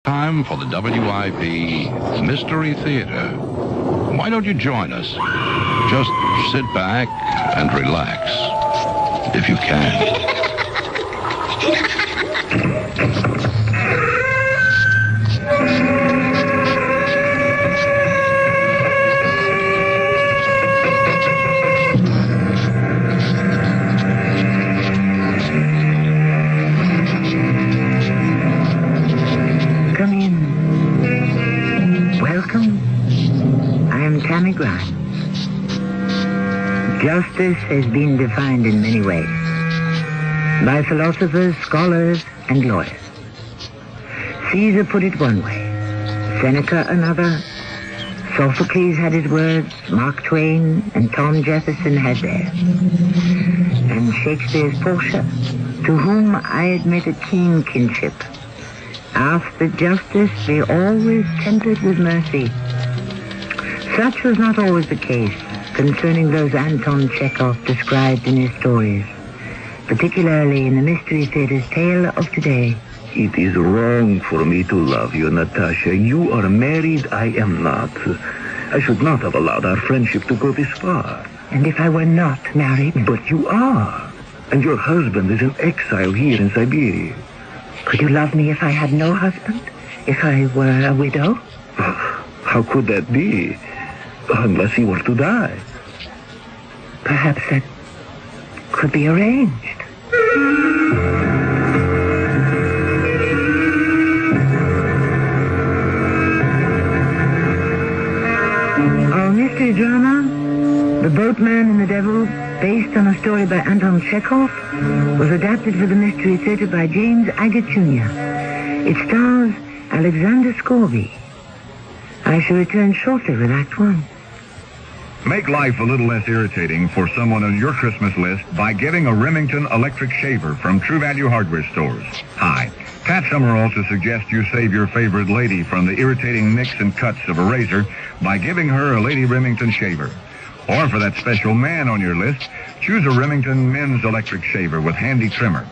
Time for the WIP Mystery Theater. Why don't you join us? Just sit back and relax, if you can. Justice has been defined in many ways by philosophers, scholars, and lawyers. Caesar put it one way, Seneca another, Sophocles had his words, Mark Twain and Tom Jefferson had theirs. And Shakespeare's Portia, to whom I admit a keen kinship, asked that justice be always tempered with mercy. Such was not always the case concerning those Anton Chekhov described in his stories, particularly in the Mystery Theater's tale of today. It is wrong for me to love you, Natasha. You are married, I am not. I should not have allowed our friendship to go this far. And if I were not married? But you are. And your husband is in exile here in Siberia. Could you love me if I had no husband? If I were a widow? How could that be? Unless he were to die. Perhaps that could be arranged. Our mystery drama, The Boatman and the Devil, based on a story by Anton Chekhov, was adapted for the Mystery Theater by James Agate Jr. It stars Alexander Scorby. I shall return shortly with Act One. Make life a little less irritating for someone on your Christmas list by getting a Remington electric shaver from True Value Hardware Stores. Hi, Pat Summerall to suggest you save your favorite lady from the irritating nicks and cuts of a razor by giving her a Lady Remington shaver. Or for that special man on your list, choose a Remington men's electric shaver with handy trimmer.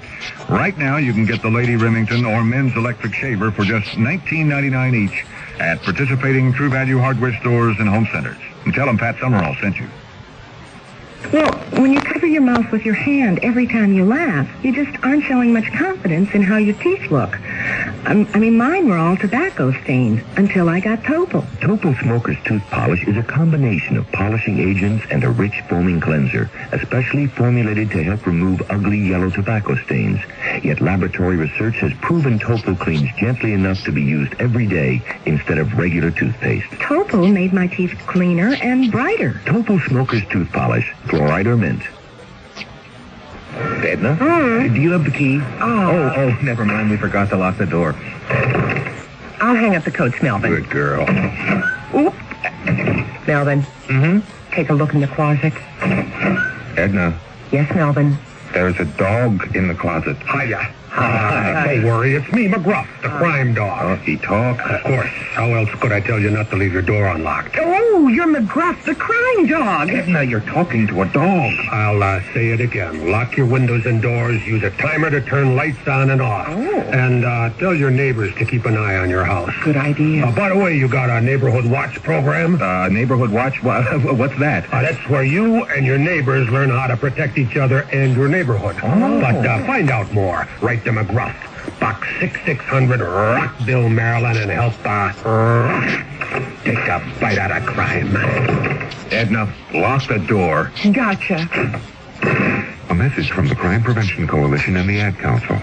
Right now you can get the Lady Remington or men's electric shaver for just $19.99 each at participating True Value Hardware Stores and home centers. And tell them Pat Summerall sent you. Well, when you cover your mouth with your hand every time you laugh, you just aren't showing much confidence in how your teeth look. I mean, mine were all tobacco stained until I got Topol. Topol Smoker's Tooth Polish is a combination of polishing agents and a rich foaming cleanser, especially formulated to help remove ugly yellow tobacco stains. Yet laboratory research has proven Topol cleans gently enough to be used every day instead of regular toothpaste. Topol made my teeth cleaner and brighter. Topol Smoker's Tooth Polish, fluoride or mint. Edna? Do you have the key? Oh, never mind. We forgot to lock the door. I'll hang up the coats, Melvin. Good girl. Oop. Melvin. Take a look in the closet. Edna, Yes, Melvin. there's a dog in the closet. Hiya. Don't worry, it's me, McGruff, the crime dog. He talks? Of course. How else could I tell you not to leave your door unlocked? Oh, you're McGruff, the crime dog. Edna, you're talking to a dog. I'll say it again. Lock your windows and doors, use a timer to turn lights on and off. And tell your neighbors to keep an eye on your house. Good idea. By the way, you got a neighborhood watch program? Neighborhood watch? What's that? That's where you and your neighbors learn how to protect each other and your neighborhood. But find out more. Write to McGruff, Box 6600, Rockville, Maryland, and help take a bite out of crime. Edna, lock the door. Gotcha. A message from the Crime Prevention Coalition and the Ad Council.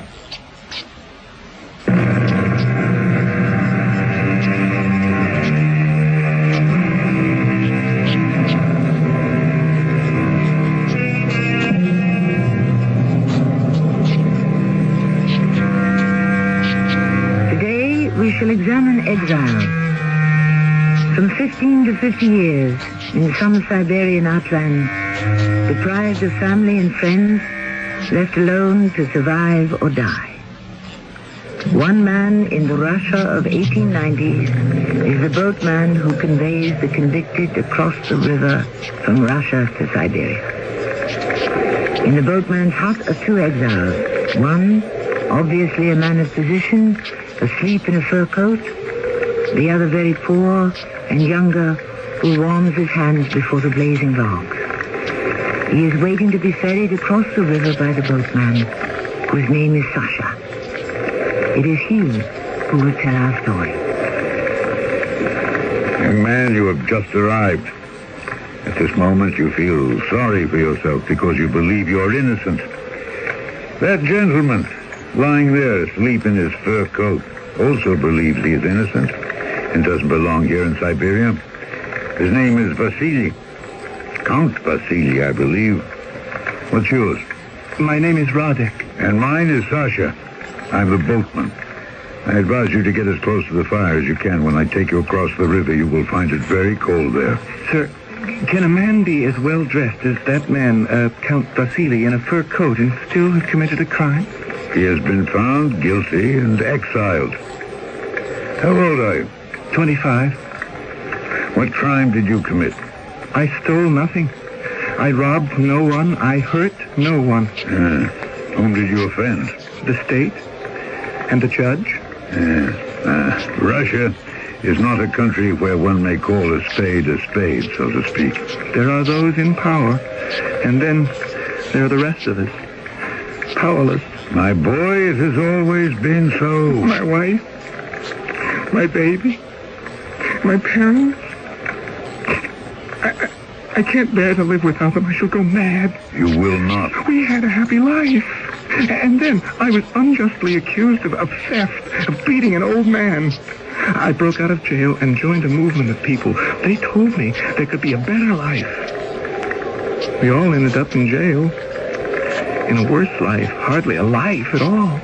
We shall examine exile. From 15 to 50 years, in some Siberian outland, deprived of family and friends, left alone to survive or die. One man in the Russia of 1890s is the boatman who conveys the convicted across the river from Russia to Siberia. In the boatman's hut are two exiles. One, obviously a man of position, asleep in a fur coat, the other very poor and younger, who warms his hands before the blazing logs. He is waiting to be ferried across the river by the boatman, whose name is Sasha. It is he who will tell our story. Young man, you have just arrived. At this moment, you feel sorry for yourself because you believe you're innocent. That gentleman, lying there asleep in his fur coat, also believes he is innocent and doesn't belong here in Siberia. His name is Vasily. Count Vasily, I believe. What's yours? My name is Radek. And mine is Sasha. I'm the boatman. I advise you to get as close to the fire as you can. When I take you across the river, you will find it very cold there. Sir, can a man be as well dressed as that man, Count Vasily, in a fur coat and still have committed a crime? He has been found guilty and exiled. How old are you? 25. What crime did you commit? I stole nothing. I robbed no one. I hurt no one. Whom did you offend? The state and the judge. Russia is not a country where one may call a spade, so to speak. There are those in power, and then there are the rest of us. Powerless. My boy, it has always been so. My wife, my baby, my parents. I can't bear to live without them. I shall go mad. You will not. We had a happy life. And then I was unjustly accused of theft, of beating an old man. I broke out of jail and joined a movement of people. They told me there could be a better life. We all ended up in jail. In a worse life. Hardly a life at all.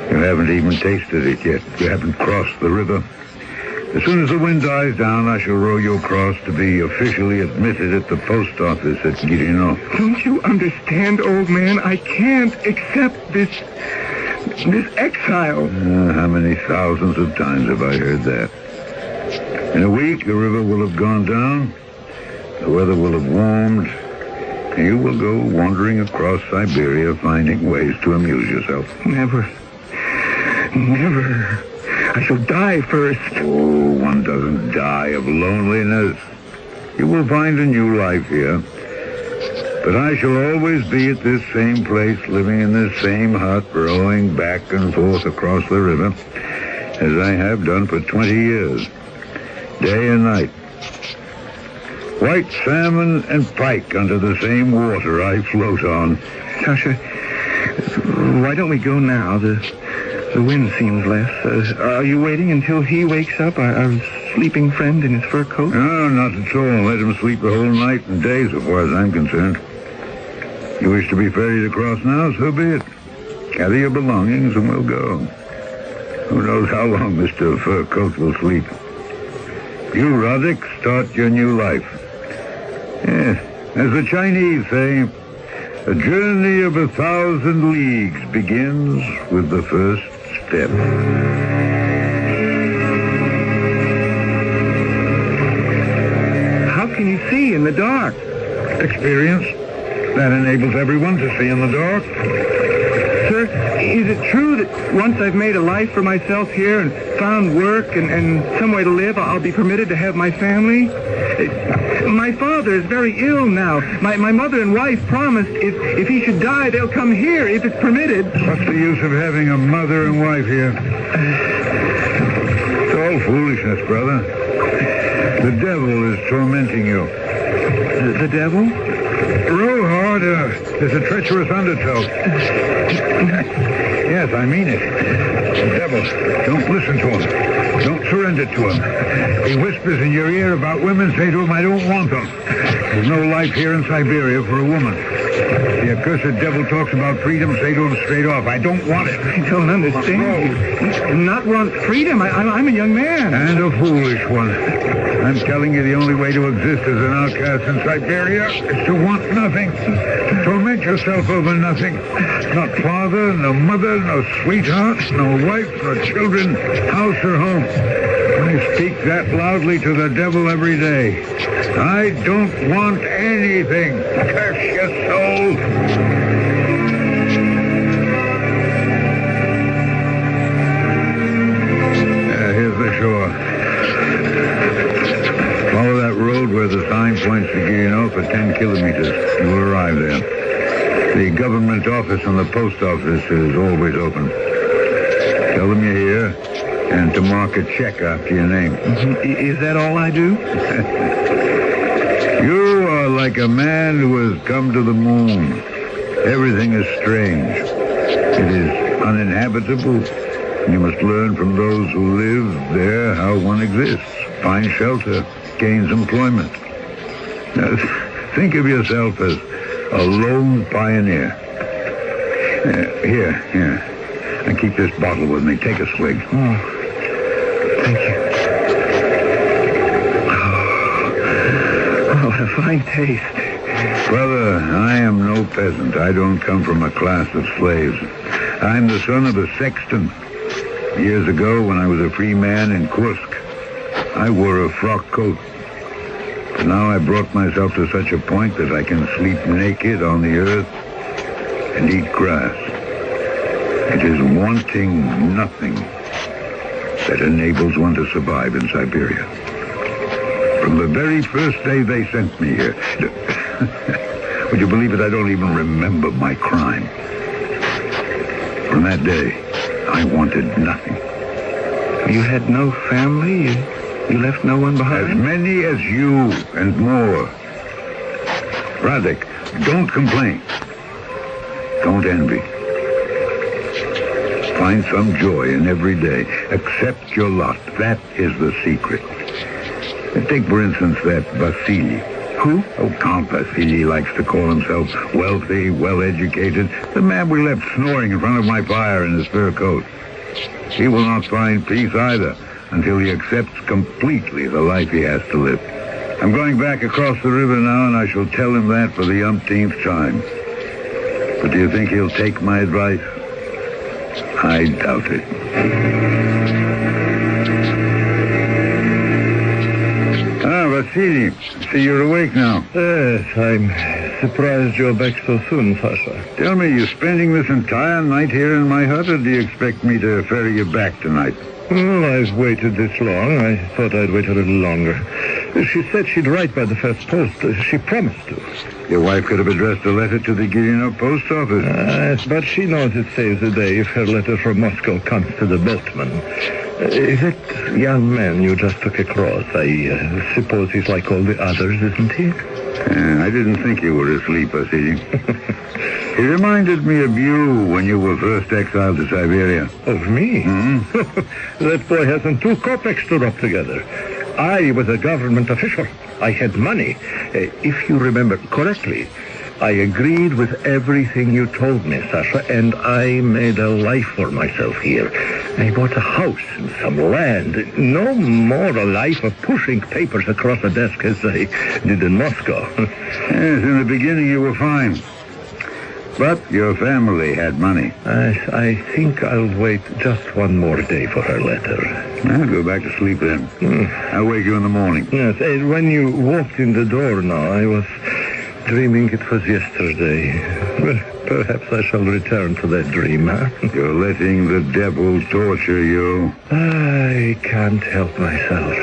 You haven't even tasted it yet. You haven't crossed the river. As soon as the wind dies down, I shall row you across to be officially admitted at the post office at Girino. Don't you understand, old man? I can't accept this exile. How many thousands of times have I heard that? In a week, the river will have gone down, the weather will have warmed, and you will go wandering across Siberia, finding ways to amuse yourself. Never. Never. I shall die first. Oh, one doesn't die of loneliness. You will find a new life here. But I shall always be at this same place, living in this same hut, rowing back and forth across the river, as I have done for 20 years, day and night. White salmon and pike under the same water I float on. Sasha, why don't we go now? The wind seems less. Are you waiting until he wakes up, our sleeping friend in his fur coat? No, not at all. Let him sleep the whole night and day, so far as I'm concerned. You wish to be ferried across now, so be it. Gather your belongings and we'll go. Who knows how long Mr. Fur Coat will sleep. You, Roddick, start your new life. Yes, as the Chinese say, a journey of 1,000 leagues begins with the first step. How can you see in the dark? Experience. That enables everyone to see in the dark. Sir, is it true that once I've made a life for myself here and found work and some way to live, I'll be permitted to have my family? My father is very ill now. My mother and wife promised if he should die, they'll come here if it's permitted. What's the use of having a mother and wife here? It's all foolishness, brother. The devil is tormenting you. The devil? Row harder. There's a treacherous undertow. Yes, I mean it. The devil. Don't listen to him. Don't surrender to him. He whispers in your ear about women. Say to him, I don't want them. There's no life here in Siberia for a woman. The accursed devil talks about freedom. Say to him straight off, I don't want it. I don't understand. Not want freedom. I'm a young man. And a foolish one. I'm telling you, the only way to exist as an outcast in Siberia is to want nothing. To torment yourself over nothing. Not father, no mother, no sweetheart, no wife, no children, house or home. I speak that loudly to the devil every day. I don't want anything. Curse your soul. and the post office is always open. Tell them you're here and to mark a check after your name. Is that all I do? You are like a man who has come to the moon. Everything is strange. It is uninhabitable. You must learn from those who live there how one exists, find shelter, gains employment. Now, think of yourself as a lone pioneer. Here. And keep this bottle with me. Take a swig. Oh, thank you. Oh, what a fine taste. Brother, I am no peasant. I don't come from a class of slaves. I'm the son of a sexton. Years ago, when I was a free man in Kursk, I wore a frock coat. But now I brought myself to such a point that I can sleep naked on the earth and eat grass. It is wanting nothing that enables one to survive in Siberia. From the very first day they sent me here, would you believe it? I don't even remember my crime. From that day, I wanted nothing. You had no family? You left no one behind? As many as you and more. Radek, don't complain. Don't envy. Find some joy in every day. Accept your lot. That is the secret. Take, for instance, that Vasily. Who? Oh, Count Vasily likes to call himself wealthy, well-educated. The man we left snoring in front of my fire in his fur coat. He will not find peace either until he accepts completely the life he has to live. I'm going back across the river now, and I shall tell him that for the umpteenth time. But do you think he'll take my advice? I doubt it. Vasily, see, you're awake now. Yes, I'm surprised you're back so soon, Sasha. Tell me, you spending this entire night here in my hut, or do you expect me to ferry you back tonight? Well, I've waited this long. I thought I'd wait a little longer. She said she'd write by the first post. She promised to. Your wife could have addressed a letter to the Gilino post office. But she knows it saves the day if her letter from Moscow comes to the boatman. That young man you just took across, I suppose he's like all the others, isn't he? I didn't think you were asleep, Vasily. He reminded me of you when you were first exiled to Siberia. Of me? Mm-hmm. That boy hasn't 2 kopecks to rub together. I was a government official. I had money. If you remember correctly, I agreed with everything you told me, Sasha, and I made a life for myself here. I bought a house and some land. No more a life of pushing papers across a desk as I did in Moscow. Yes, in the beginning you were fine. But your family had money. I think I'll wait just one more day for her letter. I'll go back to sleep then. I'll wake you in the morning. Yes, when you walked in the door now, I was dreaming it was yesterday. Well, perhaps I shall return to that dream, huh? You're letting the devil torture you. I can't help myself.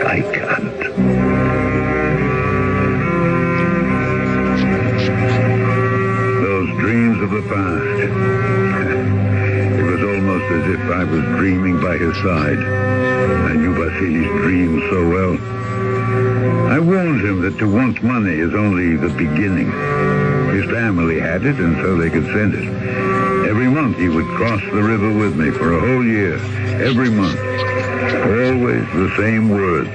I can't. Dreams of the past. It was almost as if I was dreaming by his side. I knew Vasily's dreams so well. I warned him that to want money is only the beginning. His family had it, and so they could send it. Every month he would cross the river with me for a whole year. Every month. Always the same words.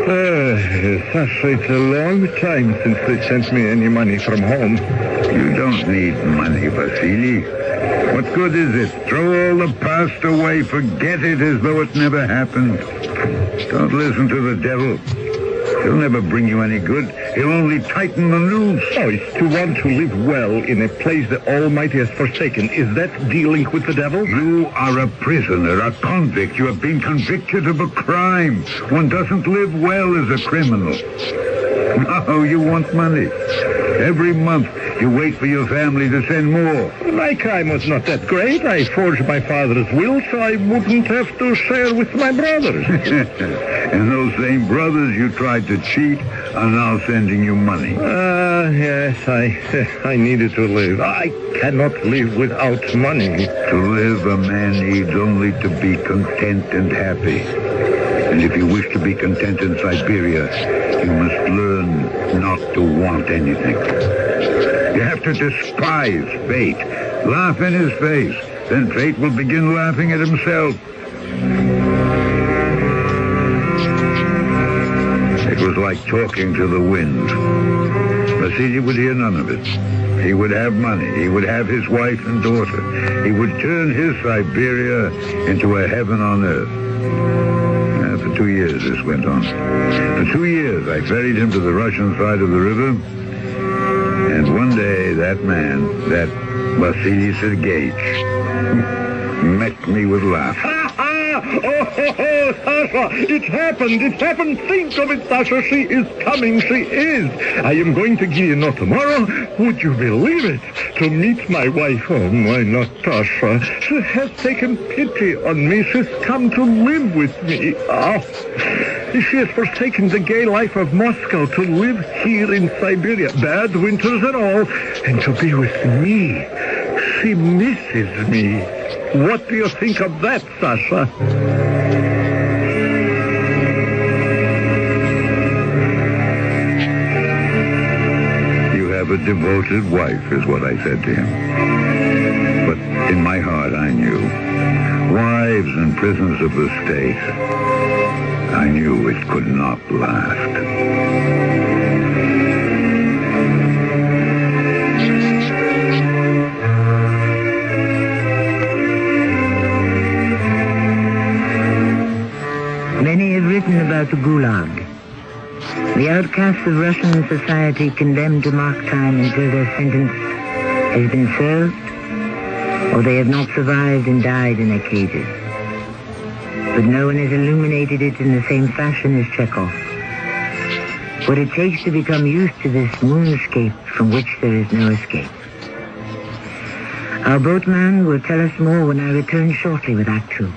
Sasha, it's a long time since they sent me any money from home. You don't need money, Vasily. What good is it? Throw all the past away. Forget it as though it never happened. Don't listen to the devil. He'll never bring you any good. He'll only tighten the noose. Oh, it's to want to live well in a place the Almighty has forsaken. Is that dealing with the devil? You are a prisoner, a convict. You have been convicted of a crime. One doesn't live well as a criminal. No, you want money. Every month, you wait for your family to send more. My crime was not that great. I forged my father's will so I wouldn't have to share with my brothers. And those same brothers you tried to cheat are now sending you money. Yes, I needed to live. I cannot live without money. To live, a man needs only to be content and happy. And if you wish to be content in Siberia, you must learn not to want anything. You have to despise fate. Laugh in his face. Then fate will begin laughing at himself. It was like talking to the wind. Vasily would hear none of it. He would have money. He would have his wife and daughter. He would turn his Siberia into a heaven on earth. For 2 years this went on. For 2 years I ferried him to the Russian side of the river. And one day that man, that Vasily Sergeyevich, met me with laughter. Oh, Sasha, it happened. Think of it, Sasha. She is coming. She is. I am going to Guiana tomorrow. Would you believe it? To meet my wife. Oh, my Natasha. She has taken pity on me. She's come to live with me. Oh. She has forsaken the gay life of Moscow to live here in Siberia, bad winters and all, and to be with me. She misses me. What do you think of that, Sasha? You have a devoted wife, is what I said to him. But in my heart, I knew. Wives and prisoners of the state. I knew it could not last. Many have written about the Gulag. The outcasts of Russian society condemned to mark time until their sentence has been served, or they have not survived and died in their cages. But no one has illuminated it in the same fashion as Chekhov. What it takes to become used to this moonscape from which there is no escape. Our boatman will tell us more when I return shortly with Act 2.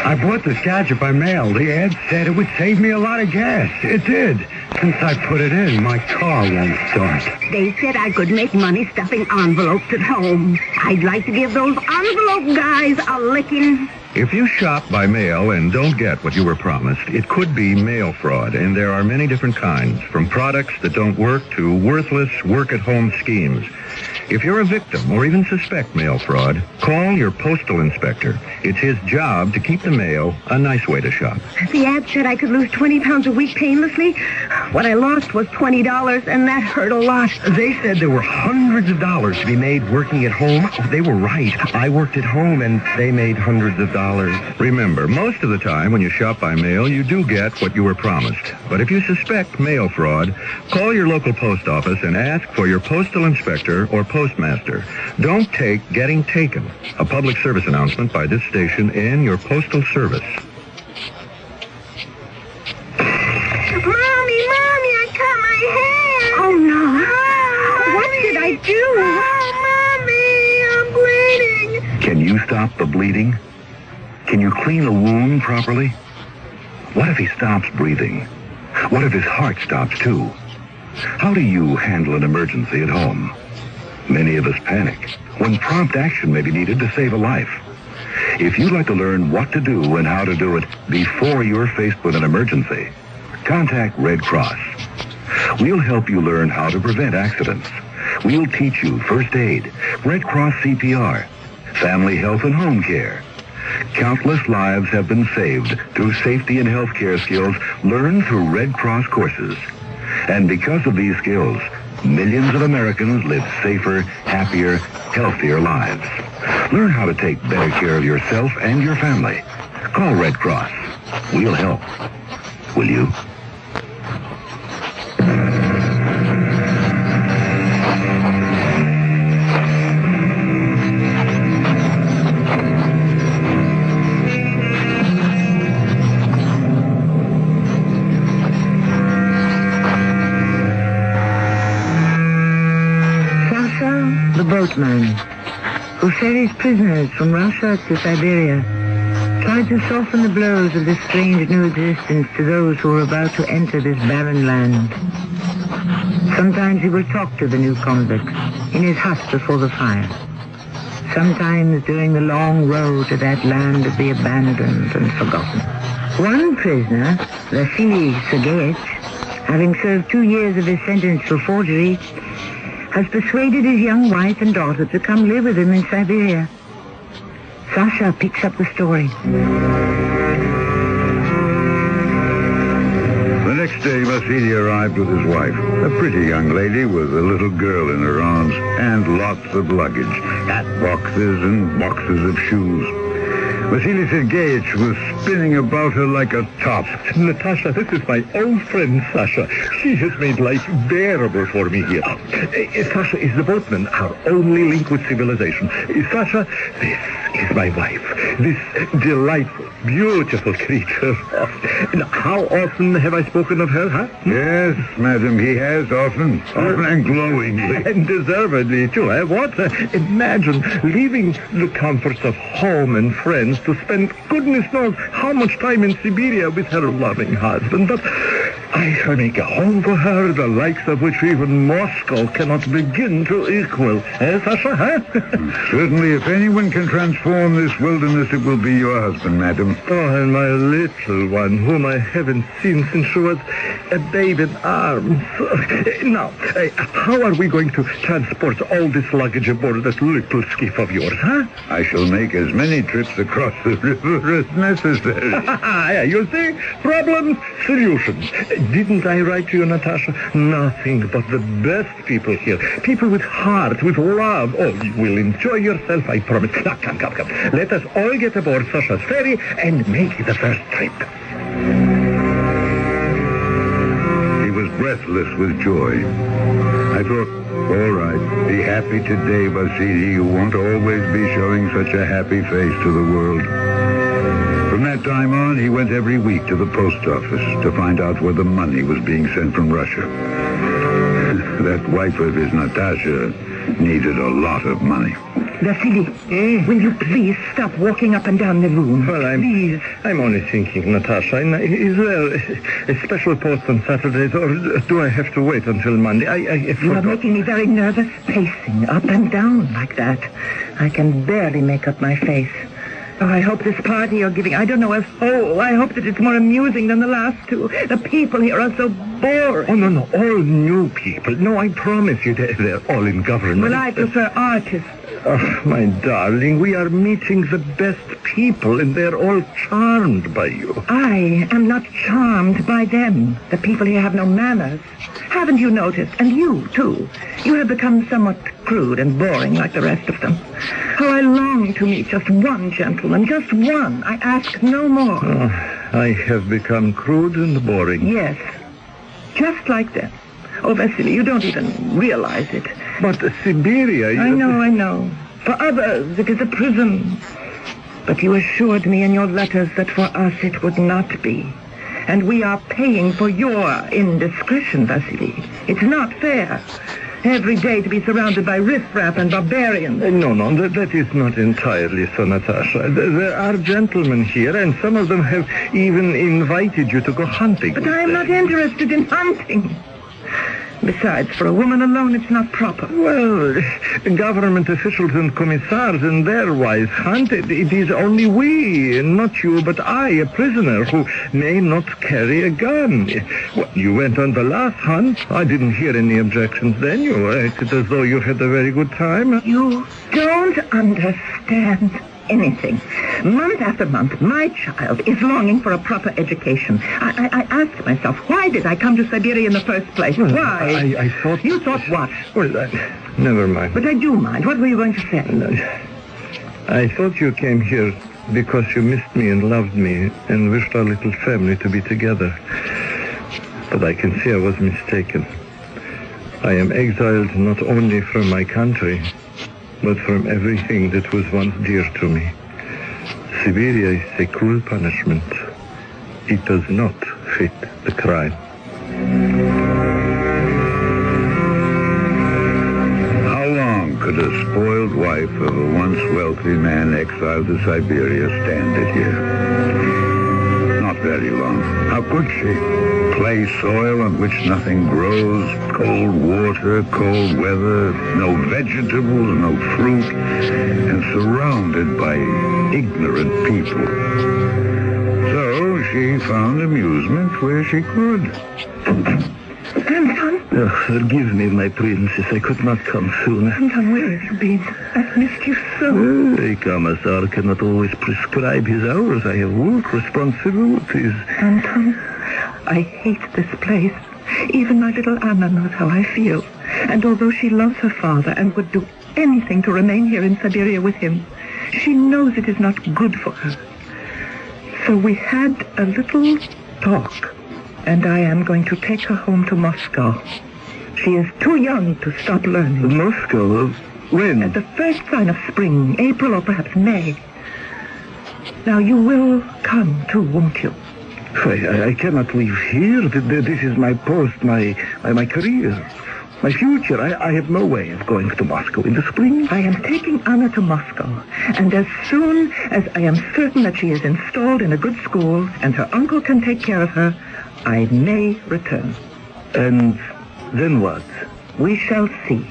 I bought this gadget by mail. The ad said it would save me a lot of gas. It did. Since I put it in, my car won't start. They said I could make money stuffing envelopes at home. I'd like to give those envelope guys a licking. If you shop by mail and don't get what you were promised, it could be mail fraud, and there are many different kinds, from products that don't work to worthless work-at-home schemes. If you're a victim or even suspect mail fraud, call your postal inspector. It's his job to keep the mail a nice way to shop. The ad said I could lose 20 pounds a week painlessly. What I lost was $20, and that hurt a lot. They said there were hundreds of dollars to be made working at home. They were right. I worked at home, and they made hundreds of dollars. Remember, most of the time when you shop by mail, you do get what you were promised. But if you suspect mail fraud, call your local post office and ask for your postal inspector or postmaster. Don't take getting taken. A public service announcement by this station and your postal service. Mommy, I cut my hair. Oh, no. What did I do? Oh, Mommy, I'm bleeding. Can you stop the bleeding? Can you clean a wound properly? What if he stops breathing? What if his heart stops too? How do you handle an emergency at home? Many of us panic when prompt action may be needed to save a life. If you'd like to learn what to do and how to do it before you're faced with an emergency, contact Red Cross. We'll help you learn how to prevent accidents. We'll teach you first aid, Red Cross CPR, family health and home care. Countless lives have been saved through safety and health care skills learned through Red Cross courses. And because of these skills, millions of Americans live safer, happier, healthier lives. Learn how to take better care of yourself and your family. Call Red Cross. We'll help. Will you? boatman who ferries prisoners from Russia to Siberia, tried to soften the blows of this strange new existence to those who were about to enter this barren land. Sometimes he would talk to the new convicts in his hut before the fire. Sometimes during the long road to that land of the abandoned and forgotten. One prisoner, Vasily Sergeyevich, having served 2 years of his sentence for forgery, has persuaded his young wife and daughter to come live with him in Siberia. Sasha picks up the story. The next day, Vasily arrived with his wife, a pretty young lady with a little girl in her arms and lots of luggage, hat boxes and boxes of shoes. Vasily Sergeyevich was spinning about her like a top. Natasha, this is my old friend, Sasha. She has made life bearable for me here. Sasha is the boatman, our only link with civilization. Sasha, this is my wife. This delightful, beautiful creature. Now, how often have I spoken of her, huh? Yes, madam, he has often and glowingly. And deservedly, too, eh? What? Imagine leaving the comforts of home and friends to spend goodness knows how much time in Siberia with her loving husband. But I shall make a home for her, the likes of which even Moscow cannot begin to equal. Eh, Sasha, huh? Certainly, if anyone can transform this wilderness, it will be your husband, madam. Oh, and my little one, whom I haven't seen since she was a babe in arms. Now, how are we going to transport all this luggage aboard that little skiff of yours, huh? I shall make as many trips across the river as necessary. You see? Problems, solutions. Didn't I write to you, Natasha? Nothing but the best people here. People with heart, with love. Oh, you will enjoy yourself, I promise. Now, come. Let us all get aboard Sasha's ferry and make the first trip. He was breathless with joy. I thought, all right, be happy today, Vasily. You won't always be showing such a happy face to the world. From that time on, he went every week to the post office to find out where the money was being sent from Russia. That wife of his, Natasha, needed a lot of money. Vasily, will you please stop walking up and down the room? Well, Please. I'm only thinking, Natasha. Is there a special post on Saturdays, or do I have to wait until Monday? I You are forgot. making me very nervous, pacing up and down like that. I can barely make up my face. Oh, I hope this party you're giving, I don't know, as whole. I hope that it's more amusing than the last two. The people here are so boring. Oh, no, all new people. No, I promise you, they're all in government. Well, I prefer artists. Oh, my darling, we are meeting the best people, and they're all charmed by you. I am not charmed by them. The people here have no manners. Haven't you noticed? And you, too. You have become somewhat crude and boring like the rest of them. How I long to meet just one gentleman, just one. I ask no more. Oh, I have become crude and boring. Yes, just like them. Oh, Vasily, you don't even realize it. But Siberia... I know. For others, it is a prison. But you assured me in your letters that for us it would not be. And we are paying for your indiscretion, Vasily. It's not fair. Every day to be surrounded by riffraff and barbarians. No, that is not entirely so, Natasha. There are gentlemen here, and some of them have even invited you to go hunting. But I am not interested in hunting. Besides, for a woman alone, it's not proper. Well, government officials and commissars and their wives hunt. It is only we, not you, but I, a prisoner, who may not carry a gun. Well, you went on the last hunt. I didn't hear any objections then. You acted as though you had a very good time. You don't understand anything. Month after month, my child is longing for a proper education. I asked myself, why did I come to Siberia in the first place? Why? I thought... You thought what? Well, never mind. But I do mind. What were you going to say? I thought you came here because you missed me and loved me and wished our little family to be together. But I can see I was mistaken. I am exiled not only from my country, but from everything that was once dear to me. Siberia is a cruel punishment. It does not fit the crime. How long could a spoiled wife of a once wealthy man exiled to Siberia stand it here? Not very long. How could she? Clay soil on which nothing grows, cold water, cold weather, no vegetables, no fruit, and surrounded by ignorant people. So she found amusement where she could. Anton? Forgive me, my princess. I could not come sooner. Anton, where have you been? I've missed you so. A commissar cannot always prescribe his hours. I have work responsibilities. Anton, I hate this place. Even my little Anna knows how I feel. And although she loves her father and would do anything to remain here in Siberia with him, she knows it is not good for her. So we had a little talk. And I am going to take her home to Moscow. She is too young to stop learning. Moscow? When? At the first sign of spring, April or perhaps May. Now, you will come too, won't you? I cannot leave here. This is my post, my career, my future. I have no way of going to Moscow in the spring. I am taking Anna to Moscow. And as soon as I am certain that she is installed in a good school and her uncle can take care of her, I may return. And then what? We shall see.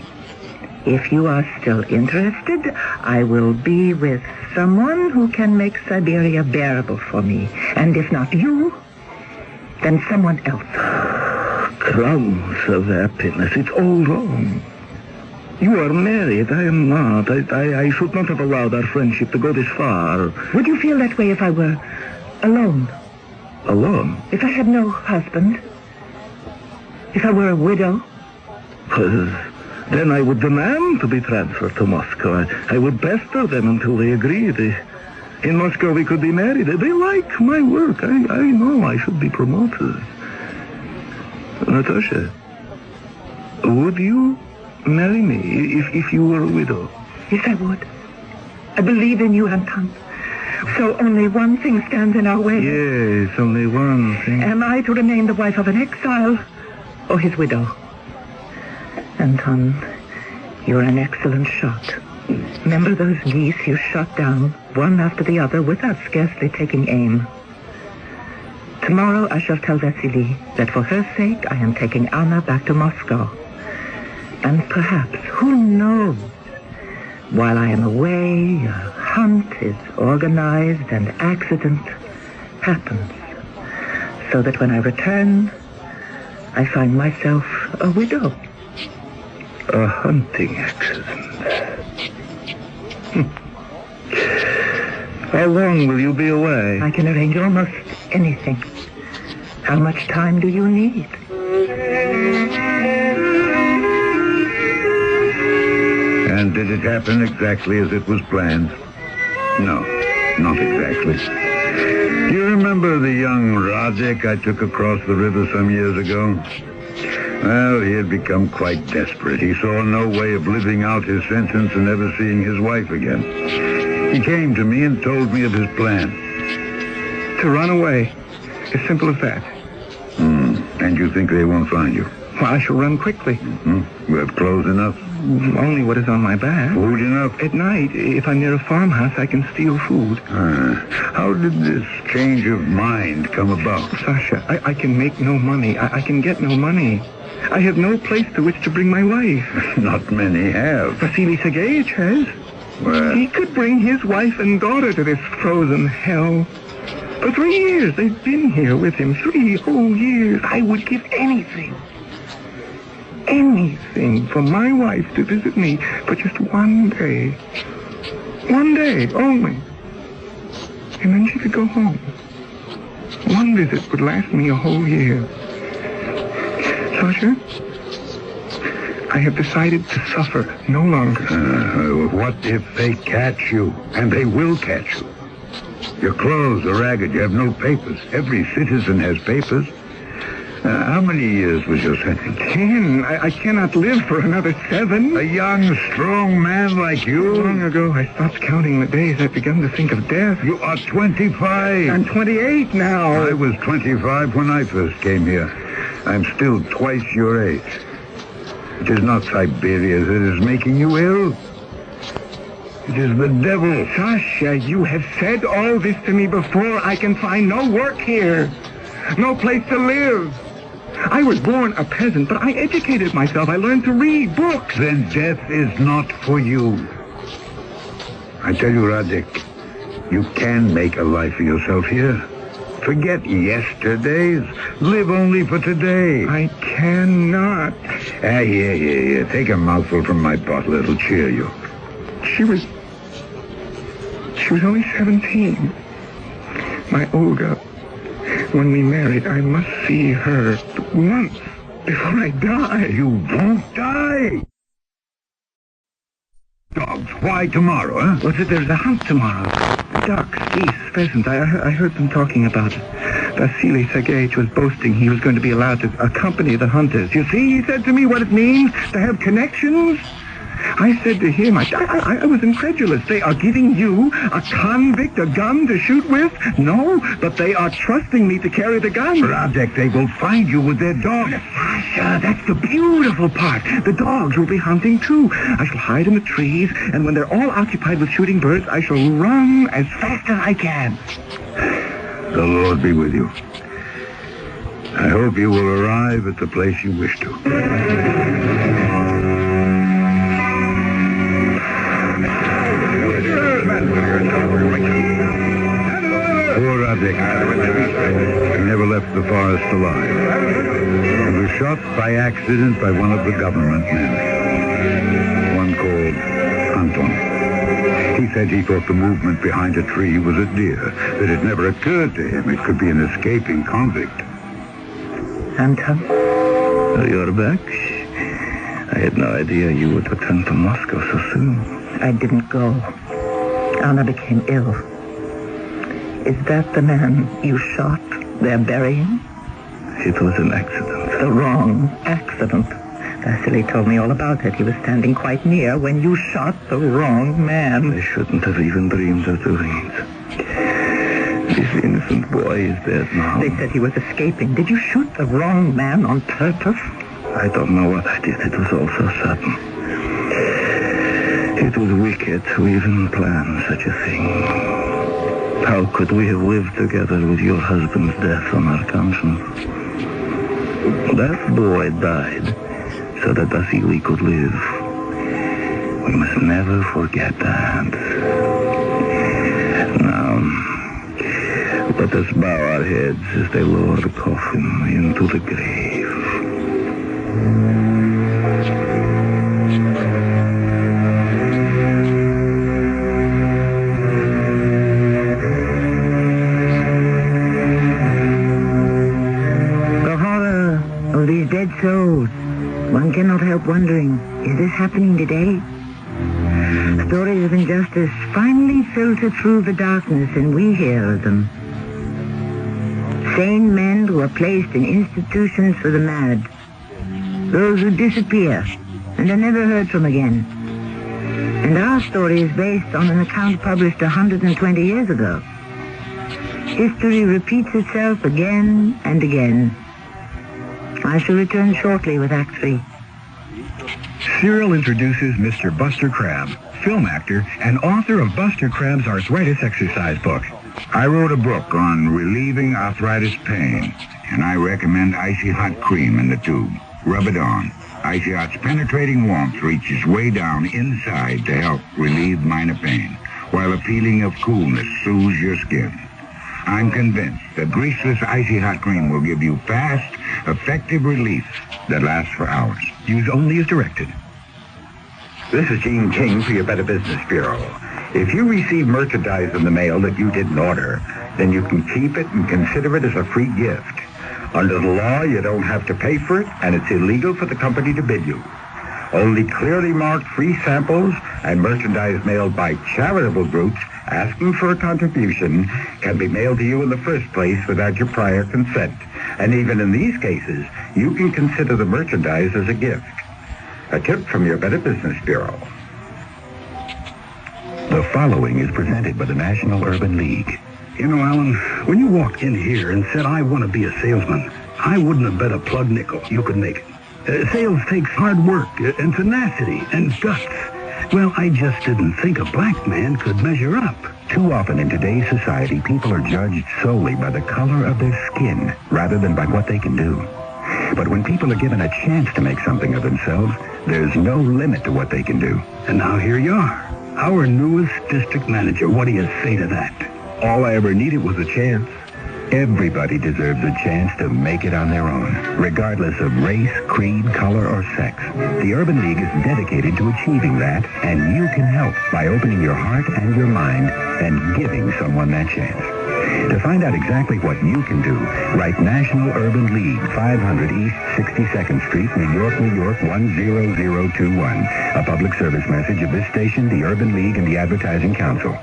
If you are still interested, I will be with someone who can make Siberia bearable for me. And if not you, then someone else. Crumbs of happiness. It's all wrong. You are married. I am not. I should not have allowed our friendship to go this far. Would you feel that way if I were alone? Alone? If I had no husband? If I were a widow? Then I would demand to be transferred to Moscow. I would pester them until they agreed. In Moscow we could be married. They like my work. I know I should be promoted. Natasha, would you marry me if you were a widow? Yes, I would. I believe in you, Anton. So only one thing stands in our way. Yes, only one thing. Am I to remain the wife of an exile or his widow? Anton, you're an excellent shot. Remember those geese you shot down, one after the other, without scarcely taking aim? Tomorrow I shall tell Vasily that for her sake I am taking Anna back to Moscow. And perhaps, who knows, while I am away, a hunt is organized and accident happens. So that when I return, I find myself a widow. A hunting accident. How long will you be away? I can arrange almost anything. How much time do you need? And did it happen exactly as it was planned? No, not exactly. Do you remember the young Radek I took across the river some years ago? Well, he had become quite desperate. He saw no way of living out his sentence and never seeing his wife again. He came to me and told me of his plan. To run away. As simple as that. And you think they won't find you? Well, I shall run quickly. You have clothes enough? Only what is on my back. Food enough? At night, if I'm near a farmhouse, I can steal food. How did this change of mind come about? Sasha, I can make no money. I can get no money. I have no place to which to bring my wife. Not many have. Vasily Sergeyevich has. Well, He could bring his wife and daughter to this frozen hell. For 3 years, they've been here with him. 3 whole years. I would give anything for my wife to visit me for just one day. One day only. And then she could go home. One visit would last me a whole year. Sasha, I have decided to suffer no longer. What if they catch you? And they will catch you. Your clothes are ragged. You have no papers. Every citizen has papers. How many years was your sentence? 10. I cannot live for another 7. A young, strong man like you? Long ago, I stopped counting the days. I've begun to think of death. You are 25. I'm 28 now. I was 25 when I first came here. I'm still twice your age. It is not Siberia that is making you ill. It is the devil. Sasha, you have said all this to me before. I can find no work here. No place to live. I was born a peasant, but I educated myself. I learned to read books. Then death is not for you. I tell you, Radek, you can make a life for yourself here. Forget yesterdays. Live only for today. I cannot. Here. Take a mouthful from my bottle. It'll cheer you. She was only 17. My Olga. When we married, I must see her once before I die. You won't die. Dogs, why tomorrow, huh? What's it? There's a hunt tomorrow. Ducks, geese, pheasants. I heard them talking about it. Vasily Sergeyevich was boasting he was going to be allowed to accompany the hunters. You see, he said to me what it means to have connections. I said to him, I was incredulous. They are giving you, a convict, a gun to shoot with? No, but they are trusting me to carry the gun. Radek, they will find you with their dogs. Sasha, that's the beautiful part. The dogs will be hunting, too. I shall hide in the trees, and when they're all occupied with shooting birds, I shall run as fast as I can. The Lord be with you. I hope you will arrive at the place you wish to. Poor Radek. He never left the forest alive. He was shot by accident by one of the government men. One called Anton. He said he thought the movement behind a tree was a deer, that it never occurred to him it could be an escaping convict. Anton? You're back? I had no idea you would return to Moscow so soon. I didn't go. Anna became ill. Is that the man you shot? They're burying? It was an accident. The wrong accident. Vasily told me all about it. He was standing quite near when you shot the wrong man. I shouldn't have even dreamed of doing it. This innocent boy is dead now. They said he was escaping. Did you shoot the wrong man on purpose? I don't know what I did. It was all so sudden. It was wicked to even plan such a thing. How could we have lived together with your husband's death on our conscience? That boy died so that Vasily could live. We must never forget that. Now, let us bow our heads as they lower the coffin into the grave. Dead souls. One cannot help wondering, is this happening today? Stories of injustice finally filter through the darkness and we hear of them. Sane men who are placed in institutions for the mad. Those who disappear and are never heard from again. And our story is based on an account published 120 years ago. History repeats itself again and again. I shall return shortly with Act 3. Cyril introduces Mr. Buster Crabbe, film actor and author of Buster Crabbe's arthritis exercise book. I wrote a book on relieving arthritis pain, and I recommend Icy Hot Cream in the tube. Rub it on. Icy Hot's penetrating warmth reaches way down inside to help relieve minor pain, while a feeling of coolness soothes your skin. I'm convinced that greaseless Icy Hot Cream will give you fast, effective relief that lasts for hours. Use only as directed. This is Gene King for your Better Business Bureau. If you receive merchandise in the mail that you didn't order, then you can keep it and consider it as a free gift. Under the law, you don't have to pay for it, and it's illegal for the company to bid you. Only clearly marked free samples and merchandise mailed by charitable groups asking for a contribution can be mailed to you in the first place without your prior consent. And even in these cases, you can consider the merchandise as a gift. A tip from your Better Business Bureau. The following is presented by the National Urban League. You know, Alan, when you walked in here and said, I want to be a salesman, I wouldn't have bet a plug nickel you could make it. Sales takes hard work and tenacity and guts. Well, I just didn't think a black man could measure up. Too often in today's society, people are judged solely by the color of their skin rather than by what they can do. But when people are given a chance to make something of themselves, there's no limit to what they can do. And now here you are, our newest district manager. What do you say to that? All I ever needed was a chance. Everybody deserves a chance to make it on their own, regardless of race, creed, color, or sex. The Urban League is dedicated to achieving that, and you can help by opening your heart and your mind and giving someone that chance. To find out exactly what you can do, write National Urban League, 500 East 62nd Street, New York, New York, 10021. A public service message of this station, the Urban League, and the Advertising Council.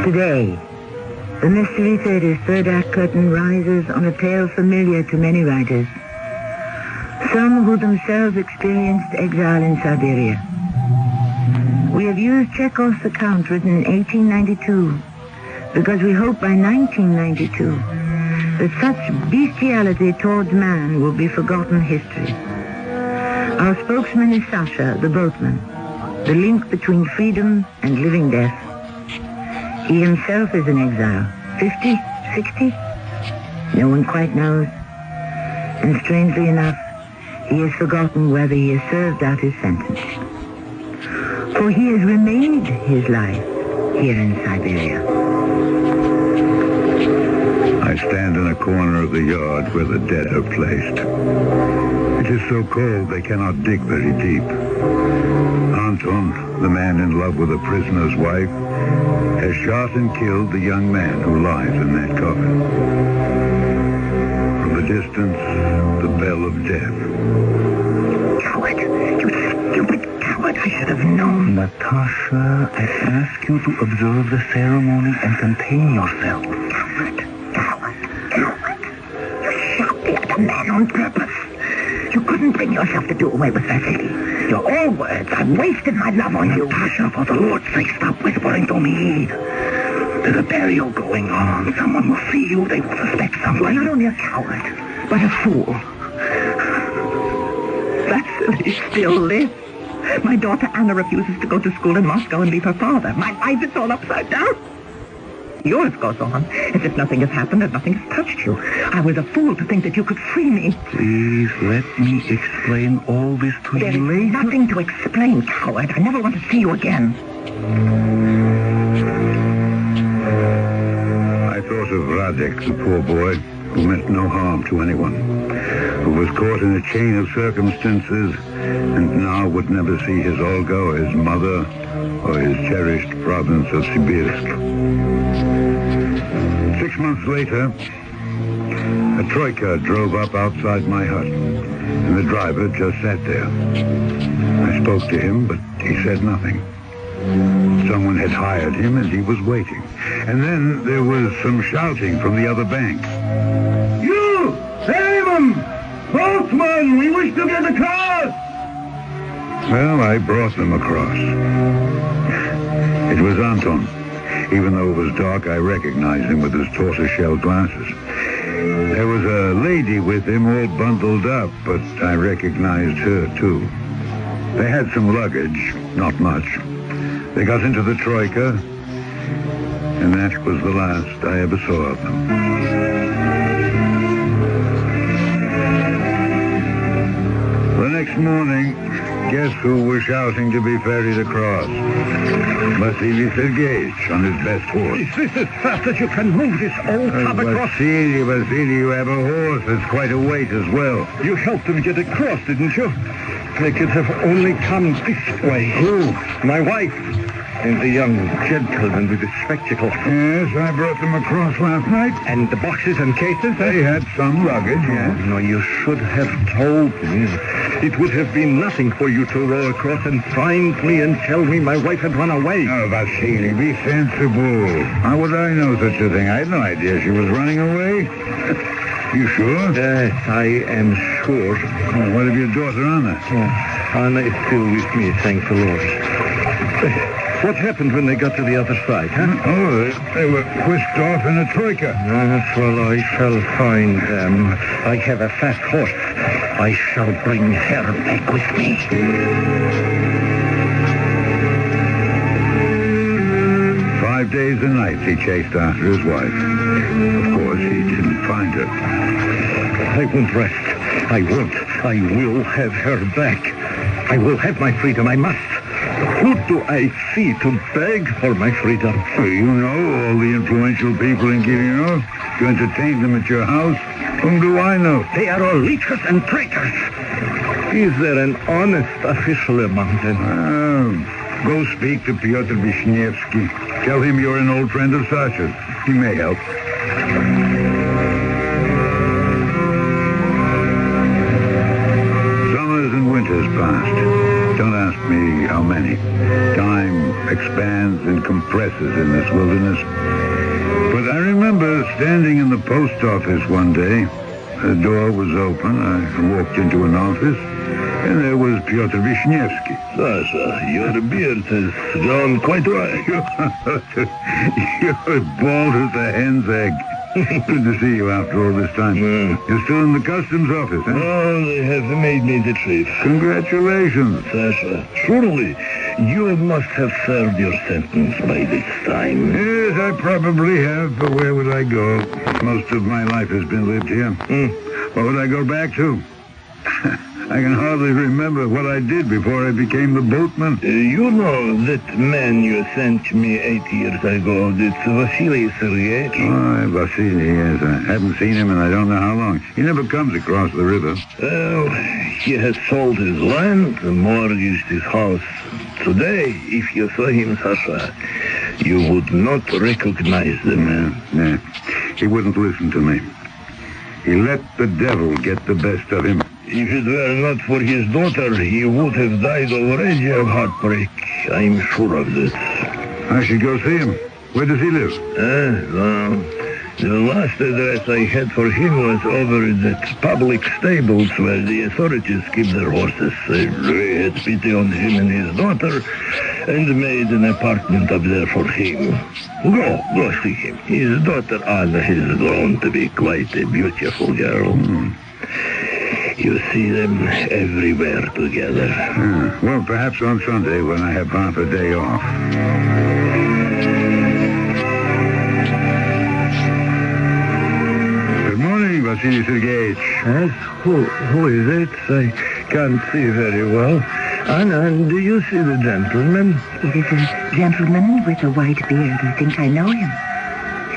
Today, the Mystery Theater's third act curtain rises on a tale familiar to many writers, some who themselves experienced exile in Siberia. We have used Chekhov's account written in 1892 because we hope by 1992 that such bestiality towards man will be forgotten history. Our spokesman is Sasha, the boatman, the link between freedom and living death. He himself is in exile. 50? 60? No one quite knows. And strangely enough, he has forgotten whether he has served out his sentence. For he has remade his life here in Siberia. I stand in a corner of the yard where the dead are placed. It is so cold they cannot dig very deep. Anton, the man in love with a prisoner's wife, has shot and killed the young man who lies in that coffin. From the distance, the bell of death. Coward! You stupid coward! I should have known. Natasha, I ask you to observe the ceremony and contain yourself. Coward! You shot the other man on purpose. You couldn't bring yourself to do away with Vasily. You're all words. I've wasted my love on you. Natasha, for the Lord's sake, stop whispering to me. There's a burial going on. Someone will see you. They will suspect something. You're not only a coward, but a fool. Vasily still lives. My daughter Anna refuses to go to school in Moscow and leave her father. My life is all upside down. Yours goes on as if nothing has happened and nothing has touched you. I was a fool to think that you could free me. Please let me explain all this to you later. There's nothing to explain, coward. I never want to see you again. I thought of Radek, the poor boy, who meant no harm to anyone, who was caught in a chain of circumstances and now would never see his Olga or his mother or his cherished province of Sibirsk. 6 months later, a troika drove up outside my hut, and the driver just sat there. I spoke to him, but he said nothing. Someone had hired him, and he was waiting. And then there was some shouting from the other bank. You! Save him! Boatman, we wish to get across! Well, I brought them across. It was Anton. Even though it was dark, I recognized him with his tortoise-shell glasses. There was a lady with him all bundled up, but I recognized her, too. They had some luggage, not much. They got into the troika, and that was the last I ever saw of them. The next morning, guess who was shouting to be ferried across? Vasily Sergeyevich on his best horse. Is this as fast as you can move this old tub across? Vasily, you have a horse that's quite a weight as well. You helped him get across, didn't you? They could have only come this way. Who? My wife. And the young gentleman with the spectacles. Yes, I brought them across last night. And the boxes and cases? They had some luggage, yes. No, you should have told me. It would have been nothing for you to row across and find me and tell me my wife had run away. Oh, Vasily, be sensible. How would I know such a thing? I had no idea she was running away. You sure? Yes, I am sure. Oh, what of your daughter, Anna? Anna is still with me, thank the Lord. What happened when they got to the other side, huh? Oh, they were whisked off in a troika. Well, I shall find them. I have a fast horse. I shall bring her back with me. 5 days and nights he chased after his wife. Of course, he didn't find her. I won't rest. I won't. I will have her back. I will have my freedom. I must. Who do I see to beg for my freedom? Well, you know all the influential people in Kirillov. You entertain them at your house. Whom do I know? They are all leechers and traitors. Is there an honest official among them? Go speak to Pyotr Vishnevsky. Tell him you're an old friend of Sasha's. He may help. Summers and winters passed. Don't ask me how many. Time expands and compresses in this wilderness. But I remember standing in the post office one day. The door was open. I walked into an office, and there was Pyotr Vishnevsky. Sasha, your beard has grown quite white. You're bald as a hen's egg. Good to see you after all this time. You're still in the customs office, huh? Oh, they have made me the chief. Congratulations. Sasha, surely you must have served your sentence by this time. Yes, I probably have, but where would I go? Most of my life has been lived here. What would I go back to? I can hardly remember what I did before I became the boatman. You know that man you sent me 8 years ago, that's Vasily Sergeyevich? Oh, Vasily, yes. I haven't seen him in I don't know how long. He never comes across the river. He has sold his land, mortgaged his house. Today, if you saw him, Sasha, you would not recognize the man. Yeah. He wouldn't listen to me. He let the devil get the best of him. If it were not for his daughter, he would have died already of heartbreak. I'm sure of this. I should go see him. Where does he live? Well, the last address I had for him was over at the public stables where the authorities keep their horses. I had pity on him and his daughter and made an apartment up there for him. Go see him. His daughter Anna has grown to be quite a beautiful girl. You see them everywhere together. Well, perhaps on Sunday when I have half a day off. Good morning, Vasily Sergeyevich. Yes? Who is it? I can't see very well. Anna, do you see the gentleman? It is a gentleman with a white beard. You think I know him?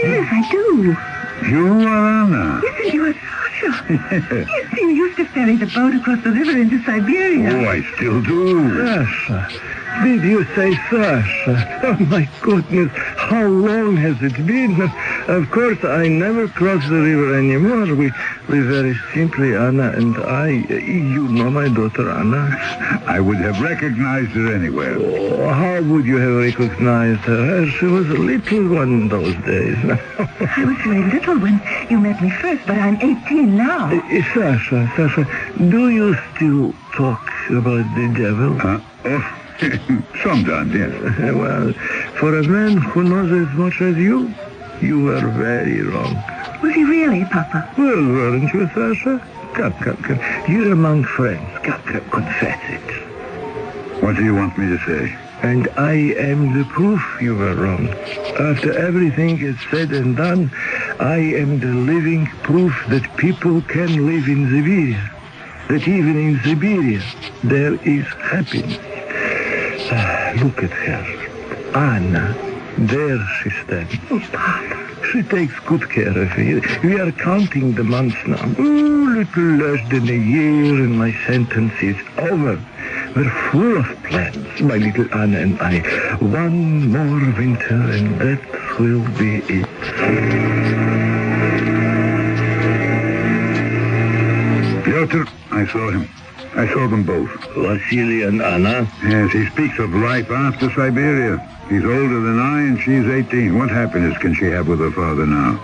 Yes, I do. You are Anna. Yes, and you are Sasha. Yes, you used to ferry the boat across the river into Siberia. Oh, I still do. Sasha. Did you say Sasha? Oh, my goodness. How long has it been? Of course, I never cross the river anymore. We very simply, Anna and I. You know my daughter, Anna? I would have recognized her anywhere. Oh, how would you have recognized her? She was a little one in those days. I was very little when you met me first, but I'm 18 now. Sasha, do you still talk about the devil? Sometimes, yes. Well, for a man who knows as much as you were very wrong. Was he really, Papa? Well, weren't you, Sasha? Come. You're among friends. Come, confess it. What do you want me to say? And I am the proof you were wrong. After everything is said and done, I am the living proof that people can live in Siberia. That even in Siberia, there is happiness. Look at her. Anna. There she stands. Oh, Papa. She takes good care of you. We are counting the months now. Little less than a year and my sentence is over. were full of plans, my little Anna and I. One more winter, and that will be it. Piotr, I saw him. I saw them both. Vasily and Anna? Yes, he speaks of life after Siberia. He's older than I, and she's 18. What happiness can she have with her father now?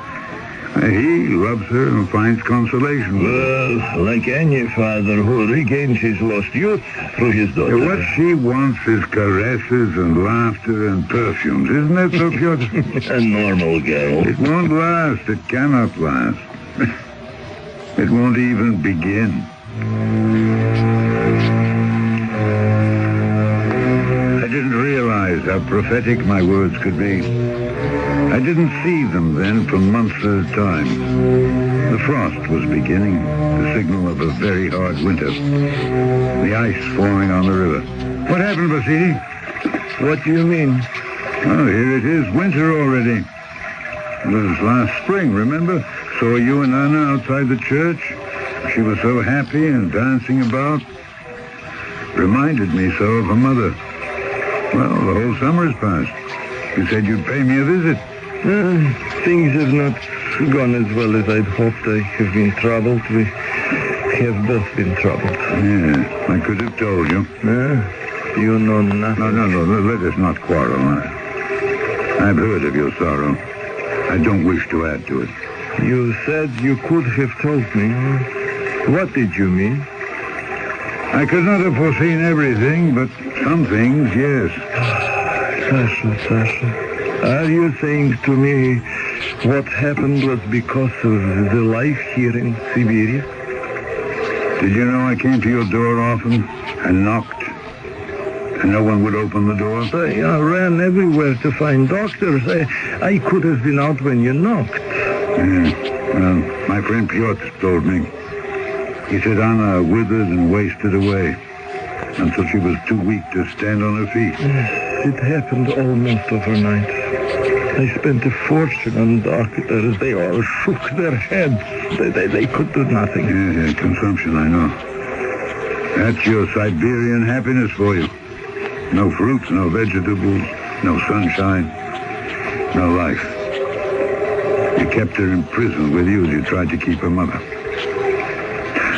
He loves her and finds consolation with her. Well, like any father who regains his lost youth through his daughter. What she wants is caresses and laughter and perfumes. Isn't that so, Piotr? A normal girl. It won't last. It cannot last. It won't even begin. I didn't realize how prophetic my words could be. I didn't see them then for months at a time. The frost was beginning, the signal of a very hard winter. The ice forming on the river. What happened, Vasily? What do you mean? Oh, here it is, winter already. It was last spring, remember? Saw you and Anna outside the church. She was so happy and dancing about. Reminded me so of her mother. Well, the whole summer has passed. You said you'd pay me a visit. Things have not gone as well as I'd hoped. I have been troubled. We have both been troubled. Yeah, I could have told you. You know nothing. No, let us not quarrel. I've heard of your sorrow. I don't wish to add to it. You said you could have told me. What did you mean? I could not have foreseen everything, but some things, yes. Sasha, are you saying to me what happened was because of the life here in Siberia? Did you know I came to your door often and knocked, and no one would open the door? I ran everywhere to find doctors. I could have been out when you knocked. Yeah, well, my friend Piotr told me. He said Anna withered and wasted away until she was too weak to stand on her feet. It happened almost overnight. I spent a fortune on doctors. They all shook their heads. They could do nothing. Yeah, consumption, I know. That's your Siberian happiness for you. No fruits, no vegetables, no sunshine, no life. You kept her in prison with you as you tried to keep her mother.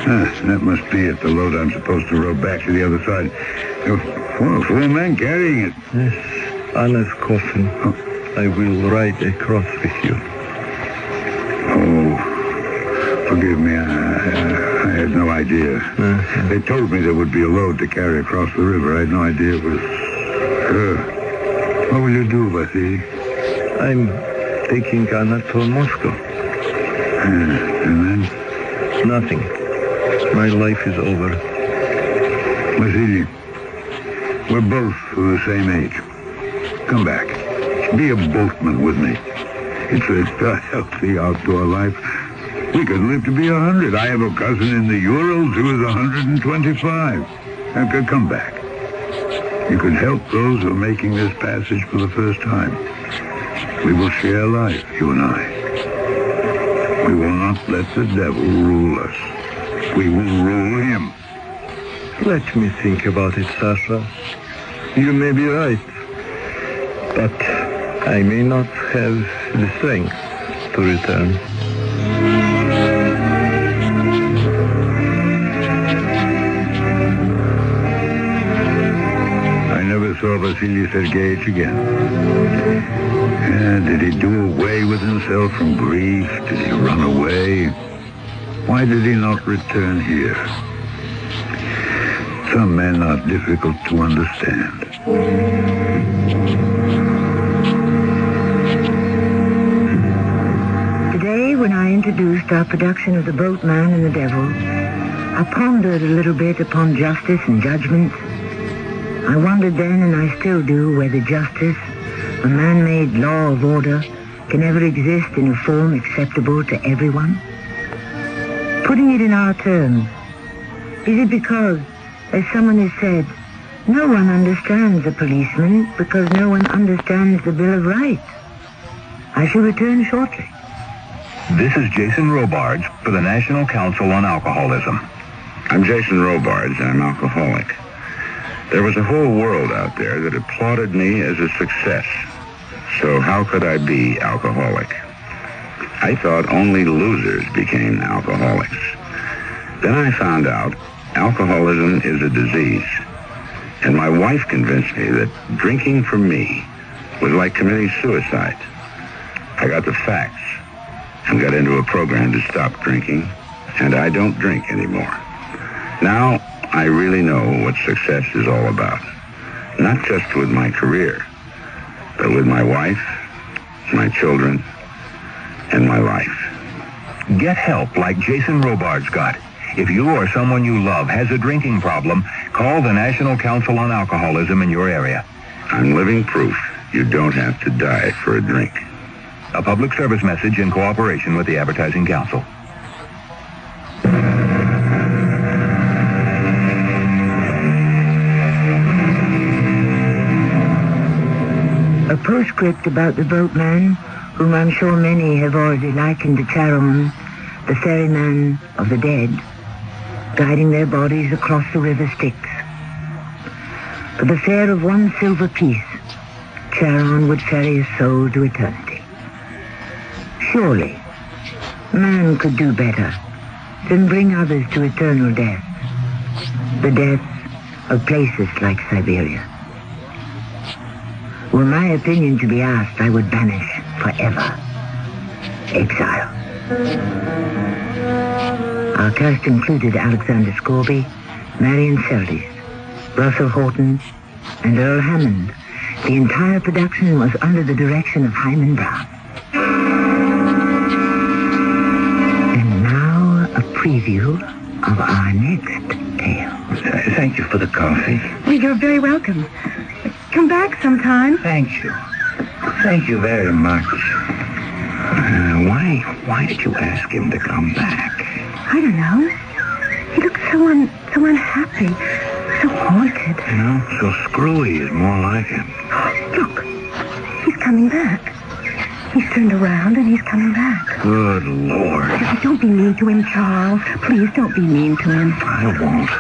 That must be it, the load I'm supposed to row back to the other side. Four men carrying it. Yes, Anna's coffin. Oh. I will ride across with you. Oh, forgive me. I had no idea. They told me there would be a load to carry across the river. I had no idea it was her. What will you do, Vasily? I'm taking Anna to Moscow. And then? Nothing. My life is over. Vasily, we're both of the same age. Come back. Be a boatman with me. It's a healthy outdoor life. We could live to be 100. I have a cousin in the Urals who is 125. Come back. You can help those who are making this passage for the first time. We will share life, you and I. We will not let the devil rule us. We will rule him. Let me think about it, Sasha. You may be right. But I may not have the strength to return. I never saw Vasily Sergeyevich again. Did he do away with himself from grief? Did he run away? Why did he not return here? Some men are difficult to understand. Today, when I introduced our production of The Boatman and the Devil, I pondered a little bit upon justice and judgment. I wondered then, and I still do, whether justice, a man-made law of order, can ever exist in a form acceptable to everyone. Putting it in our terms, is it because, as someone has said, no one understands a policeman because no one understands the Bill of Rights? I shall return shortly. This is Jason Robards for the National Council on Alcoholism. I'm Jason Robards. I'm alcoholic. There was a whole world out there that applauded me as a success. So how could I be alcoholic? I thought only losers became alcoholics. Then I found out alcoholism is a disease. And my wife convinced me that drinking for me was like committing suicide. I got the facts and got into a program to stop drinking, and I don't drink anymore. Now, I really know what success is all about. Not just with my career, but with my wife, my children, and my life. Get help like Jason Robards got. If you or someone you love has a drinking problem, call the National Council on Alcoholism in your area. I'm living proof you don't have to die for a drink. A public service message in cooperation with the Advertising Council. A postscript about the boatman, whom I'm sure many have already likened to Charon, the ferryman of the dead, guiding their bodies across the river Styx. For the fare of one silver piece, Charon would ferry his soul to eternity. Surely, man could do better than bring others to eternal death, the death of places like Siberia. Were my opinion to be asked, I would banish forever exile. Our cast included Alexander Scorby, Marion Seldes, Russell Horton, and Earl Hammond. The entire production was under the direction of Hyman Brown. And now a preview of our next tale. Thank you for the coffee. Well, you're very welcome. Come back sometime. Thank you. Thank you very much. Why did you ask him to come back? I don't know. He looks so unhappy, so haunted. So screwy is more like him. Look, he's coming back. He's turned around and he's coming back. Good Lord. Don't be mean to him, Charles. Please don't be mean to him. I won't.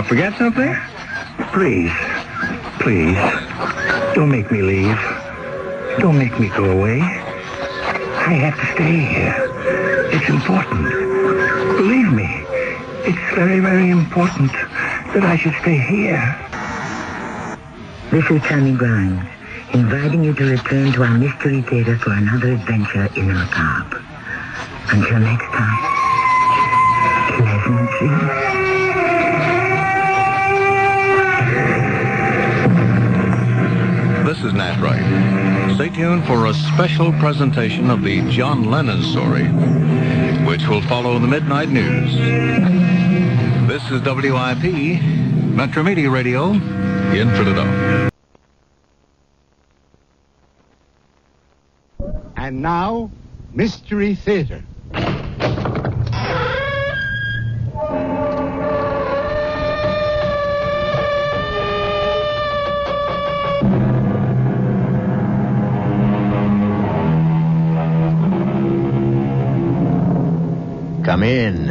Forget something? Please, don't make me leave. Don't make me go away. I have to stay here. It's important. Believe me, it's very, very important that I should stay here. This is Tammy Grimes, inviting you to return to our Mystery Theater for another adventure in the macabre. Until next time, pleasant dreams. This is Nat Wright. Stay tuned for a special presentation of the John Lennon story, which will follow the midnight news. This is WIP, Metro Media Radio, in Philadelphia. And now, Mystery Theater. Come in.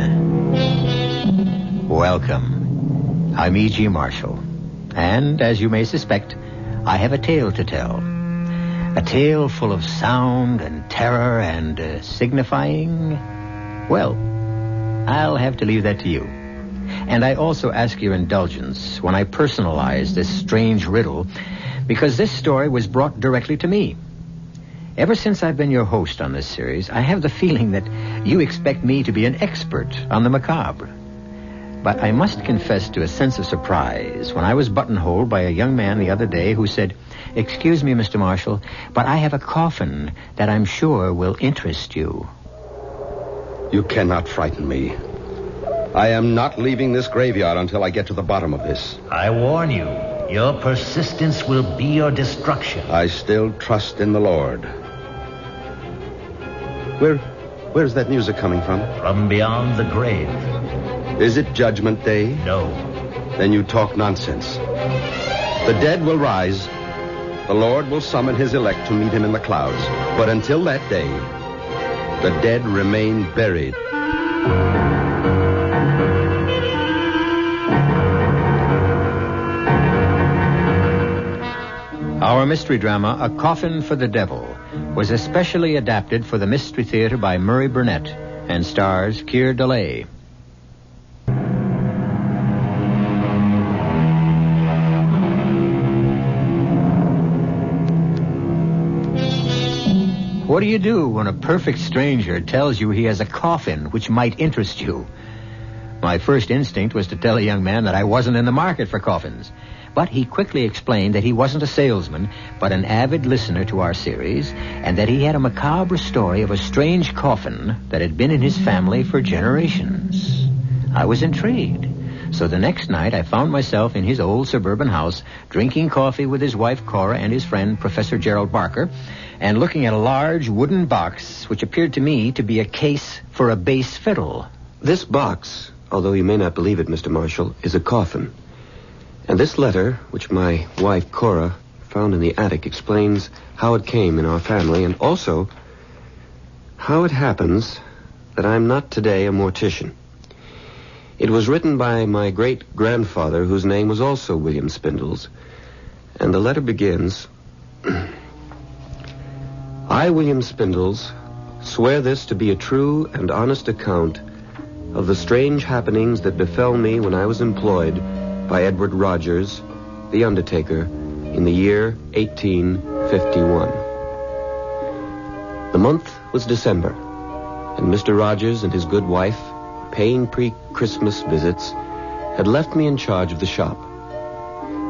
Welcome. I'm E.G. Marshall. And, as you may suspect, I have a tale to tell. A tale full of sound and terror and signifying... Well, I'll have to leave that to you. And I also ask your indulgence when I personalize this strange riddle, because this story was brought directly to me. Ever since I've been your host on this series, I have the feeling that you expect me to be an expert on the macabre. But I must confess to a sense of surprise when I was buttonholed by a young man the other day who said, "Excuse me, Mr. Marshall, but I have a coffin that I'm sure will interest you." You cannot frighten me. I am not leaving this graveyard until I get to the bottom of this. I warn you, your persistence will be your destruction. I still trust in the Lord. Where's that music coming from? From beyond the grave. Is it Judgment Day? No. Then you talk nonsense. The dead will rise. The Lord will summon his elect to meet him in the clouds. But until that day, the dead remain buried. Our mystery drama, A Coffin for the Devil, was especially adapted for the Mystery Theater by Murray Burnett and stars Keir DeLay. What do you do when a perfect stranger tells you he has a coffin which might interest you? My first instinct was to tell a young man that I wasn't in the market for coffins. But he quickly explained that he wasn't a salesman, but an avid listener to our series, and that he had a macabre story of a strange coffin that had been in his family for generations. I was intrigued. So the next night I found myself in his old suburban house, drinking coffee with his wife Cora and his friend Professor Gerald Barker, and looking at a large wooden box which appeared to me to be a case for a bass fiddle. This box, although you may not believe it, Mr. Marshall, is a coffin. And this letter, which my wife, Cora, found in the attic, explains how it came in our family and also how it happens that I'm not today a mortician. It was written by my great-grandfather, whose name was also William Spindles. And the letter begins, I, William Spindles, swear this to be a true and honest account of the strange happenings that befell me when I was employed by Edward Rogers, the undertaker, in the year 1851. The month was December, and Mr. Rogers and his good wife, paying pre-Christmas visits, had left me in charge of the shop.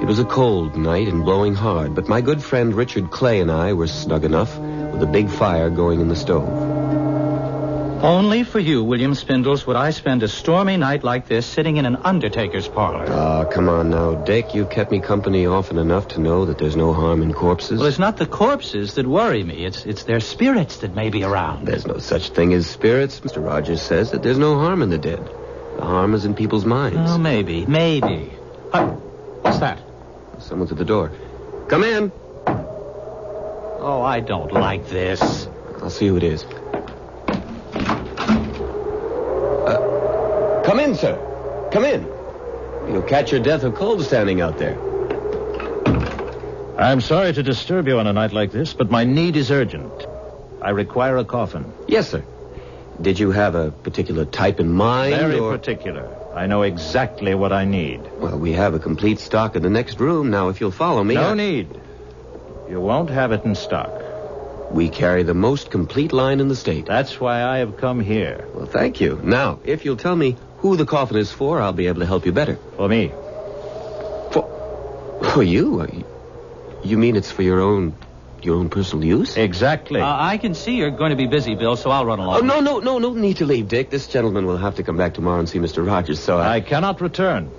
It was a cold night and blowing hard, but my good friend Richard Clay and I were snug enough with a big fire going in the stove. Only for you, William Spindles, would I spend a stormy night like this sitting in an undertaker's parlor. Ah, come on now, Dick. You've kept me company often enough to know that there's no harm in corpses. Well, it's not the corpses that worry me. It's their spirits that may be around. There's no such thing as spirits. Mr. Rogers says that there's no harm in the dead. The harm is in people's minds. Oh, maybe. Hi. What's that? Someone's at the door. Come in. Oh, I don't like this. I'll see who it is. Come in, sir. Come in. You'll catch your death of cold standing out there. I'm sorry to disturb you on a night like this, but my need is urgent. I require a coffin. Yes, sir. Did you have a particular type in mind? Very particular. I know exactly what I need. Well, we have a complete stock in the next room. Now, if you'll follow me... No need. You won't have it in stock. We carry the most complete line in the state. That's why I have come here. Well, thank you. Now, if you'll tell me who the coffin is for, I'll be able to help you better. For me. For you? You mean it's for your own personal use? Exactly. I can see you're going to be busy, Bill, so I'll run along. Oh, no need to leave, Dick. This gentleman will have to come back tomorrow and see Mr. Rogers, so I cannot return.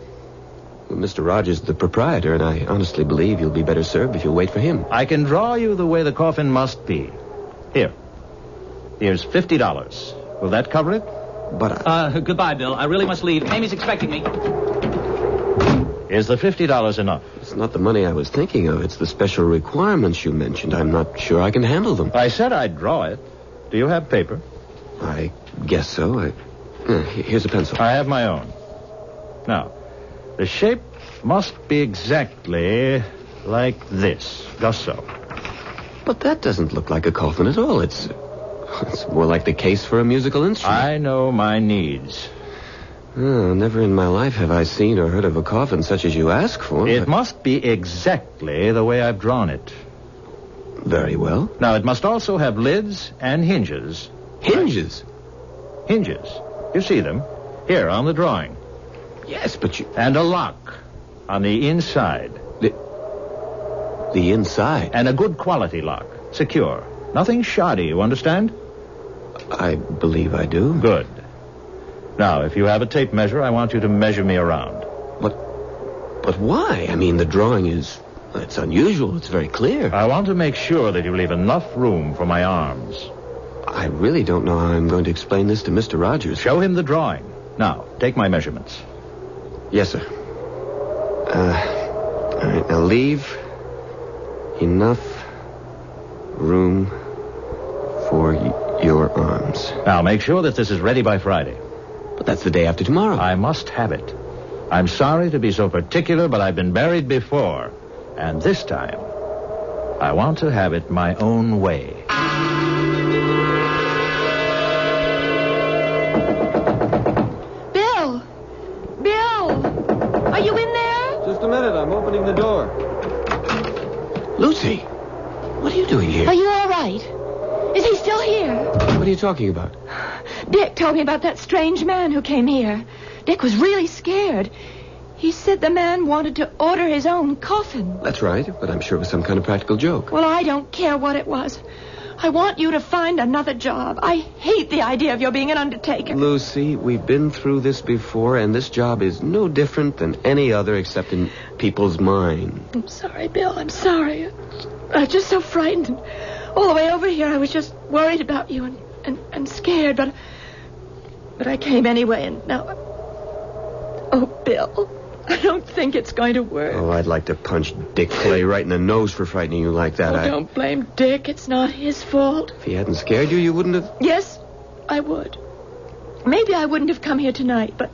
Well, Mr. Rogers is the proprietor, and I honestly believe you'll be better served if you'll wait for him. I can draw you the way the coffin must be. Here's $50. Will that cover it? But goodbye, Bill. I really must leave. Amy's expecting me. Is the $50 enough? It's not the money I was thinking of. It's the special requirements you mentioned. I'm not sure I can handle them. I said I'd draw it. Do you have paper? I guess so. Here's a pencil. I have my own. Now, the shape must be exactly like this. Just so. But that doesn't look like a coffin at all. It's more like the case for a musical instrument. I know my needs. Oh, never in my life have I seen or heard of a coffin such as you ask for. It must be exactly the way I've drawn it. Very well. Now, it must also have lids and hinges. Hinges? Right? Hinges. You see them? Here, on the drawing. Yes, but you... And a lock on the inside. The inside? And a good quality lock. Secure. Nothing shoddy, you understand? I believe I do. Good. Now, if you have a tape measure, I want you to measure me around. But why? I mean, the drawing is... It's unusual. It's very clear. I want to make sure that you leave enough room for my arms. I really don't know how I'm going to explain this to Mr. Rogers. Show him the drawing. Now, take my measurements. Yes, sir. All right, now leave enough room for your arms. Now, make sure that this is ready by Friday. But that's the day after tomorrow. I must have it. I'm sorry to be so particular, but I've been married before. And this time, I want to have it my own way. Bill! Bill! Are you in there? Just a minute. I'm opening the door. Lucy, what are you doing here? Are you all right? Is he still here? What are you talking about? Dick told me about that strange man who came here. Dick was really scared. He said the man wanted to order his own coffin. That's right, but I'm sure it was some kind of practical joke. Well, I don't care what it was. I want you to find another job. I hate the idea of your being an undertaker. Lucy, we've been through this before, and this job is no different than any other except in people's minds. I'm sorry, Bill. I'm sorry. I was just so frightened. All the way over here, I was just worried about you and scared, but I came anyway, and now... Oh, Bill, I don't think it's going to work. Oh, I'd like to punch Dick Clay right in the nose for frightening you like that. Don't blame Dick. It's not his fault. If he hadn't scared you, you wouldn't have... Yes, I would. Maybe I wouldn't have come here tonight, but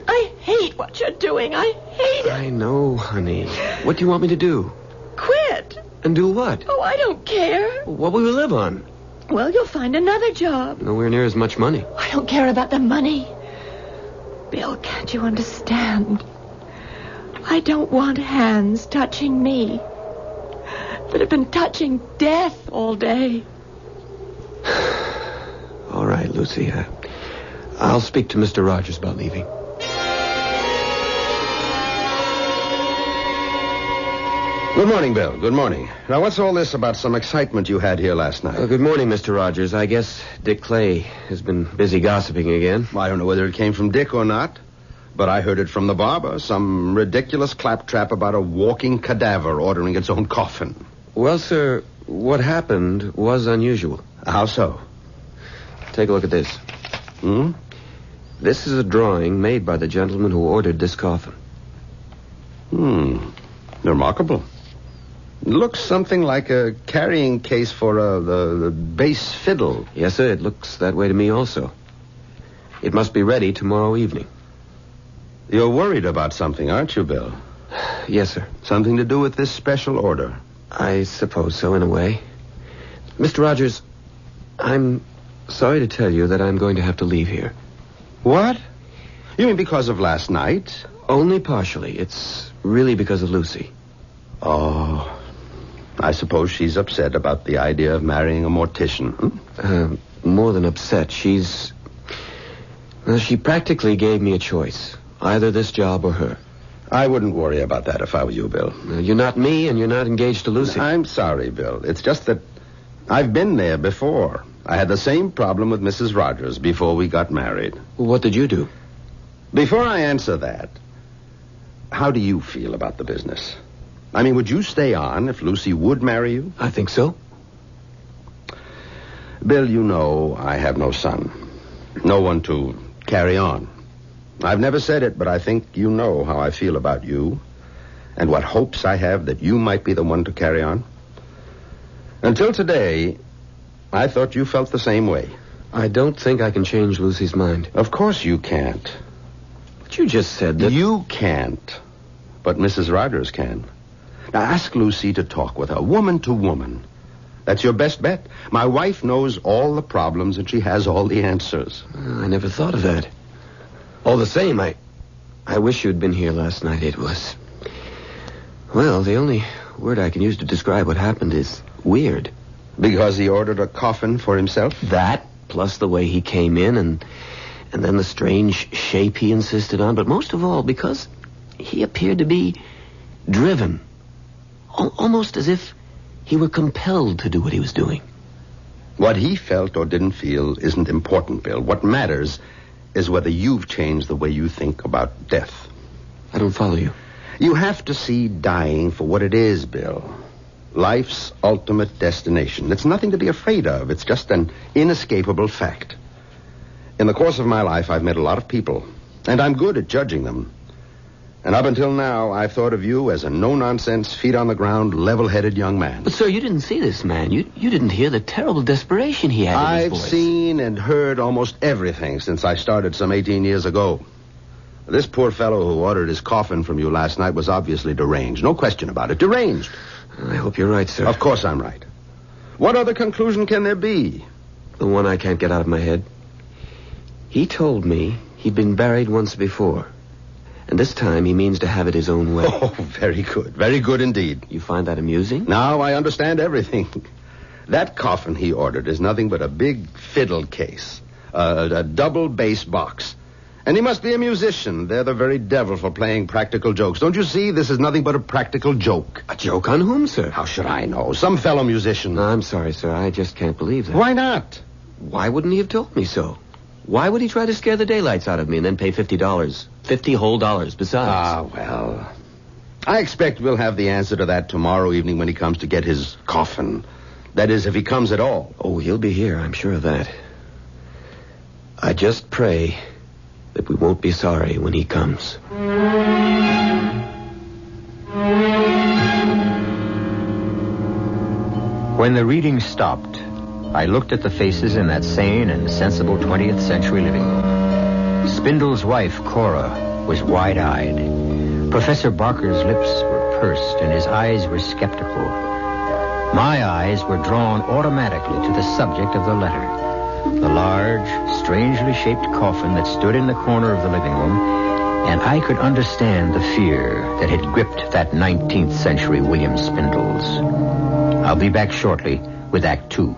I hate what you're doing. I hate it. I know, honey. What do you want me to do? Quit. And do what? Oh, I don't care. What will you live on? Well, you'll find another job. Nowhere near as much money. I don't care about the money. Bill, can't you understand? I don't want hands touching me that have been touching death all day. All right, Lucy. I'll speak to Mr. Rogers about leaving. Good morning, Bill. Good morning. Now, what's all this about some excitement you had here last night? Good morning, Mr. Rogers. I guess Dick Clay has been busy gossiping again. Well, I don't know whether it came from Dick or not, but I heard it from the barber. Some ridiculous claptrap about a walking cadaver ordering its own coffin. Well, sir, what happened was unusual. How so? Take a look at this. This is a drawing made by the gentleman who ordered this coffin. Remarkable. It looks something like a carrying case for the bass fiddle. Yes, sir. It looks that way to me also. It must be ready tomorrow evening. You're worried about something, aren't you, Bill? Yes, sir. Something to do with this special order? I suppose so, in a way. Mr. Rogers, I'm sorry to tell you that I'm going to have to leave here. What? You mean because of last night? Only partially. It's really because of Lucy. Oh, I suppose she's upset about the idea of marrying a mortician. More than upset. She practically gave me a choice. Either this job or her. I wouldn't worry about that if I were you, Bill. You're not me, and you're not engaged to Lucy. I'm sorry, Bill. It's just that I've been there before. I had the same problem with Mrs. Rogers before we got married. What did you do? Before I answer that, how do you feel about the business? I mean, would you stay on if Lucy would marry you? I think so. Bill, you know I have no son. No one to carry on. I've never said it, but I think you know how I feel about you and what hopes I have that you might be the one to carry on. Until today, I thought you felt the same way. I don't think I can change Lucy's mind. Of course you can't. But you just said that... You can't, but Mrs. Rogers can. Now, ask Lucy to talk with her, woman to woman. That's your best bet. My wife knows all the problems, and she has all the answers. I never thought of that. All the same, I wish you'd been here last night. It was... Well, the only word I can use to describe what happened is weird. Because he ordered a coffin for himself? That, plus the way he came in, and then the strange shape he insisted on. But most of all, because he appeared to be driven. Almost as if he were compelled to do what he was doing. What he felt or didn't feel isn't important, Bill. What matters is whether you've changed the way you think about death. I don't follow you. You have to see dying for what it is, Bill. Life's ultimate destination. It's nothing to be afraid of. It's just an inescapable fact. In the course of my life, I've met a lot of people, and I'm good at judging them. And up until now, I've thought of you as a no-nonsense, feet-on-the-ground, level-headed young man. But, sir, you didn't see this man. You didn't hear the terrible desperation he had in his voice. I've seen and heard almost everything since I started some 18 years ago. This poor fellow who ordered his coffin from you last night was obviously deranged. No question about it. Deranged. I hope you're right, sir. Of course I'm right. What other conclusion can there be? The one I can't get out of my head. He told me he'd been buried once before. And this time he means to have it his own way. Oh, very good. Very good indeed. You find that amusing? Now I understand everything. That coffin he ordered is nothing but a big fiddle case. A double bass box. And he must be a musician. They're the very devil for playing practical jokes. Don't you see? This is nothing but a practical joke. A joke on whom, sir? How should I know? Some fellow musician. I'm sorry, sir. I just can't believe that. Why not? Why wouldn't he have told me so? Why would he try to scare the daylights out of me and then pay $50? 50 whole dollars besides. Ah, well. I expect we'll have the answer to that tomorrow evening when he comes to get his coffin. That is, if he comes at all. Oh, he'll be here. I'm sure of that. I just pray that we won't be sorry when he comes. When the reading stopped, I looked at the faces in that sane and sensible 20th century living room. Spindle's wife, Cora, was wide-eyed. Professor Barker's lips were pursed and his eyes were skeptical. My eyes were drawn automatically to the subject of the letter. The large, strangely shaped coffin that stood in the corner of the living room, and I could understand the fear that had gripped that 19th century William Spindles. I'll be back shortly with Act 2.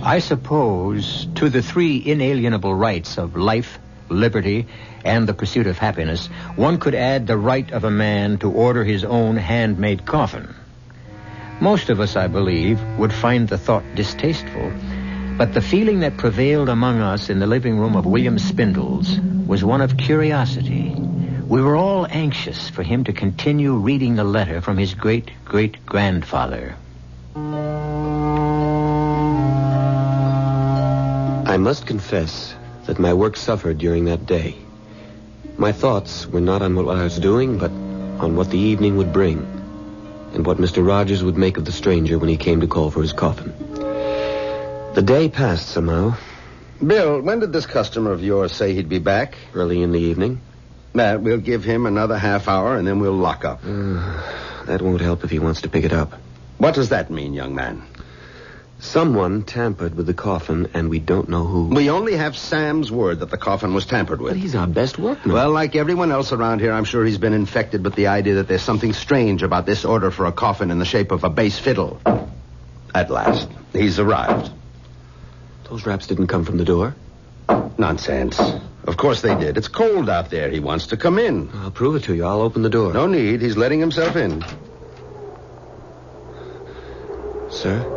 I suppose to the three inalienable rights of life, liberty, and the pursuit of happiness, one could add the right of a man to order his own handmade coffin. Most of us, I believe, would find the thought distasteful, but the feeling that prevailed among us in the living room of William Spindles was one of curiosity. We were all anxious for him to continue reading the letter from his great-great-grandfather. I must confess that my work suffered during that day. My thoughts were not on what I was doing, but on what the evening would bring, and what Mr. Rogers would make of the stranger when he came to call for his coffin. The day passed somehow. Bill, when did this customer of yours say he'd be back? Early in the evening. We'll give him another half hour, and then we'll lock up. That won't help if he wants to pick it up. What does that mean, young man? Someone tampered with the coffin, and we don't know who. We only have Sam's word that the coffin was tampered with. But he's our best workman. Well, like everyone else around here, I'm sure he's been infected with the idea that there's something strange about this order for a coffin in the shape of a bass fiddle. At last, he's arrived. Those raps didn't come from the door? Nonsense. Of course they did. It's cold out there. He wants to come in. I'll prove it to you. I'll open the door. No need. He's letting himself in. Sir?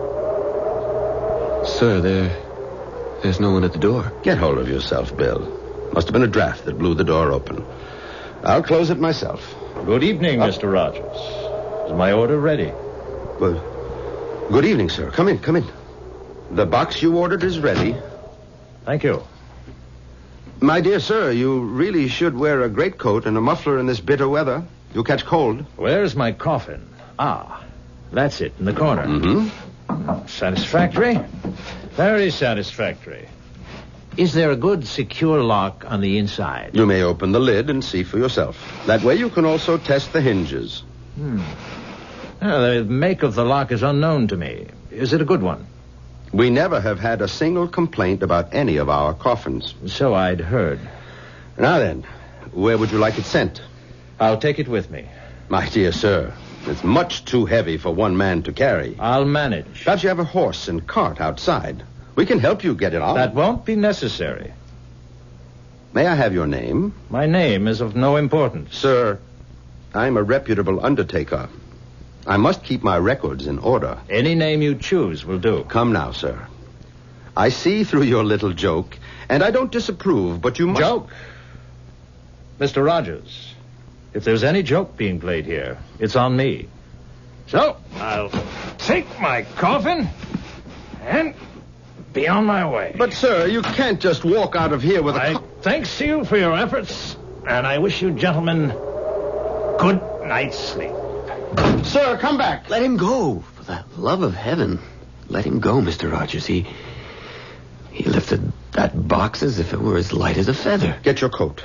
Sir, there's no one at the door. Get hold of yourself, Bill. Must have been a draft that blew the door open. I'll close it myself. Good evening, Mr. Rogers. Is my order ready? Well, good evening, sir. Come in, come in. The box you ordered is ready. Thank you. My dear sir, you really should wear a greatcoat and a muffler in this bitter weather. You'll catch cold. Where's my coffin? Ah, that's it, in the corner. Mm-hmm. Satisfactory? Very satisfactory. Is there a good, secure lock on the inside? You may open the lid and see for yourself. That way you can also test the hinges. The make of the lock is unknown to me. Is it a good one? We never have had a single complaint about any of our coffins. So I'd heard. Now then, where would you like it sent? I'll take it with me. My dear sir, it's much too heavy for one man to carry. I'll manage. Perhaps you have a horse and cart outside. We can help you get it on. That won't be necessary. May I have your name? My name is of no importance. Sir, I'm a reputable undertaker. I must keep my records in order. Any name you choose will do. Come now, sir. I see through your little joke, and I don't disapprove, but you must... Joke? Mr. Rogers, if there's any joke being played here, it's on me. So, I'll take my coffin and be on my way. But, sir, you can't just walk out of here with a... Thanks to you for your efforts, and I wish you gentlemen good night's sleep. Sir, come back. Let him go. For the love of heaven, let him go, Mr. Rogers. He He lifted that box as if it were as light as a feather. Get your coat.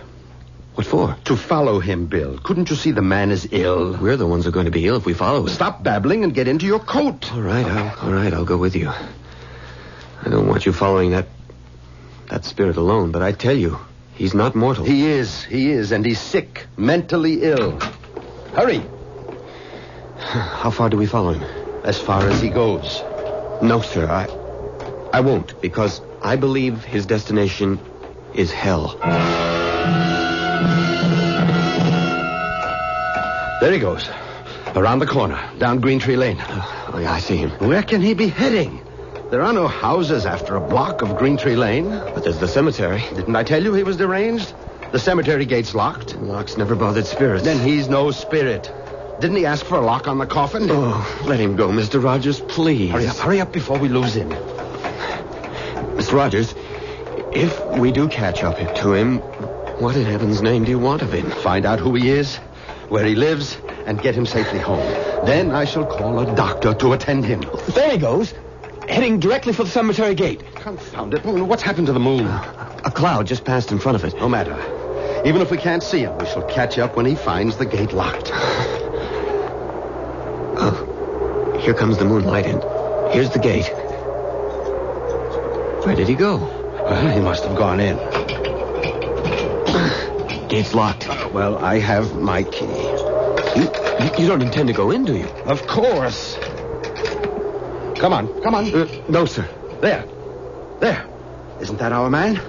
What for? To follow him, Bill. Couldn't you see the man is ill? We're the ones who are going to be ill if we follow him. Stop babbling and get into your coat. All right, I'll go with you. I don't want you following that spirit alone, but I tell you, he's not mortal. He is, and he's sick, mentally ill. Hurry. How far do we follow him? As far as he goes. No, sir, I won't, because I believe his destination is hell. There he goes. Around the corner, down Green Tree Lane. Oh, yeah, I see him. Where can he be heading? There are no houses after a block of Green Tree Lane. But there's the cemetery. Didn't I tell you he was deranged? The cemetery gate's locked. Locks never bothered spirits. Then he's no spirit. Didn't he ask for a lock on the coffin? Oh, let him go, Mr. Rogers, please. Hurry up before we lose him. Mr. Rogers, if we do catch up to him, what in heaven's name do you want of him? Find out who he is, where he lives, and get him safely home. Then I shall call a doctor to attend him. There he goes, heading directly for the cemetery gate. Confound it. What's happened to the moon? A cloud just passed in front of it. No matter. Even if we can't see him, we shall catch up when he finds the gate locked. Oh, here comes the moonlight, and here's the gate. Where did he go? Well, he must have gone in. Gate's locked. Well, I have my key. You don't intend to go in, do you? Of course. Come on. No, sir. There. Isn't that our man?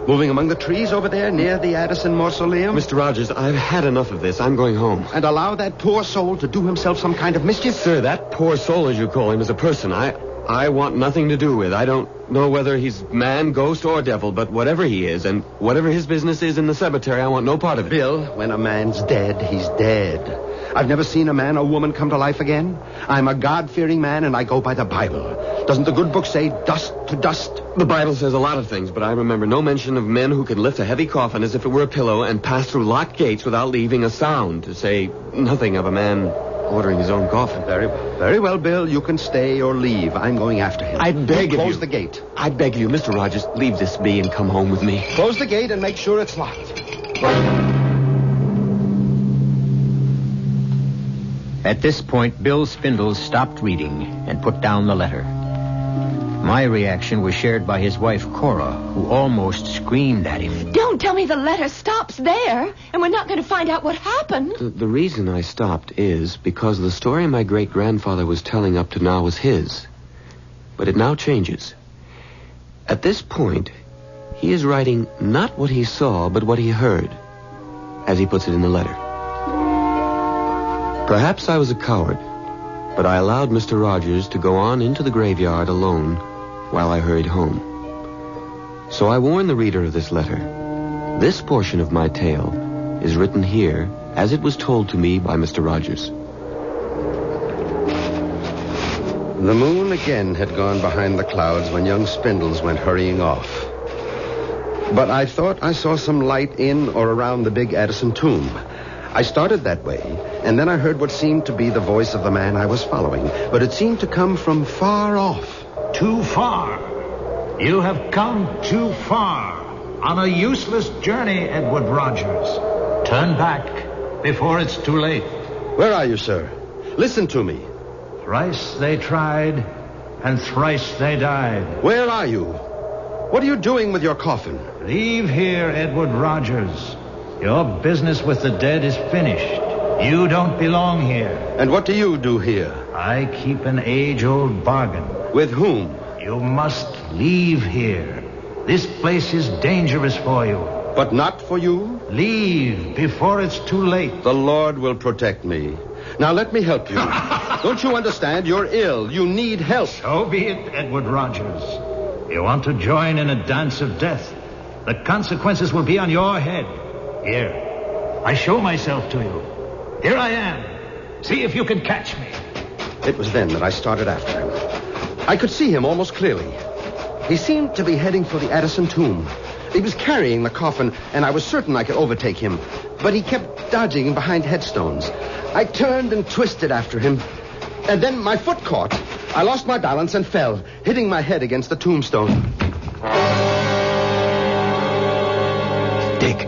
Moving among the trees over there near the Addison Mausoleum? Mr. Rogers, I've had enough of this. I'm going home. And allow that poor soul to do himself some kind of mischief? Sir, that poor soul, as you call him, is a person I want nothing to do with. I don't know whether he's man, ghost, or devil, but whatever he is, and whatever his business is in the cemetery, I want no part of it. Bill, when a man's dead, he's dead. I've never seen a man or woman come to life again. I'm a God-fearing man, and I go by the Bible. Doesn't the good book say dust to dust? The Bible says a lot of things, but I remember no mention of men who could lift a heavy coffin as if it were a pillow and pass through locked gates without leaving a sound, to say nothing of a man ordering his own coffin. Very well, Bill. You can stay or leave. I'm going after him. I beg of you. Close the gate. I beg you, Mr. Rogers, leave this be and come home with me. Close the gate and make sure it's locked. At this point, Bill Spindles stopped reading and put down the letter. My reaction was shared by his wife, Cora, who almost screamed at him. Don't tell me the letter stops there, and we're not going to find out what happened. The reason I stopped is because the story my great-grandfather was telling up to now was his. But it now changes. At this point, he is writing not what he saw, but what he heard, as he puts it in the letter. Perhaps I was a coward, but I allowed Mr. Rogers to go on into the graveyard alone while I hurried home. So I warn the reader of this letter. This portion of my tale is written here as it was told to me by Mr. Rogers. The moon again had gone behind the clouds when young Spindles went hurrying off. But I thought I saw some light in or around the big Addison tomb. I started that way, and then I heard what seemed to be the voice of the man I was following, but it seemed to come from far off. Too far. You have come too far on a useless journey, Edward Rogers. Turn back before it's too late. Where are you, sir? Listen to me. Thrice they tried, and thrice they died. Where are you? What are you doing with your coffin? Leave here, Edward Rogers. Your business with the dead is finished. You don't belong here. And what do you do here? I keep an age-old bargain. With whom? You must leave here. This place is dangerous for you. But not for you? Leave before it's too late. The Lord will protect me. Now let me help you. Don't you understand? You're ill. You need help. So be it, Edward Rogers. You want to join in a dance of death. The consequences will be on your head. Here, I show myself to you. Here I am. See if you can catch me. It was then that I started after him. I could see him almost clearly. He seemed to be heading for the Addison tomb. He was carrying the coffin, and I was certain I could overtake him. But he kept dodging behind headstones. I turned and twisted after him. And then my foot caught. I lost my balance and fell, hitting my head against the tombstone. Dick,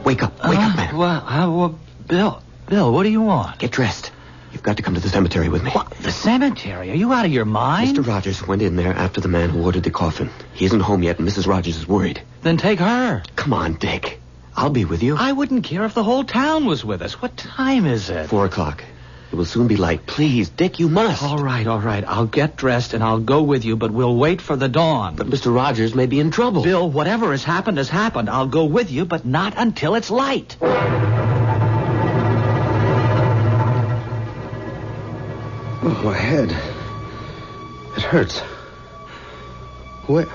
wake up, man. Well, Bill, what do you want? Get dressed. You've got to come to the cemetery with me. What? The cemetery? Are you out of your mind? Mr. Rogers went in there after the man who ordered the coffin. He isn't home yet, and Mrs. Rogers is worried. Then take her. Come on, Dick. I'll be with you. I wouldn't care if the whole town was with us. What time is it? 4:00. It will soon be light. Please, Dick, you must. All right. I'll get dressed and I'll go with you, but we'll wait for the dawn. But Mr. Rogers may be in trouble. Bill, whatever has happened has happened. I'll go with you, but not until it's light. Oh, my head. It hurts. Where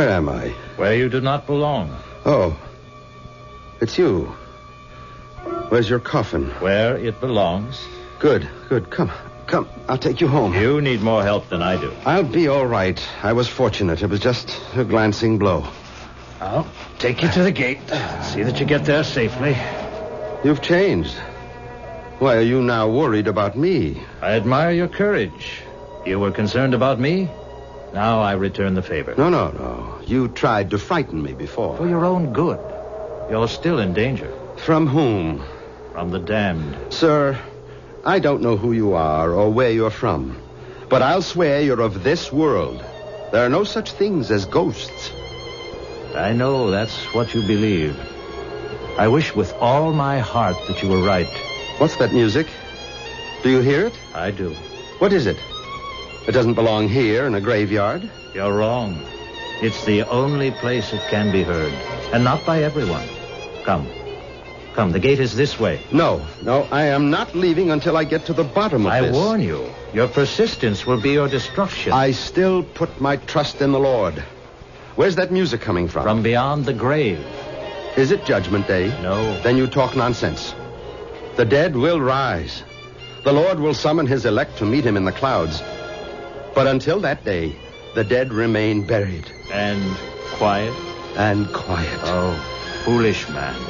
am I? Where you do not belong. Oh. It's you. Where's your coffin? Where it belongs. Good. Come. I'll take you home. You need more help than I do. I'll be all right. I was fortunate. It was just a glancing blow. I'll take you to the gate. See that you get there safely. You've changed. Why are you now worried about me? I admire your courage. You were concerned about me. Now I return the favor. No. You tried to frighten me before. For your own good. You're still in danger. From whom? From the damned. Sir, I don't know who you are or where you're from, but I'll swear you're of this world. There are no such things as ghosts. I know that's what you believe. I wish with all my heart that you were right. What's that music? Do you hear it? I do. What is it? It doesn't belong here in a graveyard. You're wrong. It's the only place it can be heard, and not by everyone. Come, the gate is this way. No, I am not leaving until I get to the bottom of this. I warn you, your persistence will be your destruction. I still put my trust in the Lord. Where's that music coming from? From beyond the grave. Is it Judgment Day? No. Then you talk nonsense. The dead will rise. The Lord will summon his elect to meet him in the clouds. But until that day, the dead remain buried. And quiet? And quiet. Oh, foolish man.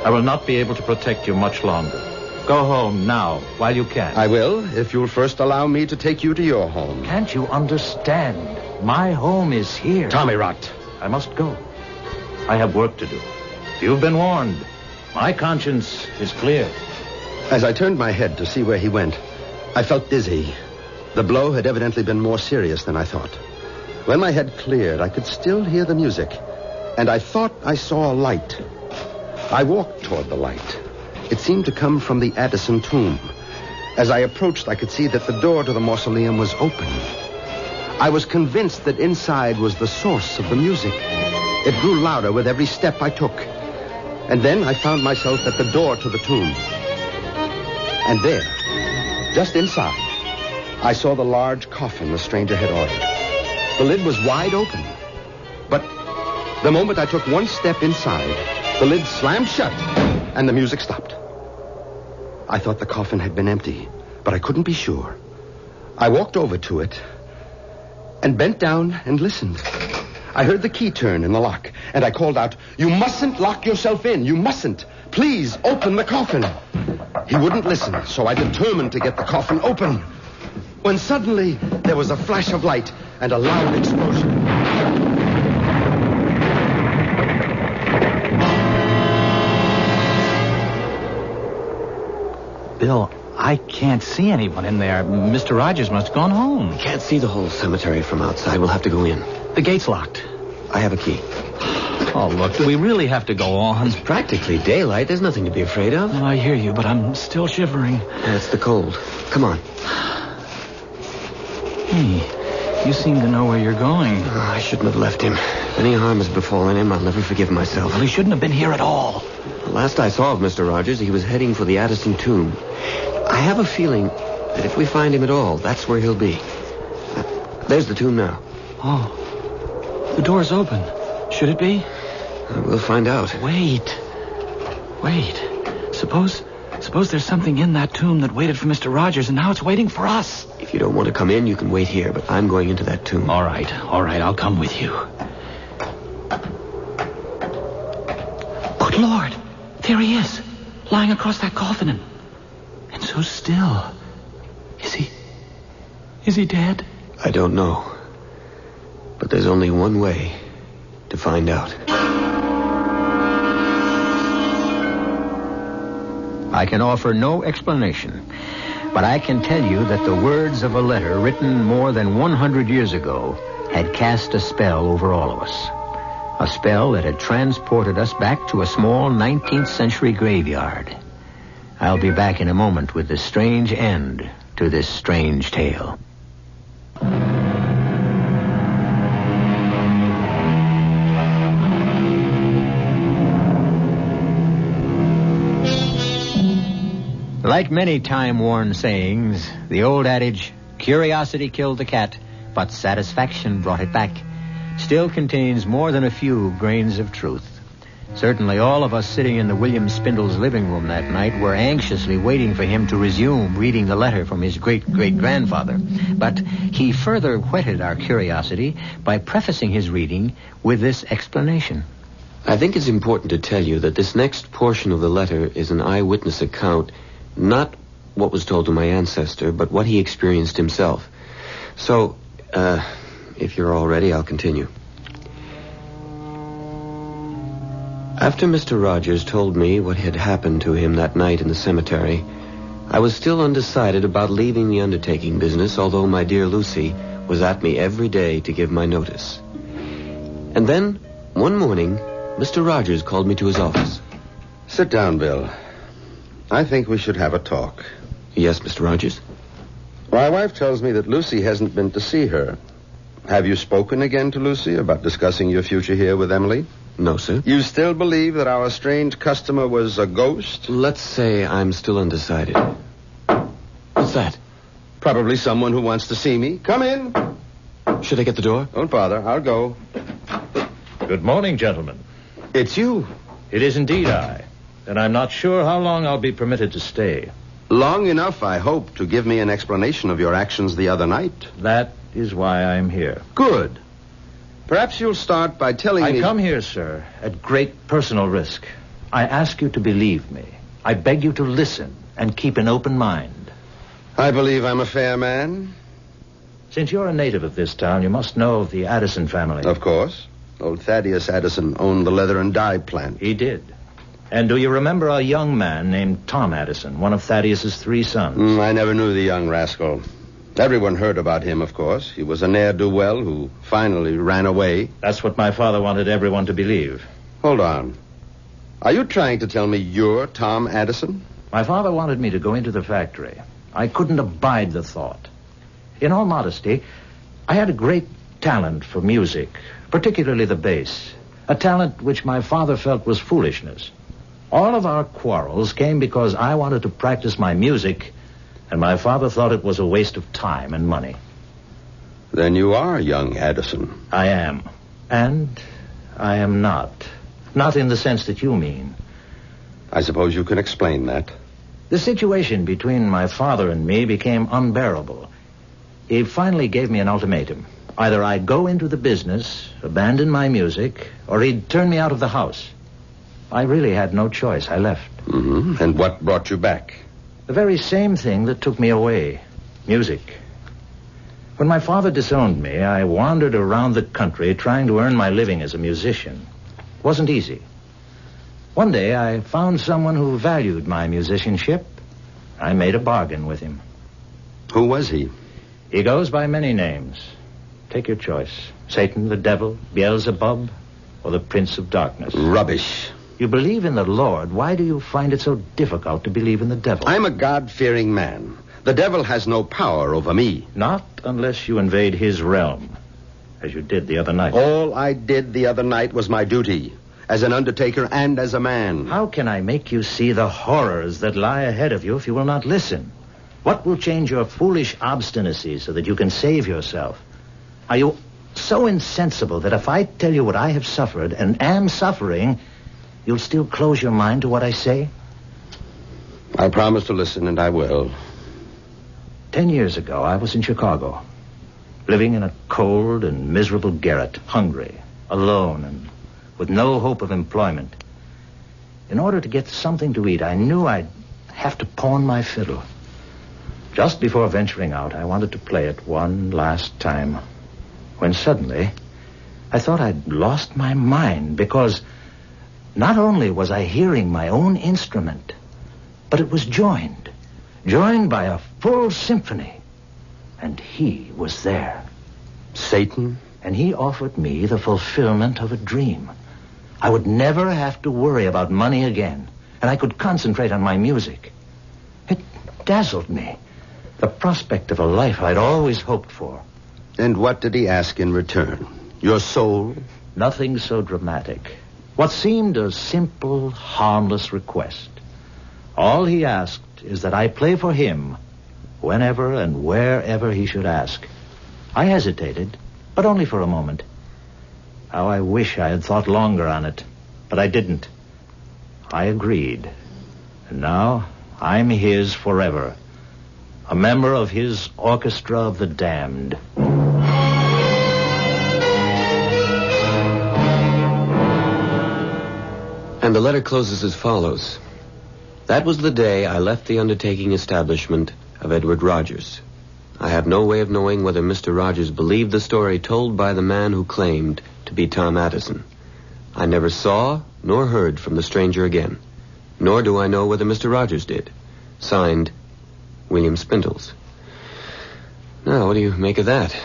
I will not be able to protect you much longer. Go home now, while you can. I will, if you'll first allow me to take you to your home. Can't you understand? My home is here. Tommy rot. I must go. I have work to do. You've been warned. My conscience is clear. As I turned my head to see where he went, I felt dizzy. The blow had evidently been more serious than I thought. When my head cleared, I could still hear the music, and I thought I saw a light. I walked toward the light. It seemed to come from the Addison tomb. As I approached, I could see that the door to the mausoleum was open. I was convinced that inside was the source of the music. It grew louder with every step I took. And then I found myself at the door to the tomb. And there, just inside, I saw the large coffin the stranger had ordered. The lid was wide open. But the moment I took one step inside, the lid slammed shut, and the music stopped. I thought the coffin had been empty, but I couldn't be sure. I walked over to it and bent down and listened. I heard the key turn in the lock, and I called out, "You mustn't lock yourself in. You mustn't. Please open the coffin." He wouldn't listen, so I determined to get the coffin open. When suddenly there was a flash of light and a loud explosion. Bill, I can't see anyone in there. Mr. Rogers must have gone home. Can't see the whole cemetery from outside. We'll have to go in. The gate's locked. I have a key. Oh, look, do we really have to go on? It's practically daylight. There's nothing to be afraid of. Oh, I hear you, but I'm still shivering. It's the cold. Come on. Hey, you seem to know where you're going. Oh, I shouldn't have left him. If any harm has befallen him, I'll never forgive myself. Well, he shouldn't have been here at all. The last I saw of Mr. Rogers, he was heading for the Addison tomb. I have a feeling that if we find him at all, that's where he'll be. There's the tomb now. Oh, the door's open. Should it be? We'll find out. Wait. Suppose there's something in that tomb that waited for Mr. Rogers, and now it's waiting for us. If you don't want to come in, you can wait here, but I'm going into that tomb. All right, I'll come with you. Good Lord, there he is, lying across that coffin, and so still. Is he dead? I don't know. But there's only one way to find out. I can offer no explanation, but I can tell you that the words of a letter written more than 100 years ago had cast a spell over all of us. A spell that had transported us back to a small 19th century graveyard. I'll be back in a moment with the strange end to this strange tale. Like many time-worn sayings, the old adage, curiosity killed the cat, but satisfaction brought it back, still contains more than a few grains of truth. Certainly all of us sitting in the William Spindle's living room that night were anxiously waiting for him to resume reading the letter from his great-great-grandfather. But he further whetted our curiosity by prefacing his reading with this explanation. I think it's important to tell you that this next portion of the letter is an eyewitness account, not what was told to my ancestor, but what he experienced himself. So, if you're all ready, I'll continue. After Mr. Rogers told me what had happened to him that night in the cemetery, I was still undecided about leaving the undertaking business, although my dear Lucy was at me every day to give my notice. And then, one morning, Mr. Rogers called me to his office. Sit down, Bill. I think we should have a talk. Yes, Mr. Rogers? My wife tells me that Lucy hasn't been to see her. Have you spoken again to Lucy about discussing your future here with Emily? No, sir. You still believe that our strange customer was a ghost? Let's say I'm still undecided. What's that? Probably someone who wants to see me. Come in. Should I get the door? Don't bother. I'll go. Good morning, gentlemen. It's you. It is indeed I. And I'm not sure how long I'll be permitted to stay. Long enough, I hope, to give me an explanation of your actions the other night. That is why I'm here. Good. Perhaps you'll start by telling me... I come here, sir, at great personal risk. I ask you to believe me. I beg you to listen and keep an open mind. I believe I'm a fair man. Since you're a native of this town, you must know of the Addison family. Of course. Old Thaddeus Addison owned the leather and dye plant. He did. And do you remember a young man named Tom Addison, one of Thaddeus's 3 sons? I never knew the young rascal. Everyone heard about him, of course. He was a ne'er-do-well who finally ran away. That's what my father wanted everyone to believe. Hold on. Are you trying to tell me you're Tom Addison? My father wanted me to go into the factory. I couldn't abide the thought. In all modesty, I had a great talent for music, particularly the bass, a talent which my father felt was foolishness. All of our quarrels came because I wanted to practice my music, and my father thought it was a waste of time and money. Then you are young Addison. I am. And I am not. Not in the sense that you mean. I suppose you can explain that. The situation between my father and me became unbearable. He finally gave me an ultimatum. Either I'd go into the business, abandon my music, or he'd turn me out of the house. I really had no choice. I left. Mm-hmm. And what brought you back? The very same thing that took me away. Music. When my father disowned me, I wandered around the country trying to earn my living as a musician. It wasn't easy. One day, I found someone who valued my musicianship. I made a bargain with him. Who was he? He goes by many names. Take your choice. Satan, the devil, Beelzebub, or the Prince of Darkness. Rubbish. You believe in the Lord. Why do you find it so difficult to believe in the devil? I'm a God-fearing man. The devil has no power over me. Not unless you invade his realm, as you did the other night. All I did the other night was my duty, as an undertaker and as a man. How can I make you see the horrors that lie ahead of you if you will not listen? What will change your foolish obstinacy so that you can save yourself? Are you so insensible that if I tell you what I have suffered and am suffering, you'll still close your mind to what I say? I promise to listen, and I will. 10 years ago, I was in Chicago, living in a cold and miserable garret, hungry, alone, and with no hope of employment. In order to get something to eat, I knew I'd have to pawn my fiddle. Just before venturing out, I wanted to play it one last time, when suddenly I thought I'd lost my mind because not only was I hearing my own instrument, but it was joined by a full symphony. And he was there. Satan? And he offered me the fulfillment of a dream. I would never have to worry about money again, and I could concentrate on my music. It dazzled me. The prospect of a life I'd always hoped for. And what did he ask in return? Your soul? Nothing so dramatic. What seemed a simple, harmless request. All he asked is that I play for him whenever and wherever he should ask. I hesitated, but only for a moment. How I wish I had thought longer on it, but I didn't. I agreed. And now I'm his forever. A member of his orchestra of the damned. And the letter closes as follows. That was the day I left the undertaking establishment of Edward Rogers. I have no way of knowing whether Mr. Rogers believed the story told by the man who claimed to be Tom Addison. I never saw nor heard from the stranger again, nor do I know whether Mr. Rogers did. Signed, William Spindles. Now, what do you make of that?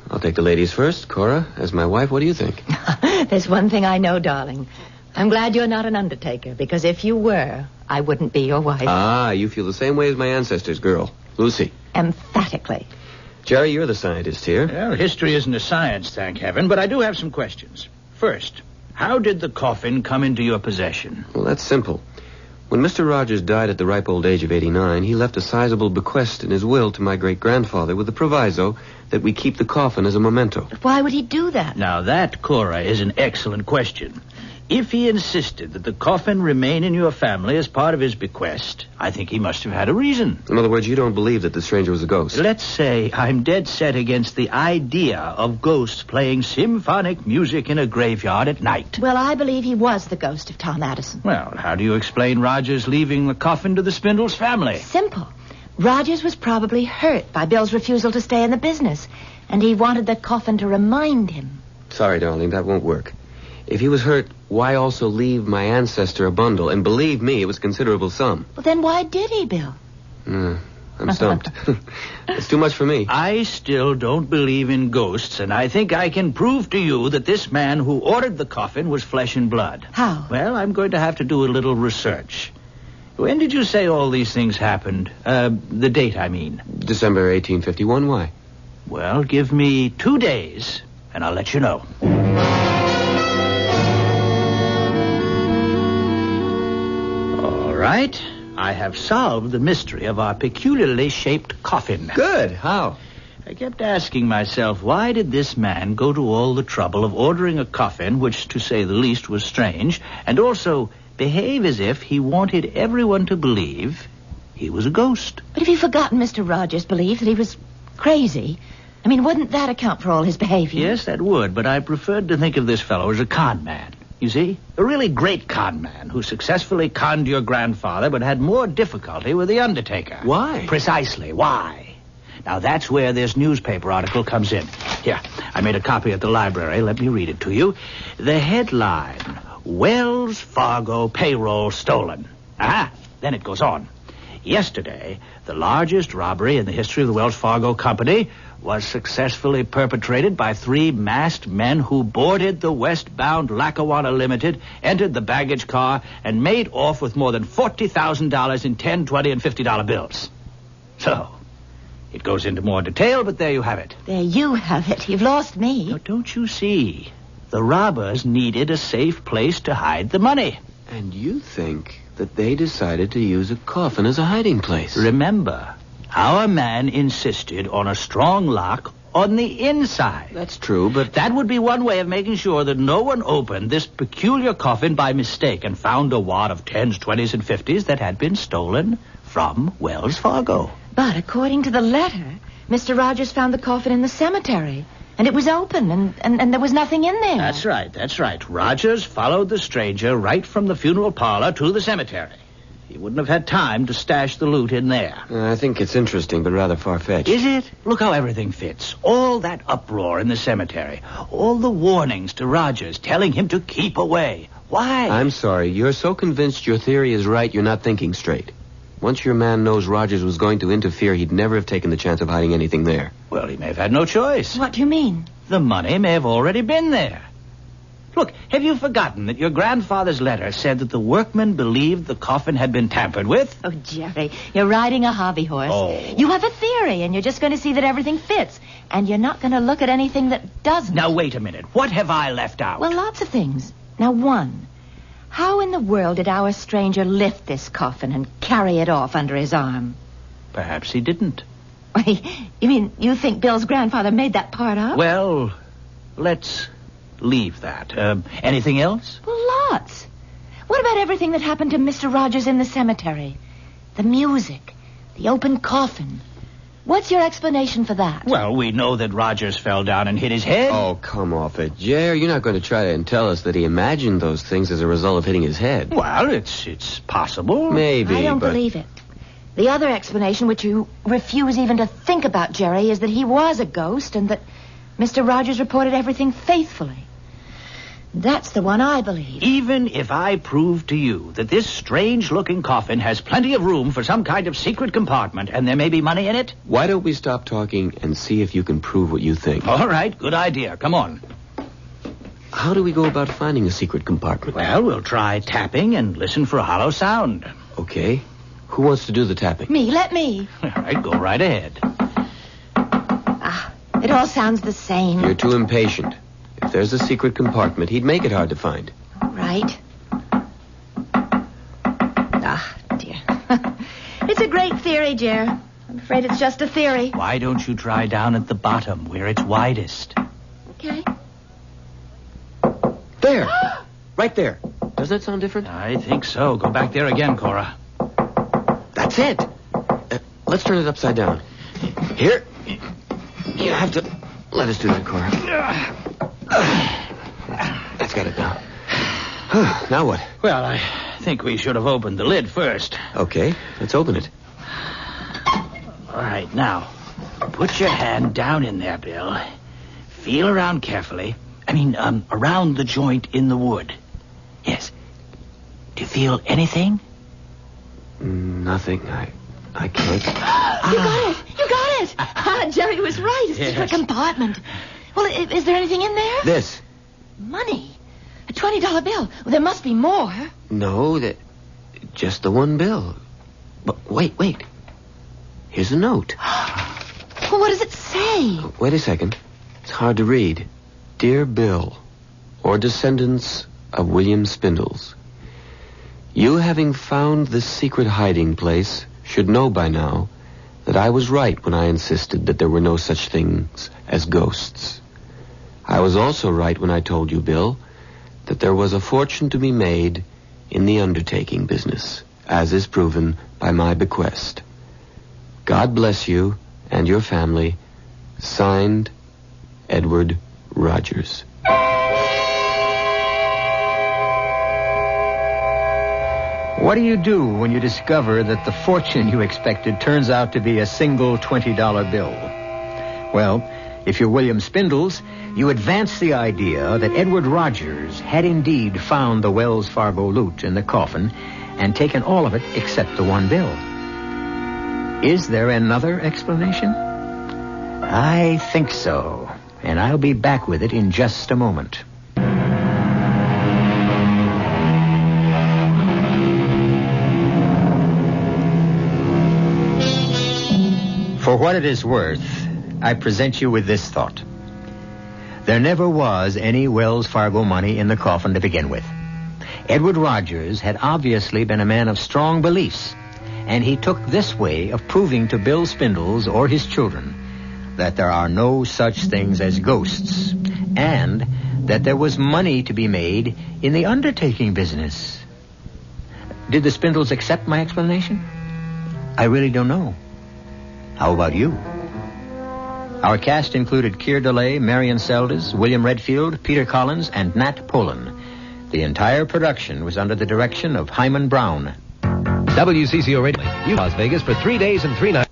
I'll take the ladies first. Cora, as my wife, what do you think? There's one thing I know, darling. I'm glad you're not an undertaker, because if you were, I wouldn't be your wife. Ah, you feel the same way as my ancestors, girl. Lucy. Emphatically. Jerry, you're the scientist here. Well, history isn't a science, thank heaven, but I do have some questions. First, how did the coffin come into your possession? Well, that's simple. When Mr. Rogers died at the ripe old age of 89, he left a sizable bequest in his will to my great-grandfather with the proviso that we keep the coffin as a memento. Why would he do that? Now, that, Cora, is an excellent question. If he insisted that the coffin remain in your family as part of his bequest, I think he must have had a reason. In other words, you don't believe that the stranger was a ghost? Let's say I'm dead set against the idea of ghosts playing symphonic music in a graveyard at night. Well, I believe he was the ghost of Tom Addison. Well, how do you explain Rogers leaving the coffin to the Spindles family? Simple. Rogers was probably hurt by Bill's refusal to stay in the business, and he wanted the coffin to remind him. Sorry, darling, that won't work. If he was hurt, why also leave my ancestor a bundle? And believe me, it was a considerable sum. Well, then why did he, Bill? I'm stumped. It's too much for me. I still don't believe in ghosts, and I think I can prove to you that this man who ordered the coffin was flesh and blood. How? Well, I'm going to have to do a little research. When did you say all these things happened? The date, I mean. December 1851. Why? Well, give me 2 days, and I'll let you know. Right? I have solved the mystery of our peculiarly shaped coffin. Good. How? I kept asking myself, why did this man go to all the trouble of ordering a coffin, which, to say the least, was strange, and also behave as if he wanted everyone to believe he was a ghost? But have you forgotten Mr. Rogers' belief that he was crazy? I mean, wouldn't that account for all his behavior? Yes, that would, but I preferred to think of this fellow as a con man. You see, a really great con man who successfully conned your grandfather but had more difficulty with the undertaker. Why? Precisely, why? Now, that's where this newspaper article comes in. Here, I made a copy at the library. Let me read it to you. The headline, Wells Fargo payroll stolen. Aha, then it goes on. Yesterday, the largest robbery in the history of the Wells Fargo Company was successfully perpetrated by 3 masked men who boarded the westbound Lackawanna Limited, entered the baggage car, and made off with more than $40,000 in $10, $20, and $50 bills. So, it goes into more detail, but there you have it. There you have it. You've lost me. Now, don't you see? The robbers needed a safe place to hide the money. And you think that they decided to use a coffin as a hiding place? Remember, our man insisted on a strong lock on the inside. That's true, but that would be one way of making sure that no one opened this peculiar coffin by mistake and found a wad of 10s, 20s, and 50s that had been stolen from Wells Fargo. But according to the letter, Mr. Rogers found the coffin in the cemetery, and it was open, and there was nothing in there. That's right. Rogers followed the stranger right from the funeral parlor to the cemetery. He wouldn't have had time to stash the loot in there. I think it's interesting, but rather far-fetched. Is it? Look how everything fits. All that uproar in the cemetery. All the warnings to Rogers telling him to keep away. Why? I'm sorry. You're so convinced your theory is right, you're not thinking straight. Once your man knows Rogers was going to interfere, he'd never have taken the chance of hiding anything there. Well, he may have had no choice. What do you mean? The money may have already been there. Look, have you forgotten that your grandfather's letter said that the workmen believed the coffin had been tampered with? Oh, Jerry, you're riding a hobby horse. Oh. You have a theory, and you're just going to see that everything fits. And you're not going to look at anything that doesn't. Now, wait a minute. What have I left out? Well, lots of things. Now, one. How in the world did our stranger lift this coffin and carry it off under his arm? Perhaps he didn't. You mean you think Bill's grandfather made that part up? Well, let's leave that. Anything else? Well, lots. What about everything that happened to Mr. Rogers in the cemetery? The music, the open coffin. What's your explanation for that? Well, we know that Rogers fell down and hit his head. Oh, come off it, Jer. You're not going to try and tell us that he imagined those things as a result of hitting his head. Well, it's possible. Maybe, I don't but... believe it. The other explanation, which you refuse even to think about, Jerry, is that he was a ghost and that Mr. Rogers reported everything faithfully. That's the one I believe. Even if I prove to you that this strange-looking coffin has plenty of room for some kind of secret compartment and there may be money in it? Why don't we stop talking and see if you can prove what you think? All right, good idea. Come on. How do we go about finding a secret compartment? Well, we'll try tapping and listen for a hollow sound. Okay. Who wants to do the tapping? Me, let me. All right, go right ahead. It all sounds the same. You're too impatient. If there's a secret compartment, he'd make it hard to find. All right. Dear. It's a great theory, Jer. I'm afraid it's just a theory. Why don't you try down at the bottom where it's widest? Okay. There. Right there. Doesn't that sound different? I think so. Go back there again, Cora. That's it. Let's turn it upside down. Here. You have to let us do that, Cora. That's got it now. Now what? Well, I think we should have opened the lid first. Okay, let's open it. All right, now, put your hand down in there, Bill. Feel around carefully. Around the joint in the wood. Yes. Do you feel anything? Nothing. I can't. You got it. Jerry was right. It's a secret compartment. Well, is there anything in there? This. Money. A $20 bill. Well, there must be more. No, just the one bill. But wait. Here's a note. Well, what does it say? Wait a second. It's hard to read. Dear Bill, or descendants of William Spindles, you having found this secret hiding place should know by now that I was right when I insisted that there were no such things as ghosts. I was also right when I told you, Bill, that there was a fortune to be made in the undertaking business, as is proven by my bequest. God bless you and your family. Signed, Edward Rogers. What do you do when you discover that the fortune you expected turns out to be a single $20 bill? Well, if you're William Spindles, you advance the idea that Edward Rogers had indeed found the Wells Fargo loot in the coffin and taken all of it except the one bill. Is there another explanation? I think so, and I'll be back with it in just a moment. For what it is worth, I present you with this thought. There never was any Wells Fargo money in the coffin to begin with. Edward Rogers had obviously been a man of strong beliefs, and he took this way of proving to Bill Spindles or his children that there are no such things as ghosts, and that there was money to be made in the undertaking business. Did the Spindles accept my explanation? I really don't know. How about you? Our cast included Keir DeLay, Marion Seldes, William Redfield, Peter Collins, and Nat Polan. The entire production was under the direction of Hyman Brown. WCCO Radio, Las Vegas for 3 days and 3 nights.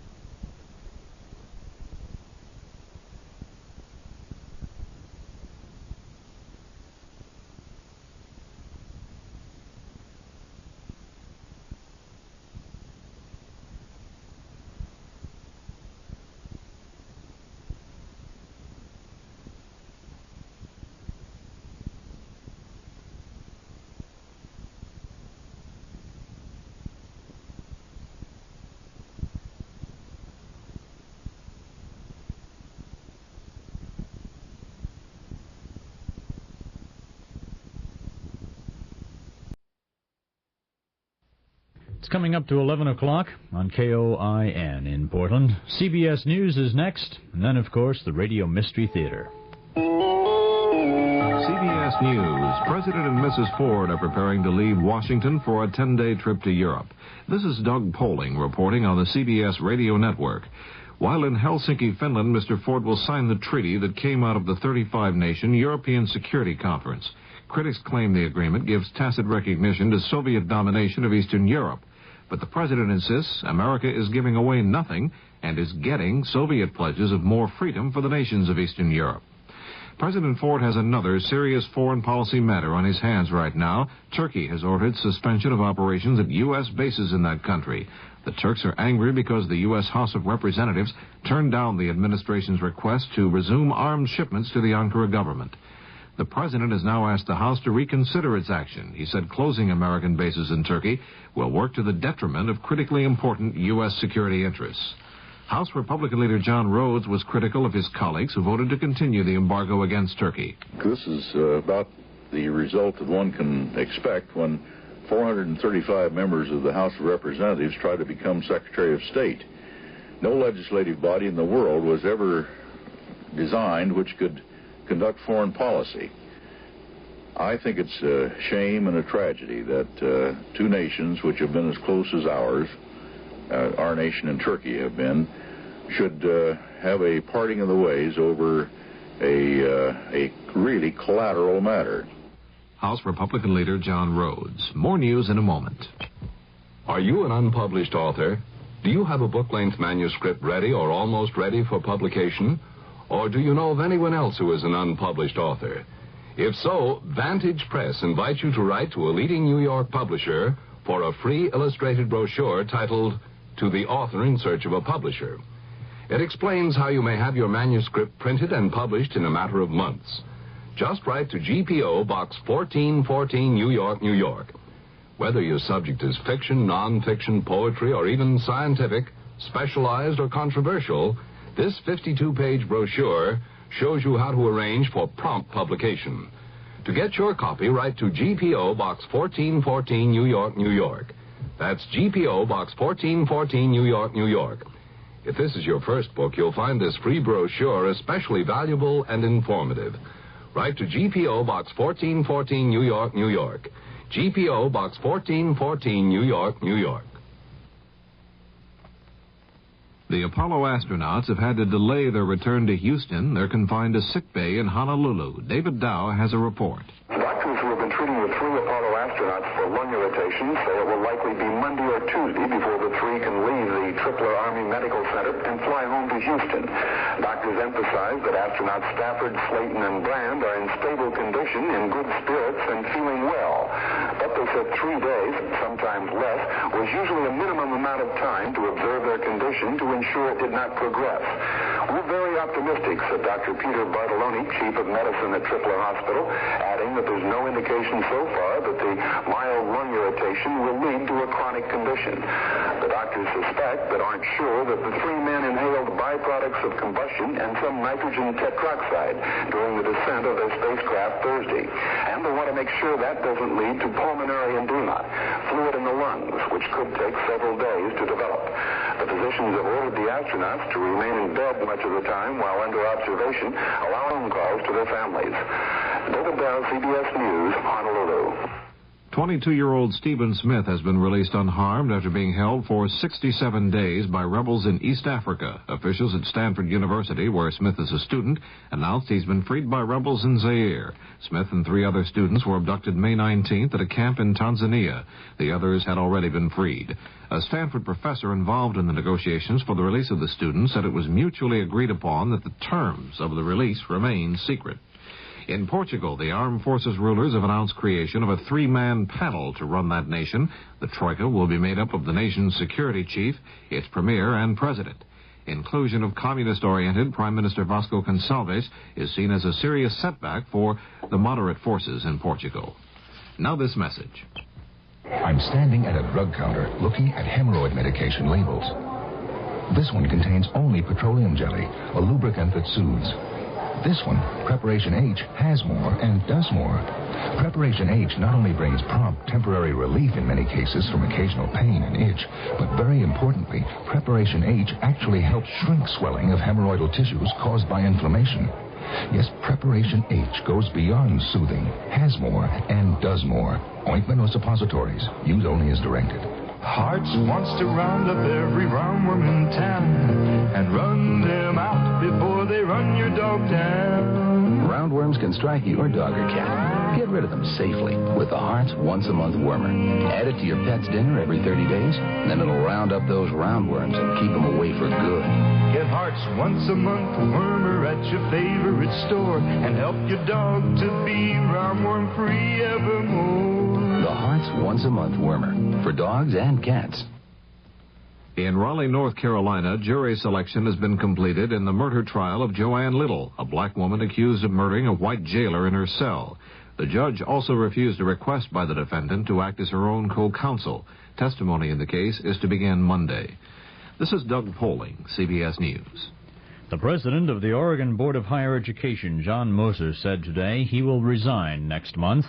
It's coming up to 11 o'clock on KOIN in Portland. CBS News is next, and then, of course, the Radio Mystery Theater. CBS News. President and Mrs. Ford are preparing to leave Washington for a 10-day trip to Europe. This is Doug Poling reporting on the CBS Radio Network. While in Helsinki, Finland, Mr. Ford will sign the treaty that came out of the 35-nation European Security Conference. Critics claim the agreement gives tacit recognition to Soviet domination of Eastern Europe. But the president insists America is giving away nothing and is getting Soviet pledges of more freedom for the nations of Eastern Europe. President Ford has another serious foreign policy matter on his hands right now. Turkey has ordered suspension of operations at U.S. bases in that country. The Turks are angry because the U.S. House of Representatives turned down the administration's request to resume arms shipments to the Ankara government. The president has now asked the House to reconsider its action. He said closing American bases in Turkey will work to the detriment of critically important U.S. security interests. House Republican leader John Rhodes was critical of his colleagues who voted to continue the embargo against Turkey. This is about the result that one can expect when 435 members of the House of Representatives try to become Secretary of State. No legislative body in the world was ever designed which could conduct foreign policy. I think it's a shame and a tragedy that two nations which have been as close as ours, our nation and Turkey have been, should have a parting of the ways over a really collateral matter. House Republican leader John Rhodes. More news in a moment. Are you an unpublished author? Do you have a book-length manuscript ready or almost ready for publication? Or do you know of anyone else who is an unpublished author? If so, Vantage Press invites you to write to a leading New York publisher for a free illustrated brochure titled To the Author in Search of a Publisher. It explains how you may have your manuscript printed and published in a matter of months. Just write to GPO Box 1414, New York, New York. Whether your subject is fiction, non-fiction, poetry, or even scientific, specialized, or controversial, this 52-page brochure shows you how to arrange for prompt publication. To get your copy, write to GPO Box 1414, New York, New York. That's GPO Box 1414, New York, New York. If this is your first book, you'll find this free brochure especially valuable and informative. Write to GPO Box 1414, New York, New York. GPO Box 1414, New York, New York. The Apollo astronauts have had to delay their return to Houston. They're confined to sick bay in Honolulu. David Dow has a report. Doctors who have been treating the three Apollo astronauts for lung irritation say it will likely be Monday or Tuesday before the three can leave the Tripler Army Medical Center and fly home to Houston. Doctors emphasize that astronauts Stafford, Slayton, and Brand are in stable condition, in good spirits, and feeling well. But they said 3 days, sometimes less, was usually a minimum amount of time to observe their condition to ensure it did not progress. We're very optimistic, said Dr. Peter Bartoloni, Chief of Medicine at Tripler Hospital, adding that there's no indication so far that the mild lung irritation will lead to a chronic condition. The doctors suspect but aren't sure that the three men inhaled byproducts of combustion and some nitrogen tetroxide during the descent of their spacecraft Thursday. And they want to make sure that doesn't lead to pulmonary edema, fluid in the lungs, which could take several days to develop. The physicians have ordered the astronauts to remain in bed much of the time while under observation, allowing calls to their families. David Dow, CBS News, Honolulu. 22-year-old Stephen Smith has been released unharmed after being held for 67 days by rebels in East Africa. Officials at Stanford University, where Smith is a student, announced he's been freed by rebels in Zaire. Smith and 3 other students were abducted May 19th at a camp in Tanzania. The others had already been freed. A Stanford professor involved in the negotiations for the release of the students said it was mutually agreed upon that the terms of the release remain secret. In Portugal, the armed forces rulers have announced creation of a 3-man panel to run that nation. The Troika will be made up of the nation's security chief, its premier, and president. Inclusion of communist-oriented Prime Minister Vasco Gonçalves is seen as a serious setback for the moderate forces in Portugal. Now this message. I'm standing at a drug counter looking at hemorrhoid medication labels. This one contains only petroleum jelly, a lubricant that soothes. This one, Preparation H, has more and does more. Preparation H not only brings prompt, temporary relief in many cases from occasional pain and itch, but very importantly, Preparation H actually helps shrink swelling of hemorrhoidal tissues caused by inflammation. Yes, Preparation H goes beyond soothing, has more, and does more. Ointment or suppositories, use only as directed. Hearts wants to round up every roundworm in town and run them out before they run your dog down. Roundworms can strike your dog or cat. Get rid of them safely with the Hearts once-a-month wormer. Add it to your pet's dinner every 30 days, and then it'll round up those roundworms and keep them away for good. Get Hearts once-a-month wormer at your favorite store and help your dog to be roundworm-free evermore. The Hearts once-a-month wormer for dogs and cats. In Raleigh, North Carolina, jury selection has been completed in the murder trial of Joanne Little, a black woman accused of murdering a white jailer in her cell. The judge also refused a request by the defendant to act as her own co-counsel. Testimony in the case is to begin Monday. This is Doug Poling, CBS News. The president of the Oregon Board of Higher Education, John Moser, said today he will resign next month.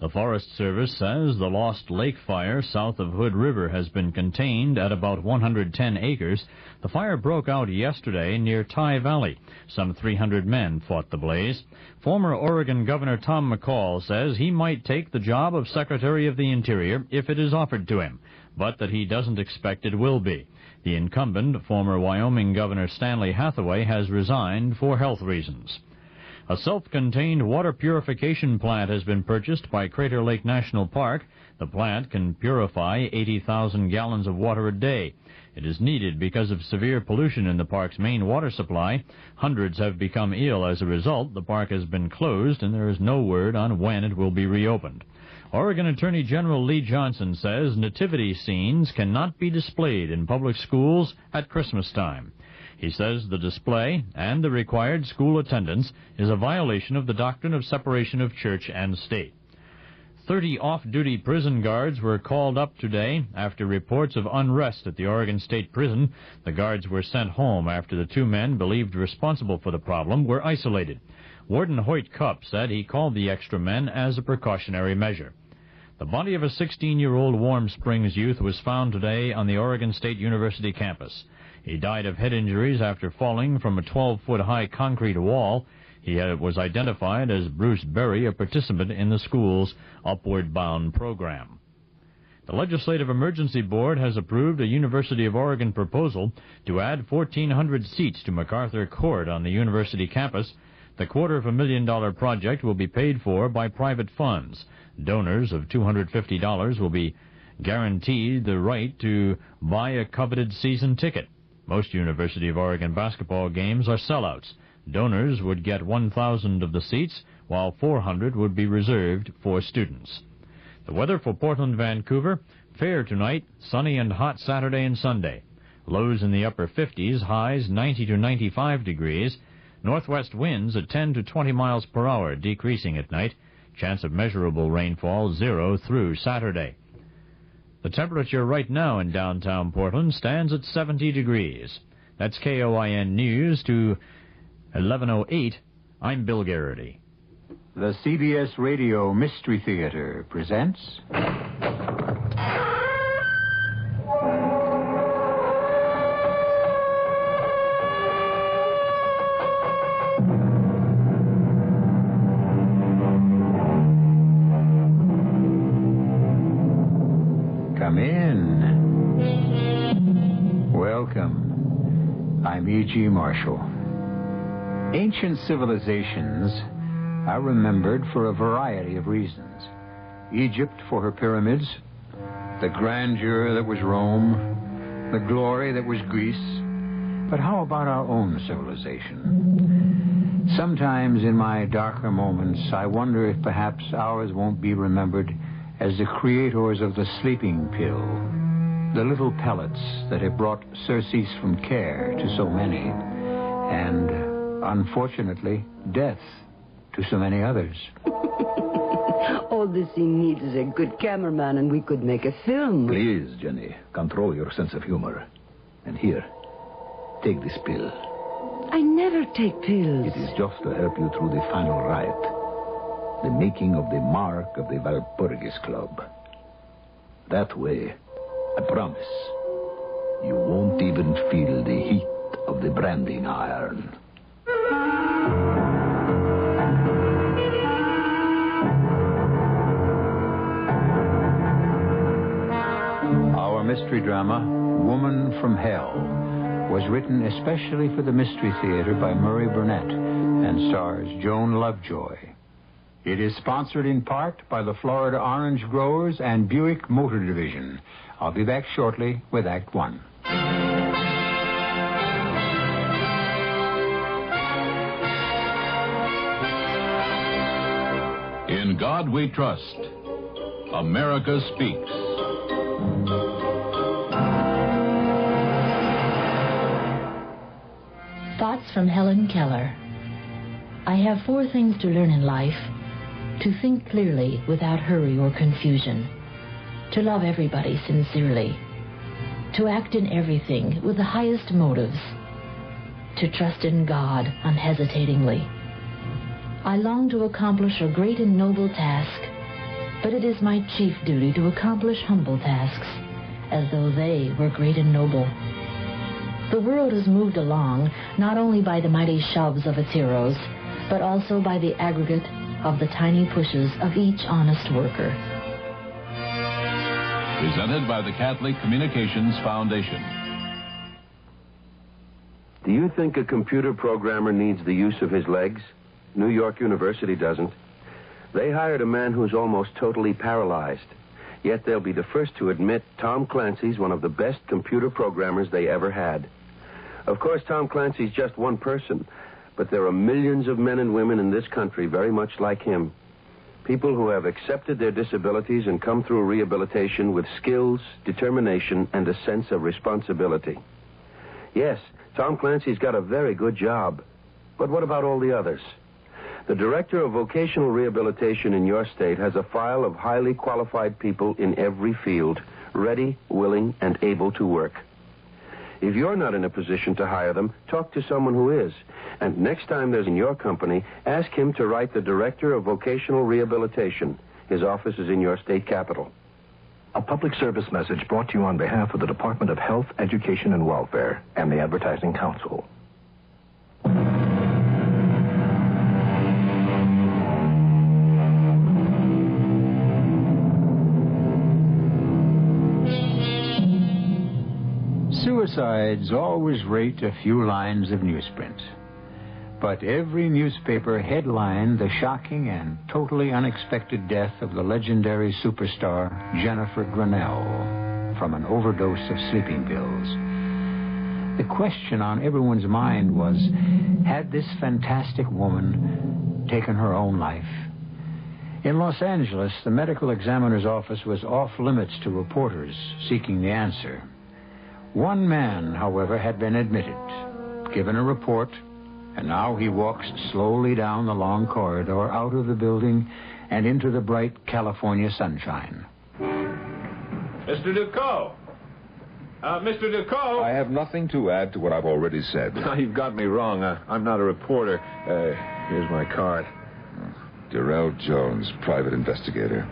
The Forest Service says the Lost Lake fire south of Hood River has been contained at about 110 acres. The fire broke out yesterday near Tye Valley. Some 300 men fought the blaze. Former Oregon Governor Tom McCall says he might take the job of Secretary of the Interior if it is offered to him, but that he doesn't expect it will be. The incumbent, former Wyoming Governor Stanley Hathaway, has resigned for health reasons. A self-contained water purification plant has been purchased by Crater Lake National Park. The plant can purify 80,000 gallons of water a day. It is needed because of severe pollution in the park's main water supply. Hundreds have become ill as a result. The park has been closed, and there is no word on when it will be reopened. Oregon Attorney General Lee Johnson says nativity scenes cannot be displayed in public schools at Christmas time. He says the display and the required school attendance is a violation of the doctrine of separation of church and state. 30 off-duty prison guards were called up today after reports of unrest at the Oregon State Prison. The guards were sent home after the 2 men believed responsible for the problem were isolated. Warden Hoyt Cupp said he called the extra men as a precautionary measure. The body of a 16-year-old Warm Springs youth was found today on the Oregon State University campus. He died of head injuries after falling from a 12-foot-high concrete wall. He was identified as Bruce Berry, a participant in the school's Upward Bound program. The Legislative Emergency Board has approved a University of Oregon proposal to add 1,400 seats to MacArthur Court on the university campus. The $250,000 project will be paid for by private funds. Donors of $250 will be guaranteed the right to buy a coveted season ticket. Most University of Oregon basketball games are sellouts. Donors would get 1,000 of the seats, while 400 would be reserved for students. The weather for Portland, Vancouver, fair tonight, sunny and hot Saturday and Sunday. Lows in the upper 50s, highs 90 to 95 degrees. Northwest winds at 10 to 20 miles per hour, decreasing at night. Chance of measurable rainfall 0 through Saturday. The temperature right now in downtown Portland stands at 70 degrees. That's KOIN News to 11:08. I'm Bill Garrity. The CBS Radio Mystery Theater presents... Come in. Welcome. I'm E.G. Marshall. Ancient civilizations are remembered for a variety of reasons. Egypt for her pyramids, the grandeur that was Rome, the glory that was Greece. But how about our own civilization? Sometimes in my darker moments, I wonder if perhaps ours won't be remembered as the creators of the sleeping pill, the little pellets that have brought surcease from care to so many, and, unfortunately, death to so many others. All this he needs is a good cameraman, and we could make a film. Please, Jenny, control your sense of humor. And here, take this pill. I never take pills. It is just to help you through the final rite. The making of the mark of the Valpurgis Club. That way, I promise, you won't even feel the heat of the branding iron. Our mystery drama, Woman from Hell, was written especially for the Mystery Theater by Murray Burnett and stars Joan Lovejoy. It is sponsored in part by the Florida Orange Growers and Buick Motor Division. I'll be back shortly with Act One. In God We Trust, America Speaks. Thoughts from Helen Keller. I have 4 things to learn in life. To think clearly without hurry or confusion. To love everybody sincerely. To act in everything with the highest motives. To trust in God unhesitatingly. I long to accomplish a great and noble task, but it is my chief duty to accomplish humble tasks, as though they were great and noble. The world has moved along not only by the mighty shoves of its heroes, but also by the aggregate of the tiny pushes of each honest worker. Presented by the Catholic Communications Foundation. Do you think a computer programmer needs the use of his legs? New York University doesn't. They hired a man who's almost totally paralyzed. Yet they'll be the first to admit Tom Clancy's one of the best computer programmers they ever had. Of course, Tom Clancy's just one person, but there are millions of men and women in this country very much like him. People who have accepted their disabilities and come through rehabilitation with skills, determination, and a sense of responsibility. Yes, Tom Clancy's got a very good job. But what about all the others? The Director of Vocational Rehabilitation in your state has a file of highly qualified people in every field, ready, willing, and able to work. If you're not in a position to hire them, talk to someone who is. And next time there's in your company, ask him to write the Director of Vocational Rehabilitation. His office is in your state capital. A public service message brought to you on behalf of the Department of Health, Education, and Welfare and the Advertising Council. Suicides always rate a few lines of newsprint. But every newspaper headlined the shocking and totally unexpected death of the legendary superstar Jennifer Grinnell from an overdose of sleeping pills. The question on everyone's mind was, had this fantastic woman taken her own life? In Los Angeles, the medical examiner's office was off limits to reporters seeking the answer. One man, however, had been admitted, given a report, and now he walks slowly down the long corridor out of the building and into the bright California sunshine. Mr. Ducot! Mr. Ducot! I have nothing to add to what I've already said. No, you've got me wrong. I'm not a reporter. Here's my card. Darrell Jones, private investigator.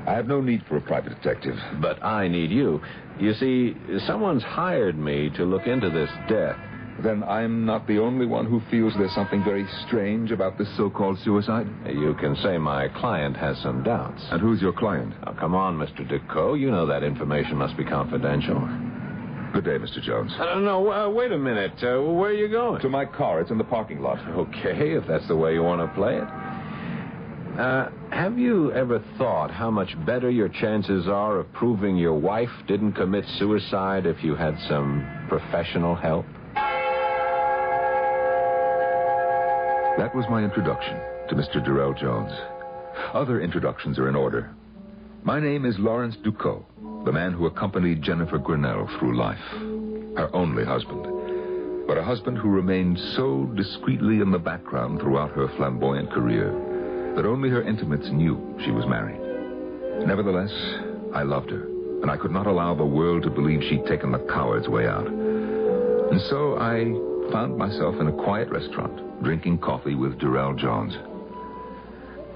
I have no need for a private detective. But I need you. You see, someone's hired me to look into this death. Then I'm not the only one who feels there's something very strange about this so-called suicide? You can say my client has some doubts. And who's your client? Now, come on, Mr. Decaux. You know that information must be confidential. Good day, Mr. Jones. No, wait a minute. Where are you going? To my car. It's in the parking lot. Okay, if that's the way you want to play it. Have you ever thought how much better your chances are of proving your wife didn't commit suicide if you had some professional help? That was my introduction to Mr. Durrell Jones. Other introductions are in order. My name is Lawrence Ducot, the man who accompanied Jennifer Grinnell through life. Her only husband. But a husband who remained so discreetly in the background throughout her flamboyant career that only her intimates knew she was married. Nevertheless, I loved her, and I could not allow the world to believe she'd taken the coward's way out. And so I found myself in a quiet restaurant, drinking coffee with Durrell Jones.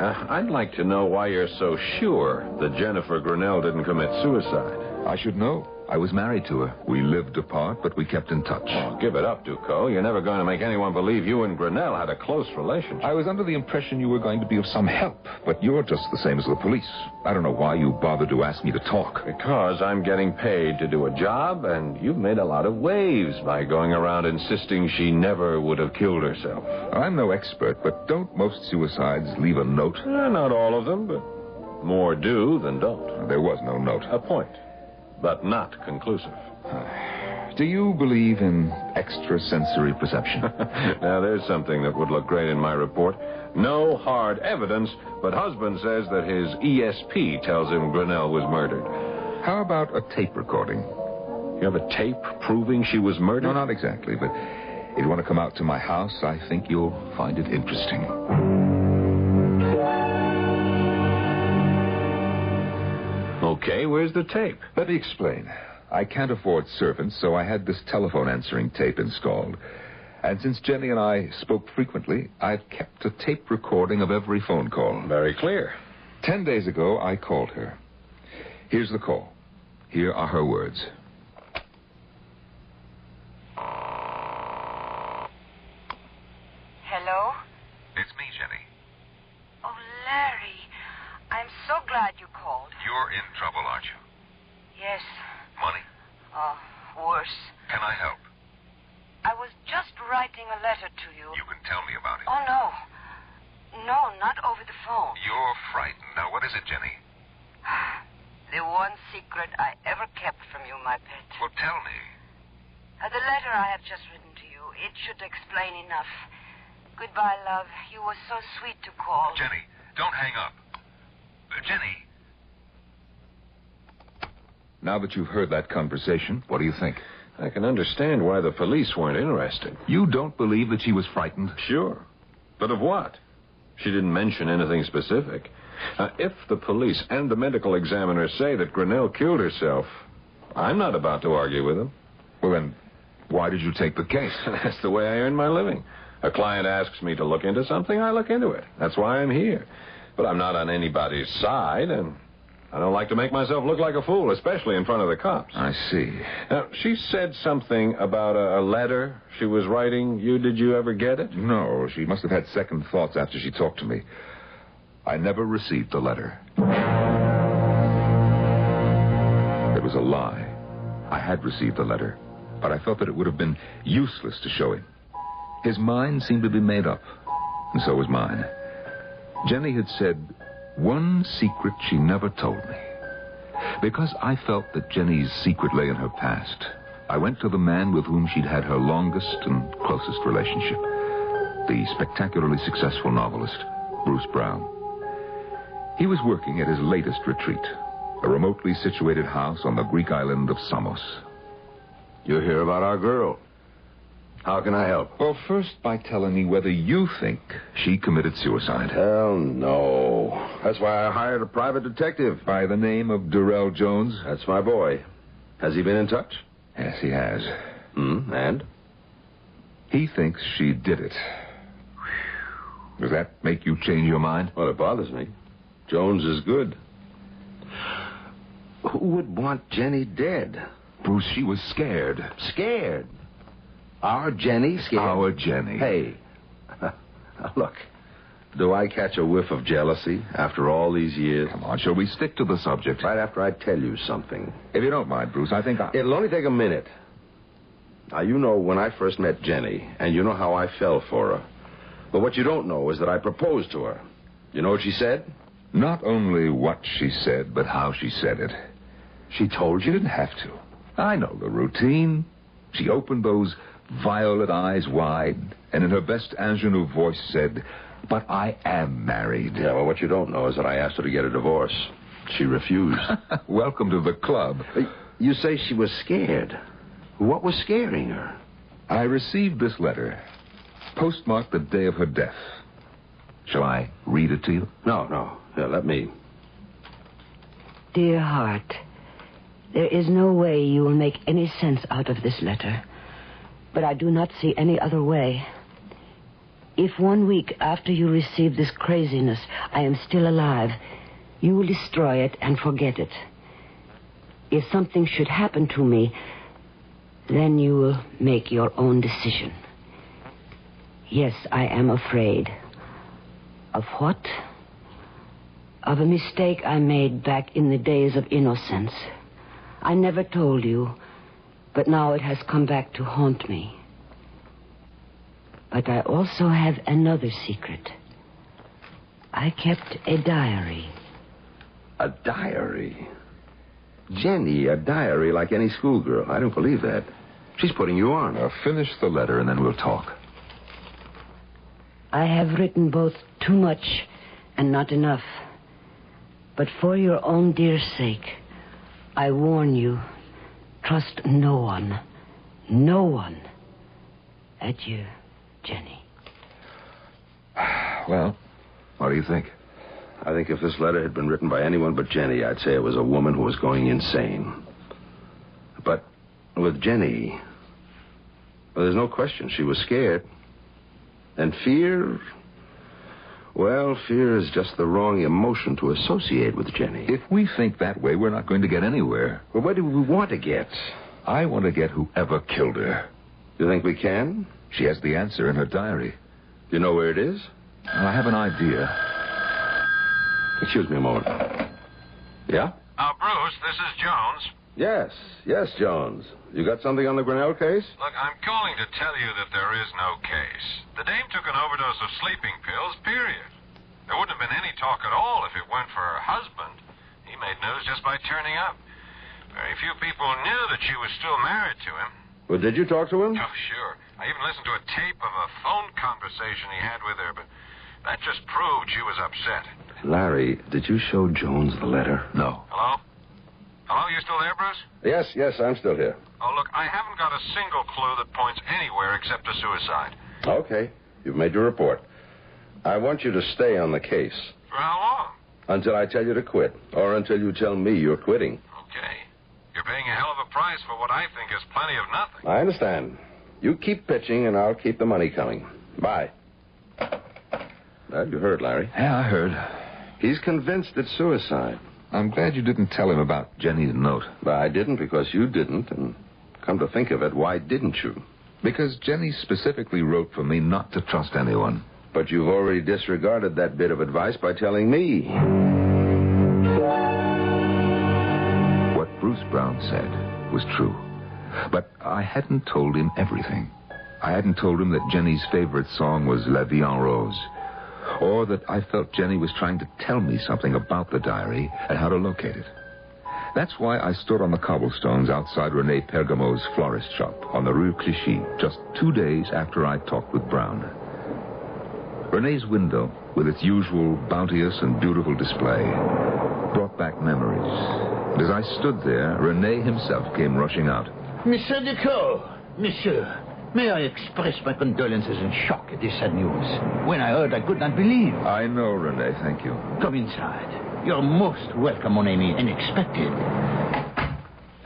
I'd like to know why you're so sure that Jennifer Grinnell didn't commit suicide. I should know. I was married to her. We lived apart, but we kept in touch. Oh, give it up, Ducot. You're never going to make anyone believe you and Grinnell had a close relationship. I was under the impression you were going to be of some help, but you're just the same as the police. I don't know why you bothered to ask me to talk. Because I'm getting paid to do a job, and you've made a lot of waves by going around insisting she never would have killed herself. I'm no expert, but don't most suicides leave a note? Not all of them, but more do than don't. There was no note. A point. But not conclusive. Do you believe in extrasensory perception? Now, there's something that would look great in my report. No hard evidence, but husband says that his ESP tells him Grinnell was murdered. How about a tape recording? You have a tape proving she was murdered? No, not exactly, but if you want to come out to my house, I think you'll find it interesting. Okay, where's the tape? Let me explain. I can't afford servants, so I had this telephone answering tape installed. And since Jenny and I spoke frequently, I've kept a tape recording of every phone call. Very clear. 10 days ago, I called her. Here's the call. Here are her words. Hello? It's me, Jenny. Oh, Larry. I'm so glad you called. You're in trouble, aren't you? Yes. Money? Worse. Can I help? I was just writing a letter to you. You can tell me about it. Oh, no. No, not over the phone. You're frightened. Now, what is it, Jenny? The one secret I ever kept from you, my pet. Well, tell me. The letter I have just written to you, it should explain enough. Goodbye, love. You were so sweet to call. Jenny, don't hang up. Jenny. Now that you've heard that conversation, what do you think? I can understand why the police weren't interested. You don't believe that she was frightened? Sure. But of what? She didn't mention anything specific. If the police and the medical examiner say that Grinnell killed herself, I'm not about to argue with them. Well, then, why did you take the case? That's the way I earn my living. A client asks me to look into something, I look into it. That's why I'm here. But I'm not on anybody's side, and I don't like to make myself look like a fool, especially in front of the cops. I see. Now, she said something about a letter she was writing. Did you ever get it? No, she must have had second thoughts after she talked to me. I never received the letter. It was a lie. I had received the letter, but I felt that it would have been useless to show him. His mind seemed to be made up, and so was mine. Jenny had said one secret she never told me. Because I felt that Jenny's secret lay in her past, I went to the man with whom she'd had her longest and closest relationship, the spectacularly successful novelist, Bruce Brown. He was working at his latest retreat, a remotely situated house on the Greek island of Samos. You hear about our girl. How can I help? Well, first by telling me whether you think she committed suicide. Hell no. That's why I hired a private detective. By the name of Durrell Jones? That's my boy. Has he been in touch? Yes, he has. And? He thinks she did it. Does that make you change your mind? Well, it bothers me. Jones is good. Who would want Jenny dead? Bruce, she was scared. Scared? Our Jenny scared? Our Jenny. Hey, look, do I catch a whiff of jealousy after all these years? Come on, shall we stick to the subject? Right after I tell you something. If you don't mind, Bruce, I think It'll only take a minute. Now, you know when I first met Jenny, and you know how I fell for her. But what you don't know is that I proposed to her. You know what she said? Not only what she said, but how she said it. She told you? She didn't have to. I know the routine. She opened those violet eyes wide, and in her best ingenue voice said, "But I am married." Yeah, well, what you don't know is that I asked her to get a divorce. She refused. Welcome to the club. You say she was scared. What was scaring her? I received this letter, postmarked the day of her death. Shall I read it to you? No. Here, let me. Dear heart, there is no way you will make any sense out of this letter. But I do not see any other way. If 1 week after you receive this craziness, I am still alive, you will destroy it and forget it. If something should happen to me, then you will make your own decision. Yes, I am afraid. Of what? Of a mistake I made back in the days of innocence. I never told you, but now it has come back to haunt me. But I also have another secret. I kept a diary. A diary? Jenny, a diary like any schoolgirl. I don't believe that. She's putting you on. Now, finish the letter and then we'll talk. I have written both too much and not enough. But for your own dear sake, I warn you, trust no one. No one. Adieu, Jenny. Well, what do you think? I think if this letter had been written by anyone but Jenny, I'd say it was a woman who was going insane. But with Jenny, well, there's no question she was scared. And fear, well, fear is just the wrong emotion to associate with Jenny. If we think that way, we're not going to get anywhere. Well, where do we want to get? I want to get whoever killed her. You think we can? She has the answer in her diary. Do you know where it is? Well, I have an idea. Excuse me a moment. Yeah? Bruce, this is Jones. Yes, Jones. You got something on the Grinnell case? Look, I'm calling to tell you that there is no case. The dame took an overdose of sleeping pills, period. There wouldn't have been any talk at all if it weren't for her husband. He made news just by turning up. Very few people knew that she was still married to him. Well, did you talk to him? Oh, sure. I even listened to a tape of a phone conversation he had with her, but that just proved she was upset. Larry, did you show Jones the letter? No. Hello? Hello, you still there, Bruce? Yes, I'm still here. Oh, look, I haven't got a single clue that points anywhere except to suicide. Okay, you've made your report. I want you to stay on the case. For how long? Until I tell you to quit, or until you tell me you're quitting. Okay. You're paying a hell of a price for what I think is plenty of nothing. I understand. You keep pitching, and I'll keep the money coming. Bye. Well, you heard, Larry. Yeah, I heard. He's convinced it's suicide. I'm glad you didn't tell him about Jenny's note. Well, I didn't because you didn't, and come to think of it, why didn't you? Because Jenny specifically wrote for me not to trust anyone. But you've already disregarded that bit of advice by telling me. What Bruce Brown said was true. But I hadn't told him everything. I hadn't told him that Jenny's favorite song was La Vie en Rose. Or that I felt Jenny was trying to tell me something about the diary and how to locate it. That's why I stood on the cobblestones outside Rene Pergamo's florist shop on the Rue Clichy just 2 days after I talked with Brown. Rene's window, with its usual bounteous and beautiful display, brought back memories. And as I stood there, Rene himself came rushing out. Monsieur Decaux, monsieur, may I express my condolences and shock at this sad news. When I heard, I could not believe. I know, Rene, thank you. Come inside. You're most welcome, mon ami, and expected.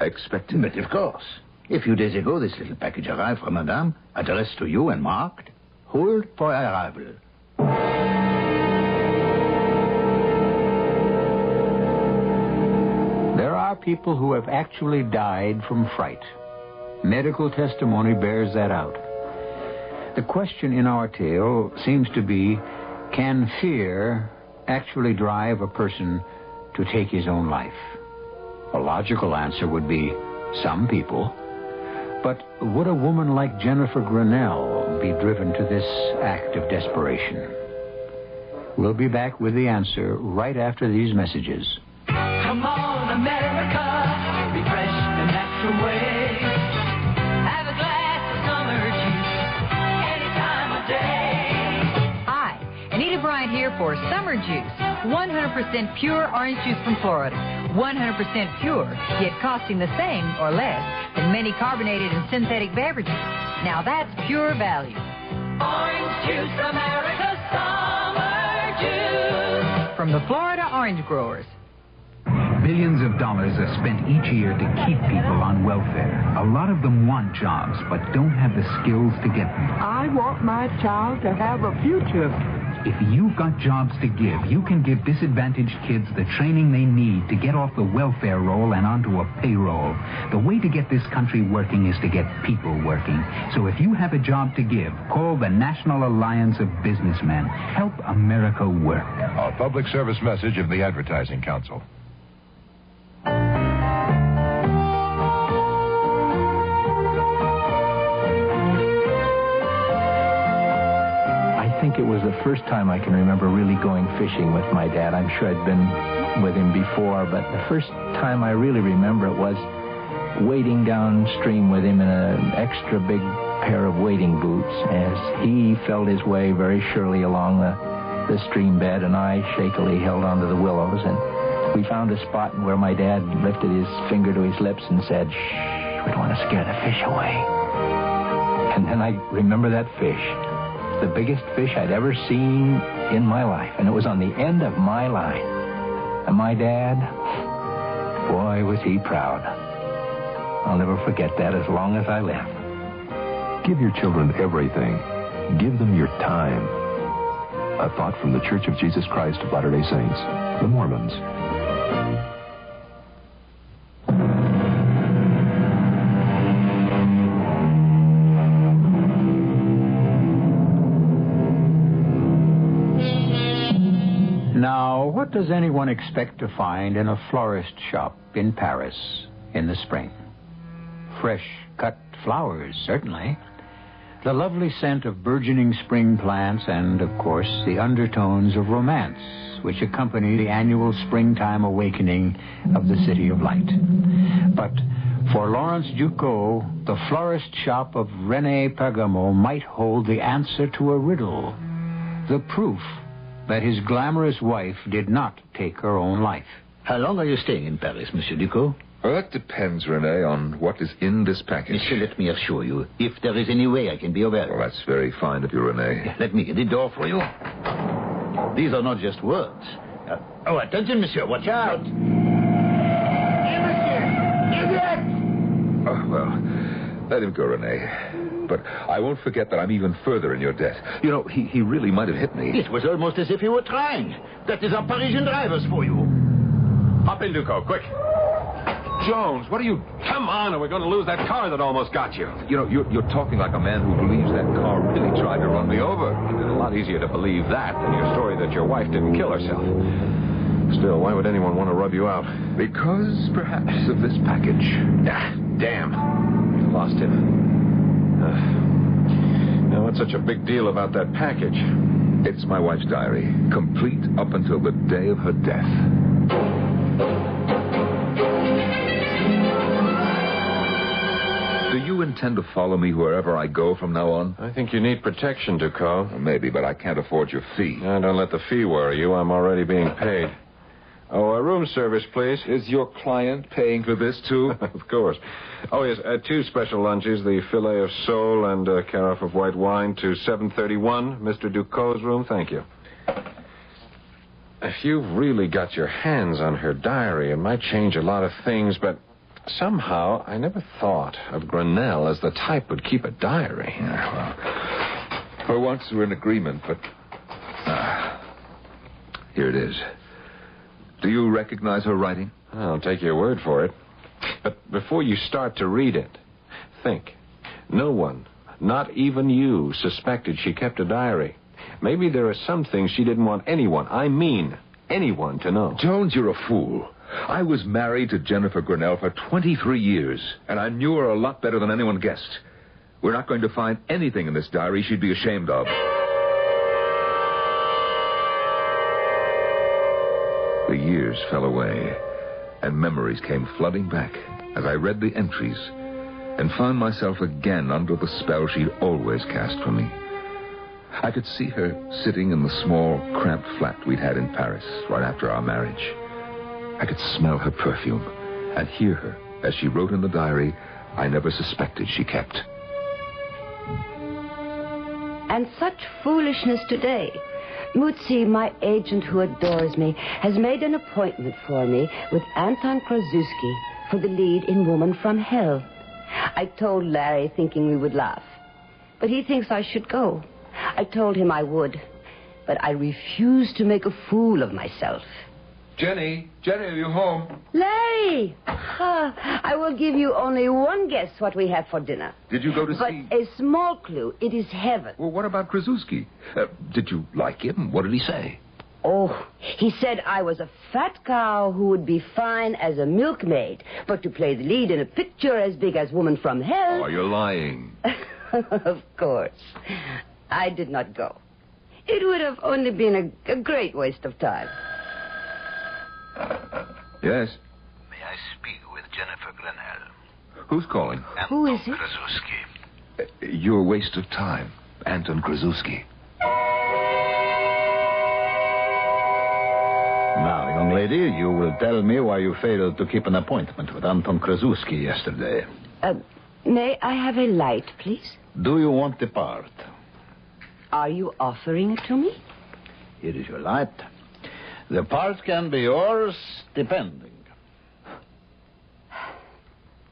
Expected? But of course. A few days ago, this little package arrived from Madame, addressed to you and marked, hold for arrival. There are people who have actually died from fright. Medical testimony bears that out. The question in our tale seems to be, can fear actually drive a person to take his own life? A logical answer would be some people. But would a woman like Jennifer Grinnell be driven to this act of desperation? We'll be back with the answer right after these messages. Come on, America, refresh the natural way. Have a glass of summer juice any time of day. Hi, Anita Bryant here for Summer Juice. 100% pure orange juice from Florida. 100% pure, yet costing the same or less than many carbonated and synthetic beverages. Now that's pure value. Orange juice, America, summer juice. From the Florida Orange Growers. Billions of dollars are spent each year to keep people on welfare. A lot of them want jobs, but don't have the skills to get them. I want my child to have a future. If you've got jobs to give, you can give disadvantaged kids the training they need to get off the welfare roll and onto a payroll. The way to get this country working is to get people working. So if you have a job to give, call the National Alliance of Businessmen. Help America work. A public service message of the Advertising Council. I think it was the first time I can remember really going fishing with my dad. I'm sure I'd been with him before, but the first time I really remember it was wading downstream with him in an extra big pair of wading boots as he felt his way very surely along the stream bed, and I shakily held onto the willows, and we found a spot where my dad lifted his finger to his lips and said, "Shh, we don't want to scare the fish away." And then I remember that fish. The biggest fish I'd ever seen in my life, and it was on the end of my line. And my dad, boy, was he proud. I'll never forget that as long as I live. Give your children everything. Give them your time. A thought from the Church of Jesus Christ of Latter-day Saints, the Mormons. Now, what does anyone expect to find in a florist shop in Paris in the spring? Fresh cut flowers, certainly. The lovely scent of burgeoning spring plants and, of course, the undertones of romance which accompany the annual springtime awakening of the City of Light. But for Lawrence Ducot, the florist shop of René Pergamo might hold the answer to a riddle, the proof that his glamorous wife did not take her own life. How long are you staying in Paris, Monsieur Ducot? Well, that depends, René, on what is in this package. Monsieur, let me assure you, if there is any way I can be of help. Well, that's very fine of you, René. Let me get the door for you. These are not just words. Attention, monsieur, watch out. Oh, well, let him go, René. But I won't forget that I'm even further in your debt. You know, he really might have hit me. It was almost as if he were trying. That is our Parisian drivers for you. Hop in, Ducot, quick. Jones, what are you... Come on, or we're going to lose that car that almost got you. You know, you're talking like a man who believes that car really tried to run me over. It's a lot easier to believe that than your story that your wife didn't kill herself. Still, why would anyone want to rub you out? Because, perhaps, of this package. Ah, damn. I lost him. Now, what's such a big deal about that package? It's my wife's diary, complete up until the day of her death. Do you intend to follow me wherever I go from now on? I think you need protection, Ducot. Well, maybe, but I can't afford your fee. Don't let the fee worry you. I'm already being paid. Oh, room service, please. Is your client paying for this, too? Of course. Oh, yes, 2 special lunches, the filet of sole and a carafe of white wine to 731, Mr. Ducot's room. Thank you. If you've really got your hands on her diary, it might change a lot of things, but somehow I never thought of Grinnell as the type who'd keep a diary. Yeah, well, for once we're in agreement, but... here it is. Do you recognize her writing? I'll take your word for it. But before you start to read it, think. No one, not even you, suspected she kept a diary. Maybe there are some things she didn't want anyone, I mean anyone, to know. Jones, you're a fool. I was married to Jennifer Grinnell for 23 years, and I knew her a lot better than anyone guessed. We're not going to find anything in this diary she'd be ashamed of. The years fell away, and memories came flooding back as I read the entries and found myself again under the spell she'd always cast for me. I could see her sitting in the small, cramped flat we'd had in Paris right after our marriage. I could smell her perfume and hear her as she wrote in the diary I never suspected she kept. And such foolishness today. Mutsi, my agent who adores me, has made an appointment for me with Anton Krasuski for the lead in Woman from Hell. I told Larry thinking we would laugh, but he thinks I should go. I told him I would, but I refused to make a fool of myself. Jenny, are you home? Larry! I will give you only one guess what we have for dinner. Did you go to but see... a small clue. It is heaven. Well, what about Krasuski? Did you like him? What did he say? Oh, he said I was a fat cow who would be fine as a milkmaid, but to play the lead in a picture as big as Woman from Hell... Oh, you're lying. Of course. I did not go. It would have only been a great waste of time. Yes? May I speak with Jennifer Grinnell? Who's calling? Who is it? Krasuski. Your waste of time. Anton Krasuski. Now, young lady, you will tell me why you failed to keep an appointment with Anton Krasuski yesterday. May I have a light, please? Do you want the part? Are you offering it to me? Here is your light. The part can be yours, depending.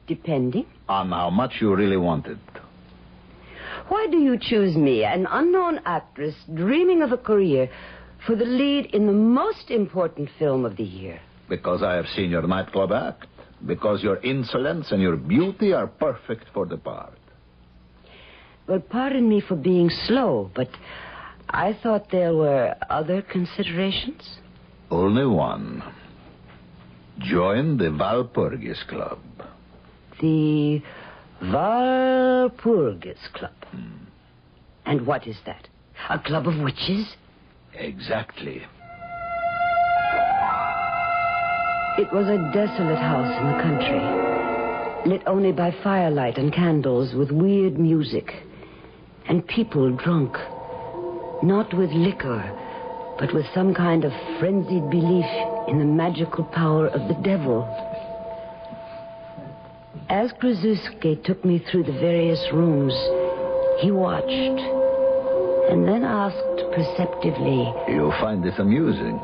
Depending? On how much you really want it. Why do you choose me, an unknown actress dreaming of a career, for the lead in the most important film of the year? Because I have seen your nightclub act. Because your insolence and your beauty are perfect for the part. Well, pardon me for being slow, but I thought there were other considerations. Only one. Join the Walpurgis Club. The Walpurgis Club. And what is that? A club of witches? Exactly. It was a desolate house in the country, lit only by firelight and candles with weird music, and people drunk, not with liquor, but with some kind of frenzied belief in the magical power of the devil. As Krasuski took me through the various rooms, he watched, and then asked perceptively, You find this amusing?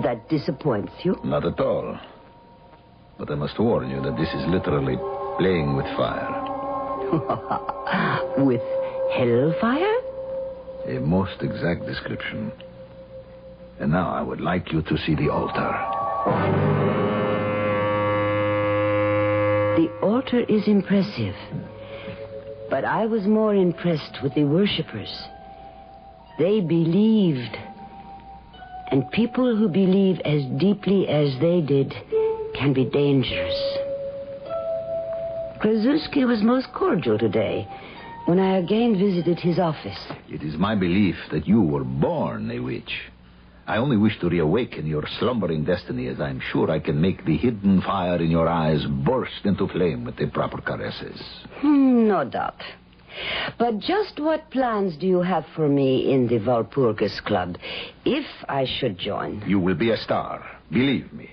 That disappoints you? Not at all. But I must warn you that this is literally playing with fire. With hellfire? A most exact description. And now I would like you to see the altar. The altar is impressive. But I was more impressed with the worshippers. They believed. And people who believe as deeply as they did can be dangerous. Krasuski was most cordial today when I again visited his office. It is my belief that you were born a witch. I only wish to reawaken your slumbering destiny, as I'm sure I can make the hidden fire in your eyes burst into flame with the proper caresses. No doubt. But just what plans do you have for me in the Walpurgis Club, if I should join? You will be a star. Believe me.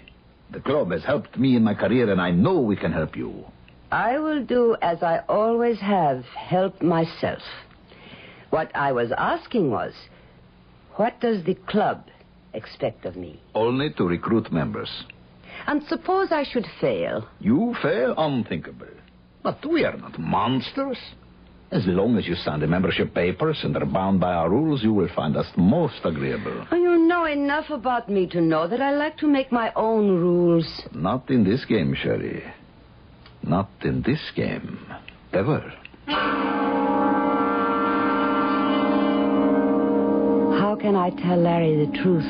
The club has helped me in my career, and I know we can help you. I will do as I always have, help myself. What I was asking was, what does the club expect of me? Only to recruit members. And suppose I should fail? You fail? Unthinkable. But we are not monsters. As long as you sign the membership papers and are bound by our rules, you will find us most agreeable. Oh, you know enough about me to know that I like to make my own rules. Not in this game, Sherry. Not in this game. Ever. How can I tell Larry the truth?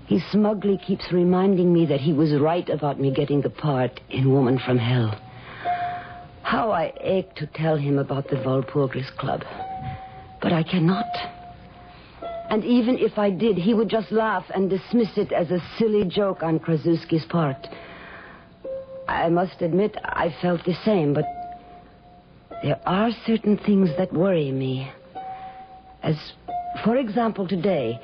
He smugly keeps reminding me that he was right about me getting the part in Woman from Hell. How I ache to tell him about the Walpurgis Club. But I cannot. And even if I did, he would just laugh and dismiss it as a silly joke on Krasuski's part. I must admit I felt the same, but there are certain things that worry me. As, for example, today,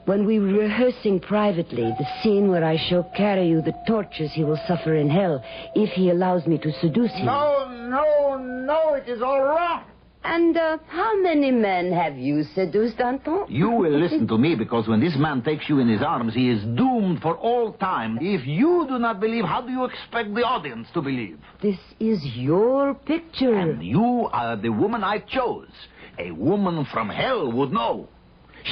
when we were rehearsing privately the scene where I show Karyu the tortures he will suffer in hell if he allows me to seduce him. No, it is all wrong. And how many men have you seduced, Anton? You will listen to me, because when this man takes you in his arms, he is doomed for all time. If you do not believe, how do you expect the audience to believe? This is your picture. And you are the woman I chose. A woman from hell would know.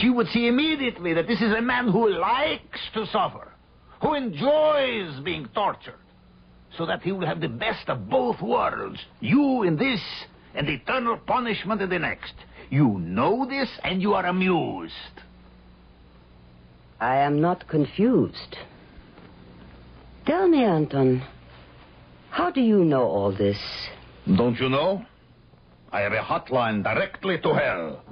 She would see immediately that this is a man who likes to suffer, who enjoys being tortured, so that he will have the best of both worlds. You in this, and eternal punishment in the next. You know this, and you are amused. I am not confused. Tell me, Anton, how do you know all this? Don't you know? I have a hotline directly to hell.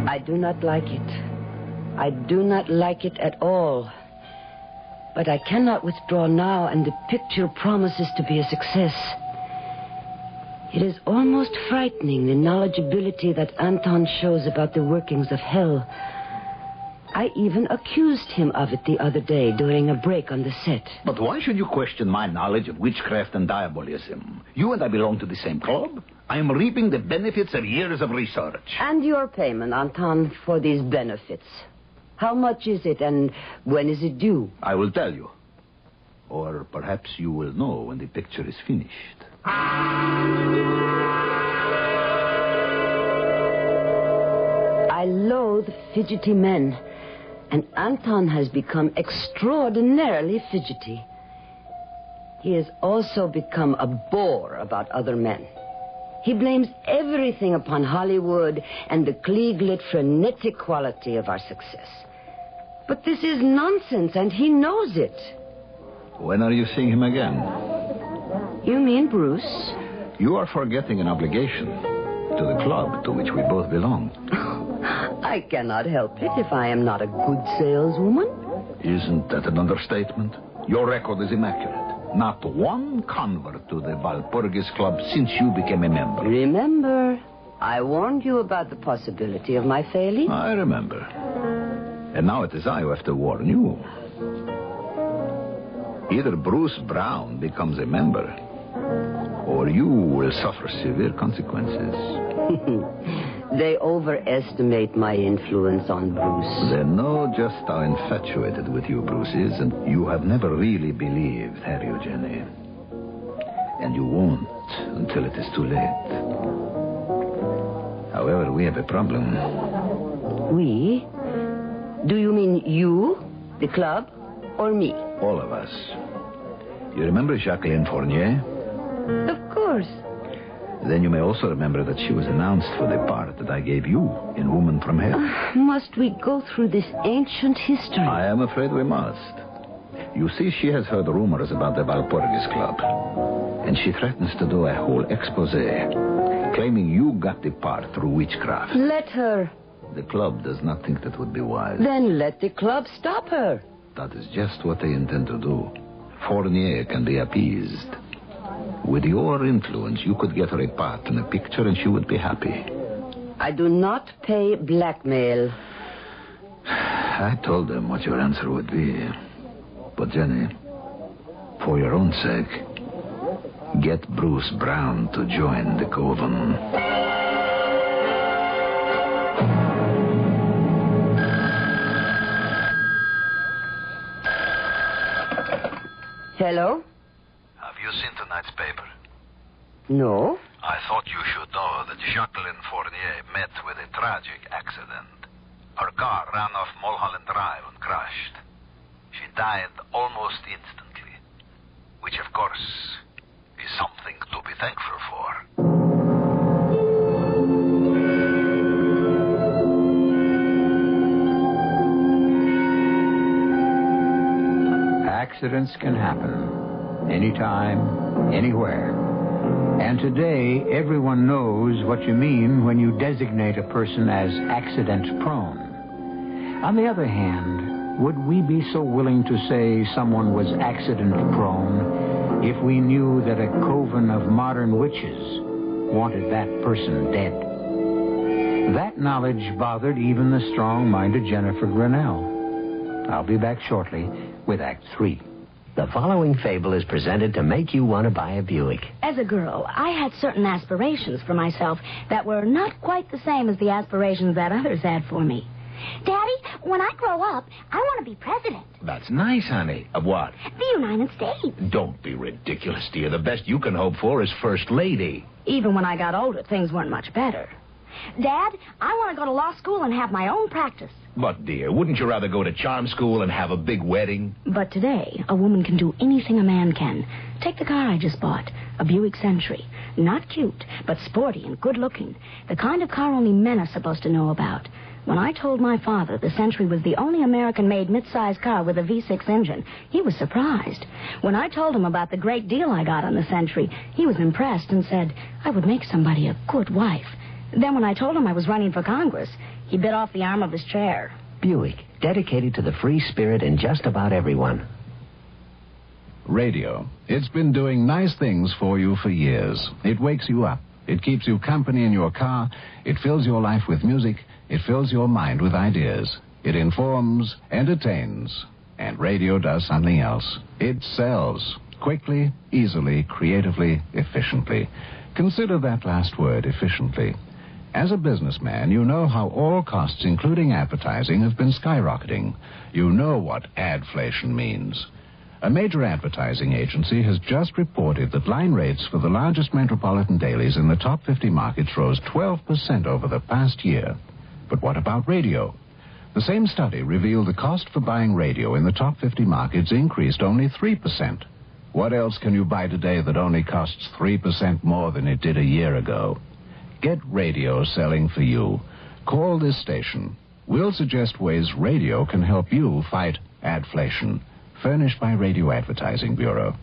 I do not like it. I do not like it at all. But I cannot withdraw now, and the picture promises to be a success. It is almost frightening, the knowledgeability that Anton shows about the workings of hell. I even accused him of it the other day during a break on the set. But why should you question my knowledge of witchcraft and diabolism? You and I belong to the same club. I am reaping the benefits of years of research. And your payment, Anton, for these benefits. How much is it, and when is it due? I will tell you. Or perhaps you will know when the picture is finished. I loathe fidgety men, and Anton has become extraordinarily fidgety. He has also become a bore about other men. He blames everything upon Hollywood and the Klieg-lit frenetic quality of our success. But this is nonsense, and he knows it. When are you seeing him again? You mean Bruce? You are forgetting an obligation to the club to which we both belong. I cannot help it if I am not a good saleswoman. Isn't that an understatement? Your record is immaculate. Not one convert to the Walpurgis Club since you became a member. Remember, I warned you about the possibility of my failing. I remember. And now it is I who have to warn you. Either Bruce Brown becomes a member, or you will suffer severe consequences. They overestimate my influence on Bruce. They know just how infatuated with you Bruce is, and you have never really believed, have you, Jenny? And you won't until it is too late. However, we have a problem. We? Do you mean you, the club, or me? All of us. You remember Jacqueline Fournier? Of course. Then you may also remember that she was announced for the part that I gave you in Woman from Hell. Must we go through this ancient history? I am afraid we must. You see, she has heard rumors about the Walpurgis Club, and she threatens to do a whole expose, claiming you got the part through witchcraft. Let her. The club does not think that would be wise. Then let the club stop her. That is just what they intend to do. Fournier can be appeased. With your influence, you could get her a part in a picture and she would be happy. I do not pay blackmail. I told them what your answer would be. But, Jenny, for your own sake, get Bruce Brown to join the coven. Hello? Have you seen tonight's paper? No. I thought you should know that Jacqueline Fournier met with a tragic accident. Her car ran off Mulholland Drive and crashed. She died almost almost instantly. Which, of course, is something to be thankful for. Accidents can happen anytime, anywhere. And today, everyone knows what you mean when you designate a person as accident-prone. On the other hand, would we be so willing to say someone was accident-prone if we knew that a coven of modern witches wanted that person dead? That knowledge bothered even the strong-minded Jennifer Grinnell. I'll be back shortly with Act 3. The following fable is presented to make you want to buy a Buick. As a girl, I had certain aspirations for myself that were not quite the same as the aspirations that others had for me. Daddy, when I grow up, I want to be president. That's nice, honey. Of what? The United States. Don't be ridiculous, dear. The best you can hope for is First Lady. Even when I got older, things weren't much better. Dad, I want to go to law school and have my own practice. But, dear, wouldn't you rather go to charm school and have a big wedding? But today, a woman can do anything a man can. Take the car I just bought, a Buick Century. Not cute, but sporty and good-looking. The kind of car only men are supposed to know about. When I told my father the Century was the only American-made mid-size car with a V6 engine, he was surprised. When I told him about the great deal I got on the Century, he was impressed and said I would make somebody a good wife. Then when I told him I was running for Congress, he bit off the arm of his chair. Buick, dedicated to the free spirit in just about everyone. Radio. It's been doing nice things for you for years. It wakes you up. It keeps you company in your car. It fills your life with music. It fills your mind with ideas. It informs, entertains. And radio does something else. It sells. Quickly, easily, creatively, efficiently. Consider that last word, efficiently. As a businessman, you know how all costs, including advertising, have been skyrocketing. You know what adflation means. A major advertising agency has just reported that line rates for the largest metropolitan dailies in the top 50 markets rose 12% over the past year. But what about radio? The same study revealed the cost for buying radio in the top 50 markets increased only 3%. What else can you buy today that only costs 3% more than it did a year ago? Get radio selling for you. Call this station. We'll suggest ways radio can help you fight adflation. Furnished by Radio Advertising Bureau.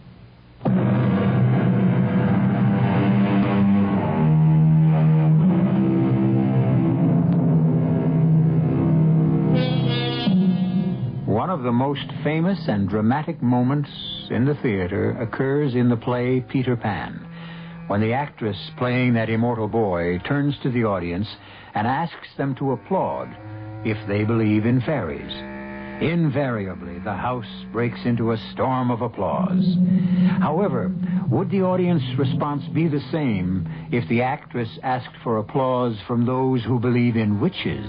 One of the most famous and dramatic moments in the theater occurs in the play Peter Pan, when the actress playing that immortal boy turns to the audience and asks them to applaud if they believe in fairies. Invariably, the house breaks into a storm of applause. However, would the audience response be the same if the actress asked for applause from those who believe in witches?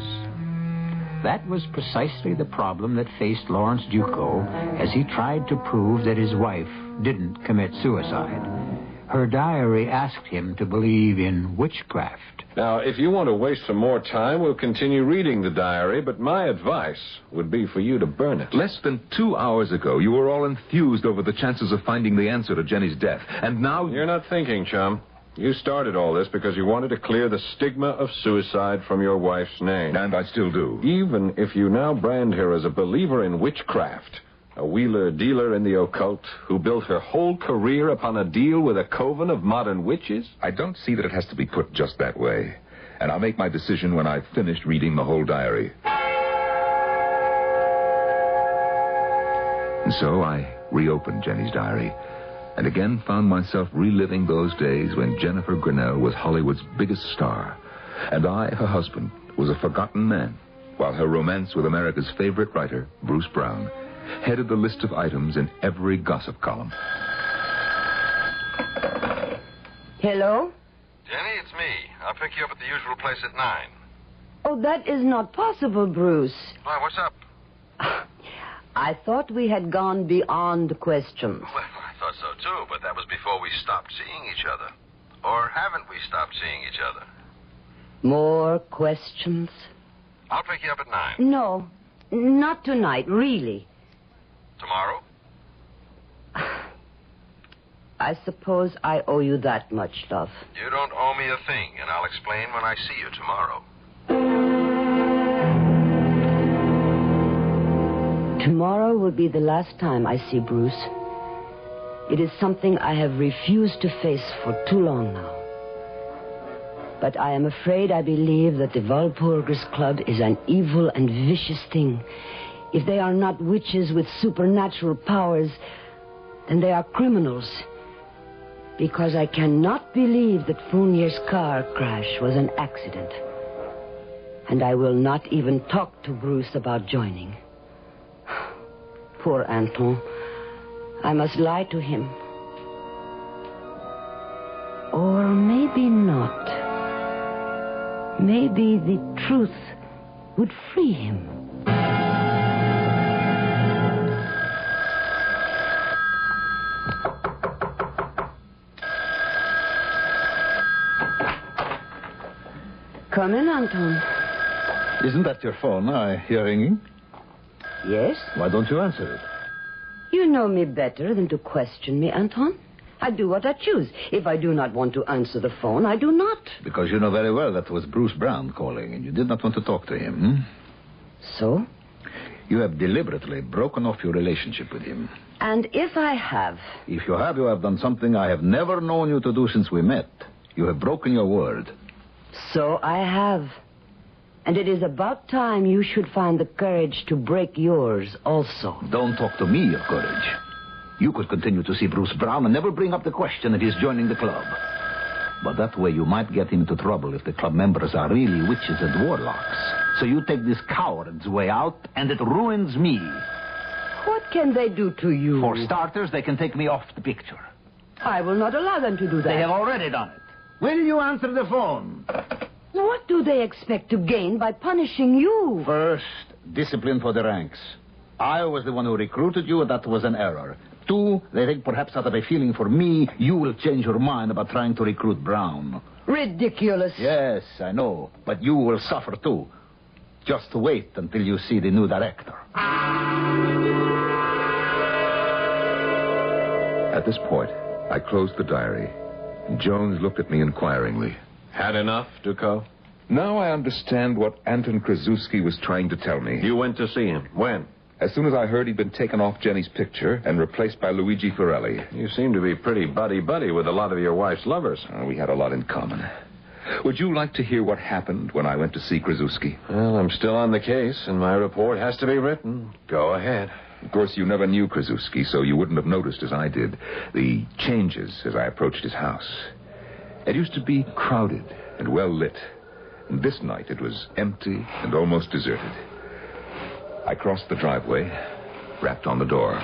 That was precisely the problem that faced Lawrence Duco as he tried to prove that his wife didn't commit suicide. Her diary asked him to believe in witchcraft. Now, if you want to waste some more time, we'll continue reading the diary, but my advice would be for you to burn it. Less than 2 hours ago, you were all enthused over the chances of finding the answer to Jenny's death, and now... You're not thinking, chum. You started all this because you wanted to clear the stigma of suicide from your wife's name. And I still do. Even if you now brand her as a believer in witchcraft, a wheeler-dealer in the occult who built her whole career upon a deal with a coven of modern witches? I don't see that it has to be put just that way. And I'll make my decision when I've finished reading the whole diary. And so I reopened Jenny's diary, and again found myself reliving those days when Jennifer Grinnell was Hollywood's biggest star, and I, her husband, was a forgotten man, while her romance with America's favorite writer, Bruce Brown, headed the list of items in every gossip column. Hello? Jenny, it's me. I'll pick you up at the usual place at 9. Oh, that is not possible, Bruce. Why, what's up? I thought we had gone beyond questions. Well, I thought so, too, but that was before we stopped seeing each other. Or haven't we stopped seeing each other? More questions? I'll pick you up at 9. No, not tonight, really. Tomorrow? I suppose I owe you that much, love. You don't owe me a thing, and I'll explain when I see you tomorrow. Tomorrow will be the last time I see Bruce. It is something I have refused to face for too long now. But I am afraid I believe that the Walpurgis Club is an evil and vicious thing. If they are not witches with supernatural powers, then they are criminals. Because I cannot believe that Fournier's car crash was an accident. And I will not even talk to Bruce about joining. Poor Anton. I must lie to him. Or maybe not. Maybe the truth would free him. Come in, Anton. Isn't that your phone I hear ringing? Yes? Why don't you answer it? You know me better than to question me, Anton. I do what I choose. If I do not want to answer the phone, I do not. Because you know very well that was Bruce Brown calling, and you did not want to talk to him. So? You have deliberately broken off your relationship with him. And if I have? If you have done something I have never known you to do since we met. You have broken your word. So I have. And it is about time you should find the courage to break yours also. Don't talk to me of courage. You could continue to see Bruce Brown and never bring up the question of his joining the club. But that way you might get into trouble if the club members are really witches and warlocks. So you take this coward's way out, and it ruins me. What can they do to you? For starters, they can take me off the picture. I will not allow them to do that. They have already done it. Will you answer the phone? What do they expect to gain by punishing you? First, discipline for the ranks. I was the one who recruited you, and that was an error. 2, they think perhaps out of a feeling for me, you will change your mind about trying to recruit Brown. Ridiculous. Yes, I know. But you will suffer, too. Just wait until you see the new director. At this point, I closed the diary. Jones looked at me inquiringly. Had enough, Ducot? Now I understand what Anton Krasuski was trying to tell me. You went to see him. When? As soon as I heard he'd been taken off Jenny's picture and replaced by Luigi Forelli. You seem to be pretty buddy-buddy with a lot of your wife's lovers. We had a lot in common. Would you like to hear what happened when I went to see Krasuski? Well, I'm still on the case, and my report has to be written. Go ahead. Of course, you never knew Krasuski, so you wouldn't have noticed, as I did, the changes as I approached his house. It used to be crowded and well lit. And this night it was empty and almost deserted. I crossed the driveway, rapped on the door.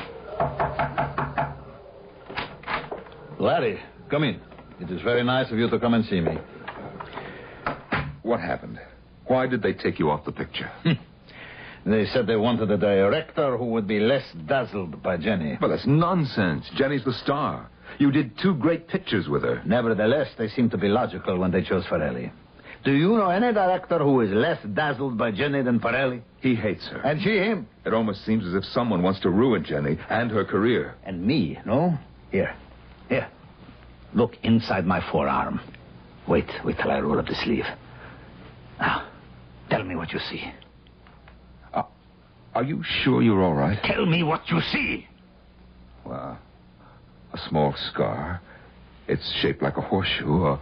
Larry, come in. It is very nice of you to come and see me. What happened? Why did they take you off the picture? They said they wanted a director who would be less dazzled by Jenny. Well, that's nonsense. Jenny's the star. You did 2 great pictures with her. Nevertheless, they seemed to be logical when they chose Forelli. Do you know any director who is less dazzled by Jenny than Forelli? He hates her. And she him. It almost seems as if someone wants to ruin Jenny and her career. And me, no? Here. Look inside my forearm. Wait till I roll up the sleeve. Now, tell me what you see. Are you sure you're all right? Tell me what you see. Well, a small scar. It's shaped like a horseshoe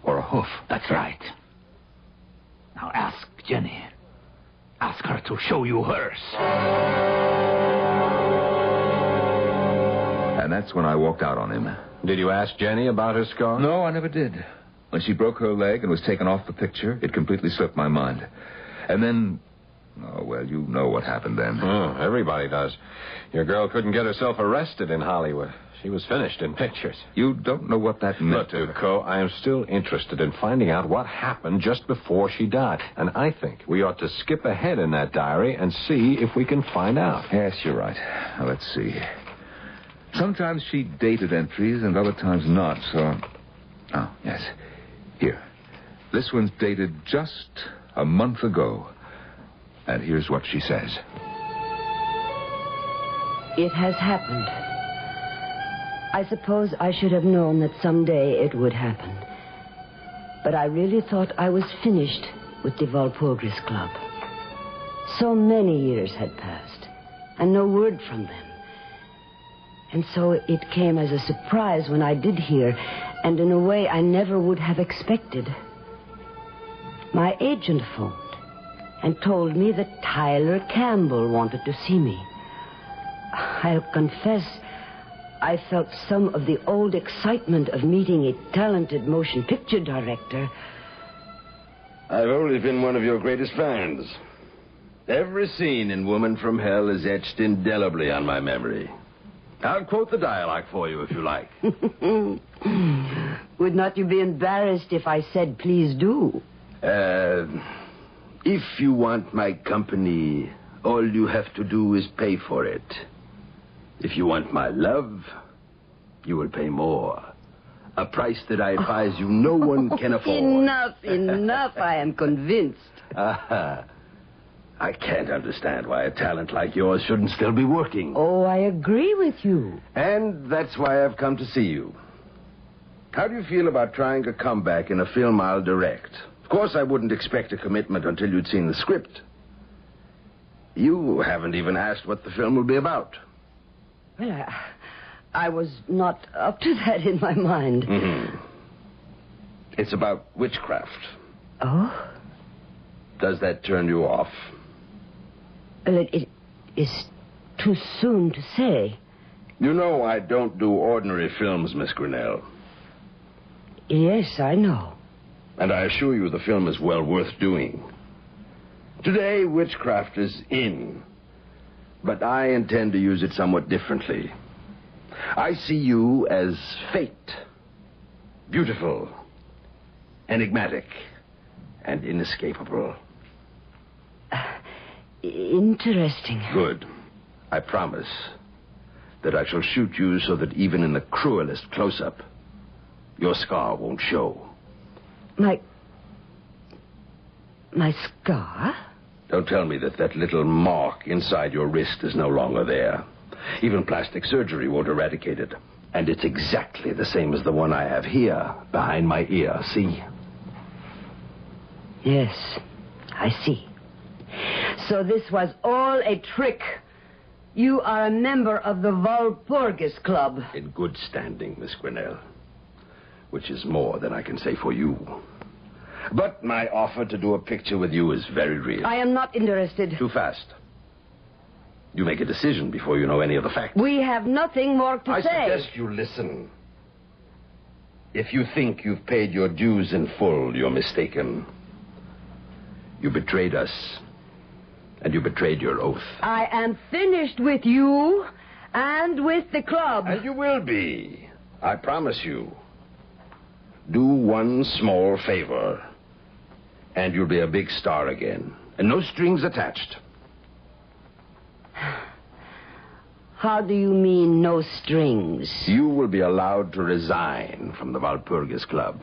or a hoof. That's right. Now ask Jenny. Ask her to show you hers. And that's when I walked out on him. Did you ask Jenny about her scar? No, I never did. When she broke her leg and was taken off the picture, it completely slipped my mind. And then... Oh, well, you know what happened then. Oh, everybody does. Your girl couldn't get herself arrested in Hollywood. She was finished in pictures. You don't know what that meant. Look, Ducot, I am still interested in finding out what happened just before she died. And I think we ought to skip ahead in that diary and see if we can find out. Yes, you're right. Now, let's see. Sometimes she dated entries and other times not, so... Oh, yes. Here. This one's dated just a month ago. And here's what she says. It has happened. I suppose I should have known that someday it would happen. But I really thought I was finished with the Walpurgis Club. So many years had passed, and no word from them. And so it came as a surprise when I did hear, and in a way I never would have expected. My agent phoned and told me that Tyler Campbell wanted to see me. I'll confess, I felt some of the old excitement of meeting a talented motion picture director. I've always been one of your greatest fans. Every scene in Woman from Hell is etched indelibly on my memory. I'll quote the dialogue for you if you like. Would not you be embarrassed if I said, please do? If you want my company, all you have to do is pay for it. If you want my love, you will pay more. A price that I advise you no one can afford. Enough, I am convinced. I can't understand why a talent like yours shouldn't still be working. Oh, I agree with you. And that's why I've come to see you. How do you feel about trying a comeback in a film I'll direct? Of course, I wouldn't expect a commitment until you'd seen the script. You haven't even asked what the film will be about. Well, I was not up to that in my mind. Mm-hmm. It's about witchcraft. Oh? Does that turn you off? Well, it is too soon to say. You know I don't do ordinary films, Miss Grinnell. Yes, I know. And I assure you the film is well worth doing. Today, witchcraft is in. But I intend to use it somewhat differently. I see you as fate. Beautiful, enigmatic, and inescapable. Interesting. Good. I promise that I shall shoot you so that even in the cruelest close-up, your scar won't show. My scar? Don't tell me that little mark inside your wrist is no longer there. Even plastic surgery won't eradicate it. And it's exactly the same as the one I have here, behind my ear. See? Yes, I see. So this was all a trick. You are a member of the Walpurgis Club. In good standing, Miss Grinnell. Which is more than I can say for you. But my offer to do a picture with you is very real. I am not interested. Too fast. You make a decision before you know any of the facts. We have nothing more to say. I suggest you listen. If you think you've paid your dues in full, you're mistaken. You betrayed us. And you betrayed your oath. I am finished with you and with the club. And you will be. I promise you. Do one small favor, and you'll be a big star again. And no strings attached. How do you mean, no strings? You will be allowed to resign from the Walpurgis Club.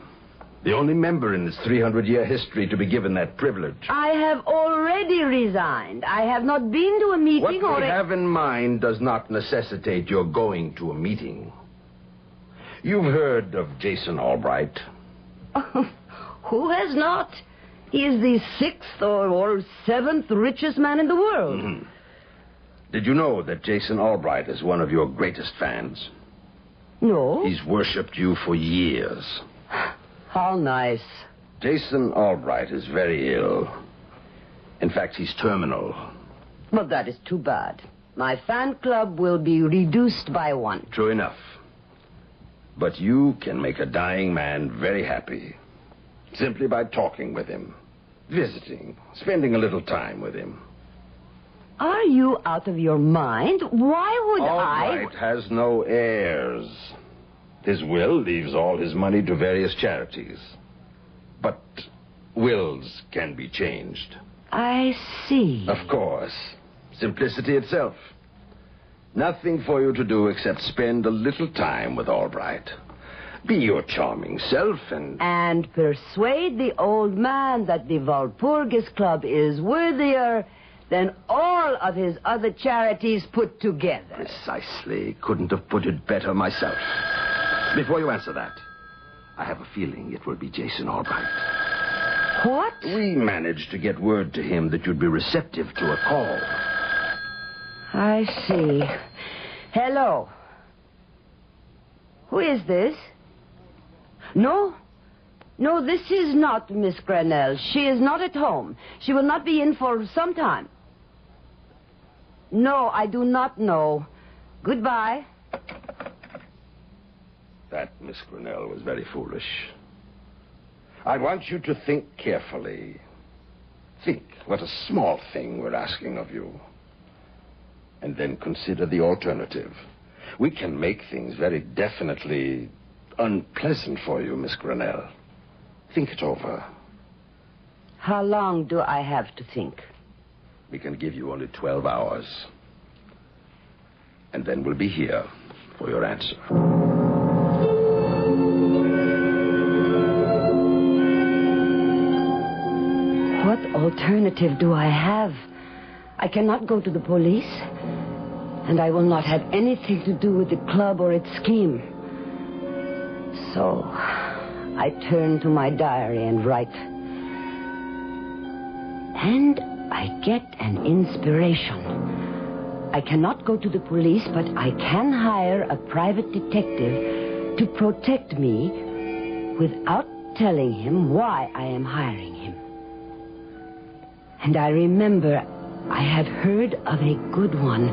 The only member in its 300-year history to be given that privilege. I have already resigned. I have not been to a meeting What we have in mind does not necessitate your going to a meeting. You've heard of Jason Albright. Who has not? He is the 6th or 7th richest man in the world. Mm-hmm. Did you know that Jason Albright is one of your greatest fans? No. He's worshipped you for years. How nice. Jason Albright is very ill. In fact, he's terminal. Well, that is too bad. My fan club will be reduced by 1. True enough. But you can make a dying man very happy. Simply by talking with him, visiting, spending a little time with him. Are you out of your mind? Why would Albright has no heirs. His will leaves all his money to various charities. But wills can be changed. I see. Of course. Simplicity itself. Nothing for you to do except spend a little time with Albright. Be your charming self and persuade the old man that the Walpurgis Club is worthier than all of his other charities put together. Precisely. Couldn't have put it better myself. Before you answer that, I have a feeling it will be Jason Albright. What? We managed to get word to him that you'd be receptive to a call. I see. Hello. Who is this? No, this is not Miss Granell. She is not at home. She will not be in for some time. No, I do not know. Goodbye. That, Miss Granell, was very foolish. I want you to think carefully. Think what a small thing we're asking of you. And then consider the alternative. We can make things very definitely unpleasant for you, Miss Granell. Think it over. How long do I have to think? We can give you only 12 hours. And then we'll be here for your answer. What alternative do I have? I cannot go to the police, and I will not have anything to do with the club or its scheme. So, I turn to my diary and write. And I get an inspiration. I cannot go to the police, but I can hire a private detective to protect me without telling him why I am hiring him. And I remember I have heard of a good one.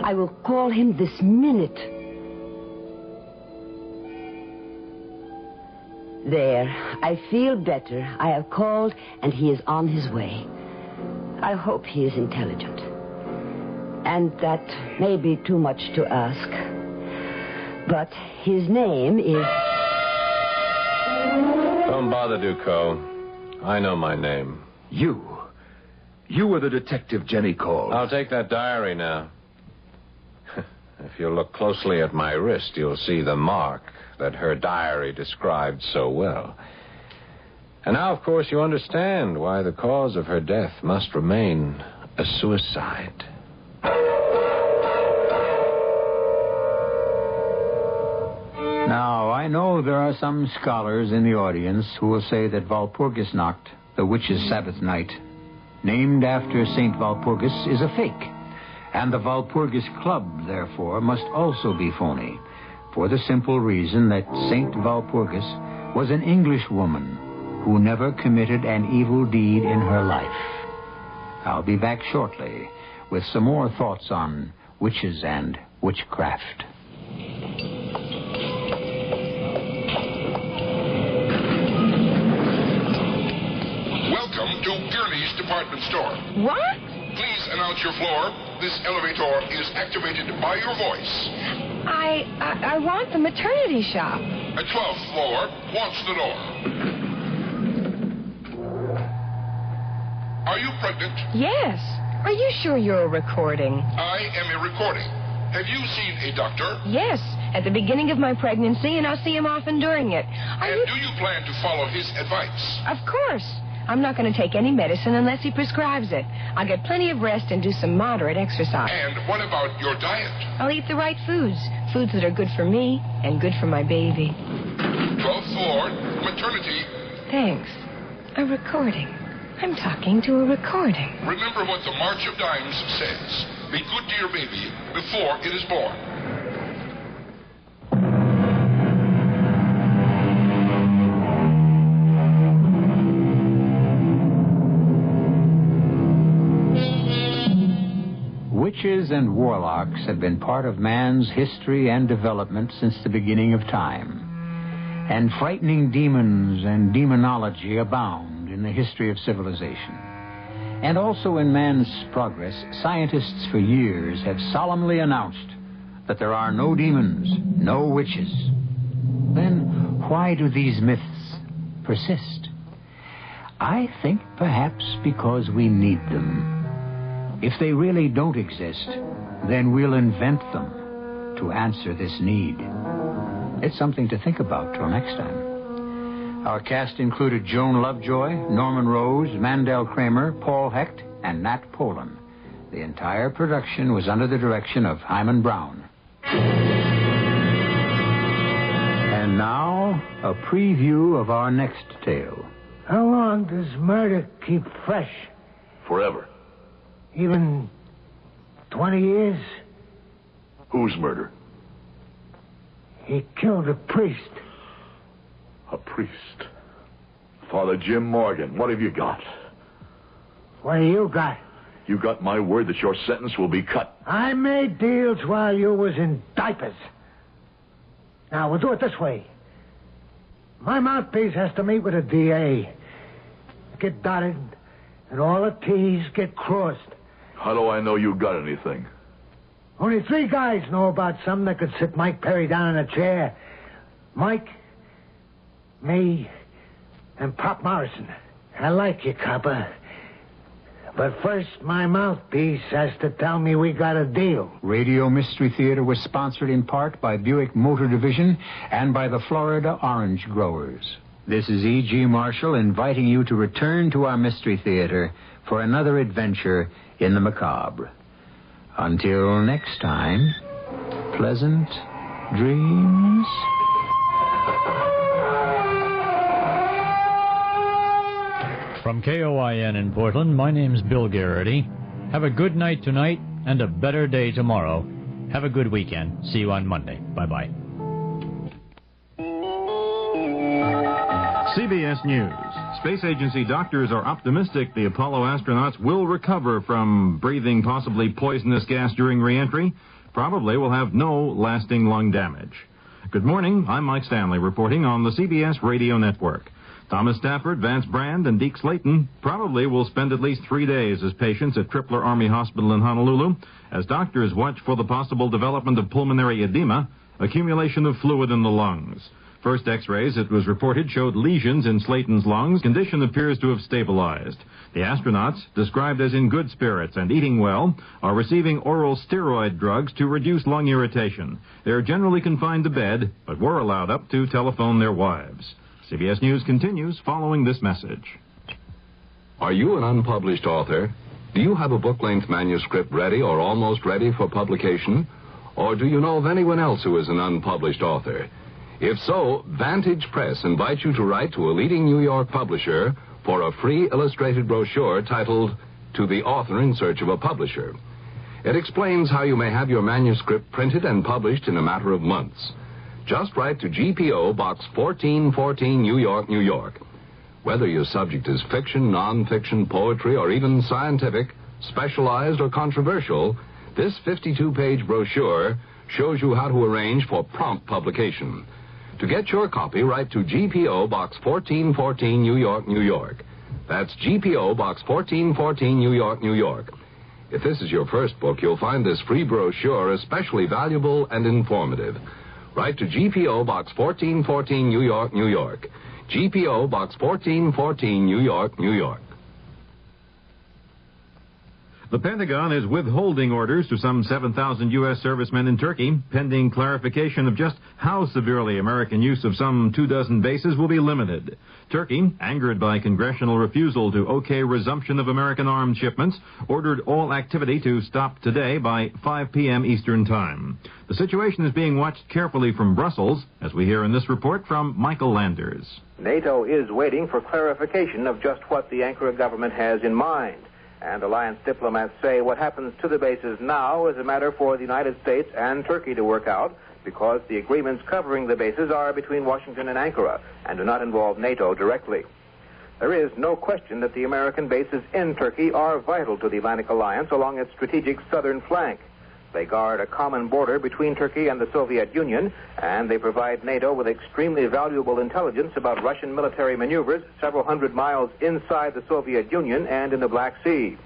I will call him this minute. There, I feel better. I have called, and he is on his way. I hope he is intelligent. And that may be too much to ask. But his name is... Don't bother, Ducot. I know my name. You were the detective Jenny called. I'll take that diary now. If you look closely at my wrist, you'll see the mark that her diary described so well. And now, of course, you understand why the cause of her death must remain a suicide. Now, I know there are some scholars in the audience who will say that Walpurgisnacht, the witch's Sabbath night, named after St. Walpurgis, is a fake. And the Walpurgis Club, therefore, must also be phony, for the simple reason that St. Walpurgis was an English woman who never committed an evil deed in her life. I'll be back shortly with some more thoughts on witches and witchcraft. Welcome to Gurney's department store. What? Please announce your floor. This elevator is activated by your voice. I want the maternity shop. At 12th floor, watch the door. Are you pregnant? Yes. Are you sure you're a recording? I am a recording. Have you seen a doctor? Yes, at the beginning of my pregnancy, and I'll see him often during it. Do you plan to follow his advice? Of course. I'm not going to take any medicine unless he prescribes it. I'll get plenty of rest and do some moderate exercise. And what about your diet? I'll eat the right foods. Foods that are good for me and good for my baby. 12th floor, maternity. Thanks. A recording. I'm talking to a recording. Remember what the March of Dimes says. Be good to your baby before it is born. Witches and warlocks have been part of man's history and development since the beginning of time. And frightening demons and demonology abound in the history of civilization. And also in man's progress, scientists for years have solemnly announced that there are no demons, no witches. Then why do these myths persist? I think perhaps because we need them. If they really don't exist, then we'll invent them to answer this need. It's something to think about till next time. Our cast included Joan Lovejoy, Norman Rose, Mandel Kramer, Paul Hecht, and Nat Polan. The entire production was under the direction of Hyman Brown. And now, a preview of our next tale. How long does murder keep fresh? Forever. Even 20 years? Whose murder? He killed a priest. A priest? Father Jim Morgan, what have you got? What do you got? You got my word that your sentence will be cut. I made deals while you was in diapers. Now, we'll do it this way. My mouthpiece has to meet with a DA. Get dotted, and all the T's get crossed. How do I know you got anything? Only 3 guys know about something that could sit Mike Perry down in a chair. Mike, me, and Pop Morrison. I like you, copper. But first, my mouthpiece has to tell me we got a deal. Radio Mystery Theater was sponsored in part by Buick Motor Division and by the Florida Orange Growers. This is E.G. Marshall inviting you to return to our Mystery Theater for another adventure in the macabre. Until next time, pleasant dreams. From KOIN in Portland, my name's Bill Garrity. Have a good night tonight and a better day tomorrow. Have a good weekend. See you on Monday. Bye-bye. CBS News. Space Agency doctors are optimistic the Apollo astronauts will recover from breathing possibly poisonous gas during re-entry. Probably will have no lasting lung damage. Good morning. I'm Mike Stanley reporting on the CBS Radio Network. Thomas Stafford, Vance Brand, and Deke Slayton probably will spend at least 3 days as patients at Tripler Army Hospital in Honolulu as doctors watch for the possible development of pulmonary edema, accumulation of fluid in the lungs. First X-rays, it was reported, showed lesions in Slayton's lungs. Condition appears to have stabilized. The astronauts, described as in good spirits and eating well, are receiving oral steroid drugs to reduce lung irritation. They're generally confined to bed, but were allowed up to telephone their wives. CBS News continues following this message. Are you an unpublished author? Do you have a book-length manuscript ready or almost ready for publication? Or do you know of anyone else who is an unpublished author? If so, Vantage Press invites you to write to a leading New York publisher for a free illustrated brochure titled To the Author in Search of a Publisher. It explains how you may have your manuscript printed and published in a matter of months. Just write to GPO Box 1414, New York, New York. Whether your subject is fiction, non-fiction, poetry, or even scientific, specialized, or controversial, this 52-page brochure shows you how to arrange for prompt publication. To get your copy, write to GPO Box 1414, New York, New York. That's GPO Box 1414, New York, New York. If this is your first book, you'll find this free brochure especially valuable and informative. Write to GPO Box 1414, New York, New York. GPO Box 1414, New York, New York. The Pentagon is withholding orders to some 7,000 U.S. servicemen in Turkey, pending clarification of just how severely American use of some 24 bases will be limited. Turkey, angered by congressional refusal to okay resumption of American arms shipments, ordered all activity to stop today by 5 p.m. Eastern Time. The situation is being watched carefully from Brussels, as we hear in this report from Michael Landers. NATO is waiting for clarification of just what the Ankara government has in mind. And alliance diplomats say what happens to the bases now is a matter for the United States and Turkey to work out, because the agreements covering the bases are between Washington and Ankara and do not involve NATO directly. There is no question that the American bases in Turkey are vital to the Atlantic Alliance along its strategic southern flank. They guard a common border between Turkey and the Soviet Union, and they provide NATO with extremely valuable intelligence about Russian military maneuvers several hundred miles inside the Soviet Union and in the Black Sea.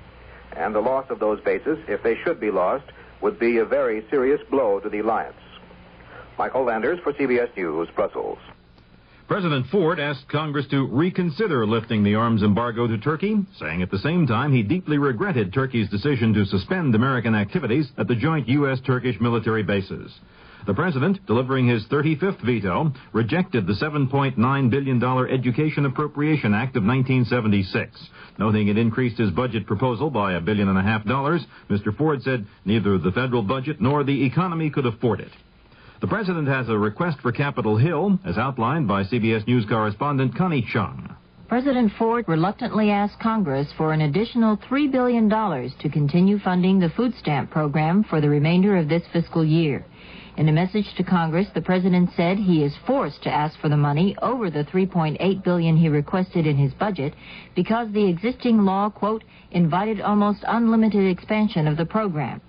And the loss of those bases, if they should be lost, would be a very serious blow to the alliance. Michael Landers for CBS News, Brussels. President Ford asked Congress to reconsider lifting the arms embargo to Turkey, saying at the same time he deeply regretted Turkey's decision to suspend American activities at the joint U.S.-Turkish military bases. The president, delivering his 35th veto, rejected the $7.9 billion Education Appropriation Act of 1976. Noting it increased his budget proposal by $1.5 billion, Mr. Ford said neither the federal budget nor the economy could afford it. The president has a request for Capitol Hill, as outlined by CBS News correspondent Connie Chung. President Ford reluctantly asked Congress for an additional $3 billion to continue funding the food stamp program for the remainder of this fiscal year. In a message to Congress, the president said he is forced to ask for the money over the $3.8 billion he requested in his budget because the existing law, quote, invited almost unlimited expansion of the program.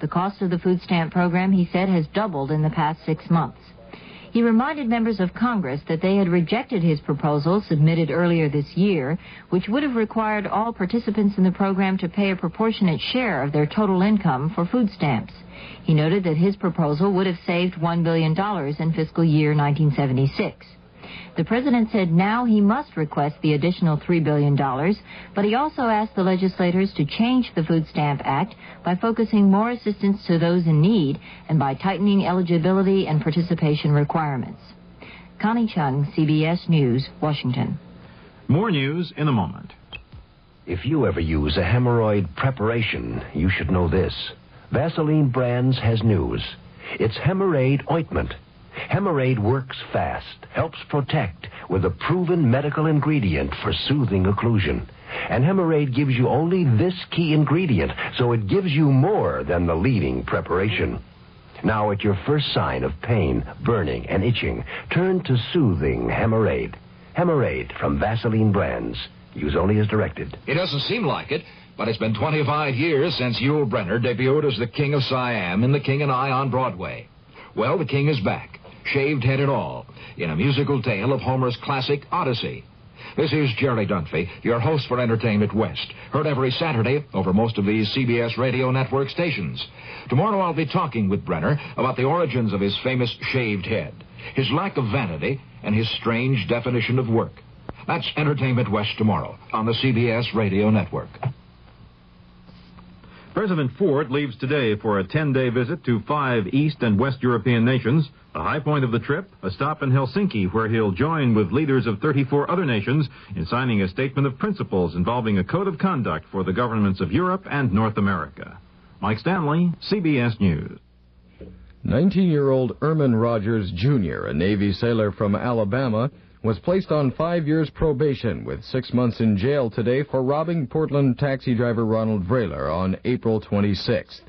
The cost of the food stamp program, he said, has doubled in the past 6 months. He reminded members of Congress that they had rejected his proposal submitted earlier this year, which would have required all participants in the program to pay a proportionate share of their total income for food stamps. He noted that his proposal would have saved $1 billion in fiscal year 1976. The president said now he must request the additional $3 billion, but he also asked the legislators to change the Food Stamp Act by focusing more assistance to those in need and by tightening eligibility and participation requirements. Connie Chung, CBS News, Washington. More news in a moment. If you ever use a hemorrhoid preparation, you should know this. Vaseline Brands has news. It's Hemorrhoid Ointment. Hemorrhoid works fast, helps protect with a proven medical ingredient for soothing occlusion. And Hemorrhoid gives you only this key ingredient, so it gives you more than the leading preparation. Now, at your first sign of pain, burning, and itching, turn to soothing Hemorrhoid. Hemorrhoid from Vaseline Brands. Use only as directed. It doesn't seem like it, but it's been 25 years since Yul Brynner debuted as the King of Siam in The King and I on Broadway. Well, the King is back, shaved head and all, in a musical tale of Homer's classic Odyssey. This is Jerry Dunphy, your host for Entertainment West, heard every Saturday over most of these CBS Radio Network stations. Tomorrow I'll be talking with Brynner about the origins of his famous shaved head, his lack of vanity, and his strange definition of work. That's Entertainment West tomorrow on the CBS Radio Network. President Ford leaves today for a 10-day visit to 5 East and West European nations. The high point of the trip, a stop in Helsinki, where he'll join with leaders of 34 other nations in signing a statement of principles involving a code of conduct for the governments of Europe and North America. Mike Stanley, CBS News. 19-year-old Erman Rogers, Jr., a Navy sailor from Alabama, was placed on 5 years probation with 6 months in jail today for robbing Portland taxi driver Ronald Vrayler on April 26th.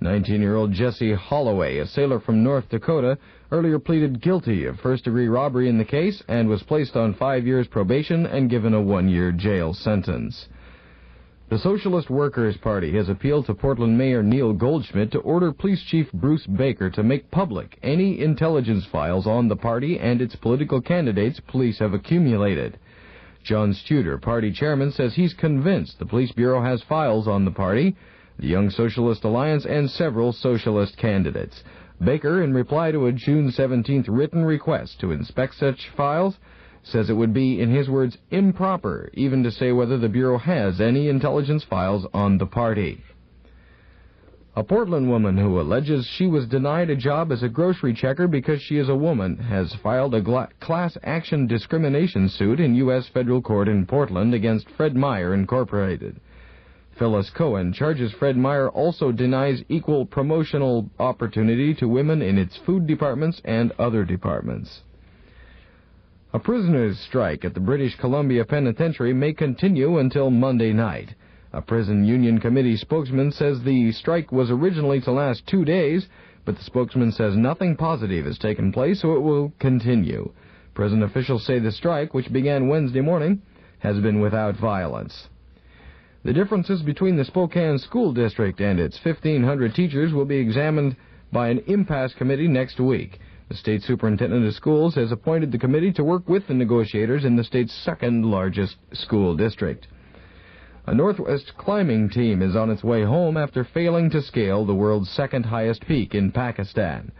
19-year-old Jesse Holloway, a sailor from North Dakota, earlier pleaded guilty of first-degree robbery in the case and was placed on 5 years probation and given a 1-year jail sentence. The Socialist Workers' Party has appealed to Portland Mayor Neil Goldschmidt to order Police Chief Bruce Baker to make public any intelligence files on the party and its political candidates police have accumulated. John Studer, party chairman, says he's convinced the Police Bureau has files on the party, the Young Socialist Alliance, and several socialist candidates. Baker, in reply to a June 17th written request to inspect such files, says it would be, in his words, improper even to say whether the Bureau has any intelligence files on the party. A Portland woman who alleges she was denied a job as a grocery checker because she is a woman has filed a class action discrimination suit in U.S. federal court in Portland against Fred Meyer Incorporated. Phyllis Cohen charges Fred Meyer also denies equal promotional opportunity to women in its food departments and other departments. A prisoners' strike at the British Columbia Penitentiary may continue until Monday night. A prison union committee spokesman says the strike was originally to last 2 days, but the spokesman says nothing positive has taken place, so it will continue. Prison officials say the strike, which began Wednesday morning, has been without violence. The differences between the Spokane School District and its 1,500 teachers will be examined by an impasse committee next week. The state superintendent of schools has appointed the committee to work with the negotiators in the state's second-largest school district. A Northwest climbing team is on its way home after failing to scale the world's second-highest peak in Pakistan.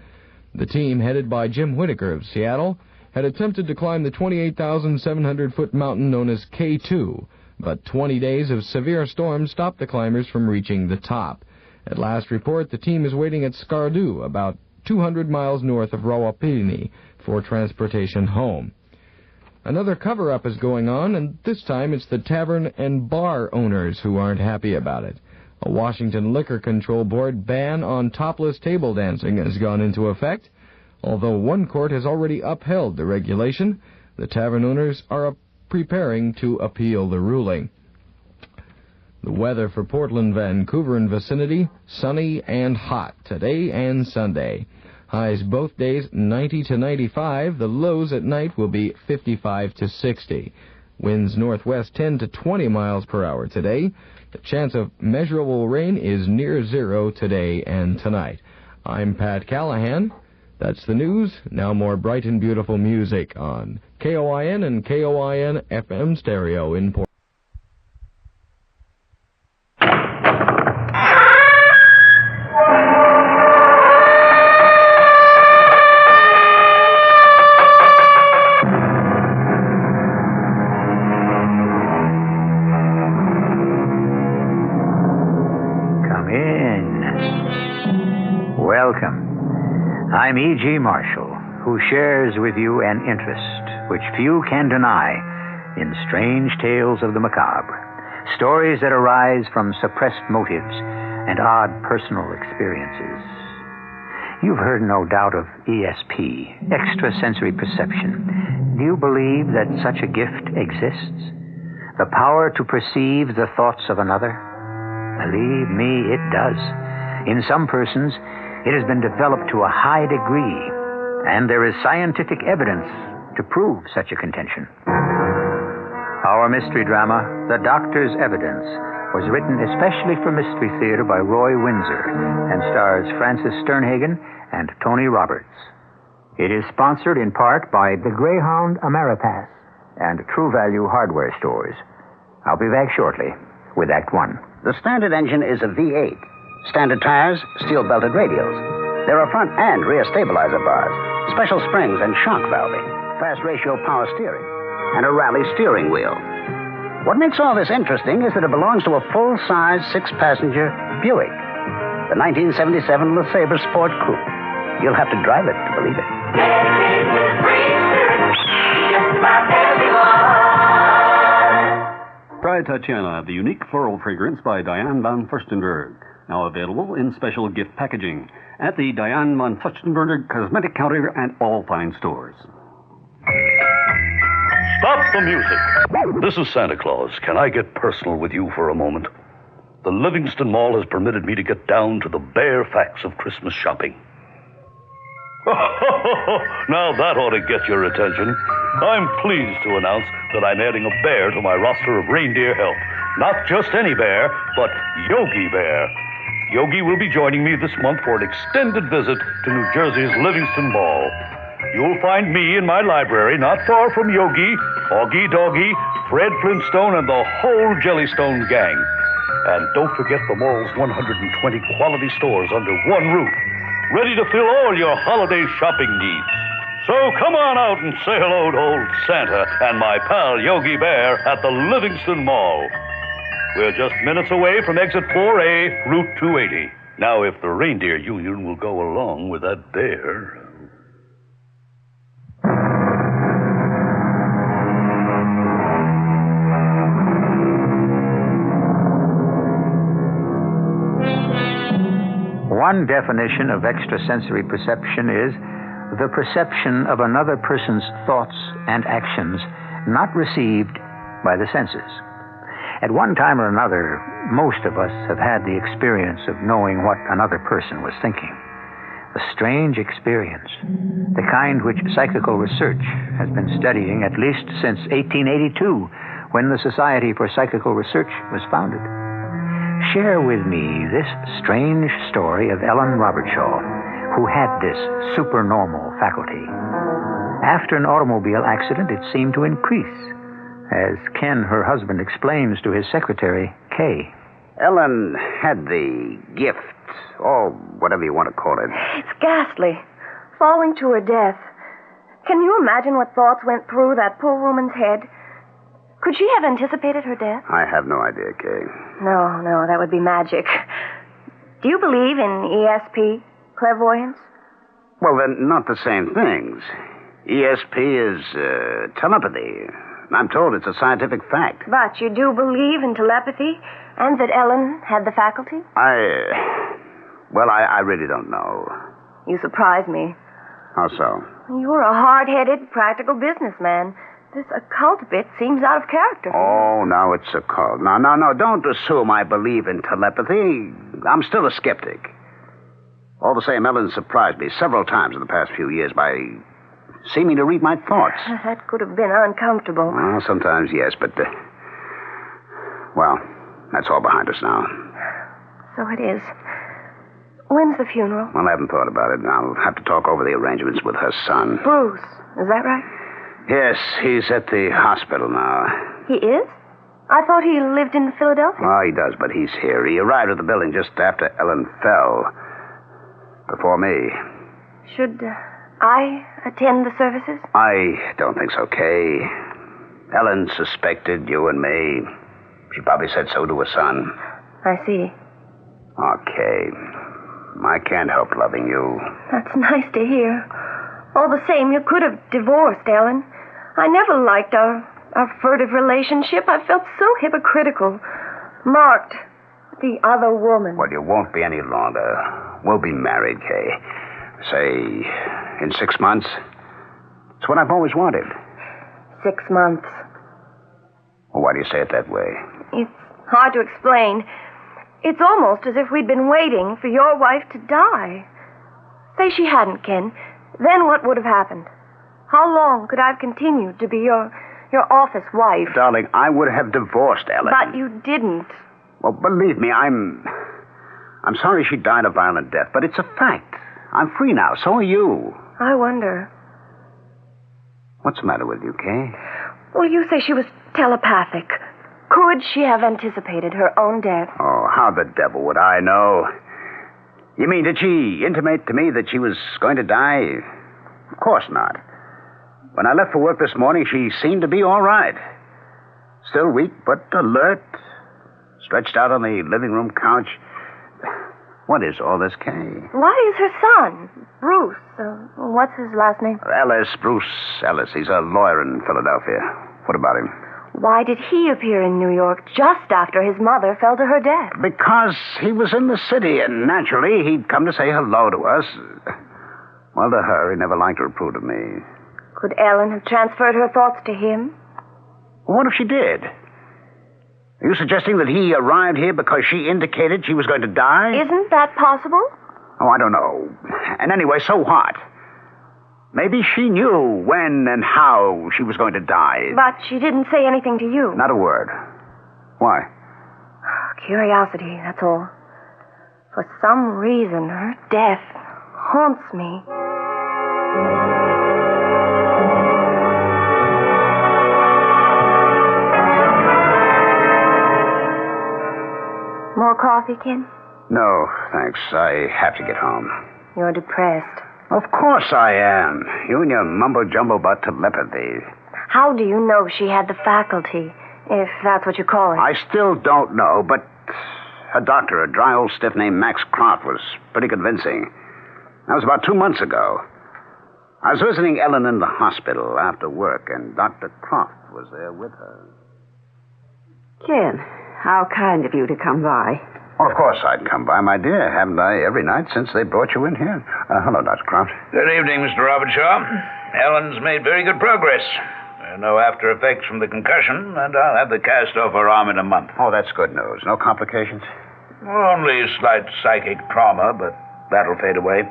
The team, headed by Jim Whitaker of Seattle, had attempted to climb the 28,700-foot mountain known as K2, but 20 days of severe storms stopped the climbers from reaching the top. At last report, the team is waiting at Skardu, about 200 miles north of Rawapini, for transportation home. Another cover-up is going on, and this time it's the tavern and bar owners who aren't happy about it. A Washington Liquor Control Board ban on topless table dancing has gone into effect. Although one court has already upheld the regulation, the tavern owners are preparing to appeal the ruling. The weather for Portland, Vancouver, and vicinity, sunny and hot today and Sunday. Highs both days 90 to 95. The lows at night will be 55 to 60. Winds northwest 10 to 20 miles per hour today. The chance of measurable rain is near zero today and tonight. I'm Pat Callahan. That's the news. Now more bright and beautiful music on KOIN and KOIN FM stereo in Portland. I'm E.G. Marshall, who shares with you an interest which few can deny in strange tales of the macabre, stories that arise from suppressed motives and odd personal experiences. You've heard, no doubt, of ESP, extrasensory perception. Do you believe that such a gift exists? The power to perceive the thoughts of another? Believe me, it does. In some persons, it has been developed to a high degree, and there is scientific evidence to prove such a contention. Our mystery drama, The Doctor's Evidence, was written especially for Mystery Theater by Roy Windsor and stars Francis Sternhagen and Tony Roberts. It is sponsored in part by the Greyhound Ameripass and True Value Hardware Stores. I'll be back shortly with Act One. The standard engine is a V8. Standard tires, steel-belted radials. There are front and rear stabilizer bars, special springs and shock valving, fast-ratio power steering, and a rally steering wheel. What makes all this interesting is that it belongs to a full-size, six-passenger Buick, the 1977 LeSabre Sport Coupe. You'll have to drive it to believe it. Try Tatiana, the unique floral fragrance by Diane von Furstenberg. Now available in special gift packaging at the Diane von Furstenberg Cosmetic Counter and all fine stores. Stop the music. This is Santa Claus. Can I get personal with you for a moment? The Livingston Mall has permitted me to get down to the bare facts of Christmas shopping. Now that ought to get your attention. I'm pleased to announce that I'm adding a bear to my roster of reindeer help. Not just any bear, but Yogi Bear. Yogi will be joining me this month for an extended visit to New Jersey's Livingston Mall. You'll find me in my library not far from Yogi, Augie Doggy, Fred Flintstone, and the whole Jellystone gang. And don't forget the mall's 120 quality stores under one roof, ready to fill all your holiday shopping needs. So come on out and say hello to old Santa and my pal Yogi Bear at the Livingston Mall. We're just minutes away from exit 4A, Route 280. Now, if the reindeer union will go along with that bear... One definition of extrasensory perception is the perception of another person's thoughts and actions not received by the senses. At one time or another, most of us have had the experience of knowing what another person was thinking. A strange experience, the kind which psychical research has been studying at least since 1882, when the Society for Psychical Research was founded. Share with me this strange story of Ellen Robertshaw, who had this supernormal faculty. After an automobile accident, it seemed to increase, as Ken, her husband, explains to his secretary, Kay. Ellen had the gift, or whatever you want to call it. It's ghastly. Falling to her death. Can you imagine what thoughts went through that poor woman's head? Could she have anticipated her death? I have no idea, Kay. No, that would be magic. Do you believe in ESP, clairvoyance? Well, they're not the same things. ESP is telepathy. I'm told it's a scientific fact. But you do believe in telepathy and that Ellen had the faculty? I really don't know. You surprise me. How so? You're a hard-headed, practical businessman. This occult bit seems out of character. Oh, now it's a cult. No, don't assume I believe in telepathy. I'm still a skeptic. All the same, Ellen surprised me several times in the past few years by seeming to read my thoughts. That could have been uncomfortable. Well, sometimes, yes, but, well, that's all behind us now. So it is. When's the funeral? Well, I haven't thought about it. I'll have to talk over the arrangements with her son. Bruce, is that right? Yes, he's at the hospital now. He is? I thought he lived in Philadelphia. Oh, he does, but he's here. He arrived at the building just after Ellen fell. Before me. Should I attend the services? I don't think so, Kay. Ellen suspected you and me. She probably said so to her son. I see. Okay. I can't help loving you. That's nice to hear. All the same, you could have divorced, Ellen. I never liked our furtive relationship. I felt so hypocritical. Marked. The other woman. Well, you won't be any longer. We'll be married, Kay. Say, in 6 months. It's what I've always wanted. 6 months. Well, why do you say it that way? It's hard to explain. It's almost as if we'd been waiting for your wife to die. Say she hadn't, Ken. Then what would have happened? How long could I have continued to be your office wife? Darling, I would have divorced Ellen. But you didn't. Well, believe me, I'm sorry she died a violent death, but it's a fact. I'm free now. So are you. I wonder. What's the matter with you, Kay? Well, you say she was telepathic. Could she have anticipated her own death? Oh, how the devil would I know? You mean, did she intimate to me that she was going to die? Of course not. When I left for work this morning, she seemed to be all right. Still weak, but alert. Stretched out on the living room couch. What is all this, Kay? Why is her son, Bruce, what's his last name? Bruce Ellis. He's a lawyer in Philadelphia. What about him? Why did he appear in New York just after his mother fell to her death? Because he was in the city, and naturally he'd come to say hello to us. Well, to her, he never liked to approve of me. Could Ellen have transferred her thoughts to him? Well, what if she did? Are you suggesting that he arrived here because she indicated she was going to die? Isn't that possible? Oh, I don't know. And anyway, so what? Maybe she knew when and how she was going to die. But she didn't say anything to you. Not a word. Why? Curiosity, that's all. For some reason, her death haunts me. More coffee, Ken? No, thanks. I have to get home. You're depressed. Of course I am. You and your mumbo-jumbo about telepathy. How do you know she had the faculty, if that's what you call it? I still don't know, but a doctor, a dry old stiff named Max Croft, was pretty convincing. That was about 2 months ago. I was visiting Ellen in the hospital after work, and Dr. Croft was there with her. Ken, how kind of you to come by. Well, of course I'd come by, my dear. Haven't I every night since they brought you in here? Hello, Dr. Croft. Good evening, Mr. Robertshaw. Ellen's made very good progress. There are no after effects from the concussion, and I'll have the cast off her arm in a month. Oh, that's good news. No complications? Only slight psychic trauma, but that'll fade away.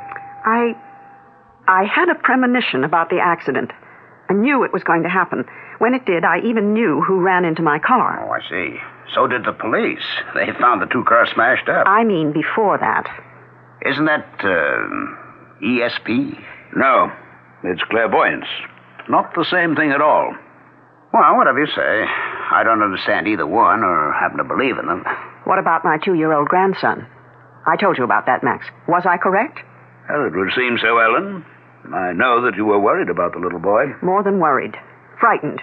I had a premonition about the accident. I knew it was going to happen. When it did, I even knew who ran into my car. Oh, I see. So did the police. They found the two cars smashed up. I mean before that. Isn't that, ESP? No, it's clairvoyance. Not the same thing at all. Well, whatever you say. I don't understand either one or happen to believe in them. What about my 2-year-old grandson? I told you about that, Max. Was I correct? Well, it would seem so, Ellen. I know that you were worried about the little boy. More than worried. Frightened.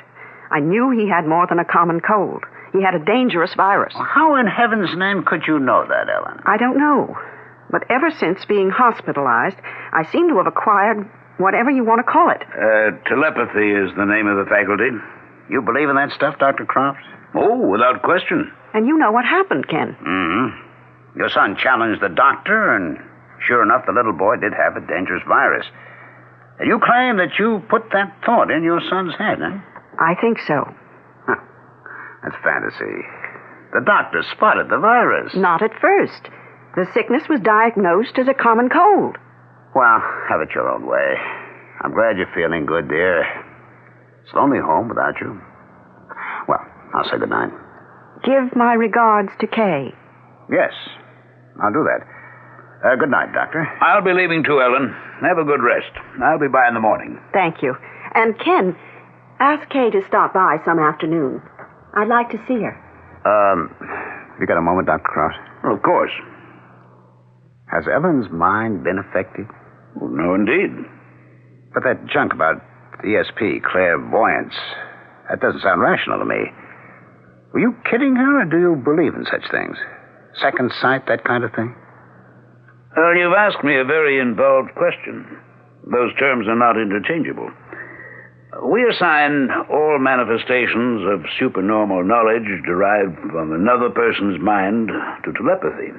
I knew he had more than a common cold. He had a dangerous virus. How in heaven's name could you know that, Ellen? I don't know. But ever since being hospitalized, I seem to have acquired whatever you want to call it. Telepathy is the name of the faculty. You believe in that stuff, Dr. Croft? Oh, without question. And you know what happened, Ken. Mm-hmm. Your son challenged the doctor, and sure enough, the little boy did have a dangerous virus. And you claim that you put that thought in your son's head, eh? I think so. Huh. That's fantasy. The doctor spotted the virus. Not at first. The sickness was diagnosed as a common cold. Well, have it your own way. I'm glad you're feeling good, dear. It's lonely home without you. Well, I'll say goodnight. Give my regards to Kay. Yes, I'll do that. Good night, Doctor. I'll be leaving too, Ellen. Have a good rest. I'll be by in the morning. Thank you. And Ken, ask Kay to stop by some afternoon. I'd like to see her. You got a moment, Dr. Croft? Well, of course. Has Ellen's mind been affected? Well, no, indeed. But that junk about ESP, clairvoyance, that doesn't sound rational to me. Were you kidding her, or do you believe in such things? Second sight, that kind of thing? Well, you've asked me a very involved question. Those terms are not interchangeable. We assign all manifestations of supernormal knowledge derived from another person's mind to telepathy.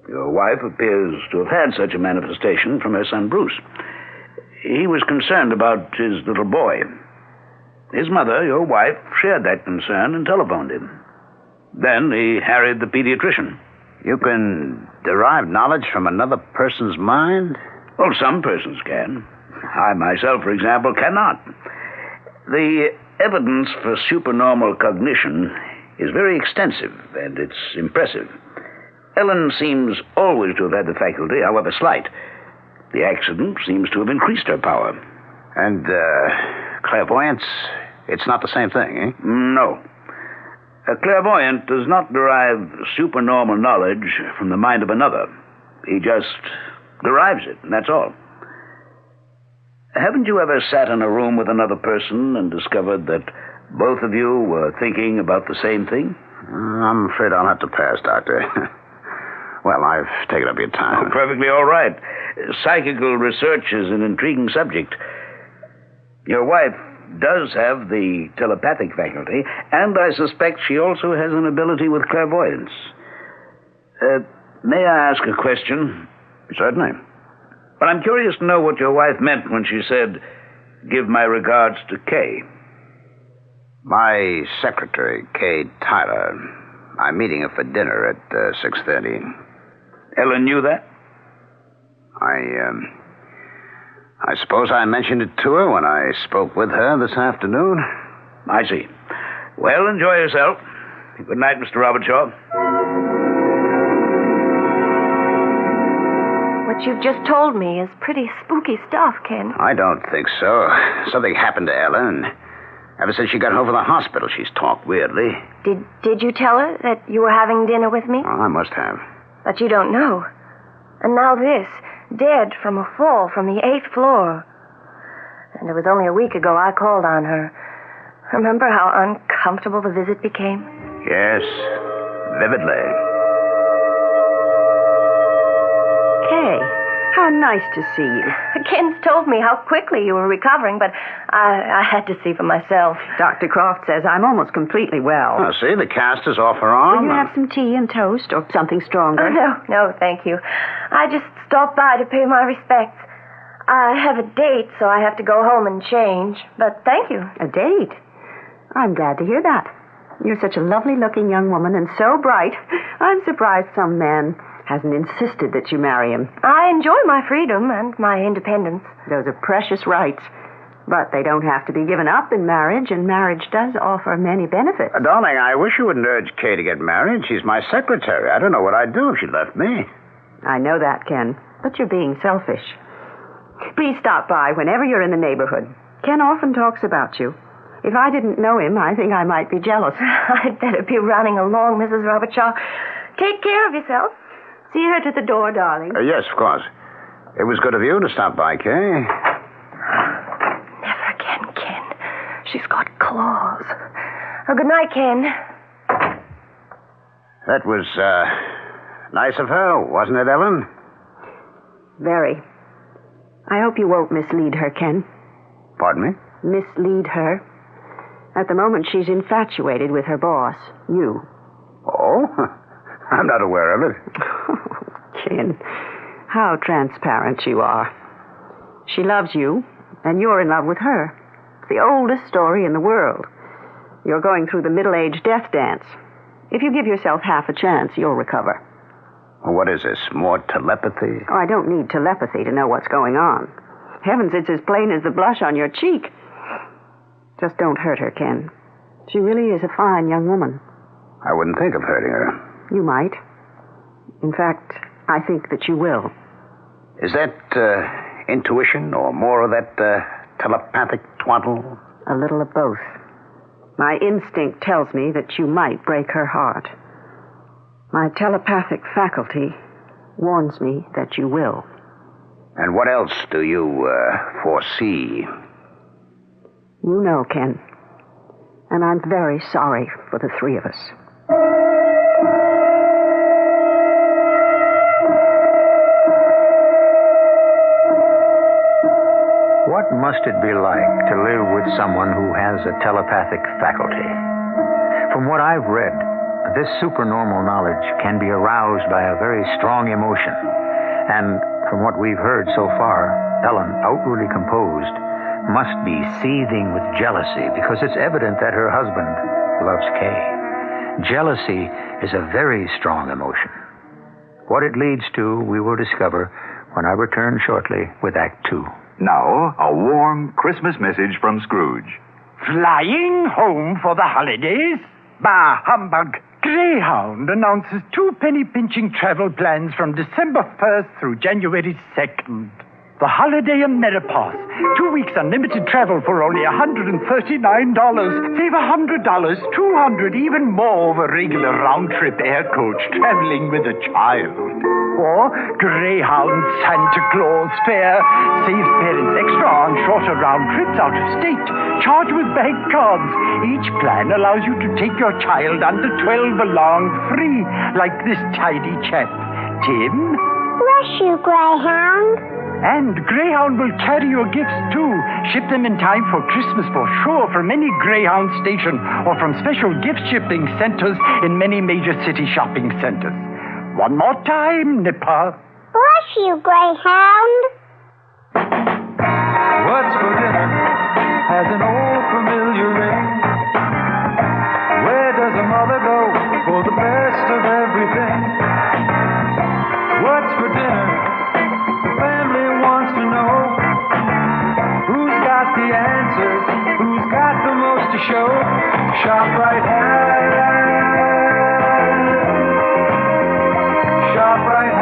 Your wife appears to have had such a manifestation from her son Bruce. He was concerned about his little boy. His mother, your wife, shared that concern and telephoned him. Then he harried the pediatrician. You can derive knowledge from another person's mind? Well, some persons can. I myself, for example, cannot. The evidence for supernormal cognition is very extensive, and it's impressive. Ellen seems always to have had the faculty, however slight. The accident seems to have increased her power. And, clairvoyance, it's not the same thing, eh? No. A clairvoyant does not derive supernormal knowledge from the mind of another. He just derives it, and that's all. Haven't you ever sat in a room with another person and discovered that both of you were thinking about the same thing? I'm afraid I'll have to pass, Doctor. Well, I've taken up your time. Oh, perfectly all right. Psychical research is an intriguing subject. Your wife does have the telepathic faculty, and I suspect she also has an ability with clairvoyance. May I ask a question? Certainly. But I'm curious to know what your wife meant when she said, "Give my regards to Kay." My secretary, Kay Tyler. I'm meeting her for dinner at 6:30. Ellen knew that? I suppose I mentioned it to her when I spoke with her this afternoon. I see. Well, enjoy yourself. Good night, Mr. Robertshaw. What you've just told me is pretty spooky stuff, Ken. I don't think so. Something happened to Ellen. Ever since she got home from the hospital, she's talked weirdly. Did you tell her that you were having dinner with me? Well, I must have. But you don't know. And now this, dead from a fall from the 8th floor. And it was only a week ago I called on her. Remember how uncomfortable the visit became? Yes, vividly. Kay, how nice to see you. Ken's told me how quickly you were recovering, but I had to see for myself. Dr. Croft says I'm almost completely well. Oh, see, the cast is off her arm. Will you have some tea and toast or something stronger? Oh, no, thank you. I just stopped by to pay my respects. I have a date, so I have to go home and change. But thank you. A date? I'm glad to hear that. You're such a lovely-looking young woman and so bright. I'm surprised some man hasn't insisted that you marry him. I enjoy my freedom and my independence. Those are precious rights. But they don't have to be given up in marriage, and marriage does offer many benefits. Darling, I wish you wouldn't urge Kay to get married. She's my secretary. I don't know what I'd do if she left me. I know that, Ken, but you're being selfish. Please stop by whenever you're in the neighborhood. Ken often talks about you. If I didn't know him, I think I might be jealous. I'd better be running along, Mrs. Robertshaw. Take care of yourself. See her to the door, darling. Yes, of course. It was good of you to stop by, Kay. She's got claws. Oh, good night, Ken. That was, nice of her, wasn't it, Ellen? Very. I hope you won't mislead her, Ken. Pardon me? Mislead her. At the moment, she's infatuated with her boss, you. Oh? I'm not aware of it. Ken, how transparent you are. She loves you, and you're in love with her. It's the oldest story in the world. You're going through the middle-age death dance. If you give yourself half a chance, you'll recover. What is this, more telepathy? Oh, I don't need telepathy to know what's going on. Heavens, it's as plain as the blush on your cheek. Just don't hurt her, Ken. She really is a fine young woman. I wouldn't think of hurting her. You might. In fact, I think that you will. Is that, intuition or more of that, telepathic twaddle? A little of both. My instinct tells me that you might break her heart. My telepathic faculty warns me that you will. And what else do you, foresee? You know, Ken. And I'm very sorry for the three of us. What must it be like to live with someone who has a telepathic faculty? From what I've read, this supernormal knowledge can be aroused by a very strong emotion. And from what we've heard so far, Ellen, outwardly composed, must be seething with jealousy because it's evident that her husband loves Kay. Jealousy is a very strong emotion. What it leads to, we will discover when I return shortly with Act 2. Now, a warm Christmas message from Scrooge. Flying home for the holidays? Bah, humbug. Greyhound announces 2 penny-pinching travel plans from December 1st through January 2nd. The Holiday Ameripass. 2 weeks unlimited travel for only $139. Save $100, $200, even more over regular round-trip air coach traveling with a child. Or Greyhound Santa Claus fare. Saves parents extra on shorter round trips out of state. Charge with bank cards. Each plan allows you to take your child under 12 along free, like this tidy chap. Tim? Bless you, Greyhound. And Greyhound will carry your gifts, too. Ship them in time for Christmas for sure from any Greyhound station or from special gift shipping centers in many major city shopping centers. One more time, Nipper. Bless you, Greyhound. What's for dinner has an old familiar ring. Where does a mother go for the best of everything? What's for dinner? Wants to know who's got the answers, who's got the most to show. ShopRite has. ShopRite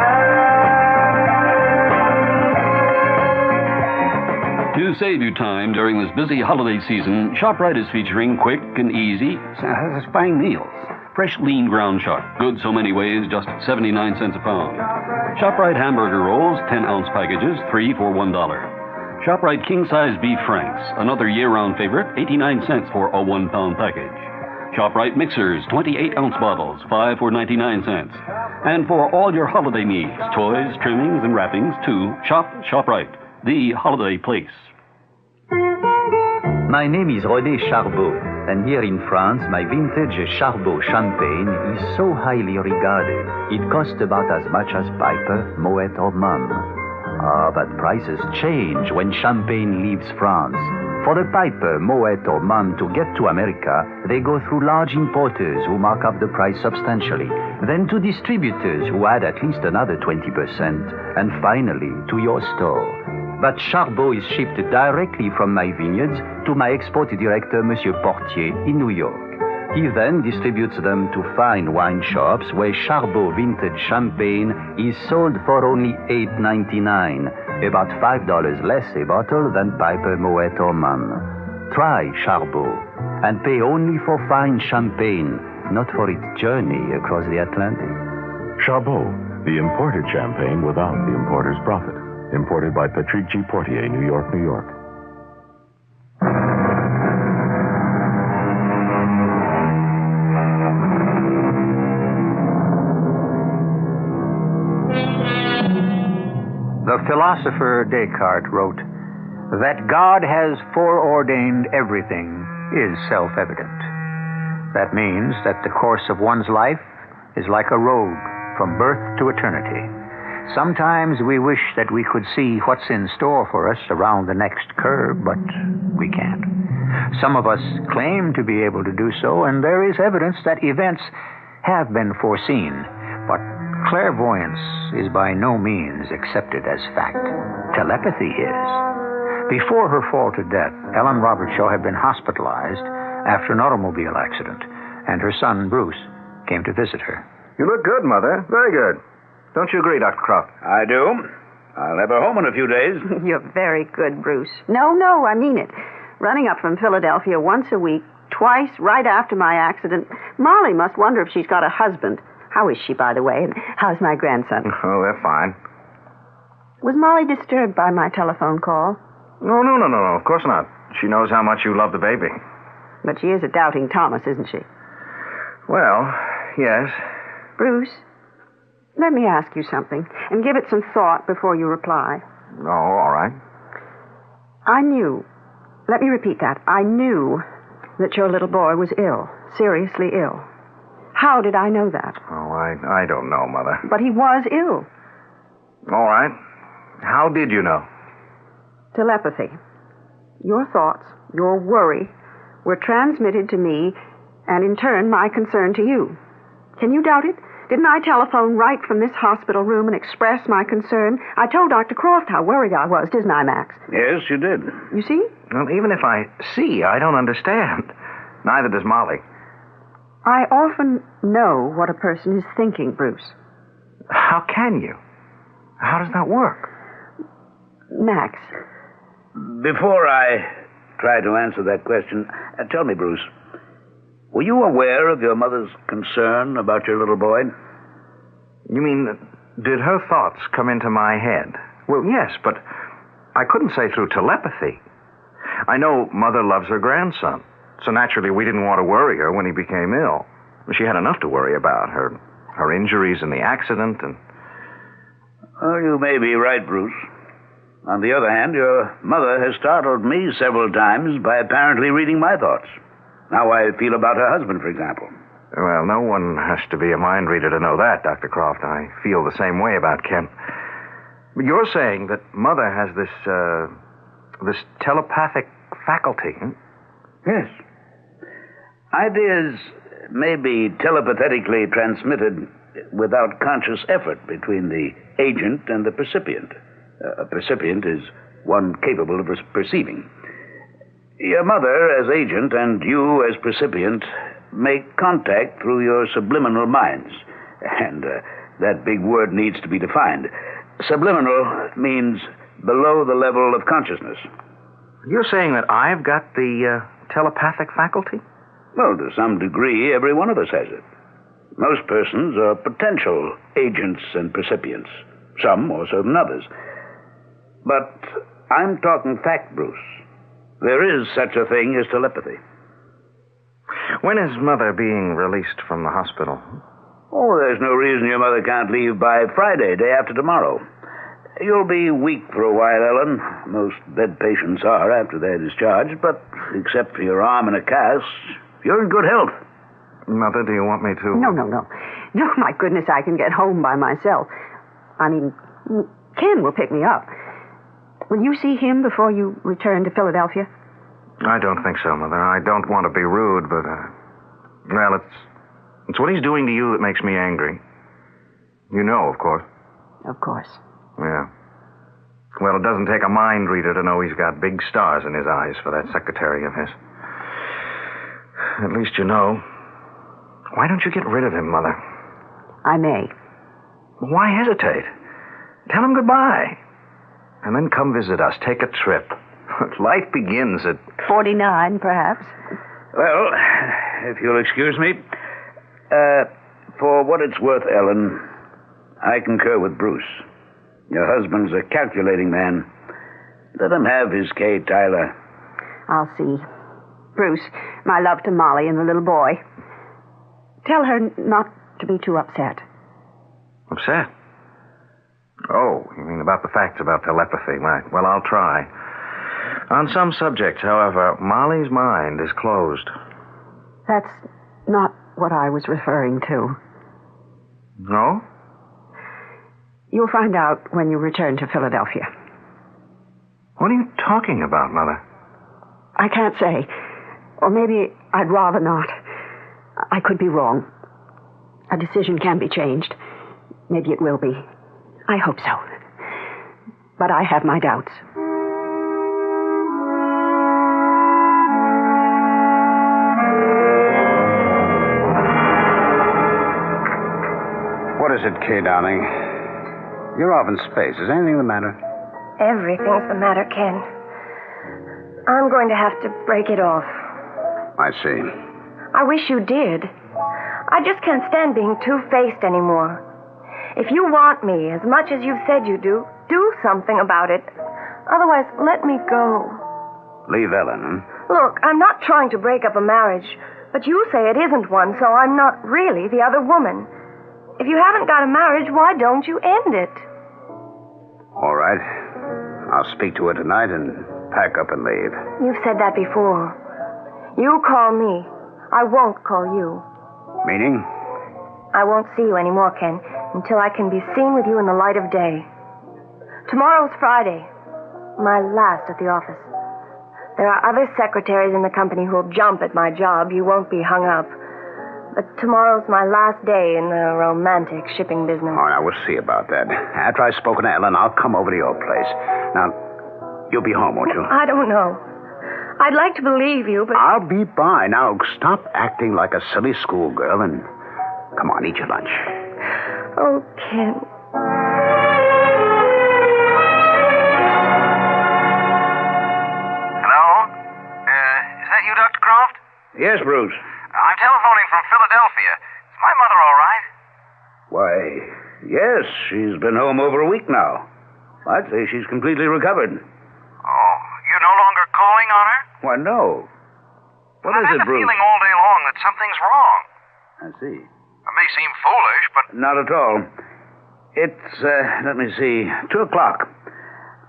has. To save you time during this busy holiday season, ShopRite is featuring quick and easy, satisfying meals. Fresh, lean ground chuck. Good so many ways, just 79 cents a pound. ShopRite hamburger rolls, 10-ounce packages, 3 for $1. ShopRite king-size beef franks, another year-round favorite, 89 cents for a 1-pound package. ShopRite mixers, 28-ounce bottles, 5 for 99 cents. And for all your holiday needs, toys, trimmings, and wrappings, too, ShopRite, the holiday place. My name is René Charbot, and here in France, my vintage Charbot champagne is so highly regarded. It costs about as much as Piper, Moet, or Mumm. But prices change when champagne leaves France. For the Piper, Moet, or Mumm to get to America, they go through large importers who mark up the price substantially, then to distributors who add at least another 20%, and finally to your store. But Charbot is shipped directly from my vineyards to my export director, Monsieur Portier, in New York. He then distributes them to fine wine shops where Charbot vintage champagne is sold for only $8.99, about $5 less a bottle than Piper, Moet, or Mumm. Try Charbot and pay only for fine champagne, not for its journey across the Atlantic. Charbot, the imported champagne without the importer's profit. Imported by Patrick G. Portier, New York, New York. philosopher Descartes wrote, "That God has foreordained everything is self-evident." That means that the course of one's life is like a road from birth to eternity. Sometimes we wish that we could see what's in store for us around the next curve, but we can't. Some of us claim to be able to do so, and there is evidence that events have been foreseen. But clairvoyance is by no means accepted as fact. Telepathy is. Before her fall to death, Ellen Robertshaw had been hospitalized after an automobile accident, and her son, Bruce, came to visit her. You look good, Mother. Very good. Don't you agree, Dr. Croft? I do. I'll have her home in a few days. You're very good, Bruce. No, I mean it. Running up from Philadelphia once a week, twice right after my accident. Molly must wonder if she's got a husband. How is she, by the way? And how's my grandson? Oh, they're fine. Was Molly disturbed by my telephone call? No, of course not. She knows how much you love the baby. But she is a doubting Thomas, isn't she? Well, yes. Bruce, let me ask you something, and give it some thought before you reply. Oh, all right. I knew, let me repeat that, I knew that your little boy was ill, seriously ill. How did I know that? Oh, I don't know, Mother. But he was ill. All right. How did you know? Telepathy. Your thoughts, your worry, were transmitted to me, and in turn, my concern to you. Can you doubt it? Didn't I telephone right from this hospital room and express my concern? I told Dr. Croft how worried I was, didn't I, Max? Yes, you did. You see? Well, even if I see, I don't understand. Neither does Molly. I often know what a person is thinking, Bruce. How can you? How does that work? Max. Before I try to answer that question, tell me, Bruce, were you aware of your mother's concern about your little boy? You mean, did her thoughts come into my head? Well, yes, but I couldn't say through telepathy. I know Mother loves her grandson, so naturally we didn't want to worry her when he became ill. She had enough to worry about, her injuries in the accident and... Oh, you may be right, Bruce. On the other hand, your mother has startled me several times by apparently reading my thoughts. How I feel about her husband, for example. Well, no one has to be a mind reader to know that, Dr. Croft. I feel the same way about Ken. But you're saying that Mother has this telepathic faculty, huh? Yes. Ideas may be telepathetically transmitted without conscious effort between the agent and the percipient. A percipient is one capable of perceiving. Your mother as agent and you as percipient make contact through your subliminal minds. And that big word needs to be defined. Subliminal means below the level of consciousness. You're saying that I've got the telepathic faculty? Well, to some degree, every one of us has it. Most persons are potential agents and percipients. Some more so than others. But I'm talking fact, Bruce. There is such a thing as telepathy. When is Mother being released from the hospital? Oh, there's no reason your mother can't leave by Friday, day after tomorrow. You'll be weak for a while, Ellen. Most bed patients are after they're discharged, but except for your arm in a cast, you're in good health. Mother, do you want me to... No, my goodness, I can get home by myself. I mean, Ken will pick me up. Will you see him before you return to Philadelphia? I don't think so, Mother. I don't want to be rude, but, well, it's what he's doing to you that makes me angry. You know, of course. Of course. Yeah. Well, it doesn't take a mind reader to know he's got big stars in his eyes for that secretary of his. At least you know. Why don't you get rid of him, Mother? I may. Why hesitate? Tell him goodbye. And then come visit us. Take a trip. Life begins at... 49, perhaps. Well, if you'll excuse me, for what it's worth, Ellen, I concur with Bruce. Your husband's a calculating man. Let him have his Kay, Tyler. I'll see. Bruce, my love to Molly and the little boy. Tell her not to be too upset. Upset? Oh, you mean about the facts about telepathy? Right. Well, I'll try. On some subjects, however, Molly's mind is closed. That's not what I was referring to. No? You'll find out when you return to Philadelphia. What are you talking about, Mother? I can't say. Or maybe I'd rather not. I could be wrong. A decision can be changed. Maybe it will be. I hope so. But I have my doubts. What is it, Kay, darling? You're off in space. Is anything the matter? Everything's the matter, Ken. I'm going to have to break it off. I see. I wish you did. I just can't stand being two-faced anymore. If you want me as much as you've said you do something about it. Otherwise, let me go. Leave Ellen, huh? Look, I'm not trying to break up a marriage, but you say it isn't one, so I'm not really the other woman. If you haven't got a marriage, why don't you end it? All right. I'll speak to her tonight and pack up and leave. You've said that before. You call me. I won't call you. Meaning? I won't see you anymore, Ken, until I can be seen with you in the light of day. Tomorrow's Friday. My last at the office. There are other secretaries in the company who'll jump at my job. You won't be hung up. But tomorrow's my last day in the romantic shipping business. Oh, now, we'll see about that. After I've spoken to Ellen, I'll come over to your place. Now, you'll be home, won't you? I don't know. I'd like to believe you, but... I'll be by. Now, stop acting like a silly schoolgirl and come on, eat your lunch. Oh, Ken. Hello? Is that you, Dr. Croft? Yes, Bruce. I'm telephoning from Philadelphia. Is my mother all right? Why, yes, she's been home over a week now. I'd say she's completely recovered. Oh, you're no longer calling on her? Why, no. What is it, Bruce? I've had the feeling all day long that something's wrong. I see. It may seem foolish, but... Not at all. It's, let me see, 2 o'clock.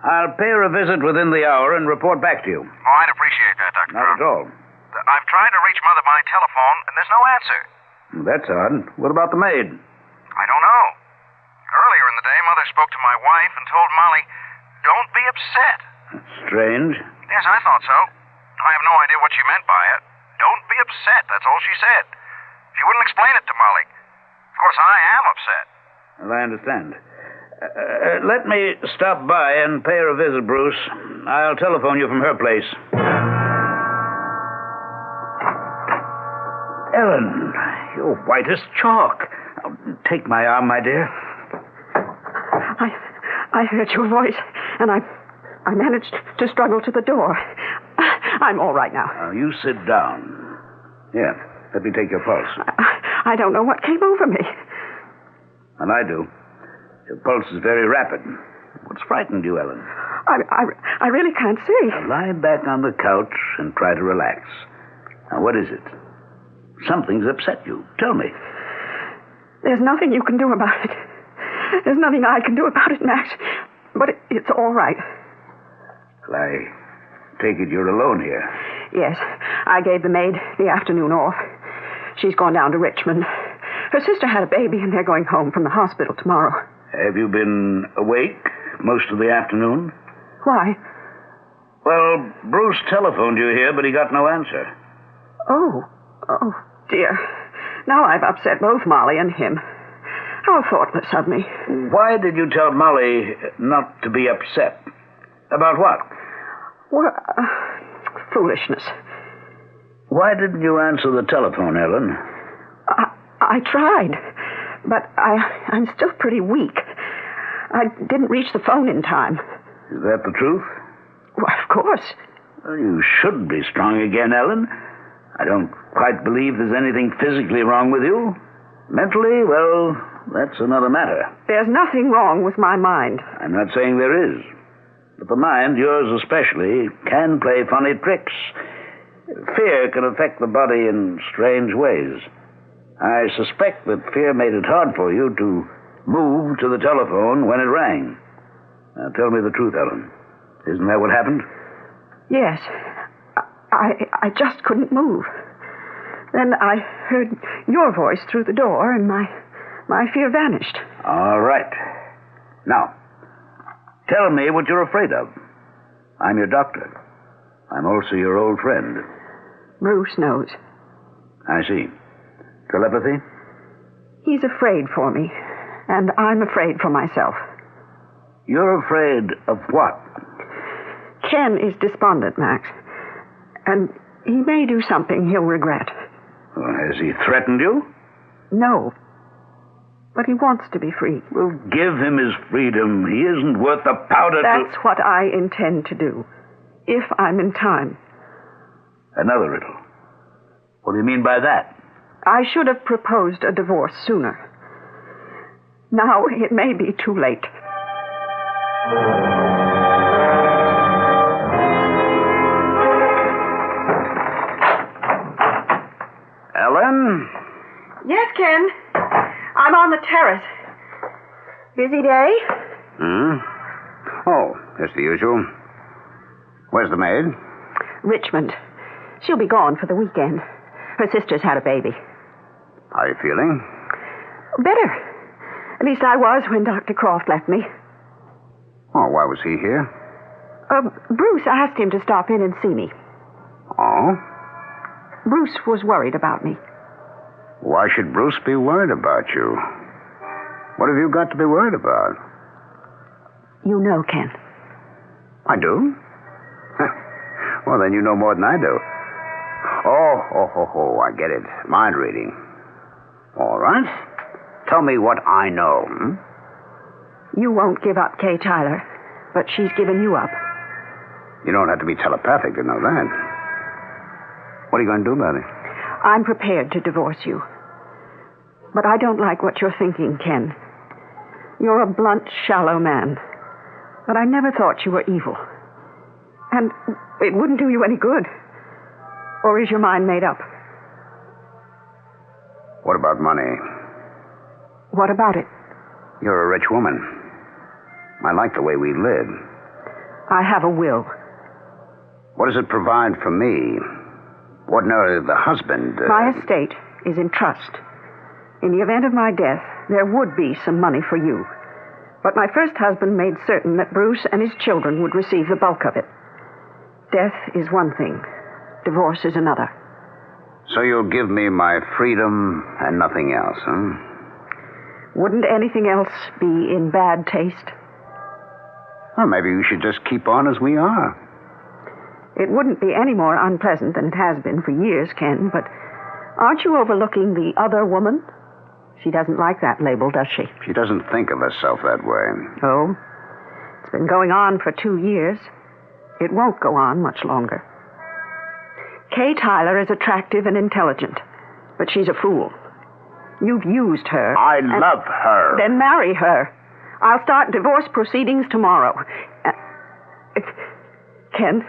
I'll pay her a visit within the hour and report back to you. Oh, I'd appreciate that, Dr. Not at all. I've tried to reach Mother by telephone, and there's no answer. That's odd. What about the maid? I don't know. Earlier in the day, Mother spoke to my wife and told Molly, don't be upset. Strange. Yes, I thought so. I have no idea what she meant by it. Don't be upset, that's all she said. She wouldn't explain it to Molly. Of course, I am upset. Well, I understand. Let me stop by and pay her a visit, Bruce. I'll telephone you from her place. Ellen, you're white as chalk. Take my arm, my dear. I heard your voice, and I managed to struggle to the door. I'm all right now. Now, you sit down. Here, let me take your pulse. I don't know what came over me. And I do. Your pulse is very rapid. What's frightened you, Ellen? I really can't see. Now, lie back on the couch and try to relax. Now, what is it? Something's upset you. Tell me. There's nothing you can do about it. There's nothing I can do about it, Max. But it's all right. Well, I take it you're alone here. Yes. I gave the maid the afternoon off. She's gone down to Richmond. Her sister had a baby, and they're going home from the hospital tomorrow. Have you been awake most of the afternoon? Why? Well, Bruce telephoned you here, but he got no answer. Oh, dear. Now I've upset both Molly and him. How thoughtless of me. Why did you tell Molly not to be upset? About what? Well, foolishness. Why didn't you answer the telephone, Ellen? I tried, but I'm still pretty weak. I didn't reach the phone in time. Is that the truth? Well, of course. Well, you should be strong again, Ellen. I don't quite believe there's anything physically wrong with you. Mentally, well, that's another matter. There's nothing wrong with my mind. I'm not saying there is. But the mind, yours especially, can play funny tricks. Fear can affect the body in strange ways. I suspect that fear made it hard for you to moved to the telephone when it rang. Now, tell me the truth, Ellen. Isn't that what happened? Yes. I just couldn't move. Then I heard your voice through the door, and my fear vanished. All right. Now, tell me what you're afraid of. I'm your doctor. I'm also your old friend. Bruce knows. I see. Telepathy? He's afraid for me, and I'm afraid for myself. You're afraid of what? Ken is despondent, Max. And he may do something he'll regret. Well, has he threatened you? No. But he wants to be free. Well, give him his freedom. He isn't worth the powder That's what I intend to do. If I'm in time. Another riddle. What do you mean by that? I should have proposed a divorce sooner. Now it may be too late. Ellen? Yes, Ken. I'm on the terrace. Busy day? Oh, just the usual. Where's the maid? Richmond. She'll be gone for the weekend. Her sister's had a baby. How are you feeling? Better. At least I was when Dr. Croft left me. Oh, why was he here? Bruce asked him to stop in and see me. Oh? Bruce was worried about me. Why should Bruce be worried about you? What have you got to be worried about? You know, Ken. I do? Well, then you know more than I do. Oh, I get it. Mind reading. All right. Tell me what I know. You won't give up Kay Tyler, but she's given you up. You don't have to be telepathic to know that. What are you going to do about it? I'm prepared to divorce you. But I don't like what you're thinking, Ken. You're a blunt, shallow man. But I never thought you were evil. And it wouldn't do you any good. Or is your mind made up? What about money? What about it? You're a rich woman. I like the way we live. I have a will. What does it provide for me? Ordinarily, the husband... My estate is in trust. In the event of my death, there would be some money for you. But my first husband made certain that Bruce and his children would receive the bulk of it. Death is one thing. Divorce is another. So you'll give me my freedom and nothing else, huh? Wouldn't anything else be in bad taste? Well, maybe we should just keep on as we are. It wouldn't be any more unpleasant than it has been for years, Ken, but aren't you overlooking the other woman? She doesn't like that label, does she? She doesn't think of herself that way. Oh? It's been going on for 2 years. It won't go on much longer. Kay Tyler is attractive and intelligent, but she's a fool. You've used her. I love her. Then marry her. I'll start divorce proceedings tomorrow. Ken?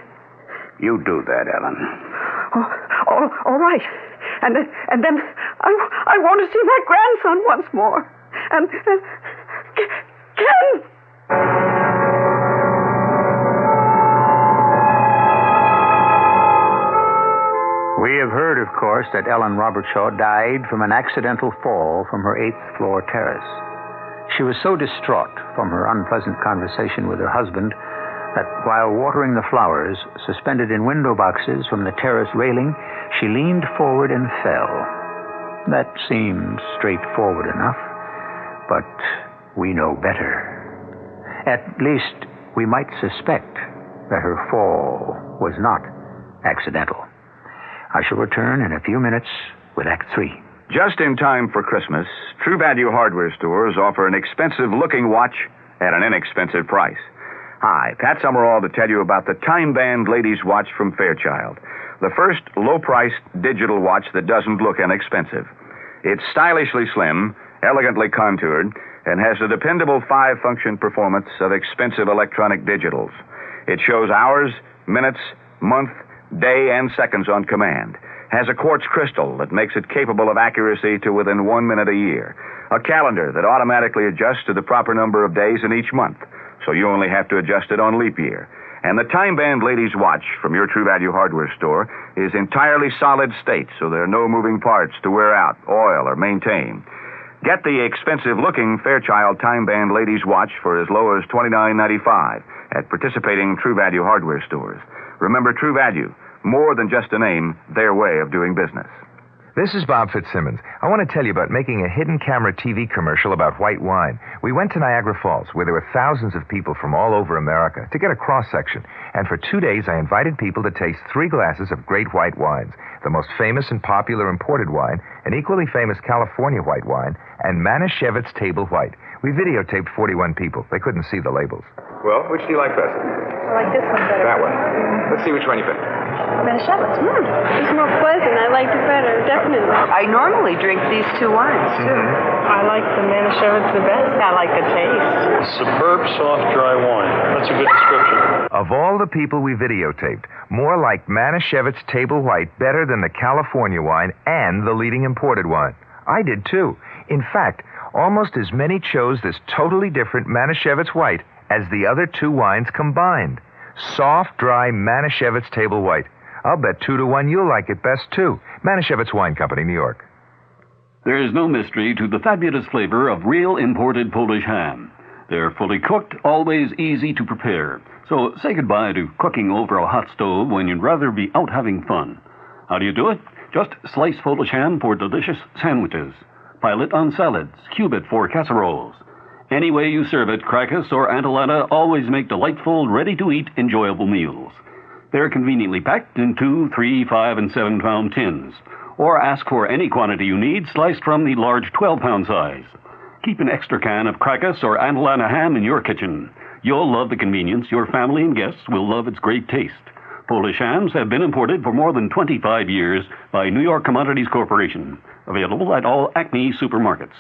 You do that, Ellen. Oh, all right. And then I want to see my grandson once more. And Ken! We have heard, of course, that Ellen Robertshaw died from an accidental fall from her 8th floor terrace. She was so distraught from her unpleasant conversation with her husband that while watering the flowers suspended in window boxes from the terrace railing, she leaned forward and fell. That seems straightforward enough, but we know better. At least we might suspect that her fall was not accidental. I shall return in a few minutes with Act 3. Just in time for Christmas, True Value hardware stores offer an expensive-looking watch at an inexpensive price. Hi, Pat Summerall to tell you about the Time Band Ladies Watch from Fairchild, the first low-priced digital watch that doesn't look inexpensive. It's stylishly slim, elegantly contoured, and has the dependable 5-function performance of expensive electronic digitals. It shows hours, minutes, month, day, and seconds on command, has a quartz crystal that makes it capable of accuracy to within 1 minute a year. A calendar that automatically adjusts to the proper number of days in each month, so you only have to adjust it on leap year. And the time-band ladies' watch from your True Value hardware store is entirely solid state, so there are no moving parts to wear out, oil, or maintain. Get the expensive-looking Fairchild time-band ladies' watch for as low as $29.95 at participating True Value hardware stores. Remember, True Value, more than just a name, their way of doing business. This is Bob Fitzsimmons. I want to tell you about making a hidden camera TV commercial about white wine. We went to Niagara Falls, where there were thousands of people from all over America, to get a cross-section. And for 2 days, I invited people to taste 3 glasses of great white wines, the most famous and popular imported wine, an equally famous California white wine, and Manischewitz Table White. We videotaped 41 people. They couldn't see the labels. Well, which do you like best? I like this one better. That one. Let's see which one you picked. Manischewitz. It's more pleasant. I liked it better, definitely. I normally drink these 2 wines, too. I like the Manischewitz the best. I like the taste. Superb, soft, dry wine. That's a good description. Of all the people we videotaped, more like Manischewitz Table White better than the California wine and the leading imported wine. I did, too. In fact, almost as many chose this totally different Manischewitz White as the other 2 wines combined. Soft, dry Manischewitz Table White. I'll bet 2 to 1 you'll like it best, too. Manischewitz Wine Company, New York. There is no mystery to the fabulous flavor of real imported Polish ham. They're fully cooked, always easy to prepare. So say goodbye to cooking over a hot stove when you'd rather be out having fun. How do you do it? Just slice Polish ham for delicious sandwiches. Pile it on salads, cube it for casseroles. Any way you serve it, Krakus or Atalanta always make delightful, ready-to-eat, enjoyable meals. They're conveniently packed in 2, 3, 5, and 7-pound tins. Or ask for any quantity you need, sliced from the large 12-pound size. Keep an extra can of Krakus or Atalanta ham in your kitchen. You'll love the convenience. Your family and guests will love its great taste. Polish hams have been imported for more than 25 years by New York Commodities Corporation. Available at all Acme supermarkets.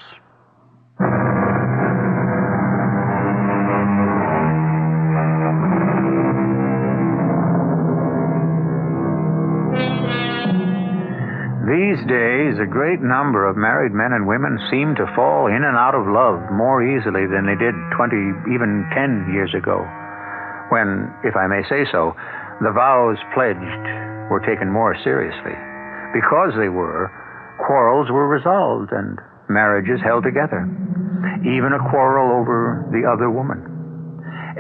These days, a great number of married men and women seem to fall in and out of love more easily than they did 20, even 10 years ago, when, if I may say so, the vows pledged were taken more seriously. Because they were, quarrels were resolved and marriages held together, even a quarrel over the other woman.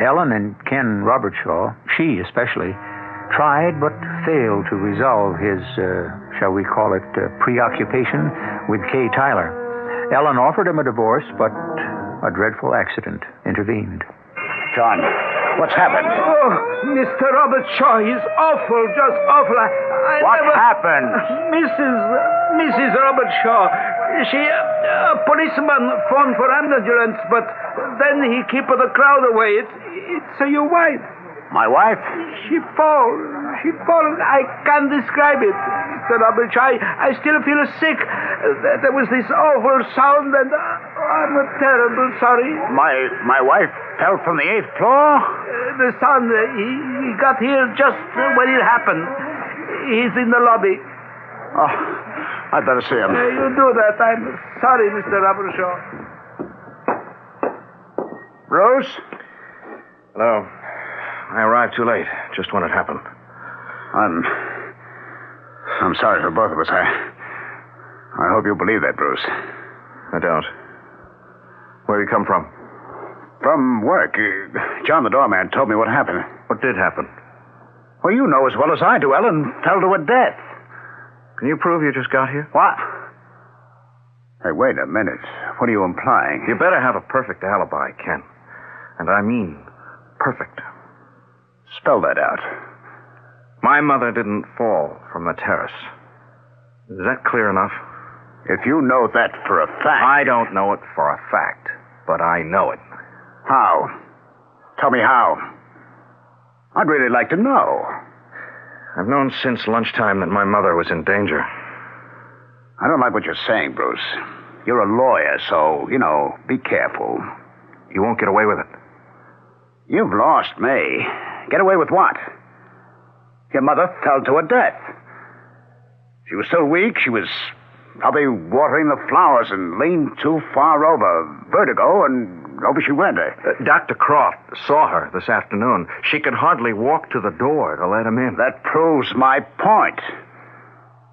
Ellen and Ken Robertshaw, she especially, tried but failed to resolve his, shall we call it, preoccupation with Kay Tyler. Ellen offered him a divorce, but a dreadful accident intervened. John, what's happened? Oh, Mr. Robertshaw, he's awful, just awful. What happened? Mrs. Robertshaw, she, a policeman phoned for ambulance, but then he kept the crowd away. It's your wife. My wife? She fall. I can't describe it, Mr. Robertshaw. I still feel sick. There was this awful sound, and I'm terrible sorry. My wife fell from the 8th floor? The son, he got here just when it happened. He's in the lobby. Oh, I'd better see him. You do that. I'm sorry, Mr. Robertshaw. Rose? Hello. I arrived too late, just when it happened. I'm sorry for both of us. I hope you believe that, Bruce. I don't. Where you come from? From work. John the doorman told me what happened. What did happen? Well, you know as well as I do. Ellen fell to her death. Can you prove you just got here? What? Hey, wait a minute. What are you implying? You better have a perfect alibi, Ken. And I mean perfect. Spell that out. My mother didn't fall from the terrace. Is that clear enough? If you know that for a fact... I don't know it for a fact, but I know it. How? Tell me how. I'd really like to know. I've known since lunchtime that my mother was in danger. I don't like what you're saying, Bruce. You're a lawyer, so, be careful. You won't get away with it. You've lost me. Get away with what? Your mother fell to her death. She was still weak. She was probably watering the flowers and leaned too far over. Vertigo, and over she went. Dr. Croft saw her this afternoon. She could hardly walk to the door to let him in. That proves my point.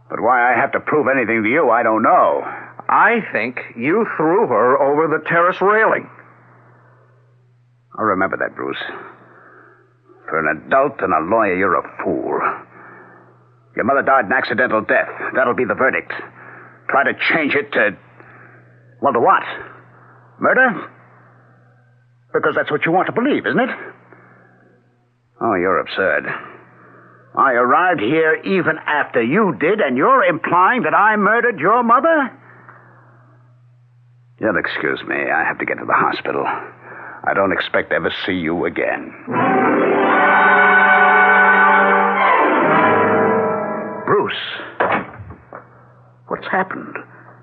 But why I have to prove anything to you, I don't know. I think you threw her over the terrace railing. I'll remember that, Bruce. For an adult and a lawyer, you're a fool. Your mother died an accidental death. That'll be the verdict. Try to change it to... well, to what? Murder? Because that's what you want to believe, isn't it? Oh, you're absurd. I arrived here even after you did, and you're implying that I murdered your mother? You'll excuse me. I have to get to the hospital. I don't expect to ever see you again. Bruce, what's happened?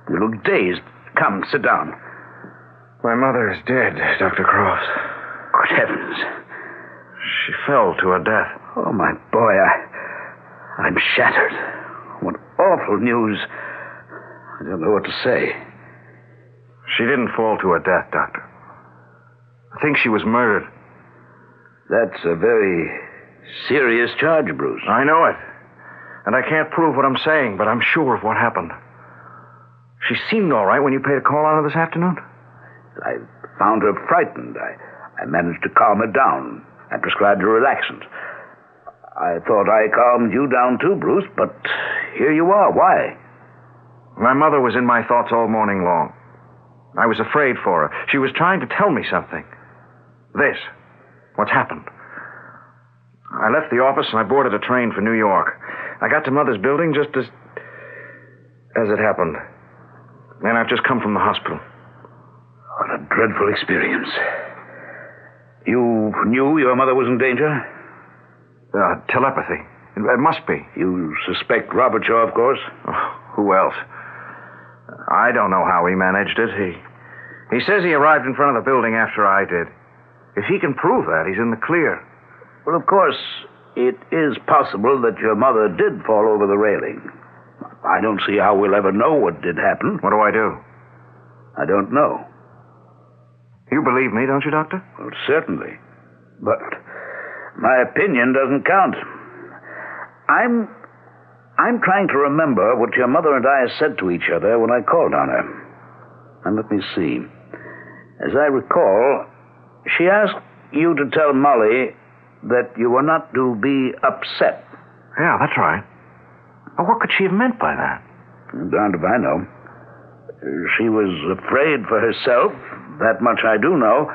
You look dazed. Come, sit down. My mother is dead, Dr. Croft. Good heavens. She fell to her death. Oh, my boy, I'm shattered. What awful news. I don't know what to say. She didn't fall to her death, Doctor. I think she was murdered. That's a very serious charge, Bruce. I know it. And I can't prove what I'm saying, but I'm sure of what happened. She seemed all right when you paid a call on her this afternoon. I found her frightened. I managed to calm her down. I prescribed her relaxant. I thought I calmed you down too, Bruce, but here you are. Why? My mother was in my thoughts all morning long. I was afraid for her. She was trying to tell me something. This. What's happened. I left the office and I boarded a train for New York. I got to Mother's building just as it happened. And I've just come from the hospital. What a dreadful experience. You knew your mother was in danger? Telepathy. It must be. You suspect Robert Shaw, of course? Oh, who else? I don't know how he managed it. He says he arrived in front of the building after I did. If he can prove that, he's in the clear. Well, of course, it is possible that your mother did fall over the railing. I don't see how we'll ever know what did happen. What do I do? I don't know. You believe me, don't you, Doctor? Well, certainly. But my opinion doesn't count. I'm trying to remember what your mother and I said to each other when I called on her. And let me see. As I recall, she asked you to tell Molly that you were not to be upset. Yeah, that's right. Well, what could she have meant by that? Darned if I know. She was afraid for herself. That much I do know.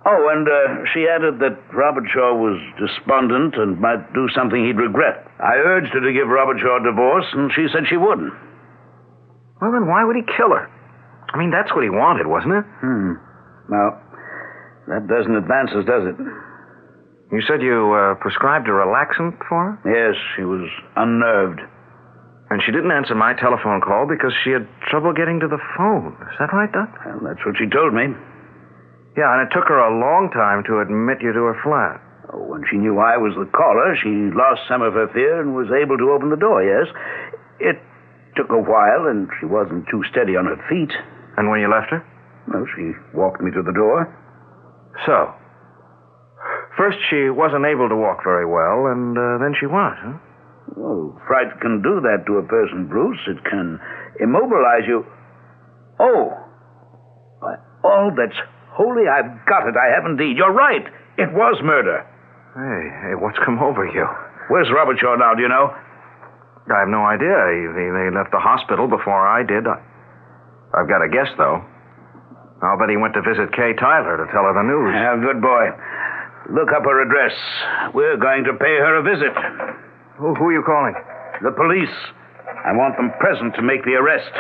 Oh, and she added that Robert Shaw was despondent and might do something he'd regret. I urged her to give Robert Shaw a divorce, and she said she wouldn't. Well, then why would he kill her? I mean, that's what he wanted, wasn't it? Well, that doesn't advance us, does it? You said you prescribed a relaxant for her? Yes, she was unnerved. And she didn't answer my telephone call because she had trouble getting to the phone. Is that right, Doc? Well, that's what she told me. Yeah, and it took her a long time to admit you to her flat. Oh, when she knew I was the caller, she lost some of her fear and was able to open the door, yes. It took a while, and she wasn't too steady on her feet. And when you left her? Well, she walked me to the door. So, first she wasn't able to walk very well, and then she was, huh? Oh, fright can do that to a person, Bruce. It can immobilize you. Oh, by all that's holy, I've got it. I have indeed. You're right. It was murder. Hey, what's come over you? Where's Robert Shaw now, do you know? I have no idea. They left the hospital before I did. I've got a guess, though. I'll bet he went to visit Kay Tyler to tell her the news. Yeah, good boy. Look up her address. We're going to pay her a visit. Who are you calling? The police. I want them present to make the arrest.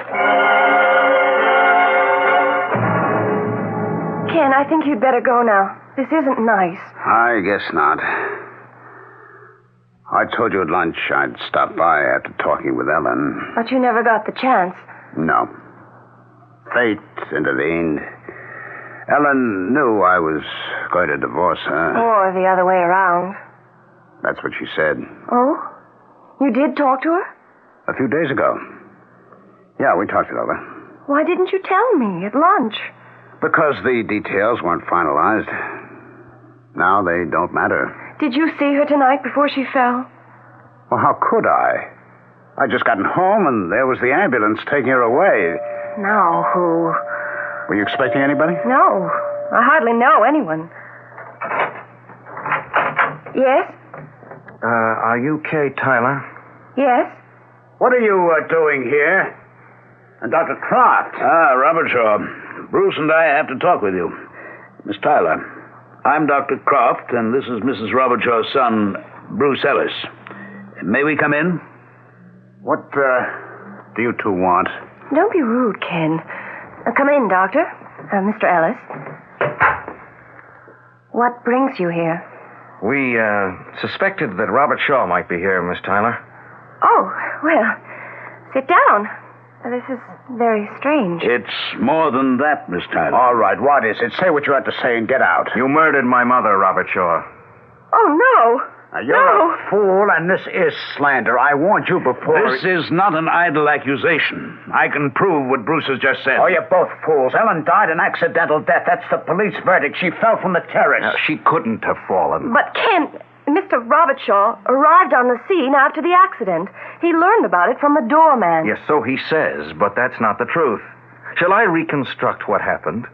Ken, I think you'd better go now. This isn't nice. I guess not. I told you at lunch I'd stop by after talking with Ellen. But you never got the chance. No. Fate intervened. Ellen knew I was going to divorce her. Or the other way around. That's what she said. Oh? You did talk to her? A few days ago. Yeah, we talked it over. Why didn't you tell me at lunch? Because the details weren't finalized. Now they don't matter. Did you see her tonight before she fell? Well, how could I? I'd just gotten home and there was the ambulance taking her away. Now who? Were you expecting anybody? No. I hardly know anyone. Yes? Are you Kay Tyler? Yes? What are you doing here? And Dr. Croft? Robert Shaw. Bruce and I have to talk with you. Miss Tyler, I'm Dr. Croft, and this is Mrs. Robert Shaw's son, Bruce Ellis. May we come in? What, do you two want? Don't be rude, Ken. Come in, Doctor. Mr. Ellis. What brings you here? We, suspected that Robert Shaw might be here, Miss Tyler. Oh, well, sit down. This is very strange. It's more than that, Miss Tyler. All right, what is it? Say what you have to say and get out. You murdered my mother, Robert Shaw. Oh, no. Now, you're a fool, and this is slander. I warned you before. This is not an idle accusation. I can prove what Bruce has just said. Oh, you're both fools. Ellen died an accidental death. That's the police verdict. She fell from the terrace. Now, she couldn't have fallen. But, Ken, Mr. Robert Shaw arrived on the scene after the accident. He learned about it from the doorman. Yes, so he says, but that's not the truth. Shall I reconstruct what happened?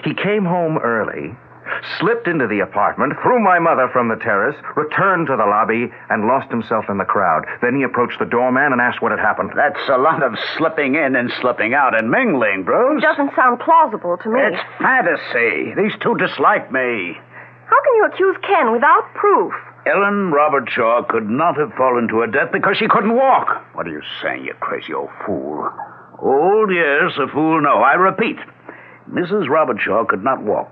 He came home early, slipped into the apartment, threw my mother from the terrace, returned to the lobby, and lost himself in the crowd. Then he approached the doorman and asked what had happened. That's a lot of slipping in and slipping out and mingling, Bruce. It doesn't sound plausible to me. It's fantasy. These two dislike me. How can you accuse Ken without proof? Ellen Robert Shaw could not have fallen to her death because she couldn't walk. What are you saying, you crazy old fool? Old, yes, a fool, no. I repeat, Mrs. Robert Shaw could not walk.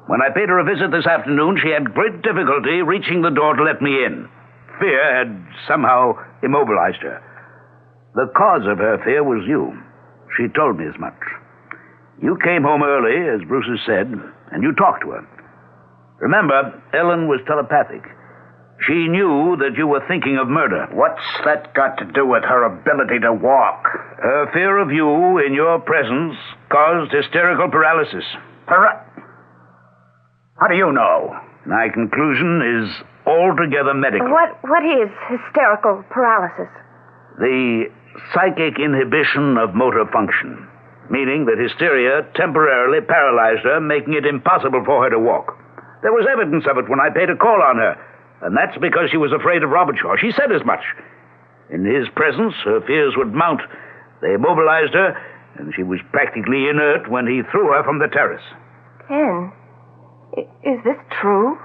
When I paid her a visit this afternoon, she had great difficulty reaching the door to let me in. Fear had somehow immobilized her. The cause of her fear was you. She told me as much. You came home early, as Bruce has said, and you talked to her. Remember, Ellen was telepathic. She knew that you were thinking of murder. What's that got to do with her ability to walk? Her fear of you in your presence caused hysterical paralysis. How do you know? My conclusion is altogether medical. What is hysterical paralysis? The psychic inhibition of motor function, meaning that hysteria temporarily paralyzed her, making it impossible for her to walk. There was evidence of it when I paid a call on her. And that's because she was afraid of Robert Shaw. She said as much. In his presence, her fears would mount. They immobilized her, and she was practically inert when he threw her from the terrace. Ken, is this true?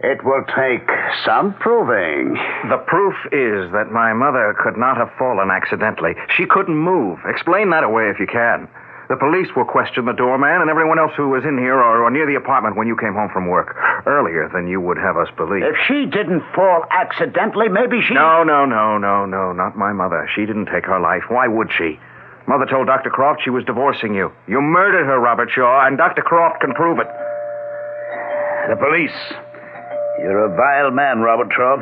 It will take some proving. The proof is that my mother could not have fallen accidentally. She couldn't move. Explain that away if you can. The police will question the doorman and everyone else who was in here or near the apartment when you came home from work. Earlier than you would have us believe. If she didn't fall accidentally, maybe she... No, not my mother. She didn't take her life. Why would she? Mother told Dr. Croft she was divorcing you. You murdered her, Robert Shaw, and Dr. Croft can prove it. The police. You're a vile man, Robert Shaw.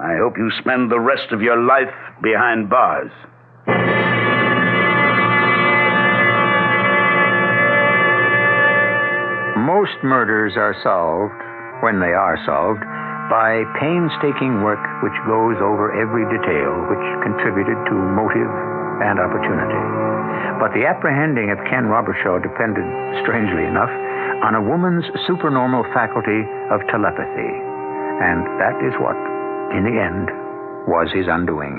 I hope you spend the rest of your life behind bars. Most murders are solved, when they are solved, by painstaking work which goes over every detail which contributed to motive and opportunity. But the apprehending of Ken Robershaw depended, strangely enough, on a woman's supernormal faculty of telepathy. And that is what, in the end, was his undoing.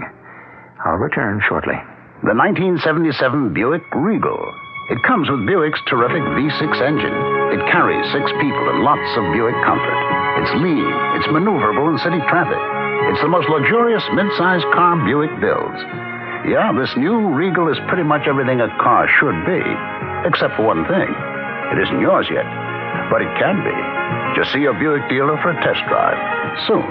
I'll return shortly. The 1977 Buick Regal. It comes with Buick's terrific V6 engine. It carries 6 people and lots of Buick comfort. It's lean. It's maneuverable in city traffic. It's the most luxurious mid-sized car Buick builds. Yeah, this new Regal is pretty much everything a car should be, except for one thing. It isn't yours yet, but it can be. Just see your Buick dealer for a test drive soon.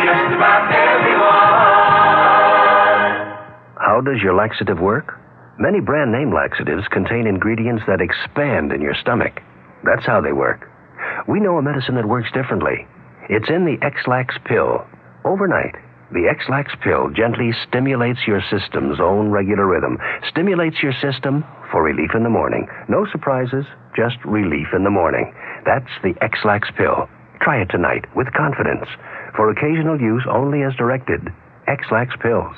Just about everyone. How does your laxative work? Many brand name laxatives contain ingredients that expand in your stomach. That's how they work. We know a medicine that works differently. It's in the X-Lax pill. Overnight, The X-Lax pill gently stimulates your system's own regular rhythm. Stimulates your system for relief in the morning. No surprises, just relief in the morning. That's the X-Lax pill. Try it tonight with confidence. For occasional use only as directed. X-Lax pills.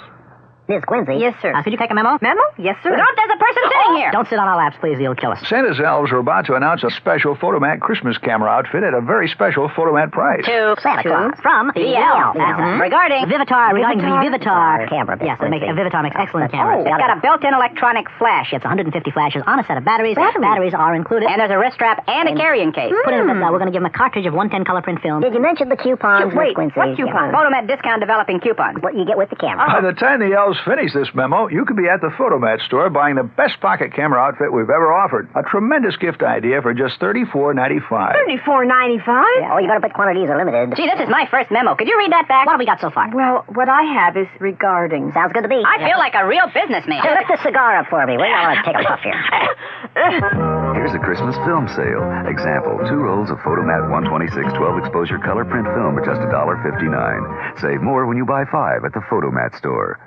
Miss Quincy. Yes, sir. Could you take a memo? Memo? Yes, sir. Look, there's a person sitting here. Don't sit on our laps, please. You'll kill us. Santa's elves are about to announce a special Photomat Christmas camera outfit at a very special Photomat price. To Santa Claus from BL. Regarding Vivitar. Regarding the Vivitar camera. Yes, a Vivitar makes excellent cameras. It's got a built-in electronic flash. It's 150 flashes on a set of batteries. Batteries are included. And there's a wrist strap and a carrying case. Put in we're going to give him a cartridge of 110 color print film. Did you mention the coupons, Miss Quincy? What coupons? Photomat discount developing coupons. What you get with the camera. By the time the elves finish this memo, you could be at the Photomat store buying the best pocket camera outfit we've ever offered. A tremendous gift idea for just $34.95. $34.95? Yeah. Oh, you better bet quantities are limited. Gee, this is my first memo. Could you read that back? What have we got so far? Well, what I have is regarding. Sounds good to me. I feel like a real businessman. Hey, lift the cigar up for me. We're going to take a puff here. Here's a Christmas film sale. Example, 2 rolls of Photomat 126 12 exposure color print film for just $1.59. Save more when you buy 5 at the Photomat store.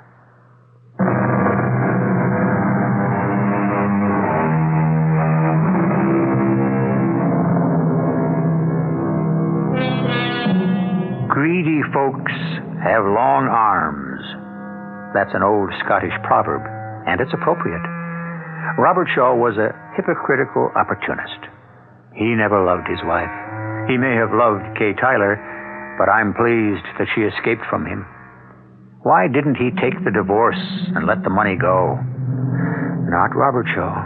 Greedy folks have long arms. That's an old Scottish proverb, and it's appropriate. Robert Shaw was a hypocritical opportunist. He never loved his wife. He may have loved Kay Tyler, but I'm pleased that she escaped from him. Why didn't he take the divorce and let the money go? Not Robert Shaw.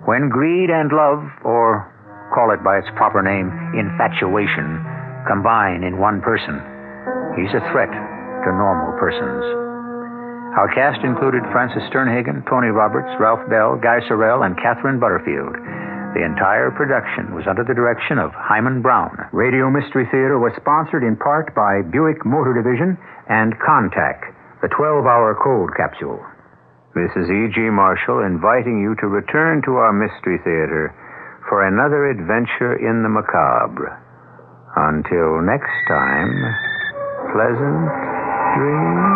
When greed and love, or call it by its proper name, infatuation, combine in one person, he's a threat to normal persons. Our cast included Francis Sternhagen, Tony Roberts, Ralph Bell, Guy Sorrell, and Catherine Butterfield. The entire production was under the direction of Hyman Brown. Radio Mystery Theater was sponsored in part by Buick Motor Division and Contact, the 12-hour cold capsule. This is E.G. Marshall inviting you to return to our Mystery Theater for another adventure in the macabre. Until next time, pleasant dreams.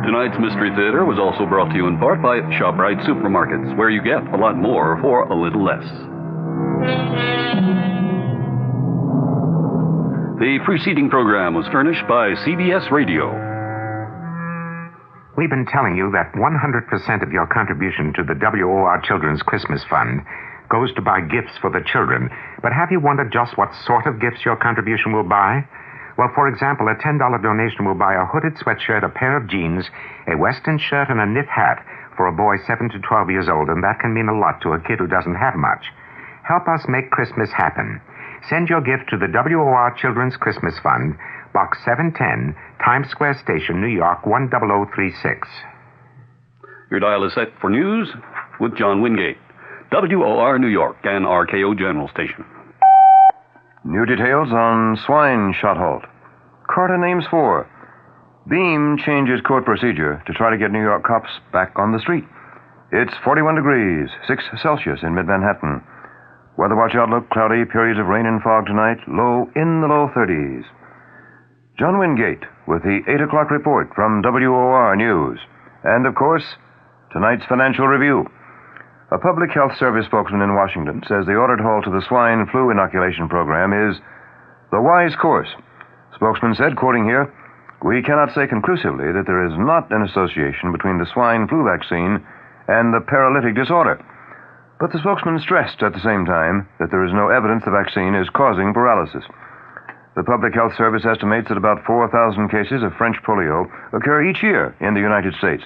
Tonight's Mystery Theater was also brought to you in part by ShopRite Supermarkets, where you get a lot more for a little less. The preceding program was furnished by CBS Radio. We've been telling you that 100% of your contribution to the WOR Children's Christmas Fund goes to buy gifts for the children. But have you wondered just what sort of gifts your contribution will buy? Well, for example, a $10 donation will buy a hooded sweatshirt, a pair of jeans, a western shirt, and a knit hat for a boy 7 to 12 years old, and that can mean a lot to a kid who doesn't have much. Help us make Christmas happen. Send your gift to the WOR Children's Christmas Fund, Box 710, Times Square Station, New York, 10036. Your dial is set for news with John Wingate. WOR New York and RKO General Station. New details on swine shot halt. Carter names 4. Beam changes court procedure to try to get New York cops back on the street. It's 41 degrees, 6 Celsius in mid-Manhattan. Weather watch outlook, cloudy, periods of rain and fog tonight, low in the low 30s. John Wingate with the 8 o'clock report from WOR News. And, of course, tonight's financial review. A public health service spokesman in Washington says the ordered halt to the swine flu inoculation program is the wise course. Spokesman said, quoting here, "We cannot say conclusively that there is not an association between the swine flu vaccine and the paralytic disorder." But the spokesman stressed at the same time that there is no evidence the vaccine is causing paralysis. The Public Health Service estimates that about 4,000 cases of French polio occur each year in the United States.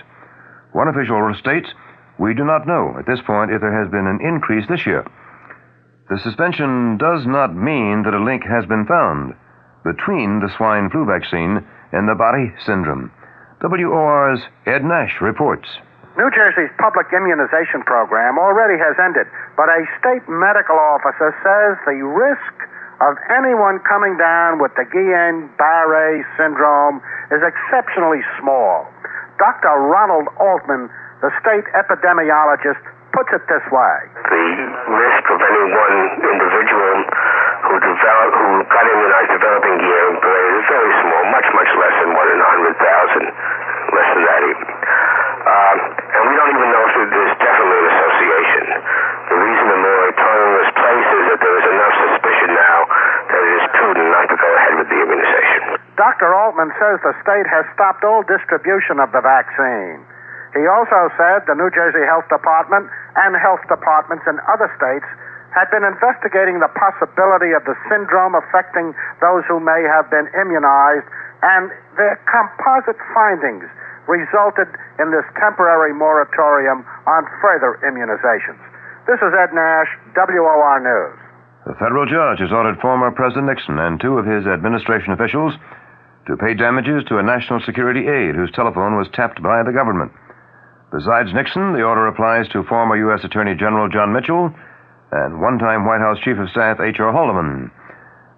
One official states, "We do not know at this point if there has been an increase this year." The suspension does not mean that a link has been found between the swine flu vaccine and the Bari syndrome. WOR's Ed Nash reports. New Jersey's public immunization program already has ended, but a state medical officer says the risk of anyone coming down with the Guillain-Barré syndrome is exceptionally small. Dr. Ronald Altman, the state epidemiologist, puts it this way. The risk of any one individual who got immunized developing Guillain-Barré is very small, much, much less than 1 in 100,000, less than that even. And we don't even know if there's definitely an association. The reason the moratorium was placed is that there is enough suspicion now that it is prudent not to go ahead with the immunization. Dr. Altman says the state has stopped all distribution of the vaccine. He also said the New Jersey Health Department and health departments in other states had been investigating the possibility of the syndrome affecting those who may have been immunized, and their composite findings resulted in this temporary moratorium on further immunizations. This is Ed Nash, WOR News. The federal judge has ordered former President Nixon and 2 of his administration officials to pay damages to a national security aide whose telephone was tapped by the government. Besides Nixon, the order applies to former U.S. Attorney General John Mitchell and one-time White House Chief of Staff H.R. Haldeman.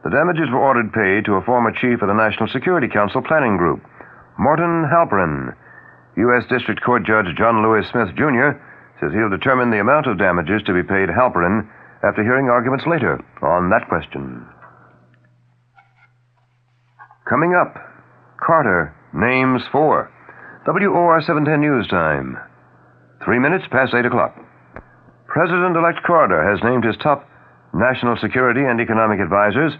The damages were ordered paid to a former chief of the National Security Council Planning Group, Morton Halperin. U.S. District Court Judge John Lewis Smith, Jr. says he'll determine the amount of damages to be paid Halperin after hearing arguments later on that question. Coming up, Carter names 4. WOR 710 News Time. 3 minutes past 8 o'clock. President-elect Carter has named his top national security and economic advisors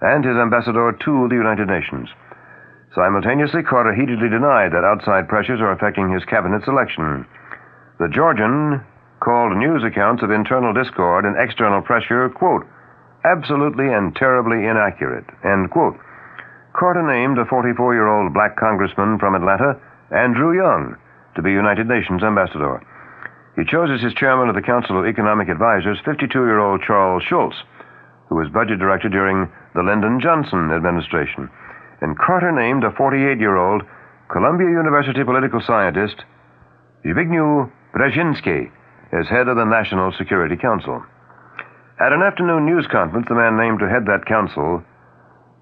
and his ambassador to the United Nations. Simultaneously, Carter heatedly denied that outside pressures are affecting his cabinet selection. The Georgian called news accounts of internal discord and external pressure, quote, absolutely and terribly inaccurate, end quote. Carter named a 44-year-old black congressman from Atlanta, Andrew Young, to be United Nations ambassador. He chose as his chairman of the Council of Economic Advisors 52-year-old Charles Schultz, who was budget director during the Lyndon Johnson administration. And Carter named a 48-year-old Columbia University political scientist, Zbigniew Brzezinski, as head of the National Security Council. At an afternoon news conference, the man named to head that council,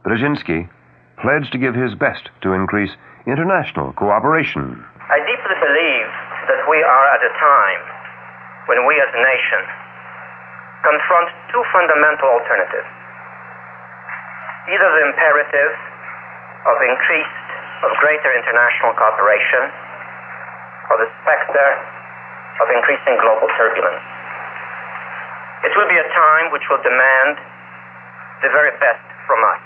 Brzezinski, pledged to give his best to increase international cooperation. I deeply believe that we are at a time when we as a nation confront 2 fundamental alternatives. Either the imperative of greater international cooperation, or the specter of increasing global turbulence. It will be a time which will demand the very best from us,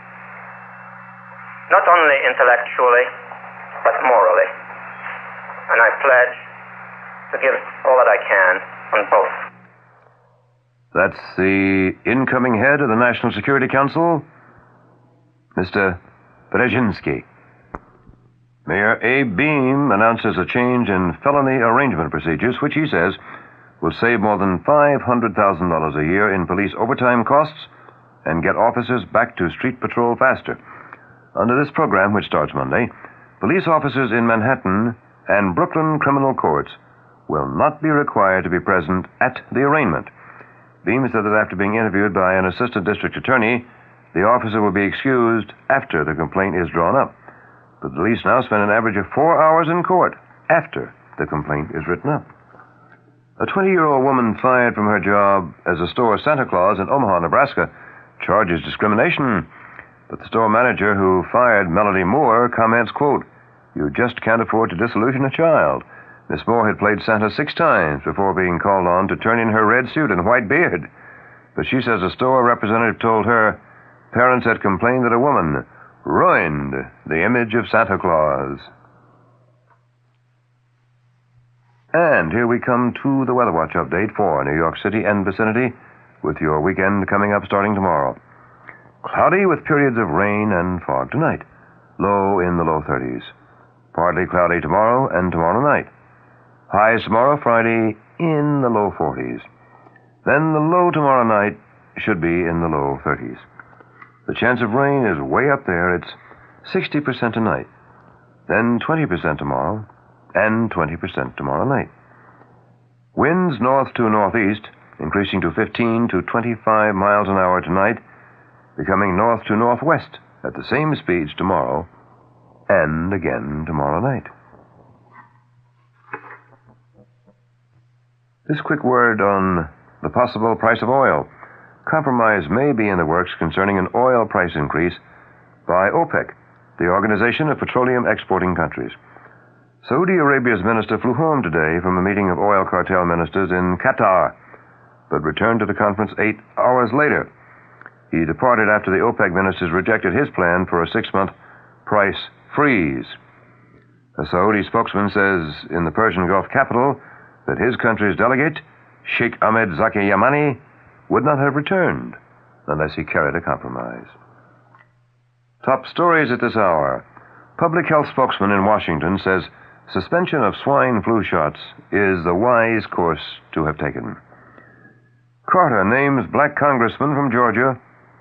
not only intellectually, but morally. And I pledge to give all that I can on both. That's the incoming head of the National Security Council, Mr. Brzezinski. Mayor Abe Beame announces a change in felony arrangement procedures, which he says will save more than $500,000 a year in police overtime costs and get officers back to street patrol faster. Under this program, which starts Monday, police officers in Manhattan and Brooklyn criminal courts will not be required to be present at the arraignment. Beame said that after being interviewed by an assistant district attorney, the officer will be excused after the complaint is drawn up. But the police now spend an average of 4 hours in court after the complaint is written up. A 20-year-old woman fired from her job as a store Santa Claus in Omaha, Nebraska, charges discrimination. But the store manager who fired Melody Moore comments, quote, "You just can't afford to disillusion a child." Miss Moore had played Santa 6 times before being called on to turn in her red suit and white beard. But she says a store representative told her parents had complained that a woman ruined the image of Santa Claus. And here we come to the Weather Watch update for New York City and vicinity, with your weekend coming up starting tomorrow. Cloudy with periods of rain and fog tonight. Low in the low 30s. Partly cloudy tomorrow and tomorrow night. Highs tomorrow, Friday, in the low 40s. Then the low tomorrow night should be in the low 30s. The chance of rain is way up there. It's 60% tonight. Then 20% tomorrow and 20% tomorrow night. Winds north to northeast, increasing to 15 to 25 miles an hour tonight, becoming north to northwest at the same speeds tomorrow and again tomorrow night. This quick word on the possible price of oil. Compromise may be in the works concerning an oil price increase by OPEC, the Organization of Petroleum Exporting Countries. Saudi Arabia's minister flew home today from a meeting of oil cartel ministers in Qatar, but returned to the conference 8 hours later. He departed after the OPEC ministers rejected his plan for a 6-month price freeze. A Saudi spokesman says in the Persian Gulf capital that his country's delegate, Sheikh Ahmed Zaki Yamani, would not have returned unless he carried a compromise. Top stories at this hour. Public health spokesman in Washington says suspension of swine flu shots is the wise course to have taken. Carter names black congressman from Georgia,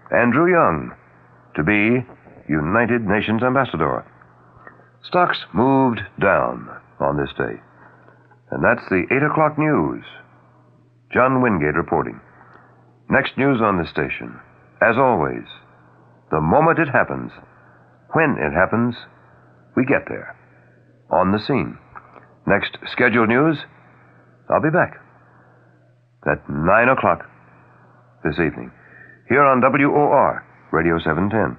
Andrew Young, to be United Nations ambassador. Stocks moved down on this day. And that's the 8 o'clock news. John Wingate reporting. Next news on this station. As always, the moment it happens, when it happens, we get there. On the scene. Next scheduled news, I'll be back at 9 o'clock this evening, here on WOR, Radio 710.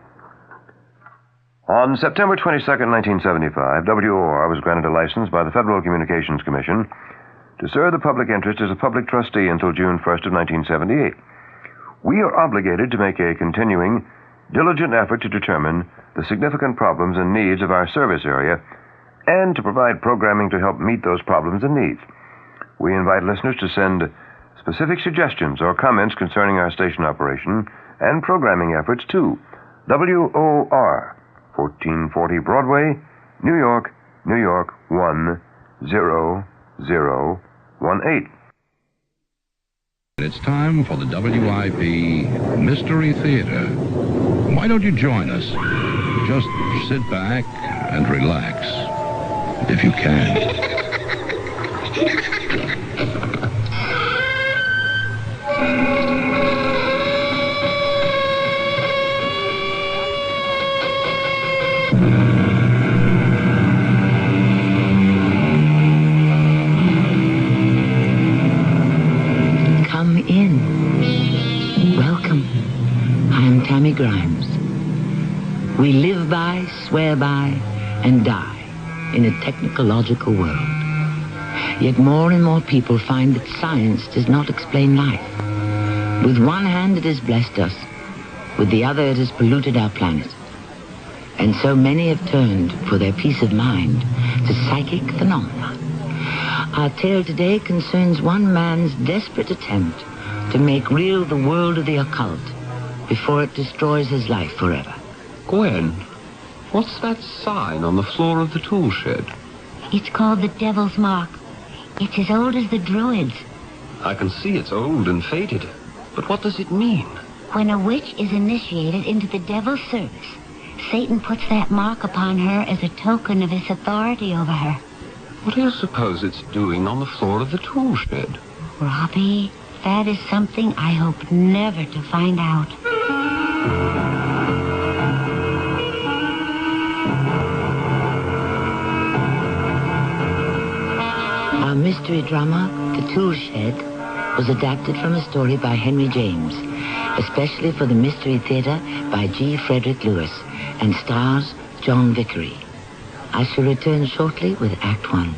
On September 22nd, 1975, WOR was granted a license by the Federal Communications Commission to serve the public interest as a public trustee until June 1st of 1978. We are obligated to make a continuing, diligent effort to determine the significant problems and needs of our service area and to provide programming to help meet those problems and needs. We invite listeners to send specific suggestions or comments concerning our station operation and programming efforts to WOR, 1440 Broadway, New York, New York 10018. It's time for the WIP Mystery Theater. Why don't you join us? Just sit back and relax, if you can. Come in. Welcome. I'm Tammy Grimes. We live by, swear by, and die in a technological world. Yet more and more people find that science does not explain life. With one hand it has blessed us, with the other it has polluted our planet. And so many have turned for their peace of mind to psychic phenomena. Our tale today concerns one man's desperate attempt to make real the world of the occult before it destroys his life forever. Gwen, what's that sign on the floor of the tool shed? It's called the Devil's Mark. It's as old as the Druids. I can see it's old and faded, but what does it mean? When a witch is initiated into the Devil's service, Satan puts that mark upon her as a token of his authority over her. What do you suppose it's doing on the floor of the tool shed? Robbie, that is something I hope never to find out. Our mystery drama, The Tool Shed, was adapted from a story by Henry James, especially for the Mystery Theater by G. Frederick Lewis, and stars John Vickery. I shall return shortly with Act 1.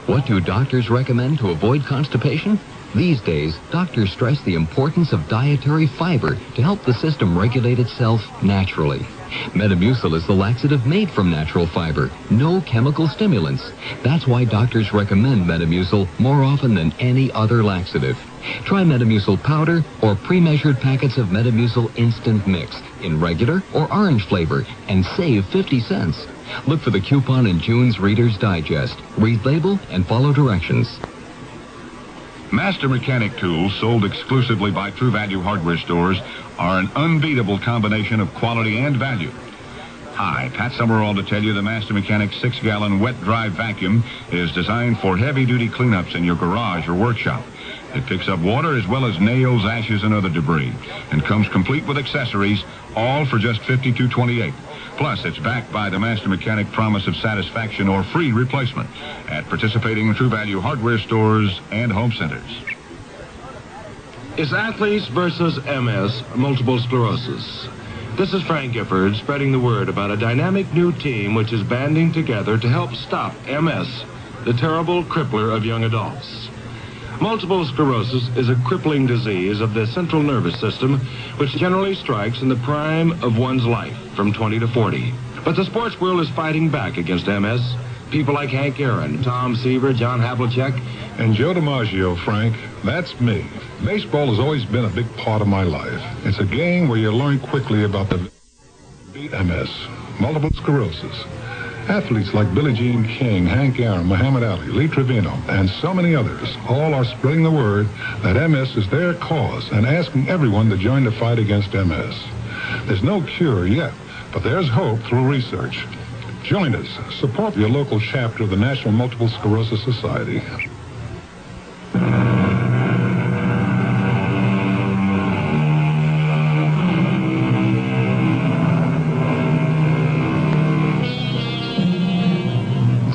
What do doctors recommend to avoid constipation? These days, doctors stress the importance of dietary fiber to help the system regulate itself naturally. Metamucil is the laxative made from natural fiber, no chemical stimulants. That's why doctors recommend Metamucil more often than any other laxative. Try Metamucil powder or pre-measured packets of Metamucil instant mix in regular or orange flavor and save 50 cents. Look for the coupon in June's Reader's Digest. Read label and follow directions. Master Mechanic tools sold exclusively by True Value hardware stores are an unbeatable combination of quality and value. Hi, Pat Summerall to tell you the Master Mechanic 6-gallon wet-dry vacuum is designed for heavy-duty cleanups in your garage or workshop. It picks up water as well as nails, ashes, and other debris, and comes complete with accessories, all for just $52.28. Plus, it's backed by the Master Mechanic promise of satisfaction or free replacement at participating True Value hardware stores and home centers. It's athletes versus MS, multiple sclerosis. This is Frank Gifford spreading the word about a dynamic new team which is banding together to help stop MS, the terrible crippler of young adults. Multiple sclerosis is a crippling disease of the central nervous system which generally strikes in the prime of one's life, from 20 to 40. But the sports world is fighting back against MS. People like Hank Aaron, Tom Seaver, John Havlicek, and Joe DiMaggio, Frank, that's me. Baseball has always been a big part of my life. It's a game where you learn quickly about the MS, multiple sclerosis. Athletes like Billie Jean King, Hank Aaron, Muhammad Ali, Lee Trevino, and so many others all are spreading the word that MS is their cause and asking everyone to join the fight against MS. There's no cure yet, but there's hope through research. Join us. Support your local chapter of the National Multiple Sclerosis Society.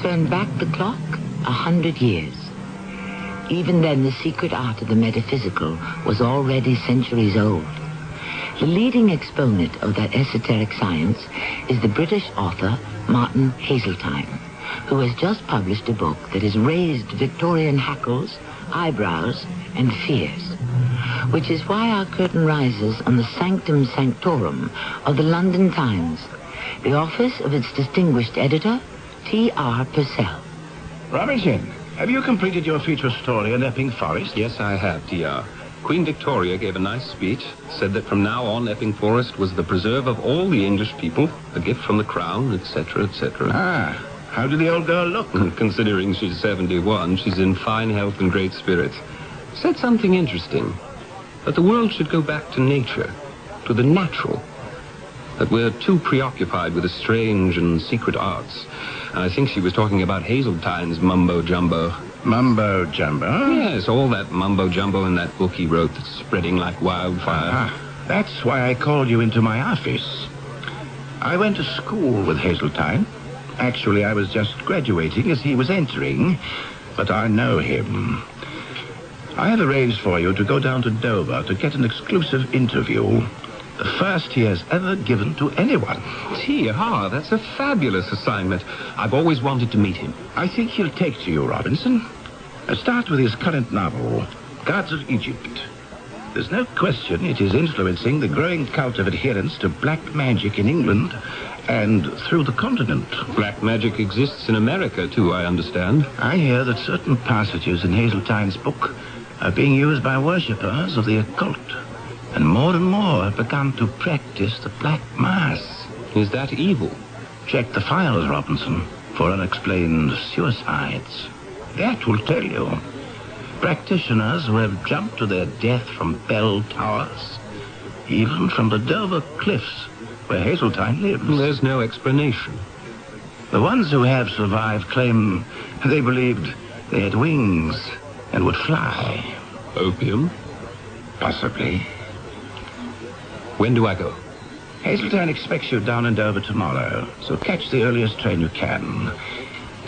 Turn back the clock 100 years. Even then, the secret art of the metaphysical was already centuries old. The leading exponent of that esoteric science is the British author Martin Haseltine, who has just published a book that has raised Victorian hackles, eyebrows, and fears, which is why our curtain rises on the sanctum sanctorum of the London Times, the office of its distinguished editor, T.R. Purcell. Robinson, have you completed your feature story on Epping Forest? Yes, I have, T.R. Queen Victoria gave a nice speech, said that from now on Epping Forest was the preserve of all the English people, a gift from the Crown, etc., etc. Ah, how did the old girl look? Considering she's 71, she's in fine health and great spirits. Said something interesting, that the world should go back to nature, to the natural, that we're too preoccupied with the strange and secret arts. And I think she was talking about Haseltine's mumbo-jumbo. Mumbo-jumbo? Yes, all that mumbo-jumbo in that book he wrote that's spreading like wildfire. That's why I called you into my office. I went to school with Haseltine. Actually, I was just graduating as he was entering, but I know him. I have arranged for you to go down to Dover to get an exclusive interview. The first he has ever given to anyone. T.R., that's a fabulous assignment. I've always wanted to meet him. I think he'll take to you, Robinson. Start with his current novel, Gods of Egypt. There's no question it is influencing the growing cult of adherence to black magic in England and through the continent. Black magic exists in America, too, I understand. I hear that certain passages in Haseltine's book are being used by worshippers of the occult. And more have begun to practice the Black Mass. Is that evil? Check the files, Robinson, for unexplained suicides. That will tell you. Practitioners who have jumped to their death from bell towers, even from the Dover cliffs where Haseltine lives. There's no explanation. The ones who have survived claim they believed they had wings and would fly. Opium? Possibly. When do I go? Haseltine expects you down in Dover tomorrow, so catch the earliest train you can.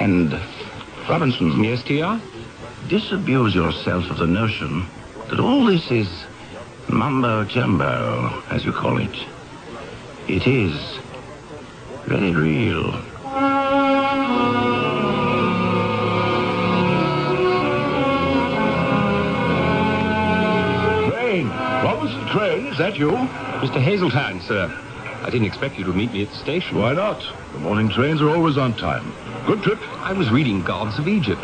And, Robinson... Yes, T.R.? Disabuse yourself of the notion that all this is mumbo-jumbo, as you call it. It is very real. Train! Robinson Train, is that you? Mr. Haseltine, sir. I didn't expect you to meet me at the station. Why not? The morning trains are always on time. Good trip? I was reading Gods of Egypt.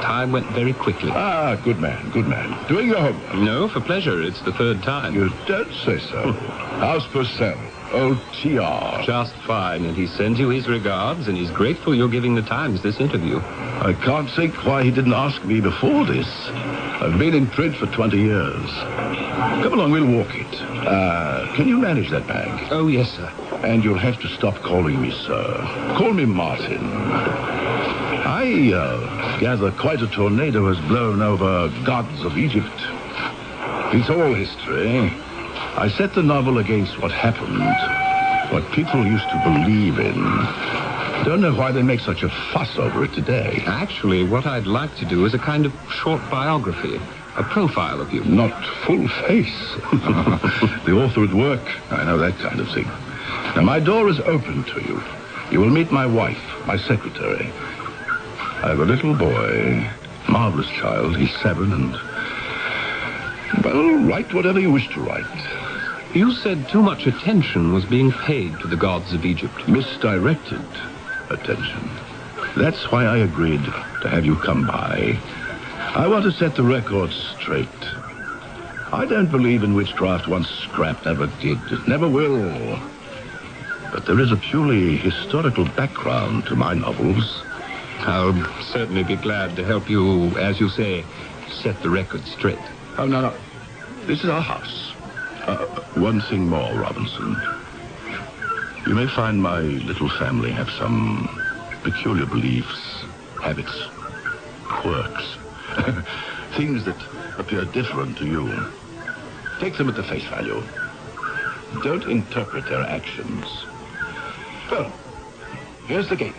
Time went very quickly. Ah, good man, good man. Doing your homework? No, for pleasure. It's the third time. You don't say so. How's Purcell? Oh, T.R. Just fine, and he sends you his regards, and he's grateful you're giving the Times this interview. I can't think why he didn't ask me before this. I've been in print for 20 years. Come along, we'll walk it. Can you manage that bag? Oh, yes, sir. And you'll have to stop calling me sir. Call me Martin. I gather quite a tornado has blown over Gods of Egypt. It's all history. I set the novel against what happened. what people used to believe in. Don't know why they make such a fuss over it today. Actually, what I'd like to do is a kind of short biography, a profile of you. Not full face. The author at work, I know that kind of thing. Now, my door is open to you. You will meet my wife, my secretary. I have a little boy, marvelous child. He's 7 and... Well, write whatever you wish to write. You said too much attention was being paid to the gods of Egypt. Misdirected attention. That's why I agreed to have you come by. I want to set the record straight. I don't believe in witchcraft. Once scrap, never did. It never will. But there is a purely historical background to my novels. I'll certainly be glad to help you, as you say, set the record straight. Oh, no. This is our house. One thing more, Robinson. You may find my little family have some peculiar beliefs, habits, quirks, things that appear different to you. Take them at the face value. Don't interpret their actions. Well, here's the gate.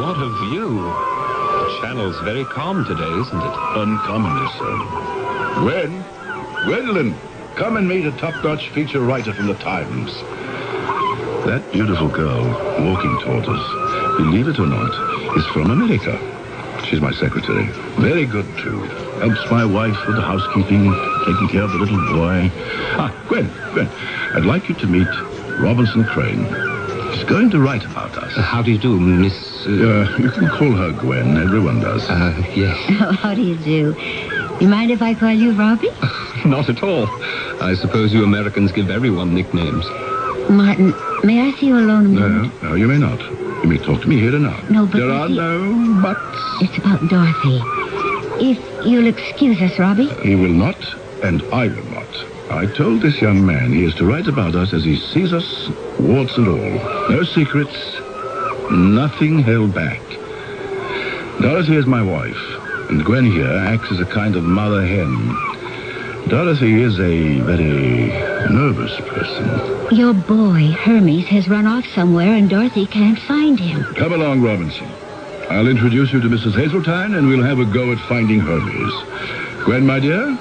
What a view. The channel's very calm today, isn't it? Uncommonly so. Gwendolyn, come and meet a top-notch feature writer from the Times. That beautiful girl walking toward us, believe it or not, is from America. She's my secretary. Very good, too. Helps my wife with the housekeeping, taking care of the little boy. Gwen, I'd like you to meet Robinson Crane. She's going to write about us. How do you do, Miss... you can call her Gwen. Everyone does. Yes. Oh, how do you do? You mind if I call you Robbie? Not at all. I suppose you Americans give everyone nicknames. Martin, may I see you alone a moment? No, you may not. You may talk to me here and now. No, but... There are no buts. It's about Dorothy. If you'll excuse us, Robbie. He will not, and I will not. I told this young man he is to write about us as he sees us, warts and all. No secrets, nothing held back. Dorothy is my wife, and Gwen here acts as a kind of mother hen. Dorothy is a very nervous person. Your boy, Hermes, has run off somewhere and Dorothy can't find him. Come along, Robinson. I'll introduce you to Mrs. Hazeltine and we'll have a go at finding Hermes. Gwen, my dear,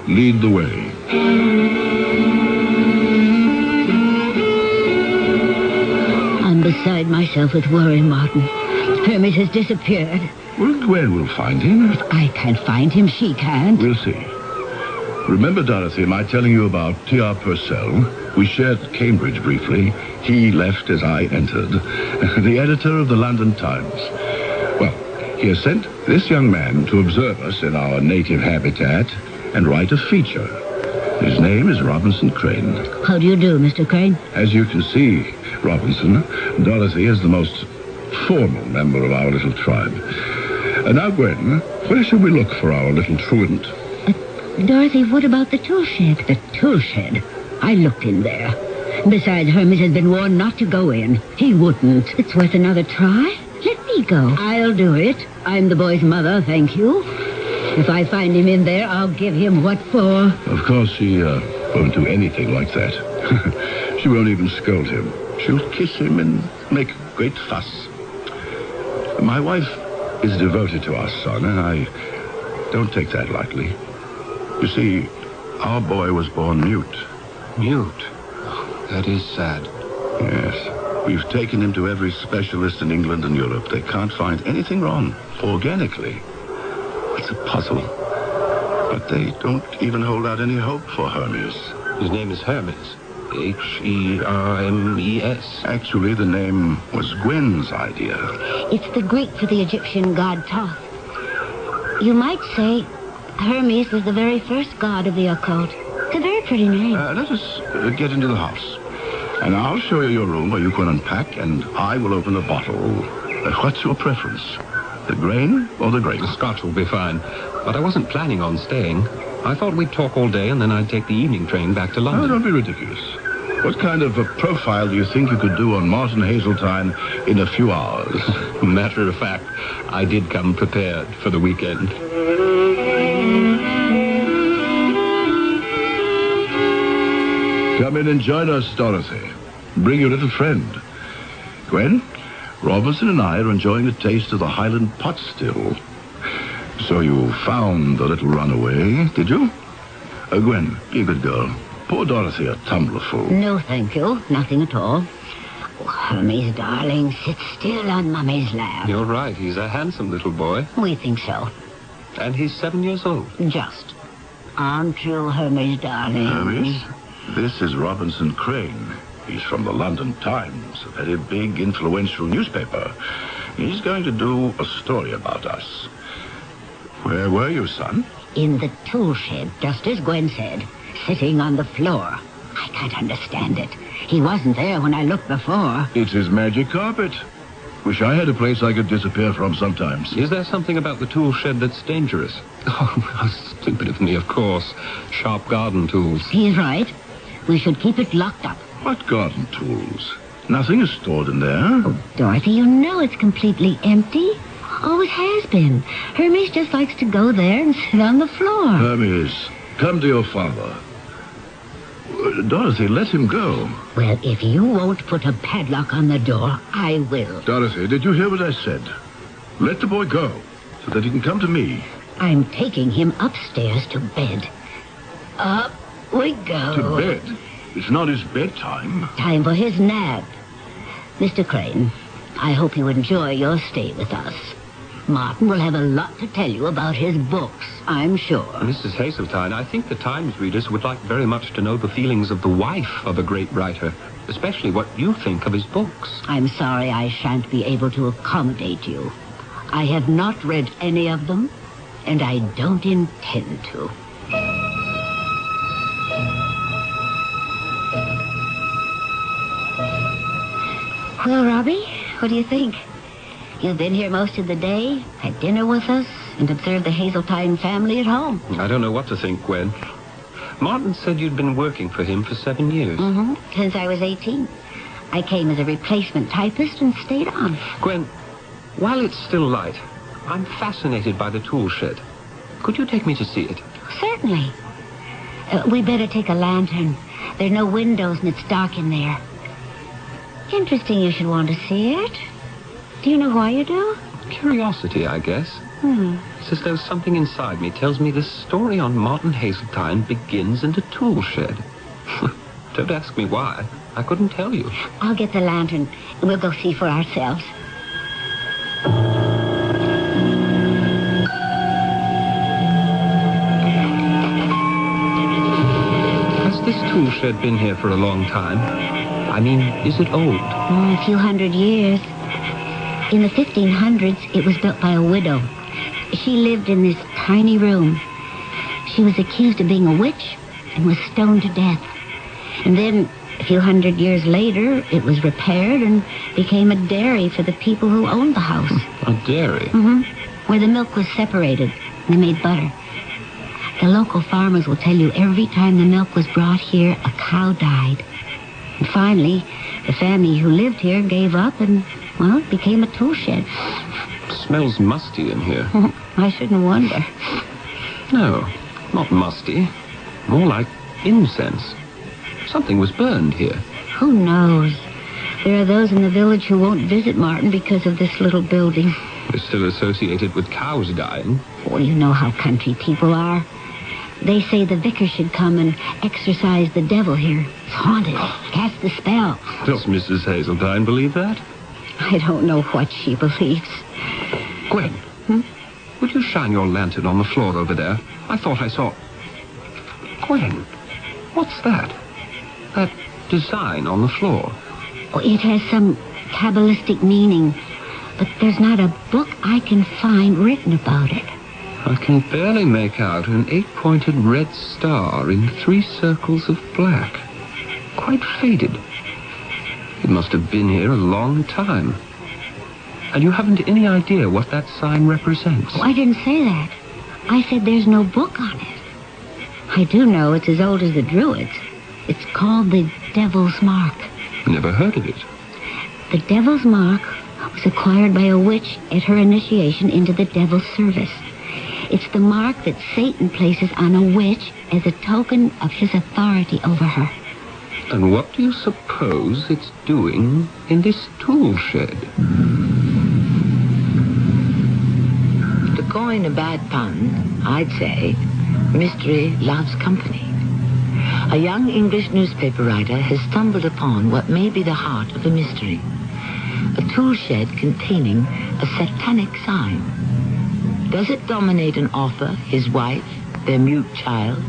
lead the way. I'm beside myself with worry, Martin. Hermes has disappeared. Well, Gwen will find him. If I can't find him, she can't. We'll see. Remember, Dorothy, my telling you about T.R. Purcell? We shared Cambridge briefly. He left as I entered. The editor of the London Times. Well, he has sent this young man to observe us in our native habitat and write a feature. His name is Robinson Crane. How do you do, Mr. Crane? As you can see, Robinson, Dorothy is the most formal member of our little tribe. And now, Gwen, where shall we look for our little truant? Dorothy, what about the tool shed? The tool shed? I looked in there. Besides, Hermes has been warned not to go in. He wouldn't. It's worth another try. Let me go. I'll do it. I'm the boy's mother, thank you. If I find him in there, I'll give him what for. Of course, she won't do anything like that. She won't even scold him. She'll kiss him and make a great fuss. My wife is devoted to our son, and I don't take that lightly. You see, our boy was born mute. Mute? That is sad. Yes. We've taken him to every specialist in England and Europe. They can't find anything wrong, organically. It's a puzzle. But they don't even hold out any hope for Hermes. His name is Hermes. Hermes. Actually, the name was Gwen's idea. It's the Greek for the Egyptian god Thoth. You might say Hermes was the very first god of the occult. It's a very pretty name. Let us get into the house. And I'll show you your room where you can unpack, and I will open the bottle. What's your preference? The grain or the grape? The Scotch will be fine. But I wasn't planning on staying. I thought we'd talk all day, and then I'd take the evening train back to London. Oh, don't be ridiculous. What kind of a profile do you think you could do on Martin Hazeltine in a few hours? Matter of fact, I did come prepared for the weekend. Come in and join us, Dorothy. Bring your little friend. Gwen, Robinson and I are enjoying a taste of the Highland pot still. So you found the little runaway, did you? Gwen, be a good girl. Pour Dorothy a tumblerful. No, thank you. Nothing at all. Oh, Hermes, darling, sit still on Mummy's lap. You're right. He's a handsome little boy. We think so. And he's 7 years old. Just. Aren't you, Hermes, darling? Hermes, this is Robinson Crane. He's from the London Times, a very big, influential newspaper. He's going to do a story about us. Where were you, son? In the tool shed, just as Gwen said. Sitting on the floor. I can't understand it. He wasn't there when I looked before. It's his magic carpet. Wish I had a place I could disappear from sometimes. Is there something about the tool shed that's dangerous? Oh, how stupid of me, of course. Sharp garden tools. He's right. We should keep it locked up. What garden tools? Nothing is stored in there. Oh, Dorothy, you know it's completely empty. Always has been. Hermes just likes to go there and sit on the floor. Hermes, come to your father. Dorothy, let him go. Well, if you won't put a padlock on the door, I will. Dorothy, did you hear what I said? Let the boy go, so that he can come to me. I'm taking him upstairs to bed. Up we go. To bed? It's not his bedtime. Time for his nap. Mr. Crane, I hope you enjoy your stay with us. Martin will have a lot to tell you about his books, I'm sure. Mrs. Hazeltine, I think the Times readers would like very much to know the feelings of the wife of a great writer, especially what you think of his books. I'm sorry I shan't be able to accommodate you. I have not read any of them, and I don't intend to. Well, Robbie, what do you think? You've been here most of the day, had dinner with us, and observed the Hazeltine family at home. I don't know what to think, Gwen. Martin said you'd been working for him for 7 years. Mm-hmm. Since I was 18. I came as a replacement typist and stayed on. Gwen, while it's still light, I'm fascinated by the tool shed. Could you take me to see it? Certainly. We better take a lantern. There are no windows and it's dark in there. Interesting you should want to see it. Do you know why you do? Curiosity, I guess. It's as though something inside me tells me this story on Martin Hazeltine begins in the tool shed. Don't ask me why. I couldn't tell you. I'll get the lantern, and we'll go see for ourselves. Has this tool shed been here for a long time? I mean, is it old? A few hundred years. In the 1500s, it was built by a widow. She lived in this tiny room. She was accused of being a witch and was stoned to death. And then, a few hundred years later, it was repaired and became a dairy for the people who owned the house. A dairy? Mm-hmm. Where the milk was separated and they made butter. The local farmers will tell you every time the milk was brought here, a cow died. And finally, the family who lived here gave up and, well, it became a tool shed. Smells musty in here. I shouldn't wonder. No, not musty. More like incense. Something was burned here. Who knows? There are those in the village who won't visit Martin because of this little building. It's still associated with cows dying. Well, you know how country people are. They say the vicar should come and exorcise the devil here. It's haunted. Cast the spell. Does Mrs. Hazeltine believe that? I don't know what she believes. Gwen, would you shine your lantern on the floor over there? I thought I saw... Gwen, what's that? That design on the floor. Oh, it has some Kabbalistic meaning, but there's not a book I can find written about it. I can barely make out an 8-pointed red star in 3 circles of black. Quite faded. It must have been here a long time. And you haven't any idea what that sign represents. Oh, I didn't say that. I said there's no book on it. I do know it's as old as the Druids. It's called the Devil's Mark. Never heard of it. The Devil's Mark was acquired by a witch at her initiation into the Devil's service. It's the mark that Satan places on a witch as a token of his authority over her. And what do you suppose it's doing in this tool shed? To coin a bad pun, I'd say mystery loves company. A young English newspaper writer has stumbled upon what may be the heart of a mystery. A tool shed containing a satanic sign. Does it dominate an author, his wife, their mute child?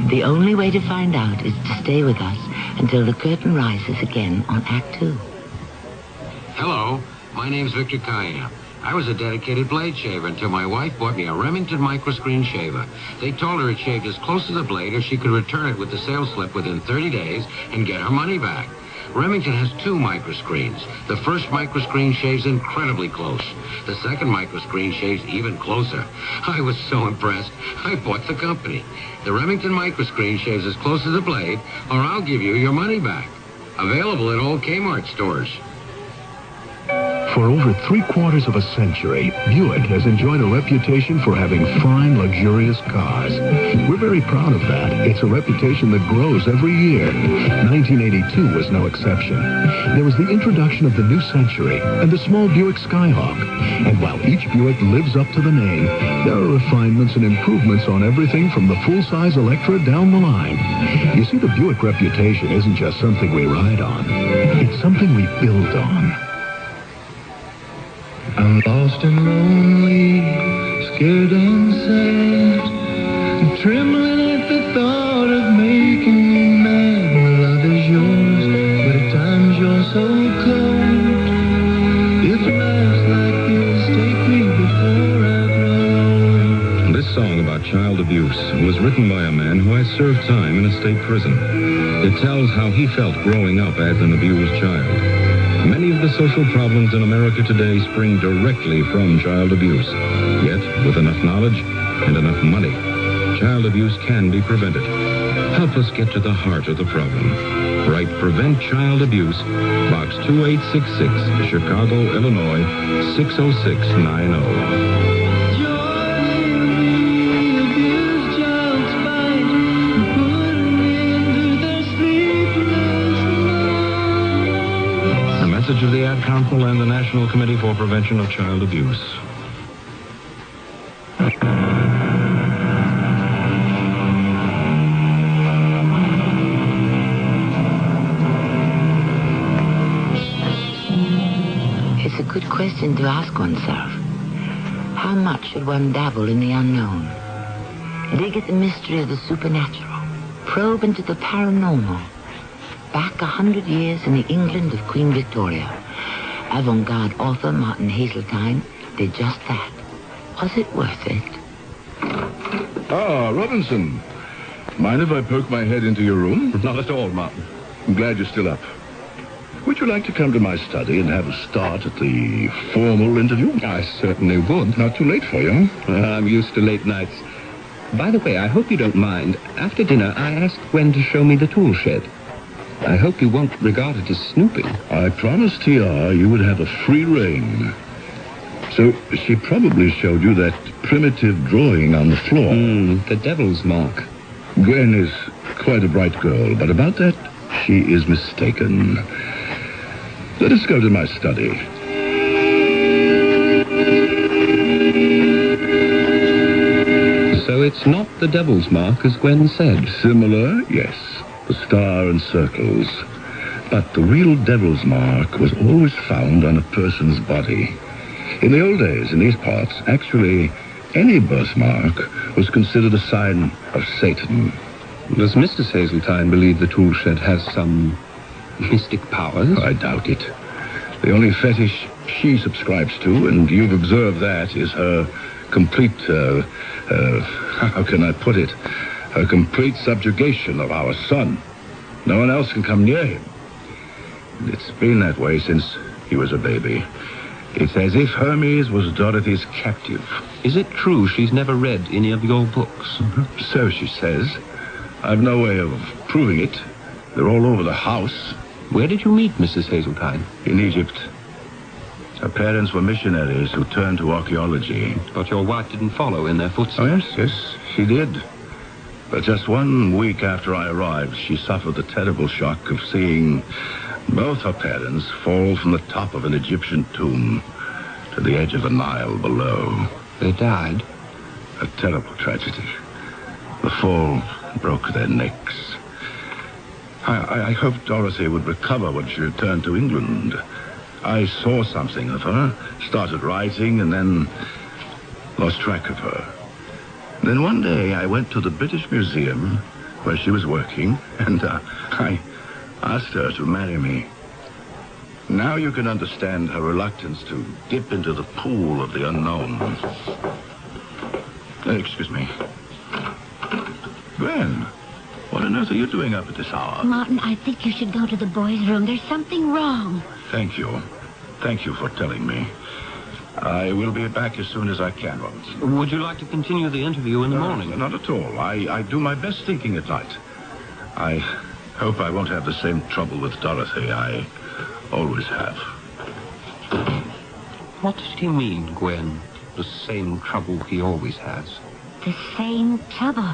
The only way to find out is to stay with us until the curtain rises again on Act 2. Hello, my name's Victor Kaya. I was a dedicated blade shaver until my wife bought me a Remington microscreen shaver. They told her it shaved as close to the blade or she could return it with the sales slip within 30 days and get her money back. Remington has 2 microscreens. The first microscreen shaves incredibly close. The second microscreen shaves even closer. I was so impressed, I bought the company. The Remington microscreen shaves as close as the blade, or I'll give you your money back. Available at all Kmart stores. For over 3/4 of a century, Buick has enjoyed a reputation for having fine, luxurious cars. We're very proud of that. It's a reputation that grows every year. 1982 was no exception. There was the introduction of the new Century and the small Buick Skyhawk. And while each Buick lives up to the name, there are refinements and improvements on everything from the full-size Electra down the line. You see, the Buick reputation isn't just something we ride on. It's something we build on. I'm lost and lonely, scared and sad, trembling at the thought of making you mad. My love is yours, but at times you're so cold. If life's like this, take me before I grow old. This song about child abuse was written by a man who has served time in a state prison. It tells how he felt growing up as an abused child. Many of the social problems in America today spring directly from child abuse. Yet, with enough knowledge and enough money, child abuse can be prevented. Help us get to the heart of the problem. Write Prevent Child Abuse, Box 2866, Chicago, Illinois, 60690. Message of the Ad Council and the National Committee for Prevention of Child Abuse. It's a good question to ask oneself. How much should one dabble in the unknown? Dig at the mystery of the supernatural. Probe into the paranormal. Back 100 years in the England of Queen Victoria, avant-garde author Martin Hazeltine did just that. Was it worth it? Ah, Robinson. Mind if I poke my head into your room? Not at all, Martin. I'm glad you're still up. Would you like to come to my study and have a start at the formal interview? I certainly would. Not too late for you. I'm used to late nights. By the way, I hope you don't mind. After dinner, I asked Gwen to show me the tool shed. I hope you won't regard it as snooping. I promised TR you would have a free rein. So she probably showed you that primitive drawing on the floor. The devil's mark. Gwen is quite a bright girl, but about that, she is mistaken. Let us go to my study. So it's not the devil's mark, as Gwen said. Similar, yes. The star and circles. But the real devil's mark was always found on a person's body. In the old days, in these parts, actually, any birthmark was considered a sign of Satan. Does Mrs. Hazeltine believe the tool shed has some mystic powers? I doubt it. The only fetish she subscribes to, and you've observed that, is her complete, how can I put it? Her complete subjugation of our son. No one else can come near him. It's been that way since he was a baby. It's as if Hermes was Dorothy's captive. Is it true she's never read any of your books? So she says. I've no way of proving it. They're all over the house. Where did you meet Mrs. Hazeltine? In Egypt. Her parents were missionaries who turned to archaeology. But your wife didn't follow in their footsteps? Oh, yes, she did. But just 1 week after I arrived, she suffered the terrible shock of seeing both her parents fall from the top of an Egyptian tomb to the edge of the Nile below. They died? A terrible tragedy. The fall broke their necks. I hoped Dorothy would recover when she returned to England. I saw something of her, started writing, and then lost track of her. Then one day I went to the British Museum where she was working, and I asked her to marry me. Now you can understand her reluctance to dip into the pool of the unknown. Excuse me. Gwen, what on earth are you doing up at this hour? Martin, I think you should go to the boys' room. There's something wrong. Thank you. Thank you for telling me. I will be back as soon as I can, Robinson. Would you like to continue the interview in the morning? Not at all. I do my best thinking at night. I hope I won't have the same trouble with Dorothy I always have. What does he mean, Gwen? The same trouble he always has. The same trouble.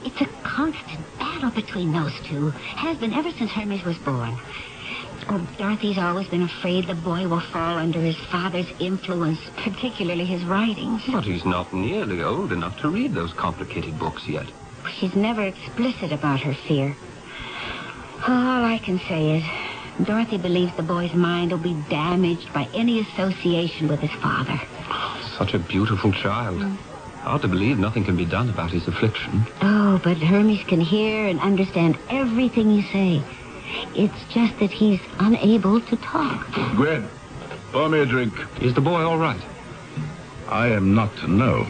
It's a constant battle between those two. Has been ever since Hermes was born. Oh, Dorothy's always been afraid the boy will fall under his father's influence, particularly his writings. But he's not nearly old enough to read those complicated books yet. She's never explicit about her fear. All I can say is, Dorothy believes the boy's mind will be damaged by any association with his father. Such a beautiful child. Hard to believe nothing can be done about his affliction. Oh, but Hermes can hear and understand everything you say. It's just that he's unable to talk. Gwen, pour me a drink. Is the boy all right? I am not to know.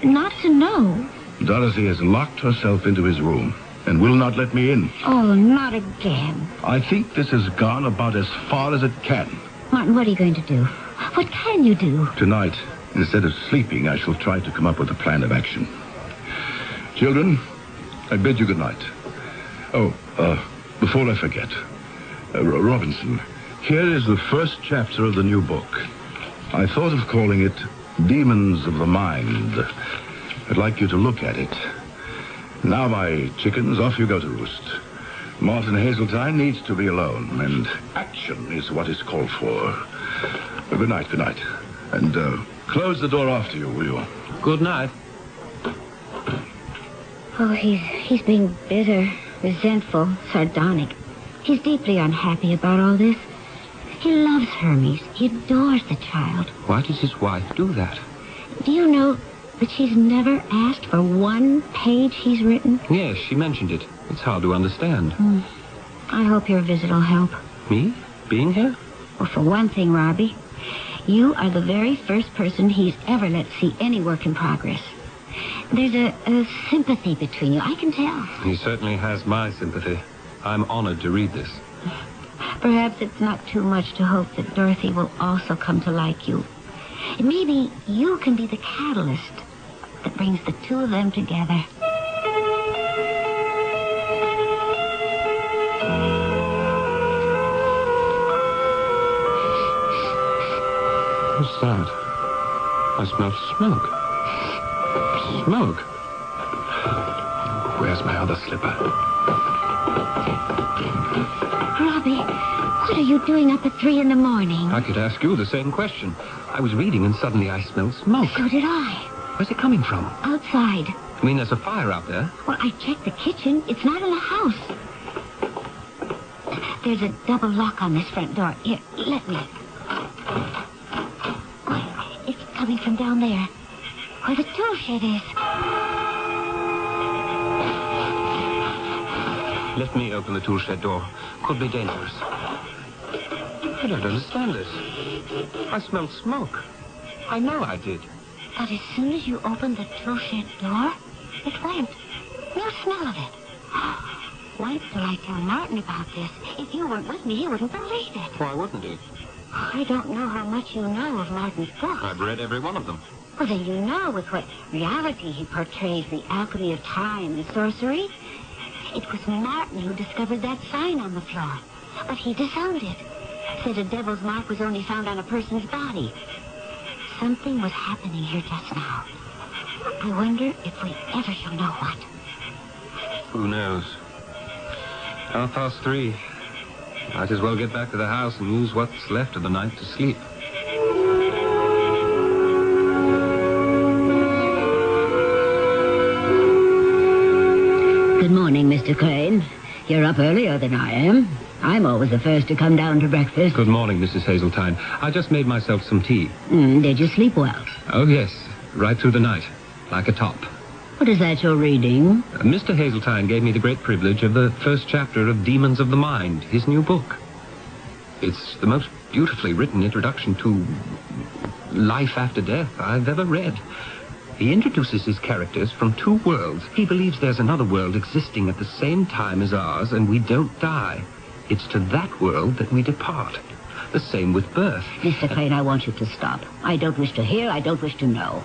Not to know? Dorothy has locked herself into his room and will not let me in. Oh, not again. I think this has gone about as far as it can. Martin, what are you going to do? What can you do? Tonight, instead of sleeping, I shall try to come up with a plan of action. Children, I bid you good night. Oh, before I forget, Robinson, here is the first chapter of the new book. I thought of calling it Demons of the Mind. I'd like you to look at it. Now, my chickens, off you go to roost. Martin Hazeltine needs to be alone, and action is what is called for. Good night, good night. And close the door after you, will you? Good night. Oh, he's being bitter, resentful, sardonic. He's deeply unhappy about all this. He loves Hermes. He adores the child. Why does his wife do that? Do you know that she's never asked for one page he's written? Yes, she mentioned it. It's hard to understand. I hope your visit will help. Me? Being here? Well, for one thing, Robbie, you are the very first person he's ever let see any work in progress. There's a sympathy between you, I can tell. He certainly has my sympathy. I'm honored to read this. Perhaps it's not too much to hope that Dorothy will also come to like you. Maybe you can be the catalyst that brings the two of them together. What's that? I smell smoke. Smoke? Where's my other slipper? Robbie, what are you doing up at 3 in the morning? I could ask you the same question. I was reading and suddenly I smelled smoke. So did I. Where's it coming from? Outside. You mean there's a fire out there? Well, I checked the kitchen. It's not in the house. There's a double lock on this front door. Here, let me. It's coming from down there, where the tool shed is. Let me open the tool shed door. Could be dangerous. I don't understand this. I smelled smoke. I know I did. But as soon as you opened the tool shed door, it went. No smell of it. Wait till I tell Martin about this. If you weren't with me, he wouldn't believe it. Why wouldn't he? I don't know how much you know of Martin's books. I've read every one of them. Well, then you know with what reality he portrays the alchemy of time and sorcery. It was Martin who discovered that sign on the floor. But he disowned it. Said a devil's mark was only found on a person's body. Something was happening here just now. I wonder if we ever shall know what. Who knows? 3:30. Might as well get back to the house and use what's left of the night to sleep. Good morning, Mr. Crane. You're up earlier than I am. I'm always the first to come down to breakfast. Good morning, Mrs. Hazeltine. I just made myself some tea. Did you sleep well? Oh, yes. Right through the night. Like a top. What is that you're reading? Mr. Hazeltine gave me the great privilege of the first chapter of Demons of the Mind, his new book. It's the most beautifully written introduction to life after death I've ever read. He introduces his characters from two worlds. He believes there's another world existing at the same time as ours, and we don't die. It's to that world that we depart. The same with birth. Mr. Crane, I want you to stop. I don't wish to hear, I don't wish to know.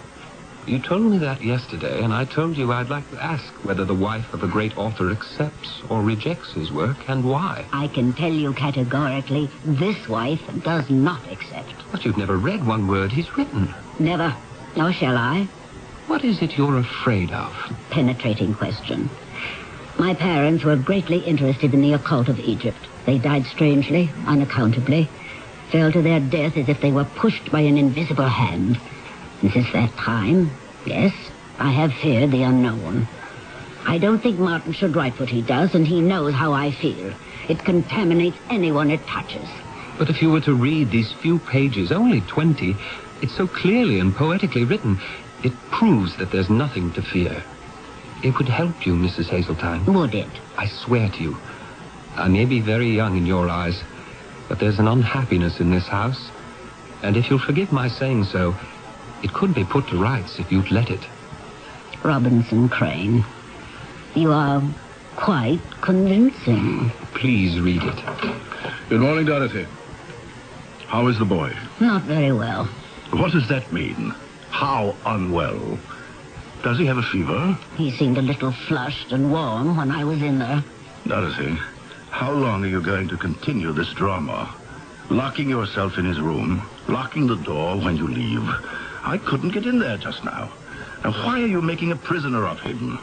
You told me that yesterday, and I told you I'd like to ask whether the wife of a great author accepts or rejects his work, and why. I can tell you categorically, this wife does not accept. But you've never read one word he's written. Never. Nor shall I. What is it you're afraid of? Penetrating question. My parents were greatly interested in the occult of Egypt. They died strangely, unaccountably, fell to their death as if they were pushed by an invisible hand. And since that time, yes, I have feared the unknown. I don't think Martin should write what he does, and he knows how I feel. It contaminates anyone it touches. But if you were to read these few pages, only 20, it's so clearly and poetically written, it proves that there's nothing to fear. It would help you, Mrs. Hazeltine. Would it? I swear to you. I may be very young in your eyes, but there's an unhappiness in this house. And if you'll forgive my saying so, it could be put to rights if you'd let it. Robinson Crane, you are quite convincing. Please read it. Good morning, Dorothy. How is the boy? Not very well. What does that mean? How unwell? Does he have a fever? He seemed a little flushed and warm when I was in there. Dorothy, how long are you going to continue this drama? Locking yourself in his room, locking the door when you leave. I couldn't get in there just now. Now, why are you making a prisoner of him?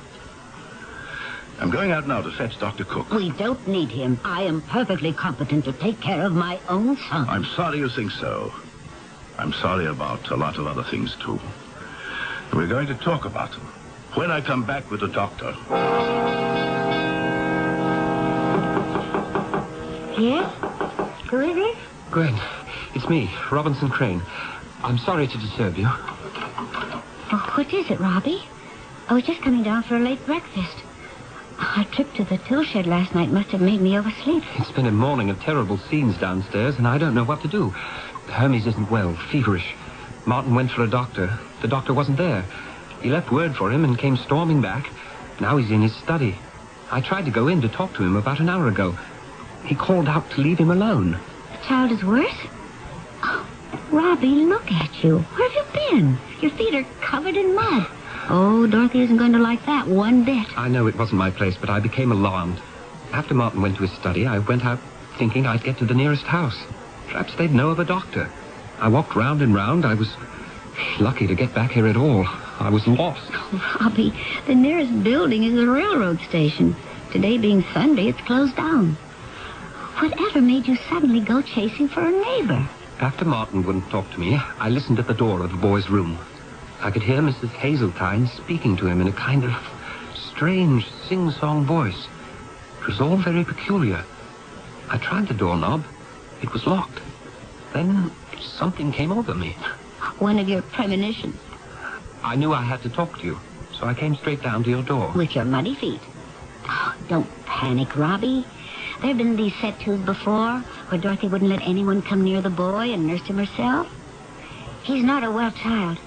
I'm going out now to fetch Dr. Cook. We don't need him. I am perfectly competent to take care of my own son. I'm sorry you think so. I'm sorry about a lot of other things, too. We're going to talk about them when I come back with the doctor. Yes? Who is it? Gwen, it's me, Robinson Crane. I'm sorry to disturb you. Oh, what is it, Robbie? I was just coming down for a late breakfast. Our trip to the tool shed last night must have made me oversleep. It's been a morning of terrible scenes downstairs, and I don't know what to do. Hermes isn't well, feverish. Martin went for a doctor. The doctor wasn't there. He left word for him and came storming back. Now he's in his study. I tried to go in to talk to him about an hour ago. He called out to leave him alone. The child is worse? Oh, Robbie, look at you. Where have you been? Your feet are covered in mud. Oh, Dorothy isn't going to like that one bit. I know it wasn't my place, but I became alarmed. After Martin went to his study, I went out thinking I'd get to the nearest house. Perhaps they'd know of a doctor. I walked round and round. I was lucky to get back here at all. I was lost. Oh, Robbie, the nearest building is a railroad station. Today being Sunday, it's closed down. Whatever made you suddenly go chasing for a neighbor? After Martin wouldn't talk to me, I listened at the door of the boy's room. I could hear Mrs. Hazeltine speaking to him in a kind of strange sing-song voice. It was all very peculiar. I tried the doorknob. It was locked. Then something came over me. One of your premonitions. I knew I had to talk to you, so I came straight down to your door. With your muddy feet. Oh, don't panic, Robbie. There have been these set twos before, where Dorothy wouldn't let anyone come near the boy and nursed him herself. He's not a well child.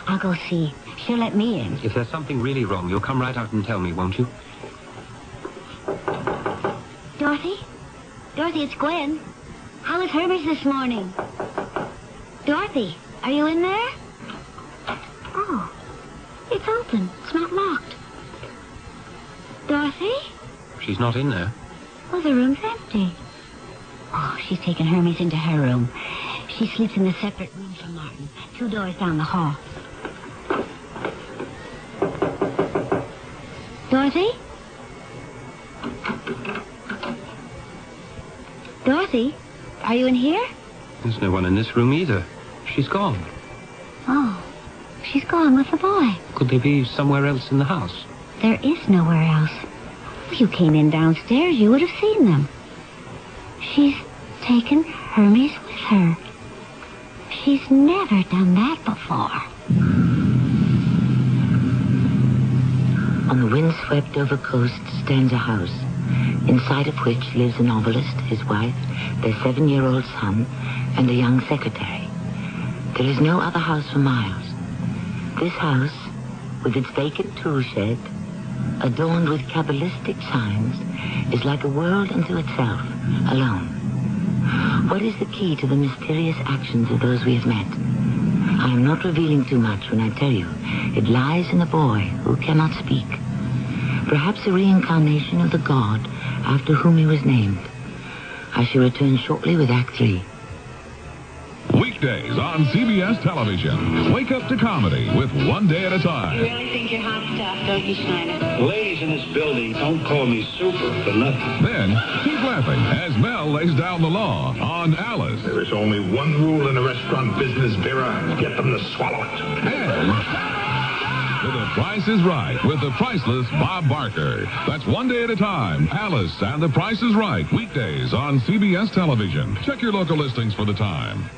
I'll go see. She'll let me in. If there's something really wrong, you'll come right out and tell me, won't you? Dorothy? Dorothy, it's Gwen. How was Hermes this morning? Dorothy, are you in there? Oh, it's open. It's not locked. Dorothy? She's not in there. Oh, the room's empty. Oh, she's taken Hermes into her room. She sleeps in a separate room from Martin, 2 doors down the hall. Dorothy? Dorothy? Are you in here? There's no one in this room either. She's gone. Oh, she's gone with the boy. Could they be somewhere else in the house? There is nowhere else. If you came in downstairs, you would have seen them. She's taken Hermes with her. She's never done that before. On the wind-swept-over coast stands a house, inside of which lives a novelist, his wife, their 7-year-old son, and a young secretary. There is no other house for miles. This house, with its vacant tool shed, adorned with cabalistic signs, is like a world unto itself, alone. What is the key to the mysterious actions of those we have met? I am not revealing too much when I tell you it lies in a boy who cannot speak. Perhaps a reincarnation of the god after whom he was named. I shall return shortly with Act 3. Weekdays on CBS television. Wake up to comedy with One Day at a Time. You really think you're hot stuff, don't you, Schneider? Ladies in this building don't call me super for nothing. Then, keep laughing as Mel lays down the law on Alice. There is only one rule in the restaurant business, Vera. Get them to swallow it. And The Price is Right with the priceless Bob Barker. That's One Day at a Time. Alice and The Price is Right. Weekdays on CBS television. Check your local listings for the time.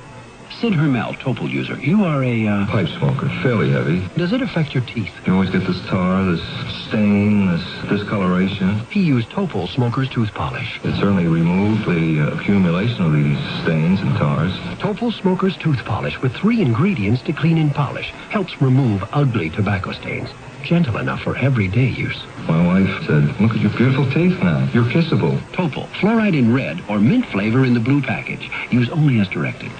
Sid Hermel, Topol user. You are a, pipe smoker, fairly heavy. Does it affect your teeth? You always get this tar, this stain, this discoloration. He used Topol Smoker's Tooth Polish. It certainly removed the accumulation of these stains and tars. Topol Smoker's Tooth Polish with 3 ingredients to clean and polish. Helps remove ugly tobacco stains. Gentle enough for everyday use. My wife said, look at your beautiful teeth now. You're kissable. Topol, fluoride in red or mint flavor in the blue package. Use only as directed.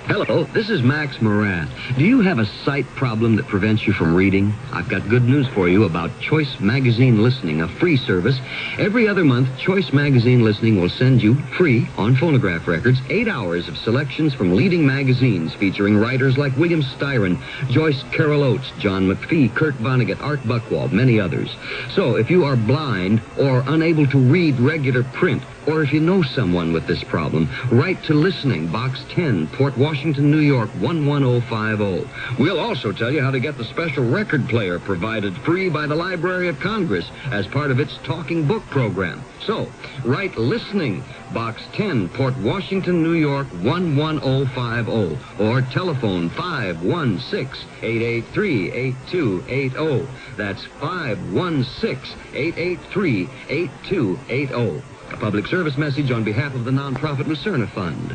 Hello, this is Max Moran. Do you have a sight problem that prevents you from reading? I've got good news for you about Choice Magazine Listening, a free service. Every other month, Choice Magazine Listening will send you, free, on phonograph records, 8 hours of selections from leading magazines featuring writers like William Styron, Joyce Carol Oates, John McPhee, Kurt Vonnegut, Art Buchwald, many others. So if you are blind or unable to read regular print, or if you know someone with this problem, write to Listening, Box 10, Port Washington, New York, 11050. We'll also tell you how to get the special record player provided free by the Library of Congress as part of its Talking Book program. So, write Listening, Box 10, Port Washington, New York, 11050, or telephone 516-883-8280. That's 516-883-8280. A public service message on behalf of the nonprofit Lucerna Fund.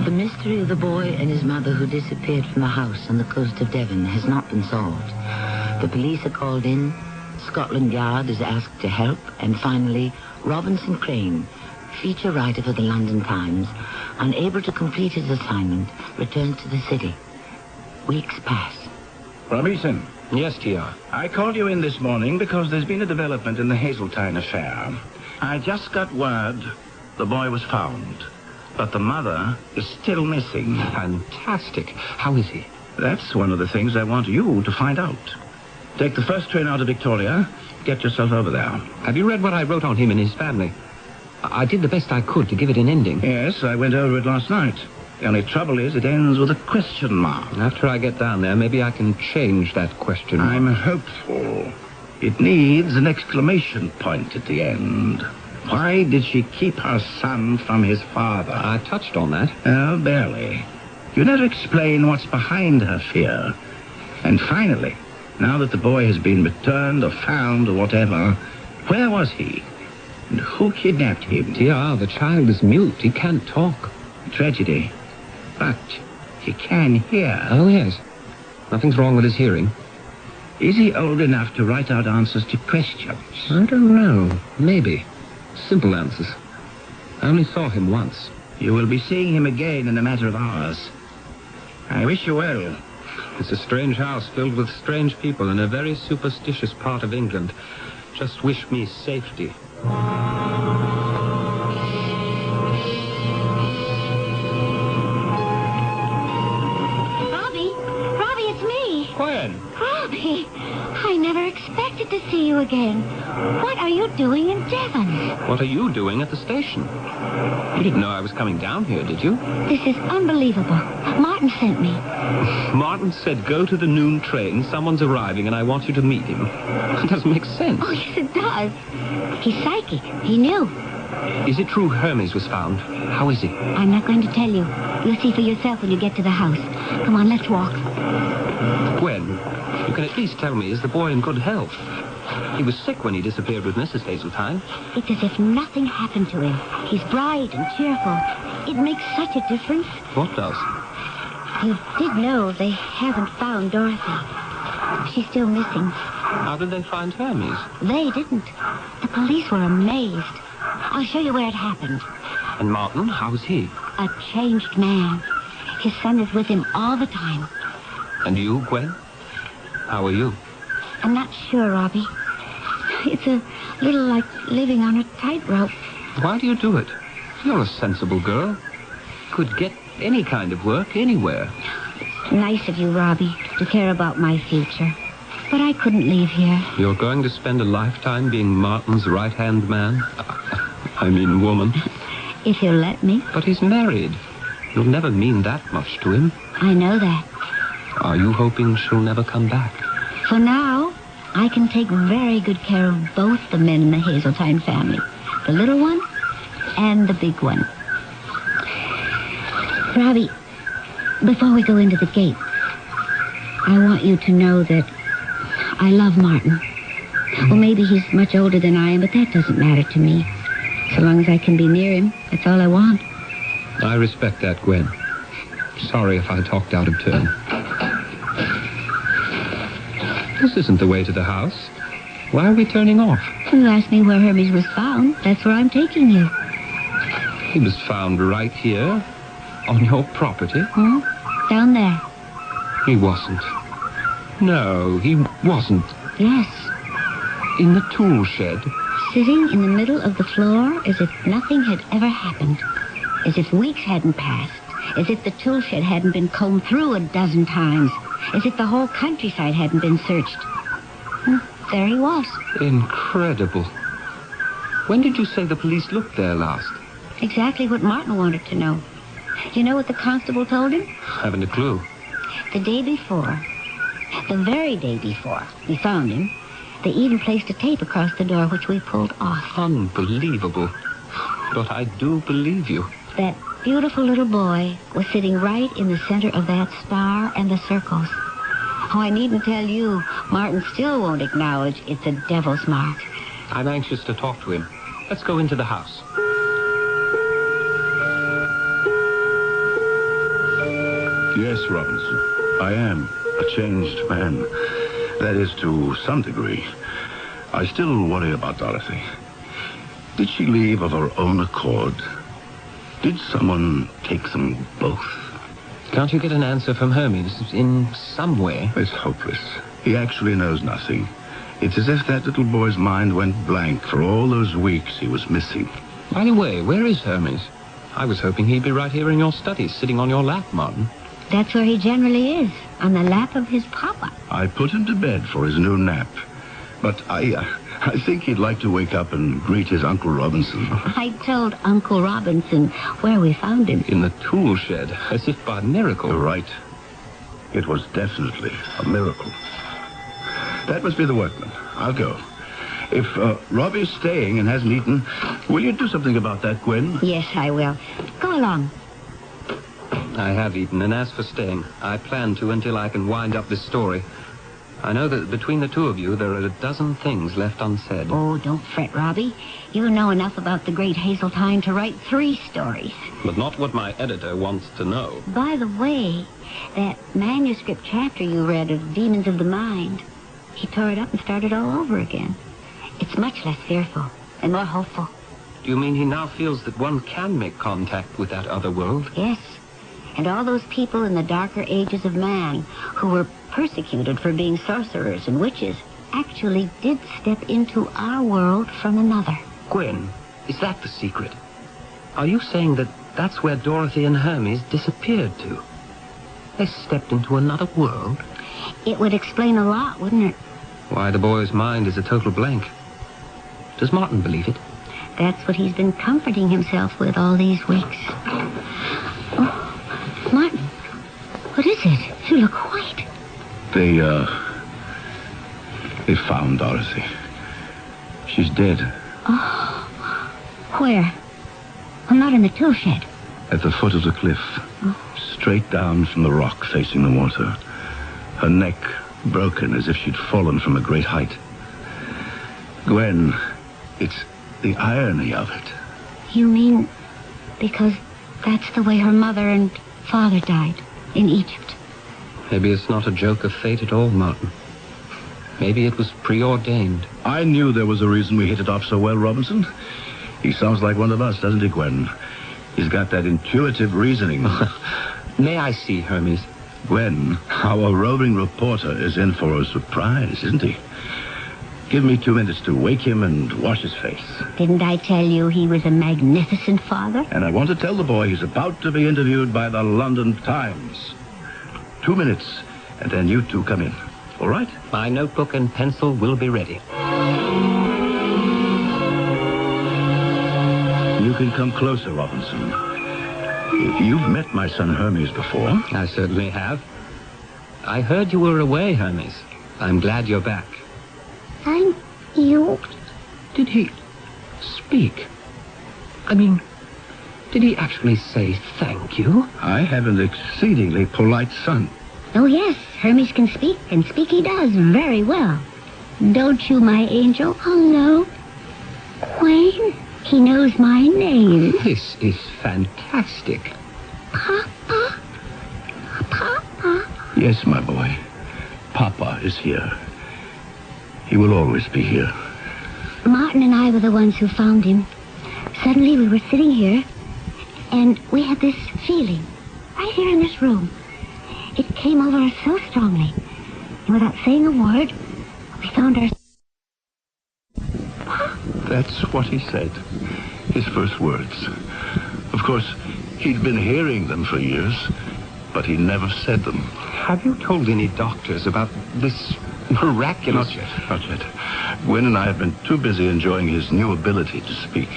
The mystery of the boy and his mother who disappeared from the house on the coast of Devon has not been solved. The police are called in, Scotland Yard is asked to help, and finally, Robinson Crane, feature writer for the London Times, unable to complete his assignment, returned to the city. Weeks pass. Robinson. Yes, T.R. I called you in this morning because there's been a development in the Hazeltine affair. I just got word the boy was found, but the mother is still missing. Fantastic. How is he? That's one of the things I want you to find out. Take the first train out of Victoria. Get yourself over there. Have you read what I wrote on him and his family? I did the best I could to give it an ending. Yes, I went over it last night. The only trouble is it ends with a question mark. After I get down there, maybe I can change that question mark. I'm hopeful. It needs an exclamation point at the end. Why did she keep her son from his father? I touched on that. Oh, barely. You never explain what's behind her fear. And finally, now that the boy has been returned or found or whatever, where was he? And who kidnapped him? T.R., the child is mute. He can't talk. Tragedy. But he can hear. Oh, yes. Nothing's wrong with his hearing. Is he old enough to write out answers to questions? I don't know. Maybe. Simple answers. I only saw him once. You will be seeing him again in a matter of hours. I wish you well. It's a strange house filled with strange people in a very superstitious part of England. Just wish me safety. Gwen. Robbie, I never expected to see you again. What are you doing in Devon? What are you doing at the station? You didn't know I was coming down here, did you? This is unbelievable. Martin sent me. Martin said go to the noon train. Someone's arriving and I want you to meet him. It doesn't make sense. Oh, yes, it does. He's psychic. He knew. Is it true Hermes was found? How is he? I'm not going to tell you. You'll see for yourself when you get to the house. Come on, let's walk. Gwen, you can at least tell me, is the boy in good health? He was sick when he disappeared with Mrs. Hazeltine. It's as if nothing happened to him. He's bright and cheerful. It makes such a difference. What does? You did know they haven't found Dorothy. She's still missing. How did they find Hermes? They didn't. The police were amazed. I'll show you where it happened. And Martin, how is he? A changed man. His son is with him all the time. And you, Gwen? How are you? I'm not sure, Robbie. It's a little like living on a tightrope. Why do you do it? You're a sensible girl. Could get any kind of work anywhere. Nice of you, Robbie, to care about my future. But I couldn't leave here. You're going to spend a lifetime being Martin's right-hand man? I mean, woman. If you'll let me. But he's married. You'll never mean that much to him. I know that. Are you hoping she'll never come back? For now, I can take very good care of both the men in the Hazeltine family. The little one and the big one. Robbie, before we go into the gate, I want you to know that I love Martin. Well, maybe he's much older than I am, but that doesn't matter to me. So long as I can be near him, that's all I want. I respect that, Gwen. Sorry if I talked out of turn. This isn't the way to the house. Why are we turning off? You asked me where Hermes was found. That's where I'm taking you. He was found right here, on your property. Down there. He wasn't. No, he wasn't. Yes. In the tool shed. Sitting in the middle of the floor as if nothing had ever happened. As if weeks hadn't passed. As if the tool shed hadn't been combed through a dozen times. As if the whole countryside hadn't been searched. There he was. Incredible. When did you say the police looked there last? Exactly what Martin wanted to know. You know what the constable told him? Haven't a clue. The day before, the very day before we found him, they even placed a tape across the door, which we pulled off. Unbelievable. But I do believe you. That beautiful little boy was sitting right in the center of that star and the circles. Oh, I needn't tell you, Martin still won't acknowledge it's a devil's mark. I'm anxious to talk to him. Let's go into the house. Yes, Robinson. I am a changed man. That is, to some degree. I still worry about Dorothy. Did she leave of her own accord? Did someone take them both? Can't you get an answer from Hermes in some way? It's hopeless. He actually knows nothing. It's as if that little boy's mind went blank for all those weeks he was missing. By the way, where is Hermes? I was hoping he'd be right here in your study, sitting on your lap, Martin. That's where he generally is, on the lap of his papa. I put him to bed for his new nap. But I think he'd like to wake up and greet his Uncle Robinson. I told Uncle Robinson where we found him. In the tool shed, as if by miracle. You're right. It was definitely a miracle. That must be the workman. I'll go. If Robbie's staying and hasn't eaten, will you do something about that, Gwen? Yes, I will. Go along. I have eaten, and as for staying, I plan to until I can wind up this story. I know that between the two of you, there are a dozen things left unsaid. Oh, don't fret, Robbie. You know enough about the great Hazeltine to write 3 stories. But not what my editor wants to know. By the way, that manuscript chapter you read of Demons of the Mind, he tore it up and started all over again. It's much less fearful and more hopeful. Do you mean he now feels that one can make contact with that other world? Yes. And all those people in the darker ages of man who were persecuted for being sorcerers and witches actually did step into our world from another. Gwen, is that the secret? Are you saying that that's where Dorothy and Hermes disappeared to? They stepped into another world? It would explain a lot, wouldn't it? Why the boy's mind is a total blank. Does Martin believe it? That's what he's been comforting himself with all these weeks. Oh, Martin, what is it? You look white. They found Dorothy. She's dead. Oh, where? Well, not in the tool shed. At the foot of the cliff. Straight down from the rock facing the water. Her neck broken as if she'd fallen from a great height. Gwen, it's the irony of it. You mean because that's the way her mother and father died in Egypt? Maybe it's not a joke of fate at all, Martin. Maybe it was preordained. I knew there was a reason we hit it off so well, Robinson. He sounds like one of us, doesn't he, Gwen? He's got that intuitive reasoning. May I see Hermes? Gwen, our roving reporter is in for a surprise, isn't he? Give me 2 minutes to wake him and wash his face. Didn't I tell you he was a magnificent father? And I want to tell the boy he's about to be interviewed by the London Times. 2 minutes, and then you two come in. All right? My notebook and pencil will be ready. You can come closer, Robinson. You've met my son Hermes before. I certainly have. I heard you were away, Hermes. I'm glad you're back. Thank you. Did he speak? I mean, did he actually say thank you? I have an exceedingly polite son. Oh, yes, Hermes can speak, and speak he does very well. Don't you, my angel? Oh, no. Wayne, he knows my name. This is fantastic. Papa. Papa. Yes, my boy. Papa is here. He will always be here. Martin and I were the ones who found him. Suddenly we were sitting here, and we had this feeling, right here in this room. It came over us so strongly. And without saying a word, we found our... That's what he said. His first words. Of course, he'd been hearing them for years, but he never said them. Have you told any doctors about this miraculous... Not yet. Gwen and I have been too busy enjoying his new ability to speak.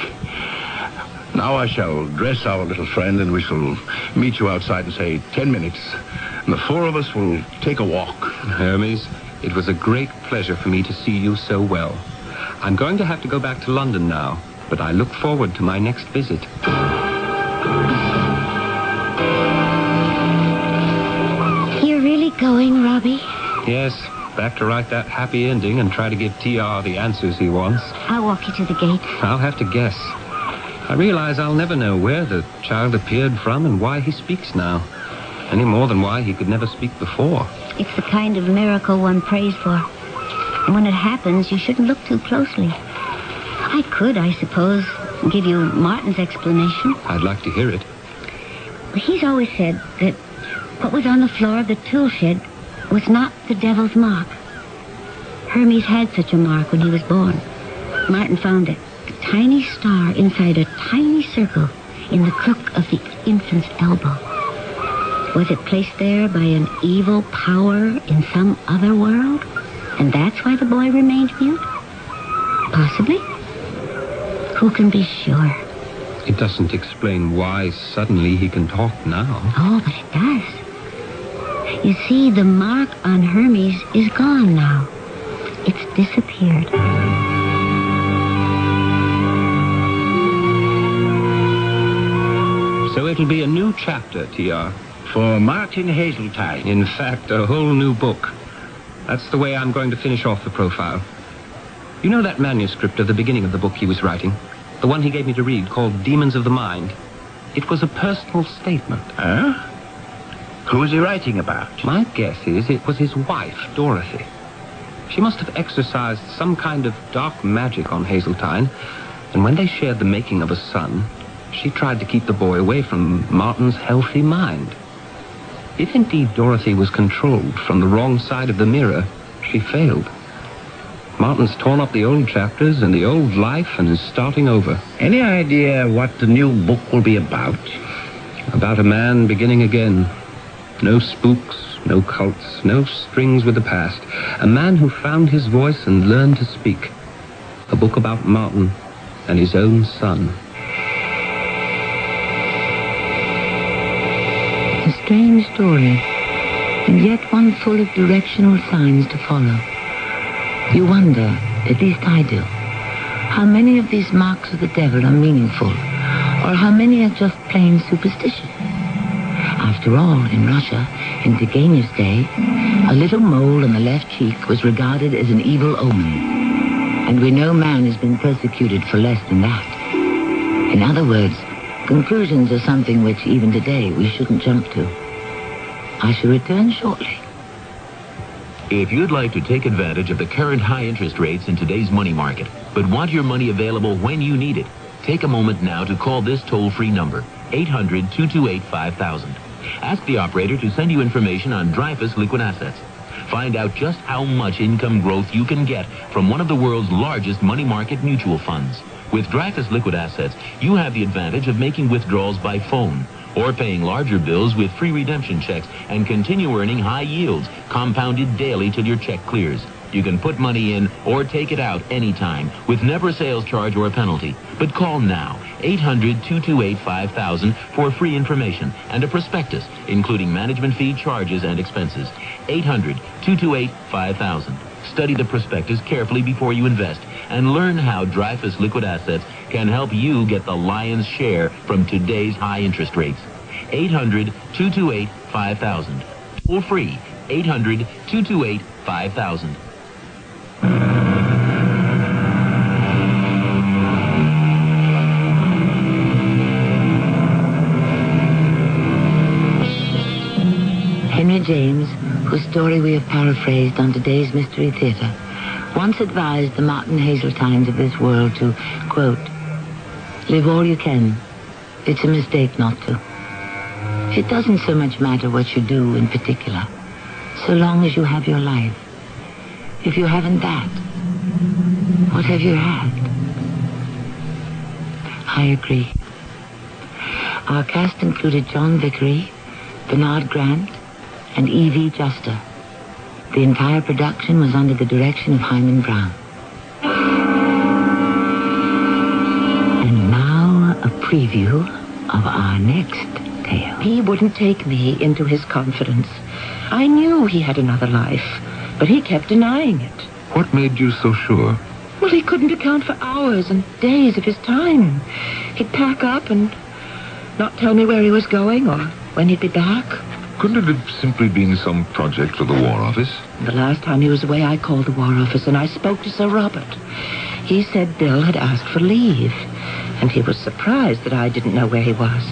Now I shall dress our little friend, and we shall meet you outside in, say, 10 minutes. And the four of us will take a walk. Hermes, it was a great pleasure for me to see you so well. I'm going to have to go back to London now, but I look forward to my next visit. You're really going, Robbie? Yes, back to write that happy ending and try to give TR the answers he wants. I'll walk you to the gate. I'll have to guess. I realize I'll never know where the child appeared from and why he speaks now, any more than why he could never speak before. It's the kind of miracle one prays for. And when it happens, you shouldn't look too closely. I could, I suppose, give you Martin's explanation. I'd like to hear it. He's always said that what was on the floor of the tool shed was not the devil's mark. Hermes had such a mark when he was born. Martin found it. A tiny star inside a tiny circle in the crook of the infant's elbow. Was it placed there by an evil power in some other world? And that's why the boy remained mute? Possibly. Who can be sure? It doesn't explain why suddenly he can talk now. Oh, but it does. You see, the mark on Hermes is gone now. It's disappeared. So it'll be a new chapter, TR. For Martin Hazeltine. In fact, a whole new book. That's the way I'm going to finish off the profile. You know that manuscript at the beginning of the book he was writing? The one he gave me to read, called Demons of the Mind? It was a personal statement. Huh? Who was he writing about? My guess is it was his wife, Dorothy. She must have exercised some kind of dark magic on Hazeltine, and when they shared the making of a son, she tried to keep the boy away from Martin's healthy mind. If indeed Dorothy was controlled from the wrong side of the mirror, she failed. Martin's torn up the old chapters and the old life and is starting over. Any idea what the new book will be about? About a man beginning again. No spooks, no cults, no strings with the past. A man who found his voice and learned to speak. A book about Martin and his own son. A strange story, and yet one full of directional signs to follow. You wonder, at least I do, how many of these marks of the devil are meaningful, or how many are just plain superstition. After all, in Russia, in Turgenev's day, a little mole on the left cheek was regarded as an evil omen, and we know man has been persecuted for less than that. In other words, conclusions are something which, even today, we shouldn't jump to. I shall return shortly. If you'd like to take advantage of the current high interest rates in today's money market, but want your money available when you need it, take a moment now to call this toll-free number, 800-228-5000. Ask the operator to send you information on Dreyfus Liquid Assets. Find out just how much income growth you can get from one of the world's largest money market mutual funds. With Dreyfus Liquid Assets, you have the advantage of making withdrawals by phone, or paying larger bills with free redemption checks and continue earning high yields, compounded daily till your check clears. You can put money in or take it out anytime with never a sales charge or a penalty. But call now, 800-228-5000 for free information and a prospectus, including management fee, charges, and expenses. 800-228-5000. Study the prospectus carefully before you invest and learn how Dreyfus Liquid Assets can help you get the lion's share from today's high interest rates. 800-228-5000. Toll free, 800-228-5000. Henry James, whose story we have paraphrased on today's Mystery Theater, once advised the Martin Hazeltines of this world to, quote, live all you can. It's a mistake not to. It doesn't so much matter what you do in particular, so long as you have your life. If you haven't that, what have you had? I agree. Our cast included John Vickery, Bernard Grant, and E.V. Juster. The entire production was under the direction of Hyman Brown. And now a preview of our next tale. He wouldn't take me into his confidence. I knew he had another life, but he kept denying it. What made you so sure? Well, he couldn't account for hours and days of his time. He'd pack up and not tell me where he was going or when he'd be back. Couldn't it have simply been some project for the War Office? The last time he was away, I called the War Office and I spoke to Sir Robert. He said Bill had asked for leave, and he was surprised that I didn't know where he was.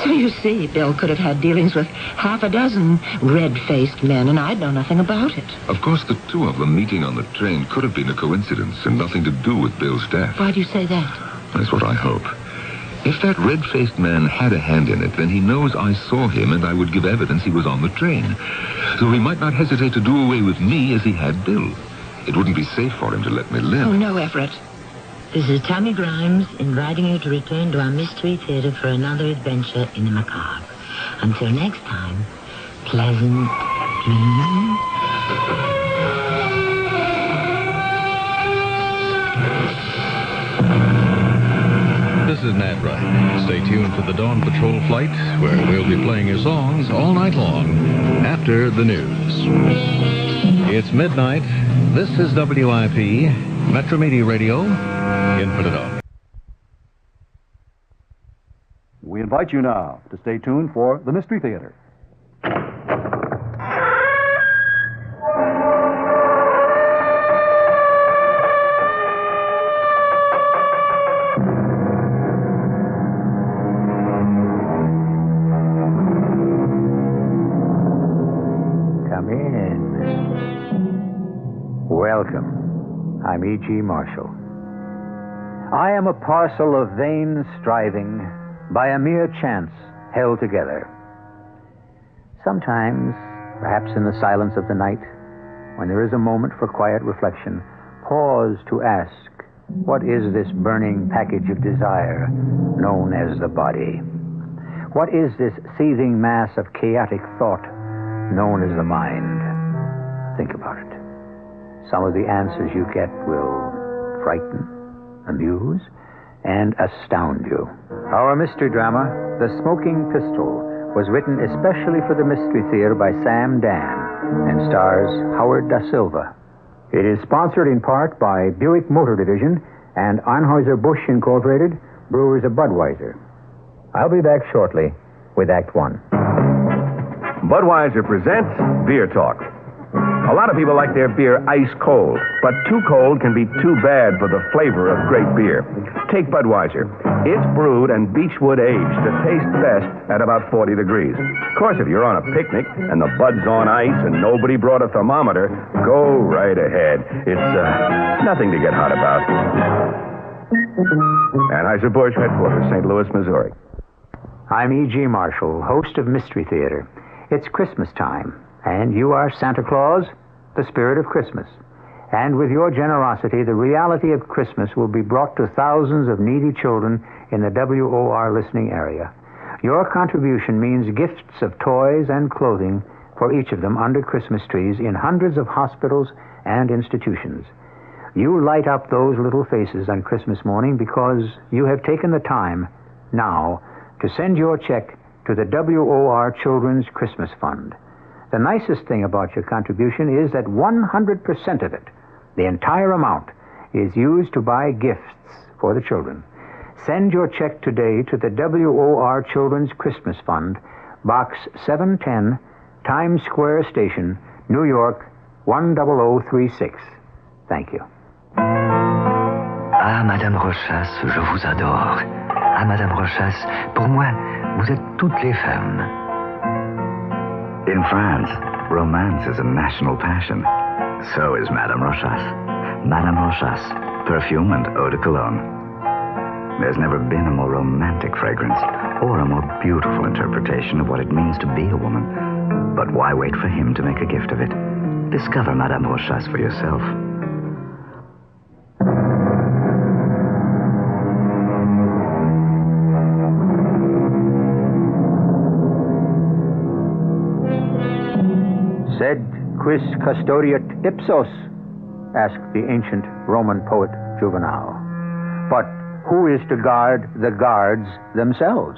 So you see, Bill could have had dealings with half a dozen red-faced men, and I'd know nothing about it. Of course, the two of them meeting on the train could have been a coincidence and nothing to do with Bill's death. Why do you say that? That's what I hope. If that red-faced man had a hand in it, then he knows I saw him and I would give evidence he was on the train. So he might not hesitate to do away with me as he had Bill. It wouldn't be safe for him to let me live. Oh, no, Everett. This is Tammy Grimes inviting you to return to our Mystery Theater for another adventure in the macabre. Until next time, pleasant dreams. This is Nat Wright. Stay tuned for the Dawn Patrol flight, where we'll be playing your songs all night long after the news. It's midnight. This is WIP, Metro Media Radio, in Philadelphia. We invite you now to stay tuned for the Mystery Theater. Welcome. I'm E.G. Marshall. I am a parcel of vain striving by a mere chance held together. Sometimes, perhaps in the silence of the night, when there is a moment for quiet reflection, pause to ask, what is this burning package of desire known as the body? What is this seething mass of chaotic thought known as the mind. Think about it. Some of the answers you get will frighten, amuse, and astound you. Our mystery drama, The Smoking Pistol, was written especially for the Mystery Theater by Sam Dan and stars Howard Da Silva. It is sponsored in part by Buick Motor Division and Anheuser-Busch Incorporated, brewers of Budweiser. I'll be back shortly with Act One. Budweiser presents Beer Talk. A lot of people like their beer ice cold, but too cold can be too bad for the flavor of great beer. Take Budweiser. It's brewed and beechwood aged to taste best at about 40 degrees. Of course, if you're on a picnic and the bud's on ice and nobody brought a thermometer, go right ahead. It's nothing to get hot about. Anheuser-Busch headquarters, St. Louis, Missouri. I'm E.G. Marshall, host of Mystery Theater. It's Christmas time, and you are Santa Claus, the spirit of Christmas. And with your generosity, the reality of Christmas will be brought to thousands of needy children in the WOR listening area. Your contribution means gifts of toys and clothing for each of them under Christmas trees in hundreds of hospitals and institutions. You light up those little faces on Christmas morning because you have taken the time now to send your check to the WOR Children's Christmas Fund. The nicest thing about your contribution is that 100% of it, the entire amount, is used to buy gifts for the children. Send your check today to the WOR Children's Christmas Fund, Box 710, Times Square Station, New York, 10036. Thank you. Ah, Madame Rochas, je vous adore. Ah, Madame Rochas, pour moi, vous êtes toutes les femmes. In France, romance is a national passion. So is Madame Rochas. Madame Rochas, perfume and eau de cologne. There's never been a more romantic fragrance or a more beautiful interpretation of what it means to be a woman. But why wait for him to make a gift of it? Discover Madame Rochas for yourself. Sed quis custodiet ipsos? Asked the ancient Roman poet Juvenal. But who is to guard the guards themselves?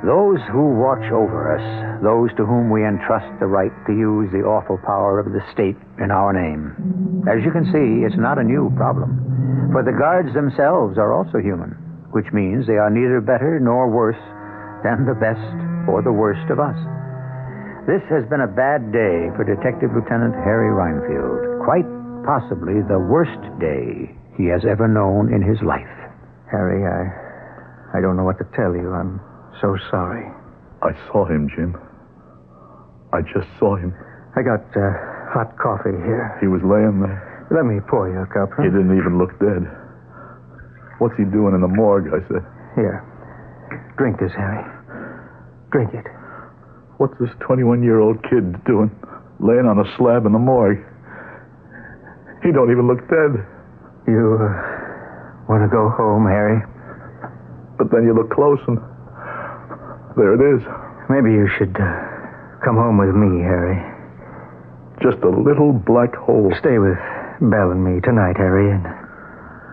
Those who watch over us, those to whom we entrust the right to use the awful power of the state in our name. As you can see, it's not a new problem, for the guards themselves are also human, which means they are neither better nor worse than the best or the worst of us. This has been a bad day for Detective Lieutenant Harry Reinfield. Quite possibly the worst day he has ever known in his life. Harry, I don't know what to tell you. I'm so sorry. I saw him, Jim. I just saw him. I got hot coffee here. He was laying there. Let me pour you a cup, huh? He didn't even look dead. What's he doing in the morgue, I said. Here. Drink this, Harry. Drink it. What's this 21-year-old kid doing, laying on a slab in the morgue? He don't even look dead. You want to go home, Harry? But then you look close and there it is. Maybe you should come home with me, Harry. Just a little black hole. Stay with Belle and me tonight, Harry, and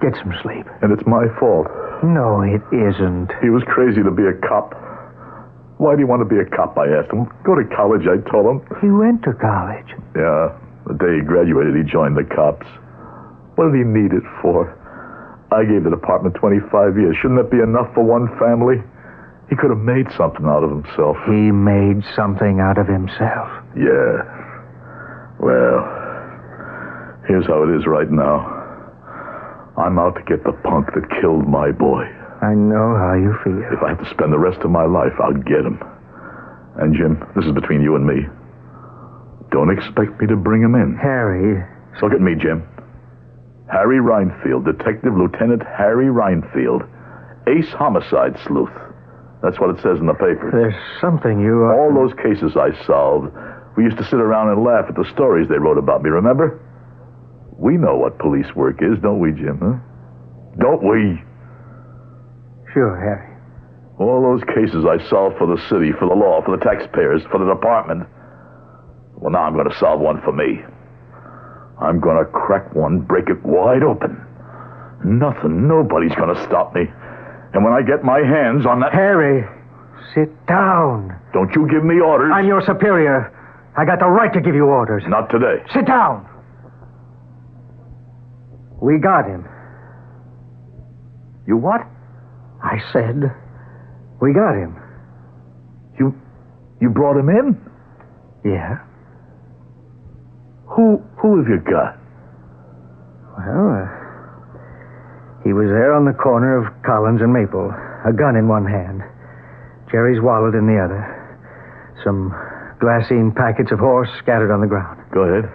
get some sleep. And it's my fault. No, it isn't. He was crazy to be a cop. Why do you want to be a cop, I asked him. Go to college, I told him. He went to college. Yeah, the day he graduated, he joined the cops. What did he need it for? I gave the department 25 years. Shouldn't that be enough for one family? He could have made something out of himself. He made something out of himself. Yeah. Well, here's how it is right now. I'm out to get the punk that killed my boy. I know how you feel. If I have to spend the rest of my life, I'll get him. And, Jim, this is between you and me. Don't expect me to bring him in. Harry. So look at me, Jim. Harry Reinfield, Detective Lieutenant Harry Reinfield. Ace homicide sleuth. That's what it says in the paper. There's something you... All those cases I solved, we used to sit around and laugh at the stories they wrote about me, remember? We know what police work is, don't we, Jim, huh? Don't we? Sure, Harry. All those cases I solved for the city, for the law, for the taxpayers, for the department. Well, now I'm going to solve one for me. I'm going to crack one, break it wide open. Nobody's going to stop me. And when I get my hands on that... Harry, sit down. Don't you give me orders. I'm your superior. I got the right to give you orders. Not today. Sit down. We got him. You what? I said, we got him. You brought him in? Yeah. Who have you got? Well, he was there on the corner of Collins and Maple, a gun in one hand, Jerry's wallet in the other, some glassine packets of horse scattered on the ground. Go ahead.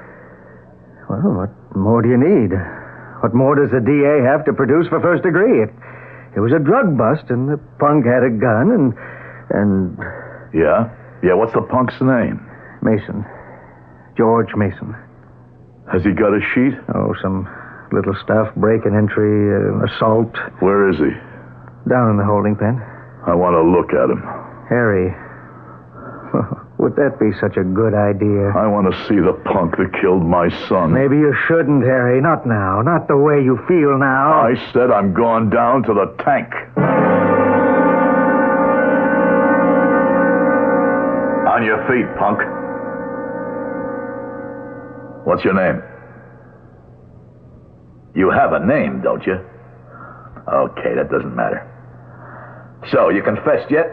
Well, what more do you need? What more does the DA have to produce for first degree? It was a drug bust, and the punk had a gun, and... Yeah? Yeah, what's the punk's name? Mason. George Mason. Has he got a sheet? Oh, some little stuff, break and entry, assault. Where is he? Down in the holding pen. I want to look at him. Harry, would that be such a good idea? I want to see the punk that killed my son. Maybe you shouldn't, Harry. Not now. Not the way you feel now. I said I'm going down to the tank. On your feet, punk. What's your name? You have a name, don't you? Okay, that doesn't matter. So, you confessed yet?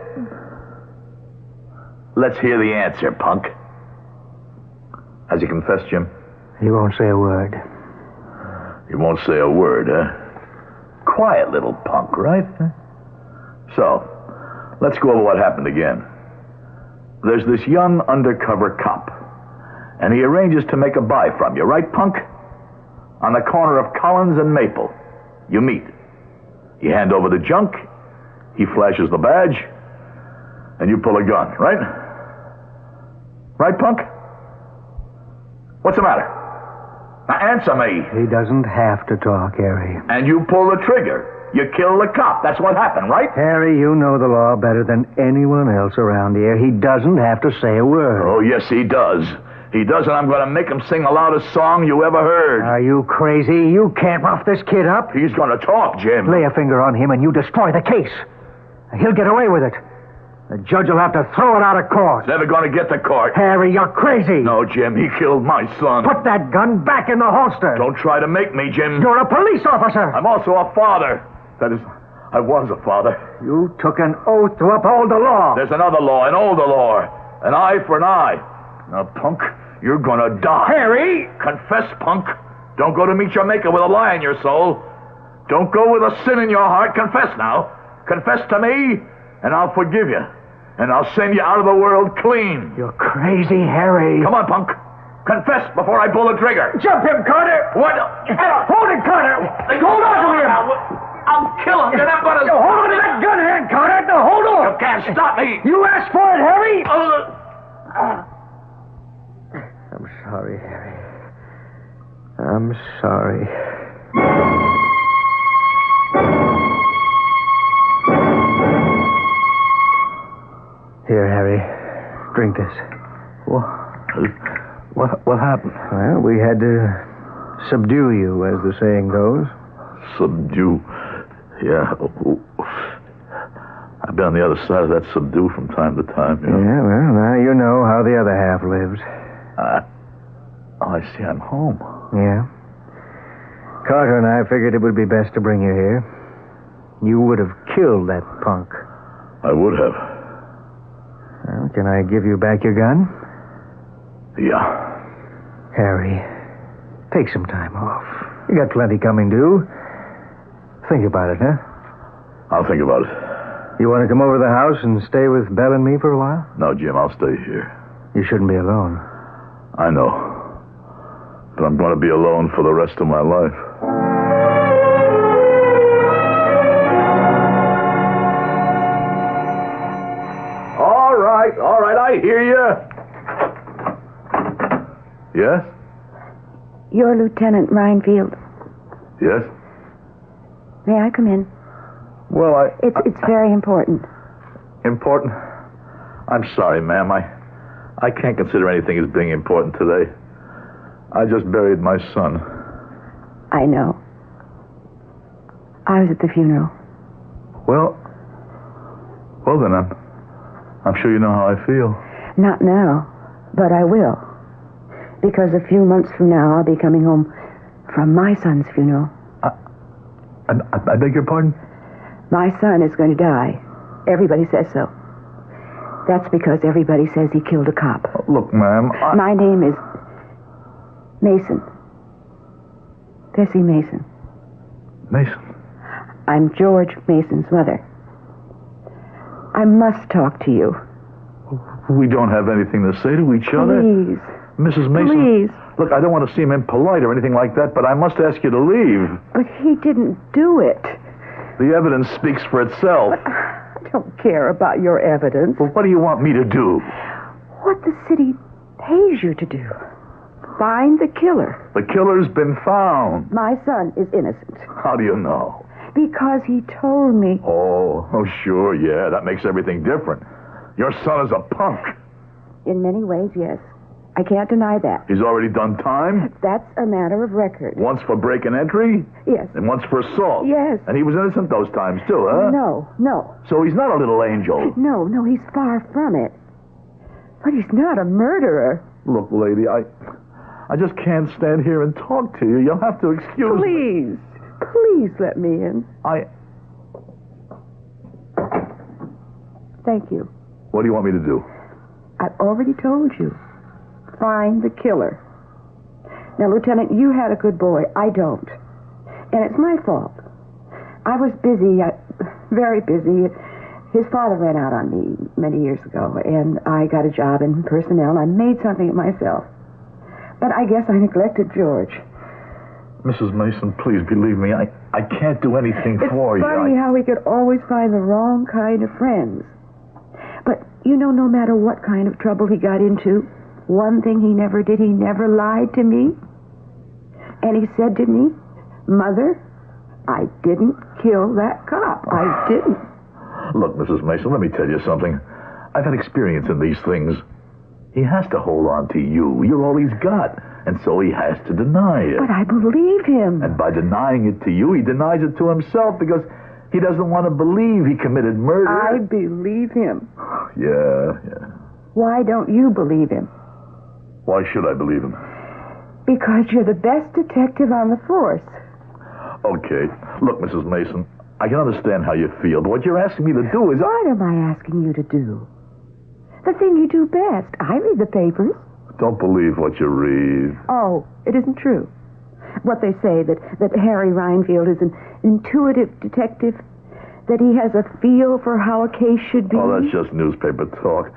Let's hear the answer, punk. Has he confessed, Jim? He won't say a word. He won't say a word, huh? Quiet little punk, right? So, let's go over what happened again. There's this young undercover cop, and he arranges to make a buy from you, right, punk? On the corner of Collins and Maple. You meet. You hand over the junk, he flashes the badge, and you pull a gun, right? Right, punk? What's the matter? Now answer me. He doesn't have to talk, Harry. And you pull the trigger. You kill the cop. That's what happened, right? Harry, you know the law better than anyone else around here. He doesn't have to say a word. Oh, yes, he does. He does, and I'm going to make him sing the loudest song you ever heard. Are you crazy? You can't rough this kid up. He's going to talk, Jim. Lay a finger on him and you destroy the case. He'll get away with it. The judge will have to throw it out of court. Never going to get to court. Harry, you're crazy. No, Jim, he killed my son. Put that gun back in the holster. Don't try to make me, Jim. You're a police officer. I'm also a father. That is, I was a father. You took an oath to uphold the law. There's another law, an older law. An eye for an eye. Now, punk, you're gonna die. Harry! Confess, punk. Don't go to meet your maker with a lie in your soul. Don't go with a sin in your heart. Confess now. Confess to me, and I'll forgive you. And I'll send you out of the world clean. You're crazy, Harry. Come on, punk. Confess before I pull the trigger. Jump him, Carter. What? Hold it, Carter. Hold on to him. I'll kill him. You're not gonna... Hold on to that gun hand, Carter. Now, hold on. You can't stop me. You asked for it, Harry. I'm sorry, Harry. I'm sorry. Here, Harry. Drink this. What happened? Well, we had to subdue you, as the saying goes. Subdue? Yeah. I've been on the other side of that subdue from time to time, you know. Yeah, well, now you know how the other half lives. I see. I'm home. Yeah. Carter and I figured it would be best to bring you here. You would have killed that punk. I would have. Well, can I give you back your gun? Yeah. Harry, take some time off. You got plenty coming due. Think about it, huh? I'll think about it. You want to come over to the house and stay with Belle and me for a while? No, Jim, I'll stay here. You shouldn't be alone. I know. But I'm going to be alone for the rest of my life. All right, I hear you. Yes? You're Lieutenant Rhinefield. Yes? May I come in? Well, It's very important. Important? I'm sorry, ma'am. I can't consider anything as being important today. I just buried my son. I know. I was at the funeral. Well then, I'm sure you know how I feel. Not now, but I will. Because a few months from now, I'll be coming home from my son's funeral. I beg your pardon? My son is going to die. Everybody says so. That's because everybody says he killed a cop. Look, ma'am, My name is Mason. Bessie Mason. Mason? I'm George Mason's mother. I must talk to you. We don't have anything to say to each other. Please. Mrs. Mason. Please. Look, I don't want to seem impolite or anything like that, but I must ask you to leave. But he didn't do it. The evidence speaks for itself. But I don't care about your evidence. Well, what do you want me to do? What the city pays you to do. Find the killer. The killer's been found. My son is innocent. How do you know? Because he told me. Oh, sure, yeah. That makes everything different. Your son is a punk. In many ways, yes. I can't deny that. He's already done time? That's a matter of record. Once for break and entry? Yes. And once for assault? Yes. And he was innocent those times, too, huh? No. So he's not a little angel? No, he's far from it. But he's not a murderer. Look, lady, I just can't stand here and talk to you. You'll have to excuse me. Please let me in. Thank you. What do you want me to do? I've already told you. Find the killer. Now, Lieutenant, you had a good boy. I don't. And it's my fault. I was busy, very busy. His father ran out on me many years ago, and I got a job in personnel, and I made something of myself. But I guess I neglected George. Mrs. Mason, please believe me, I can't do anything for you. It's funny how we could always find the wrong kind of friends. But, no matter what kind of trouble he got into, one thing he never did, he never lied to me. And he said to me, Mother, I didn't kill that cop. I didn't. Look, Mrs. Mason, let me tell you something. I've had experience in these things. He has to hold on to you. You're all he's got. And so he has to deny it. But I believe him. And by denying it to you, he denies it to himself because he doesn't want to believe he committed murder. I believe him. Yeah. Why don't you believe him? Why should I believe him? Because you're the best detective on the force. Okay. Look, Mrs. Mason, I can understand how you feel, but what you're asking me to do is... What am I asking you to do? The thing you do best. I read the papers. Don't believe what you read. Oh, it isn't true. What they say, that Harry Reinfield is an intuitive detective, that he has a feel for how a case should be. Oh, that's just newspaper talk.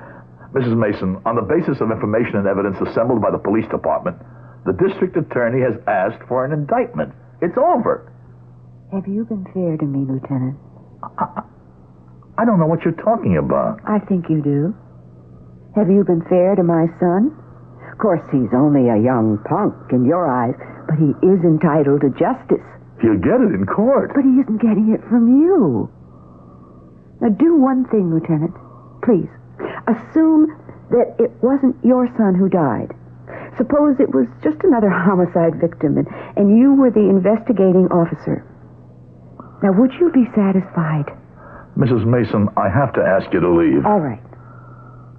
Mrs. Mason, on the basis of information and evidence assembled by the police department, the district attorney has asked for an indictment. It's over. Have you been fair to me, Lieutenant? I don't know what you're talking about. I think you do. Have you been fair to my son? Of course, he's only a young punk in your eyes, but he is entitled to justice. He'll get it in court. But he isn't getting it from you. Now, do one thing, Lieutenant. Please. Assume that it wasn't your son who died. Suppose it was just another homicide victim, and you were the investigating officer. Now, would you be satisfied? Mrs. Mason, I have to ask you to leave. All right.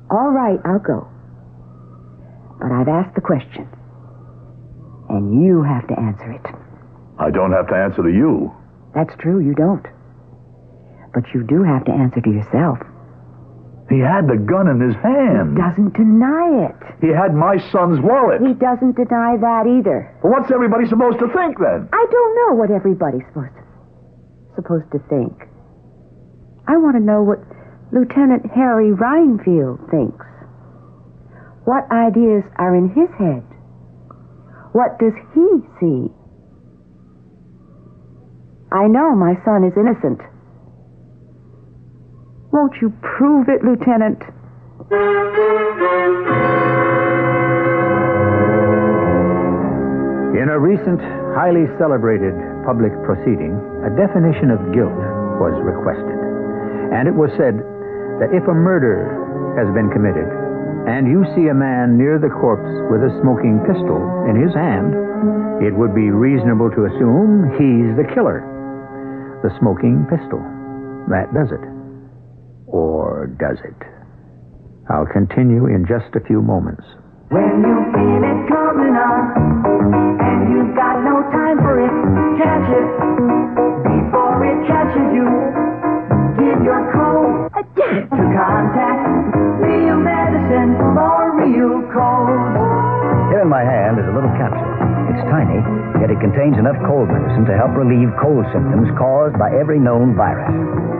All right, I'll go. But I've asked the question, and you have to answer it. I don't have to answer to you. That's true, you don't. But you do have to answer to yourself. He had the gun in his hand. He doesn't deny it. He had my son's wallet. He doesn't deny that either. Well, what's everybody supposed to think, then? I don't know what everybody's supposed to think. I want to know what Lieutenant Harry Reinfield thinks. What ideas are in his head? What does he see? I know my son is innocent. Won't you prove it, Lieutenant? In a recent, highly celebrated public proceeding, a definition of guilt was requested. And it was said that if a murder has been committed and you see a man near the corpse with a smoking pistol in his hand, it would be reasonable to assume he's the killer. The smoking pistol. That does it. Or does it? I'll continue in just a few moments. When you feel it coming on, and you've got no time for it, catch it before it catches you. Give your code to contact real medicine for real colds. Here in my hand is a little capsule. It's tiny, yet it contains enough cold medicine to help relieve cold symptoms caused by every known virus.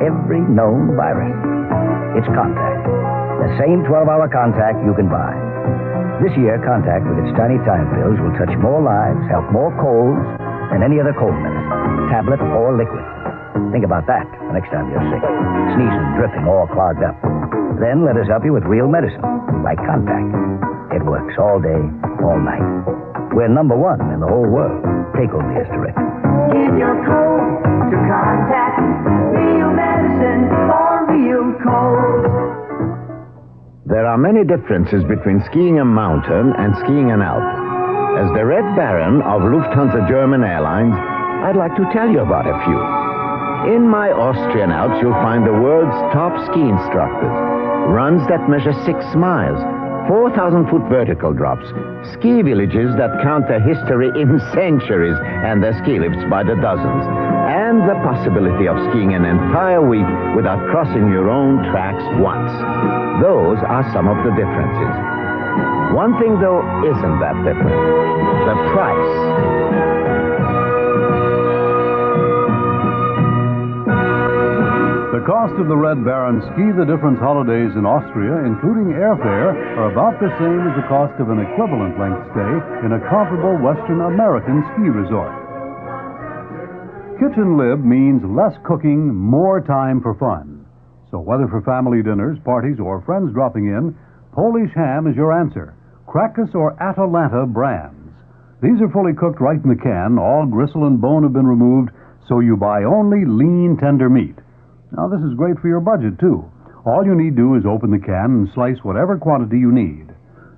Every known virus. It's Contact. The same 12-hour Contact you can buy. This year, Contact with its tiny time pills will touch more lives, help more colds than any other cold medicine, tablet or liquid. Think about that the next time you're sick. Sneezing, dripping, all clogged up. Then let us help you with real medicine, like Contact. It works all day, all night. We're number one in the whole world. Take over the hysterectomy. Give your cold to Contact real medicine for real colds. There are many differences between skiing a mountain and skiing an Alp. As the Red Baron of Lufthansa German Airlines, I'd like to tell you about a few. In my Austrian Alps, you'll find the world's top ski instructors. Runs that measure 6 miles, 4,000-foot vertical drops, ski villages that count their history in centuries and their ski lifts by the dozens, and the possibility of skiing an entire week without crossing your own tracks once. Those are some of the differences. One thing, though, isn't that different. The price. The cost of the Red Baron Ski the Difference holidays in Austria, including airfare, are about the same as the cost of an equivalent length stay in a comparable Western American ski resort. Kitchen Lib means less cooking, more time for fun. So whether for family dinners, parties, or friends dropping in, Polish ham is your answer. Krakus or Atalanta brands. These are fully cooked right in the can. All gristle and bone have been removed, so you buy only lean, tender meat. Now, this is great for your budget, too. All you need do is open the can and slice whatever quantity you need.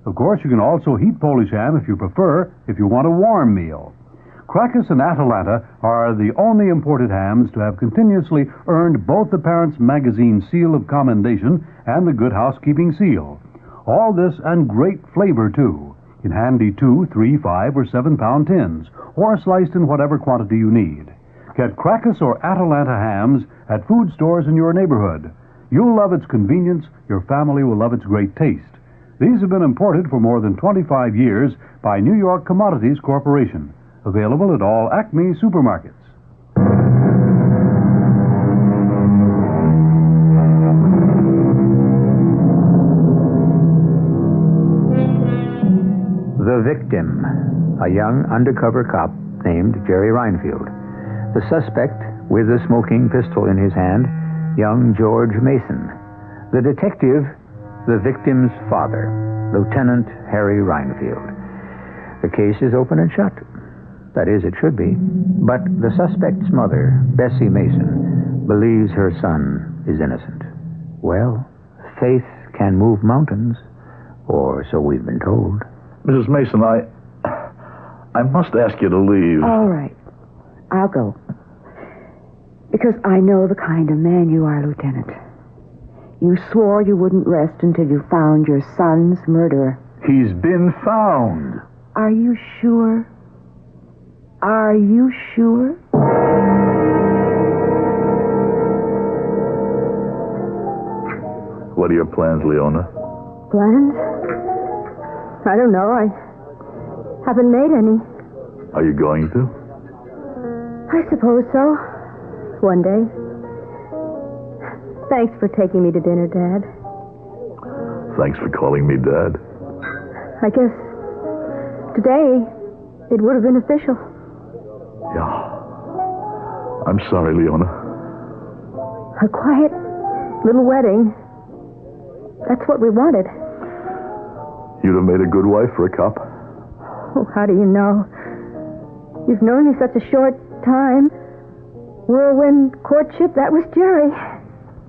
Of course, you can also heat Polish ham if you prefer, if you want a warm meal. Krakus and Atalanta are the only imported hams to have continuously earned both the Parents Magazine seal of commendation and the Good Housekeeping seal. All this and great flavor, too, in handy 2, 3, 5, or 7-pound tins, or sliced in whatever quantity you need. Get Krakus or Atalanta hams at food stores in your neighborhood. You'll love its convenience. Your family will love its great taste. These have been imported for more than 25 years by New York Commodities Corporation. Available at all Acme supermarkets. The victim, a young undercover cop named Jerry Reinfield. The suspect, with a smoking pistol in his hand, young George Mason. The detective, the victim's father, Lieutenant Harry Reinfield. The case is open and shut. That is, it should be. But the suspect's mother, Bessie Mason, believes her son is innocent. Well, faith can move mountains, or so we've been told. Mrs. Mason, I must ask you to leave. All right. I'll go. Because I know the kind of man you are, Lieutenant. You swore you wouldn't rest until you found your son's murderer. He's been found. Are you sure? Are you sure? What are your plans, Leona? Plans? I don't know. I haven't made any. Are you going to? I suppose so. One day. Thanks for taking me to dinner, Dad. Thanks for calling me Dad. I guess today it would have been official. Yeah. I'm sorry, Leona. A quiet little wedding. That's what we wanted. You'd have made a good wife for a cop. Oh, how do you know? You've known me such a short time. Whirlwind courtship, that was Jerry.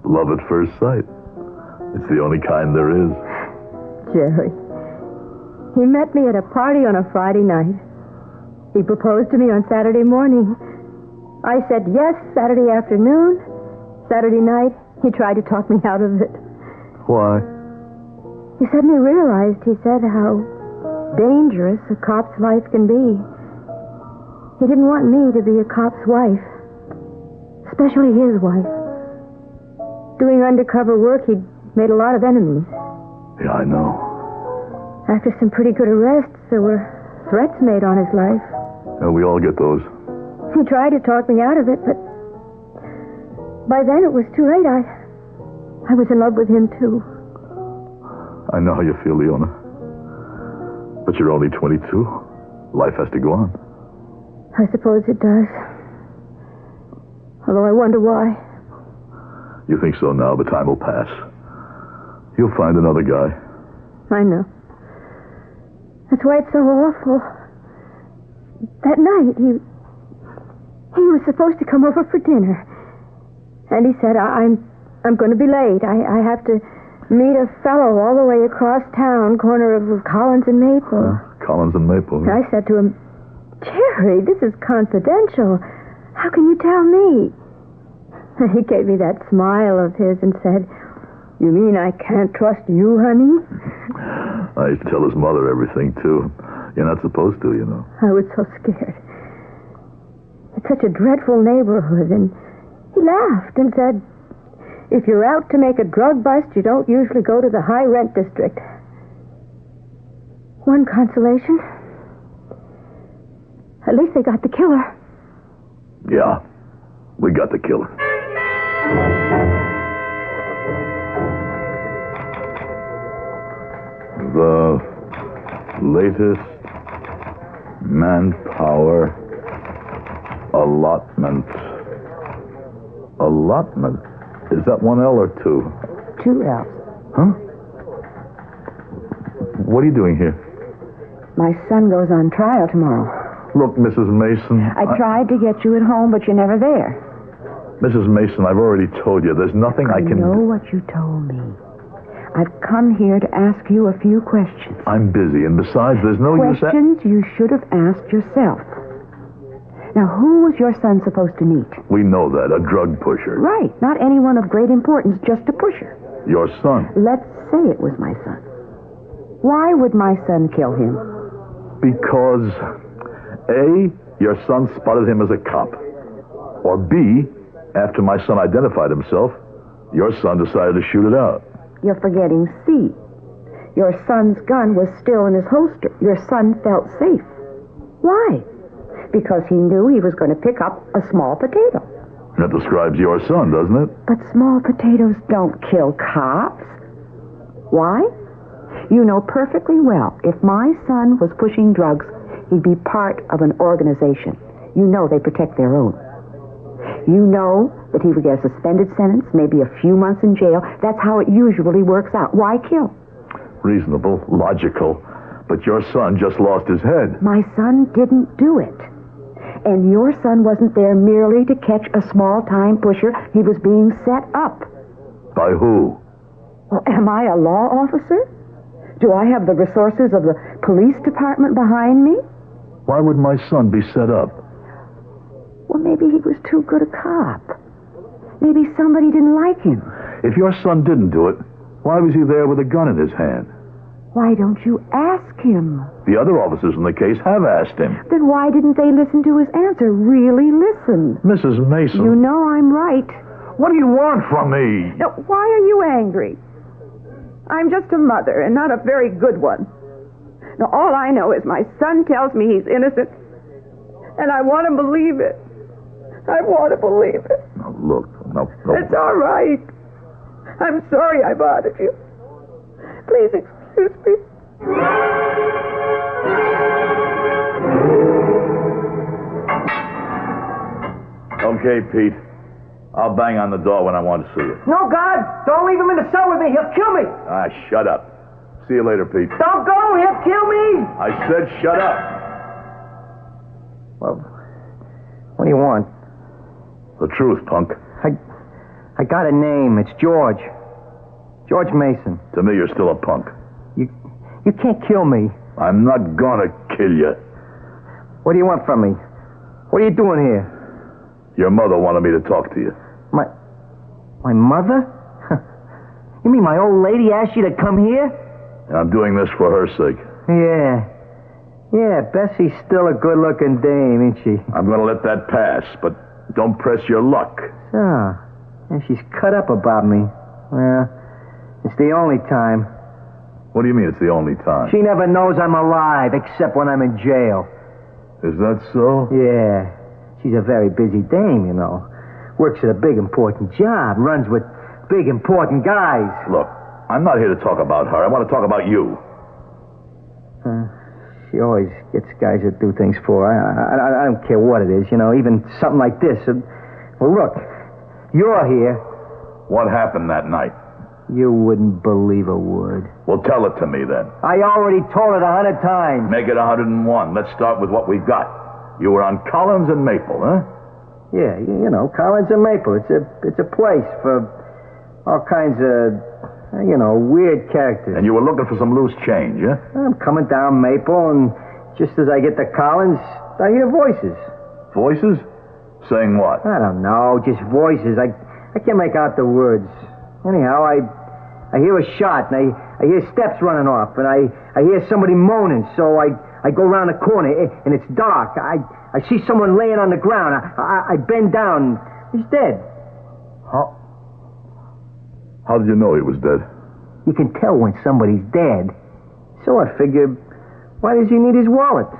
Love at first sight. It's the only kind there is. Jerry. He met me at a party on a Friday night. He proposed to me on Saturday morning. I said yes Saturday afternoon. Saturday night, he tried to talk me out of it. Why? He suddenly realized, he said, how dangerous a cop's life can be. He didn't want me to be a cop's wife, especially his wife. Doing undercover work, he'd made a lot of enemies. Yeah, I know. After some pretty good arrests, there were threats made on his life. Yeah, we all get those. He tried to talk me out of it, but by then it was too late. I was in love with him, too. I know how you feel, Leona. But you're only 22. Life has to go on. I suppose it does. Although I wonder why. You think so now, but time will pass. You'll find another guy. I know. That's why it's so awful. That night, he was supposed to come over for dinner. And he said, I'm going to be late. I have to meet a fellow all the way across town, corner of Collins and Maple. Collins and Maple. And I said to him, Jerry, this is confidential. How can you tell me? And he gave me that smile of his and said, you mean I can't trust you, honey? I used to tell his mother everything, too. You're not supposed to, you know. I was so scared. It's such a dreadful neighborhood. And he laughed and said, if you're out to make a drug bust, you don't usually go to the high-rent district. One consolation. At least they got the killer. Yeah, we got the killer. The latest manpower allotment. Allotment? Is that one L or two? 2 L's. Huh? What are you doing here? My son goes on trial tomorrow. Look, Mrs. Mason. I tried to get you at home, but you're never there. Mrs. Mason, I've already told you, there's nothing I can... I know what you told me. I've come here to ask you a few questions. I'm busy, and besides, there's no use... Questions you should have asked yourself. Now, who was your son supposed to meet? We know that, a drug pusher. Right, not anyone of great importance, just a pusher. Your son. Let's say it was my son. Why would my son kill him? Because, A, your son spotted him as a cop. Or B, after my son identified himself, your son decided to shoot it out. You're forgetting C. Your son's gun was still in his holster. Your son felt safe. Why? Because he knew he was going to pick up a small potato. That describes your son, doesn't it? But small potatoes don't kill cops. Why? You know perfectly well, if my son was pushing drugs, he'd be part of an organization. You know they protect their own. You know that he would get a suspended sentence, maybe a few months in jail. That's how it usually works out. Why kill? Reasonable, logical. But your son just lost his head. My son didn't do it. And your son wasn't there merely to catch a small-time pusher. He was being set up. By who? Well, am I a law officer? Do I have the resources of the police department behind me? Why would my son be set up? Well, maybe he was too good a cop. Maybe somebody didn't like him. If your son didn't do it, why was he there with a gun in his hand? Why don't you ask him? The other officers in the case have asked him. Then why didn't they listen to his answer? Really listen. Mrs. Mason. You know I'm right. What do you want from me? Now, why are you angry? I'm just a mother, and not a very good one. Now, all I know is my son tells me he's innocent, and I want to believe it. I want to believe it. Now, look, no. It's all right. I'm sorry I bothered you. Please excuse me. Okay, Pete. I'll bang on the door when I want to see you. No, God! Don't leave him in the cell with me. He'll kill me. Ah, shut up. See you later, Pete. Don't go. He'll kill me. I said shut up. Well, what do you want? The truth, punk. I got a name. It's George. George Mason. To me, you're still a punk. You can't kill me. I'm not gonna kill you. What do you want from me? What are you doing here? Your mother wanted me to talk to you. My mother? You mean my old lady asked you to come here? And I'm doing this for her sake. Yeah, Bessie's still a good-looking dame, ain't she? I'm gonna let that pass, but don't press your luck. So, and she's cut up about me. Well, it's the only time. What do you mean it's the only time? She never knows I'm alive, except when I'm in jail. Is that so? Yeah. She's a very busy dame, you know. Works at a big, important job. Runs with big, important guys. Look, I'm not here to talk about her. I want to talk about you. She always gets guys that do things for her. I don't care what it is, you know, even something like this. Well, look, you're here. What happened that night? You wouldn't believe a word. Well, tell it to me then. I already told it 100 times. Make it 101. Let's start with what we've got. You were on Collins and Maple, huh? Yeah, you know, Collins and Maple. It's a place for all kinds of, you know, weird characters. And you were looking for some loose change, huh? I'm coming down Maple, and just as I get to Collins, I hear voices. Voices? Saying what? I don't know, just voices. I can't make out the words. Anyhow, I hear a shot, and I hear steps running off, and I hear somebody moaning, so I go around the corner, and it's dark. I see someone laying on the ground. I bend down. He's dead. How did you know he was dead? You can tell when somebody's dead. So I figured, why does he need his wallet?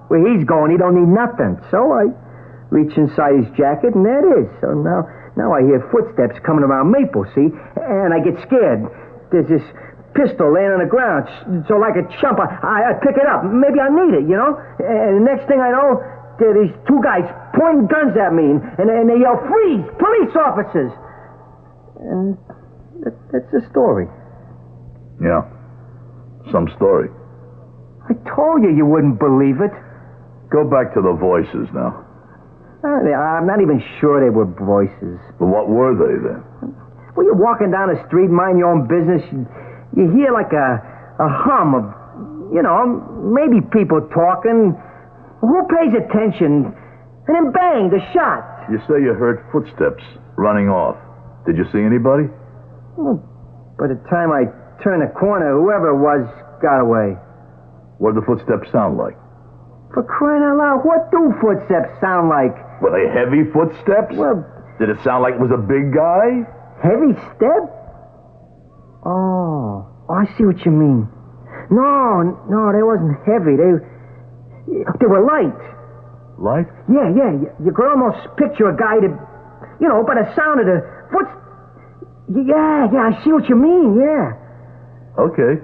Where he's going, he don't need nothing. So I reach inside his jacket, and there it is. So now I hear footsteps coming around Maple, see? And I get scared. There's this pistol laying on the ground. So like a chump, I pick it up. Maybe I need it, you know? And the next thing I know, there are these two guys pointing guns at me, and they yell, "Freeze! Police officers!" And that's the story. Yeah. Some story. I told you wouldn't believe it. Go back to the voices now. I'm not even sure they were voices. But what were they then? Well, you're walking down the street, mind your own business. You hear like a hum of, you know, maybe people talking. Who pays attention? And then bang, the shot. You say you heard footsteps running off. Did you see anybody? Well, by the time I turned the corner, whoever it was got away. What did the footsteps sound like? For crying out loud, what do footsteps sound like? Were they heavy footsteps? Well... Did it sound like it was a big guy? Heavy step? Oh, I see what you mean. No, they wasn't heavy. They were light. Light? Yeah. You could almost picture a guy that, you know, by the sound of the footsteps. Yeah, I see what you mean, yeah. Okay,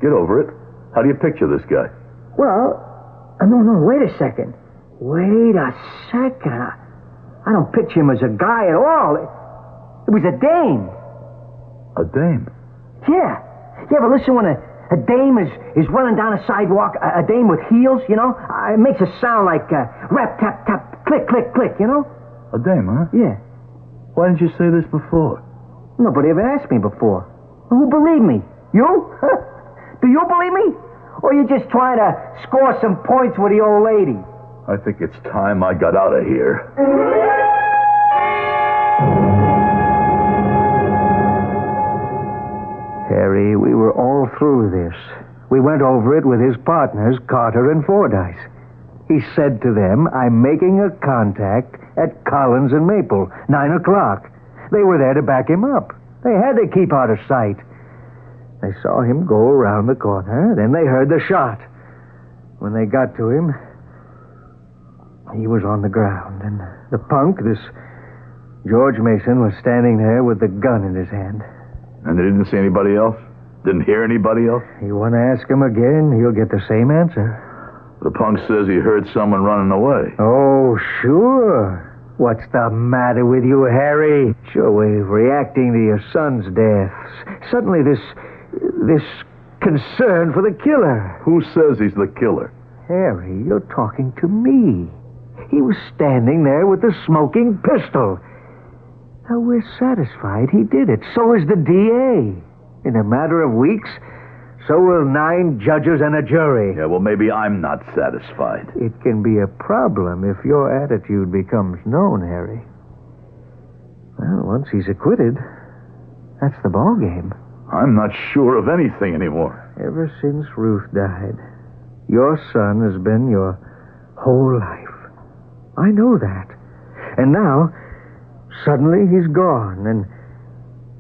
get over it. How do you picture this guy? Well, no, wait a second. I don't picture him as a guy at all. It was a dame. A dame? Yeah. You ever listen when a dame is running down a sidewalk, a dame with heels, you know? It makes a sound like rap, tap, tap, click, click, click, you know? A dame, huh? Yeah. Why didn't you say this before? Nobody ever asked me before. Who believed me? You? Do you believe me? Or are you just trying to score some points with the old lady? I think it's time I got out of here. Harry, we were all through this. We went over it with his partners, Carter and Fordyce. He said to them, "I'm making a contact at Collins and Maple, 9 o'clock. They were there to back him up. They had to keep out of sight. They saw him go around the corner, then they heard the shot. When they got to him, he was on the ground, and the punk, this George Mason, was standing there with the gun in his hand." And they didn't see anybody else? Didn't hear anybody else? You want to ask him again, he'll get the same answer. The punk says he heard someone running away. Oh, sure. What's the matter with you, Harry? Sure, we're reacting to your son's death. Suddenly this concern for the killer. Who says he's the killer? Harry, you're talking to me. He was standing there with the smoking pistol. Now, we're satisfied he did it. So is the DA. In a matter of weeks, so will 9 judges and a jury. Yeah, well, maybe I'm not satisfied. It can be a problem if your attitude becomes known, Harry. Well, once he's acquitted, that's the ball game. I'm not sure of anything anymore. Ever since Ruth died, your son has been your whole life. I know that. And now, suddenly he's gone, and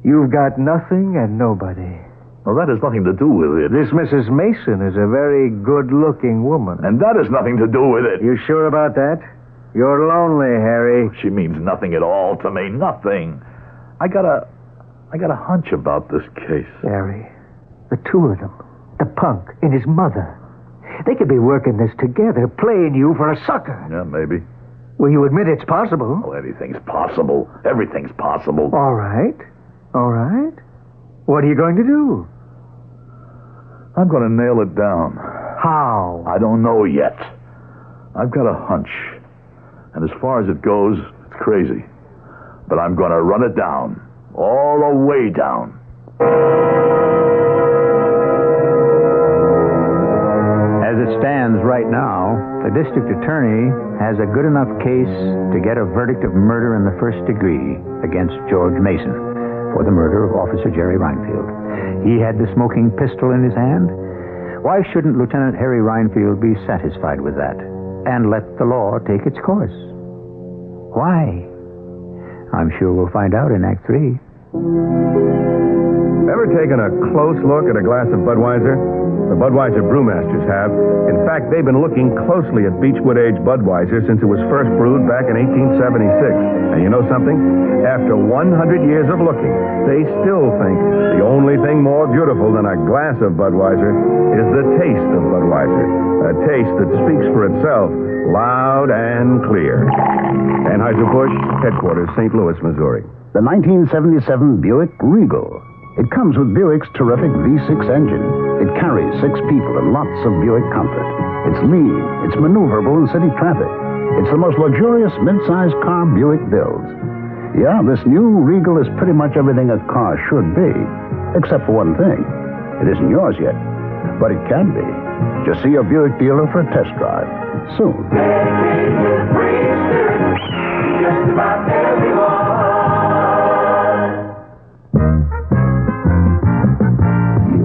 you've got nothing and nobody. Well, that has nothing to do with it. This Mrs. Mason is a very good-looking woman. And that has nothing to do with it. You sure about that? You're lonely, Harry. She means nothing at all to me. Nothing. I got a hunch about this case. Harry, the two of them, the punk and his mother, they could be working this together, playing you for a sucker. Yeah, maybe. Will you admit it's possible? Well, anything's possible. Everything's possible. All right. All right. What are you going to do? I'm going to nail it down. How? I don't know yet. I've got a hunch. And as far as it goes, it's crazy. But I'm going to run it down. All the way down. As it stands right now, the district attorney has a good enough case to get a verdict of murder in the first degree against George Mason for the murder of Officer Jerry Reinfield. He had the smoking pistol in his hand. Why shouldn't Lieutenant Harry Reinfield be satisfied with that and let the law take its course? Why? I'm sure we'll find out in Act 3. Ever taken a close look at a glass of Budweiser? The Budweiser brewmasters have. In fact, they've been looking closely at Beechwood Age Budweiser since it was first brewed back in 1876. And you know something? After 100 years of looking, they still think the only thing more beautiful than a glass of Budweiser is the taste of Budweiser. A taste that speaks for itself, loud and clear. Anheuser-Busch, headquarters, St. Louis, Missouri. The 1977 Buick Regal. It comes with Buick's terrific V6 engine. It carries 6 people and lots of Buick comfort. It's lean. It's maneuverable in city traffic. It's the most luxurious mid-sized car Buick builds. Yeah, this new Regal is pretty much everything a car should be. Except for one thing. It isn't yours yet. But it can be. Just see your Buick dealer for a test drive. Soon. Just about everyone.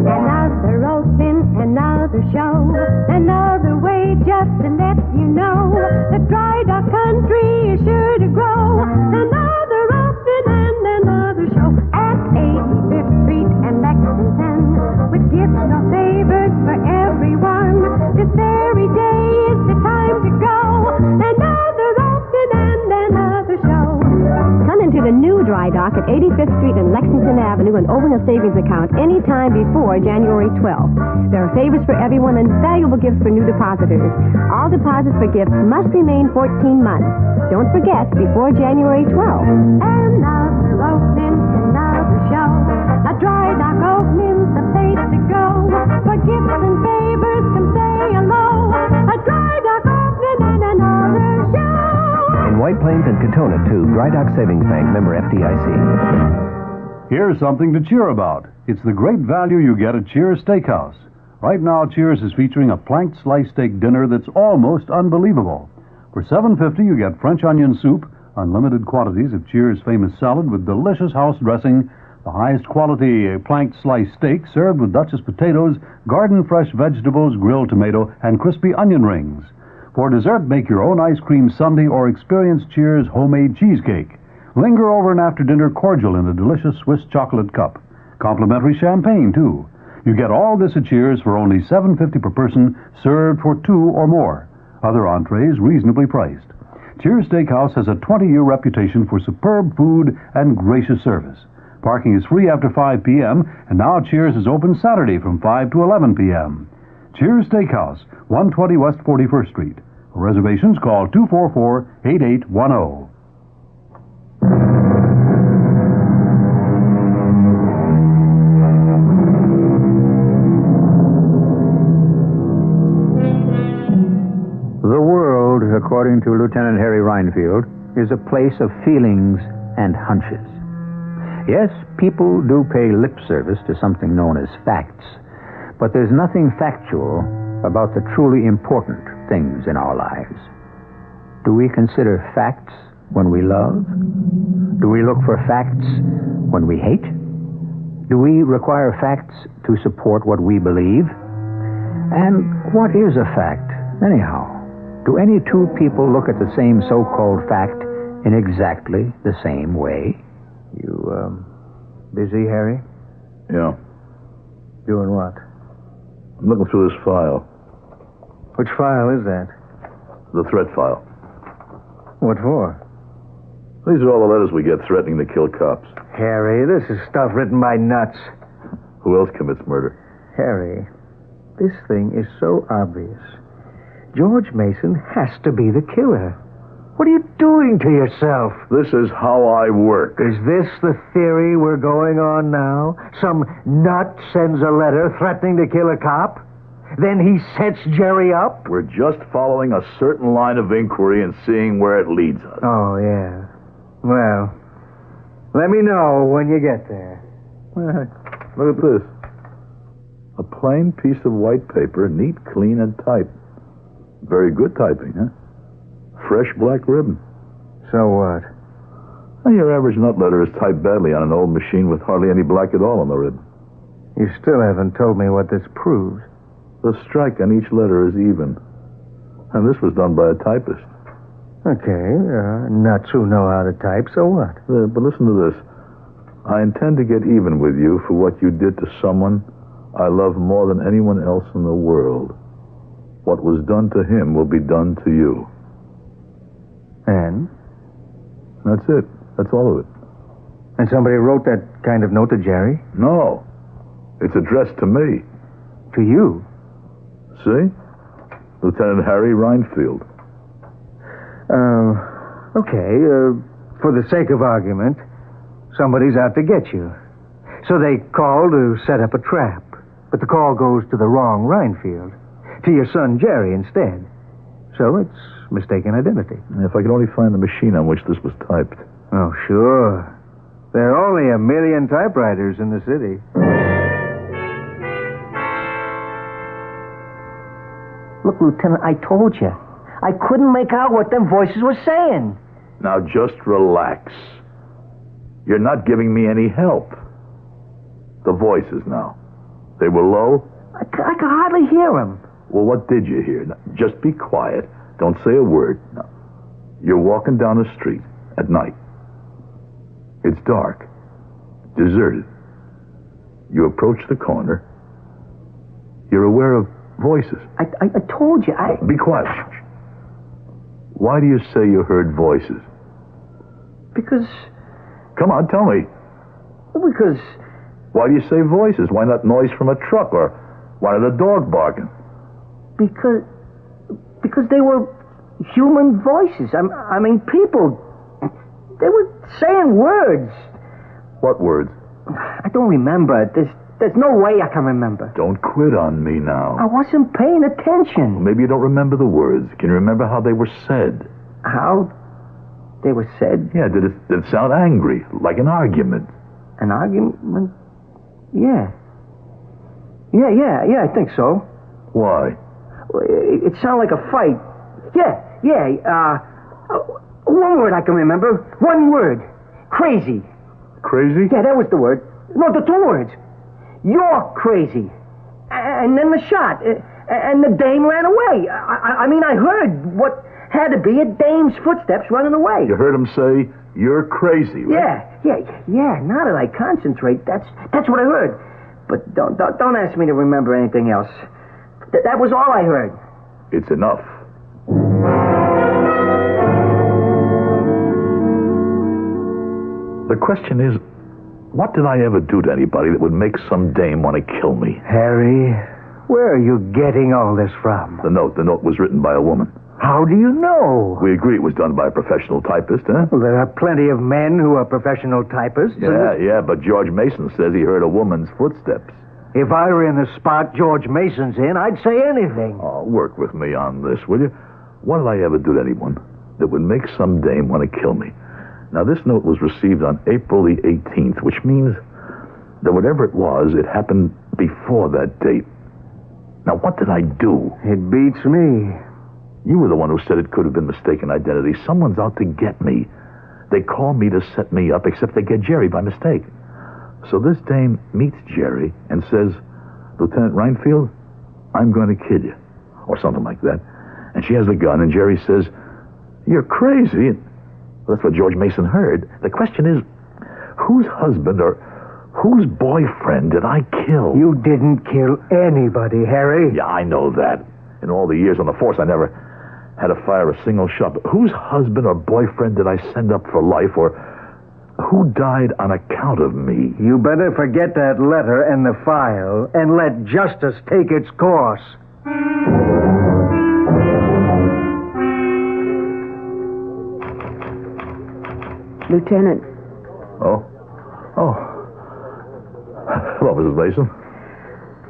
Another open, another show, another way just to let you know that Dry Dock Country is sure to grow. Another open and another show at 85th Street and Lexington, with gifts or favors for everyone. This very day is the time to go. Another open and another show. Come into the new Dry Dock at 85th Street and Lexington Avenue and open a savings account anytime before January 12th. There are favors for everyone and valuable gifts for new depositors. All deposits for gifts must remain 14 months. Don't forget, before January 12th. Another opening, another show. A Dry Dock opening's the place to go. For gifts and favors, come say hello. A Dry Dock opening and another show. In White Plains and Katona, too, Dry Dock Savings Bank, member FDIC. Here's something to cheer about. It's the great value you get at Cheers Steakhouse. Right now, Cheers is featuring a planked slice steak dinner that's almost unbelievable. For $7.50, you get French onion soup, unlimited quantities of Cheers' famous salad with delicious house dressing, the highest quality planked slice steak served with Duchess potatoes, garden fresh vegetables, grilled tomato, and crispy onion rings. For dessert, make your own ice cream sundae or experience Cheers' homemade cheesecake. Linger over an after-dinner cordial in a delicious Swiss chocolate cup. Complimentary champagne, too. You get all this at Cheers for only $7.50 per person, served for 2 or more. Other entrees reasonably priced. Cheers Steakhouse has a 20-year reputation for superb food and gracious service. Parking is free after 5 p.m., and now Cheers is open Saturday from 5 to 11 p.m. Cheers Steakhouse, 120 West 41st Street. For reservations, call 244-8810. The world, according to Lieutenant Harry Reinfield, is a place of feelings and hunches. Yes, people do pay lip service to something known as facts, but there's nothing factual about the truly important things in our lives. Do we consider facts when we love? Do we look for facts when we hate? Do we require facts to support what we believe? And what is a fact, anyhow? Do any two people look at the same so-called fact in exactly the same way? You, busy, Harry? Yeah. Doing what? I'm looking through this file. Which file is that? The threat file. What for? These are all the letters we get threatening to kill cops. Harry, this is stuff written by nuts. Who else commits murder? Harry, this thing is so obvious. George Mason has to be the killer. What are you doing to yourself? This is how I work. Is this the theory we're going on now? Some nut sends a letter threatening to kill a cop? Then he sets Jerry up? We're just following a certain line of inquiry and seeing where it leads us. Oh, yeah. Well, let me know when you get there. Look at this. A plain piece of white paper, neat, clean, and typed. Very good typing, huh? Fresh black ribbon. So what? Well, your average nut letter is typed badly on an old machine with hardly any black at all on the ribbon. You still haven't told me what this proves. The strike on each letter is even. And this was done by a typist. Okay, nuts who know how to type, so what? But listen to this. I intend to get even with you for what you did to someone I love more than anyone else in the world. What was done to him will be done to you. And? That's it. That's all of it. And somebody wrote that kind of note to Jerry? No. It's addressed to me. To you? See? Lieutenant Harry Reinfield. Okay, for the sake of argument, somebody's out to get you. So they call to set up a trap. But the call goes to the wrong Reinfield. To your son Jerry instead. So it's mistaken identity. If I could only find the machine on which this was typed. Oh, sure. There are only 1 million typewriters in the city. Look, Lieutenant, I told you. I couldn't make out what them voices were saying. Now just relax. You're not giving me any help. The voices now. They were low? I could hardly hear them. Well, what did you hear? Now, just be quiet. Don't say a word. Now, you're walking down the street at night. It's dark. Deserted. You approach the corner. You're aware of voices. I told you, Be quiet. Why do you say you heard voices? Because... Come on, tell me. Because... Why do you say voices? Why not noise from a truck or why not a dog barking? Because they were human voices. I mean, people. They were saying words. What words? I don't remember. There's no way I can remember. Don't quit on me now. I wasn't paying attention. Well, maybe you don't remember the words. Can you remember how they were said? How they were said? Yeah, did it sound angry? Like an argument? An argument? Yeah. Yeah, I think so. Why? It sounded like a fight. Yeah. One word I can remember. One word. Crazy. Crazy? Yeah, that was the word. No, the 2 words. You're crazy. And then the shot. And the dame ran away. I mean, I heard what had to be a dame's footsteps running away. You heard him say, you're crazy, right? Yeah. Now that I concentrate, that's what I heard. But don't ask me to remember anything else. That was all I heard. It's enough. The question is, what did I ever do to anybody that would make some dame want to kill me? Harry, where are you getting all this from? The note was written by a woman. How do you know? We agree it was done by a professional typist, huh? Well, there are plenty of men who are professional typists. Yeah, but George Mason says he heard a woman's footsteps. If I were in the spot George Mason's in, I'd say anything. Oh, work with me on this, will you? What did I ever do to anyone that would make some dame want to kill me? Now, this note was received on April the 18th, which means that whatever it was, it happened before that date. Now, what did I do? It beats me. You were the one who said it could have been mistaken identity. Someone's out to get me. They call me to set me up, except they get Jerry by mistake. So this dame meets Jerry and says, Lieutenant Reinfield, I'm going to kill you. Or something like that. And she has the gun, and Jerry says, you're crazy. Well, that's what George Mason heard. The question is, whose husband or whose boyfriend did I kill? You didn't kill anybody, Harry. Yeah, I know that. In all the years on the force, I never had to fire a single shot. But whose husband or boyfriend did I send up for life, or who died on account of me? You better forget that letter and the file and let justice take its course. Lieutenant. Oh. Hello, Mrs. Mason.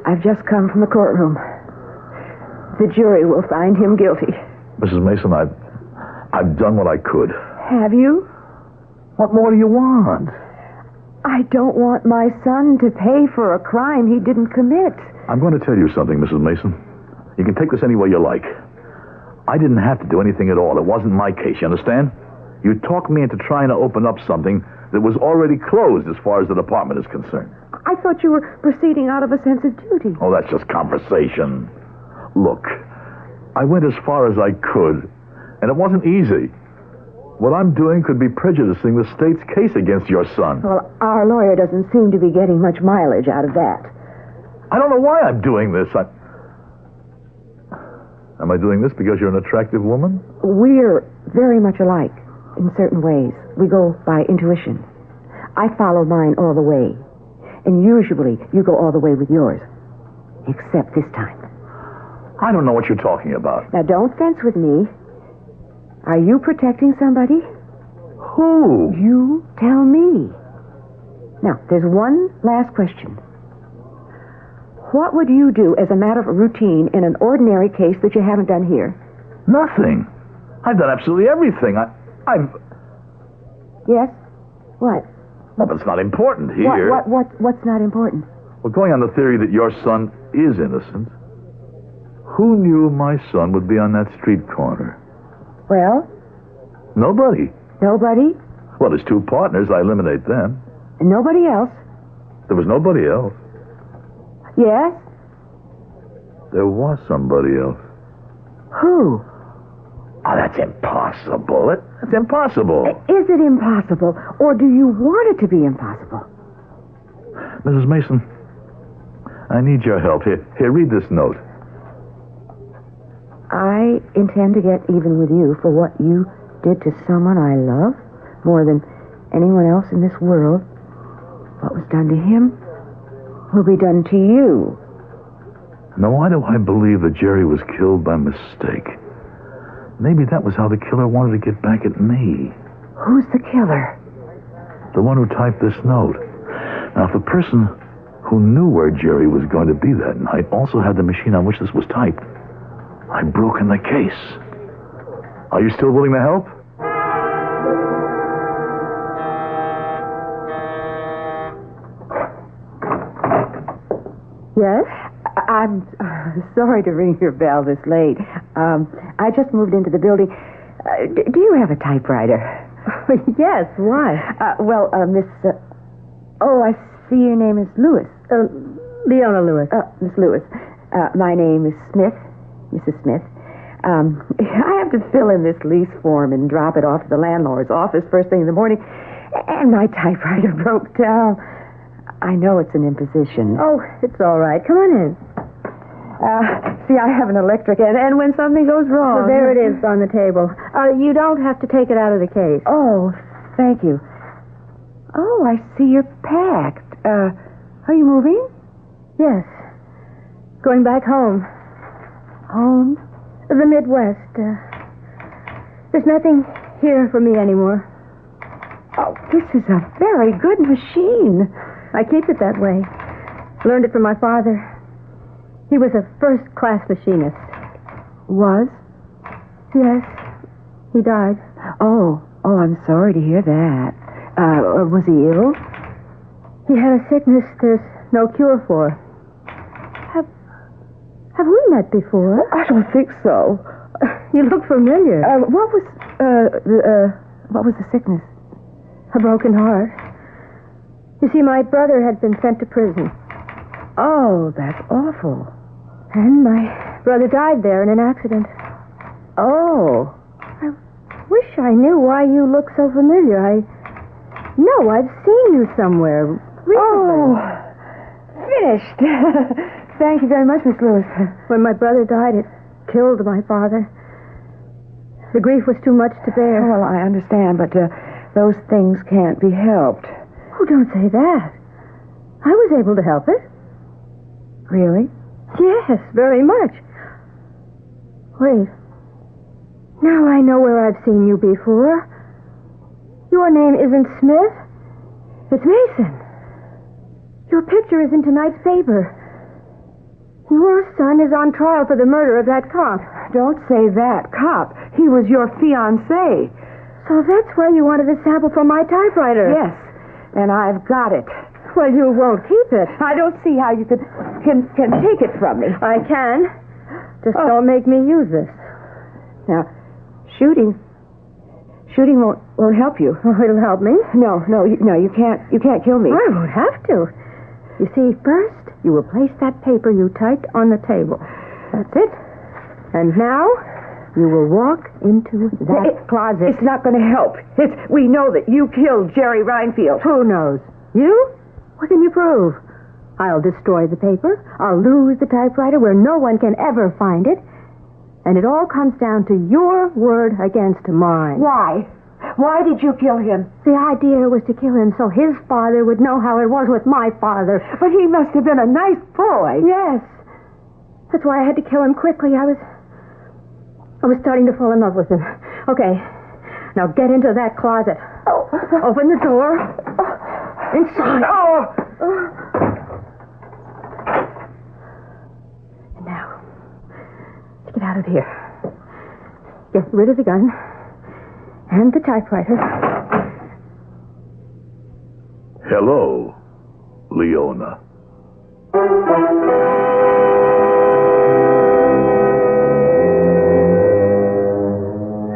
I've just come from the courtroom. The jury will find him guilty. Mrs. Mason, I've done what I could. Have you? What more do you want? I don't want my son to pay for a crime he didn't commit. I'm going to tell you something, Mrs. Mason. You can take this any way you like. I didn't have to do anything at all. It wasn't my case, you understand? You talked me into trying to open up something that was already closed as far as the department is concerned. I thought you were proceeding out of a sense of duty. Oh, that's just conversation. Look, I went as far as I could, and it wasn't easy. What I'm doing could be prejudicing the state's case against your son. Well, our lawyer doesn't seem to be getting much mileage out of that. I don't know why I'm doing this. Am I doing this because you're an attractive woman? We're very much alike in certain ways. We go by intuition. I follow mine all the way. And usually you go all the way with yours. Except this time. I don't know what you're talking about. Now, don't fence with me. Are you protecting somebody? Who? You tell me. Now, there's one last question. What would you do as a matter of routine in an ordinary case that you haven't done here? Nothing. I've done absolutely everything. I've... Yes? What? Well, but it's not important here. What's not important? Well, going on the theory that your son is innocent, who knew my son would be on that street corner? Well? Nobody. Nobody? Well, there's two partners. I eliminate them. And nobody else? There was nobody else. Yes? There was somebody else. Who? Oh, that's impossible. That's impossible. Is it impossible, or do you want it to be impossible? Mrs. Mason, I need your help. Here, read this note. I intend to get even with you for what you did to someone I love more than anyone else in this world. What was done to him will be done to you. Now, why do I believe that Jerry was killed by mistake? Maybe that was how the killer wanted to get back at me. Who's the killer? The one who typed this note. Now, if the person who knew where Jerry was going to be that night also had the machine on which this was typed, I've broken the case. Are you still willing to help? Yes? I'm sorry to ring your bell this late. I just moved into the building. Do you have a typewriter? Yes, why? Miss... I see your name is Lewis. Leona Lewis. Miss Lewis. My name is Smith, Mrs. Smith. I have to fill in this lease form and drop it off to the landlord's office first thing in the morning, and my typewriter broke down. I know it's an imposition. Oh, it's all right. Come on in. See, I have an electric, and when something goes wrong... So there it is on the table. You don't have to take it out of the case. Oh, thank you. Oh, I see you're packed. Are you moving? Yes. Going back home. Home? The Midwest. There's nothing here for me anymore. Oh, this is a very good machine. I keep it that way. Learned it from my father. He was a first-class machinist. Was? Yes. He died. Oh, Oh, I'm sorry to hear that. Was he ill? He had a sickness there's no cure for. Have we met before? I don't think so. You look familiar. What was the sickness? A broken heart. You see, my brother had been sent to prison. Oh, that's awful. And my brother died there in an accident. Oh. I wish I knew why you look so familiar. No, I've seen you somewhere recently. Oh, finished. Thank you very much, Miss Lewis. When my brother died, it killed my father. The grief was too much to bear. Well, I understand, but those things can't be helped. Oh, don't say that. I was able to help it. Really? Yes, very much. Wait. Now I know where I've seen you before. Your name isn't Smith. It's Mason. Your picture is in tonight's paper. Your son is on trial for the murder of that cop. Don't say that. Cop. He was your fiancé. So that's why you wanted a sample from my typewriter. Yes, and I've got it. Well, you won't keep it. I don't see how you can take it from me. I can. Just don't make me use this. Now, shooting won't help you. Oh, it'll help me. No, you can't kill me. I won't have to. You see, first, you will place that paper you typed on the table. That's it. And now, you will walk into that closet. It's not going to help. We know that you killed Jerry Reinfield. Who knows? You? What can you prove? I'll destroy the paper. I'll lose the typewriter where no one can ever find it. And it all comes down to your word against mine. Why? Why did you kill him? The idea was to kill him so his father would know how it was with my father. But he must have been a nice boy. Yes. That's why I had to kill him quickly. I was starting to fall in love with him. Okay. Now get into that closet. Oh. Open the door. Inside. Oh. And now, let's get out of here. Get rid of the gun and the typewriter. Hello, Leona.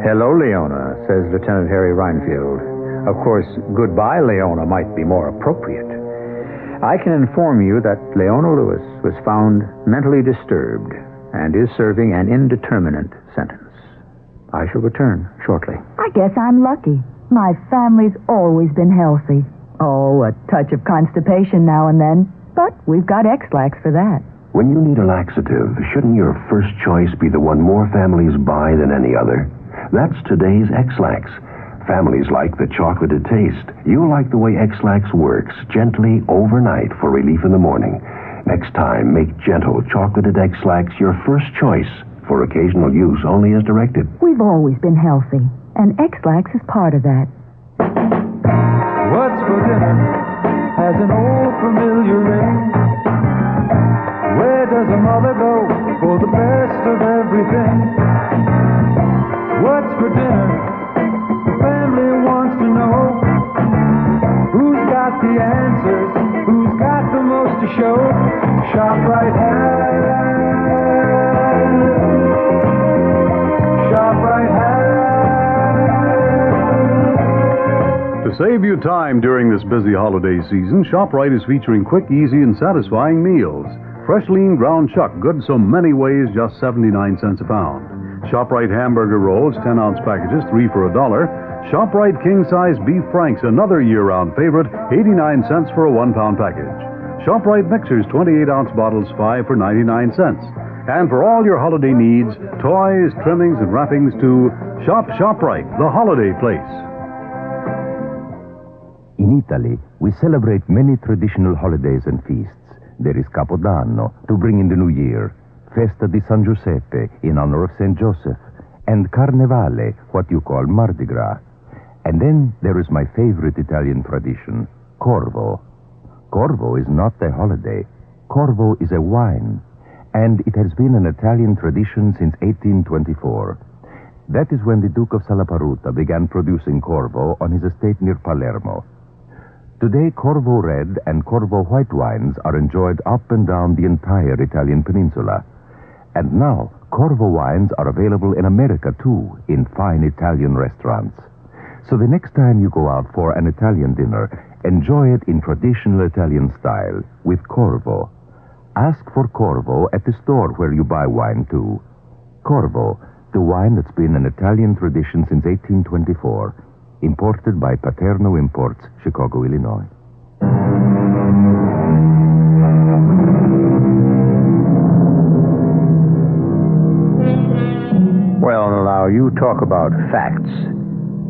Hello, Leona, says Lieutenant Harry Reinfield. Of course, goodbye, Leona, might be more appropriate. I can inform you that Leona Lewis was found mentally disturbed and is serving an indeterminate sentence. I shall return shortly. I guess I'm lucky. My family's always been healthy. Oh, a touch of constipation now and then, but we've got X-Lax for that. When you need a laxative, shouldn't your first choice be the one more families buy than any other? That's today's X-Lax. Families like the chocolated taste. You'll like the way X-Lax works, gently overnight for relief in the morning. Next time, make gentle chocolated X-Lax your first choice for occasional use only as directed. We've always been healthy, and X-Lax is part of that. What's for dinner has an old familiar ring. Where does a mother go for the best of everything? What's for dinner? The family wants to know. Who's got the answers? Who's got the most to show? ShopRite has. ShopRite has. To save you time during this busy holiday season, ShopRite is featuring quick, easy, and satisfying meals. Fresh, lean ground chuck, good so many ways, just 79 cents a pound. ShopRite hamburger rolls, 10-ounce packages, 3 for $1. ShopRite king-size beef franks, another year-round favorite, 89 cents for a 1-pound package. ShopRite mixers, 28-ounce bottles, 5 for 99 cents. And for all your holiday needs, toys, trimmings, and wrappings to ShopRite, the holiday place. In Italy, we celebrate many traditional holidays and feasts. There is Capodanno, to bring in the new year. Festa di San Giuseppe, in honor of St. Joseph. And Carnevale, what you call Mardi Gras. And then there is my favorite Italian tradition, Corvo. Corvo is not a holiday. Corvo is a wine. And it has been an Italian tradition since 1824. That is when the Duke of Salaparuta began producing Corvo on his estate near Palermo. Today, Corvo Red and Corvo White wines are enjoyed up and down the entire Italian peninsula. And now, Corvo wines are available in America, too, in fine Italian restaurants. So the next time you go out for an Italian dinner, enjoy it in traditional Italian style with Corvo. Ask for Corvo at the store where you buy wine, too. Corvo, the wine that's been an Italian tradition since 1824, imported by Paterno Imports, Chicago, Illinois. Well, now you talk about facts.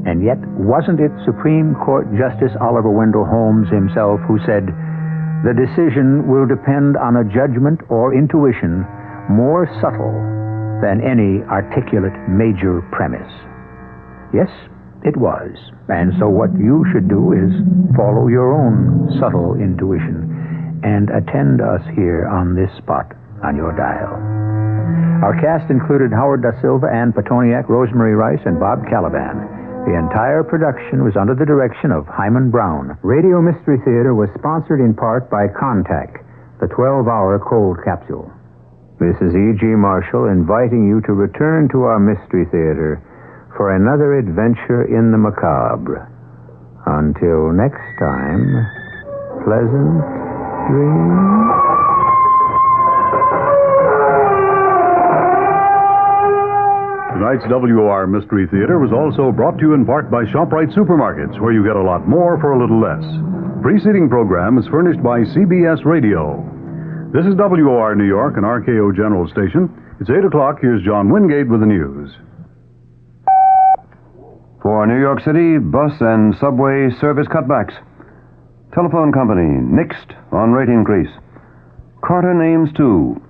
And yet, wasn't it Supreme Court Justice Oliver Wendell Holmes himself who said, "The decision will depend on a judgment or intuition more subtle than any articulate major premise"? Yes, it was. And so what you should do is follow your own subtle intuition and attend us here on this spot on your dial. Our cast included Howard Da Silva, Ann Petoniak, Rosemary Rice, and Bob Caliban. The entire production was under the direction of Hyman Brown. Radio Mystery Theater was sponsored in part by Contact, the 12-hour cold capsule. This is E.G. Marshall inviting you to return to our Mystery Theater for another adventure in the macabre. Until next time, pleasant dreams. Tonight's WOR Mystery Theater was also brought to you in part by ShopRite Supermarkets, where you get a lot more for a little less. Preceding program is furnished by CBS Radio. This is WOR New York, an RKO General Station. It's 8 o'clock. Here's John Wingate with the news. For New York City, bus and subway service cutbacks. Telephone company nixed on rate increase. Carter names two.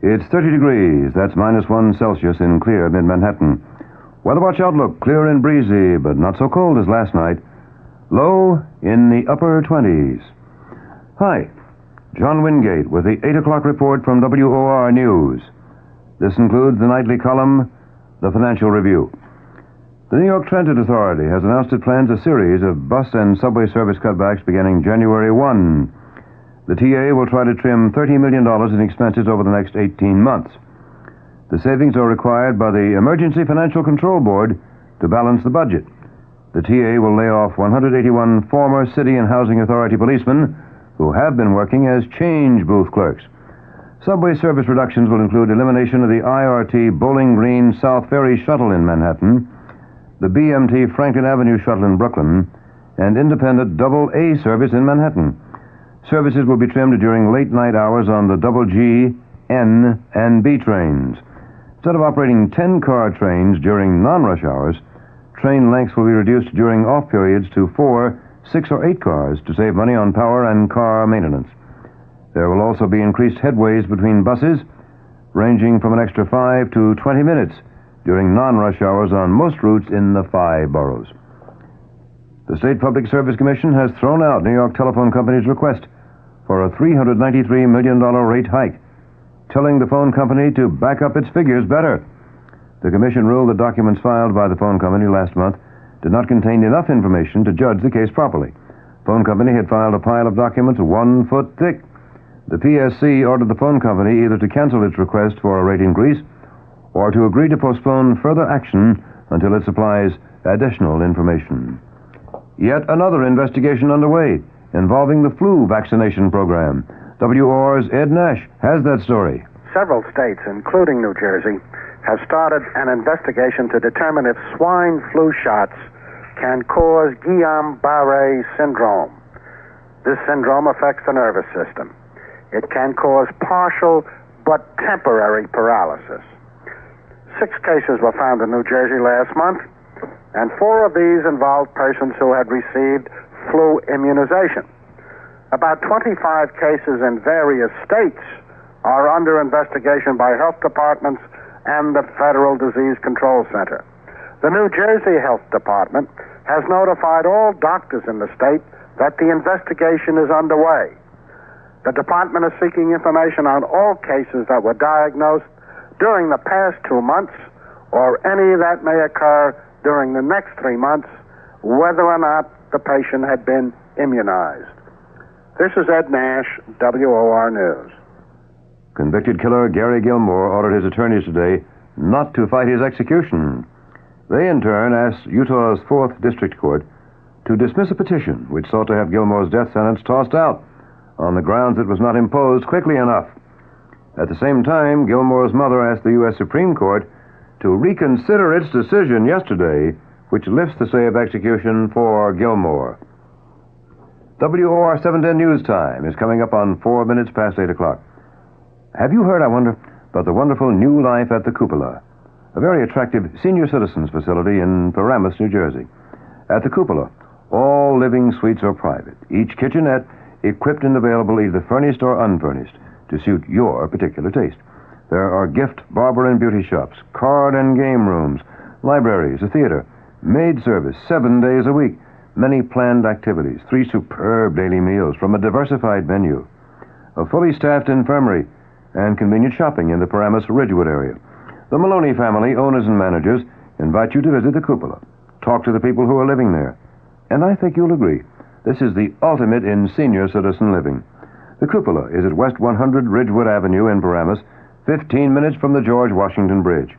It's 30 degrees. That's -1 Celsius in clear mid-Manhattan. Weather watch outlook, clear and breezy, but not so cold as last night. Low in the upper 20s. Hi, John Wingate with the 8 o'clock report from WOR News. This includes the nightly column, The Financial Review. The New York Transit Authority has announced it plans a series of bus and subway service cutbacks beginning January 1. The TA will try to trim $30 million in expenses over the next 18 months. The savings are required by the Emergency Financial Control Board to balance the budget. The TA will lay off 181 former City and Housing Authority policemen who have been working as change booth clerks. Subway service reductions will include elimination of the IRT Bowling Green South Ferry shuttle in Manhattan, the BMT Franklin Avenue shuttle in Brooklyn, and independent double A service in Manhattan. Services will be trimmed during late-night hours on the double G, N, and B trains. Instead of operating 10-car trains during non-rush hours, train lengths will be reduced during off periods to 4, 6, or 8 cars to save money on power and car maintenance. There will also be increased headways between buses, ranging from an extra 5 to 20 minutes during non-rush hours on most routes in the 5 boroughs. The State Public Service Commission has thrown out New York Telephone Company's request for a $393 million rate hike, telling the phone company to back up its figures better. The Commission ruled that documents filed by the phone company last month did not contain enough information to judge the case properly. The phone company had filed a pile of documents 1 foot thick. The PSC ordered the phone company either to cancel its request for a rate increase or to agree to postpone further action until it supplies additional information. Yet another investigation underway involving the flu vaccination program. WOR's Ed Nash has that story. Several states, including New Jersey, have started an investigation to determine if swine flu shots can cause Guillain-Barré syndrome. This syndrome affects the nervous system. It can cause partial but temporary paralysis. 6 cases were found in New Jersey last month, and 4 of these involved persons who had received flu immunization. About 25 cases in various states are under investigation by health departments and the Federal Disease Control Center. The New Jersey Health Department has notified all doctors in the state that the investigation is underway. The department is seeking information on all cases that were diagnosed during the past 2 months or any that may occur during the next 3 months, whether or not the patient had been immunized. This is Ed Nash, WOR News. Convicted killer Gary Gilmore ordered his attorneys today not to fight his execution. They, in turn, asked Utah's 4th District Court to dismiss a petition which sought to have Gilmore's death sentence tossed out on the grounds it was not imposed quickly enough. At the same time, Gilmore's mother asked the U.S. Supreme Court to reconsider its decision yesterday, which lifts the stay of execution for Gilmore. WOR 710 News Time is coming up on 4 minutes past 8 o'clock. Have you heard, I wonder, about the wonderful New Life at the Cupola, a very attractive senior citizens facility in Paramus, New Jersey? At the Cupola, all living suites are private, each kitchenette equipped and available either furnished or unfurnished to suit your particular taste. There are gift, barber, and beauty shops, card and game rooms, libraries, a theater, maid service 7 days a week, many planned activities, 3 superb daily meals from a diversified menu, a fully staffed infirmary, and convenient shopping in the Paramus Ridgewood area. The Maloney family, owners and managers, invite you to visit the Cupola. Talk to the people who are living there. And I think you'll agree, this is the ultimate in senior citizen living. The Cupola is at West 100 Ridgewood Avenue in Paramus, 15 minutes from the George Washington Bridge.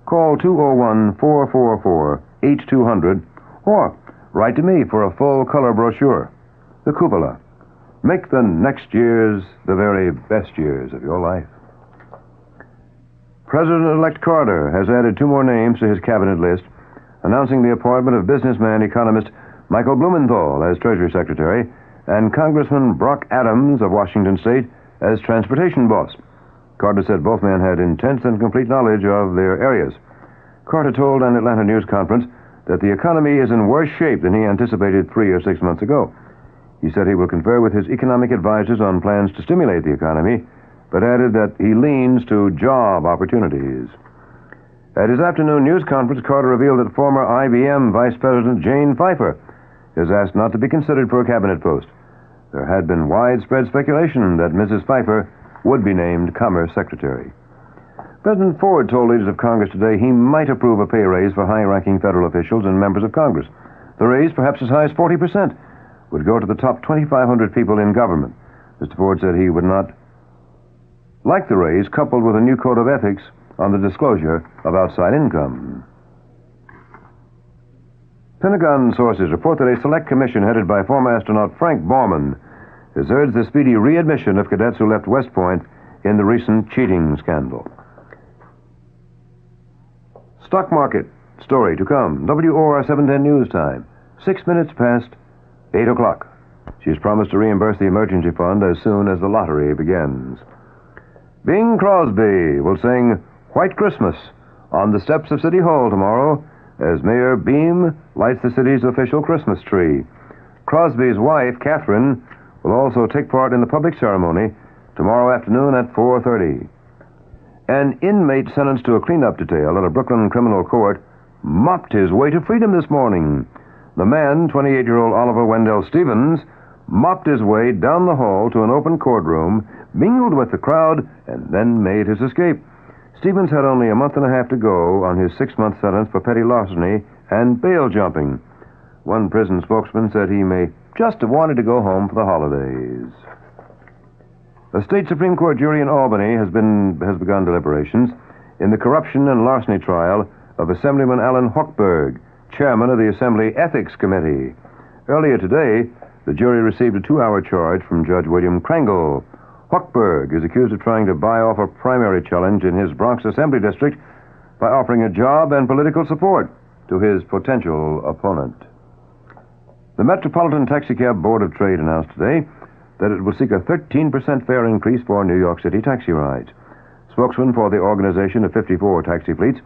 Call 201-444-8200 or write to me for a full-color brochure. The Cupola. Make the next years the very best years of your life. President-elect Carter has added 2 more names to his cabinet list, announcing the appointment of businessman economist Michael Blumenthal as Treasury Secretary and Congressman Brock Adams of Washington State as Transportation Boss. Carter said both men had intense and complete knowledge of their areas. Carter told an Atlanta news conference that the economy is in worse shape than he anticipated 3 or 6 months ago. He said he will confer with his economic advisors on plans to stimulate the economy, but added that he leans to job opportunities. At his afternoon news conference, Carter revealed that former IBM Vice President Jane Pfeiffer is asked not to be considered for a cabinet post. There had been widespread speculation that Mrs. Pfeiffer would be named Commerce Secretary. President Ford told leaders of Congress today he might approve a pay raise for high-ranking federal officials and members of Congress. The raise, perhaps as high as 40%, would go to the top 2,500 people in government. Mr. Ford said he would not like the raise coupled with a new code of ethics on the disclosure of outside income. Pentagon sources report that a select commission headed by former astronaut Frank Borman has urged the speedy readmission of cadets who left West Point in the recent cheating scandal. Stock market story to come. WOR 710 News Time. 6 minutes past 8 o'clock. She's promised to reimburse the emergency fund as soon as the lottery begins. Bing Crosby will sing White Christmas on the steps of City Hall tomorrow as Mayor Beam lights the city's official Christmas tree. Crosby's wife, Catherine, will also take part in the public ceremony tomorrow afternoon at 4:30. An inmate sentenced to a cleanup detail at a Brooklyn criminal court mopped his way to freedom this morning. The man, 28-year-old Oliver Wendell Stevens, mopped his way down the hall to an open courtroom, mingled with the crowd, and then made his escape. Stevens had only a month and a half to go on his 6-month sentence for petty larceny and bail jumping. One prison spokesman said he may just have wanted to go home for the holidays. A state Supreme Court jury in Albany has begun deliberations in the corruption and larceny trial of Assemblyman Alan Hochberg, chairman of the Assembly Ethics Committee. Earlier today, the jury received a 2-hour charge from Judge William Krangle. Hochberg is accused of trying to buy off a primary challenge in his Bronx Assembly district by offering a job and political support to his potential opponent. The Metropolitan Taxicab Board of Trade announced today that it will seek a 13% fare increase for New York City taxi rides. Spokesman for the organization of 54 taxi fleets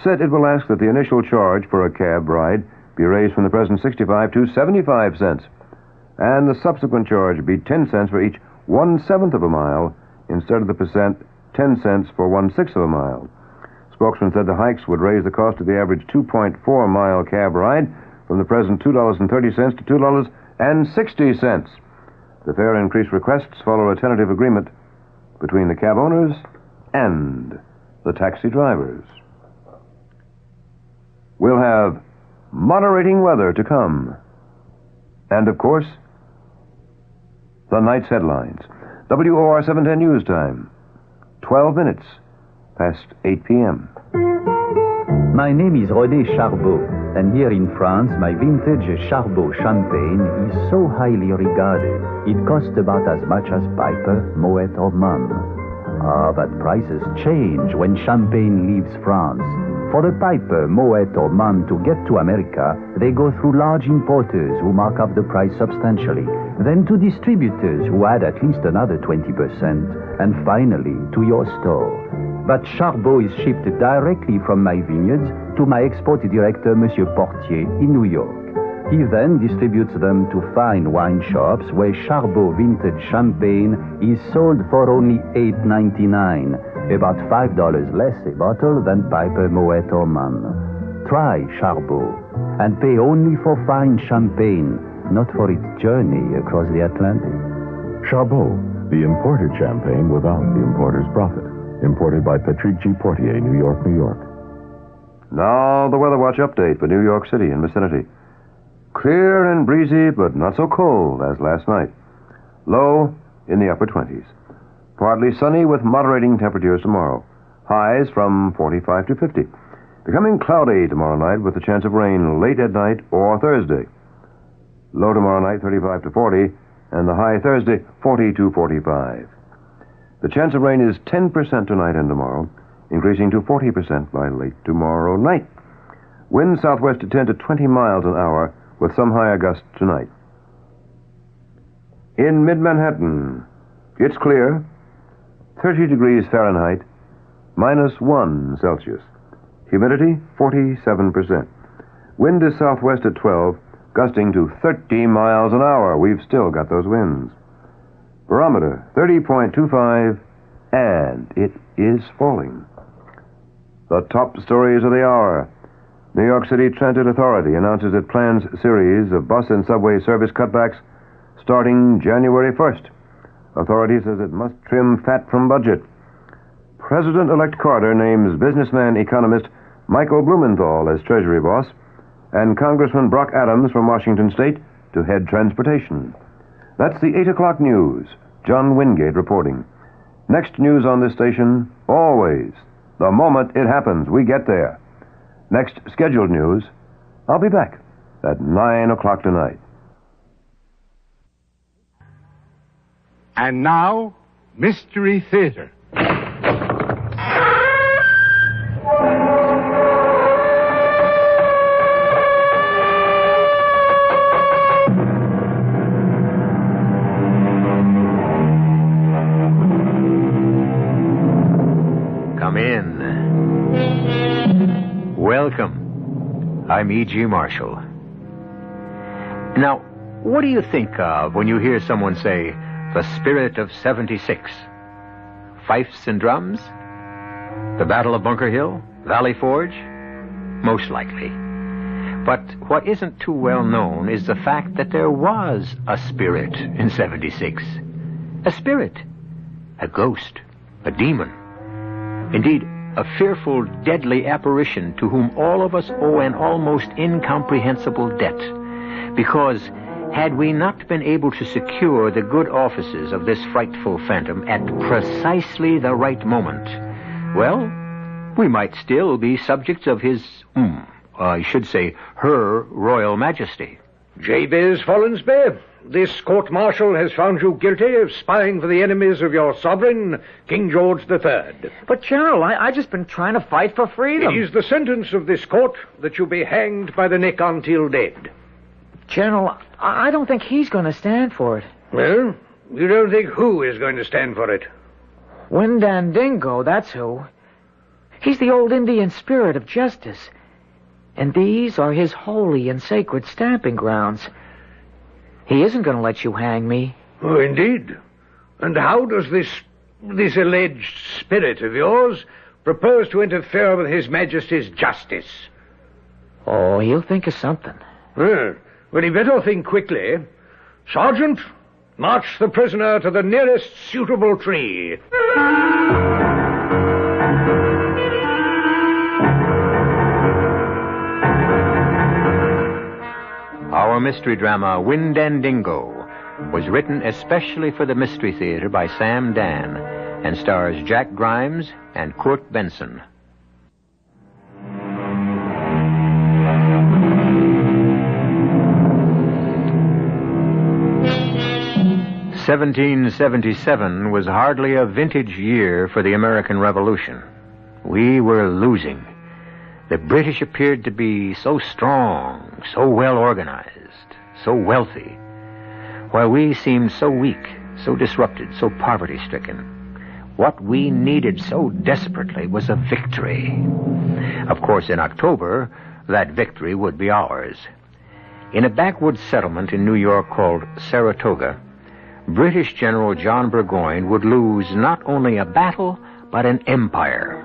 said it will ask that the initial charge for a cab ride be raised from the present 65 to 75 cents, and the subsequent charge be 10 cents for each 1/7 of a mile instead of the percent 10 cents for 1/6 of a mile. Spokesman said the hikes would raise the cost of the average 2.4-mile cab ride from the present $2.30 to $2.60. The fare increase requests follow a tentative agreement between the cab owners and the taxi drivers. We'll have moderating weather to come. And, of course, the night's headlines. WOR 710 News Time. 12 minutes past 8 p.m. My name is René Charbot, and here in France, my vintage Charbot champagne is so highly regarded. It costs about as much as Piper, Moet, or Mumm. Ah, but prices change when champagne leaves France. For the Piper, Moet, or Mumm to get to America, they go through large importers who mark up the price substantially, then to distributors who add at least another 20%, and finally to your store. But Charbot is shipped directly from my vineyards to my export director, Monsieur Portier, in New York. He then distributes them to fine wine shops where Charbot vintage champagne is sold for only $8.99, about $5 less a bottle than Piper, Moet, or Mumm. Try Charbot and pay only for fine champagne, not for its journey across the Atlantic. Charbot, the imported champagne without the importer's profit. Imported by Patrick G. Portier, New York, New York. Now the Weather Watch update for New York City and vicinity. Clear and breezy, but not so cold as last night. Low in the upper 20s. Partly sunny with moderating temperatures tomorrow. Highs from 45 to 50. Becoming cloudy tomorrow night with a chance of rain late at night or Thursday. Low tomorrow night 35 to 40, and the high Thursday 40 to 45. The chance of rain is 10% tonight and tomorrow, increasing to 40% by late tomorrow night. Winds southwest to 10 to 20 miles an hour, with some higher gusts tonight. In mid-Manhattan, it's clear, 30 degrees Fahrenheit, -1 Celsius. Humidity, 47%. Wind is southwest at 12, gusting to 30 miles an hour. We've still got those winds. Barometer, 30.25, and it is falling. The top stories of the hour. New York City Transit Authority announces it plans a series of bus and subway service cutbacks starting January 1st. Authority says it must trim fat from budget. President-elect Carter names businessman economist Michael Blumenthal as Treasury boss, and Congressman Brock Adams from Washington State to head transportation. That's the 8 o'clock news. John Wingate reporting. Next news on this station, always. The moment it happens, we get there. Next scheduled news, I'll be back at 9 o'clock tonight. And now, Mystery Theater. Come in. Welcome. I'm E.G. Marshall. Now, what do you think of when you hear someone say, the spirit of 76? Fifes and drums? The Battle of Bunker Hill? Valley Forge? Most likely. But what isn't too well known is the fact that there was a spirit in 76. A spirit. A ghost. A demon. Indeed, a fearful, deadly apparition to whom all of us owe an almost incomprehensible debt. Because had we not been able to secure the good offices of this frightful phantom at precisely the right moment, well, we might still be subjects of his, I should say, her Royal Majesty. Jabez Follansby, this court-martial has found you guilty of spying for the enemies of your sovereign, King George III. But, General, I just been trying to fight for freedom. It is the sentence of this court that you be hanged by the neck until dead. General, I don't think he's going to stand for it. Well, you don't think who is going to stand for it? Windandingo, that's who. He's the old Indian spirit of justice. And these are his holy and sacred stamping grounds. He isn't going to let you hang me. Oh, indeed. And how does this alleged spirit of yours propose to interfere with His Majesty's justice? Oh, he'll think of something. Well, he better think quickly. Sergeant, march the prisoner to the nearest suitable tree. Our mystery drama, Windandingo, was written especially for the Mystery Theater by Sam Dan and stars Jack Grimes and Kurt Benson. "1777 was hardly a vintage year for the American Revolution. We were losing. The British appeared to be so strong, so well organized, so wealthy, while we seemed so weak, so disrupted, so poverty-stricken. What we needed so desperately was a victory. Of course, in October, that victory would be ours. In a backwoods settlement in New York called Saratoga, British General John Burgoyne would lose not only a battle, but an empire.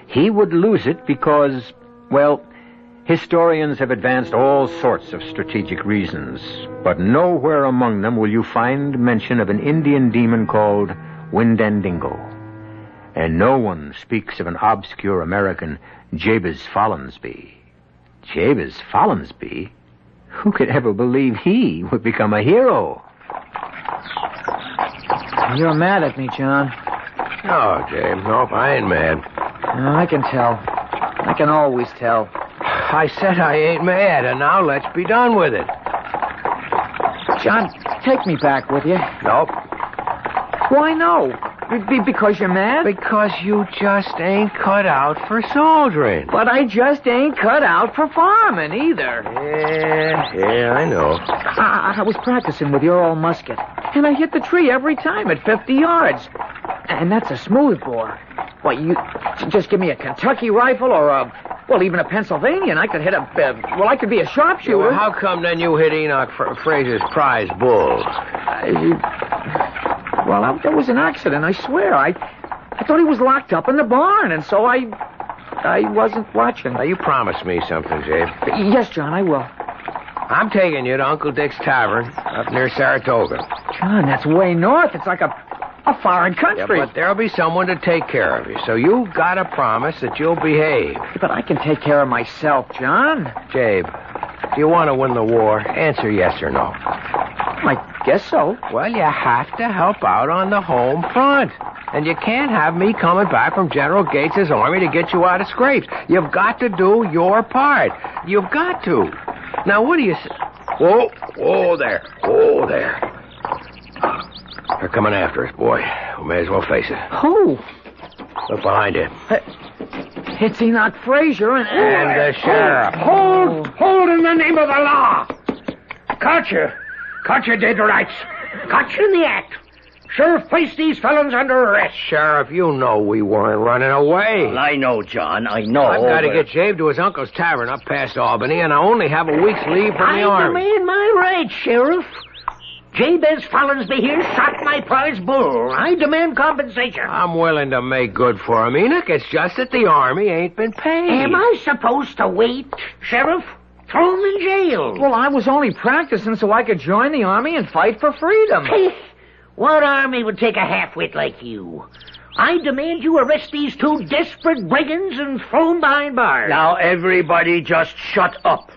He would lose it because, well, historians have advanced all sorts of strategic reasons, but nowhere among them will you find mention of an Indian demon called Windandingo. And no one speaks of an obscure American Jabez Follansbee. Jabez Follansbee? Who could ever believe he would become a hero? You're mad at me, John. No, James. Nope, I ain't mad. I can tell. I can always tell. I said I ain't mad, and now let's be done with it. John, take me back with you. Nope. Why no? Because you're mad? Because you just ain't cut out for soldiering. But I just ain't cut out for farming either. Yeah, I know. I was practicing with your old musket, and I hit the tree every time at 50 yards. And that's a smooth bore. What, you just give me a Kentucky rifle or even a Pennsylvania, and I could hit I could be a sharpshooter. Well, how come then you hit Enoch Fraser's prize bull? There was an accident, I swear. I thought he was locked up in the barn, and so I wasn't watching. Now, you promised me something, Jabe. Yes, John, I will. I'm taking you to Uncle Dick's Tavern up near Saratoga. John, that's way north. It's like a foreign country. Yeah, but there'll be someone to take care of you, so you gotta promise that you'll behave. But I can take care of myself, John. Jabe, do you want to win the war? Answer yes or no. I guess so. Well, you have to help out on the home front. And you can't have me coming back from General Gates's army to get you out of scrapes. You've got to do your part. You've got to. Now, what do you say? Whoa there. They're coming after us, boy. We may as well face it. Who? Look behind you. It's Enoch Fraser and the sheriff. Hold in the name of the law. Caught you dead rights. Caught you in the act. Sheriff, place these felons under arrest. Sheriff, you know we weren't running away. Well, I know, John. I know. I've got to get Jabe to his uncle's tavern up past Albany, and I only have a week's leave from the army. I demand my rights, Sheriff. Jabez Follansbee here shot my prize bull. I demand compensation. I'm willing to make good for him, Enoch. It's just that the army ain't been paid. Am I supposed to wait, Sheriff? Throw him in jail. Well, I was only practicing so I could join the army and fight for freedom. What army would take a half-wit like you? I demand you arrest these two desperate brigands and throw them behind bars. Now, everybody just shut up.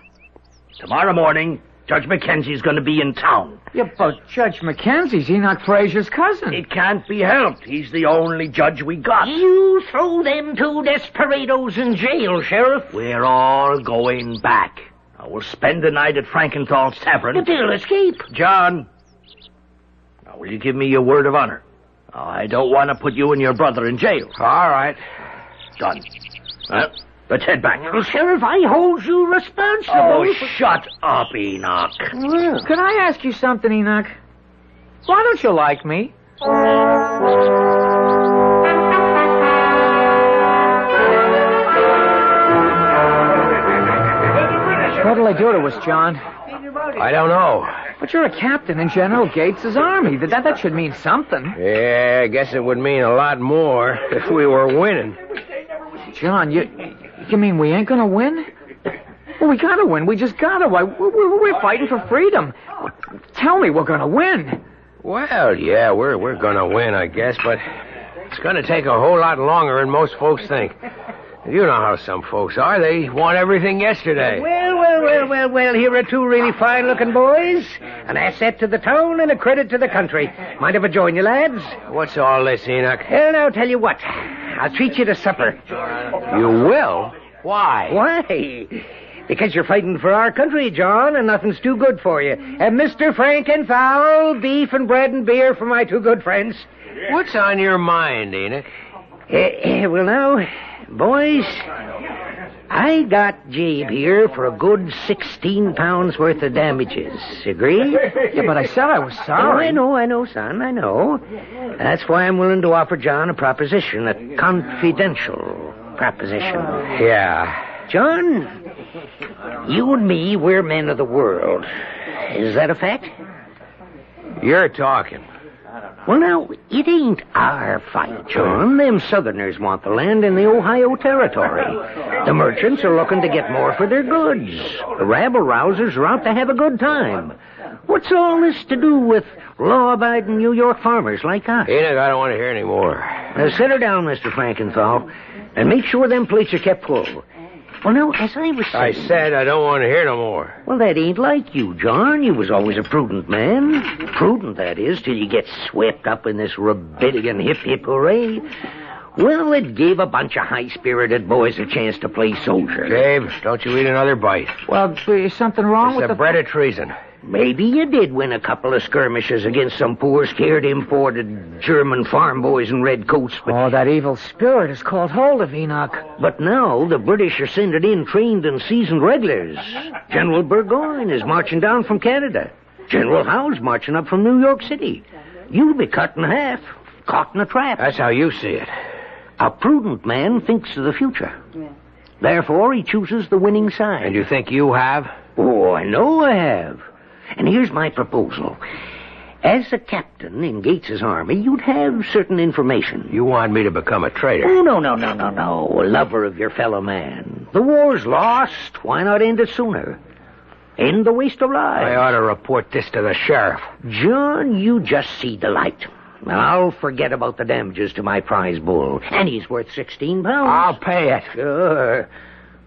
Tomorrow morning, Judge Mackenzie's going to be in town. Yeah, but Judge Mackenzie's Enoch Fraser's cousin. It can't be helped. He's the only judge we got. You throw them two desperados in jail, Sheriff. We're all going back. Now, we'll spend the night at Frankenthal's Tavern. But they'll escape. John, now, will you give me your word of honor? I don't want to put you and your brother in jail. All right. Done. Well, let's head back. Well, Sheriff, I hold you responsible. Oh, shut up, Enoch. Can I ask you something, Enoch? Why don't you like me? What'll I do to us, John? I don't know. But you're a captain in General Gates's army. That should mean something. Yeah, I guess it would mean a lot more if we were winning. John, you mean we ain't gonna win? Well, we gotta win. We just gotta. We're fighting for freedom. Tell me we're gonna win. Well, yeah, we're gonna win, I guess, but it's gonna take a whole lot longer than most folks think. You know how some folks are. They want everything yesterday. Well, Well, here are two really fine-looking boys. An asset to the town and a credit to the country. Mind if I join you, lads? What's all this, Enoch? Well, now, I'll tell you what. I'll treat you to supper. You will? Why? Why? Because you're fighting for our country, John, and nothing's too good for you. And Mr. Frankenfowl, beef and bread and beer for my two good friends. What's on your mind, Enoch? Well, now, boys, I got Jabe here for a good 16 pounds worth of damages. Agree? Yeah, but I said I was sorry. Oh, I know, son, I know. That's why I'm willing to offer John a proposition, a confidential proposition. Yeah. John, you and me, we're men of the world. Is that a fact? You're talking. Well, now, it ain't our fight, John. Them Southerners want the land in the Ohio Territory. The merchants are looking to get more for their goods. The rabble-rousers are out to have a good time. What's all this to do with law-abiding New York farmers like us? Enoch, I don't want to hear any more. Now, settle down, Mr. Frankenthal, and make sure them plates are kept full. Well, now, as I was saying... I said I don't want to hear no more. Well, that ain't like you, John. You was always a prudent man. Prudent, that is, till you get swept up in this rebellion hip-hip hooray. Well, it gave a bunch of high-spirited boys a chance to play soldier. Dave, don't you eat another bite. Well, is something wrong with the bread of treason. Maybe you did win a couple of skirmishes against some poor, scared, imported German farm boys in red coats, but... Oh, that evil spirit has caught hold of Enoch. But now the British are sending in trained and seasoned regulars. General Burgoyne is marching down from Canada. General Howe's marching up from New York City. You'll be cut in half, caught in a trap. That's how you see it. A prudent man thinks of the future. Therefore, he chooses the winning side. And you think you have? Oh, I know I have. And here's my proposal. As a captain in Gates's army, you'd have certain information. You want me to become a traitor? Oh, no. A lover of your fellow man. The war's lost. Why not end it sooner? End the waste of lives. I ought to report this to the sheriff. John, you just see the light. I'll forget about the damages to my prize bull. And he's worth 16 pounds. I'll pay it. Sure.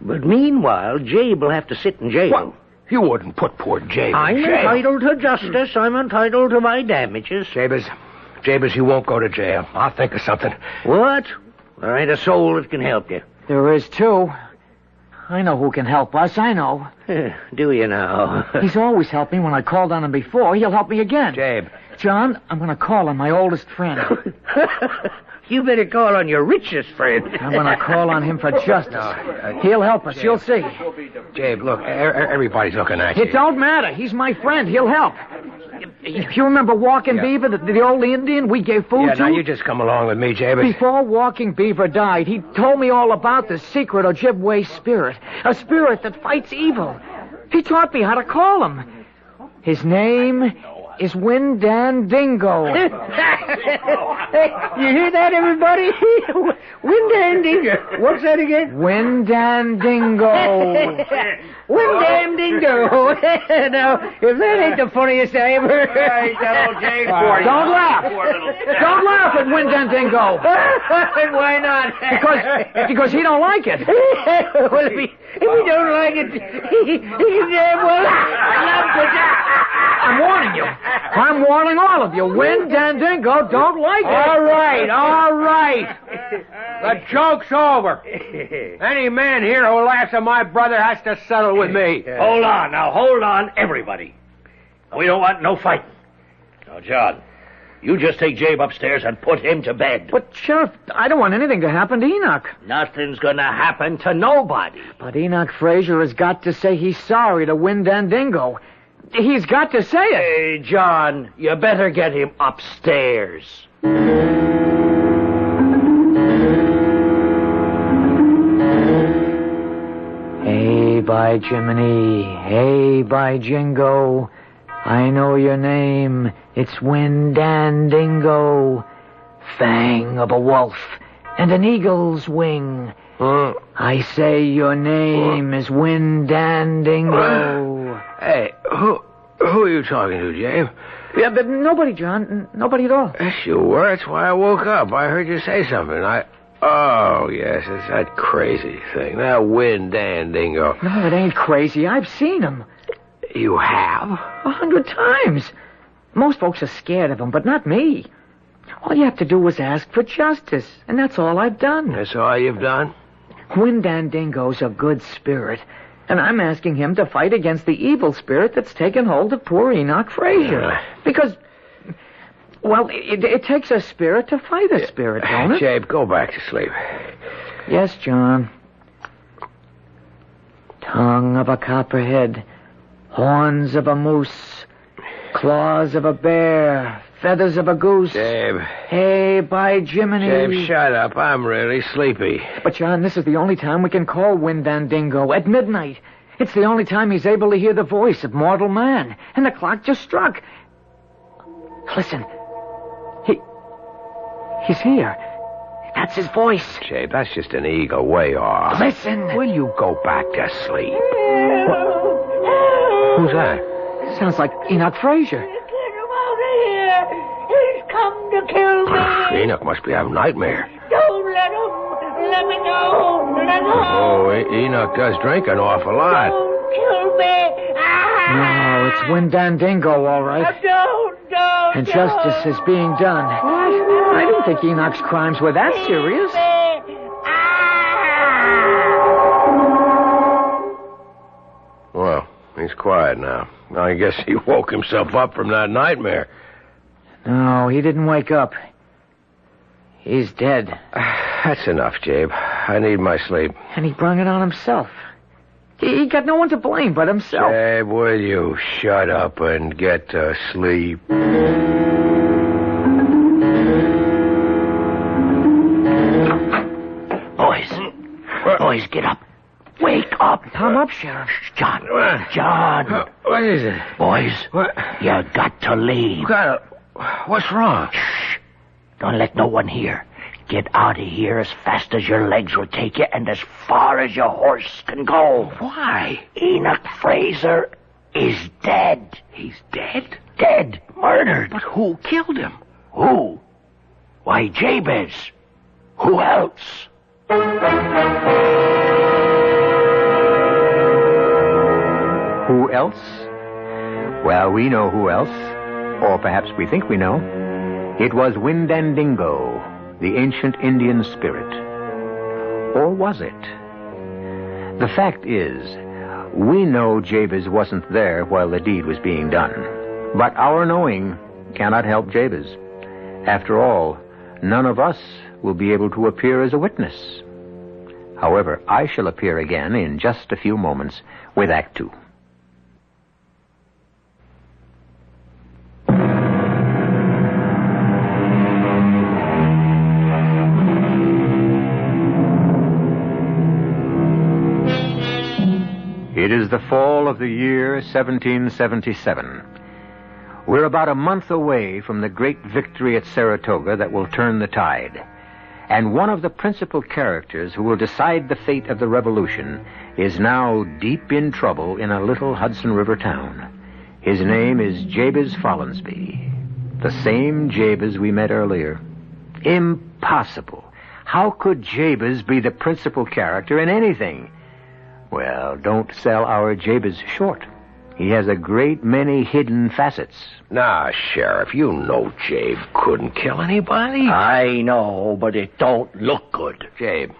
But meanwhile, Jabe will have to sit in jail. What? You wouldn't put poor Jabe I'm in jail. entitled to justice. I'm entitled to my damages. Jabez, you won't go to jail. I'll think of something. What? There ain't a soul that can help you. There is, too. I know who can help us, I know. Do you now? He's always helped me when I called on him before. He'll help me again. Jabe. John, I'm going to call on my oldest friend. You better call on your richest friend. I'm going to call on him for justice. He'll help us. Jabe. You'll see. Jabe, look, everybody's looking at you. It don't matter. He's my friend. He'll help. You remember Walking Beaver, the old Indian we gave food to? Now you just come along with me, Jabe. Before Walking Beaver died, he told me all about the secret Ojibwe spirit. A spirit that fights evil. He taught me how to call him. His name is Windandingo. You hear that, everybody? Windandingo. What's that again? Windandingo. Windandingo. Now, if that ain't the funniest I ever heard. Don't laugh. Don't laugh at Windandingo. Why not? Because he don't like it. Well, if he don't like it, he damn well. I'm warning you. I'm warning all of you. Windandingo don't like it. All right. The joke's over. Any man here who laughs at my brother has to settle with me. Hold on, everybody. We don't want no fighting. Now, John, you just take Jabe upstairs and put him to bed. But, Sheriff, I don't want anything to happen to Enoch. Nothing's gonna happen to nobody. But Enoch Fraser has got to say he's sorry to Windandingo. He's got to say it. Hey, John, you better get him upstairs. Hey, by Jiminy. Hey, by Jingo. I know your name. It's Windandingo. Fang of a wolf and an eagle's wing. I say your name is Windandingo. Hey, who are you talking to, Jabe? Yeah, but nobody, John. Nobody at all. Yes, you were. That's why I woke up. I heard you say something. Oh, yes, it's that crazy thing. That Windandingo. No, it ain't crazy. I've seen him. You have? 100 times. Most folks are scared of him, but not me. All you have to do is ask for justice, and that's all I've done. That's all you've done? Windandingo's a good spirit, and I'm asking him to fight against the evil spirit that's taken hold of poor Enoch Fraser. Because, well, it takes a spirit to fight a spirit, don't it? Jabe, go back to sleep. Yes, John. Tongue of a copperhead, horns of a moose, claws of a bear, feathers of a goose. Jabe. Hey, by Jiminy. Jabe, shut up. I'm really sleepy. But, John, this is the only time we can call Windandingo, at midnight. It's the only time he's able to hear the voice of mortal man. And the clock just struck. Listen. He's here. That's his voice. Jabe, that's just an ego way off. Listen. Will you go back to sleep? Who's that? Sounds like Enoch Fraser. He's come to kill me. Enoch must be having a nightmare. Don't let him. Let me go. Let go. Oh, Enoch does drink an awful lot. Don't kill me. No, it's Windandingo, all right. Don't. And justice is being done. What? I didn't think Enoch's crimes were that serious. Well, he's quiet now. I guess he woke himself up from that nightmare. No, he didn't wake up. He's dead. That's enough, Jabe. I need my sleep. And he brung it on himself. He got no one to blame but himself. Jabe, will you shut up and get to sleep? Boys, get up. Wake up. Come up, Sheriff. John. What is it? Boys, What? you got to leave. What's wrong? Shh. Don't let no one hear. Get out of here as fast as your legs will take you and as far as your horse can go. Why? Enoch Fraser is dead. He's dead? Dead. Murdered. But who killed him? Who? Why, Jabez. Who else? Who else? Well, we know who else. Or perhaps we think we know. It was Windandingo, the ancient Indian spirit. Or was it? The fact is, we know Jabez wasn't there while the deed was being done. But our knowing cannot help Jabez. After all, none of us will be able to appear as a witness. However, I shall appear again in just a few moments with Act Two. It is the fall of the year 1777. We're about a month away from the great victory at Saratoga that will turn the tide. And one of the principal characters who will decide the fate of the revolution is now deep in trouble in a little Hudson River town. His name is Jabez Follansbee, the same Jabez we met earlier. Impossible. How could Jabez be the principal character in anything? Well, don't sell our Jabez short. He has a great many hidden facets. Nah, Sheriff, you know Jabe couldn't kill anybody. I know, but it don't look good. Jabe,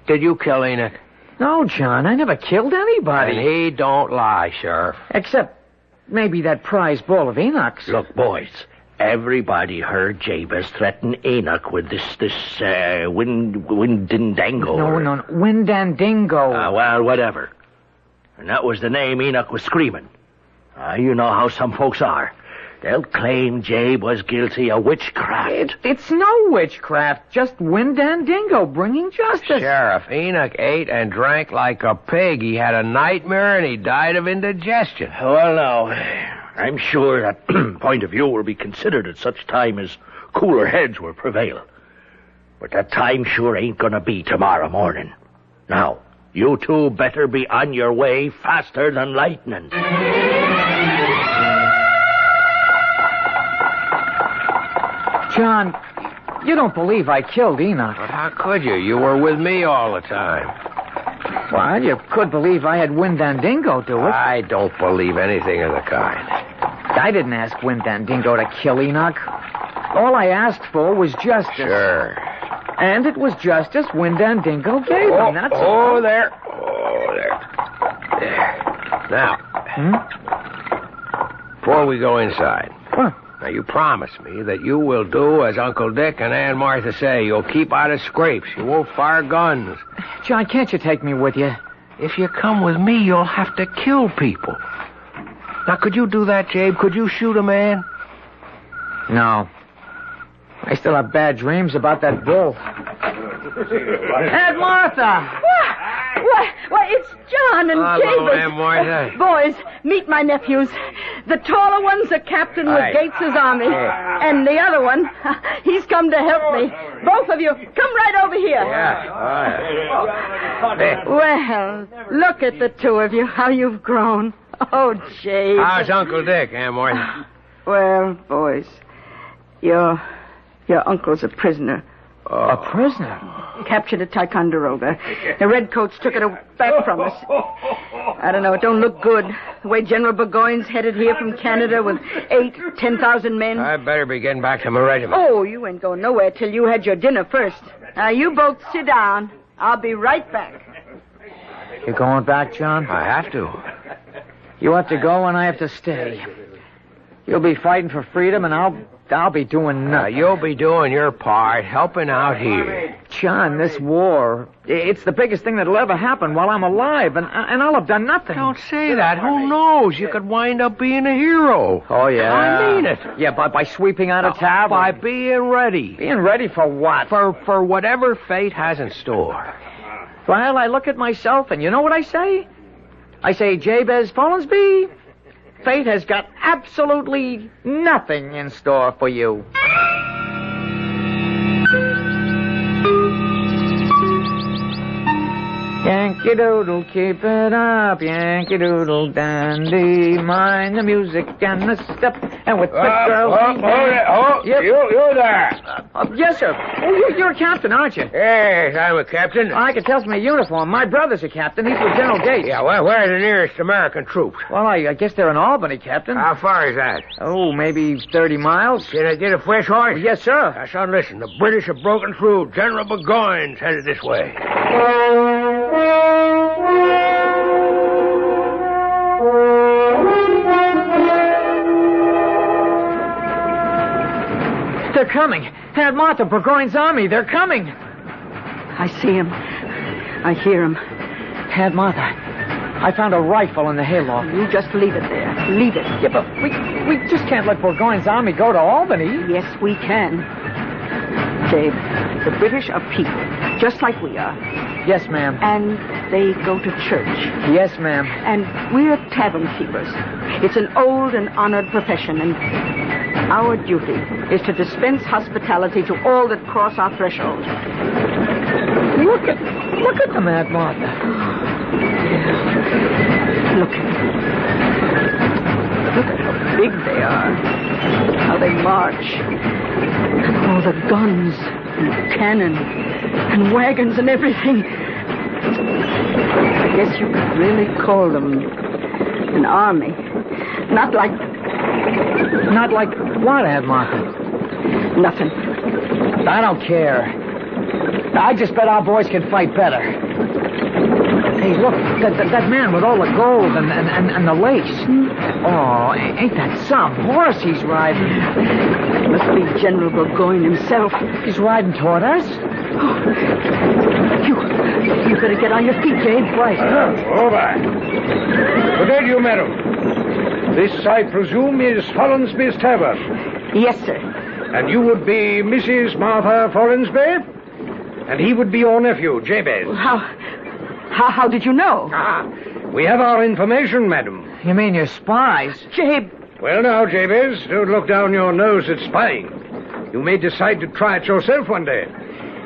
did you kill Enoch? No, John, I never killed anybody. And he don't lie, Sheriff. Except maybe that prize bull of Enoch's. Look, boys, everybody heard Jabez threaten Enoch with this Windandingo. No, Windandingo. Well, whatever. And that was the name Enoch was screaming. You know how some folks are. They'll claim Jabe was guilty of witchcraft. It's no witchcraft, just Windandingo bringing justice. Sheriff, Enoch ate and drank like a pig. He had a nightmare and he died of indigestion. Well, now, I'm sure that point of view will be considered at such time as cooler heads will prevail. But that time sure ain't gonna be tomorrow morning. Now, you two better be on your way faster than lightning. John, You don't believe I killed Enoch. But how could you? You were with me all the time. Well, you could believe I had Windandingo do it. I don't believe anything of the kind. I didn't ask Windandingo to kill Enoch. All I asked for was justice. Sure. And it was justice Windandingo gave him, that's all. Oh, there. Now, before we go inside, now you promise me that you will do as Uncle Dick and Aunt Martha say. You'll keep out of scrapes. You won't fire guns. John, can't you take me with you? If you come with me, you'll have to kill people. Now, could you do that, Jabe? Could you shoot a man? No. I still have bad dreams about that bull. Aunt Martha! Why, it's John and Hello, David. Aunt Martha. Boys, meet my nephews. The taller one's a captain with Aye. Gates's army. And the other one, he's come to help me. Both of you, come right over here. Yeah. Well, look at the two of you, how you've grown. Oh, Jay. How's Uncle Dick, Aunt Martha? Well, boys, your uncle's a prisoner. A prisoner? Captured at Ticonderoga. The redcoats took it back from us. I don't know, it don't look good. The way General Burgoyne's headed here from Canada with 10,000 men. I better be getting back to my regiment. Oh, you ain't going nowhere till you had your dinner first. Now, you both sit down. I'll be right back. You going back, John? I have to. You have to go and I have to stay. You'll be fighting for freedom and I'll be doing nothing. You'll be doing your part, helping out here. John, this war, it's the biggest thing that'll ever happen while I'm alive, and I'll have done nothing. Don't say that. Who knows? You could wind up being a hero. Oh, yeah? I mean it. Yeah, by sweeping out a tavern. By being ready. Being ready for what? For whatever fate has in store. Well, I look at myself, and you know what I say? I say, Jabez Follansbee, fate has got absolutely nothing in store for you. Yankee Doodle, keep it up, Yankee Doodle dandy. Mind the music and the step, and with the girls... You there. Yes, sir. Oh, you're a captain, aren't you? Yes, I'm a captain. I can tell from your uniform. My brother's a captain. He's with General Gates. Yeah, well, where are the nearest American troops? Well, I guess they're in Albany, Captain. How far is that? Oh, maybe 30 miles. Can I get a fresh horse? Yes, sir. Now, son, listen. The British have broken through. General Burgoyne's headed this way. They're coming. Aunt Martha, Burgoyne's army. They're coming. I see him. I hear him. Aunt Martha, I found a rifle in the hayloft. You just leave it there. Leave it. Yeah, but we just can't let Burgoyne's army go to Albany. Yes, we can. Dave, the British are people, just like we are. Yes, ma'am. And they go to church. Yes, ma'am. And we're tavern keepers. It's an old and honored profession, and our duty is to dispense hospitality to all that cross our threshold. Look at them, Aunt Martha. Look at them. Look at how big they are. How they march. And all the guns and cannon and wagons and everything. I guess you could really call them an army. Not like what, Aunt Martha? Nothing. I don't care. I just bet our boys can fight better. Hey, look, that man with all the gold and the lace. Oh, ain't that some horse he's riding? That must be General Burgoyne himself. He's riding toward us. You better get on your feet, Jabe. Right. Over. Good day to you, madam. This, I presume, is Follansby's Tavern. Yes, sir. And you would be Mrs. Martha Follansby? And he would be your nephew, Jabez. How did you know? We have our information, madam. You mean your spies? Jabe. Well, now, Jabez, don't look down your nose at spying. You may decide to try it yourself one day.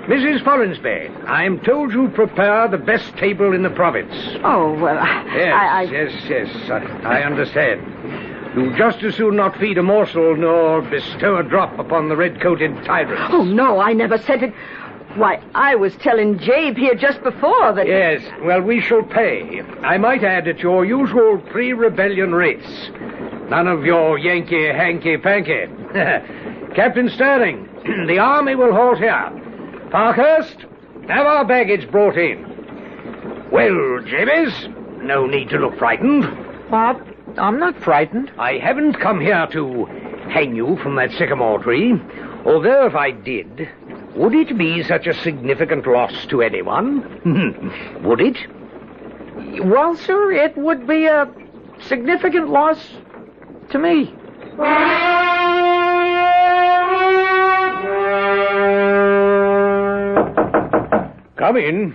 Mrs. Follansby, I am told you prepare the best table in the province. Oh, well, Yes, I understand. You'll just as soon not feed a morsel nor bestow a drop upon the red-coated tyrants. Oh, no, I never said it. Why, I was telling Jabe here just before that... Yes, well, we shall pay. I might add at your usual pre-rebellion rates. None of your Yankee hanky-panky. Captain Sterling, the army will halt here. Parkhurst, have our baggage brought in. Well, Jabez, no need to look frightened. What? I'm not frightened. I haven't come here to hang you from that sycamore tree. Although if I did, would it be such a significant loss to anyone? Would it? Well, sir, it would be a significant loss to me. Come in.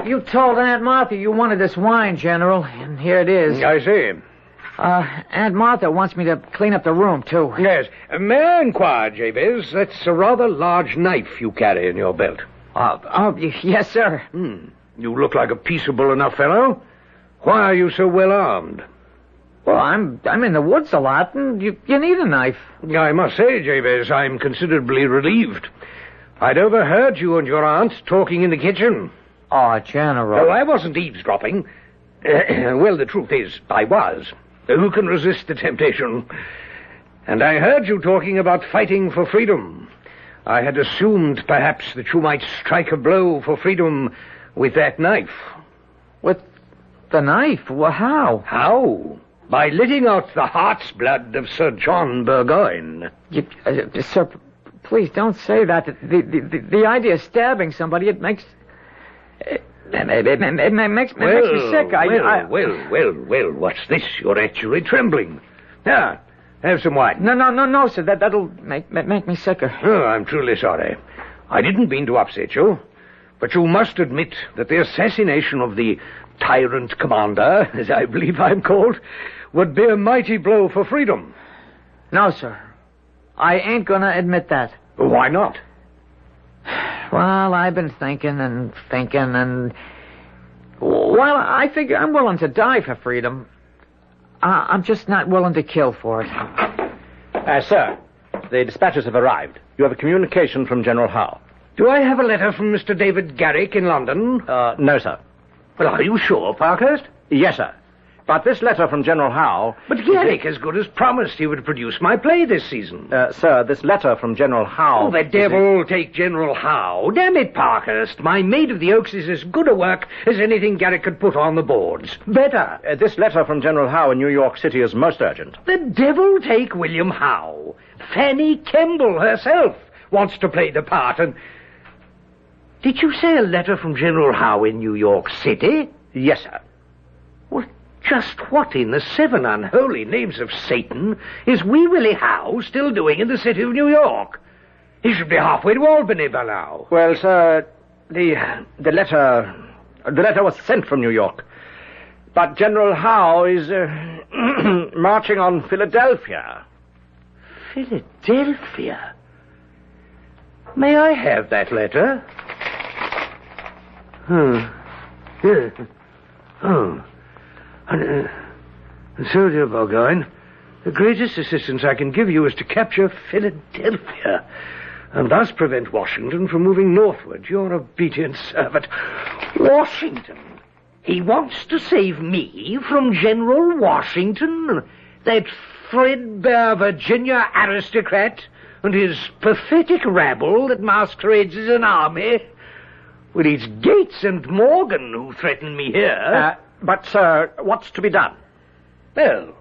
You told Aunt Martha you wanted this wine, General, and here it is. I see. Aunt Martha wants me to clean up the room, too. Yes. May I inquire, Jabez, that's a rather large knife you carry in your belt. Yes, sir. You look like a peaceable enough fellow. Why are you so well armed? Well, I'm in the woods a lot, and you need a knife. I must say, Jabez, I'm considerably relieved. I'd overheard you and your aunt talking in the kitchen. Oh, General. Oh, I wasn't eavesdropping. Well, the truth is, I was. Who can resist the temptation? And I heard you talking about fighting for freedom. I had assumed, perhaps, that you might strike a blow for freedom with that knife. With the knife? Well, how? How? By letting out the heart's blood of Sir John Burgoyne. Sir, please don't say that. The idea of stabbing somebody, it makes... It makes me sick. Well, what's this? You're actually trembling. Now, have some wine. No, sir. That'll make me sicker. Oh, I'm truly sorry. I didn't mean to upset you. But you must admit that the assassination of the tyrant commander, as I believe I'm called, would be a mighty blow for freedom. No, sir. I ain't gonna admit that. Why not? Well, I've been thinking, and... Well, I figure I'm willing to die for freedom. I'm just not willing to kill for it. Sir, the dispatches have arrived. You have a communication from General Howe. Do I have a letter from Mr. David Garrick in London? No, sir. Well, are you sure, Parkhurst? Yes, sir. But this letter from General Howe... But Garrick, as good as promised, he would produce my play this season. Sir, this letter from General Howe... Oh, the devil take General Howe. Damn it, Parkhurst. My Maid of the Oaks is as good a work as anything Garrick could put on the boards. Better. This letter from General Howe in New York City is most urgent. The devil take William Howe. Fanny Kemble herself wants to play the part, and... Did you say a letter from General Howe in New York City? Yes, sir. Well, just what in the seven unholy names of Satan is Wee Willie Howe still doing in the city of New York? He should be halfway to Albany by now. Well, sir, the letter was sent from New York. But General Howe is marching on Philadelphia. Philadelphia? May I have that letter? So, dear Burgoyne, the greatest assistance I can give you is to capture Philadelphia, and thus prevent Washington from moving northward. Your obedient servant. Washington? He wants to save me from General Washington, that threadbare Virginia aristocrat, and his pathetic rabble that masquerades as an army. Well, it's Gates and Morgan who threaten me here. But, sir, what's to be done? Well,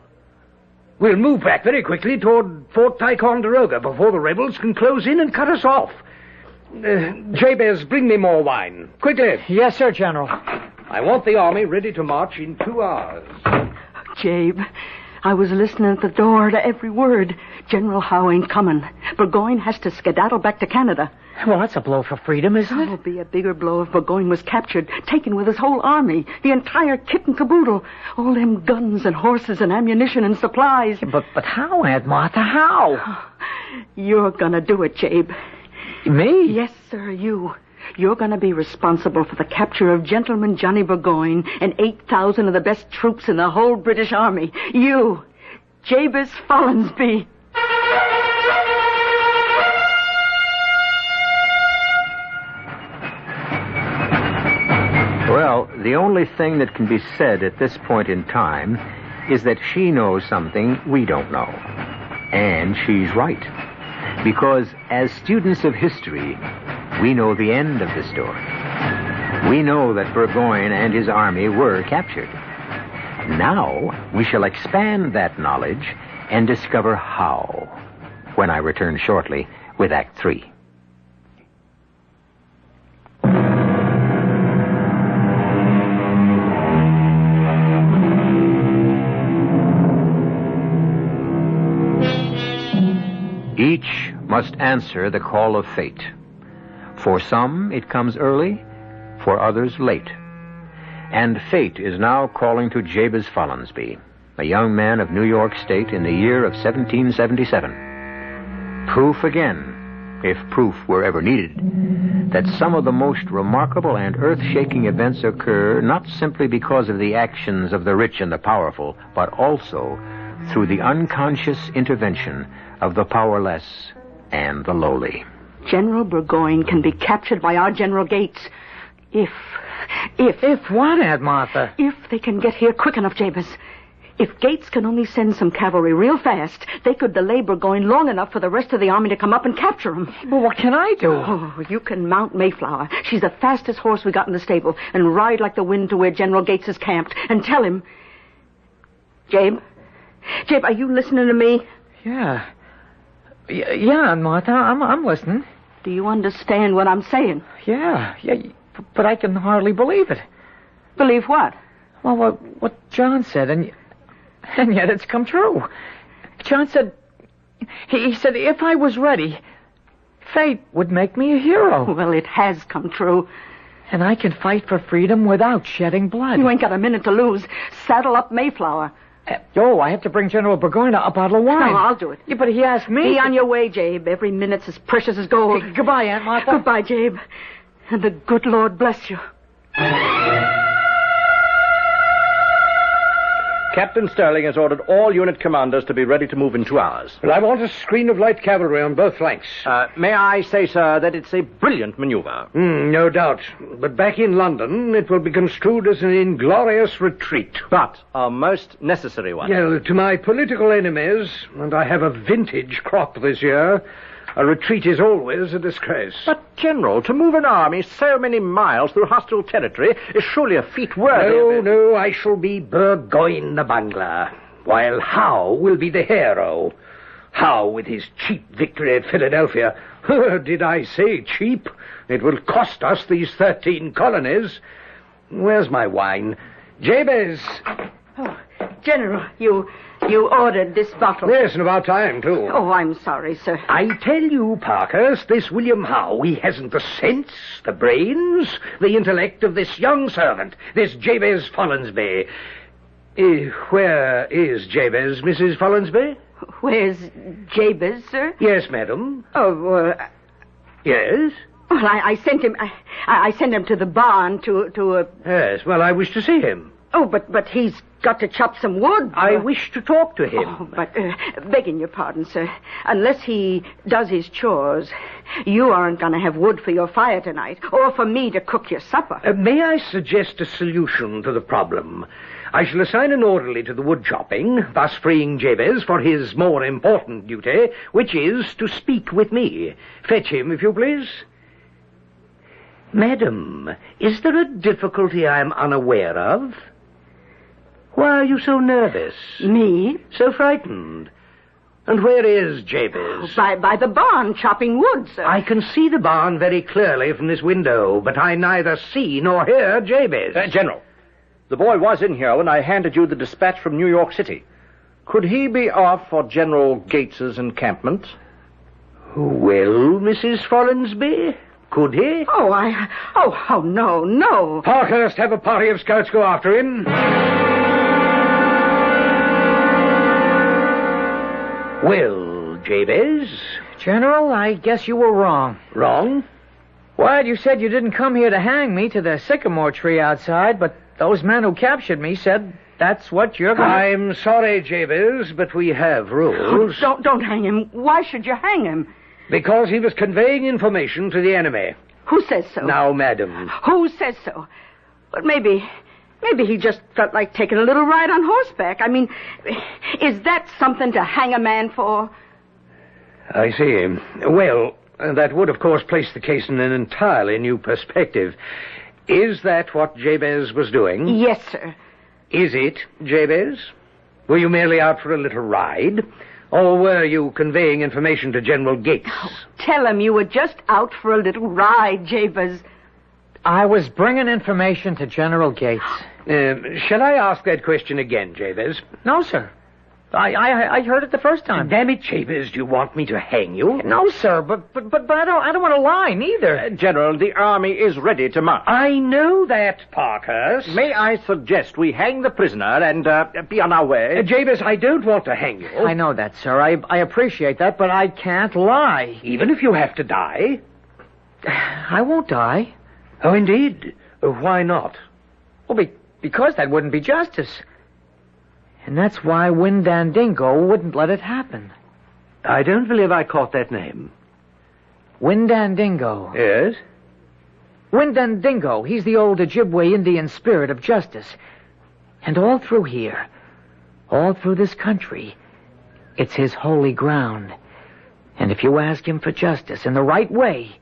we'll move back very quickly toward Fort Ticonderoga before the rebels can close in and cut us off. Jabez, bring me more wine. Quickly. Yes, sir, General. I want the army ready to march in 2 hours. Jabe, I was listening at the door to every word. General Howe ain't coming. Burgoyne has to skedaddle back to Canada. Well, that's a blow for freedom, isn't it? It would be a bigger blow if Burgoyne was captured, taken with his whole army, the entire kit and caboodle, all them guns and horses and ammunition and supplies. But how, Aunt Martha, how? You're gonna do it, Jabe. Me? Yes, sir, you. You're gonna be responsible for the capture of Gentleman Johnny Burgoyne and 8,000 of the best troops in the whole British Army. You. Jabez Follansby. Well, the only thing that can be said at this point in time is that she knows something we don't know. And she's right. Because as students of history, we know the end of the story. We know that Burgoyne and his army were captured. Now, we shall expand that knowledge and discover how, when I return shortly with Act 3. Each must answer the call of fate. For some, it comes early, for others, late. And fate is now calling to Jabez Follansby, a young man of New York State in the year of 1777. Proof again, if proof were ever needed, that some of the most remarkable and earth-shaking events occur not simply because of the actions of the rich and the powerful, but also through the unconscious intervention of the powerless and the lowly. General Burgoyne can be captured by our General Gates if what, Aunt Martha? If they can get here quick enough, Jabez. If Gates can only send some cavalry real fast, they could delay Burgoyne long enough for the rest of the army to come up and capture him. Well, what can I do? Oh, you can mount Mayflower. She's the fastest horse we got in the stable, and ride like the wind to where General Gates is camped, and tell him... Jabe, are you listening to me? Yeah. Yeah, Aunt Martha, I'm listening. Do you understand what I'm saying? Yeah, but I can hardly believe it. Believe what? Well, what John said, and yet it's come true. John said, he said if I was ready, fate would make me a hero. Well, it has come true. And I can fight for freedom without shedding blood. You ain't got a minute to lose. Saddle up Mayflower. I have to bring General Burgoyne a bottle of wine. No, I'll do it. Yeah, but he asked me... Be on your way, Jabe. Every minute's as precious as gold. Goodbye, Aunt Martha. Goodbye, Jabe. And the good Lord bless you. Captain Sterling has ordered all unit commanders to be ready to move in 2 hours. Well, I want a screen of light cavalry on both flanks. May I say, sir, that it's a brilliant maneuver. No doubt. But back in London, it will be construed as an inglorious retreat. But a most necessary one. Well, to my political enemies, and I have a vintage crop this year, a retreat is always a disgrace. But, General, to move an army so many miles through hostile territory is surely a feat worthy of... No, I shall be Burgoyne the bungler, while Howe will be the hero. Howe with his cheap victory at Philadelphia. Did I say cheap? It will cost us these 13 colonies. Where's my wine? Jabez! Oh, General, you ordered this bottle. Yes, and about time, too. Oh, I'm sorry, sir. I tell you, Parkhurst, this William Howe, he hasn't the sense, the brains, the intellect of this young servant, this Jabez Follansby. Where is Jabez, Mrs. Follansby? Where's Jabez, sir? Yes, madam. Oh, Yes? Well, I sent him... I sent him to the barn to Yes, well, I wish to see him. Oh, but he's got to chop some wood. I wish to talk to him. Oh, but, begging your pardon, sir, unless he does his chores, you aren't going to have wood for your fire tonight, or for me to cook your supper. May I suggest a solution to the problem? I shall assign an orderly to the wood chopping, thus freeing Jabez for his more important duty, which is to speak with me. Fetch him, if you please. Madam, is there a difficulty I'm unaware of? Why are you so nervous? Me? So frightened? And where is Jabez? By the barn, chopping wood, sir. I can see the barn very clearly from this window, but I neither see nor hear Jabez. General, the boy was in here when I handed you the dispatch from New York City. Could he be off for General Gates's encampment? Well, Mrs. Follansby, could he? Oh, no. Parkhurst, have a party of scouts go after him. Well, Jabez? General, I guess you were wrong. Wrong? What? You said you didn't come here to hang me to the sycamore tree outside, but those men who captured me said that's what you're going to... I'm sorry, Jabez, but we have rules. Don't hang him. Why should you hang him? Because he was conveying information to the enemy. Who says so? Now, madam. Who says so? But maybe he just felt like taking a little ride on horseback. I mean, is that something to hang a man for? I see. Well, that would, of course, place the case in an entirely new perspective. Is that what Jabez was doing? Yes, sir. Is it, Jabez? Were you merely out for a little ride? Or were you conveying information to General Gates? Oh, tell him you were just out for a little ride, Jabez. I was bringing information to General Gates. Shall I ask that question again, Jabez? No, sir. I heard it the first time. Damn it, Jabez, do you want me to hang you? No, sir, but I don't want to lie, neither. General, the army is ready to march. I know that, Parkhurst. May I suggest we hang the prisoner and be on our way? Jabez, I don't want to hang you. I know that, sir. I appreciate that, but I can't lie. Even if you have to die? I won't die. Oh, indeed? Why not? Well, because that wouldn't be justice. And that's why Windandingo wouldn't let it happen. I don't believe I caught that name. Windandingo. Yes? Windandingo. He's the old Ojibwe Indian spirit of justice. And all through here, all through this country, it's his holy ground. And if you ask him for justice in the right way,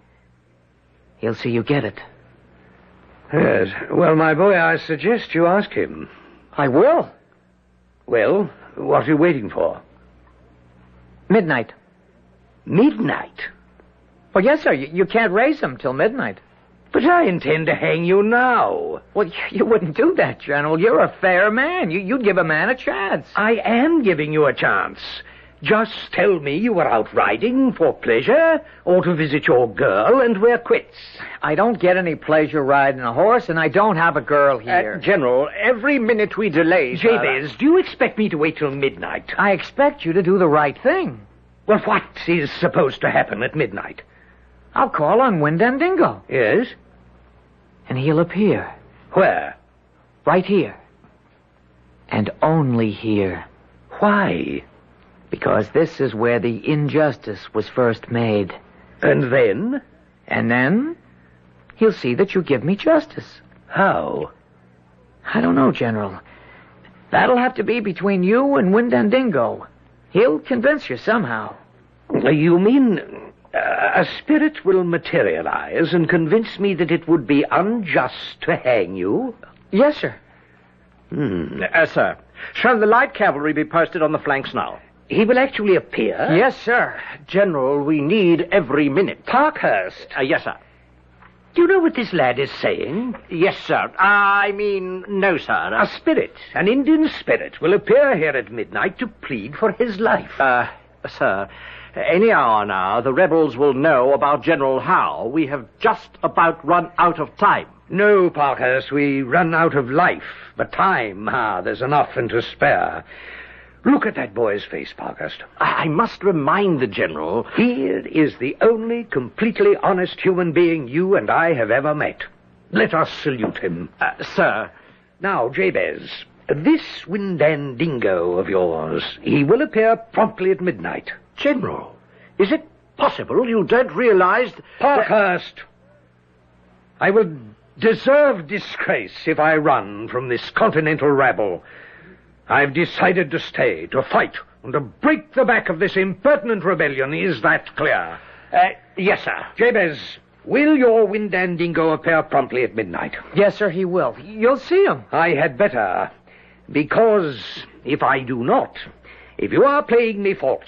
he'll see you get it. Yes. Well, my boy, I suggest you ask him. I will. Well, what are you waiting for? Midnight. Midnight? Well, yes, sir. You can't raise him till midnight. But I intend to hang you now. Well, you wouldn't do that, General. You're a fair man. You'd give a man a chance. I am giving you a chance. Just tell me you were out riding for pleasure or to visit your girl and we're quits. I don't get any pleasure riding a horse, and I don't have a girl here. General, every minute we delay... Jabez, do you expect me to wait till midnight? I expect you to do the right thing. Well, what is supposed to happen at midnight? I'll call on Windandingo. Yes? And he'll appear. Where? Right here. And only here. Why? Because this is where the injustice was first made. And then? And then, he'll see that you give me justice. How? I don't know, General. That'll have to be between you and Windandingo. He'll convince you somehow. You mean a spirit will materialize and convince me that it would be unjust to hang you? Yes, sir. Sir, shall the light cavalry be posted on the flanks now? He will actually appear? Yes, sir. General, we need every minute. Parkhurst. Yes, sir. Do you know what this lad is saying? Yes, sir. I mean, no, sir. A spirit, an Indian spirit, will appear here at midnight to plead for his life. Sir, any hour now, the rebels will know about General Howe. We have just about run out of time. No, Parkhurst, we run out of life. But time, there's enough and to spare. Look at that boy's face, Parkhurst. I must remind the General... He is the only completely honest human being you and I have ever met. Let us salute him. Sir. Now, Jabez, this Windandingo of yours, he will appear promptly at midnight. General, is it possible you don't realize... Parkhurst! I will deserve disgrace if I run from this continental rabble. I've decided to stay, to fight, and to break the back of this impertinent rebellion. Is that clear? Yes, sir. Jabez, will your Windandingo appear promptly at midnight? Yes, sir, he will. You'll see him. I had better, because if I do not, if you are playing me false,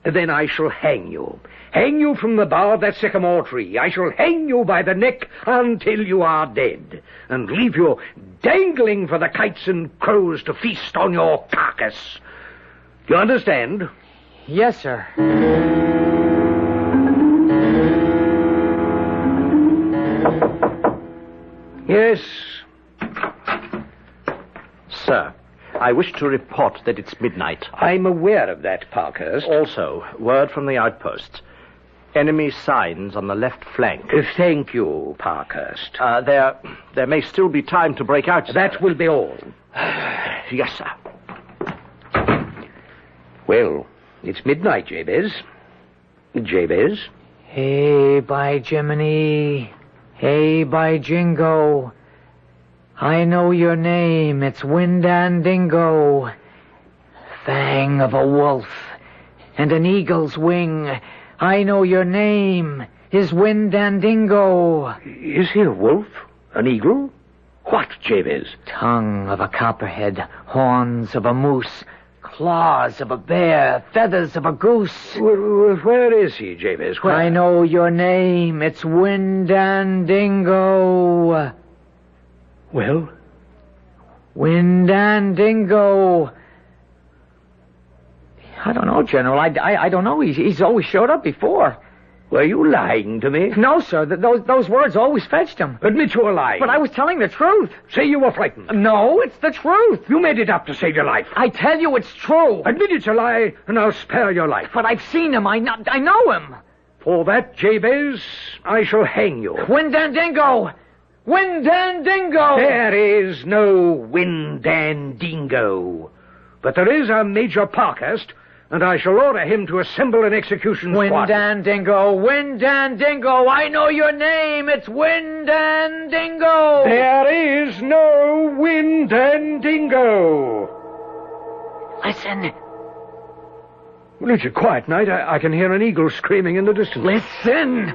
then I shall hang you. Hang you from the bough of that sycamore tree. I shall hang you by the neck until you are dead, and leave you dangling for the kites and crows to feast on your carcass. Do you understand? Yes, sir. Yes. Sir, I wish to report that it's midnight. I'm aware of that, Parkhurst. Also, word from the outposts. Enemy signs on the left flank. Thank you, Parkhurst. There may still be time to break out, sir. That will be all. Yes, sir. Well, it's midnight, Jabez. Jabez? Hey, by Jiminy. Hey, by Jingo. I know your name. It's Windandingo. Fang of a wolf and an eagle's wing. I know your name is Windandingo. Is he a wolf? An eagle? What, Jabez? Tongue of a copperhead, horns of a moose, claws of a bear, feathers of a goose. Where is he, Jabez? Where? I know your name. It's Windandingo. Well? Windandingo. I don't know, General. I don't know. He's always showed up before. Were you lying to me? No, sir. Those words always fetched him. Admit you were lying. But I was telling the truth. Say you were frightened. No, it's the truth. You made it up to save your life. I tell you it's true. Admit it's a lie, and I'll spare your life. But I've seen him. I know him. For that, Jabez, I shall hang you. Windandingo! Windandingo! There is no Windandingo. But there is a Major Parkhurst, and I shall order him to assemble an execution squad. Windandingo! Windandingo! I know your name! It's Windandingo! There is no Windandingo! Listen. Well, it's a quiet night. I can hear an eagle screaming in the distance. Listen!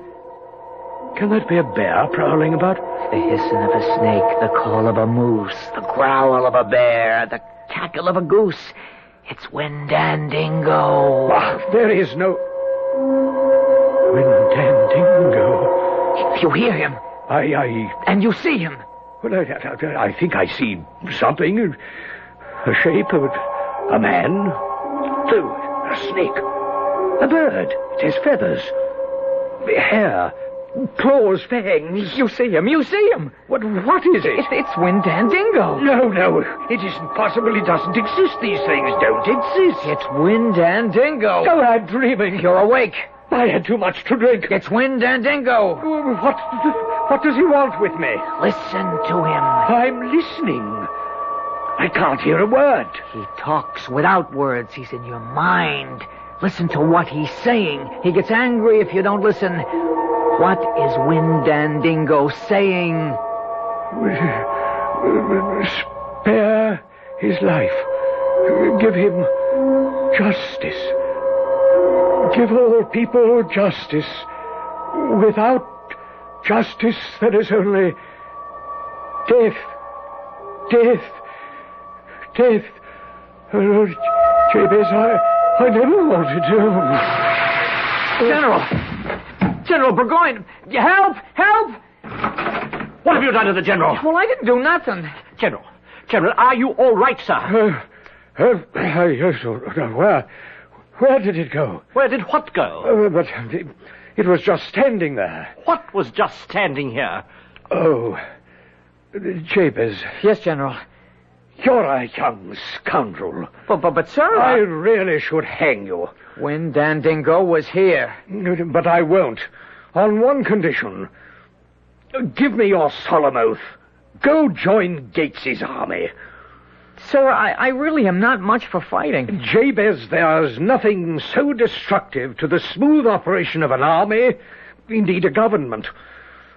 Can that be a bear prowling about? The hissing of a snake, the call of a moose, the growl of a bear, the cackle of a goose. It's Windandingo. Ah, there is no Windandingo. You hear him? And you see him? Well, I think I see something. A shape of a man. A snake. A bird. It has feathers. Hair. Claws, fangs. You see him. What is it? It's Windandingo. No. It isn't possible. It doesn't exist. These things don't exist. It's Windandingo. Oh, I'm dreaming. You're awake. I had too much to drink. It's Windandingo. What does he want with me? Listen to him. I'm listening. I can't hear a word. He talks without words. He's in your mind. Listen to what he's saying. He gets angry if you don't listen. What is Windandingo saying? Spare his life. Give him justice. Give all people justice. Without justice, there is only death. Oh, Jabez, I never wanted to. General Burgoyne, help! What have you done to the General? Well, I didn't do nothing. General, are you all right, sir? Where did it go? Where did what go? But it was just standing there. What was just standing here? Oh, Jabez. Yes, General. You're a young scoundrel. But sir... I really should hang you. Windandingo was here. But I won't. On one condition. Give me your solemn oath. Go join Gates's army. Sir, I really am not much for fighting. Jabez, there's nothing so destructive to the smooth operation of an army, indeed a government,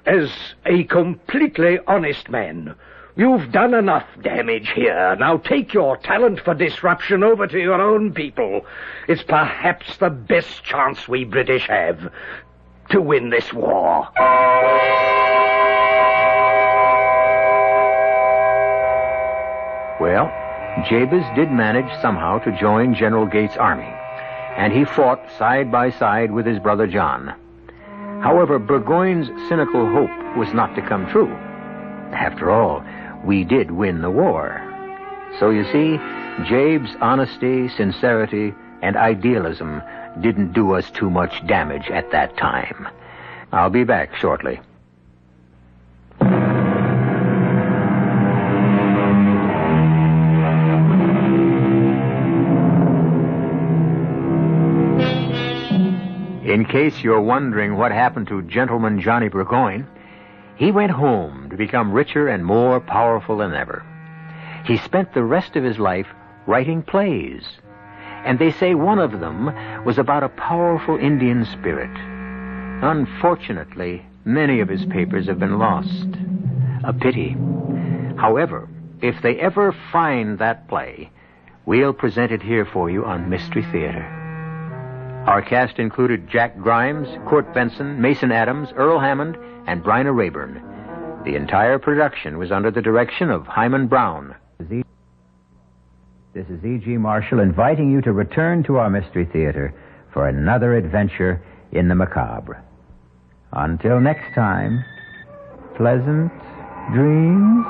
as a completely honest man. You've done enough damage here. Now take your talent for disruption over to your own people. It's perhaps the best chance we British have to win this war. Well, Jabez did manage somehow to join General Gates' army, and he fought side by side with his brother John. However, Burgoyne's cynical hope was not to come true. After all, we did win the war. So you see, Jabe's honesty, sincerity, and idealism didn't do us too much damage at that time. I'll be back shortly. In case you're wondering what happened to Gentleman Johnny Burgoyne, he went home to become richer and more powerful than ever. He spent the rest of his life writing plays, and they say one of them was about a powerful Indian spirit. Unfortunately, many of his papers have been lost. A pity. However, if they ever find that play, we'll present it here for you on Mystery Theater. Our cast included Jack Grimes, Court Benson, Mason Adams, Earl Hammond, and Bryna Rayburn. The entire production was under the direction of Hyman Brown. This is E.G. Marshall inviting you to return to our Mystery Theater for another adventure in the macabre. Until next time, pleasant dreams.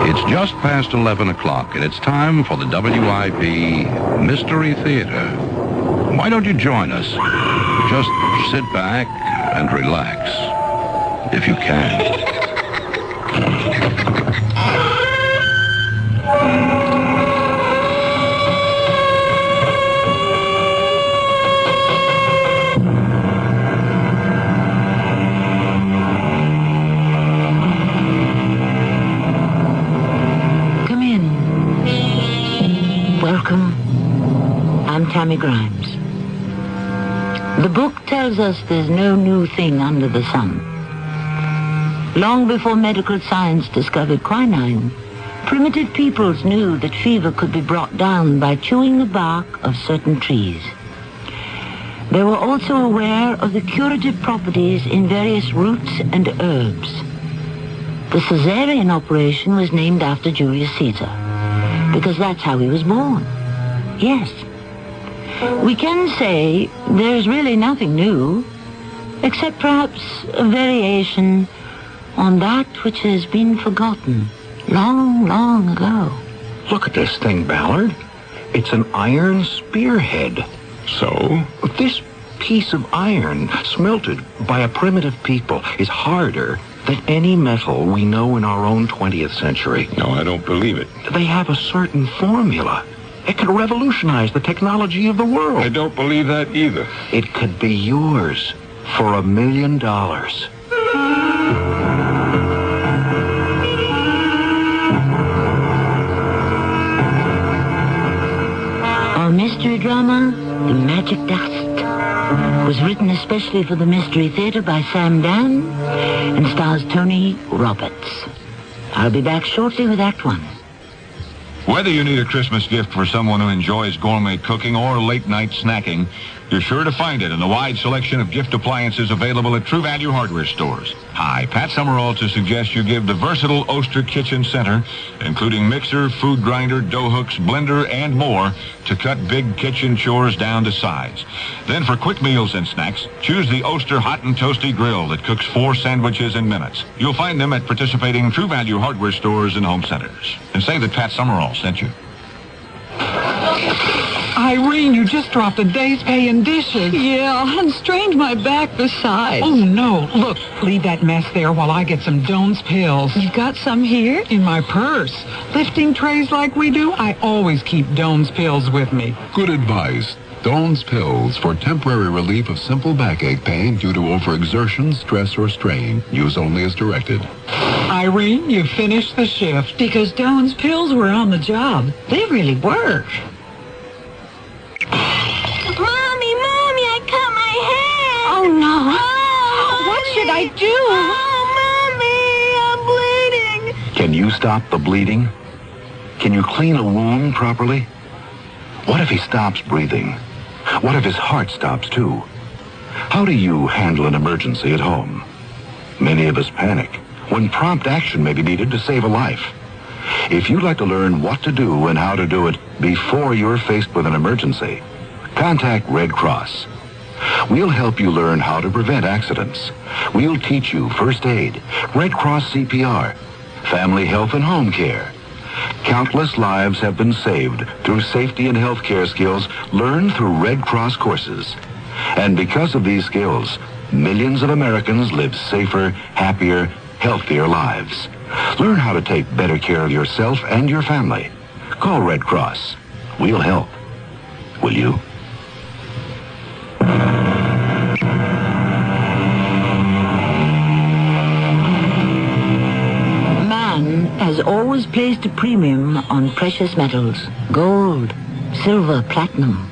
It's just past 11 o'clock, and it's time for the WIP Mystery Theater. Why don't you join us? Just sit back and relax, if you can. Welcome. I'm Tammy Grimes. The book tells us there's no new thing under the sun. Long before medical science discovered quinine, primitive peoples knew that fever could be brought down by chewing the bark of certain trees. They were also aware of the curative properties in various roots and herbs. The Caesarean operation was named after Julius Caesar, because that's how he was born. Yes. We can say there's really nothing new, except perhaps a variation on that which has been forgotten long, long ago. Look at this thing, Ballard. It's an iron spearhead. So? This piece of iron, smelted by a primitive people, is harder than any metal we know in our own 20th century. No, I don't believe it. They have a certain formula. It could revolutionize the technology of the world. I don't believe that either. It could be yours for $1 million. Our mystery drama, The Magic Dust, was written especially for the Mystery Theater by Sam Dan and stars Tony Roberts. I'll be back shortly with Act One. Whether you need a Christmas gift for someone who enjoys gourmet cooking or late-night snacking, you're sure to find it in the wide selection of gift appliances available at True Value hardware stores. Hi, Pat Summerall to suggest you give the versatile Oster Kitchen Center, including mixer, food grinder, dough hooks, blender, and more, to cut big kitchen chores down to size. Then for quick meals and snacks, choose the Oster Hot and Toasty Grill that cooks 4 sandwiches in minutes. You'll find them at participating True Value hardware stores and home centers. And say that Pat Summerall sent you. Irene, you just dropped a day's pay in dishes. Yeah, and strained my back besides. Oh, no. Look, leave that mess there while I get some Doan's pills. You've got some here? In my purse. Lifting trays like we do, I always keep Doan's pills with me. Good advice. Doan's pills for temporary relief of simple backache pain due to overexertion, stress, or strain. Use only as directed. Irene, you finished the shift. Because Doan's pills were on the job. They really work. Mommy, I cut my hair. Oh, no. Oh, what should I do? Oh, Mommy, I'm bleeding. Can you stop the bleeding? Can you clean a wound properly? What if he stops breathing? What if his heart stops too? How do you handle an emergency at home? Many of us panic when prompt action may be needed to save a life. If you'd like to learn what to do and how to do it before you're faced with an emergency, contact Red Cross. We'll help you learn how to prevent accidents. We'll teach you first aid, Red Cross CPR, family health and home care. Countless lives have been saved through safety and health care skills learned through Red Cross courses. And because of these skills, millions of Americans live safer, happier, healthier lives. Learn how to take better care of yourself and your family. Call Red Cross. We'll help. Will you? Man has always placed a premium on precious metals, gold, silver, platinum.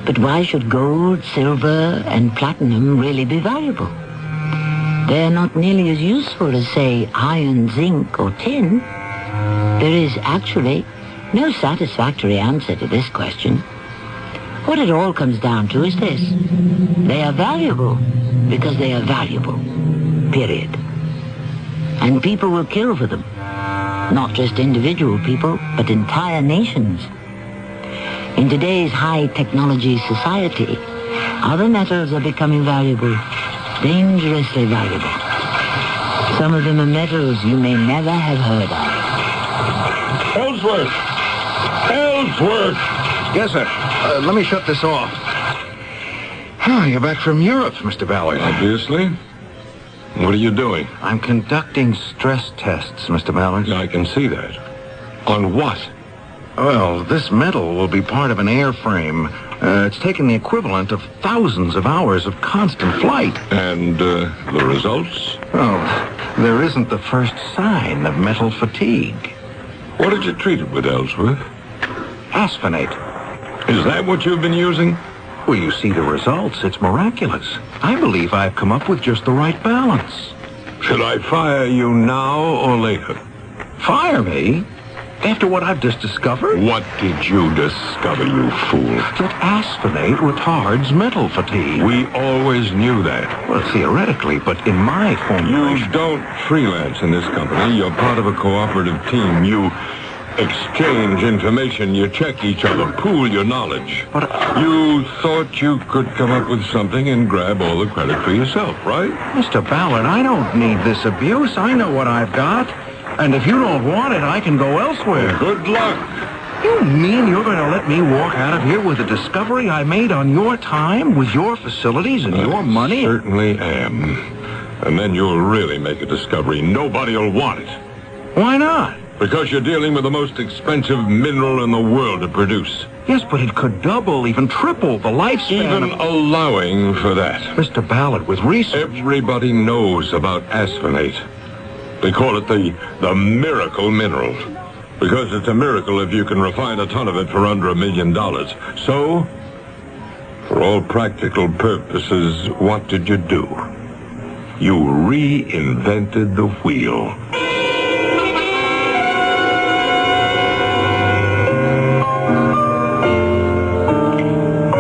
But why should gold, silver, and platinum really be valuable? They're not nearly as useful as, say, iron, zinc, or tin. There is actually no satisfactory answer to this question. What it all comes down to is this. They are valuable because they are valuable. Period. And people will kill for them. Not just individual people, but entire nations. In today's high-technology society, other metals are becoming valuable, dangerously valuable. Some of them are metals you may never have heard of. Ellsworth! Ellsworth! Yes, sir. Let me shut this off. You're back from Europe, Mr. Ballard. Obviously. What are you doing? I'm conducting stress tests, Mr. Ballard. I can see that. On what? Well, this metal will be part of an airframe. It's taken the equivalent of thousands of hours of constant flight. And the results? Oh, there isn't the first sign of metal fatigue. What did you treat it with, Ellsworth? Asphenate. Is that what you've been using? Well, you see the results. It's miraculous. I believe I've come up with just the right balance. Should I fire you now or later? Fire me? After what I've just discovered? What did you discover, you fool? That asphenate retards metal fatigue. We always knew that. Well, theoretically, but in my formulation... You don't freelance in this company. You're part of a cooperative team. You exchange information. You check each other. Pool your knowledge. But you thought you could come up with something and grab all the credit for yourself, right? Mr. Ballard, I don't need this abuse. I know what I've got. And if you don't want it, I can go elsewhere. Good luck. You mean you're going to let me walk out of here with a discovery I made on your time, with your facilities and your money? Certainly am. And then you'll really make a discovery. Nobody'll want it. Why not? Because you're dealing with the most expensive mineral in the world to produce. Yes, but it could double, even triple the lifespan. Even allowing for that. Mr. Ballard, with research... Everybody knows about asphenate. They call it the miracle mineral. Because it's a miracle if you can refine a ton of it for under $1 million. So, for all practical purposes, what did you do? You reinvented the wheel.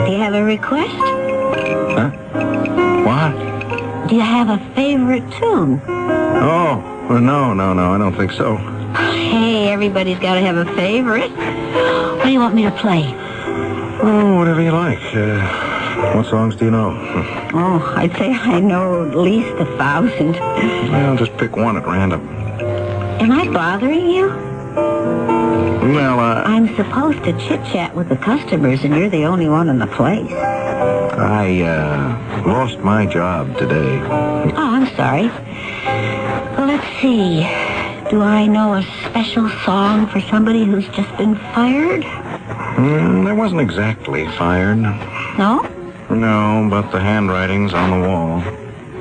Do you have a request? Huh? What? Do you have a favorite tune? Oh, well, no, I don't think so. Hey, everybody's got to have a favorite. What do you want me to play? Oh, whatever you like. What songs do you know? Oh, I'd say I know at least 1,000. Well, just pick one at random. Am I bothering you? Well, I'm supposed to chit-chat with the customers, and you're the only one in the place. I lost my job today. Oh, I'm sorry. Well, let's see. Do I know a special song for somebody who's just been fired? I wasn't exactly fired. No? No, but the handwriting's on the wall.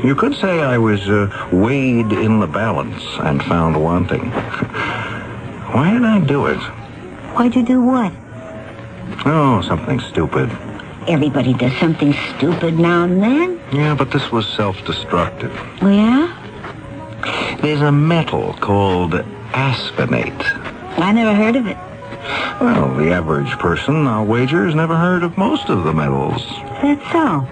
You could say I was weighed in the balance and found wanting. Why did I do it? Why'd you do what? Oh, something stupid. Everybody does something stupid now and then. Yeah, but this was self-destructive. Oh, yeah? There's a metal called asphenate. I never heard of it. Well, the average person, I'll wager, has never heard of most of the metals. That's so.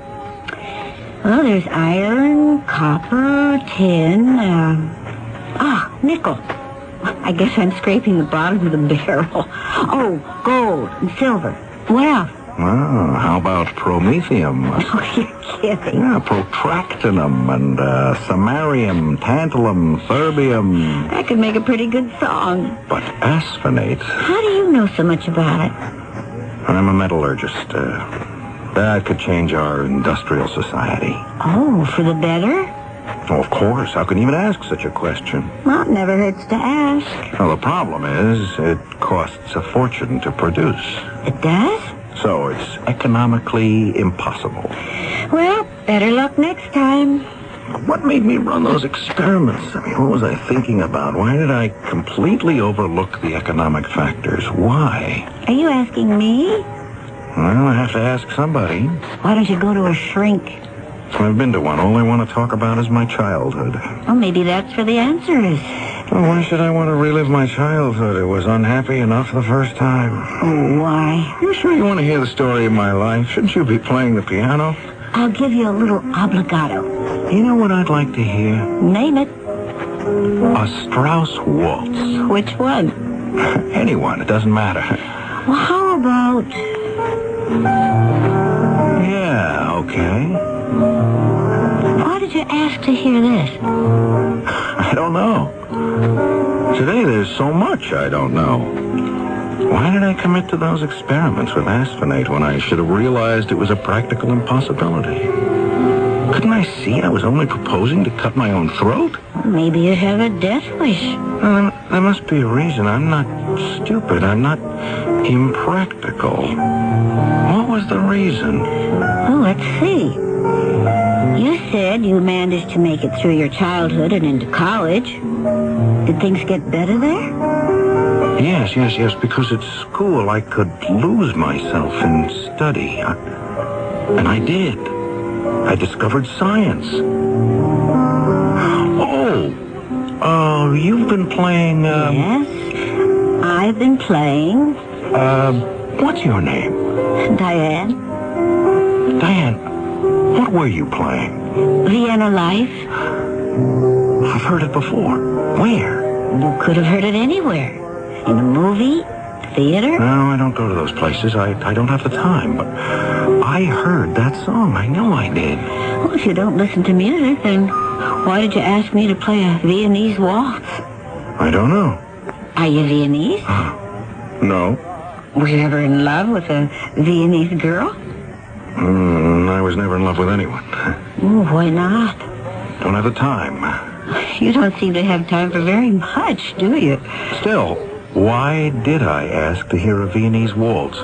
Well, there's iron, copper, tin, nickel. I guess I'm scraping the bottom of the barrel. Oh, gold and silver. What else? Oh, how about promethium? Oh, you're kidding. Yeah, protractinum and samarium, tantalum, terbium. That could make a pretty good song. But asphenate? How do you know so much about it? I'm a metallurgist. That could change our industrial society. Oh, for the better? Oh, of course. How can you even ask such a question? Well, it never hurts to ask. Well, the problem is it costs a fortune to produce. It does? So it's economically impossible. Well, better luck next time. What made me run those experiments? I mean, what was I thinking about? Why did I completely overlook the economic factors? Why? Are you asking me? Well, I have to ask somebody. Why don't you go to a shrink? I've been to one. All I want to talk about is my childhood. Well, maybe that's where the answer is. Well, why should I want to relive my childhood? It was unhappy enough the first time. Oh, why? You sure you want to hear the story of my life? Shouldn't you be playing the piano? I'll give you a little obligato. You know what I'd like to hear? Name it. A Strauss waltz. Which one? Anyone. It doesn't matter. Well, how about... Yeah, okay. Why did you ask to hear this? I don't know. Today there's so much I don't know. Why did I commit to those experiments with asphenate when I should have realized it was a practical impossibility? Couldn't I see I was only proposing to cut my own throat? Maybe you have a death wish. Well, there must be a reason. I'm not stupid. I'm not impractical. What was the reason? Oh, let's see. You said you managed to make it through your childhood and into college. Did things get better there? Yes, because at school I could lose myself in study. And I did. I discovered science. Oh, you've been playing, Yes, I've been playing. What's your name? Diane. Diane, what were you playing? Vienna Life. I've heard it before. Where? You could have heard it anywhere. In a movie, theater. No, I don't go to those places. I don't have the time. But I heard that song. I know I did. Well, if you don't listen to music, then why did you ask me to play a Viennese waltz? I don't know. Are you Viennese? No. Were you ever in love with a Viennese girl? I was never in love with anyone. Why not? Don't have the time. You don't seem to have time for very much, do you? Still, why did I ask to hear a Viennese waltz?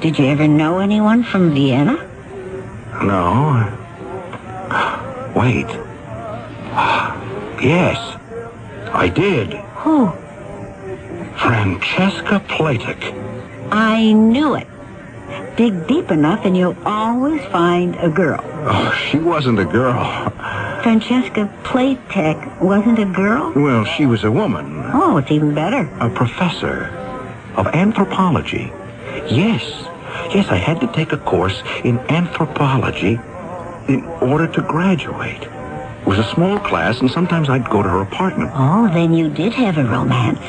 Did you ever know anyone from Vienna? No. Wait. Yes, I did. Who? Francesca Platek. I knew it. Dig deep enough and you'll always find a girl. Oh, she wasn't a girl. Francesca Platek wasn't a girl? Well, she was a woman. Oh, it's even better. A professor of anthropology. Yes, I had to take a course in anthropology in order to graduate. It was a small class, and sometimes I'd go to her apartment. Oh, then you did have a romance.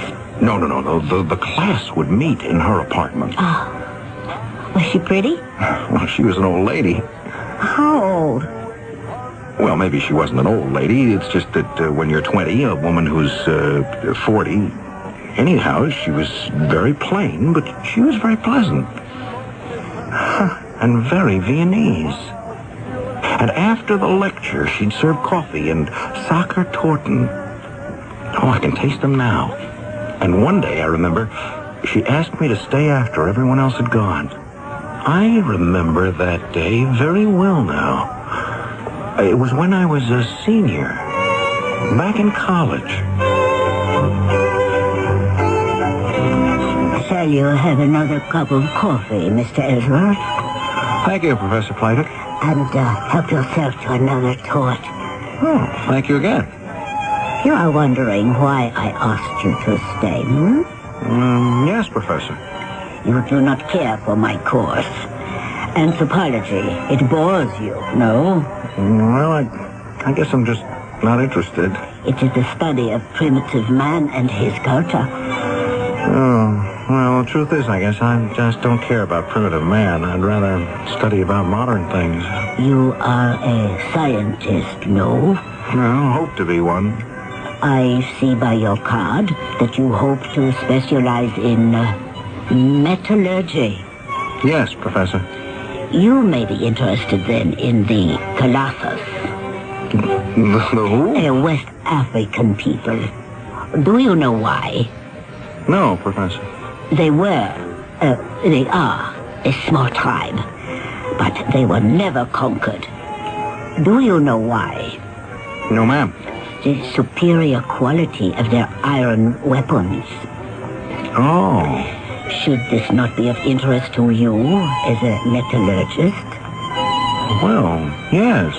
No. The class would meet in her apartment. Oh. Was she pretty? Well, she was an old lady. How old? Well, maybe she wasn't an old lady. It's just that when you're 20, a woman who's 40... Anyhow, she was very plain, but she was very pleasant. And very Viennese. And after the lecture, she'd serve coffee and soccer torten. Oh, I can taste them now. And one day, I remember, she asked me to stay after everyone else had gone. I remember that day very well now. It was when I was a senior, back in college. Shall you have another cup of coffee, Mr. Ellsworth? Thank you, Professor Platek. And help yourself to another tort. Oh, thank you again. You are wondering why I asked you to stay, Yes, Professor. You do not care for my course. Anthropology. It bores you, no? Well, I guess I'm just not interested. It is the study of primitive man and his culture. Oh, well, the truth is, I guess I just don't care about primitive man. I'd rather study about modern things. You are a scientist, no? No, hope to be one. I see by your card that you hope to specialize in metallurgy. Yes, Professor. You may be interested then in the Colossus. The who? West African people. Do you know why? No, Professor. They are a small tribe, but they were never conquered. Do you know why? No, ma'am. The superior quality of their iron weapons. Oh. Should this not be of interest to you as a metallurgist? Well, yes.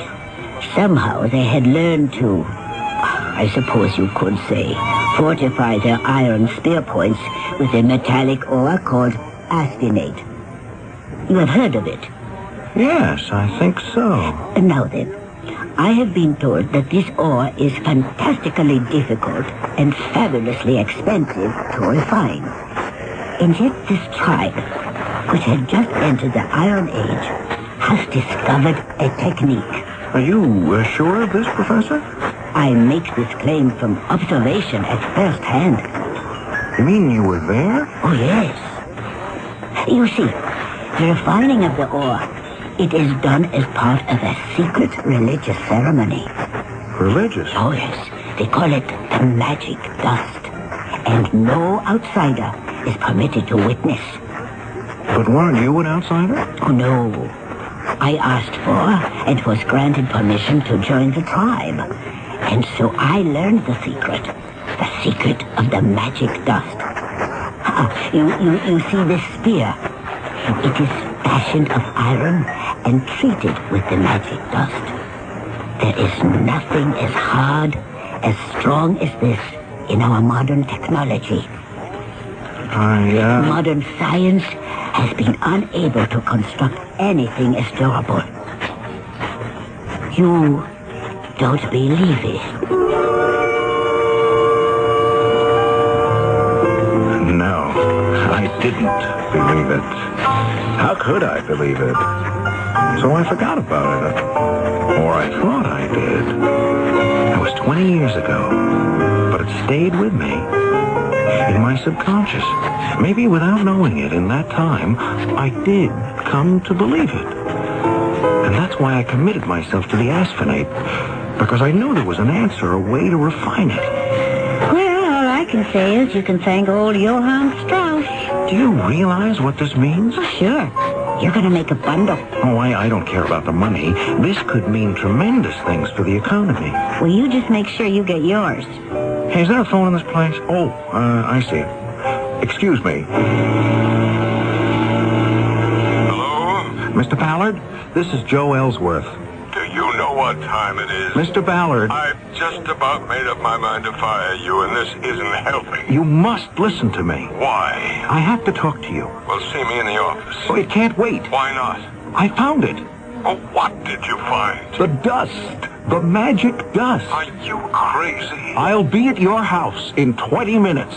Somehow they had learned to, I suppose you could say, fortify their iron spear points with a metallic ore called astinate. You have heard of it? Yes, I think so. Now then, I have been told that this ore is fantastically difficult and fabulously expensive to refine. And yet this tribe, which had just entered the Iron Age, has discovered a technique. Are you sure of this, Professor? I make this claim from observation at first hand. You mean you were there? Oh, yes. You see, the refining of the ore, it is done as part of a secret religious ceremony. Religious? Oh, yes. They call it the magic dust. And no outsider is permitted to witness. But weren't you an outsider? Oh, no. I asked for and was granted permission to join the tribe. And so I learned the secret of the magic dust. You see this spear? It is fashioned of iron and treated with the magic dust. There is nothing as hard, as strong as this in our modern technology. Modern science has been unable to construct anything as durable. You don't believe it? No, I didn't believe it. How could I believe it? So I forgot about it. Or I thought I did. That was 20 years ago. But it stayed with me. In my subconscious. Maybe without knowing it in that time, I did come to believe it. And that's why I committed myself to the asphenate. Because I knew there was an answer, a way to refine it. Well, all I can say is you can thank old Johann Strauss. Do you realize what this means? Oh, sure. You're going to make a bundle. Oh, I don't care about the money. This could mean tremendous things for the economy. Well, you just make sure you get yours. Hey, is there a phone in this place? Oh, I see it. Excuse me. Hello? Mr. Ballard, this is Joe Ellsworth. Do you know what time it is? Mr. Ballard. I've just about made up my mind to fire you, and this isn't helping. You must listen to me. Why? I have to talk to you. Well, see me in the office. Oh, it can't wait. Why not? I found it. Oh, what did you find? The dust. The magic dust. Are you crazy? I'll be at your house in 20 minutes.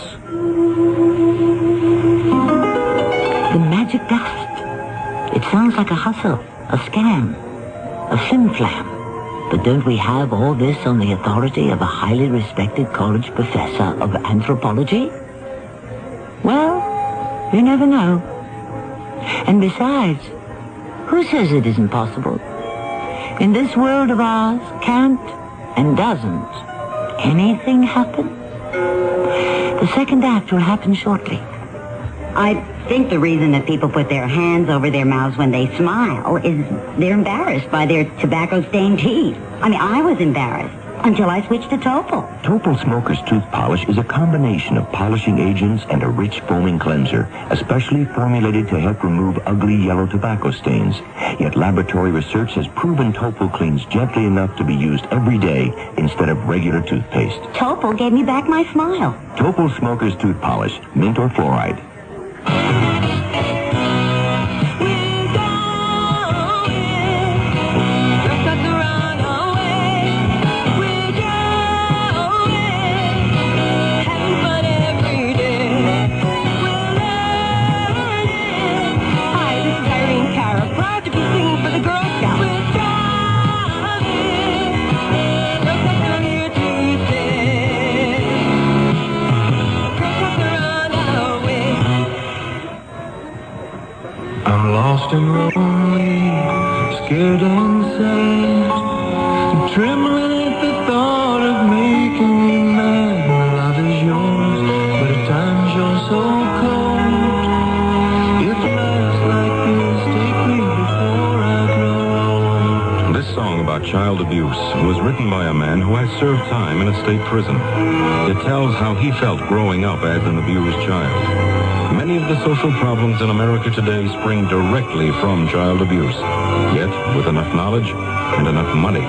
The magic dust. It sounds like a hustle, a scam, a flim-flam. But don't we have all this on the authority of a highly respected college professor of anthropology? Well, you never know. And besides, who says it isn't possible? In this world of ours, can't and doesn't anything happen? The second act will happen shortly. I think the reason that people put their hands over their mouths when they smile is they're embarrassed by their tobacco-stained teeth. I mean, I was embarrassed until I switched to Topol. Topol Smoker's Tooth Polish is a combination of polishing agents and a rich foaming cleanser, especially formulated to help remove ugly yellow tobacco stains. Yet laboratory research has proven Topol cleans gently enough to be used every day instead of regular toothpaste. Topol gave me back my smile. Topol Smoker's Tooth Polish, mint or fluoride. trembling at the thought of making me mad. My love is yours, but at times you're so cold. If life's like this, take me before I grow old. This song about child abuse was written by a man who has served time in a state prison. It tells how he felt growing up as an abused child. Many of the social problems in America today spring directly from child abuse. Yet, with enough knowledge and enough money,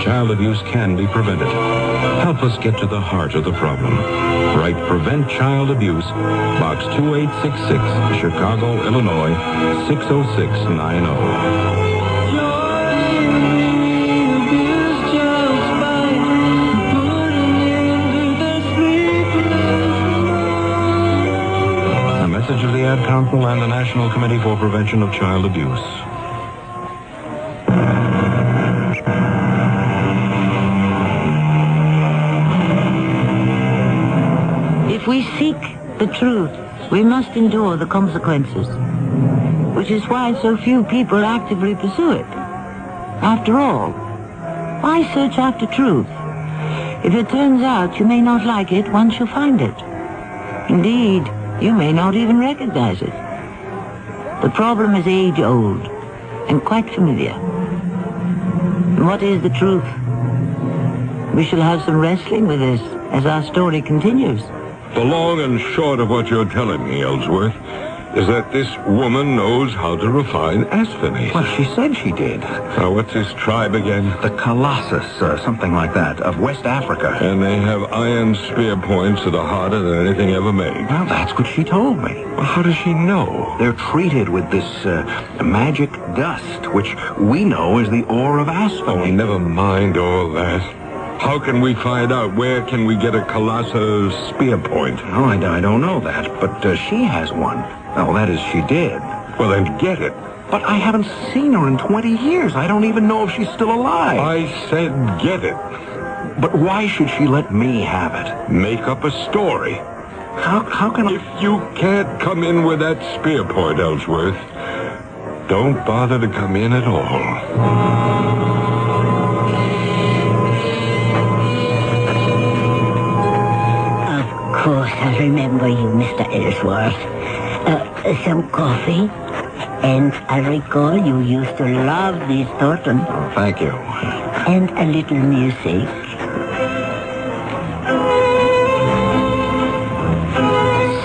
child abuse can be prevented. Help us get to the heart of the problem. Write Prevent Child Abuse, Box 2866, Chicago, Illinois, 60690. Message of the Ad Council and the National Committee for Prevention of Child Abuse. If we seek the truth, we must endure the consequences, which is why so few people actively pursue it. After all, why search after truth? If it turns out you may not like it once you find it. Indeed, you may not even recognize it. The problem is age-old and quite familiar. What is the truth? We shall have some wrestling with this as our story continues. The long and short of what you're telling me, Ellsworth, is that this woman knows how to refine asphanes. Well, she said she did. Now, what's this tribe again? The Colossus, something like that, of West Africa. And they have iron spear points that are harder than anything ever made. Well, that's what she told me. Well, how does she know? They're treated with this magic dust, which we know is the ore of asphanes. Oh, never mind all that. How can we find out? Where can we get a Colossus spear point? Oh, I don't know that, but she has one. Oh, that is, she did. Well, then get it. But I haven't seen her in 20 years. I don't even know if she's still alive. I said get it. But why should she let me have it? Make up a story. How can I... If you can't come in with that spear point, Ellsworth, don't bother to come in at all. Of course, I remember you, Mr. Ellsworth. Some coffee, and I recall you used to love these Thornton. Oh, thank you. And a little music.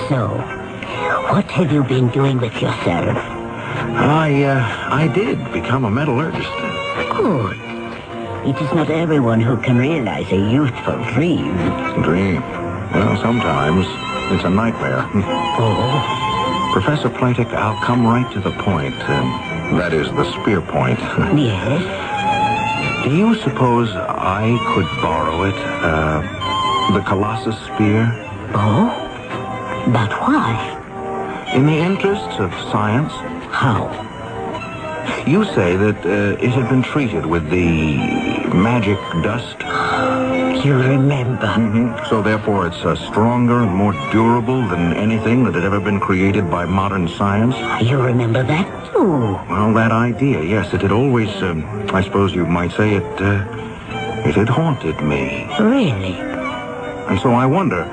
So, what have you been doing with yourself? I did become a metallurgist. Good. It is not everyone who can realize a youthful dream. Dream? Well, sometimes it's a nightmare. Oh. Professor Platek, I'll come right to the point. That is, the spear point. Yes? Do you suppose I could borrow it? The Colossus spear? Oh? But why? In the interests of science. How? You say that it had been treated with the magic dust. You remember. Mm-hmm. So therefore it's stronger and more durable than anything that had ever been created by modern science. You remember that too? Well, that idea, yes, it had always, I suppose you might say it had haunted me. Really? And so I wonder,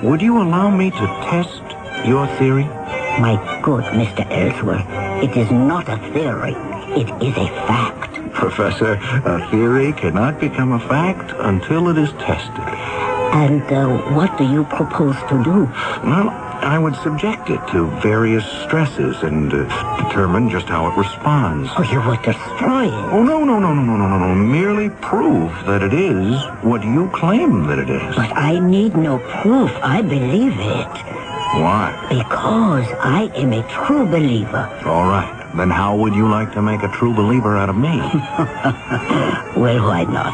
would you allow me to test your theory? My good Mr. Ellsworth, it is not a theory. It is a fact. Professor, a theory cannot become a fact until it is tested. And what do you propose to do? Well, I would subject it to various stresses and determine just how it responds. Oh, you would destroy it? Oh, no. Merely prove that it is what you claim that it is. But I need no proof. I believe it. Why? Because I am a true believer. All right. Then how would you like to make a true believer out of me? Well, why not?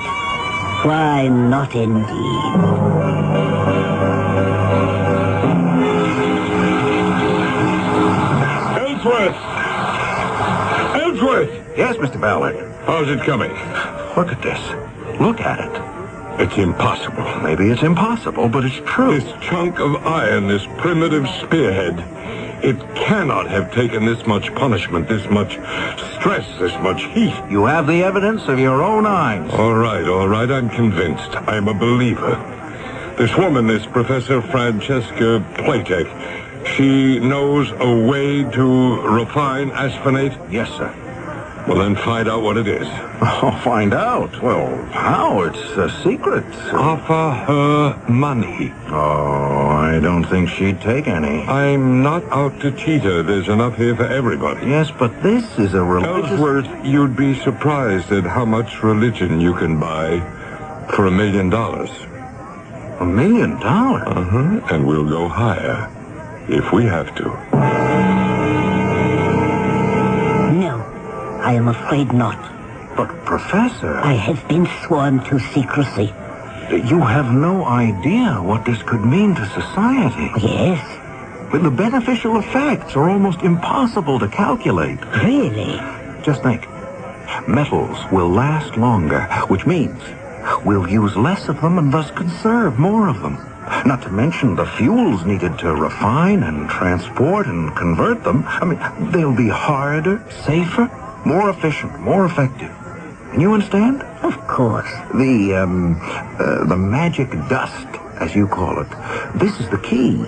Why not indeed? Ellsworth! Yes, Mr. Ballard. How's it coming? Look at this. Look at it. It's impossible. Maybe it's impossible, but it's true. This chunk of iron, this primitive spearhead, It cannot have taken this much punishment, this much stress, this much heat. You have the evidence of your own eyes. All right, I'm convinced. I'm a believer. This woman, this Professor Francesca Platek, she knows a way to refine asphenate? Yes, sir. Well, then find out what it is. Oh, find out? Well, how? It's a secret. Offer her money. Oh, I don't think she'd take any. I'm not out to cheat her. There's enough here for everybody. Yes, but this is a religious... Ellsworth, you'd be surprised at how much religion you can buy for $1 million. $1 million? Uh-huh. And we'll go higher if we have to. No, I am afraid not. But, Professor... I have been sworn to secrecy. You have no idea what this could mean to society. Yes. But the beneficial effects are almost impossible to calculate. Really? Just think. Metals will last longer, which means we'll use less of them and thus conserve more of them. Not to mention the fuels needed to refine and transport and convert them. I mean, they'll be harder, safer, more efficient, more effective. And you understand? Of course. The magic dust, as you call it. This is the key.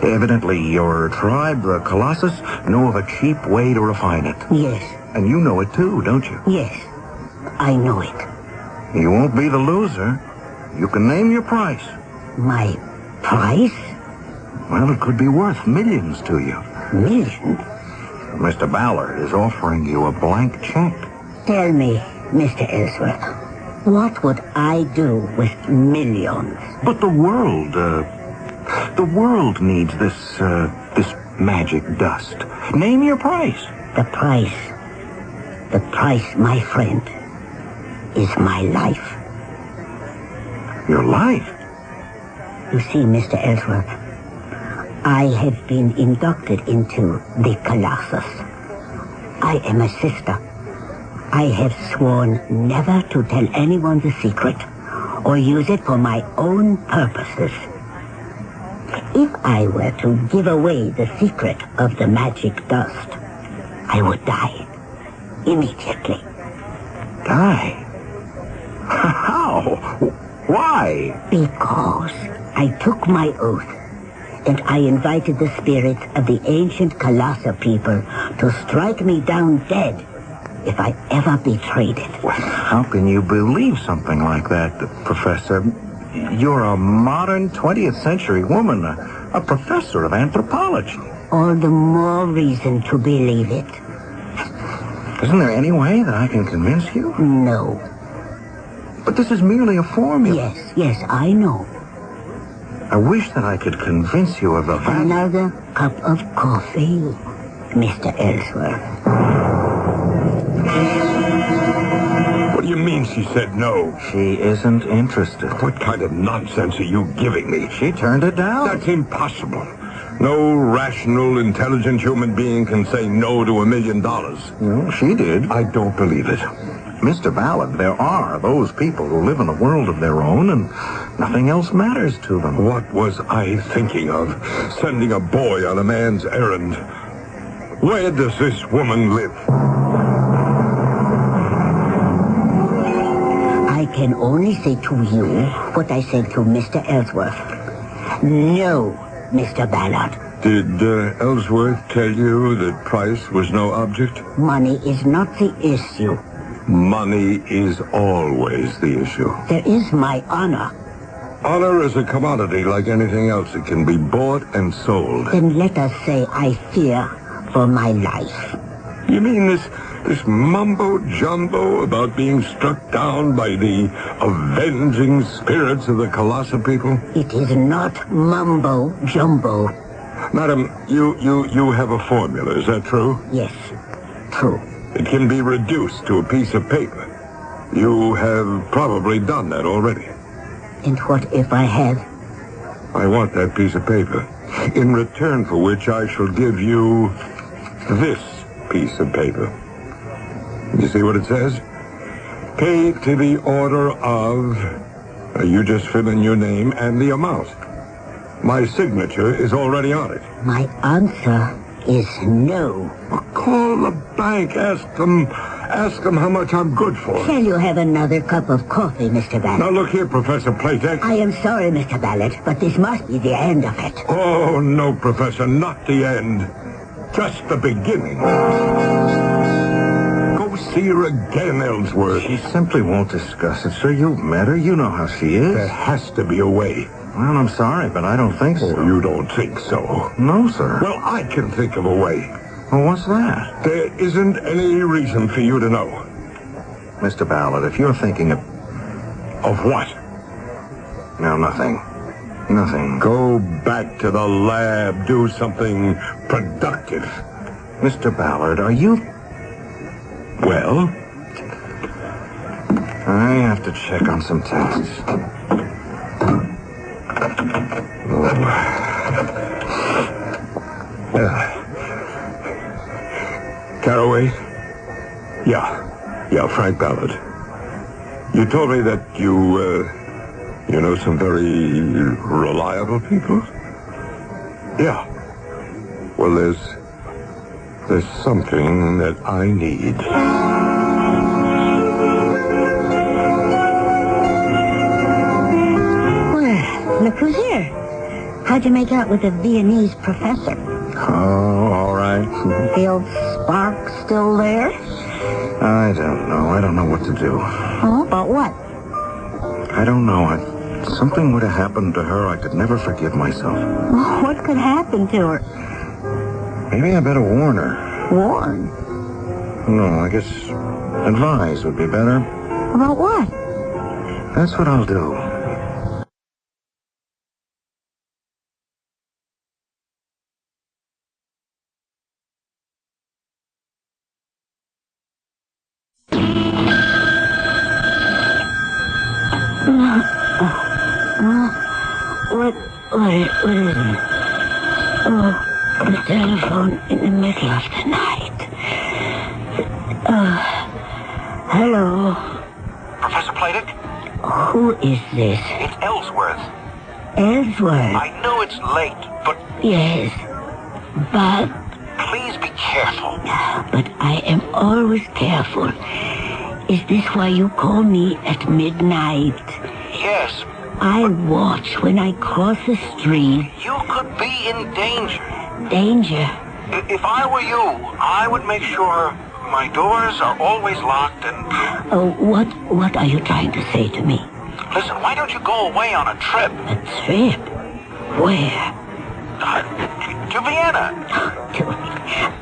Evidently, your tribe, the Colossus, know of a cheap way to refine it. Yes. And you know it too, don't you? Yes, I know it. You won't be the loser. You can name your price. My price? Well, it could be worth millions to you. Millions? Mr. Ballard is offering you a blank check. Tell me, Mr. Ellsworth, what would I do with millions? But the world needs this magic dust. Name your price. The price, my friend, is my life. Your life? You see, Mr. Ellsworth, I have been inducted into the Colossus. I am a sister. I have sworn never to tell anyone the secret or use it for my own purposes. If I were to give away the secret of the magic dust, I would die immediately. Die? How? Why? Because I took my oath, and I invited the spirits of the ancient Colossus people to strike me down dead if I ever betrayed it. Well, how can you believe something like that, Professor? You're a modern 20th century woman, a professor of anthropology. All the more reason to believe it. Isn't there any way that I can convince you? No. But this is merely a formula. Yes, I know. I wish that I could convince you of the value. Another cup of coffee, Mr. Ellsworth. What do you mean she said no? She isn't interested. What kind of nonsense are you giving me? She turned it down. That's impossible. No rational, intelligent human being can say no to $1 million. Well, she did. I don't believe it. Mr. Ballard, there are those people who live in a world of their own and nothing else matters to them. What was I thinking of? Sending a boy on a man's errand. Where does this woman live? I can only say to you what I said to Mr. Ellsworth. No, Mr. Ballard. Did Ellsworth tell you that price was no object? Money is not the issue. Money is always the issue. There is my honor. Honor is a commodity like anything else. It can be bought and sold. Then let us say I fear for my life. You mean this mumbo-jumbo about being struck down by the avenging spirits of the Colossus people? It is not mumbo-jumbo. Madam, you have a formula, is that true? Yes, true. It can be reduced to a piece of paper. You have probably done that already. And what if I have? I want that piece of paper, in return for which I shall give you this piece of paper. You see what it says? Pay to the order of... you just fill in your name and the amount. My signature is already on it. My answer is no. Call the bank. Ask them how much I'm good for. Shall you have another cup of coffee, Mr. Ballard? Now, look here, Professor Playtex. I am sorry, Mr. Ballard, but this must be the end of it. Oh, no, Professor, not the end. Just the beginning. Go see her again, Ellsworth. She simply won't discuss it, sir. You've met her. You know how she is. There has to be a way. Well, I'm sorry, but I don't think so. Oh, you don't think so? No, sir. Well, I can think of a way. Well, what's that? There isn't any reason for you to know. Mr. Ballard, if you're thinking of... Of what? No, nothing. Nothing. Go back to the lab. Do something productive. Mr. Ballard, are you... Well? I have to check on some tests. Caraway? Yeah, Frank Ballard. You told me that you know some very reliable people? Yeah. Well, there's something that I need. Well, look who's here. How'd you make out with the Viennese professor? Oh, all right. The old spark still there? I don't know. I don't know what to do. Oh, about what? I don't know. Something would have happened to her. I could never forgive myself. What could happen to her? Maybe I better warn her. Warn? No, I guess advise would be better. About what? That's what I'll do. What is it? Oh, the telephone in the middle of the night. Hello? Professor Playdick? Who is this? It's Ellsworth. Ellsworth? I know it's late, but... Yes, but... Please be careful. But I am always careful. Is this why you call me at midnight? Yes. I watch when I cross the street. You could be in danger. Danger? If I were you, I would make sure my doors are always locked and... Oh, what are you trying to say to me? Listen, why don't you go away on a trip? A trip? Where? To Vienna.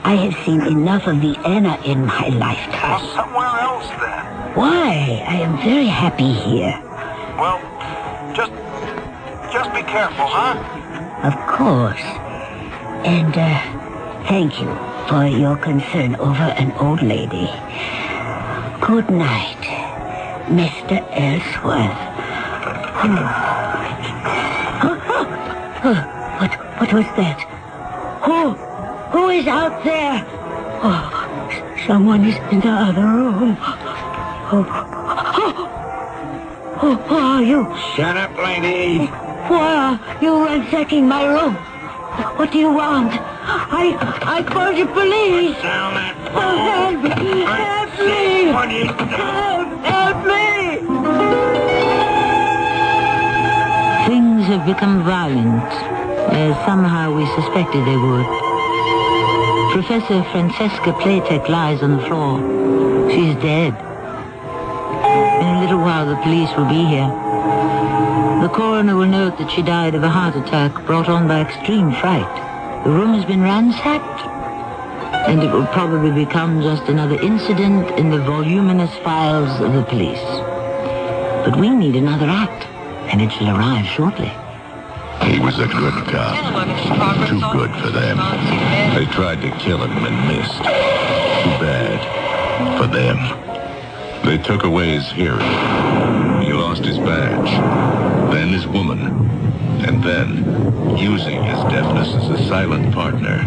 I have seen enough of Vienna in my lifetime. Well, somewhere else then. Why? I am very happy here. Well, just be careful, huh? Of course. And, thank you for your concern over an old lady. Good night, Mr. Ellsworth. What was that? Who is out there? Oh, someone is in the other room. Who are you? Shut up, lady. Why are you ransacking my room? What do you want? I called you police. Down that phone. Help me! Help me! Things have become violent, as somehow we suspected they would. Professor Francesca Playtech lies on the floor. She's dead. In a little while, the police will be here. The coroner will note that she died of a heart attack brought on by extreme fright. The room has been ransacked, and it will probably become just another incident in the voluminous files of the police. But we need another act, and it shall arrive shortly. He was a good cop. Too good for them. They tried to kill him and missed. Too bad. For them. They took away his hearing. He lost his badge. Then his woman. And then, using his deafness as a silent partner,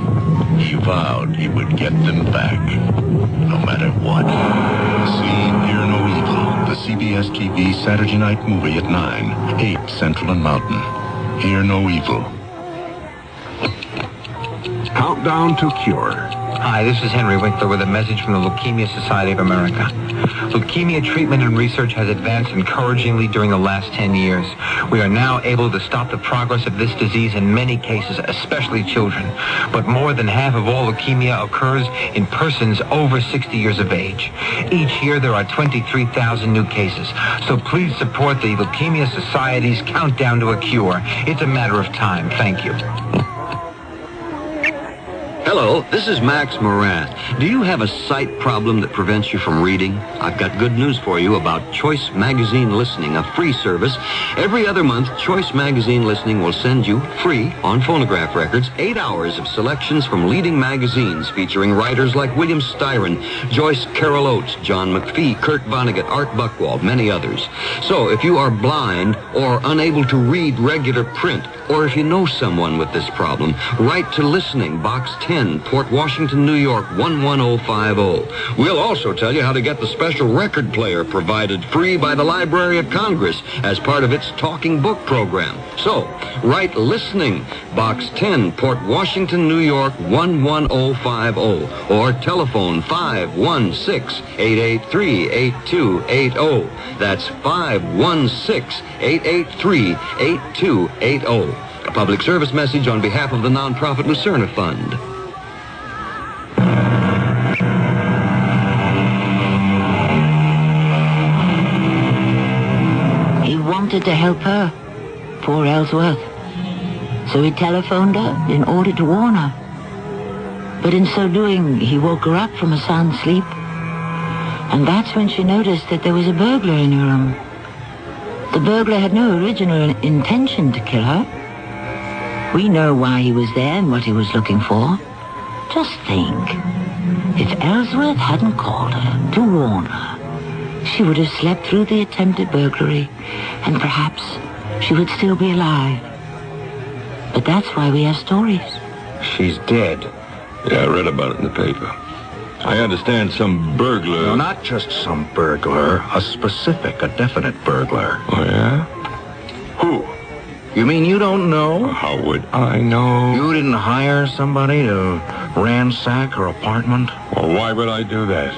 he vowed he would get them back. No matter what. See Hear No Evil, the CBS TV Saturday night movie at 9, 8 Central and Mountain. Hear No Evil. Countdown to cure. Hi, this is Henry Winkler with a message from the Leukemia Society of America. Leukemia treatment and research has advanced encouragingly during the last 10 years. We are now able to stop the progress of this disease in many cases, especially children. But more than half of all leukemia occurs in persons over 60 years of age. Each year there are 23,000 new cases. So please support the Leukemia Society's countdown to a cure. It's a matter of time. Thank you. Hello, this is Max Moran. Do you have a sight problem that prevents you from reading? I've got good news for you about Choice Magazine Listening, a free service. Every other month, Choice Magazine Listening will send you, free, on phonograph records, 8 hours of selections from leading magazines featuring writers like William Styron, Joyce Carol Oates, John McPhee, Kurt Vonnegut, Art Buchwald, many others. So if you are blind or unable to read regular print, or if you know someone with this problem, write to Listening, Box 10, Port Washington, New York, 11050. We'll also tell you how to get the special record player provided free by the Library of Congress as part of its Talking Book program. So, write Listening, Box 10, Port Washington, New York, 11050, or telephone 516-883-8280. That's 516-883-8280. A public service message on behalf of the nonprofit Lucerna Fund. He wanted to help her, poor Ellsworth. So he telephoned her in order to warn her. But in so doing, he woke her up from a sound sleep. And that's when she noticed that there was a burglar in her room. The burglar had no original intention to kill her. We know why he was there and what he was looking for. Just think. If Ellsworth hadn't called her to warn her, she would have slept through the attempted burglary, and perhaps she would still be alive. But that's why we have stories. She's dead. Yeah, I read about it in the paper. I understand some burglar... No, not just some burglar. A specific, a definite burglar. Oh, yeah? Who? You mean you don't know? How would I know? You didn't hire somebody to ransack her apartment? Well, why would I do that?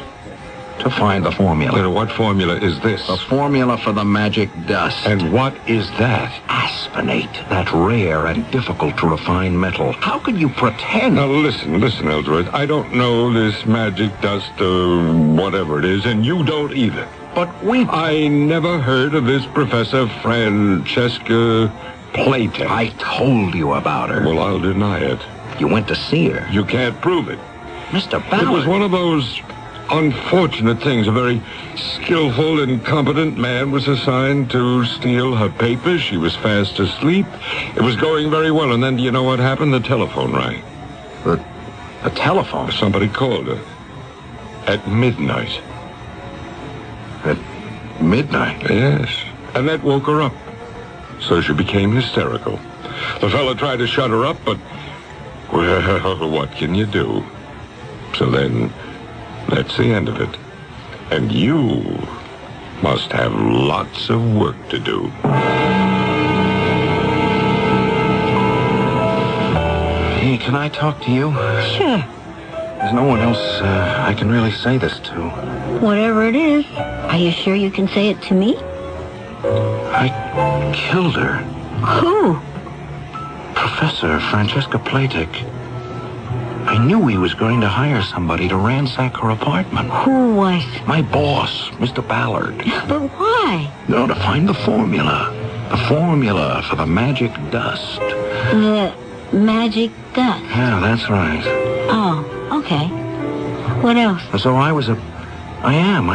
To find the formula. What formula is this? The formula for the magic dust. And what is that? Aspenate, that rare and difficult to refine metal. How can you pretend... Now, listen, Ellsworth. I don't know this magic dust, whatever it is, and you don't either. But I never heard of this Professor Francesca Plater. I told you about her. Well, I'll deny it. You went to see her. You can't prove it. Mr. Ballard. It was one of those unfortunate things. A very skillful and competent man was assigned to steal her papers. She was fast asleep. It was going very well, and then do you know what happened? The telephone rang. The telephone? Somebody called her. At midnight. At midnight? Yes. And that woke her up. So she became hysterical. The fellow tried to shut her up, but, well, what can you do? So then, that's the end of it. And you must have lots of work to do. Hey, can I talk to you? Sure. There's no one else I can really say this to. Whatever it is, are you sure you can say it to me? I killed her. Who? Professor Francesca Platek. I knew he was going to hire somebody to ransack her apartment. Who was? My boss, Mr. Ballard. But why? No, to find the formula. The formula for the magic dust. The magic dust? Yeah, that's right. Oh, okay. What else? So I'm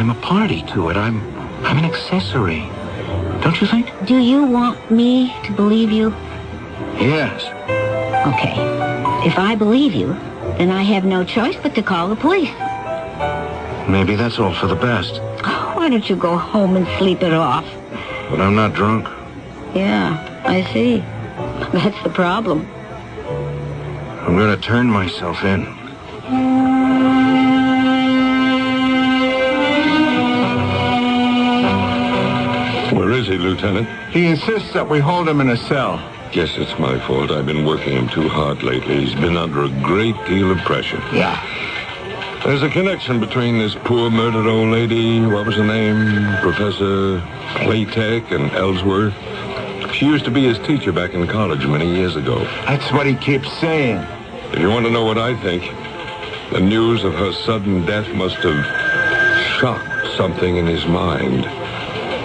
a party to it. I'm an accessory. Don't you think? Do you want me to believe you? Yes. Okay. If I believe you, then I have no choice but to call the police. Maybe that's all for the best. Why don't you go home and sleep it off? But I'm not drunk. Yeah, I see. That's the problem. I'm going to turn myself in. Where is he, Lieutenant? He insists that we hold him in a cell. guess it's my fault. I've been working him too hard lately. He's been under a great deal of pressure. Yeah. There's a connection between this poor murdered old lady, what was her name, Professor Playtech, and Ellsworth. She used to be his teacher back in college many years ago. That's what he keeps saying. If you want to know what I think, the news of her sudden death must have shocked something in his mind.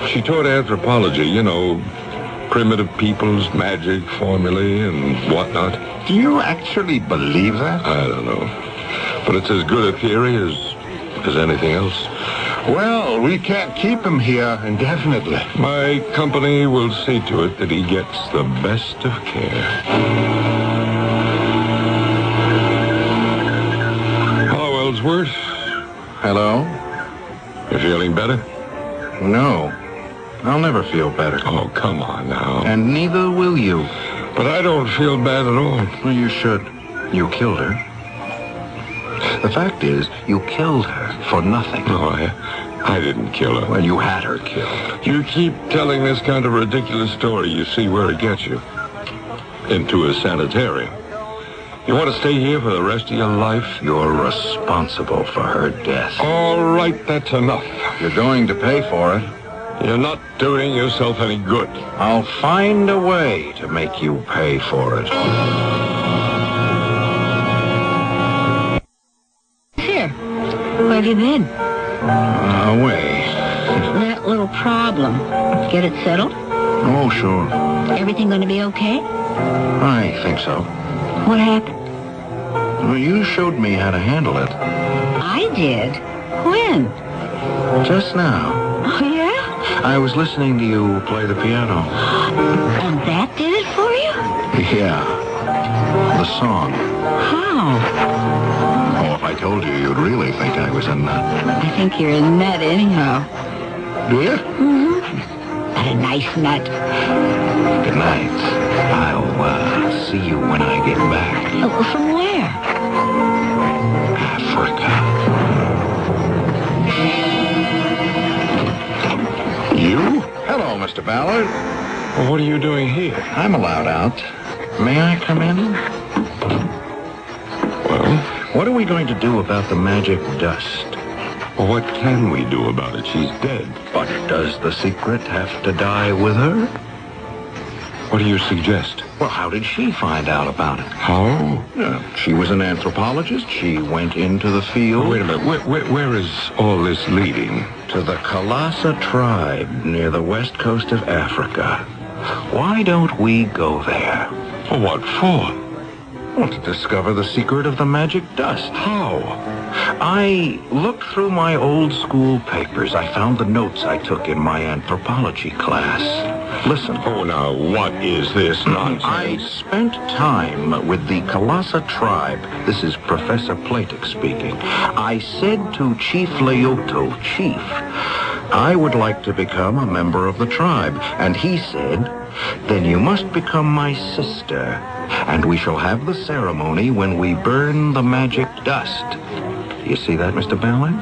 She taught anthropology, you know, primitive peoples, magic, formulae, and whatnot. Do you actually believe that? I don't know. But it's as good a theory as anything else. Well, we can't keep him here indefinitely. My company will see to it that he gets the best of care. Hello, Ellsworth. Hello? You feeling better? No. I'll never feel better. Oh, come on now. And neither will you. But I don't feel bad at all. Well, you should. You killed her. The fact is, you killed her for nothing. No, I didn't kill her. Well, you had her killed. You keep telling this kind of ridiculous story, you see where it gets you. Into a sanitarium. You want to stay here for the rest of your life? You're responsible for her death. All right, that's enough. You're going to pay for it. You're not doing yourself any good. I'll find a way to make you pay for it. Here. Where have you been? Away. That little problem. Get it settled? Oh, sure. Everything going to be okay? I think so. What happened? Well, you showed me how to handle it. I did? When? Just now. Oh, yeah? I was listening to you play the piano. And that did it for you? Yeah. The song. How? Oh, if I told you, you'd really think I was a nut. I think you're a nut anyhow. Do you? Mm-hmm. And a nice nut. Good night. I'll see you when I get back. Oh, from where? Africa. You? Hello, Mr. Ballard. Well, what are you doing here? I'm allowed out. May I come in? Well? What are we going to do about the magic dust? Well, what can we do about it? She's dead. But does the secret have to die with her? What do you suggest? Well, how did she find out about it? How? She was an anthropologist. She went into the field. Wait a minute. Where is all this leading? To the Kalasa tribe near the west coast of Africa. Why don't we go there? Well, what for? Well, to discover the secret of the magic dust. How? I looked through my old school papers. I found the notes I took in my anthropology class. Listen. Oh, now, what is this nonsense? I spent time with the Kalasa tribe. This is Professor Platek speaking. I said to Chief Leoto, Chief, I would like to become a member of the tribe. And he said, then you must become my sister, and we shall have the ceremony when we burn the magic dust. You see that, Mr. Ballard?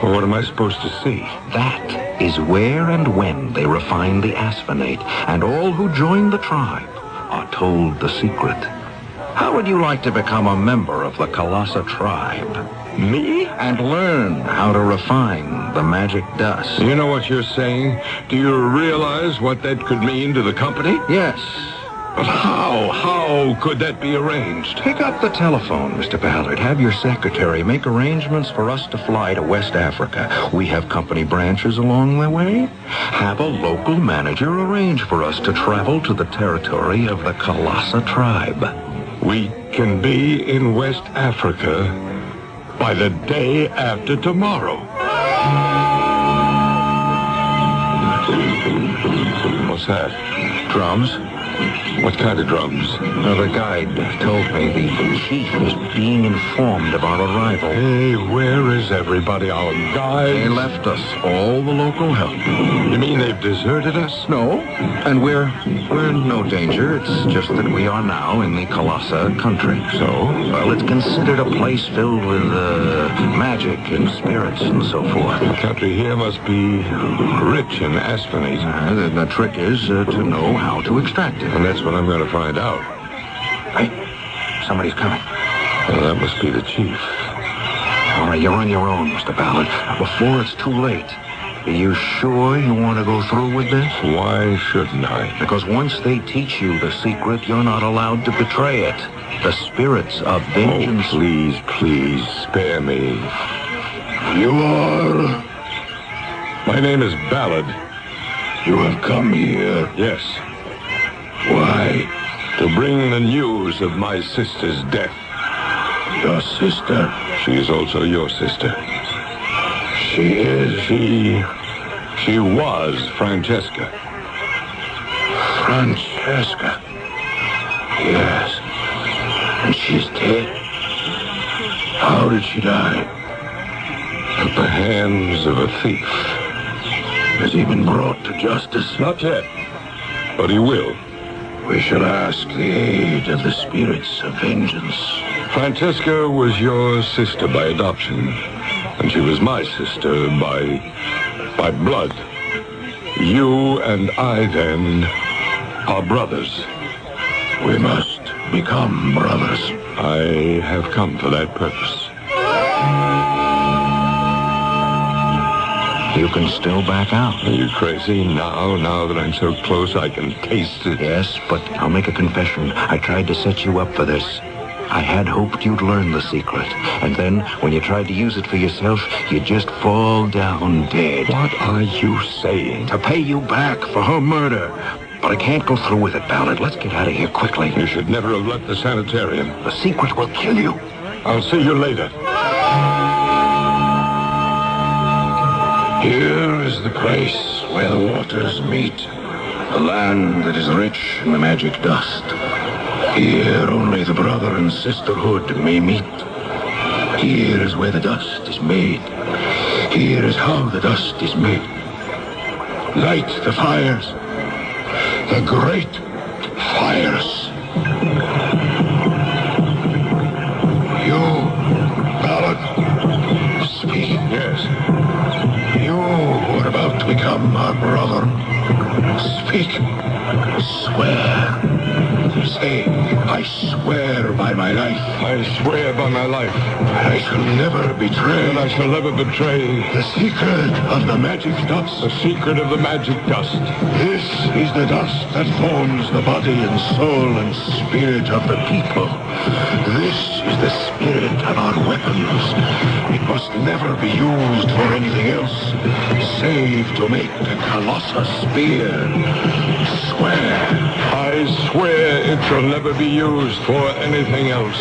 Well, what am I supposed to see? That is where and when they refine the asphenate, and all who join the tribe are told the secret. How would you like to become a member of the Kalasa tribe? Me? And learn how to refine the magic dust. You know what you're saying? Do you realize what that could mean to the company? Yes. But how could that be arranged? Pick up the telephone, Mr. Ballard. Have your secretary make arrangements for us to fly to West Africa. We have company branches along the way. Have a local manager arrange for us to travel to the territory of the Kalasa tribe. We can be in West Africa by the day after tomorrow. What's that? Drums. What kind of drums? The guide told me the chief is being informed of our arrival. Hey, where is everybody? Our guides? They left us all the local help. You mean they've deserted us? No, and we're in no danger. It's just that we are now in the Kalasa country. So? Well, it's considered a place filled with magic and spirits and so forth. The country here must be rich in blasphemy. The trick is to know how to extract it. And that's what I'm going to find out. Hey, somebody's coming. Well, that must be the chief. All right, you're on your own, Mr. Ballard. Before it's too late. Are you sure you want to go through with this? Why shouldn't I? Because once they teach you the secret, you're not allowed to betray it. The spirits of vengeance... Oh, please, spare me. You are... My name is Ballard. You have come here? Yes. Why? To bring the news of my sister's death. Your sister? She is also your sister. She is? She was Francesca. Francesca? Yes. And she's dead? How did she die? At the hands of a thief. Has he been brought to justice? Not yet, but he will. We shall ask the aid of the spirits of vengeance. Francesca was your sister by adoption, and she was my sister by blood. You and I, then, are brothers. We must become brothers. I have come for that purpose. You can still back out. Are you crazy? Now that I'm so close, I can taste it. Yes, but I'll make a confession. I tried to set you up for this. I had hoped you'd learn the secret. And then, when you tried to use it for yourself, you'd just fall down dead. What are you saying? To pay you back for her murder. But I can't go through with it, Ballard. Let's get out of here quickly. You should never have left the sanitarium. The secret will kill you. I'll see you later. Here is the place where the waters meet. The land that is rich in the magic dust. Here only the brother and sisterhood may meet. Here is where the dust is made. Here is how the dust is made. Light the fires. The great fires. You, Ballard, speak. Yes. You who are about to become our brother. Speak. Swear. Say, I swear by my life. I swear by my life. I shall never betray. And I shall never betray. The secret of the magic dust. The secret of the magic dust. This is the dust that forms the body and soul and spirit of the people. This is the spirit of our weapons. It must never be used for anything else, save to make the Colossus spear. Swear. I swear it shall never be used for anything else,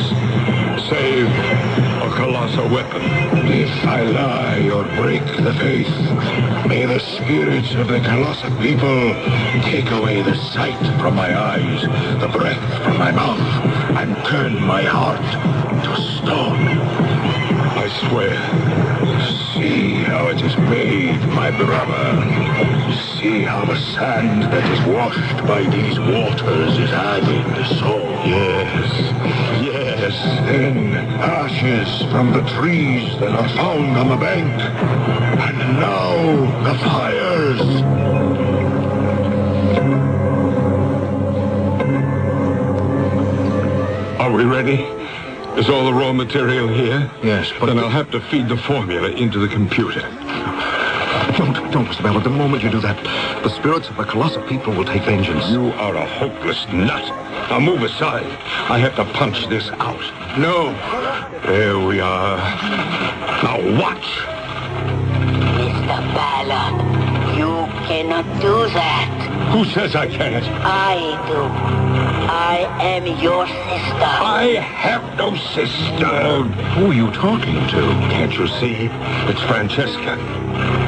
save a colossal weapon. If I lie or break the faith, may the spirits of the colossal people take away the sight from my eyes, the breath from my mouth, and turn my heart to stone. I swear. See how it is made, my brother. See how the sand that is washed by these waters is added, so. Yes. Then ashes from the trees that are found on the bank. And now the fires. Are we ready? Is all the raw material here? Yes, but... Then I'll have to feed the formula into the computer. Don't, Mr. Ballard. The moment you do that, the spirits of the colossal people will take vengeance. You are a hopeless nut. Now move aside. I have to punch this out. No. There we are. Now watch. Mr. Ballard, you cannot do that. Who says I can't? I do. I am your sister. I have no sister. Who are you talking to? Can't you see? It's Francesca.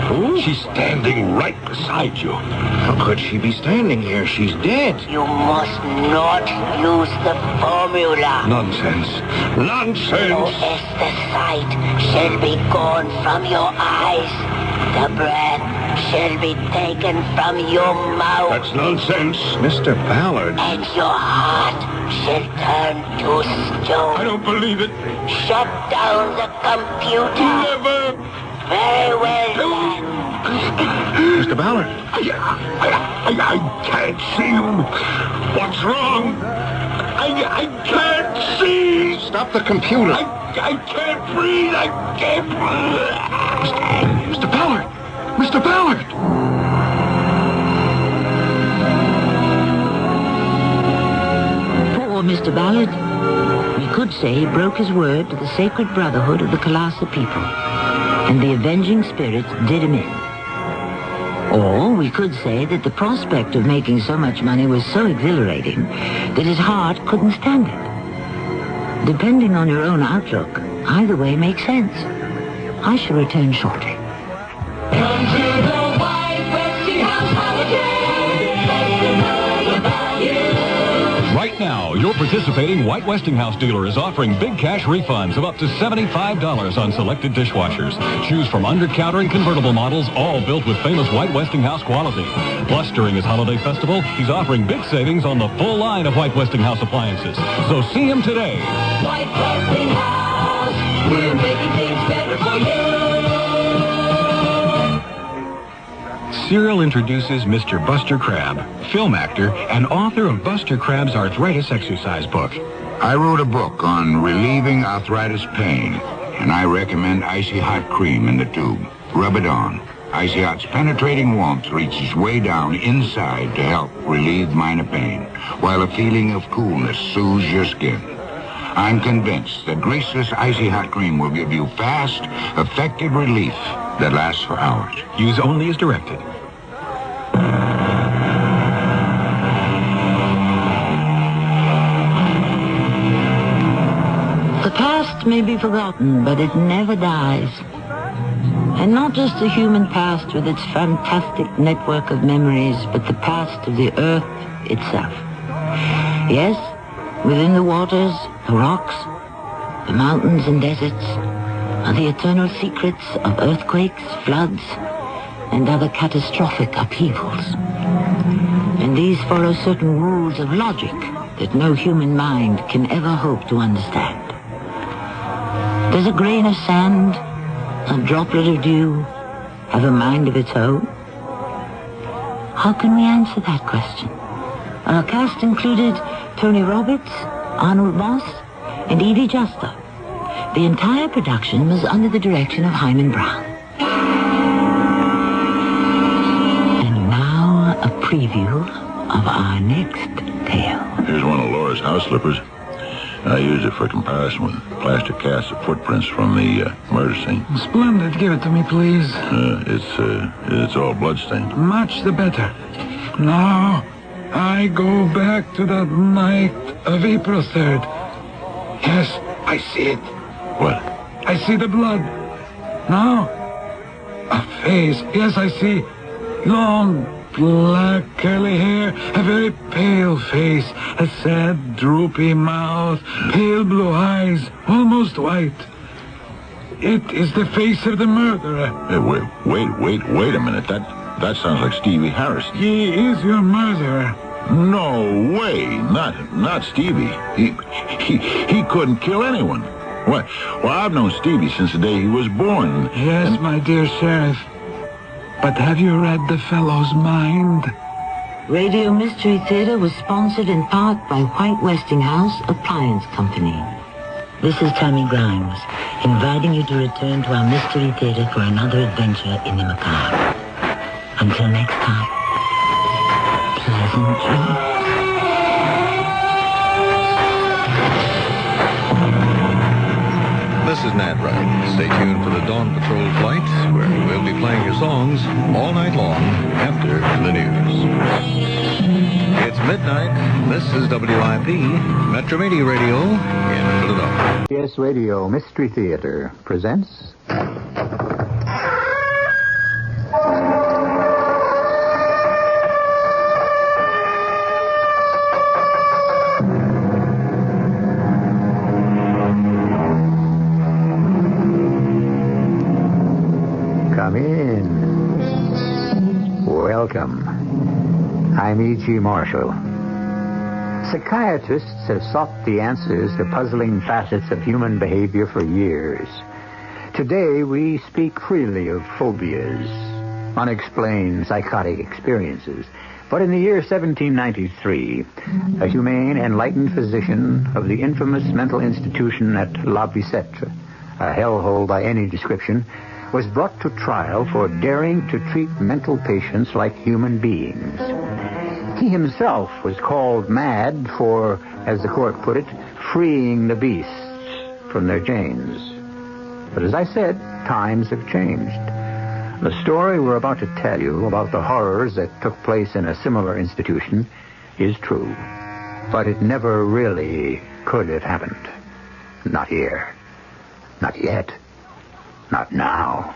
Who? She's standing right beside you. How could she be standing here? She's dead. You must not use the formula. Nonsense. Nonsense. So as the sight shall be gone from your eyes, the breath shall be taken from your mouth. That's nonsense. Mr. Ballard. And your heart shall turn to stone. I don't believe it. Shut down the computer. Never. Very well then. Mr. Ballard. I can't see him. What's wrong? I can't see. Stop the computer. I can't breathe. I can't breathe. Mr. Ballard. Mr. Ballard. Poor Mr. Ballard. We could say he broke his word to the sacred brotherhood of the Kalasa people, and the avenging spirits did him in. Or we could say that the prospect of making so much money was so exhilarating that his heart couldn't stand it. Depending on your own outlook, either way makes sense. I shall return shortly. Come to the White Westinghouse holiday. Festival of value. Right now, your participating White Westinghouse dealer is offering big cash refunds of up to $75 on selected dishwashers. Choose from under-counter and convertible models, all built with famous White Westinghouse quality. Plus, during his holiday festival, he's offering big savings on the full line of White Westinghouse appliances. So see him today. White Westinghouse, we're making things better for you. Serial introduces Mr. Buster Crabbe, film actor and author of Buster Crabbe's arthritis exercise book. I wrote a book on relieving arthritis pain, and I recommend Icy Hot Cream in the tube. Rub it on. Icy Hot's penetrating warmth reaches way down inside to help relieve minor pain, while a feeling of coolness soothes your skin. I'm convinced that graceless Icy Hot Cream will give you fast, effective relief that lasts for hours. Use only as directed. The past may be forgotten, but it never dies. And not just the human past with its fantastic network of memories, but the past of the earth itself. Yes, within the waters, the rocks, the mountains and deserts are the eternal secrets of earthquakes, floods, and other catastrophic upheavals. And these follow certain rules of logic that no human mind can ever hope to understand. Does a grain of sand, a droplet of dew, have a mind of its own? How can we answer that question? Our cast included Tony Roberts, Arnold Moss, and Edie Juster. The entire production was under the direction of Hyman Brown. And now a preview of our next tale. Here's one of Laura's house slippers. I used it for comparison with plaster casts of footprints from the murder scene. Splendid. Give it to me, please. It's all bloodstained. Much the better. Now, I go back to that night of April 3rd. Yes, I see it. What? I see the blood. Now, a face. Yes, I see. Long, black, curly hair, a very pale face, a sad, droopy mouth, pale blue eyes, almost white. It is the face of the murderer. Hey, wait a minute. That sounds like Stevie Harris. He is your murderer. No way. Not Stevie. He couldn't kill anyone. What? Well, I've known Stevie since the day he was born. Yes, my dear Sheriff. But have you read the fellow's mind? Radio Mystery Theater was sponsored in part by White Westinghouse Appliance Company. This is Tammy Grimes, inviting you to return to our Mystery Theater for another adventure in the macabre. Until next time, pleasant dreams. This is Nat Wright. Stay tuned for the Dawn Patrol flight, where we'll be playing your songs all night long after the news. It's midnight. This is WIP, Metro Media Radio in Philadelphia. CBS Radio Mystery Theater presents... Come in. Welcome. I'm E.G. Marshall. Psychiatrists have sought the answers to puzzling facets of human behavior for years. Today, we speak freely of phobias. unexplained psychotic experiences. But in the year 1793, a humane, enlightened physician of the infamous mental institution at La Bicêtre, a hellhole by any description, was brought to trial for daring to treat mental patients like human beings. He himself was called mad for, as the court put it, freeing the beasts from their chains. But as I said, times have changed. The story we're about to tell you about the horrors that took place in a similar institution is true. But it never really could have happened. Not here. Not yet. Not now.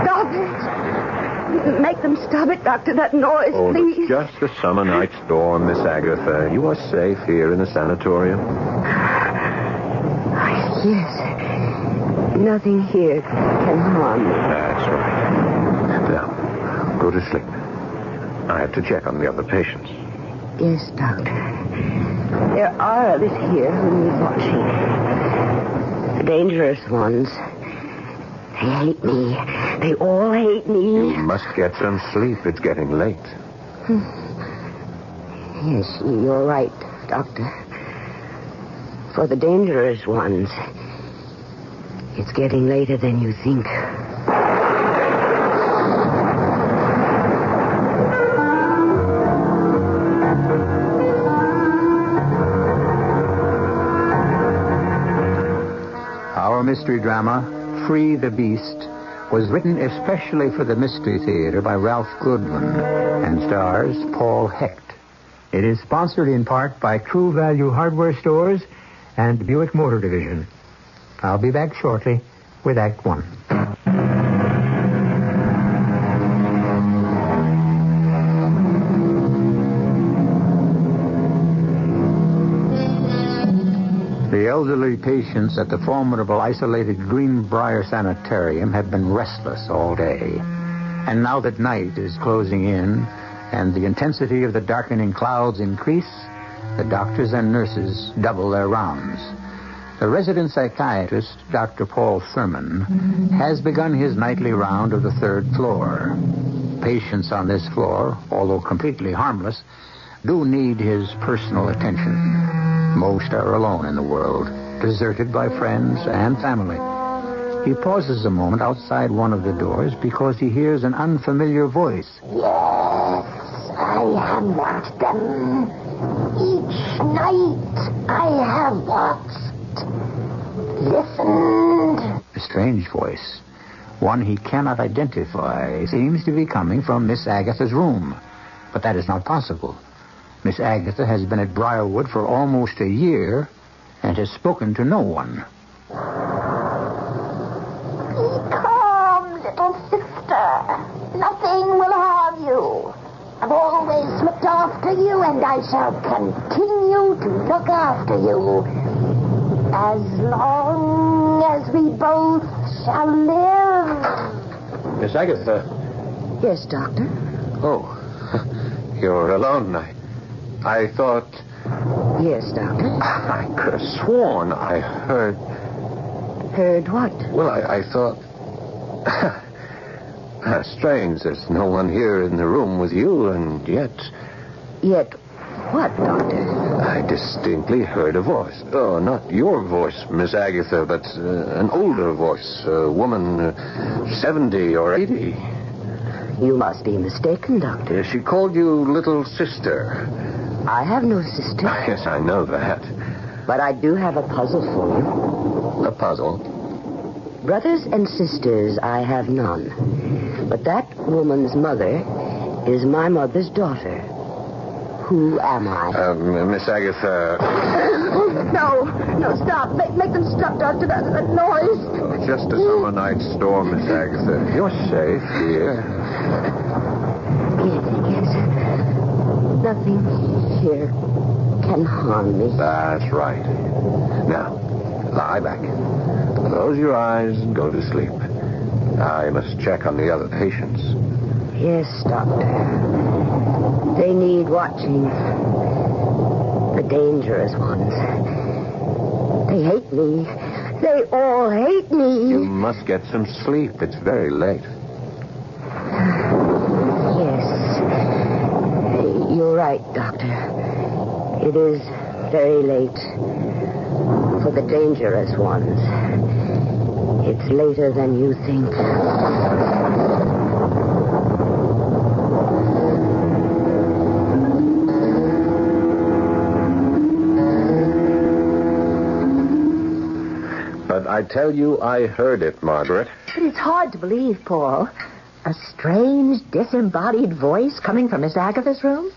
Stop it! Make them stop it, Doctor. That noise, please. It's just a summer night storm, Miss Agatha. You are safe here in the sanatorium. Yes. Nothing here can harm me. That's right. Now, go to sleep. I have to check on the other patients. Yes, Doctor. There are others here who need watching. The dangerous ones. They hate me. They all hate me. You must get some sleep. It's getting late. Yes, you're right, Doctor. For the dangerous ones, it's getting later than you think. Our mystery drama, Free the Beast, was written especially for the Mystery Theater by Ralph Goodwin and stars Paul Hecht. It is sponsored in part by True Value Hardware Stores and Buick Motor Division. I'll be back shortly with Act One. The elderly patients at the formidable isolated Greenbrier Sanitarium have been restless all day. And now that night is closing in and the intensity of the darkening clouds increase, the doctors and nurses double their rounds. The resident psychiatrist, Dr. Paul Thurman, has begun his nightly round of the third floor. Patients on this floor, although completely harmless, do need his personal attention. Most are alone in the world, deserted by friends and family. He pauses a moment outside one of the doors because he hears an unfamiliar voice. Yes, I have watched them. Each night I have watched, listened. A strange voice, one he cannot identify, seems to be coming from Miss Agatha's room. But that is not possible. Miss Agatha has been at Briarwood for almost a year and has spoken to no one. Be calm, little sister. Nothing will harm you. I've always looked after you, and I shall continue to look after you as long as we both shall live. Miss Agatha. Yes, Doctor? Oh, you're alone. I thought... Yes, Doctor? I could have sworn I heard... Heard what? Well, I thought... Strange, there's no one here in the room with you, and yet... Yet what, Doctor? I distinctly heard a voice. Oh, not your voice, Miss Agatha, but an older voice. A woman 70 or 80. You must be mistaken, Doctor. She called you little sister. I have no sister. Yes, I know that. But I do have a puzzle for you. A puzzle? Brothers and sisters, I have none. But that woman's mother is my mother's daughter. Who am I? Miss Agatha... No, stop. Make them stop, Doctor. That noise. Just a summer night storm, Miss Agatha. You're safe here. Yes. Nothing here can harm me. That's right. Now, lie back. Close your eyes and go to sleep. I must check on the other patients. Yes, Doctor. They need watching. The dangerous ones. They hate me. They all hate me. You must get some sleep. It's very late. late, Doctor. It is very late for the dangerous ones. It's later than you think. But I tell you, I heard it, Margaret. But it's hard to believe, Paul. A strange, disembodied voice coming from Miss Agatha's room?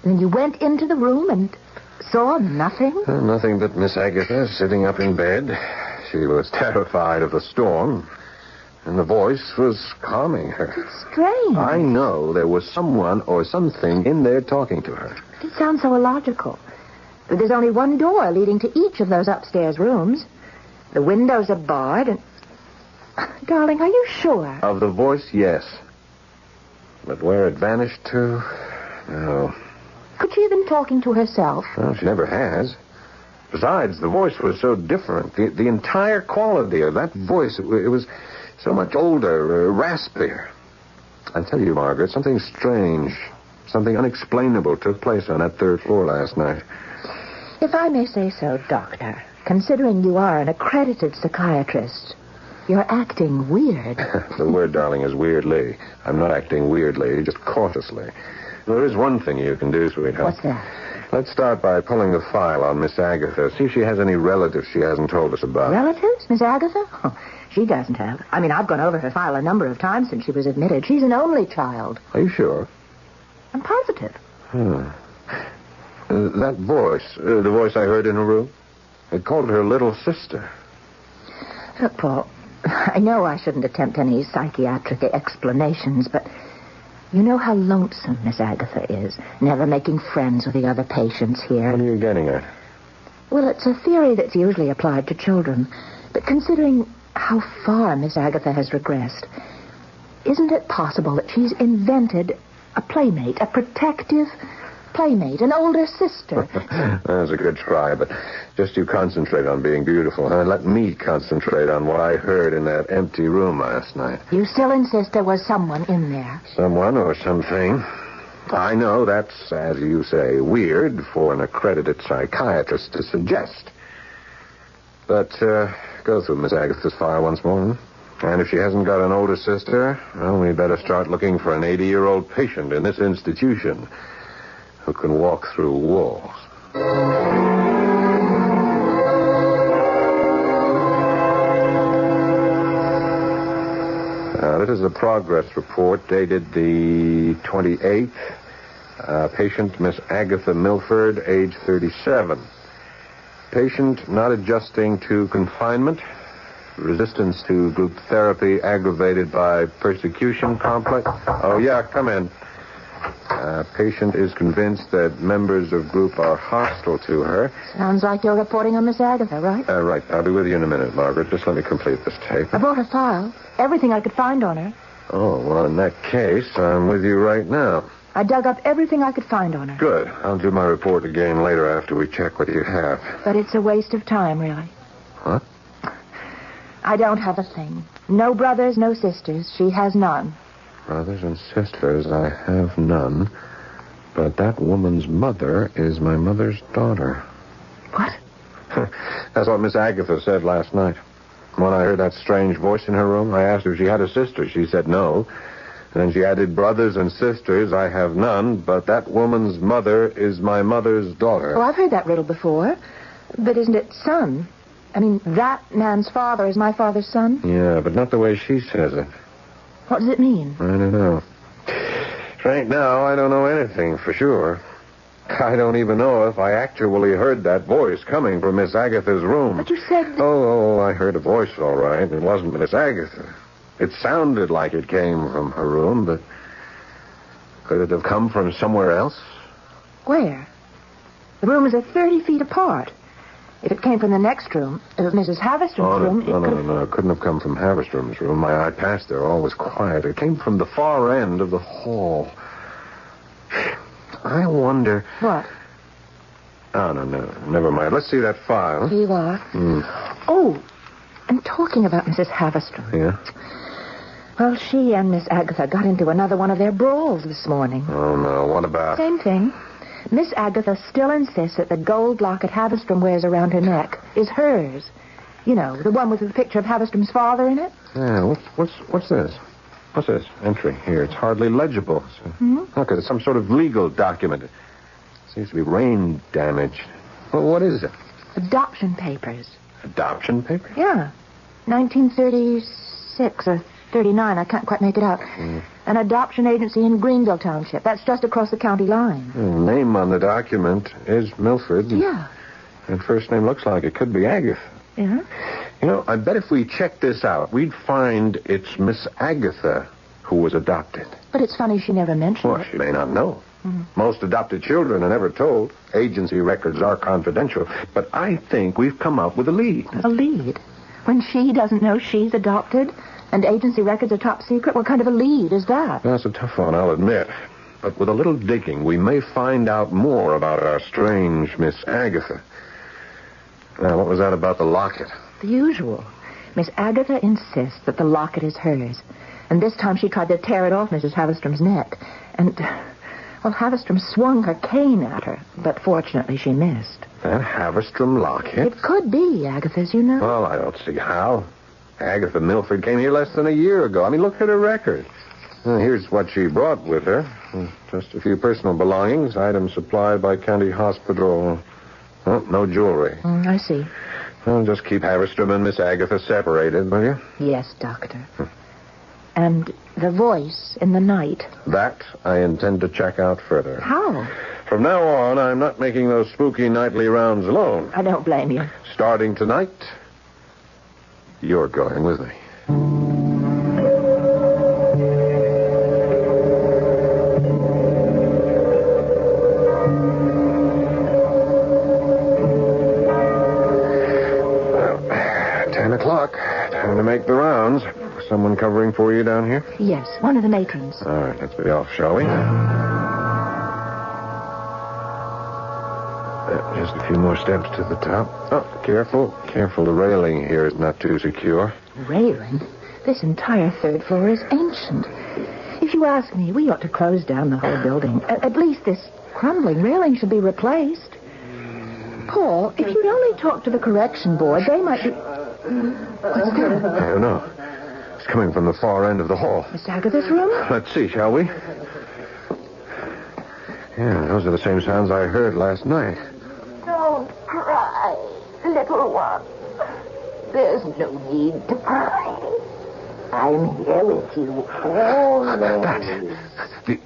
And you went into the room and saw nothing? Nothing but Miss Agatha sitting up in bed. She was terrified of the storm, and the voice was calming her. It's strange. I know there was someone or something in there talking to her. It sounds so illogical. But there's only one door leading to each of those upstairs rooms. The windows are barred and... Darling, are you sure? Of the voice, yes. But where it vanished to, no. Could she have been talking to herself? Well, she never has. Besides, the voice was so different. The entire quality of that voice, it was so much older, raspier. I tell you, Margaret, something strange, something unexplainable took place on that third floor last night. If I may say so, Doctor, considering you are an accredited psychiatrist, you're acting weird. The word, darling, is weirdly. I'm not acting weirdly, just cautiously. There is one thing you can do, sweetheart. What's that? Let's start by pulling the file on Miss Agatha. See if she has any relatives she hasn't told us about. Relatives? Miss Agatha? Oh, she doesn't have. I mean, I've gone over her file a number of times since she was admitted. She's an only child. Are you sure? I'm positive. That voice, the voice I heard in her room, it called her little sister. Look, Paul, I know I shouldn't attempt any psychiatric explanations, but you know how lonesome Miss Agatha is, never making friends with the other patients here. What are you getting at? Well, it's a theory that's usually applied to children, but considering how far Miss Agatha has regressed, isn't it possible that she's invented a playmate, a protective playmate, an older sister? That's a good try, but just you concentrate on being beautiful, huh? Let me concentrate on what I heard in that empty room last night. You still insist there was someone in there? Someone or something. I know that's, as you say, weird for an accredited psychiatrist to suggest. But go through Miss Agatha's file once more. And if she hasn't got an older sister, well, we better start looking for an 80-year-old patient in this institution who can walk through walls. This is a progress report dated the 28th. Patient Miss Agatha Milford, age 37. Patient not adjusting to confinement. Resistance to group therapy aggravated by persecution complex. Oh, yeah, come in. Patient is convinced that members of group are hostile to her. Sounds like you're reporting on Miss Agatha, right? Right. I'll be with you in a minute, Margaret. Just let me complete this tape. I brought her file. Everything I could find on her. Oh, well, in that case, I'm with you right now. I dug up everything I could find on her. Good. I'll do my report again later after we check what you have. But it's a waste of time, really. What? I don't have a thing. No brothers, no sisters. She has none. Brothers and sisters, I have none. But that woman's mother is my mother's daughter. What? That's what Miss Agatha said last night. When I heard that strange voice in her room, I asked her if she had a sister. She said no. And then she added, brothers and sisters, I have none, but that woman's mother is my mother's daughter. Oh, I've heard that riddle before. But isn't it son? I mean, that man's father is my father's son? Yeah, but not the way she says it. What does it mean? I don't know. Right now, I don't know anything for sure. I don't even know if I actually heard that voice coming from Miss Agatha's room. But you said... Oh, I heard a voice, all right. It wasn't Miss Agatha. It sounded like it came from her room, but could it have come from somewhere else? Where? The rooms are 30 feet apart. If it came from the next room, Mrs. Haverstrom's room... No. It couldn't have come from Haverstrom's room. I passed there. All was quiet. It came from the far end of the hall. I wonder... What? Oh, no. Never mind. Let's see that file. Here you are. Oh, and talking about Mrs. Haverstrom. Yeah? Well, she and Miss Agatha got into another one of their brawls this morning. Oh, no. What about? Same thing. Miss Agatha still insists that the gold locket Haverstrom wears around her neck is hers. You know, the one with the picture of Haverstrom's father in it. Yeah, what's this? What's this entry here? It's hardly legible. Look, it's some sort of legal document. It seems to be rain damaged. Well, what is it? Adoption papers. Adoption papers? Yeah. 1936 or 39. I can't quite make it out. An adoption agency in Greenville Township. That's just across the county line. The name on the document is Milford. Yeah. And first name looks like it could be Agatha. Yeah? You know, I bet if we checked this out, we'd find it's Miss Agatha who was adopted. But it's funny she never mentioned Well, it. she may not know. Most adopted children are never told. Agency records are confidential. But I think we've come up with a lead. A lead? When she doesn't know she's adopted and agency records are top secret? What kind of a lead is that? That's a tough one, I'll admit. But with a little digging, we may find out more about our strange Miss Agatha. Now, what was that about the locket? The usual. Miss Agatha insists that the locket is hers. And this time she tried to tear it off Mrs. Haverstrom's neck. And, well, Haverstrom swung her cane at her. But fortunately she missed. That Haverstrom locket? It could be Agatha's, you know. Well, I don't see how. Agatha Milford came here less than a year ago. I mean, look at her record. Here's what she brought with her. Just a few personal belongings, items supplied by county hospital. Oh, no jewelry. I see. Well, just keep Haverstrom and Miss Agatha separated, will you? Yes, Doctor. And the voice in the night. That I intend to check out further. How? From now on, I'm not making those spooky nightly rounds alone. I don't blame you. Starting tonight, you're going with me. Well, 10 o'clock. Time to make the rounds. Someone covering for you down here? Yes, one of the matrons. All right, let's be off, shall we? Just a few more steps to the top. Oh, careful. Careful, the railing here is not too secure. Railing? This entire third floor is ancient. If you ask me, we ought to close down the whole building. At least this crumbling railing should be replaced. Paul, if you'd only talk to the correction board, they might be... What's that? I don't know. It's coming from the far end of the hall. Miss Agatha's room? Let's see, shall we? Yeah, those are the same sounds I heard last night. Don't cry, little one. There's no need to cry. I'm here with you always.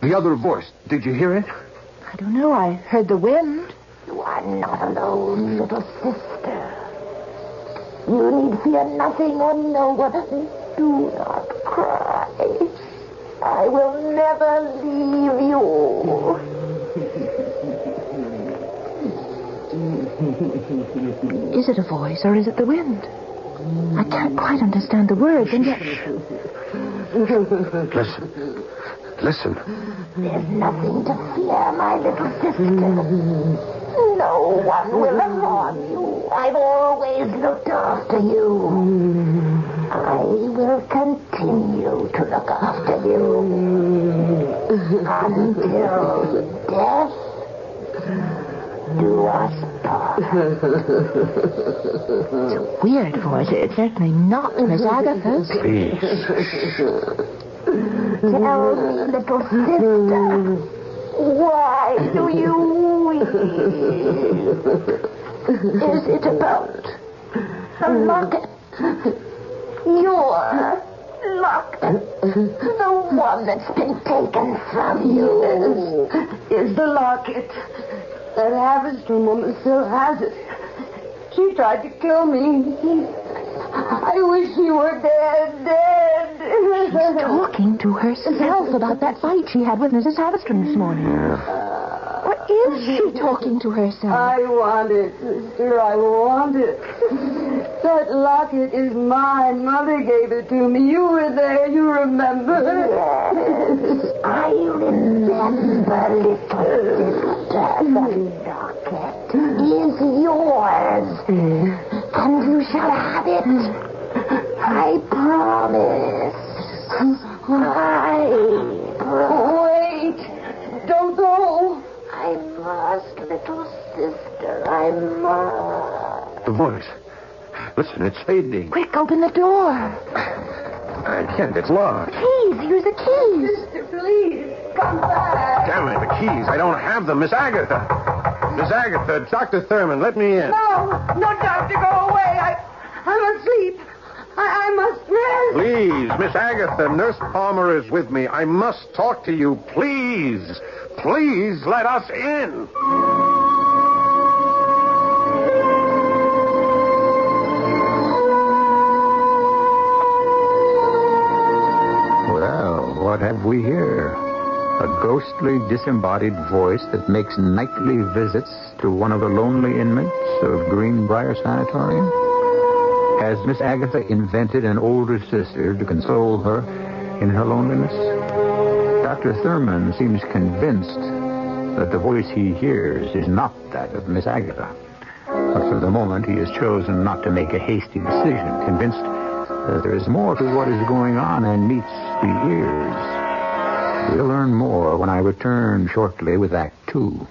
The other voice. Did you hear it? I don't know. I heard the wind. You are not alone, little sister. You need fear nothing or no one. Do not cry. I will never leave you. Is it a voice or is it the wind? I can't quite understand the words, and yet... Listen. Listen. There's nothing to fear, my little sister. No one will harm you. I've always looked after you. I will continue to look after you until death do us part. It's a weird voice. It's certainly not Miss Agatha's. Please. Tell me, little sister, why do you weep? Is it about the locket? Your locket? The one that's been taken from you? Is the locket. That Haverstrom woman still has it. She tried to kill me. I wish she were dead. She's talking to herself about that fight she had with Mrs. Haverstrom this morning. What is she talking to herself? I want it, sister. I want it. That locket is mine. Mother gave it to me. You were there. You remember? Yes, I remember, little sister. The locket is yours. And you shall have it. I promise. I promise. Wait. Don't go. I I must, little sister. I must. The voice. Listen, it's fading. Quick, open the door. I can't. It's locked. Keys. Here's the keys. Sister, please, come back. Damn it, the keys. I don't have them. Miss Agatha. Miss Agatha, Dr. Thurman, let me in. No, doctor, go away. I'm asleep. I must rest. Please, Miss Agatha, Nurse Palmer is with me. I must talk to you. Please. Please let us in. Well, what have we here? A ghostly, disembodied voice that makes nightly visits to one of the lonely inmates of Greenbrier Sanatorium? Has Miss Agatha invented an older sister to console her in her loneliness? Dr. Thurman seems convinced that the voice he hears is not that of Miss Agatha. But for the moment, he has chosen not to make a hasty decision, convinced that there is more to what is going on and meets the ears. We'll learn more when I return shortly with Act 2.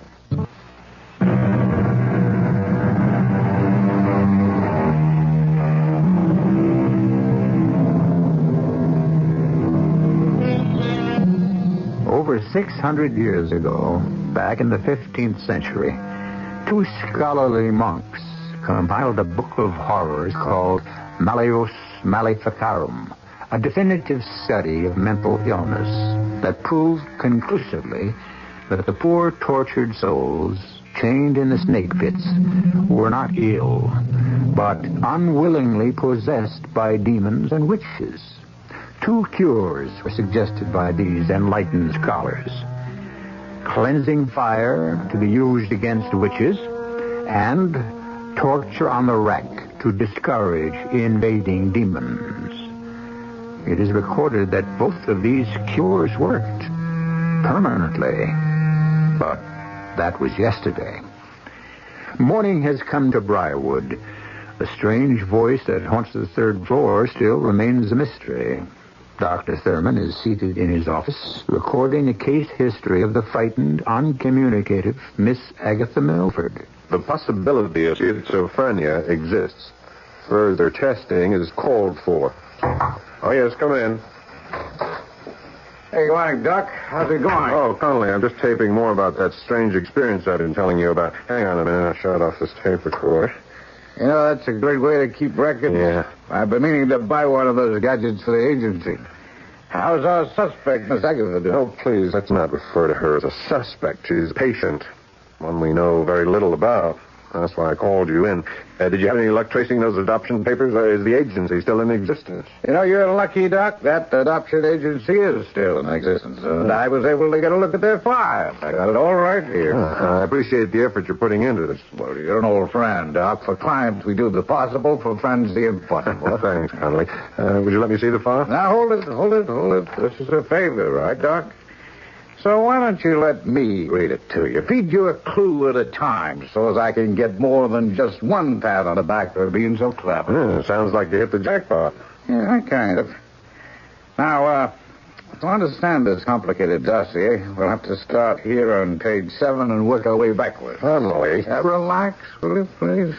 Over 600 years ago, back in the 15th century, two scholarly monks compiled a book of horrors called Malleus Maleficarum, a definitive study of mental illness that proved conclusively that the poor tortured souls chained in the snake pits were not ill, but unwillingly possessed by demons and witches. Two cures were suggested by these enlightened scholars: cleansing fire to be used against witches, and torture on the rack to discourage invading demons. It is recorded that both of these cures worked permanently, but that was yesterday. Morning has come to Briarwood. The strange voice that haunts the third floor still remains a mystery. Dr. Thurman is seated in his office, recording a case history of the frightened, uncommunicative Miss Agatha Milford. The possibility of schizophrenia exists. Further testing is called for. Oh, yes, come in. Hey, good morning, Doc. How's it going? Oh, Connolly, I'm just taping more about that strange experience I've been telling you about. Hang on a minute, I'll shut off this tape recorder. You know, that's a great way to keep records. Yeah. I've been meaning to buy one of those gadgets for the agency. How's our suspect, Miss Agatha, doing? Oh, please, let's not refer to her as a suspect. She's a patient, one we know very little about. That's why I called you in. Did you have any luck tracing those adoption papers? Is the agency still in existence? You know, you're lucky, Doc. That adoption agency is still in existence. And I was able to get a look at their file. I got it all right here. I appreciate the effort you're putting into this. Well, you're an old friend, Doc. For clients, we do the possible. For friends, the impossible. Thanks, Connolly. Would you let me see the file? Now, hold it. This is a favor, right, Doc? So why don't you let me read it to you? Feed you a clue at a time so as I can get more than just one pat on the back for being so clever. Yeah, sounds like you hit the jackpot. Yeah, kind of. Now, to understand this complicated dossier, we'll have to start here on page 7 and work our way backwards. Connolly. Relax, will you, please?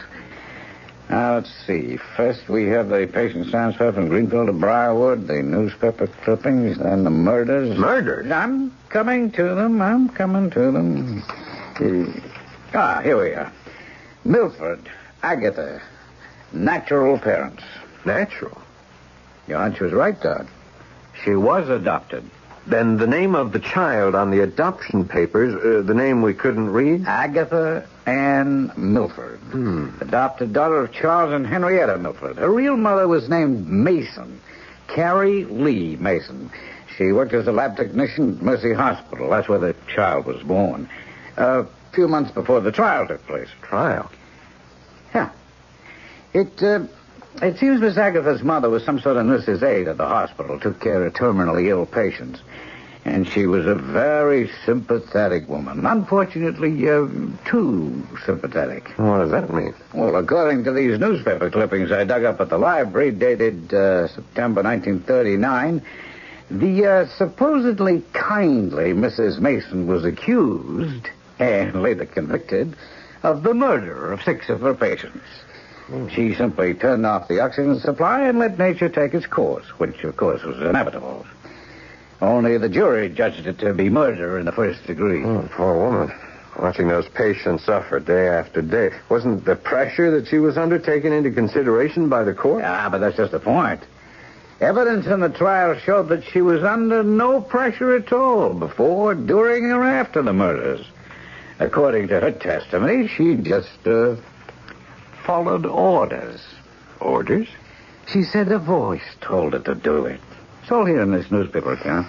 Now, let's see. First, we have the patient transfer from Greenfield to Briarwood, the newspaper clippings, then the murders. Murders? I'm coming to them. Here we are. Milford, Agatha, natural parents. Natural? Your hunch was right, Doc. She was adopted. Then the name of the child on the adoption papers, the name we couldn't read? Agatha Ann Milford. Adopted daughter of Charles and Henrietta Milford. Her real mother was named Mason. Carrie Lee Mason. She worked as a lab technician at Mercy Hospital. That's where the child was born. A few months before the trial took place. Trial? Yeah. It seems Miss Agatha's mother was some sort of nurse's aide at the hospital, took care of terminally ill patients. And she was a very sympathetic woman. Unfortunately, too sympathetic. What does that mean? Well, according to these newspaper clippings I dug up at the library, dated September 1939, the supposedly kindly Mrs. Mason was accused and later convicted of the murder of 6 of her patients. She simply turned off the oxygen supply and let nature take its course, which, of course, was inevitable. Only the jury judged it to be murder in the first degree. Poor woman. Watching those patients suffer day after day. Wasn't the pressure that she was under taken into consideration by the court? Yeah, but that's just the point. Evidence in the trial showed that she was under no pressure at all before, during, or after the murders. According to her testimony, she just, followed orders. Orders? She said a voice told her to do it. It's all here in this newspaper account.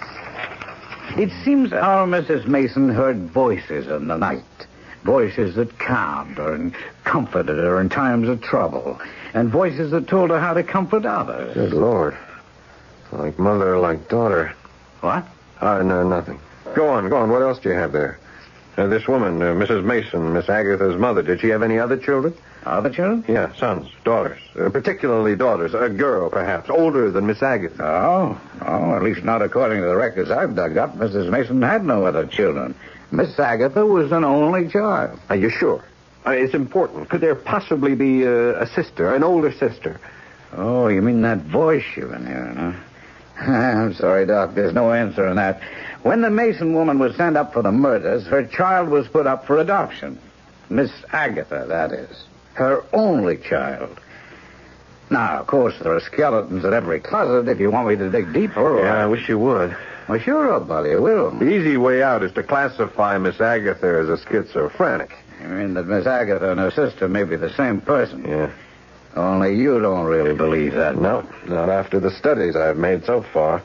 It seems our Mrs. Mason heard voices in the night. Voices that calmed her and comforted her in times of trouble. And voices that told her how to comfort others. Good Lord. Like mother, like daughter. What? No, nothing. Go on. What else do you have there? This woman, Mrs. Mason, Miss Agatha's mother, did she have any other children? Other children? Yeah, sons, daughters. Particularly daughters. A girl, perhaps, older than Miss Agatha. Oh, at least not according to the records I've dug up. Mrs. Mason had no other children. Miss Agatha was an only child. Are you sure? It's important. Could there possibly be a sister, an older sister? Oh, you mean that voice you've been hearing, huh? I'm sorry, Doc. There's no answer on that. When the Mason woman was sent up for the murders, her child was put up for adoption. Miss Agatha, that is. Her only child. Now, of course, there are skeletons in every closet if you want me to dig deeper. Yeah, I wish you would. Well, sure, buddy, I will. The easy way out is to classify Miss Agatha as a schizophrenic. You mean that Miss Agatha and her sister may be the same person? Yeah. Only you don't really believe that. No, not after the studies I've made so far.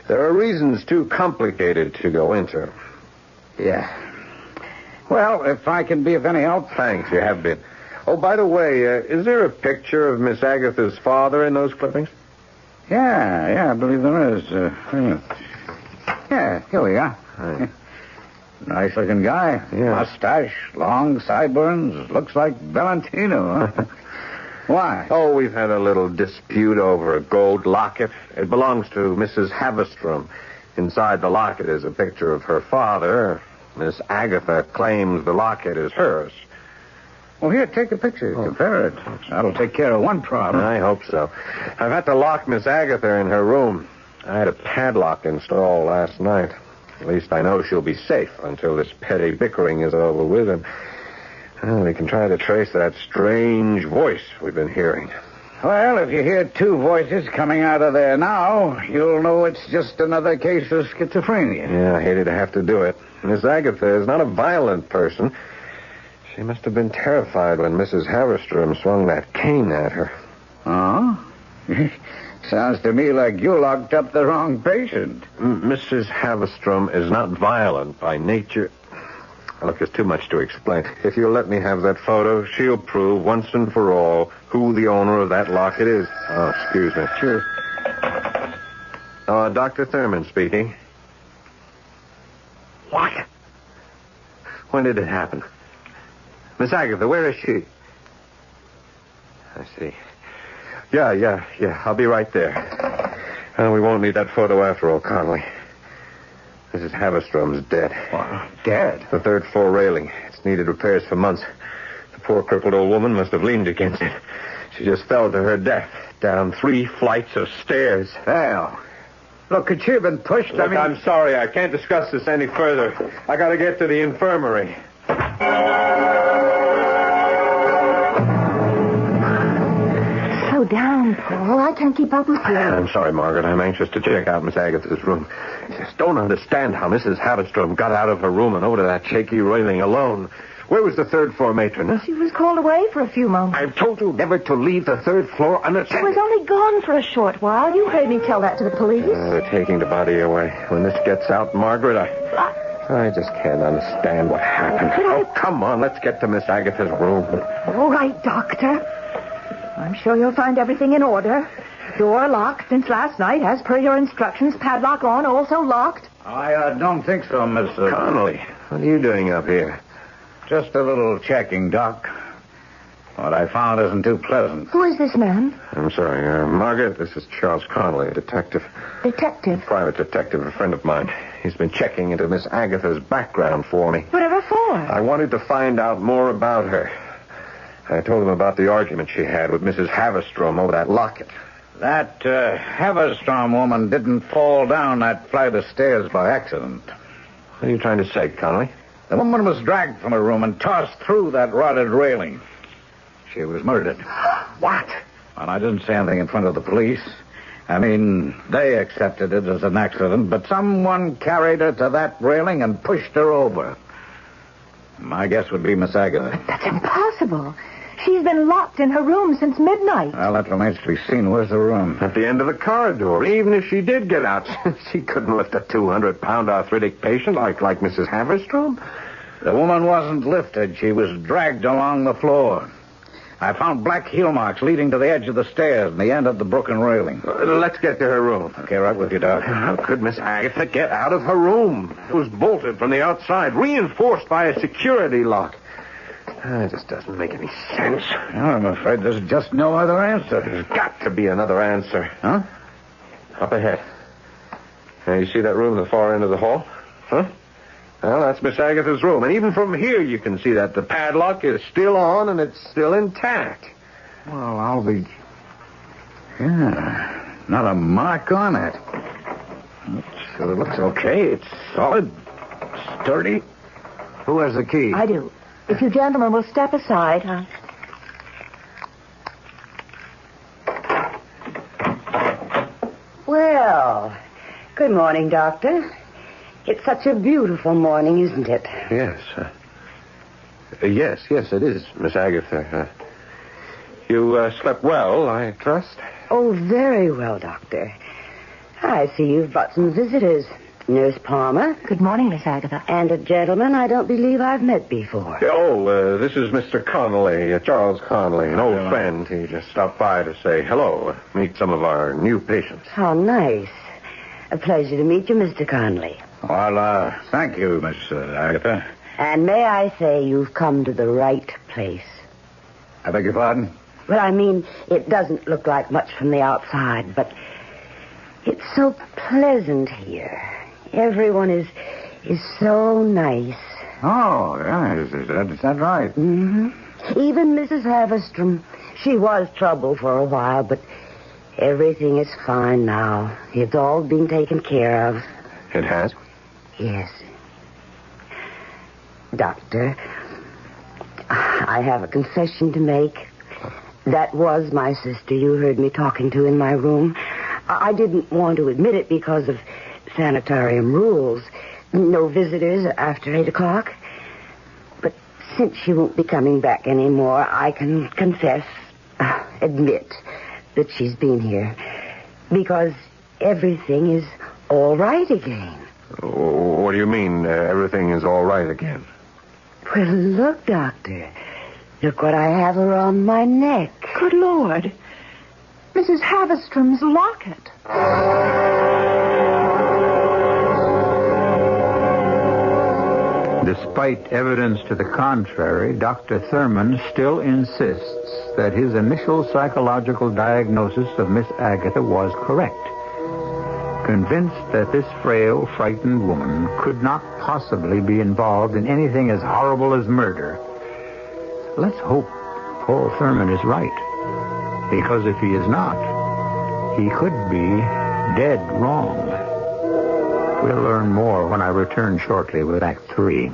There are reasons too complicated to go into. Yeah. Well, if I can be of any help... Thanks, you have been. Oh, by the way, is there a picture of Miss Agatha's father in those clippings? Yeah, I believe there is. Yeah, here we are. Right. Nice-looking guy. Yeah. Mustache, long sideburns. Looks like Valentino, huh? Why? Oh, we've had a little dispute over a gold locket. It belongs to Mrs. Haverstrom. Inside the locket is a picture of her father. Miss Agatha claims the locket is hers. Well, here, take a picture. Compare it. That'll take care of one problem. I hope so. I've had to lock Miss Agatha in her room. I had a padlock installed last night. At least I know she'll be safe until this petty bickering is over with. And we can try to trace that strange voice we've been hearing. Well, if you hear 2 voices coming out of there now, you'll know it's just another case of schizophrenia. Yeah, I hated to have to do it. Miss Agatha is not a violent person. She must have been terrified when Mrs. Haverstrom swung that cane at her. Oh? Sounds to me like you locked up the wrong patient. Mrs. Haverstrom is not violent by nature. Look, there's too much to explain. If you'll let me have that photo, she'll prove once and for all who the owner of that locket is. Oh, excuse me. Sure. Dr. Thurman speaking. What? When did it happen? Miss Agatha, where is she? I see. Yeah. I'll be right there. We won't need that photo after all, Conley. Mrs. Haverstrom's dead. What? Dead? The 3rd floor railing. It's needed repairs for months. The poor crippled old woman must have leaned against it. She just fell to her death down 3 flights of stairs. Hell. Look, could she have been pushed? Look, I'm sorry. I can't discuss this any further. I got to get to the infirmary. Slow down, Paul. I can't keep up with you. I'm sorry, Margaret. I'm anxious to check out Miss Agatha's room. I just don't understand how Mrs. Haverstrom got out of her room and over to that shaky railing alone. Where was the 3rd floor matron? Huh? She was called away for a few moments. I've told you never to leave the 3rd floor She unattended. was only gone for a short while. You heard me tell that to the police. They're taking the body away. When this gets out, Margaret, I just can't understand what happened. Oh, come on. Let's get to Miss Agatha's room. All right, Doctor. I'm sure you'll find everything in order. Door locked since last night, as per your instructions. Padlock on, also locked. I don't think so, Miss... Connolly, what are you doing up here? Just a little checking, Doc. What I found isn't too pleasant. Who is this man? I'm sorry, Margaret, this is Charles Connolly, a detective. Detective? Private detective, a friend of mine. He's been checking into Miss Agatha's background for me. Whatever for? I wanted to find out more about her. I told him about the argument she had with Mrs. Haverstrom over that locket. That Haverstrom woman didn't fall down that flight of stairs by accident. What are you trying to say, Connolly? The woman was dragged from her room and tossed through that rotted railing. She was murdered. What? And I didn't say anything in front of the police. I mean, they accepted it as an accident, but someone carried her to that railing and pushed her over. My guess would be Miss Agatha. That's impossible. She's been locked in her room since midnight. Well, that remains to be seen. Where's the room? At the end of the corridor. Even if she did get out, she couldn't lift a 200-pound arthritic patient like Mrs. Haverstrom. The woman wasn't lifted. She was dragged along the floor. I found black heel marks leading to the edge of the stairs and the end of the broken railing. Let's get to her room. Okay, right with you, Doc. How could Miss Agatha get out of her room? It was bolted from the outside, reinforced by a security lock. It just doesn't make any sense. I'm afraid there's just no other answer. There's got to be another answer. Huh? Up ahead. Now, you see that room at the far end of the hall? Huh? Well, that's Miss Agatha's room. And even from here, you can see that the padlock is still on and it's still intact. Well, I'll be... Yeah, not a mark on it. It looks okay. It's solid, sturdy. Who has the key? I do. If you gentlemen will step aside, Well, good morning, Doctor. It's such a beautiful morning, isn't it? Yes. Yes, it is, Miss Agatha. You slept well, I trust? Oh, very well, Doctor. I see you've brought some visitors. Nurse Palmer. Good morning, Miss Agatha. And a gentleman I don't believe I've met before. Oh, this is Mr. Connolly, Charles Connolly, an old friend. He just stopped by to say hello, meet some of our new patients. How nice. A pleasure to meet you, Mr. Connolly. Well, thank you, Miss Agatha. And may I say you've come to the right place. I beg your pardon? Well, I mean, it doesn't look like much from the outside, but it's so pleasant here. Everyone is so nice. Oh, yeah, is that right? Mm-hmm. Even Mrs. Haverstrom. She was trouble for a while, but everything is fine now. It's all been taken care of. It has? Yes. Doctor, I have a confession to make. That was my sister you heard me talking to in my room. I didn't want to admit it because of sanitarium rules. No visitors after 8 o'clock. But since she won't be coming back anymore, I can admit that she's been here. Because everything is all right again. What do you mean, everything is all right again? Well, look, Doctor. Look what I have around my neck. Good Lord. Mrs. Haverstrom's locket. Despite evidence to the contrary, Dr. Thurman still insists that his initial psychological diagnosis of Miss Agatha was correct. Convinced that this frail, frightened woman could not possibly be involved in anything as horrible as murder. Let's hope Paul Thurman is right. Because if he is not, he could be dead wrong. We'll learn more when I return shortly with Act 3.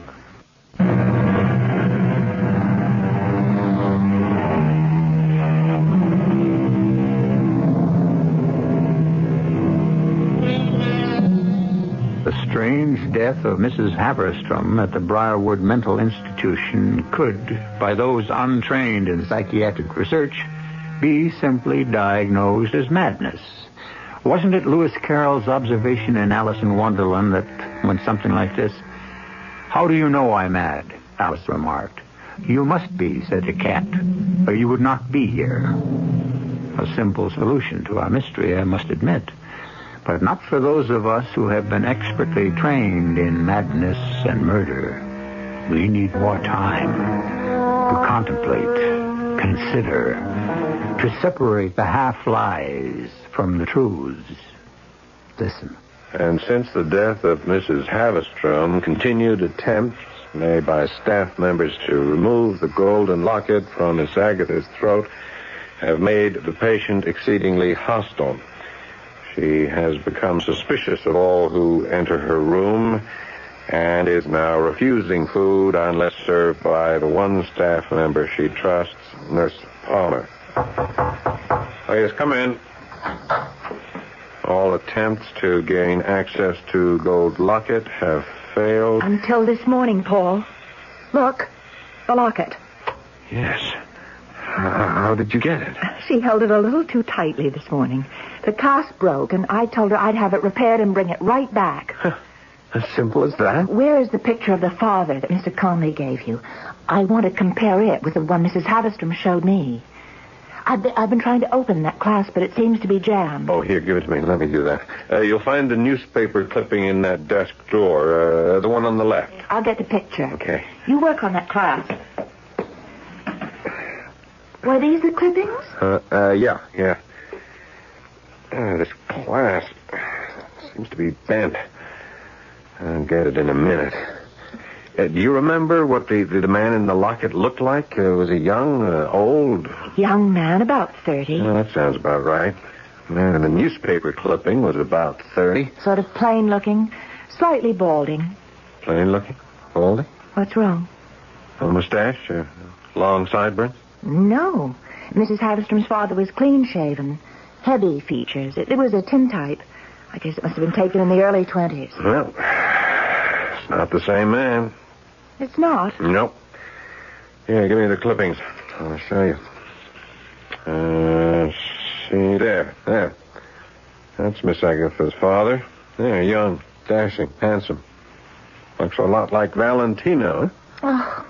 The strange death of Mrs. Haverstrom at the Briarwood Mental Institution could, by those untrained in psychiatric research, be simply diagnosed as madness. Wasn't it Lewis Carroll's observation in Alice in Wonderland that went something like this? "How do you know I'm mad?" Alice remarked. "You must be," said the cat, "or you would not be here." A simple solution to our mystery, I must admit. But not for those of us who have been expertly trained in madness and murder. We need more time to contemplate, consider, to separate the half-lies from the truths. Listen. And since the death of Mrs. Havistrom, continued attempts made by staff members to remove the golden locket from Miss Agatha's throat have made the patient exceedingly hostile. She has become suspicious of all who enter her room and is now refusing food unless served by the one staff member she trusts, Nurse Palmer. Oh, yes, come in. All attempts to gain access to gold locket have failed. Until this morning, Paul. Look, the locket. Yes. How did you get it? She held it a little too tightly this morning. The clasp broke, and I told her I'd have it repaired and bring it right back. As simple as that? Where is the picture of the father that Mr. Conley gave you? I want to compare it with the one Mrs. Havistrom showed me. I've been trying to open that clasp, but it seems to be jammed. Oh, here, give it to me. Let me do that. You'll find the newspaper clipping in that desk drawer, the one on the left. I'll get the picture. Okay. You work on that clasp. Were these the clippings? Yeah. This clasp seems to be bent. I'll get it in a minute. Do you remember what the man in the locket looked like? Was he young, old? Young man, about 30. Oh, that sounds about right. The man in the newspaper clipping was about 30. Sort of plain looking, slightly balding. Plain looking? Balding? What's wrong? A mustache? Long sideburns? No. Mrs. Havistrom's father was clean-shaven. Heavy features. It was a tintype. I guess it must have been taken in the early 20s. Well, it's not the same man. It's not? Nope. Here, give me the clippings. I'll show you. See, there. That's Miss Agatha's father. There, young, dashing, handsome. Looks a lot like Valentino, huh?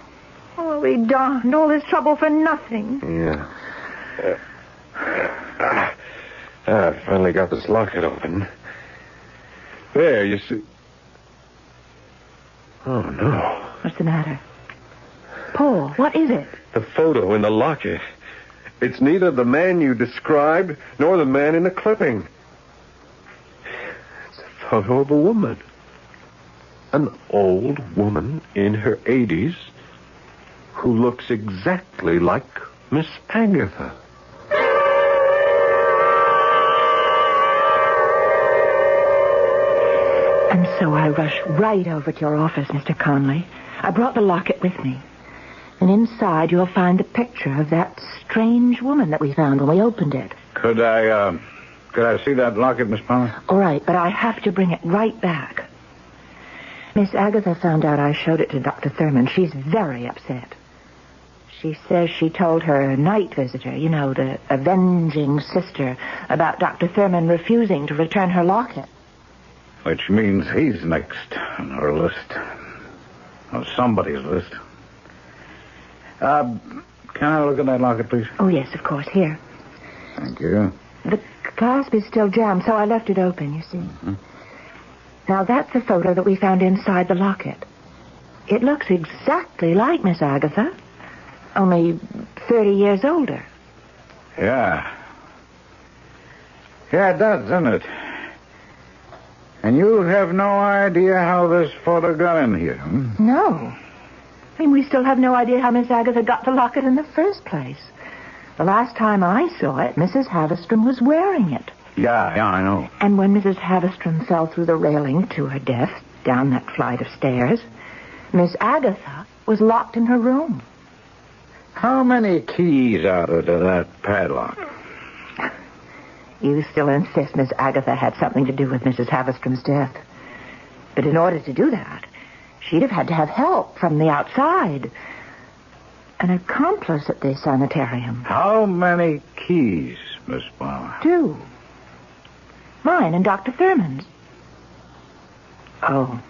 Oh, we darned all this trouble for nothing. Yeah. I finally got this locket open. There, you see. Oh, no. What's the matter? Paul, what is it? The photo in the locket. It's neither the man you described nor the man in the clipping. It's a photo of a woman. An old woman in her 80s who looks exactly like Miss Agatha. And so I rushed right over to your office, Mr. Conley. I brought the locket with me. And inside you'll find the picture of that strange woman that we found when we opened it. Could I see that locket, Miss Palmer? All right, but I have to bring it right back. Miss Agatha found out I showed it to Dr. Thurman. She's very upset. She says she told her night visitor, the avenging sister, about Dr. Thurman refusing to return her locket. Which means he's next on her list. Or somebody's list. Can I look at that locket, please? Oh, yes, of course. Here. Thank you. The clasp is still jammed, so I left it open, you see. Mm-hmm. Now, that's the photo that we found inside the locket. It looks exactly like Miss Agatha, only 30 years older. Yeah. Yeah, it does, doesn't it? And you have no idea how this photo got in here, hmm? No. We still have no idea how Miss Agatha got the locket in the first place. The last time I saw it, Mrs. Havistrom was wearing it. Yeah, I know. And when Mrs. Havistrom fell through the railing to her death, down that flight of stairs, Miss Agatha was locked in her room. How many keys are there to that padlock? You still insist Miss Agatha had something to do with Mrs. Havistrom's death. But in order to do that, she'd have had to have help from the outside. An accomplice at the sanitarium. How many keys, Miss Palmer? 2. Mine and Dr. Thurman's. Oh.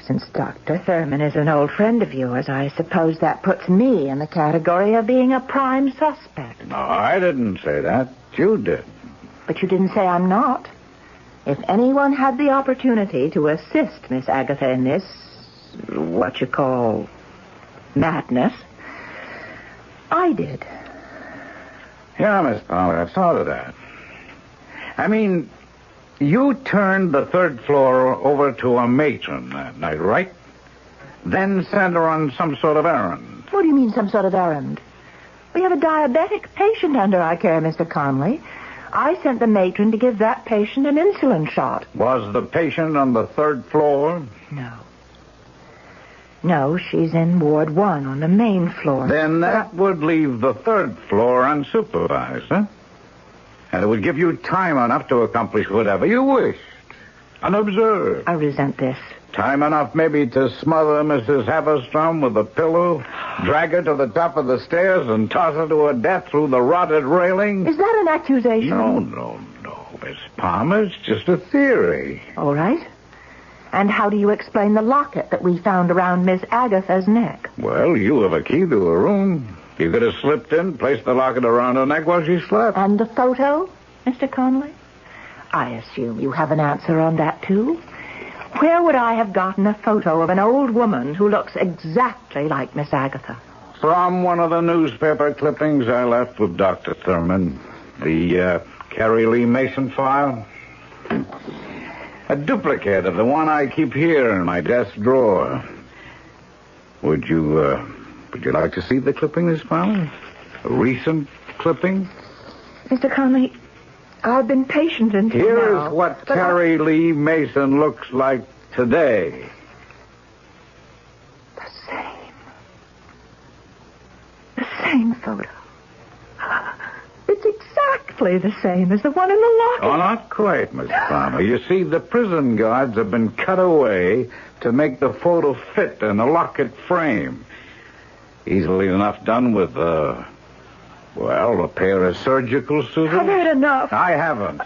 Since Dr. Thurman is an old friend of yours, I suppose that puts me in the category of being a prime suspect. No, I didn't say that. You did. But you didn't say I'm not. If anyone had the opportunity to assist Miss Agatha in this, what you call, madness, I did. Yeah, Miss Palmer, I've thought of that. I mean, You turned the third floor over to a matron that night, right? Then sent her on some sort of errand. What do you mean, some sort of errand? We have a diabetic patient under our care, Mr. Conley. I sent the matron to give that patient an insulin shot. Was the patient on the third floor? No. No, she's in Ward 1 on the main floor. Then that would leave the third floor unsupervised, huh? And it would give you time enough to accomplish whatever you wished. Unobserved. I resent this. Time enough maybe to smother Mrs. Haverstrom with a pillow, drag her to the top of the stairs, and toss her to her death through the rotted railing? Is that an accusation? No, Miss Palmer. It's just a theory. All right. And how do you explain the locket that we found around Miss Agatha's neck? Well, you have a key to her room. You could have slipped in, placed the locket around her neck while she slept. And the photo, Mr. Conley? I assume you have an answer on that, too. Where would I have gotten a photo of an old woman who looks exactly like Miss Agatha? From one of the newspaper clippings I left with Dr. Thurman. The Carrie Lee Mason file. A duplicate of the one I keep here in my desk drawer. Would you like to see the clipping, Miss Palmer? A recent clipping? Mr. Conley, I've been patient until Here's now, what Carrie Lee Mason looks like today. The same photo. It's exactly the same as the one in the locket. Oh, not quite, Miss Palmer. You see, the prison guards have been cut away to make the photo fit in the locket frame. Easily enough done with, a pair of surgical scissors. I've had enough. I haven't.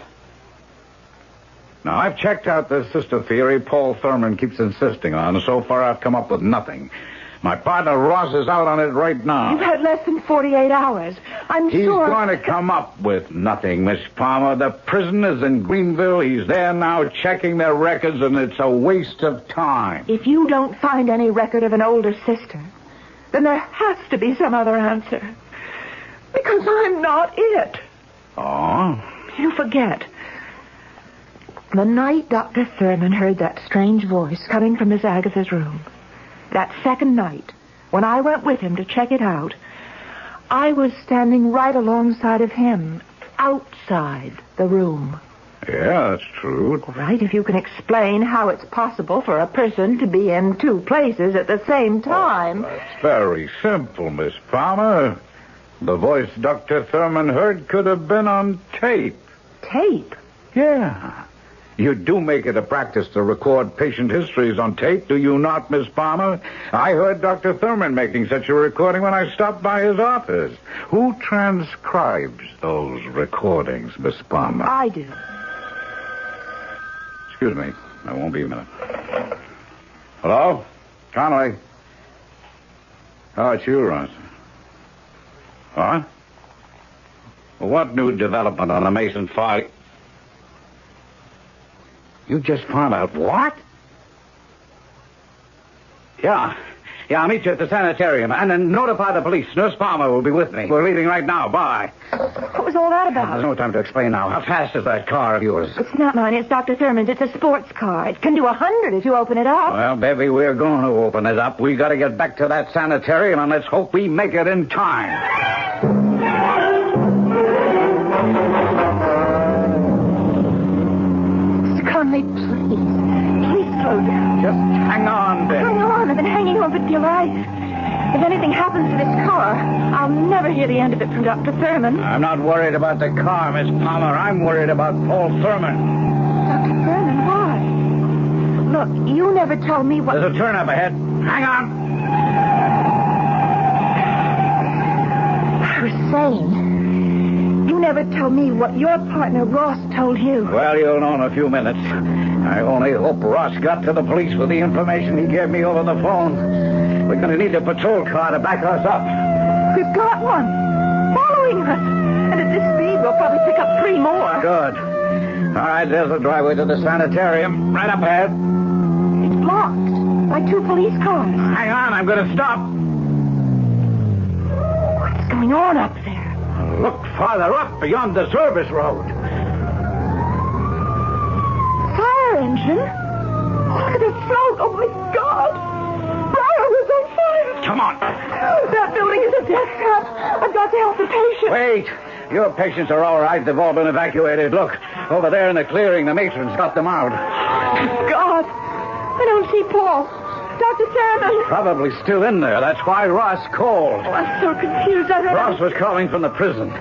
Now, I've checked out this sister theory Paul Thurman keeps insisting on, and so far I've come up with nothing. My partner Ross is out on it right now. You've had less than 48 hours. He's going to come up with nothing, Miss Palmer. The prison is in Greenville. He's there now checking their records, and it's a waste of time. If you don't find any record of an older sister, then there has to be some other answer. Because I'm not it. Oh? You forget. The night Dr. Thurman heard that strange voice coming from Miss Agatha's room, that second night, when I went with him to check it out, I was standing right alongside of him, outside the room. Yeah, that's true. All right, if you can explain how it's possible for a person to be in two places at the same time. That's very simple, Miss Palmer. The voice Dr. Thurman heard could have been on tape. Tape? Yeah. You do make it a practice to record patient histories on tape, do you not, Miss Palmer? I heard Dr. Thurman making such a recording when I stopped by his office. Who transcribes those recordings, Miss Palmer? I do. Excuse me. I won't be a minute. Hello? Conley? Oh, it's you, Ross. What? What new development on the Mason file? You just found out what? Yeah, I'll meet you at the sanitarium. And then notify the police. Nurse Palmer will be with me. We're leaving right now. Bye. What was all that about? There's no time to explain now. How fast is that car of yours? It's not mine. It's Dr. Thurman's. It's a sports car. It can do 100 if you open it up. Well, baby, we're going to open it up. We got to get back to that sanitarium, and let's hope we make it in time. Conley, please slow down. Just hang on, Ben. Hang on. I've been hanging on for dear life. If anything happens to this car, I'll never hear the end of it from Dr. Thurman. I'm not worried about the car, Miss Palmer. I'm worried about Paul Thurman. Dr. Thurman, why? Look, you never told me what... There's a turn up ahead. Hang on. I was saying... You never told me what your partner Ross told you. Well, you'll know in a few minutes. I only hope Ross got to the police with the information he gave me over the phone. We're going to need a patrol car to back us up. We've got one. Following us. And at this speed, we'll probably pick up 3 more. Good. All right, there's the driveway to the sanitarium. Right up ahead. It's blocked by 2 police cars. Hang on, I'm going to stop. What's going on up there? Look farther up beyond the service road. fire engine. Look at the smoke. Oh, my God. Briar was on fire. Come on. That building is a death trap. I've got to help the patient. Wait. Your patients are all right. They've all been evacuated. Look, over there in the clearing, the matron's got them out. God. I don't see Paul. Dr. Salmon. Probably still in there. That's why Ross called. Oh, I'm so confused. Ross was calling from the prison.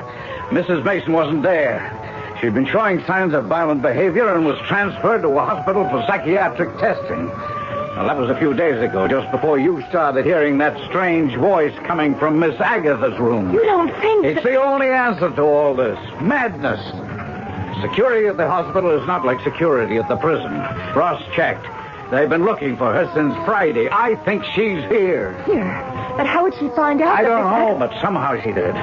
Mrs. Mason wasn't there. She'd been showing signs of violent behavior and was transferred to a hospital for psychiatric testing. Well, that was a few days ago, just before you started hearing that strange voice coming from Miss Agatha's room. You don't think It's the only answer to all this. Madness. Security at the hospital is not like security at the prison. Ross checked. They've been looking for her since Friday. I think she's here. Here? And how would she find out? I don't know, but somehow she did.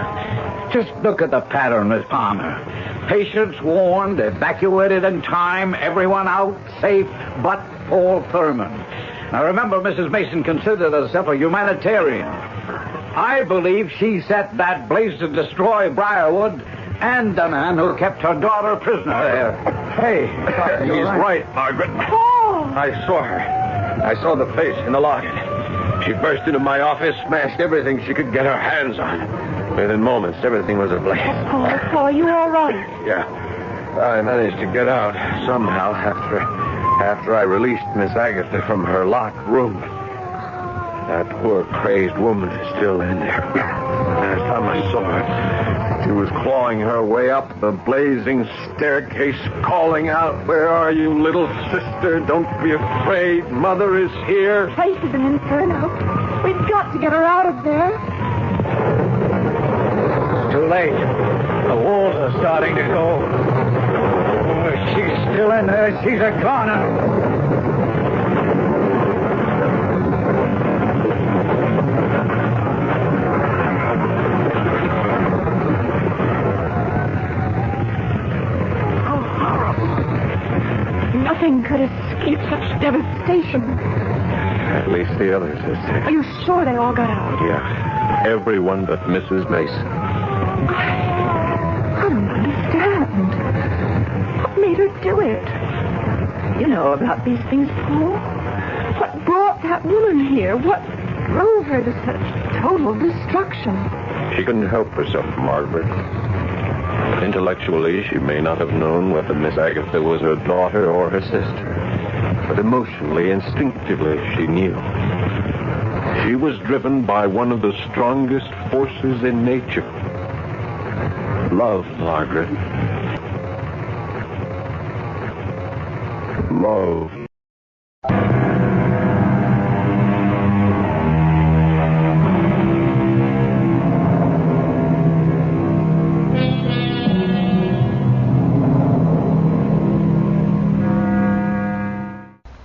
Just look at the pattern, Miss Palmer. Patients warned, evacuated in time, everyone out, safe, but Paul Thurman. Now remember, Mrs. Mason considered herself a humanitarian. I believe she set that blaze to destroy Briarwood and the man who kept her daughter prisoner there. Hey, he's right, Margaret. I saw her. I saw the face in the locket. She burst into my office, smashed everything she could get her hands on. Within moments, everything was ablaze. Paul, are you all right? Yeah. I managed to get out somehow after I released Miss Agatha from her locked room. That poor crazed woman is still in there. Last time I saw her, she was clawing her way up the blazing staircase, calling out, "Where are you, little sister? Don't be afraid. Mother is here." The place is an inferno. We've got to get her out of there. It's too late. The walls are starting to go. Oh, she's still in there. She's a goner. Nothing could escape such devastation. At least the others are safe. Are you sure they all got out? Yeah. Everyone but Mrs. Mason. I don't understand. What made her do it? You know about these things, Paul. What brought that woman here? What drove her to such total destruction? She couldn't help herself, Margaret. Intellectually, she may not have known whether Miss Agatha was her daughter or her sister. But emotionally, instinctively, she knew. She was driven by one of the strongest forces in nature. Love, Margaret. Love.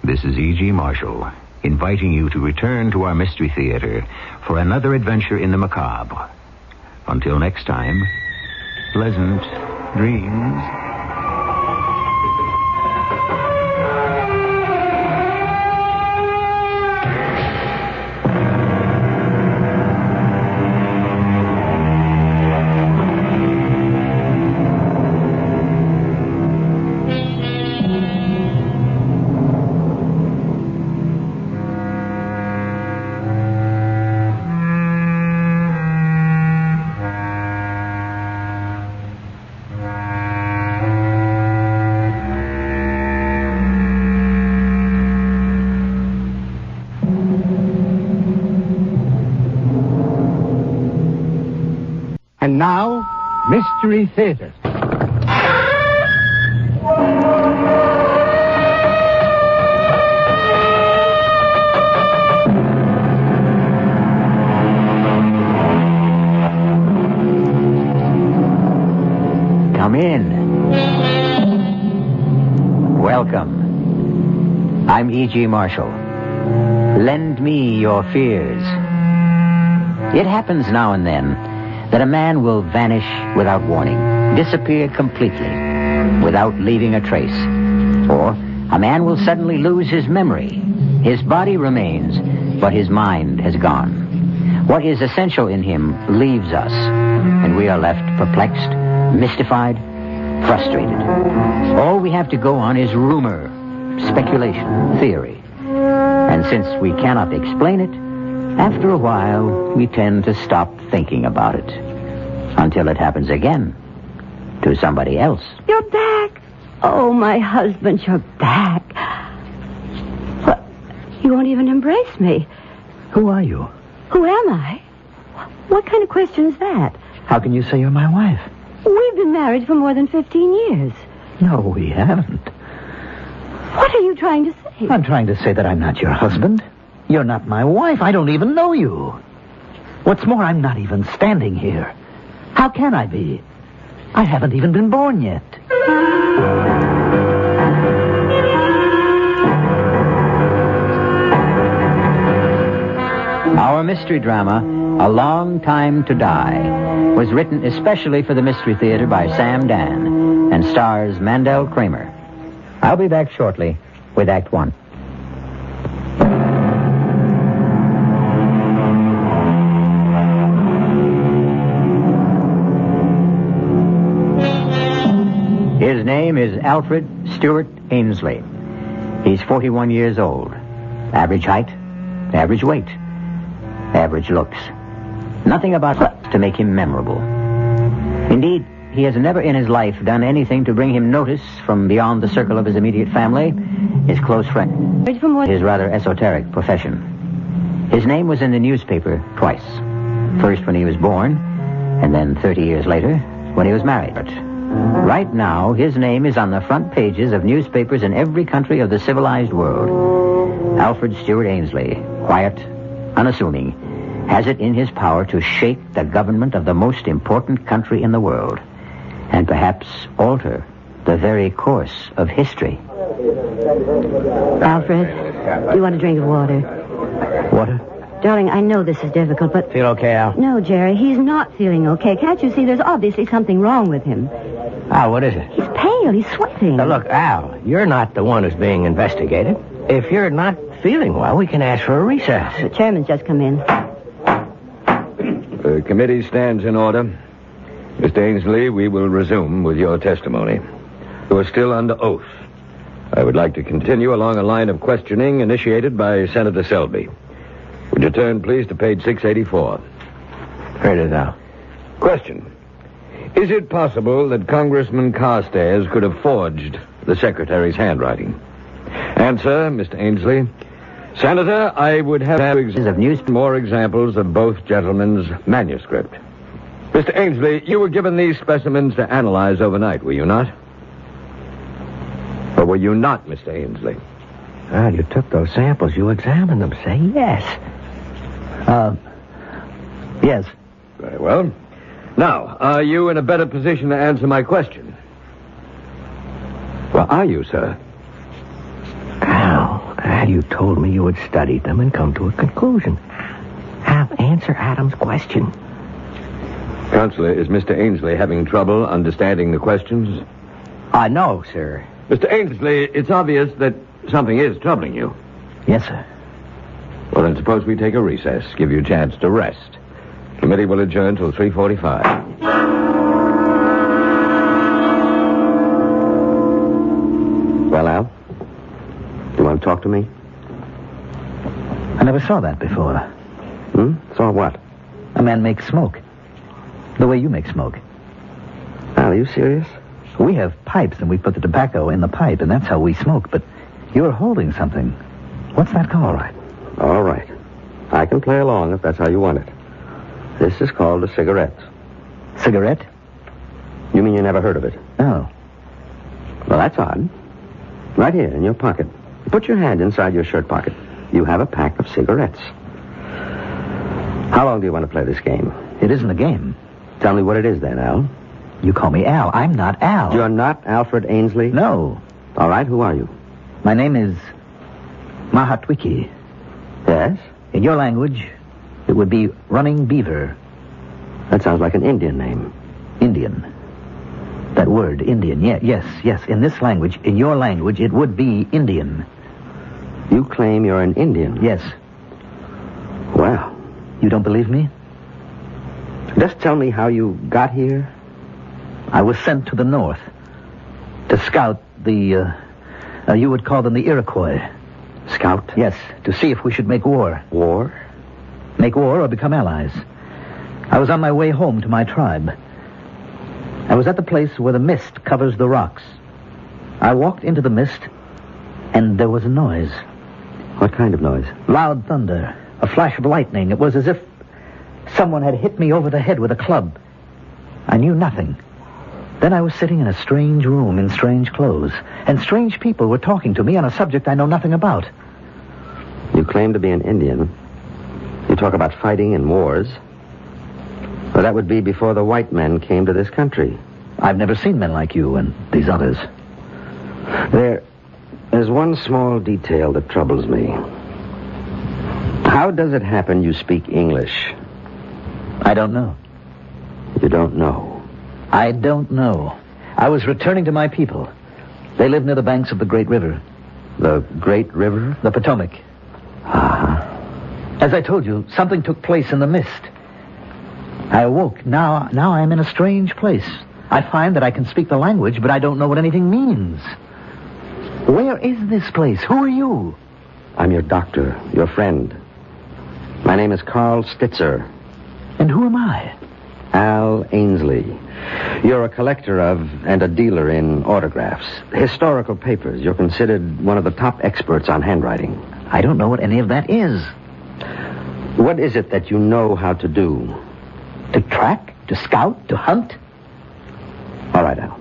This is E.G. Marshall, inviting you to return to our Mystery Theater for another adventure in the macabre. Until next time, pleasant dreams. And now, Mystery Theater. Come in. Welcome. I'm E.G. Marshall. Lend me your fears. It happens now and then that a man will vanish without warning, disappear completely, without leaving a trace. Or a man will suddenly lose his memory. His body remains, but his mind has gone. What is essential in him leaves us, and we are left perplexed, mystified, frustrated. All we have to go on is rumor, speculation, theory. And since we cannot explain it, after a while, we tend to stop thinking about it. Until it happens again. To somebody else. You're back. Oh, my husband, you're back. What? You won't even embrace me. Who are you? Who am I? What kind of question is that? How can you say you're my wife? We've been married for more than 15 years. No, we haven't. What are you trying to say? I'm trying to say that I'm not your husband. You're not my wife. I don't even know you. What's more, I'm not even standing here. How can I be? I haven't even been born yet. Our mystery drama, A Long Time to Die, was written especially for the Mystery Theater by Sam Dan and stars Mandel Kramer. I'll be back shortly with Act One. His name is Alfred Stewart Ainsley. He's 41 years old. Average height, average weight, average looks. Nothing about it to make him memorable. Indeed, he has never in his life done anything to bring him notice from beyond the circle of his immediate family, his close friend, his rather esoteric profession. His name was in the newspaper twice. First when he was born, and then 30 years later when he was married. Right now, his name is on the front pages of newspapers in every country of the civilized world. Alfred Stewart Ainsley, quiet, unassuming, has it in his power to shake the government of the most important country in the world, and perhaps alter the very course of history. Alfred, do you want a drink of water? Water? Darling, I know this is difficult, but... Feel okay, Al? No, Jerry, he's not feeling okay. Can't you see there's obviously something wrong with him? Al, what is it? He's pale. He's sweating. Now, look, Al, you're not the one who's being investigated. If you're not feeling well, we can ask for a recess. The chairman's just come in. The committee stands in order. Mr. Ainsley, we will resume with your testimony. You are still under oath. I would like to continue along a line of questioning initiated by Senator Selby. Would you turn, please, to page 684? Heard it now. Question. Is it possible that Congressman Carstairs could have forged the secretary's handwriting? Answer, Mr. Ainsley. Senator, I would have more examples of both gentlemen's manuscript. Mr. Ainsley, you were given these specimens to analyze overnight, were you not? Or were you not, Mr. Ainsley? Well, you took those samples. You examined them. Say yes. Yes. Very well. Now, are you in a better position to answer my question? Well, are you, sir? Al, you told me you had studied them and come to a conclusion. Al, answer Adam's question. Counselor, is Mr. Ainsley having trouble understanding the questions? No, sir. Mr. Ainsley, it's obvious that something is troubling you. Yes, sir. Well, then suppose we take a recess, give you a chance to rest. Committee will adjourn till 3:45. Well, Al? You want to talk to me? I never saw that before. Saw what? A man make smoke. The way you make smoke. Al, are you serious? We have pipes, and we put the tobacco in the pipe, and that's how we smoke. But you're holding something. What's that called? All right. I can play along if that's how you want it. This is called a cigarette. Cigarette? You mean you never heard of it? No. Well, that's odd. Right here in your pocket. Put your hand inside your shirt pocket. You have a pack of cigarettes. How long do you want to play this game? It isn't a game. Tell me what it is then, Al. You call me Al. I'm not Al. You're not Alfred Ainsley? No. All right, who are you? My name is Mahatwiki. Yes? In your language, it would be Running Beaver. That sounds like an Indian name. Indian. That word, Indian. Yes. In this language, in your language, it would be Indian. You claim you're an Indian? Yes. Well. You don't believe me? Just tell me how you got here. I was sent to the north to scout the You would call them the Iroquois. Scout? Yes, to see if we should make war. War? Make war or become allies. I was on my way home to my tribe. I was at the place where the mist covers the rocks. I walked into the mist, and there was a noise. What kind of noise? Loud thunder. A flash of lightning. It was as if someone had hit me over the head with a club. I knew nothing. Then I was sitting in a strange room in strange clothes, and strange people were talking to me on a subject I know nothing about. You claim to be an Indian. You talk about fighting and wars. Well, that would be before the white men came to this country. I've never seen men like you and these others. There's one small detail that troubles me. How does it happen you speak English? I don't know. You don't know? I don't know. I was returning to my people. They live near the banks of the Great River. The Great River? The Potomac. As I told you, something took place in the mist. I awoke. Now I'm in a strange place. I find that I can speak the language, but I don't know what anything means. Where is this place? Who are you? I'm your doctor, your friend. My name is Carl Stitzer. And who am I? Al Ainsley. You're a collector of and a dealer in autographs, historical papers. You're considered one of the top experts on handwriting. I don't know what any of that is. What is it that you know how to do? To track? To scout? To hunt? All right, Al.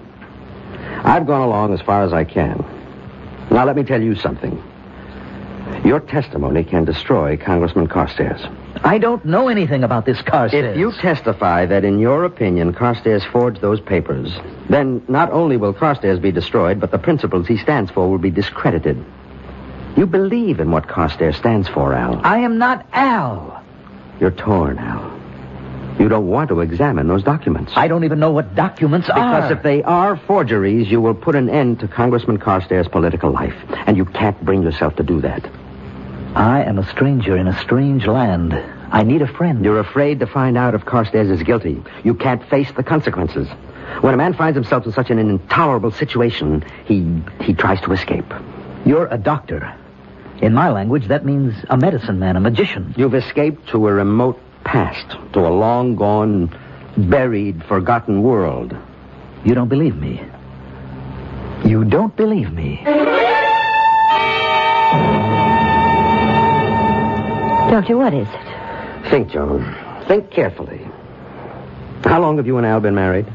I've gone along as far as I can. Now, let me tell you something. Your testimony can destroy Congressman Carstairs. I don't know anything about this Carstairs. If you testify that, in your opinion, Carstairs forged those papers, then not only will Carstairs be destroyed, but the principles he stands for will be discredited. You believe in what Carstairs stands for, Al. I am not Al. You're torn, Al. You don't want to examine those documents. I don't even know what documents are. Because if they are forgeries, you will put an end to Congressman Carstairs' political life. And you can't bring yourself to do that. I am a stranger in a strange land. I need a friend. You're afraid to find out if Carstairs is guilty. You can't face the consequences. When a man finds himself in such an intolerable situation, he tries to escape. You're a doctor. In my language, that means a medicine man, a magician. You've escaped to a remote past, to a long-gone, buried, forgotten world. You don't believe me. You don't believe me. Doctor, what is it? Think, Joan. Think carefully. How long have you and Al been married?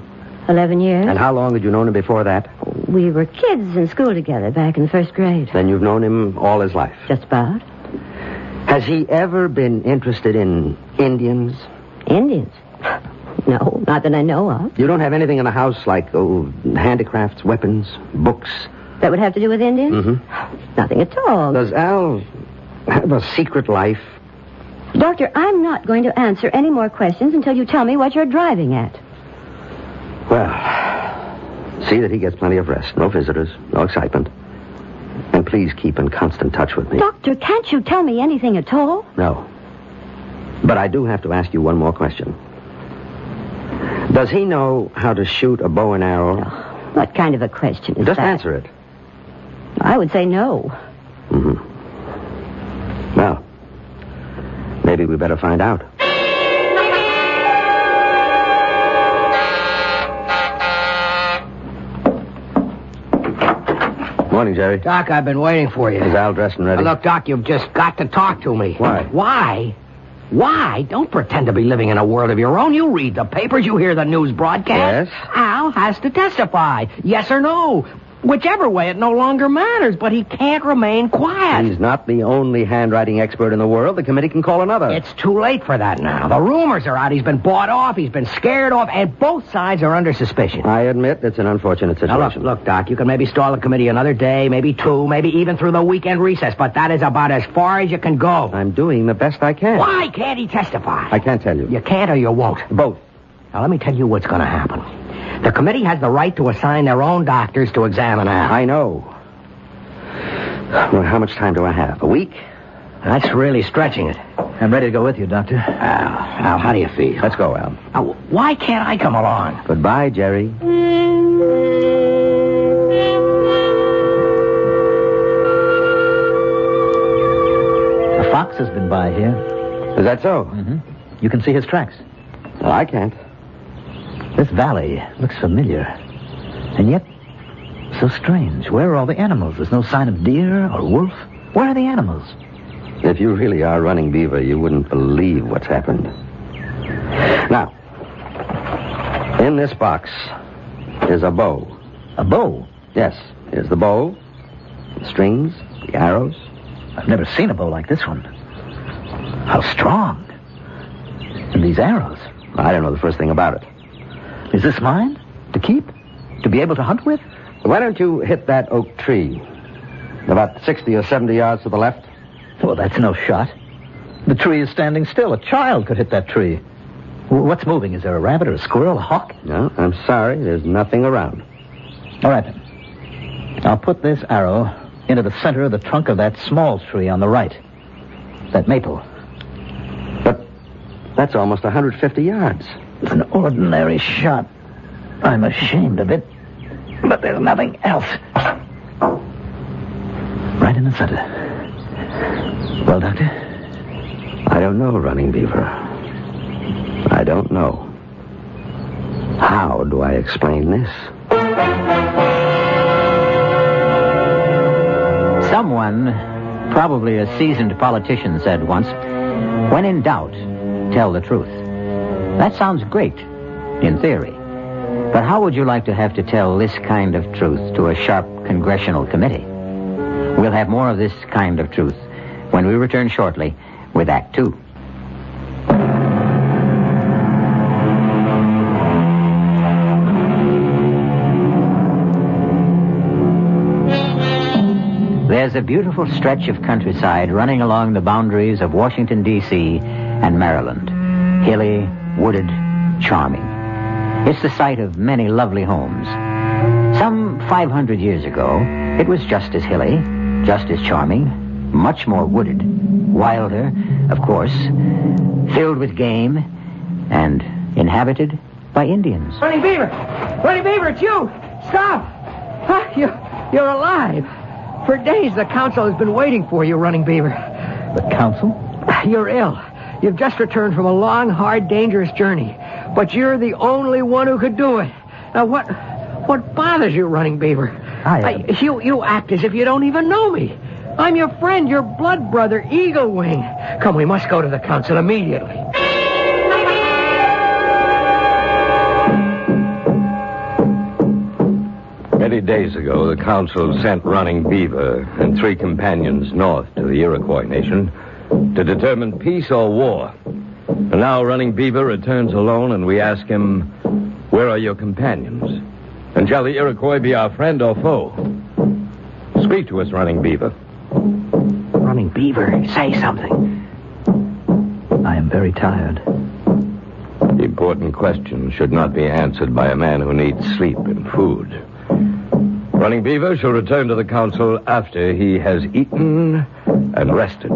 11 years. And how long had you known him before that? We were kids in school together back in the first grade. Then you've known him all his life? Just about. Has he ever been interested in Indians? Indians? No, not that I know of. You don't have anything in the house like handicrafts, weapons, books? That would have to do with Indians? Mm-hmm. Nothing at all. Does Al have a secret life? Doctor, I'm not going to answer any more questions until you tell me what you're driving at. Well, see that he gets plenty of rest. No visitors, no excitement. And please keep in constant touch with me. Doctor, can't you tell me anything at all? No. But I do have to ask you one more question. Does he know how to shoot a bow and arrow? Oh, what kind of a question is Just that? answer it. I would say no. Mm-hmm. Well, maybe we better find out. Morning, Jerry. Doc, I've been waiting for you. Is Al dressed and ready? Look, Doc, you've just got to talk to me. Why? Why? Why? Don't pretend to be living in a world of your own. You read the papers, you hear the news broadcast. Yes? Al has to testify. Yes or no. Whichever way, it no longer matters, but he can't remain quiet. He's not the only handwriting expert in the world. The committee can call another. It's too late for that now. The rumors are out. He's been bought off, he's been scared off, and both sides are under suspicion. I admit it's an unfortunate situation. Now, look, Doc, you can maybe stall the committee another day, maybe two, maybe even through the weekend recess, but that is about as far as you can go. I'm doing the best I can. Why can't he testify? I can't tell you. You can't or you won't? Both. Now, let me tell you what's going to happen. The committee has the right to assign their own doctors to examine Al. I know. Well, how much time do I have? A week? That's really stretching it. I'm ready to go with you, Doctor. Al, how do you feel? Let's go, Al. Now, why can't I come along? Goodbye, Jerry. has been by here. Is that so? Mm-hmm. You can see his tracks. Well, I can't. This valley looks familiar. And yet, so strange. Where are all the animals? There's no sign of deer or wolf. Where are the animals? If you really are Running Beaver, you wouldn't believe what's happened. Now, in this box is a bow. A bow? Yes. Here's the bow, the strings, the arrows. I've never seen a bow like this one. How strong. And these arrows. I don't know the first thing about it. Is this mine? To keep? To be able to hunt with? Why don't you hit that oak tree? About 60 or 70 yards to the left. Well, that's no shot. The tree is standing still. A child could hit that tree. What's moving? Is there a rabbit or a squirrel, a hawk? No, I'm sorry. There's nothing around. All right, then. I'll put this arrow into the center of the trunk of that small tree on the right. That maple. But that's almost 150 yards. It's an ordinary shot. I'm ashamed of it. But there's nothing else. Right in the center. Well, Doctor? I don't know, Running Beaver. I don't know. How do I explain this? Someone, probably a seasoned politician, said once, when in doubt, tell the truth. That sounds great, in theory. But how would you like to have to tell this kind of truth to a sharp congressional committee? We'll have more of this kind of truth when we return shortly with Act 2. There's a beautiful stretch of countryside running along the boundaries of Washington, D.C. and Maryland. Hilly, wooded, charming. It's the site of many lovely homes. Some 500 years ago, it was just as hilly, just as charming, much more wooded, wilder, of course, filled with game, and inhabited by Indians. Running Beaver! Running Beaver, it's you! Stop! Huh? You're alive. For days, the council has been waiting for you, Running Beaver. The council? You're ill. You've just returned from a long, hard, dangerous journey. But you're the only one who could do it. Now, what bothers you, Running Beaver? You act as if you don't even know me. I'm your friend, your blood brother, Eagle Wing. Come, we must go to the council immediately. Many days ago, the council sent Running Beaver and 3 companions north to the Iroquois Nation to determine peace or war. And now Running Beaver returns alone, and we ask him, where are your companions? And shall the Iroquois be our friend or foe? Speak to us, Running Beaver. Running Beaver, say something. I am very tired. The important question should not be answered by a man who needs sleep and food. Running Beaver shall return to the council after he has eaten and rested.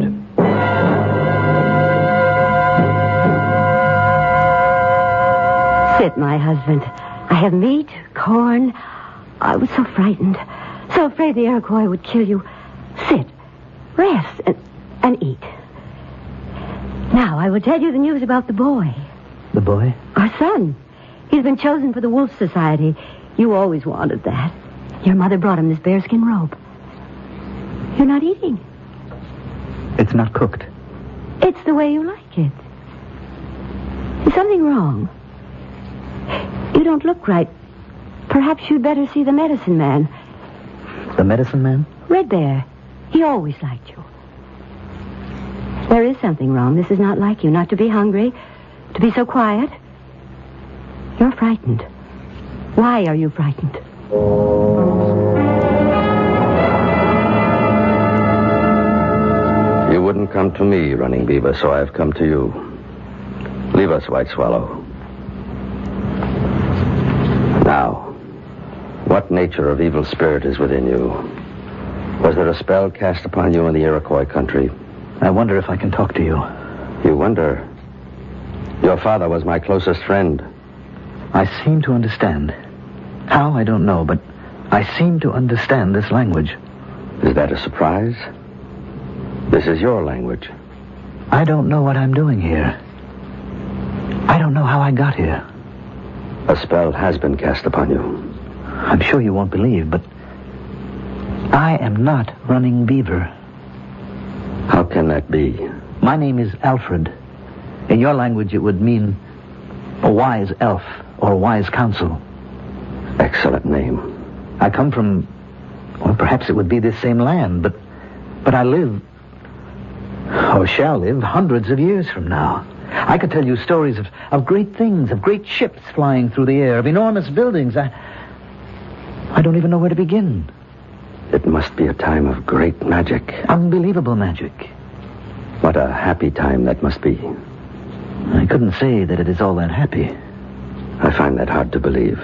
Sit, my husband. I have meat, corn. I was so frightened. So afraid the Iroquois would kill you. Sit, rest, and eat. Now, I will tell you the news about the boy. The boy? Our son. He's been chosen for the Wolf Society. You always wanted that. Your mother brought him this bearskin robe. You're not eating. It's not cooked. It's the way you like it. Is something wrong? You don't look right. Perhaps you'd better see the medicine man. The medicine man? Red Bear. He always liked you. There is something wrong. This is not like you. Not to be hungry, to be so quiet. You're frightened. Why are you frightened? You wouldn't come to me, Running Beaver, so I've come to you. Leave us, White Swallow. Now, what nature of evil spirit is within you? Was there a spell cast upon you in the Iroquois country? I wonder if I can talk to you. You wonder? Your father was my closest friend. I seem to understand. How, I don't know, but I seem to understand this language. Is that a surprise? This is your language. I don't know what I'm doing here. I don't know how I got here. A spell has been cast upon you. I'm sure you won't believe, but I am not Running Beaver. How can that be? My name is Alfred. In your language, it would mean a wise elf or wise counsel. Excellent name. I come from, well, perhaps it would be this same land, but I live, or shall live, hundreds of years from now. I could tell you stories of great things, of great ships flying through the air, of enormous buildings. I don't even know where to begin. It must be a time of great magic. Unbelievable magic. What a happy time that must be. I couldn't say that it is all that happy. I find that hard to believe.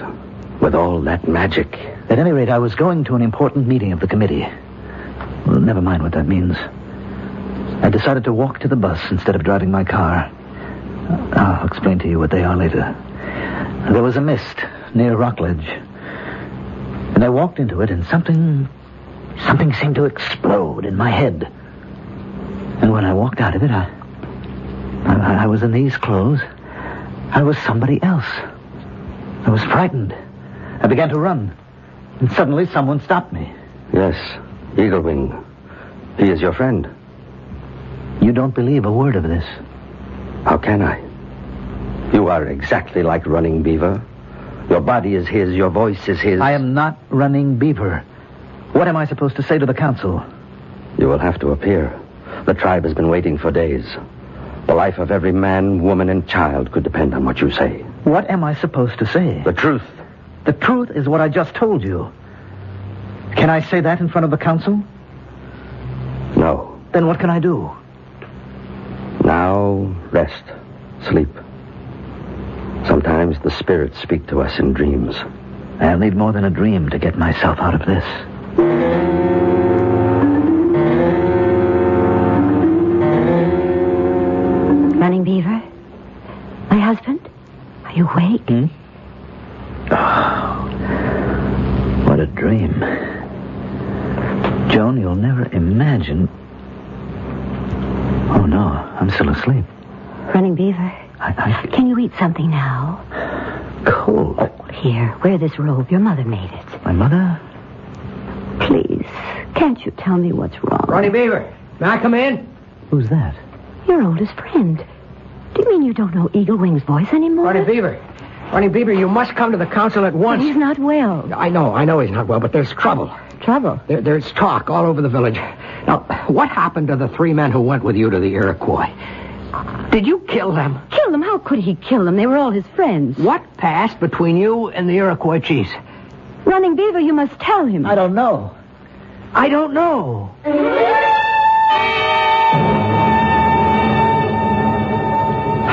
With all that magic. At any rate, I was going to an important meeting of the committee. Well, never mind what that means. I decided to walk to the bus instead of driving my car. I'll explain to you what they are later. There was a mist near Rockledge. And I walked into it, and something seemed to explode in my head. And when I walked out of it, I was in these clothes. I was somebody else. I was frightened. I began to run. And suddenly someone stopped me. Yes, Eaglewing. He is your friend. You don't believe a word of this. How can I? You are exactly like Running Beaver. Your body is his, your voice is his. I am not Running Beaver. What am I supposed to say to the council? You will have to appear. The tribe has been waiting for days. The life of every man, woman, and child could depend on what you say. What am I supposed to say? The truth. The truth is what I just told you. Can I say that in front of the council? No. Then what can I do? Now, rest. Sleep. Sometimes the spirits speak to us in dreams. I'll need more than a dream to get myself out of this. Running Beaver? My husband? Are you awake? Oh, what a dream. Joan, you'll never imagine. Oh, no, I'm still asleep. Running Beaver? Can you eat something now? Cold. Here, wear this robe. Your mother made it. My mother? Please, can't you tell me what's wrong? Running Beaver, may I come in? Who's that? Your oldest friend. Do you mean you don't know Eaglewing's voice anymore? Running Beaver, you must come to the council at once. But he's not well. I know he's not well, but there's trouble. Trouble? There's talk all over the village. Now, what happened to the 3 men who went with you to the Iroquois? Did you kill them? Kill them? How could he kill them? They were all his friends. What passed between you and the Iroquois chiefs? Running Beaver, you must tell him. I don't know. I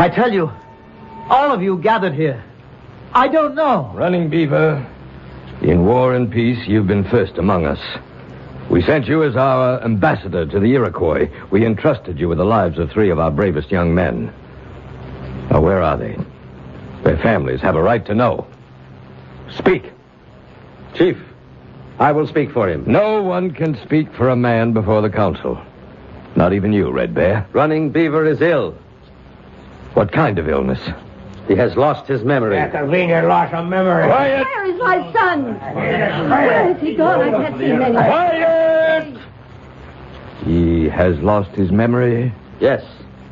tell you, all of you gathered here. I don't know. Running Beaver, in war and peace, you've been first among us. We sent you as our ambassador to the Iroquois. We entrusted you with the lives of 3 of our bravest young men. Now, where are they? Their families have a right to know. Speak. Chief, I will speak for him. No one can speak for a man before the council. Not even you, Red Bear. Running Beaver is ill. What kind of illness? He has lost his memory. Convenient loss of memory. Quiet! Where is my son? Where is he gone? I can't see him anywhere. Quiet! He has lost his memory? Yes.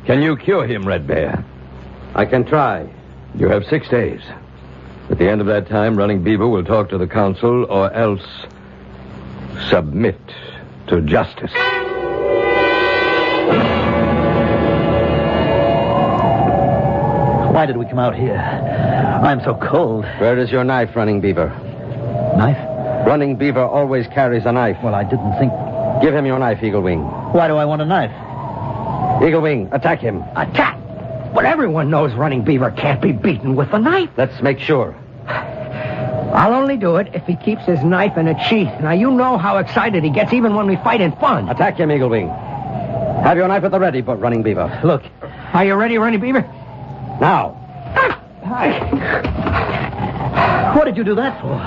Can you cure him, Red Bear? I can try. You have 6 days. At the end of that time, Running Beaver will talk to the council or else submit to justice. Why did we come out here? I'm so cold. Where is your knife, Running Beaver? Knife? Running Beaver always carries a knife. Well, I didn't think... Give him your knife, Eaglewing. Why do I want a knife? Eaglewing, attack him. Attack? But everyone knows Running Beaver can't be beaten with a knife. Let's make sure. I'll only do it if he keeps his knife in a sheath. Now, you know how excited he gets even when we fight in fun. Attack him, Eaglewing. Have your knife at the ready, but Running Beaver. Look. Are you ready, Running Beaver? Now. What did you do that for?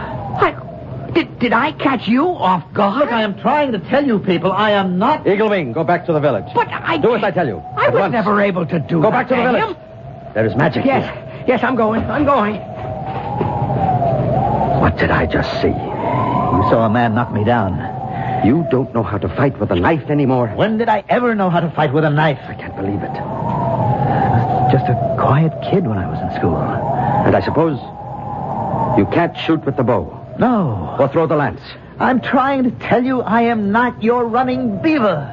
Did I catch you off guard? Look, I am trying to tell you people I am not... Eagle Wing, go back to the village. But I... Do as I tell you. I At was once. never able to do Go that back to the him. village. There is magic here. Yes, I'm going. What did I just see? You saw a man knock me down. You don't know how to fight with a knife anymore. When did I ever know how to fight with a knife? I can't believe it. I was just a quiet kid when I was in school. And I suppose you can't shoot with the bow. No. Or throw the lance. I'm trying to tell you I am not your running beaver.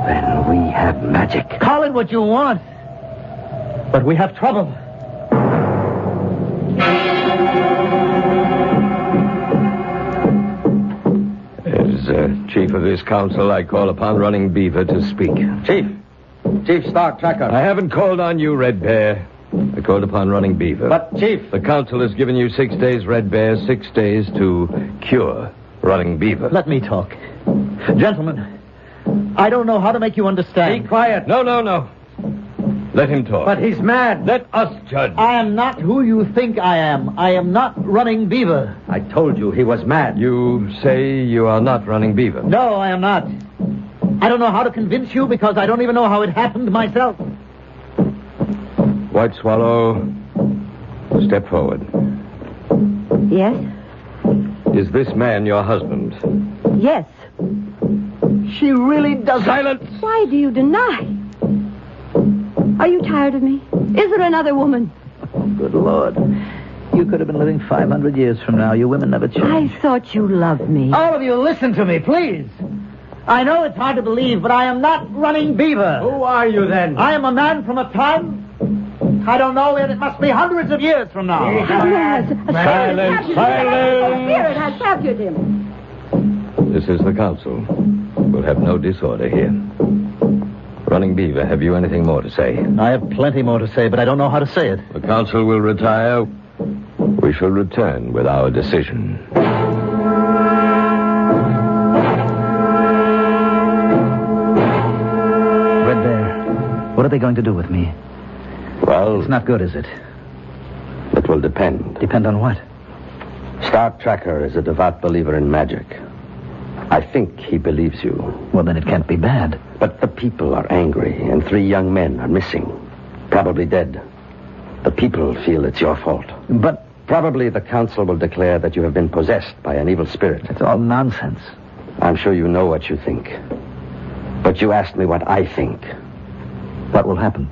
Then we have magic. Call it what you want. But we have trouble. As chief of this council, I call upon Running Beaver to speak. Chief Stark Tracker. I haven't called on you, Red Bear. I called upon Running Beaver. But, Chief... The council has given you 6 days, Red Bear, 6 days to cure Running Beaver. Let me talk. Gentlemen, I don't know how to make you understand. Be quiet. No. Let him talk. But he's mad. Let us judge. I am not who you think I am. I am not Running Beaver. I told you he was mad. You say you are not Running Beaver. No, I am not. I don't know how to convince you because I don't even know how it happened myself. White Swallow, step forward. Yes? Is this man your husband? Yes. She really does. Silence! Why do you deny? Are you tired of me? Is there another woman? Oh, good Lord. You could have been living 500 years from now. You women never change. I thought you loved me. All of you, listen to me, please. I know it's hard to believe, but I am not Running Beaver. Who are you, then? I am a man from a time... I don't know, and it must be hundreds of years from now. Silence! Silence! A spirit has captured him. This is the council. We'll have no disorder here. Running Beaver, have you anything more to say? I have plenty more to say, but I don't know how to say it. The council will retire. We shall return with our decision. Red Bear, what are they going to do with me? Well... It's not good, is it? It will depend. Depend on what? Stark Tracker is a devout believer in magic. I think he believes you. Well, then it can't be bad. But the people are angry, and 3 young men are missing. Probably dead. The people feel it's your fault. But... Probably the council will declare that you have been possessed by an evil spirit. It's all nonsense. I'm sure you know what you think. But you asked me what I think. What will happen?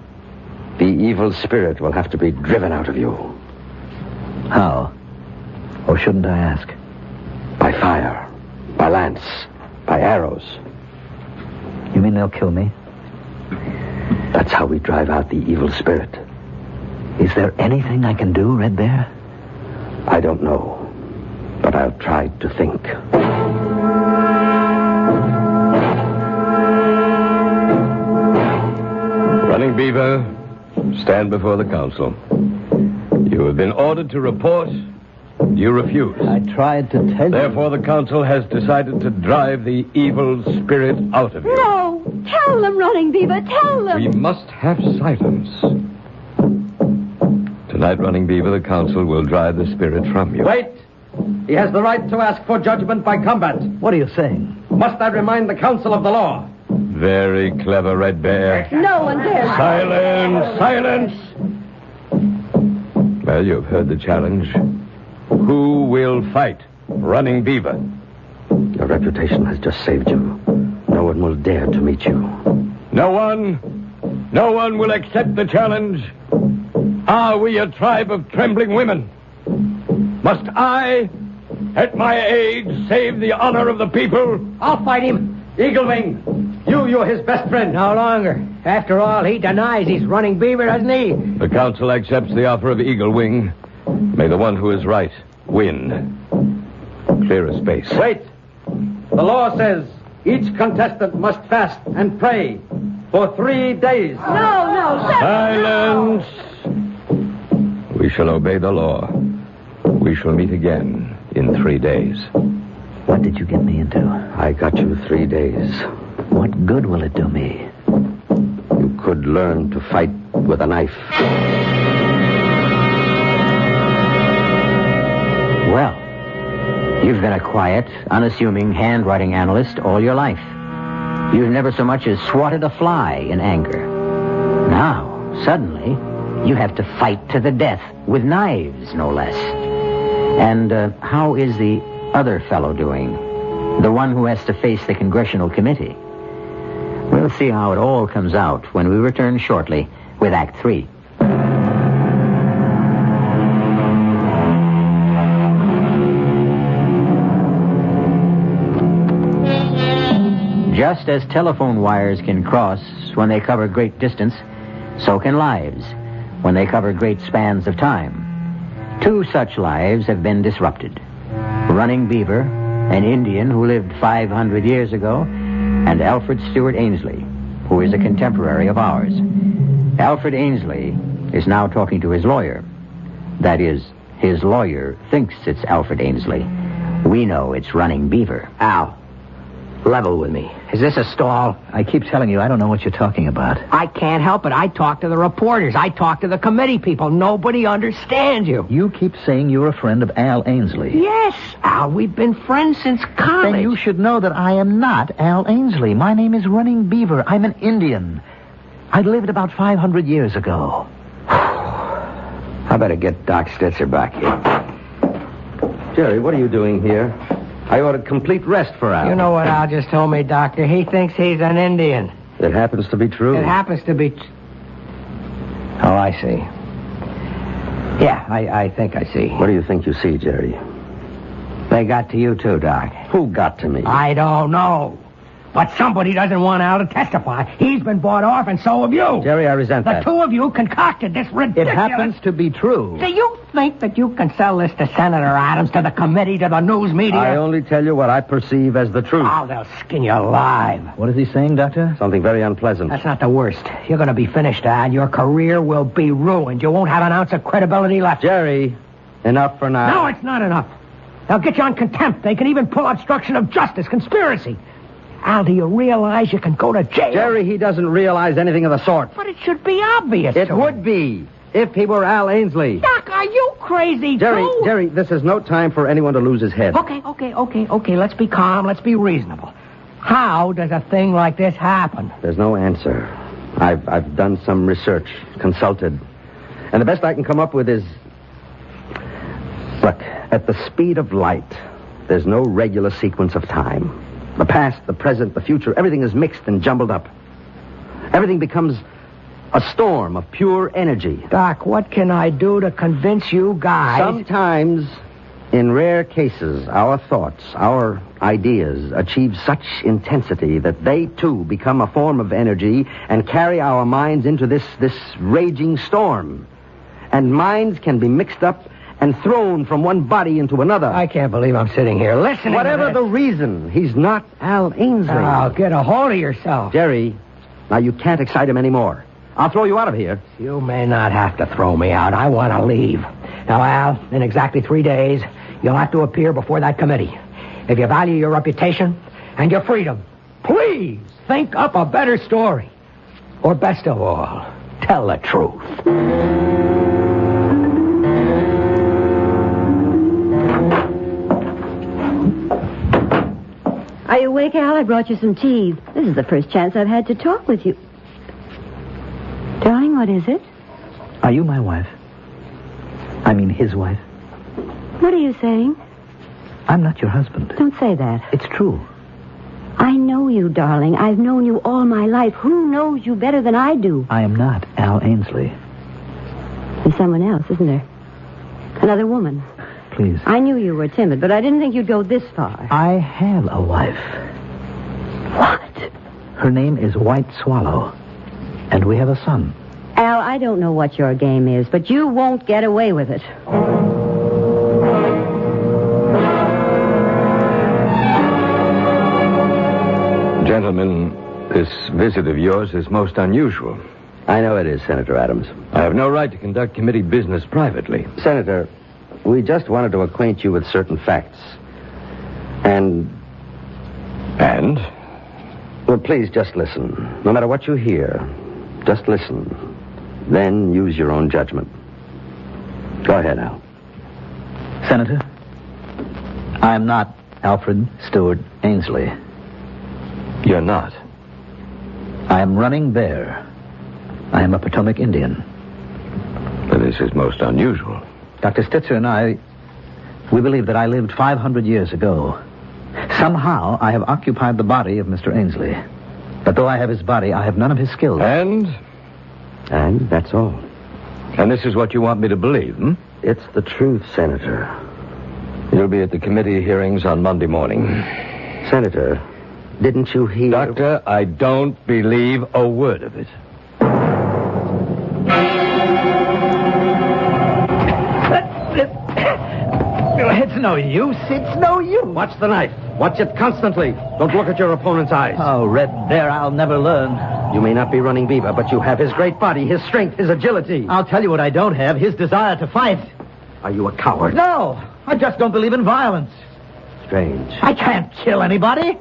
The evil spirit will have to be driven out of you. How? Or shouldn't I ask? By fire. By lance. By arrows. You mean they'll kill me? That's how we drive out the evil spirit. Is there anything I can do, Red Bear? I don't know. But I'll try to think. Running Beaver, stand before the council. You have been ordered to report. You refuse. I tried to tell you. Therefore, the council has decided to drive the evil spirit out of you. No! Tell them, Running Beaver, tell them! We must have silence. Tonight, Running Beaver, the council will drive the spirit from you. Wait! He has the right to ask for judgment by combat. What are you saying? Must I remind the council of the law? Very clever, Red Bear. No one dares. Silence! Silence! Well, you've heard the challenge. Who will fight Running Beaver? Your reputation has just saved you. No one will dare to meet you. No one? No one will accept the challenge? Are we a tribe of trembling women? Must I, at my age, save the honor of the people? I'll fight him. Eagle Wing, you're his best friend. No longer. After all, he denies he's Running Beaver, doesn't he? The council accepts the offer of Eagle Wing. May the one who is right win. Clear a space. Wait. The law says each contestant must fast and pray for 3 days. No. Silence! We shall obey the law. We shall meet again in 3 days. What did you get me into? I got you 3 days. What good will it do me? You could learn to fight with a knife. Well, You've been a quiet, unassuming handwriting analyst all your life. You've never so much as swatted a fly in anger. Now, suddenly, you have to fight to the death with knives, no less. And how is the other fellow doing? The one who has to face the Congressional Committee. We'll see how it all comes out when we return shortly with Act 3. Just as telephone wires can cross when they cover great distance, so can lives when they cover great spans of time. 2 such lives have been disrupted. Running Beaver, an Indian who lived 500 years ago, and Alfred Stewart Ainsley, who is a contemporary of ours. Alfred Ainsley is now talking to his lawyer. That is, his lawyer thinks it's Alfred Ainsley. We know it's Running Beaver. Al, level with me. Is this a stall? I keep telling you, I don't know what you're talking about. I can't help it. I talk to the reporters. I talk to the committee people. Nobody understands you. You keep saying you're a friend of Al Ainsley. Yes, Al. We've been friends since college. Then you should know that I am not Al Ainsley. My name is Running Beaver. I'm an Indian. I lived about 500 years ago. I better get Doc Stitzer back here. Jerry, what are you doing here? I ordered complete rest for Al. You know what Al just told me, Doctor? He thinks he's an Indian. It happens to be true. It happens to be... Oh, I see. Yeah, I think I see. What do you think you see, Jerry? They got to you too, Doc. Who got to me? I don't know. But somebody doesn't want Al to testify. He's been bought off, and so have you. Jerry, I resent that. The 2 of you concocted this ridiculous... It happens to be true. Do you think that you can sell this to Senator Adams, to the committee, to the news media? I only tell you what I perceive as the truth. Oh, they'll skin you alive. What is he saying, Doctor? Something very unpleasant. That's not the worst. You're going to be finished, Al. Your career will be ruined. You won't have an ounce of credibility left. Jerry, enough for now. No, it's not enough. They'll get you on contempt. They can even pull obstruction of justice, conspiracy. Al, do you realize you can go to jail? Jerry, he doesn't realize anything of the sort. But it should be obvious. It would be, if he were Al Ainsley. Doc, are you crazy, Jerry, this is no time for anyone to lose his head. Okay. Let's be calm. Let's be reasonable. How does a thing like this happen? There's no answer. I've done some research, consulted. And the best I can come up with is... Look, at the speed of light, there's no regular sequence of time. The past, the present, the future, everything is mixed and jumbled up. Everything becomes a storm of pure energy. Doc, what can I do to convince you guys? Sometimes, in rare cases, our thoughts, our ideas achieve such intensity that they, too, become a form of energy and carry our minds into this raging storm. And minds can be mixed up and thrown from one body into another. I can't believe I'm sitting here listening Whatever to the reason, he's not Al Ainsley. Oh, get a hold of yourself. Jerry, now you can't excite him anymore. I'll throw you out of here. You may not have to throw me out. I want to leave. Now, Al, in exactly 3 days, you'll have to appear before that committee. If you value your reputation and your freedom, please think up a better story. Or best of all, tell the truth. Are you awake, Al? I brought you some tea. This is the first chance I've had to talk with you. Darling, what is it? Are you my wife? I mean, his wife? What are you saying? I'm not your husband. Don't say that. It's true. I know you, darling. I've known you all my life. Who knows you better than I do? I am not Al Ainsley. There's someone else, isn't there? Another woman. Please. I knew you were timid, but I didn't think you'd go this far. I have a wife. What? Her name is White Swallow, and we have a son. Al, I don't know what your game is, but you won't get away with it. Gentlemen, this visit of yours is most unusual. I know it is, Senator Adams. I have no right to conduct committee business privately. Senator, we just wanted to acquaint you with certain facts. And? Well, please just listen. No matter what you hear, just listen. Then use your own judgment. Go ahead, Al. Senator, I am not Alfred Stewart Ainsley. You're not. I am running bear. I am a Potomac Indian. But this is most unusual. Dr. Stitzer and I, we believe that I lived 500 years ago. Somehow, I have occupied the body of Mr. Ainsley. But though I have his body, I have none of his skills. And that's all. And this is what you want me to believe, hmm? It's the truth, Senator. You'll be at the committee hearings on Monday morning. Senator, didn't you hear... Doctor, I don't believe a word of it. It's no use. It's no use. Watch the knife. Watch it constantly. Don't look at your opponent's eyes. Oh, Red Bear, I'll never learn. You may not be running Beaver, but you have his great body, his strength, his agility. I'll tell you what I don't have, his desire to fight. Are you a coward? No, I just don't believe in violence. Strange. I can't kill anybody.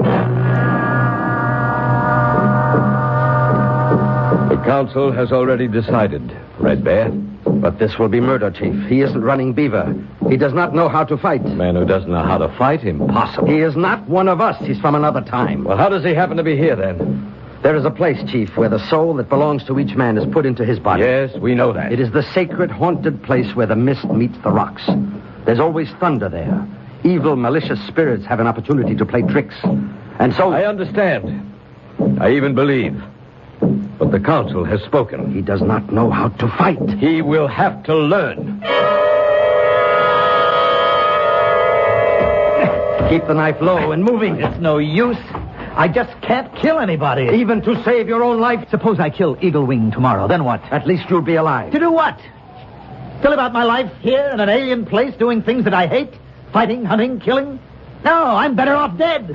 The council has already decided, Red Bear. But this will be murder, Chief. He isn't running Beaver. He does not know how to fight. A man who doesn't know how to fight? Impossible. He is not one of us. He's from another time. Well, how does he happen to be here, then? There is a place, Chief, where the soul that belongs to each man is put into his body. Yes, we know that. It is the sacred, haunted place where the mist meets the rocks. There's always thunder there. Evil, malicious spirits have an opportunity to play tricks. And so... I understand. I even believe. But the council has spoken. He does not know how to fight. He will have to learn. Keep the knife low and moving. It's no use. I just can't kill anybody. Even to save your own life. Suppose I kill Eagle Wing tomorrow, then what? At least you'll be alive. To do what? To live out my life here in an alien place doing things that I hate? Fighting, hunting, killing? No, I'm better off dead.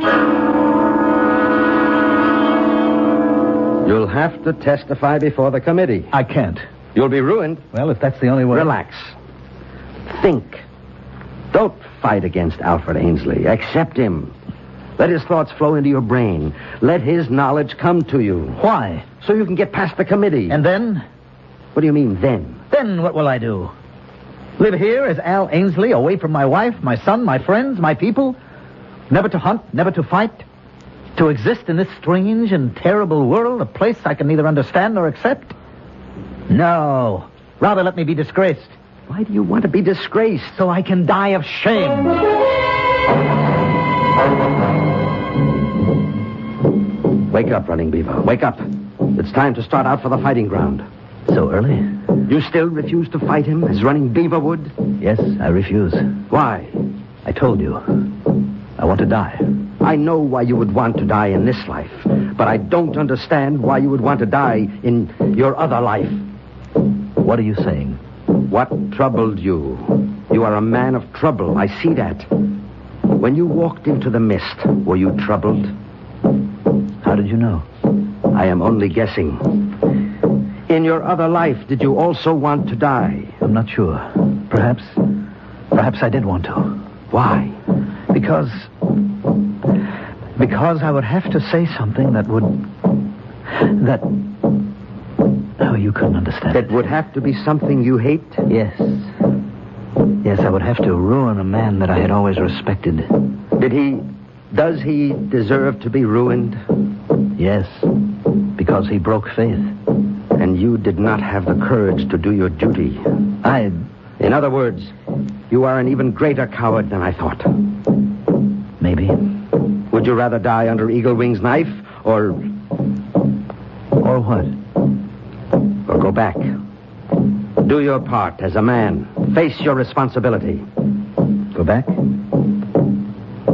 You'll have to testify before the committee. I can't. You'll be ruined. Well, if that's the only way... Relax. Think. Don't fight against Alfred Ainsley. Accept him. Let his thoughts flow into your brain. Let his knowledge come to you. Why? So you can get past the committee. And then? What do you mean, then? Then what will I do? Live here as Al Ainsley, away from my wife, my son, my friends, my people? Never to hunt, never to fight? To exist in this strange and terrible world, a place I can neither understand nor accept? No. Rather let me be disgraced. Why do you want to be disgraced? So I can die of shame. Wake up, Running Beaver. Wake up. It's time to start out for the fighting ground. So early? You still refuse to fight him as Running Beaver would? Yes, I refuse. Why? I told you. I want to die. I know why you would want to die in this life, but I don't understand why you would want to die in your other life. What are you saying? What troubled you? You are a man of trouble. I see that. When you walked into the mist, were you troubled? How did you know? I am only guessing. In your other life, did you also want to die? I'm not sure. Perhaps I did want to. Why? Because I would have to say something that oh, you couldn't understand. That would have to be something you hate? Yes. Yes, I would have to ruin a man that I had always respected. Does he deserve to be ruined? Yes, because he broke faith. And you did not have the courage to do your duty. In other words, you are an even greater coward than I thought. Maybe. Would you rather die under Eagle Wing's knife, or what? Or go back? Do your part as a man. Face your responsibility. Go back?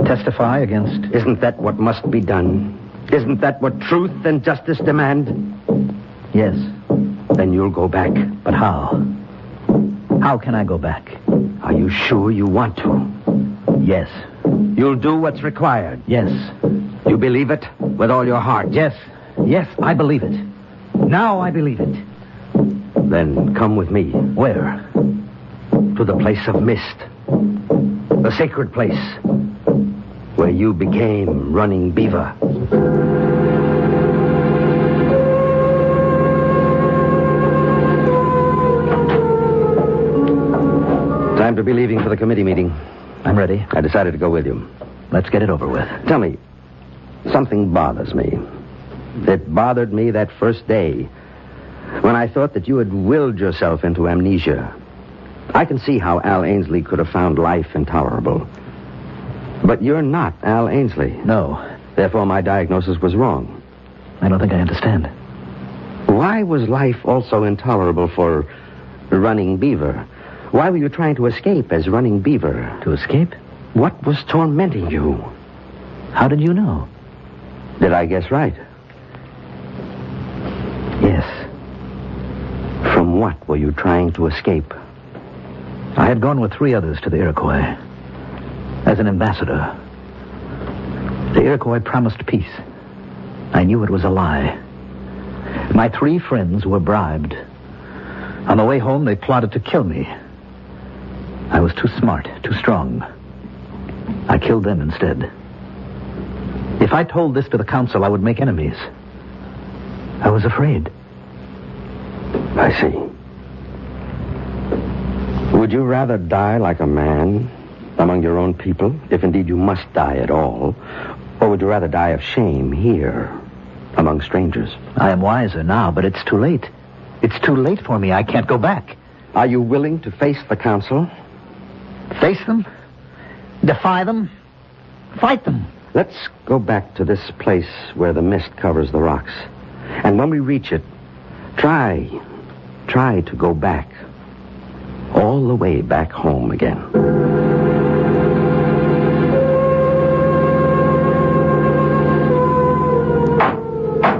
Testify against... Isn't that what must be done? Isn't that what truth and justice demand? Yes. Then you'll go back. But how? How can I go back? Are you sure you want to? Yes. You'll do what's required? Yes. You believe it with all your heart? Yes. Yes, I believe it. Now I believe it. Then come with me. Where? To the place of mist. The sacred place. Where you became Running Beaver. Time to be leaving for the committee meeting. I'm ready. I decided to go with you. Let's get it over with. Tell me, something bothers me. It bothered me that first day when I thought that you had willed yourself into amnesia. I can see how Al Ainsley could have found life intolerable. But you're not Al Ainsley. No. Therefore, my diagnosis was wrong. I don't think I understand. Why was life also intolerable for Running Beaver? Why were you trying to escape as Running Beaver? To escape? What was tormenting you? How did you know? Did I guess right? Yes. From what were you trying to escape? I had gone with 3 others to the Iroquois as an ambassador. The Iroquois promised peace. I knew it was a lie. My 3 friends were bribed. On the way home, they plotted to kill me. I was too smart, too strong. I killed them instead. If I told this to the council, I would make enemies. I was afraid. I see. Would you rather die like a man among your own people, if indeed you must die at all, or would you rather die of shame here among strangers? I am wiser now, but it's too late. It's too late for me. I can't go back. Are you willing to face the council? Face them? Defy them? Fight them? Let's go back to this place where the mist covers the rocks. And when we reach it, try to go back. All the way back home again.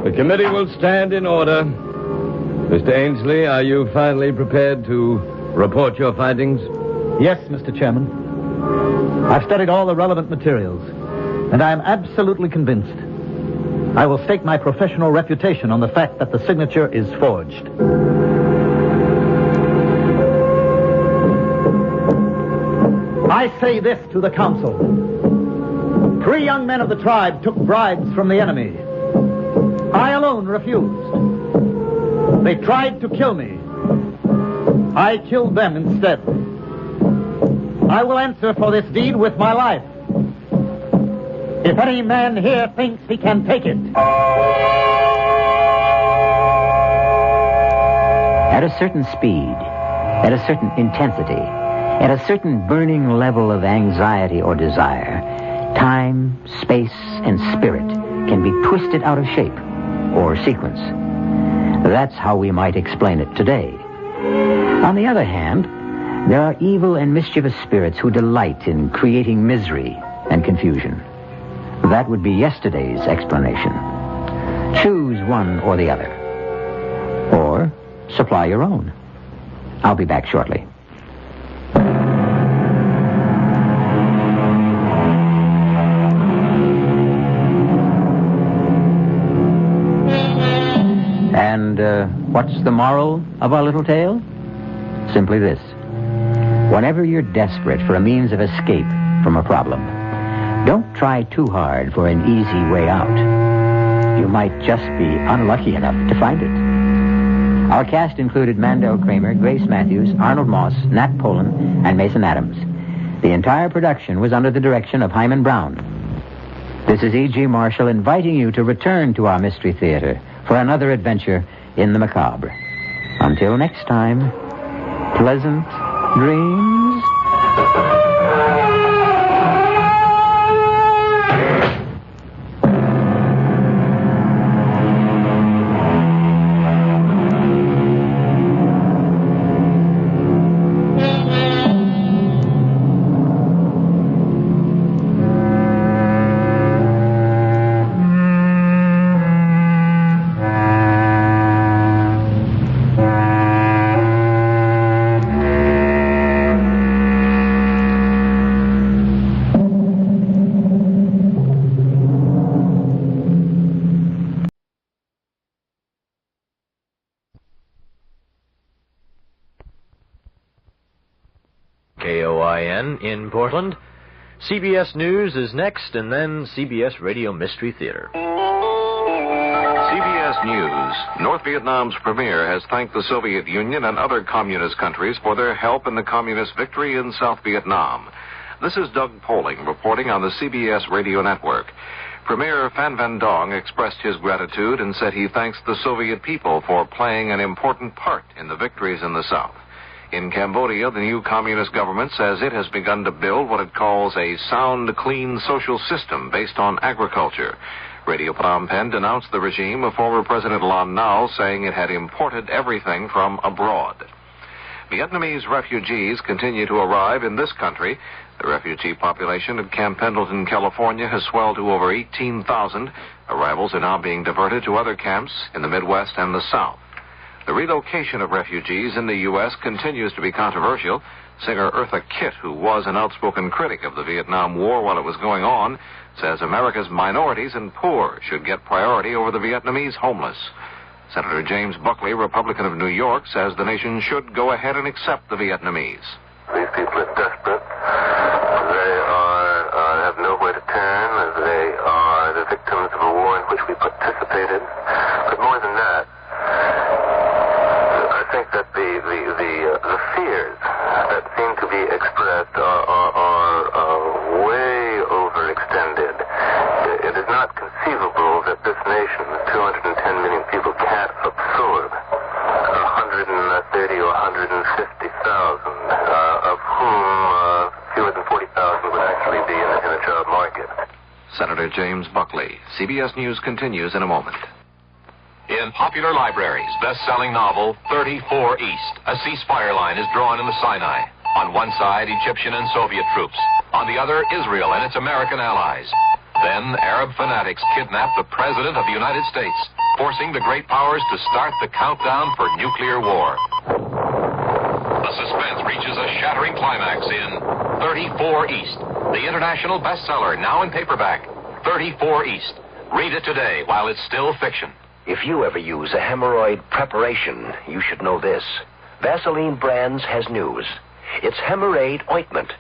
The committee will stand in order. Mr. Ainsley, are you finally prepared to report your findings? Yes, Mr. Chairman. I've studied all the relevant materials, and I am absolutely convinced. I will stake my professional reputation on the fact that the signature is forged. I say this to the council. 3 young men of the tribe took bribes from the enemy. I alone refused. They tried to kill me. I killed them instead. I will answer for this deed with my life. If any man here thinks he can take it. At a certain speed, at a certain intensity, at a certain burning level of anxiety or desire, time, space, and spirit can be twisted out of shape or sequence. That's how we might explain it today. On the other hand, there are evil and mischievous spirits who delight in creating misery and confusion. That would be yesterday's explanation. Choose one or the other. Or supply your own. I'll be back shortly. And what's the moral of our little tale? Simply this. Whenever you're desperate for a means of escape from a problem, don't try too hard for an easy way out. You might just be unlucky enough to find it. Our cast included Mandel Kramer, Grace Matthews, Arnold Moss, Nat Polen, and Mason Adams. The entire production was under the direction of Hyman Brown. This is E.G. Marshall inviting you to return to our Mystery Theater for another adventure in the macabre. Until next time, pleasant dreams. KOIN in Portland. CBS News is next, and then CBS Radio Mystery Theater. CBS News. North Vietnam's premier has thanked the Soviet Union and other communist countries for their help in the communist victory in South Vietnam. This is Doug Poling reporting on the CBS Radio Network. Premier Phan Van Dong expressed his gratitude and said he thanks the Soviet people for playing an important part in the victories in the South. In Cambodia, the new communist government says it has begun to build what it calls a sound, clean social system based on agriculture. Radio Phnom Penh denounced the regime of former President Lon Nol, saying it had imported everything from abroad. Vietnamese refugees continue to arrive in this country. The refugee population at Camp Pendleton, California, has swelled to over 18,000. Arrivals are now being diverted to other camps in the Midwest and the South. The relocation of refugees in the U.S. continues to be controversial. Singer Eartha Kitt, who was an outspoken critic of the Vietnam War while it was going on, says America's minorities and poor should get priority over the Vietnamese homeless. Senator James Buckley, Republican of New York, says the nation should go ahead and accept the Vietnamese. These people are desperate. They have nowhere to turn. They are the victims of a war in which we participated. But more than that, I think that the fears that seem to be expressed are way overextended. It is not conceivable that this nation, 210 million people, can't absorb 130 or 150,000, of whom fewer than 40,000 would actually be in a job market. Senator James Buckley. CBS News continues in a moment. In popular libraries, best-selling novel 34 East, a ceasefire line is drawn in the Sinai. On one side, Egyptian and Soviet troops. On the other, Israel and its American allies. Then, Arab fanatics kidnap the President of the United States, forcing the great powers to start the countdown for nuclear war. The suspense reaches a shattering climax in 34 East, the international bestseller, now in paperback. 34 East. Read it today while it's still fiction. If you ever use a hemorrhoid preparation, you should know this. Vaseline Brands has news. It's Hemorrhoid ointment.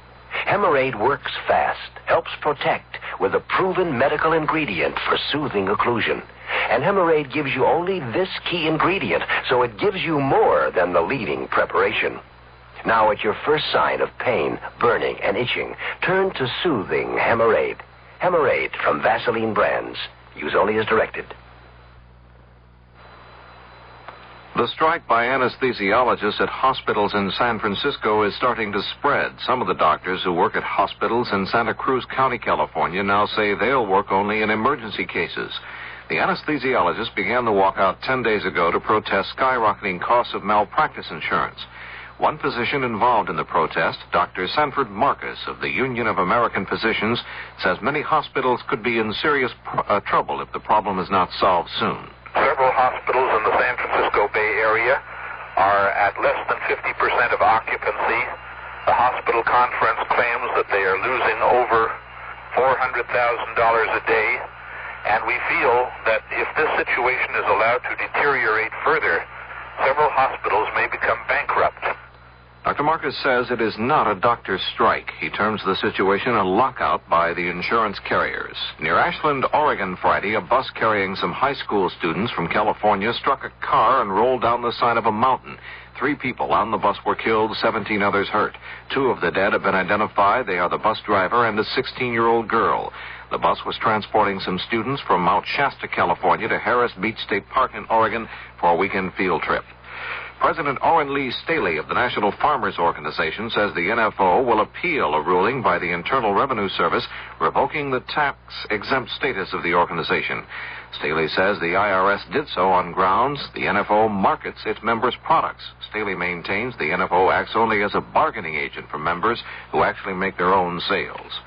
Hemorrhoid works fast, helps protect with a proven medical ingredient for soothing occlusion. And Hemorrhoid gives you only this key ingredient, so it gives you more than the leading preparation. Now, at your first sign of pain, burning, and itching, turn to soothing Hemorrhoid. Hemorrhoid from Vaseline Brands. Use only as directed. The strike by anesthesiologists at hospitals in San Francisco is starting to spread. Some of the doctors who work at hospitals in Santa Cruz County, California, now say they'll work only in emergency cases. The anesthesiologists began the walkout 10 days ago to protest skyrocketing costs of malpractice insurance. One physician involved in the protest, Dr. Sanford Marcus of the Union of American Physicians, says many hospitals could be in serious trouble if the problem is not solved soon. Several hospitals in the San Francisco Bay Area are at less than 50% of occupancy. The hospital conference claims that they are losing over $400,000 a day, and we feel that if this situation is allowed to deteriorate further, several hospitals may become bankrupt. Dr. Marcus says it is not a doctor's strike. He terms the situation a lockout by the insurance carriers. Near Ashland, Oregon, Friday, a bus carrying some high school students from California struck a car and rolled down the side of a mountain. 3 people on the bus were killed, 17 others hurt. 2 of the dead have been identified. They are the bus driver and a 16-year-old girl. The bus was transporting some students from Mount Shasta, California to Harris Beach State Park in Oregon for a weekend field trip. President Oren Lee Staley of the National Farmers Organization says the NFO will appeal a ruling by the Internal Revenue Service revoking the tax-exempt status of the organization. Staley says the IRS did so on grounds the NFO markets its members' products. Staley maintains the NFO acts only as a bargaining agent for members who actually make their own sales.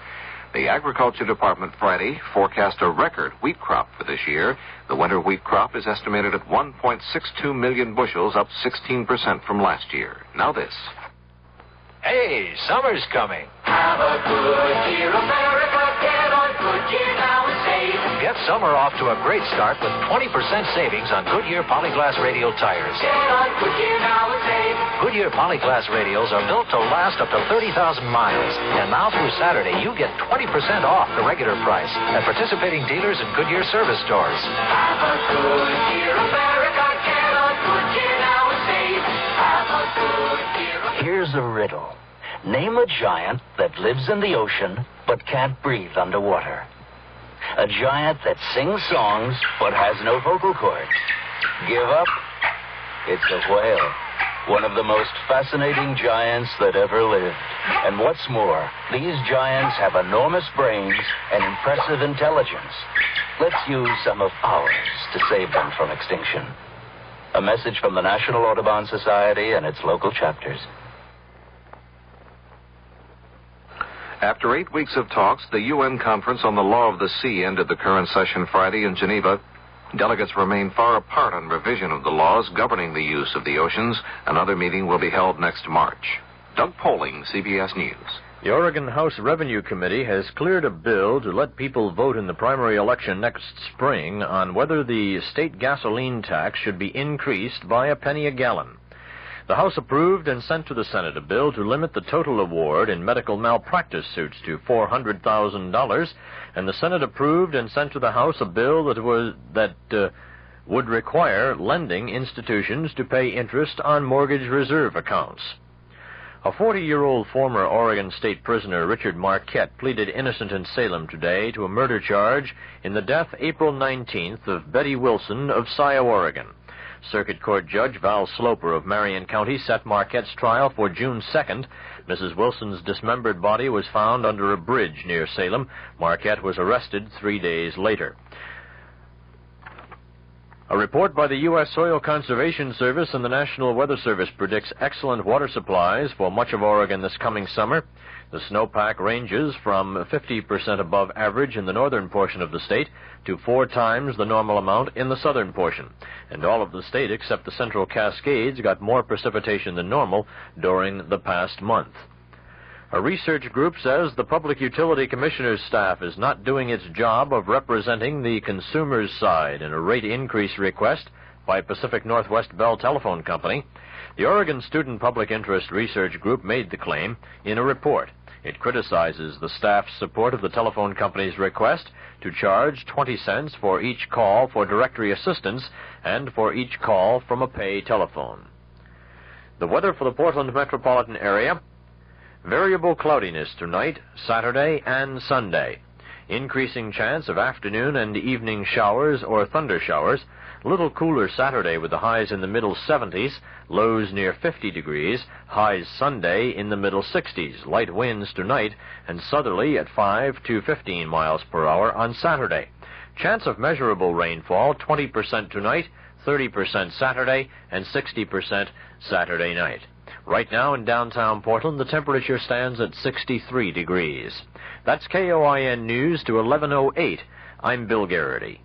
The Agriculture Department Friday forecast a record wheat crop for this year. The winter wheat crop is estimated at 1.62 million bushels, up 16% from last year. Now this. Hey, summer's coming. Have a good year, America. Get on Goodyear now and save. Get summer off to a great start with 20% savings on Goodyear Polyglass radial tires. Get on Goodyear now and save. Goodyear Polyglass radials are built to last up to 30,000 miles. And now through Saturday, you get 20% off the regular price at participating dealers and Goodyear service stores. Have a good year, America. Get on Goodyear now and save. Have a good year. Here's a riddle. Name a giant that lives in the ocean but can't breathe underwater. A giant that sings songs but has no vocal cords. Give up? It's a whale. One of the most fascinating giants that ever lived. And what's more, these giants have enormous brains and impressive intelligence. Let's use some of ours to save them from extinction. A message from the National Audubon Society and its local chapters. After 8 weeks of talks, the UN Conference on the Law of the Sea ended the current session Friday in Geneva. Delegates remain far apart on revision of the laws governing the use of the oceans. Another meeting will be held next March. Doug Poling, CBS News. The Oregon House Revenue Committee has cleared a bill to let people vote in the primary election next spring on whether the state gasoline tax should be increased by a penny a gallon. The House approved and sent to the Senate a bill to limit the total award in medical malpractice suits to $400,000, and the Senate approved and sent to the House a bill that would require lending institutions to pay interest on mortgage reserve accounts. A 40-year-old former Oregon State prisoner, Richard Marquette, pleaded innocent in Salem today to a murder charge in the death April 19th of Betty Wilson of Scioto, Oregon. Circuit Court Judge Val Sloper of Marion County set Marquette's trial for June 2nd. Mrs. Wilson's dismembered body was found under a bridge near Salem. Marquette was arrested 3 days later. A report by the U.S. Soil Conservation Service and the National Weather Service predicts excellent water supplies for much of Oregon this coming summer. The snowpack ranges from 50% above average in the northern portion of the state to 4 times the normal amount in the southern portion. And all of the state except the Central Cascades got more precipitation than normal during the past month. A research group says the Public Utility Commissioner's staff is not doing its job of representing the consumer's side in a rate increase request by Pacific Northwest Bell Telephone Company. The Oregon Student Public Interest Research Group made the claim in a report. It criticizes the staff's support of the telephone company's request to charge 20 cents for each call for directory assistance and for each call from a pay telephone. The weather for the Portland metropolitan area: variable cloudiness tonight, Saturday, and Sunday. Increasing chance of afternoon and evening showers or thunder showers. Little cooler Saturday with the highs in the middle 70s, lows near 50 degrees, highs Sunday in the middle 60s, light winds tonight, and southerly at 5 to 15 miles per hour on Saturday. Chance of measurable rainfall, 20% tonight, 30% Saturday, and 60% Saturday night. Right now in downtown Portland, the temperature stands at 63 degrees. That's KOIN News to 11:08. I'm Bill Garrity.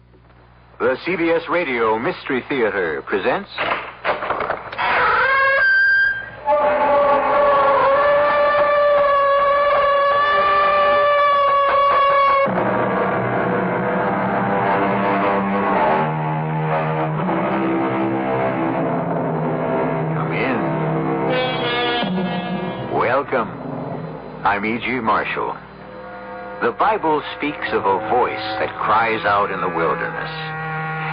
The CBS Radio Mystery Theater presents... Come in. Welcome. I'm E.G. Marshall. The Bible speaks of a voice that cries out in the wilderness.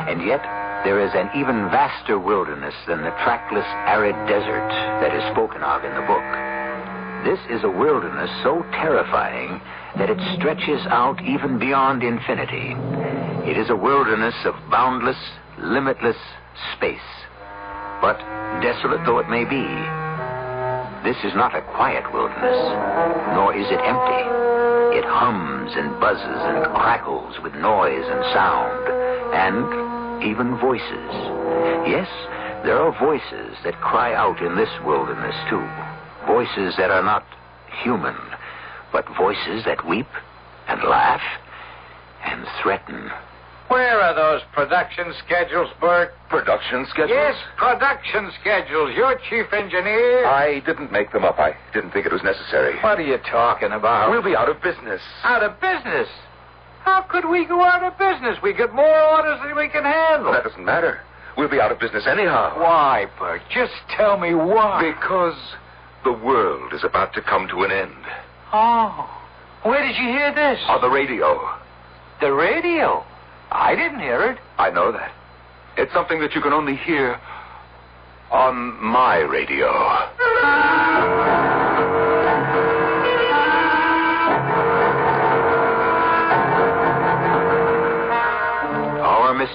And yet, there is an even vaster wilderness than the trackless, arid desert that is spoken of in the book. This is a wilderness so terrifying that it stretches out even beyond infinity. It is a wilderness of boundless, limitless space. But, desolate though it may be, this is not a quiet wilderness, nor is it empty. It hums and buzzes and crackles with noise and sound, and even voices. Yes, there are voices that cry out in this wilderness, too. Voices that are not human, but voices that weep and laugh and threaten. Where are those production schedules, Bert? Production schedules? Yes, production schedules. You're chief engineer. I didn't make them up. I didn't think it was necessary. What are you talking about? We'll be out of business. Out of business? How could we go out of business? We get more orders than we can handle. That doesn't matter. We'll be out of business anyhow. Why, Bert? Just tell me why. Because the world is about to come to an end. Oh. Where did you hear this? On the radio. The radio? I didn't hear it. I know that. It's something that you can only hear on my radio.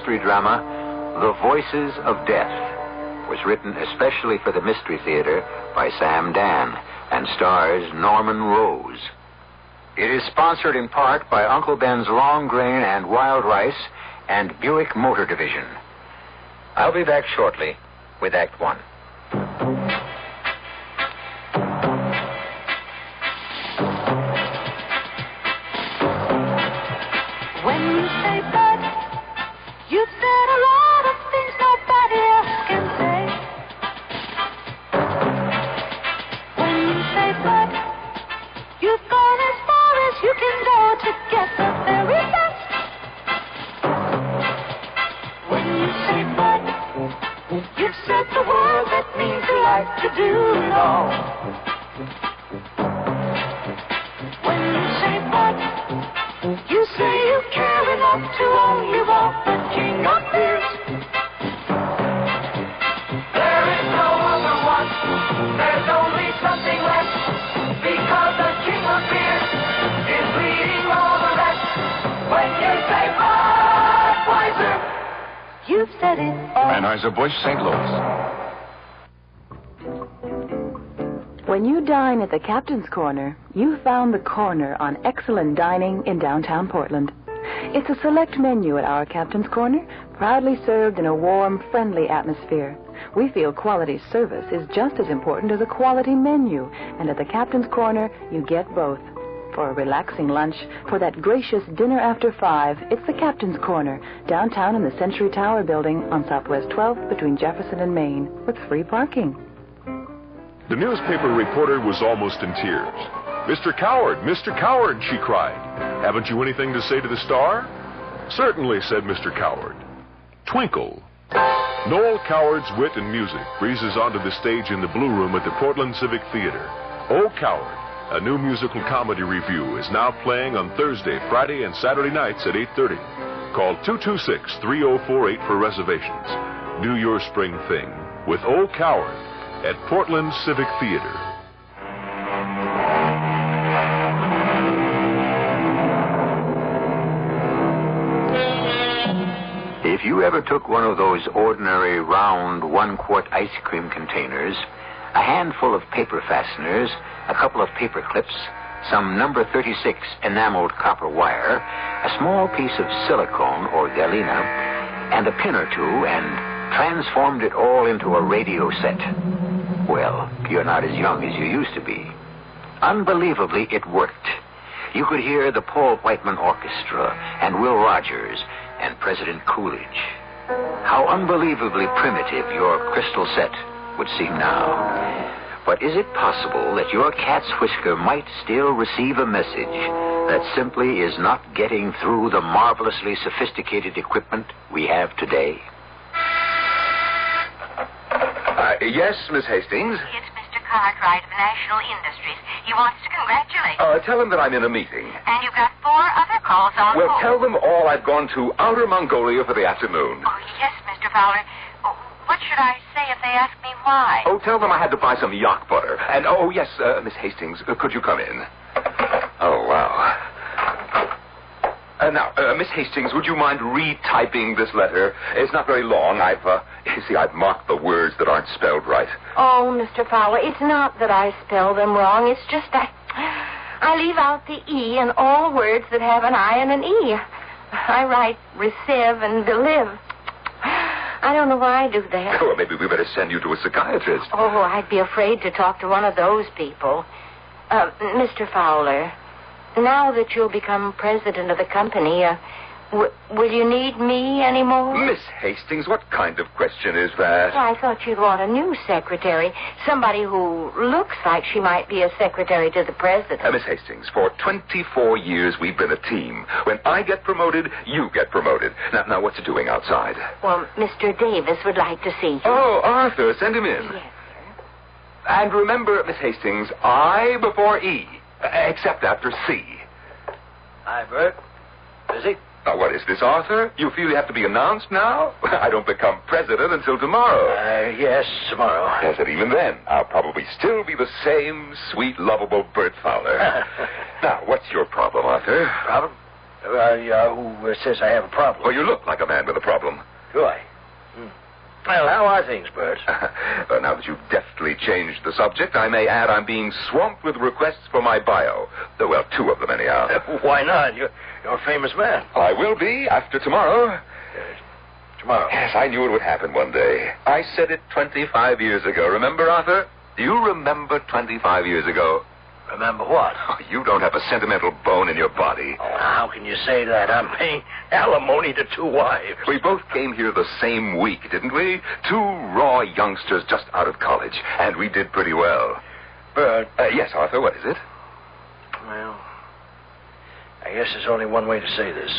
mystery drama, The Voices of Death, was written especially for the Mystery Theater by Sam Dan and stars Norman Rose. It is sponsored in part by Uncle Ben's Long Grain and Wild Rice and Buick Motor Division. I'll be back shortly with Act One. When you say bud, you've said a lot of things nobody else can say. When you say bud, you've gone as far as you can go to get the very best. When you say bud, you've said the word that means you like to do it all. When you say bud, you say you care enough to only want the king of beers. There is no other one. There's only something left. Because the king of beers is leading all the rest. When you say Budweiser, you've said it all. Anheuser-Busch, St. Louis. When you dine at the Captain's Corner, you found the corner on excellent dining in downtown Portland. It's a select menu at our Captain's Corner, proudly served in a warm, friendly atmosphere. We feel quality service is just as important as a quality menu, and at the Captain's Corner, you get both. For a relaxing lunch, for that gracious dinner after 5, it's the Captain's Corner, downtown in the Century Tower building on Southwest 12th between Jefferson and Main, with free parking. The newspaper reporter was almost in tears. Mr. Coward, she cried. Haven't you anything to say to the star? Certainly, said Mr. Coward. Twinkle. Noel Coward's wit and music breezes onto the stage in the Blue Room at the Portland Civic Theater. Oh, Coward, a new musical comedy review, is now playing on Thursday, Friday, and Saturday nights at 8:30. Call 226-3048 for reservations. Do your spring thing with Oh, Coward at Portland Civic Theater. If you ever took one of those ordinary round 1-quart ice cream containers, a handful of paper fasteners, a couple of paper clips, some number 36 enameled copper wire, a small piece of silicone or galena, and a pin or two, and transformed it all into a radio set, well, you're not as young as you used to be. Unbelievably, it worked. You could hear the Paul Whiteman Orchestra and Will Rogers and President Coolidge. How unbelievably primitive your crystal set would seem now. But is it possible that your cat's whisker might still receive a message that simply is not getting through the marvelously sophisticated equipment we have today? Yes, Miss Hastings? It's Mr. Cartwright of National Industries. He wants to congratulate you. Tell him that I'm in a meeting. And you've got 4 other calls on Well, hold. tell them all I've gone to Outer Mongolia for the afternoon. Oh, yes, Mr. Fowler. Oh, what should I say if they ask me why? Oh, tell them I had to buy some yak butter. And, oh, yes, Miss Hastings, could you come in? Oh, wow. Now, Miss Hastings, would you mind retyping this letter? It's not very long. I've marked the words that aren't spelled right. Oh, Mr. Fowler, it's not that I spell them wrong. It's just I leave out the E in all words that have an I and an E. I write receive and believe. I don't know why I do that. Well, maybe we better send you to a psychiatrist. Oh, I'd be afraid to talk to one of those people. Mr. Fowler, now that you'll become president of the company, will you need me anymore? Miss Hastings, what kind of question is that? Well, I thought you'd want a new secretary. Somebody who looks like she might be a secretary to the president. Miss Hastings, for 24 years we've been a team. When I get promoted, you get promoted. Now what's it doing outside? Well, Mr. Davis would like to see you. Oh, Arthur, send him in. Yes, sir. And remember, Miss Hastings, I before E, except after C. Hi, Bert. Busy? Now, what is this, Arthur? You feel you have to be announced now? I don't become president until tomorrow. Yes, tomorrow. Yes, and even then, I'll probably still be the same sweet, lovable Bert Fowler. Now, what's your problem, Arthur? Problem? Who says I have a problem? Well, you look like a man with a problem. Do I? Well, how are things, Bert? Now that you've deftly changed the subject, I may add I'm being swamped with requests for my bio. Well, 2 of them, anyhow. Why not? You're a famous man. I will be after tomorrow. Tomorrow? Yes, I knew it would happen one day. I said it 25 years ago. Remember, Arthur? Do you remember 25 years ago? Remember what? Oh, you don't have a sentimental bone in your body. Oh, how can you say that? I'm paying alimony to 2 wives. We both came here the same week, didn't we? 2 raw youngsters just out of college, and we did pretty well. Bert. Yes, Arthur, what is it? Well, I guess there's only one way to say this.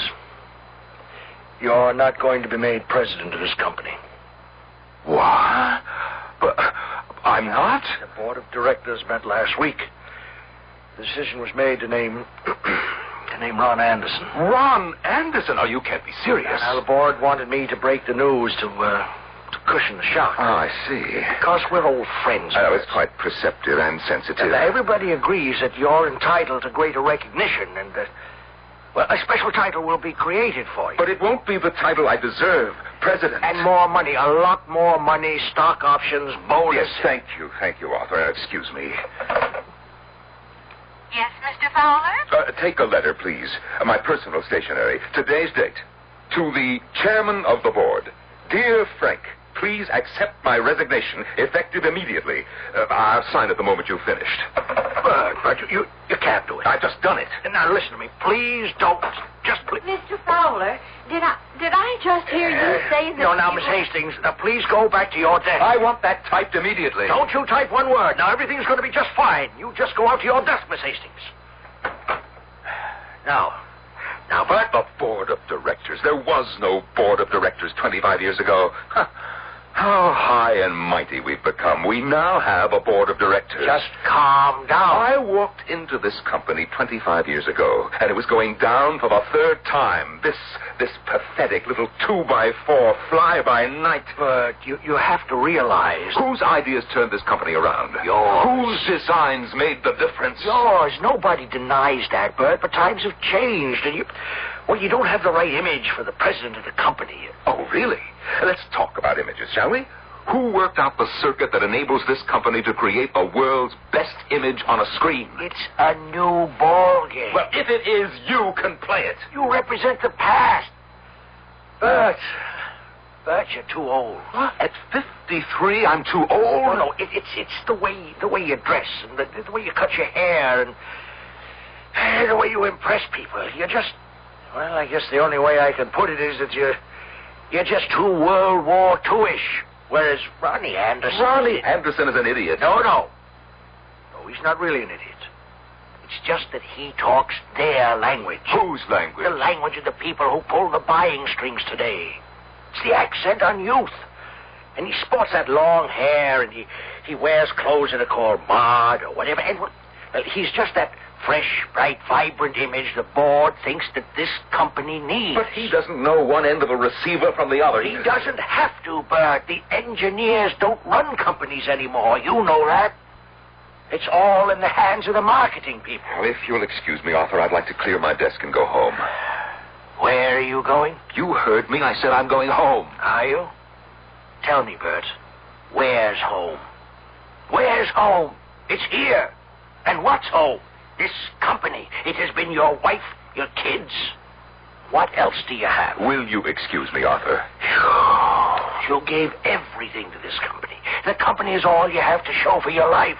You're not going to be made president of this company. What? But I'm not? The board of directors met last week. The decision was made to name Ron Anderson. Ron Anderson? Oh, you can't be serious. Now, the board wanted me to break the news to cushion the shock. Oh, I see. Because we're old friends. It's quite perceptive and sensitive. Everybody agrees that you're entitled to greater recognition and that, well, a special title will be created for you. But it won't be the title I deserve. President. And more money, a lot more money, stock options, bonus. Yes, thank you, Arthur. Excuse me. Yes, Mr. Fowler? Take a letter, please. My personal stationery. Today's date. To the chairman of the board. Dear Frank, please accept my resignation, effective immediately. I'll sign it the moment you've finished. But you can't do it. I've just done it. Now, listen to me. Please don't. Just please. Mr. Fowler, did I just hear you say that... No, now, Miss Hastings, please go back to your desk. I want that typed immediately. Don't you type one word. Now, everything's going to be just fine. You just go out to your desk, Miss Hastings. Now, Bert. The board of directors. There was no board of directors 25 years ago. How high and mighty we've become. We now have a board of directors. Just calm down. I walked into this company 25 years ago, and it was going down for the 3rd time. This pathetic little 2x4 fly-by-night. But you have to realize... Whose ideas turned this company around? Yours. Whose designs made the difference? Yours. Nobody denies that, Bert, but times have changed, and you don't have the right image for the president of the company. Oh, really? Let's talk about images, shall we? Who worked out the circuit that enables this company to create the world's best image on a screen? It's a new ball game. Well, if it is, you can play it. You represent the past. Bert, you're too old. What? At 53, I'm too old? No, it's the way you dress and the way you cut your hair and the way you impress people. You're just... Well, I guess the only way I can put it is that you're just too World War II-ish. Whereas Ronnie Anderson... Ronnie Anderson is an idiot. No, he's not really an idiot. It's just that he talks their language. Whose language? The language of the people who pull the buying strings today. It's the accent on youth. And he sports that long hair, and he wears clothes that are called mod or whatever. And well, he's just that fresh, bright, vibrant image the board thinks that this company needs. But he doesn't know one end of a receiver from the other. He doesn't have to, Bert. The engineers don't run companies anymore. You know that. It's all in the hands of the marketing people. Well, if you'll excuse me, Arthur, I'd like to clear my desk and go home. Where are you going? You heard me. I said I'm going home. Are you? Tell me, Bert. Where's home? Where's home? It's here. And what's home? This company. It has been your wife, your kids. What else do you have? Will you excuse me, Arthur? You gave everything to this company. The company is all you have to show for your life.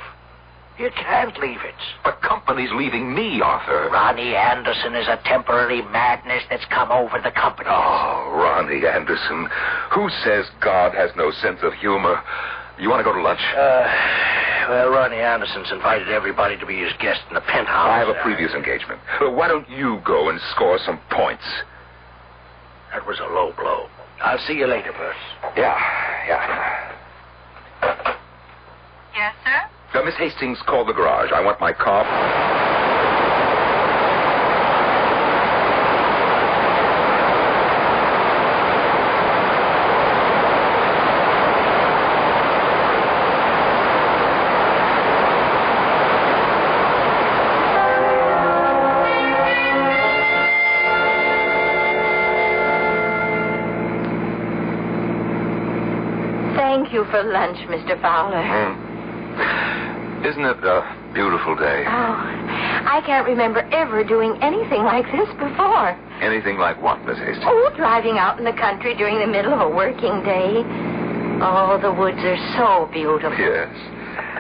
You can't leave it. The company's leaving me, Arthur. Ronnie Anderson is a temporary madness that's come over the company. Oh, Ronnie Anderson. Who says God has no sense of humor? You want to go to lunch? Well, Ronnie Anderson's invited everybody to be his guest in the penthouse. I have a previous engagement. Why don't you go and score some points? That was a low blow. I'll see you later, Bert. Yeah. Yes, sir? Miss Hastings, call the garage. I want my car. for lunch, Mr. Fowler? Isn't it a beautiful day? Oh, I can't remember ever doing anything like this before. Anything like what, Miss Hastings? Oh, driving out in the country during the middle of a working day. Oh, the woods are so beautiful. Yes.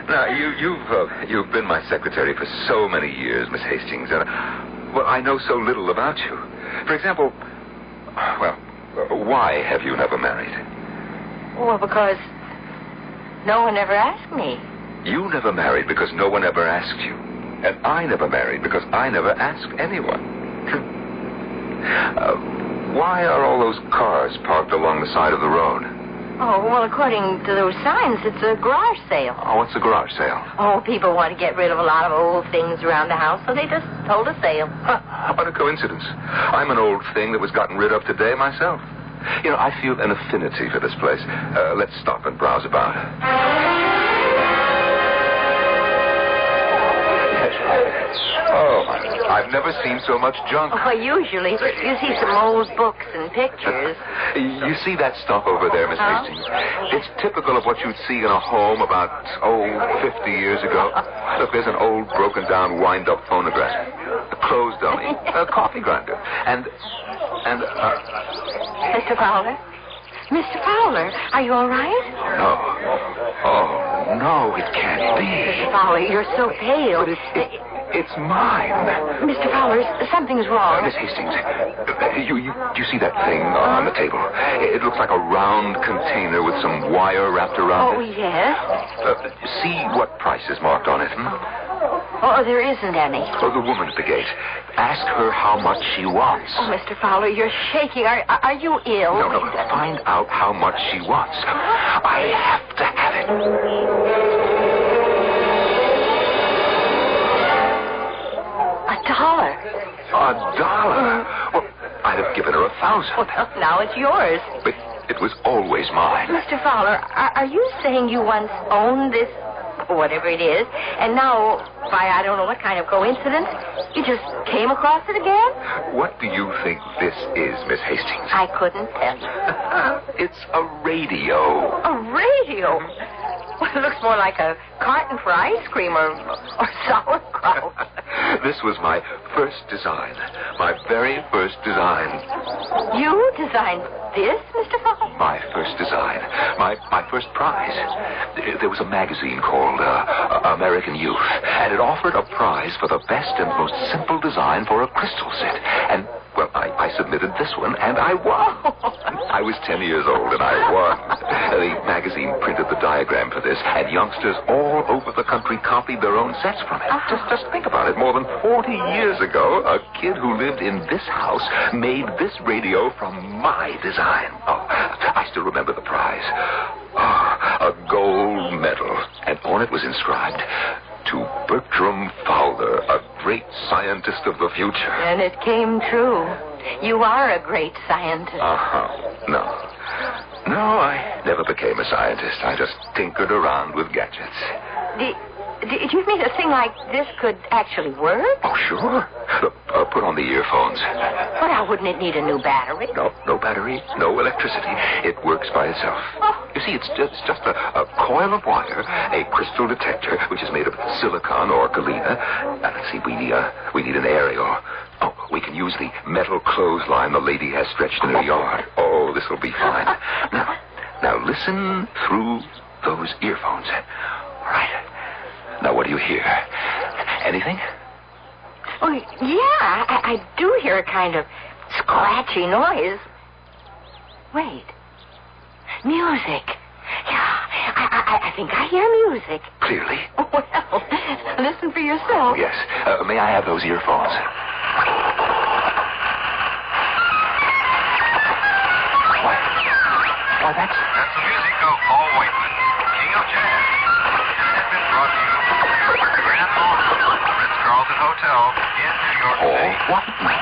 Now, you've been my secretary for so many years, Miss Hastings, and, well, I know so little about you. For example, well, why have you never married? Well, because no one ever asked me. You never married because no one ever asked you. And I never married because I never asked anyone. Why are all those cars parked along the side of the road? Oh, well, according to those signs, it's a garage sale. Oh, what's a garage sale? Oh, people want to get rid of a lot of old things around the house, so they just hold a sale. Huh, what a coincidence. I'm an old thing that was gotten rid of today myself. You know, I feel an affinity for this place. Let's stop and browse about. Oh, I've never seen so much junk. Oh, usually you see some old books and pictures. You see that stuff over there, Miss Hastings? It's typical of what you'd see in a home about, 50 years ago. Look, there's an old, broken-down, wind-up phonograph, a clothes dummy, a coffee grinder, and Mr. Fowler? Mr. Fowler, are you all right? No. Oh, no, it can't be. Mr. Fowler, you're so pale. But it's mine. Mr. Fowler, something's wrong. Miss Hastings, you see that thing on the table? It looks like a round container with some wire wrapped around it. Oh, yes. See what price is marked on it, Oh, there isn't any. Oh, the woman at the gate. Ask her how much she wants. Oh, Mr. Fowler, you're shaking. Are you ill? No. Find out how much she wants. I have to have it. $1. Well, I'd have given her 1,000. Well, now it's yours. But it was always mine. Mr. Fowler, are you saying you once owned this, whatever it is, and now, by I don't know what kind of coincidence, you just came across it again? What do you think this is, Miss Hastings? I couldn't tell you. It's a radio. A radio? Well, it looks more like a carton for ice cream or sauerkraut. This was my first design. My very first design. You designed this, Mr. Fowler? My first design. My first prize. There was a magazine called American Youth, and it offered a prize for the best and most simple design for a crystal set. And, well, I submitted this one, and I won. I was 10 years old, and I won. The magazine printed the diagram for this, and youngsters all over the country copied their own sets from it. Just think about it. More than 40 years ago, a kid who lived in this house made this radio from my design. Oh, I still remember the prize. Oh, a gold medal, and on it was inscribed, "To Bertram Fowler, a great scientist of the future." And it came true. You are a great scientist. No, I never became a scientist. I just tinkered around with gadgets. Do you mean a thing like this could actually work? Oh, sure. Look, put on the earphones. But how wouldn't it need a new battery? No battery, no electricity. It works by itself. Oh. You see, it's just a coil of wire, a crystal detector, which is made of silicon or galena. Let's see, we need an aerial. Oh, we can use the metal clothesline the lady has stretched in her yard. Oh, this will be fine. Now listen through those earphones. All right. Now, what do you hear? Anything? Oh, yeah, I do hear a kind of scratchy noise. Wait. Music. Yeah, I think I hear music. Clearly? Well, listen for yourself. Yes. May I have those earphones? Why, that's the music of Paul Whiteman, King of Jazz. This has been brought to you from the Grand Hall of the Ritz-Carlton Hotel in New York City. Paul Whiteman?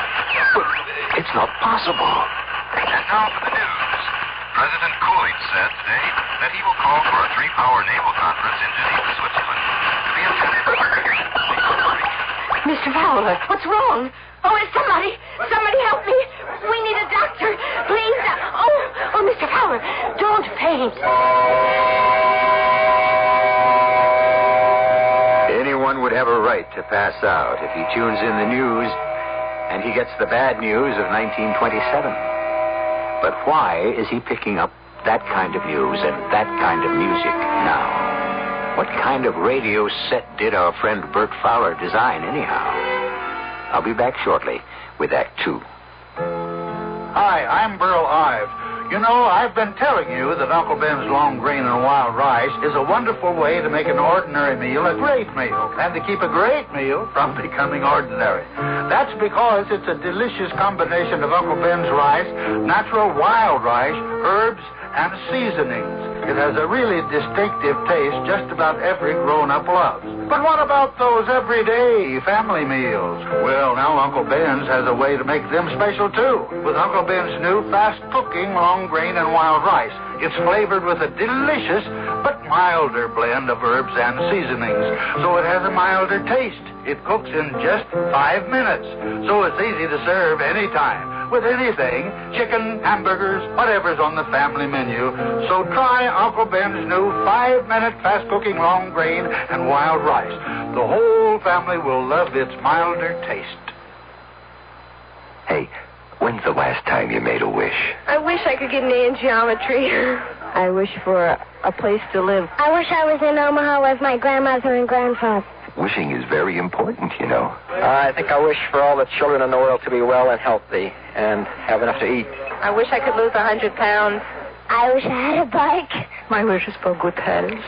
But it's not possible. And now for the news. President Coolidge said today that he will call for a 3-hour naval conference in Geneva, Switzerland, to be attended by Mr. Fowler, what's wrong? Oh, somebody help me. We need a doctor. Please. Oh, Mr. Fowler, don't faint. Anyone would have a right to pass out if he tunes in the news and he gets the bad news of 1927. But why is he picking up that kind of news and that kind of music now? What kind of radio set did our friend Bert Fowler design, anyhow? I'll be back shortly with Act 2. Hi, I'm Burl Ives. You know, I've been telling you that Uncle Ben's long grain and wild rice is a wonderful way to make an ordinary meal a great meal, and to keep a great meal from becoming ordinary. That's because it's a delicious combination of Uncle Ben's rice, natural wild rice, herbs, and seasonings. It has a really distinctive taste just about every grown-up loves. But what about those everyday family meals? Well, now Uncle Ben's has a way to make them special, too, with Uncle Ben's new fast-cooking long grain and wild rice. It's flavored with a delicious but milder blend of herbs and seasonings, so it has a milder taste. It cooks in just 5 minutes, so it's easy to serve anytime. With anything, chicken, hamburgers, whatever's on the family menu. So try Uncle Ben's new 5-minute fast-cooking long grain and wild rice. The whole family will love its milder taste. Hey, when's the last time you made a wish? I wish I could get an A in geometry. I wish for a place to live. I wish I was in Omaha with my grandmother and grandfather. Wishing is very important, you know. I think I wish for all the children in the world to be well and healthy and have enough to eat. I wish I could lose 100 pounds. I wish I had a bike. My wish is for good health.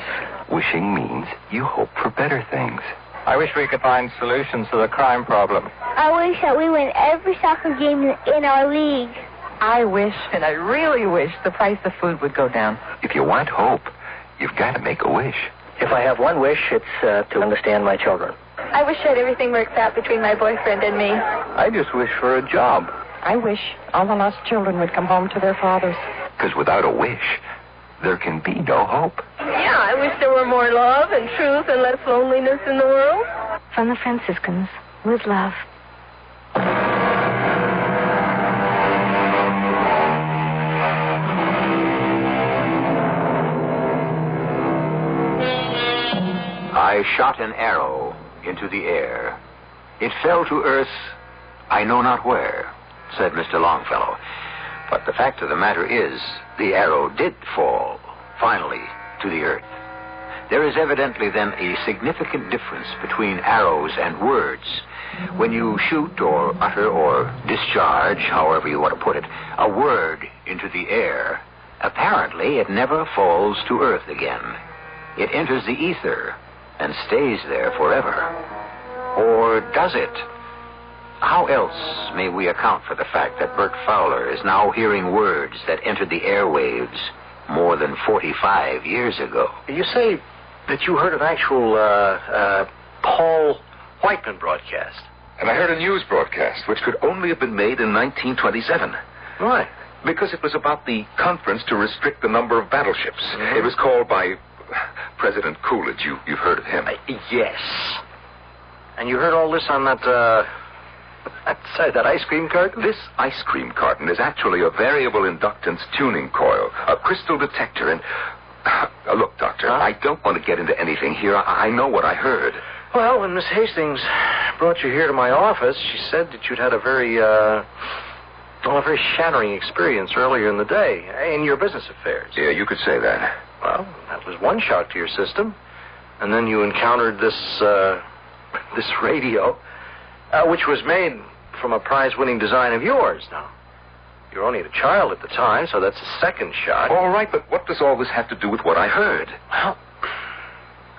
Wishing means you hope for better things. I wish we could find solutions to the crime problem. I wish that we win every soccer game in our league. I wish, and I really wish, the price of food would go down. If you want hope, you've got to make a wish. If I have one wish, it's to understand my children. I wish that everything works out between my boyfriend and me. I just wish for a job. I wish all the lost children would come home to their fathers. Because without a wish, there can be no hope. Yeah, I wish there were more love and truth and less loneliness in the world. From the Franciscans, with love. I shot an arrow into the air. It fell to earth, I know not where, said Mr. Longfellow. But the fact of the matter is, the arrow did fall, finally, to the earth. There is evidently then a significant difference between arrows and words. When you shoot or utter or discharge, however you want to put it, a word into the air, apparently it never falls to earth again. It enters the ether and stays there forever. Or does it? How else may we account for the fact that Bert Fowler is now hearing words that entered the airwaves more than 45 years ago? You say that you heard an actual Paul Whiteman broadcast. And I heard a news broadcast, which could only have been made in 1927. Why? Because it was about the conference to restrict the number of battleships. Mm-hmm. It was called by President Coolidge. You've heard of him? Yes. And you heard all this on that ice cream carton? This ice cream carton is actually a variable inductance tuning coil, a crystal detector, and... look, Doctor, I don't want to get into anything here. I know what I heard. Well, when Miss Hastings brought you here to my office, she said that you'd had a very shattering experience earlier in the day in your business affairs. Yeah, you could say that. Well, that was one shock to your system. And then you encountered this radio, which was made from a prize-winning design of yours. Now, you were only a child at the time, so that's a second shock. All right, but what does all this have to do with what I heard? Well,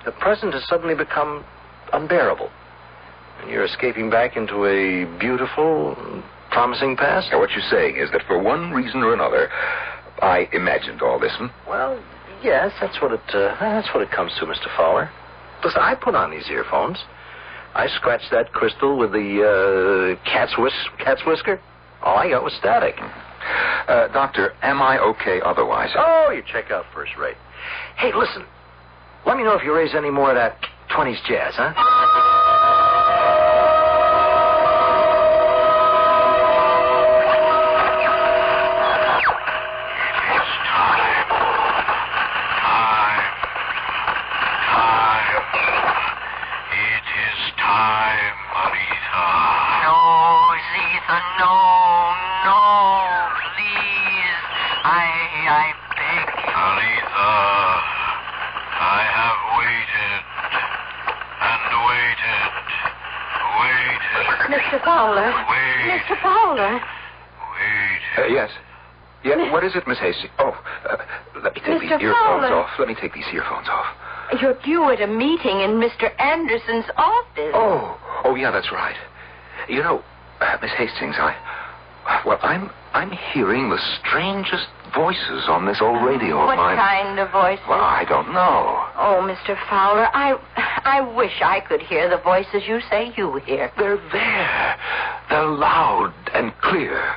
the present has suddenly become unbearable. And you're escaping back into a beautiful, promising past. Now, what you're saying is that for one reason or another, I imagined all this, Well, yes, that's what it comes to, Mr. Fowler. Listen, I put on these earphones. I scratched that crystal with the cat's whisker. All I got was static. Doctor, am I okay otherwise? Oh, you check out first rate. Hey, listen. Let me know if you raise any more of that 20s jazz, huh? Mr. Fowler. Wait. Mr. Fowler. Wait. Yes. Yeah, what is it, Miss Hastings? Oh, let me take these Mr. earphones Fowler. off. Let me take these earphones off. You're due at a meeting in Mr. Anderson's office. Oh, yeah, that's right. You know, Miss Hastings, I'm hearing the strangest voices on this old radio of What mine. kind of voices? Well, I don't know. Oh, Mr. Fowler, I wish I could hear the voices you say you hear. They're there. They're loud and clear.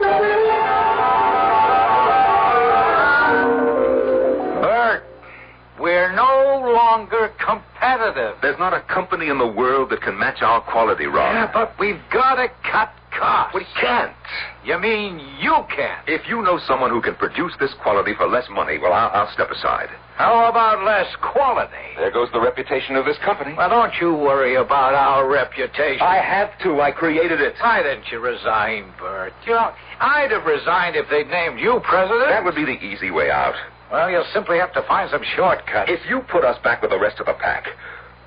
Bert, we're no longer competitive. There's not a company in the world that can match our quality, Ron. Yeah, but we've got to cut costs. We can't. You mean you can't? If you know someone who can produce this quality for less money, well, I'll step aside. How about less quality? There goes the reputation of this company. Well, don't you worry about our reputation. I have to. I created it. Why didn't you resign, Bert? You know, I'd have resigned if they'd named you president. That would be the easy way out. Well, you'll simply have to find some shortcuts. If you put us back with the rest of the pack,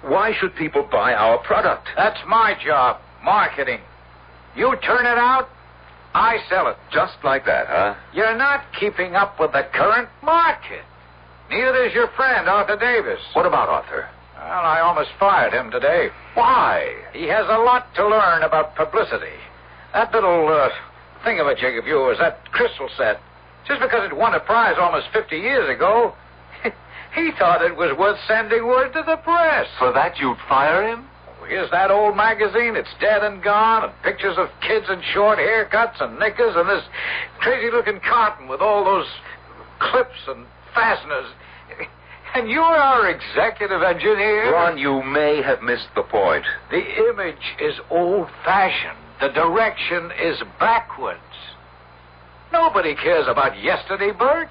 why should people buy our product? That's my job, marketing. You turn it out, I sell it. Just like that, huh? You're not keeping up with the current market. Neither is your friend, Arthur Davis. What about Arthur? Well, I almost fired him today. Why? He has a lot to learn about publicity. That little thingamajig of yours, that crystal set, just because it won a prize almost 50 years ago, he thought it was worth sending word to the press. For that you'd fire him? Here's that old magazine. It's dead and gone, and pictures of kids in short haircuts and knickers, and this crazy-looking carton with all those clips and fasteners. And you're our executive engineer. Ron, you may have missed the point. The image is old-fashioned. The direction is backwards. Nobody cares about yesterday, Bert.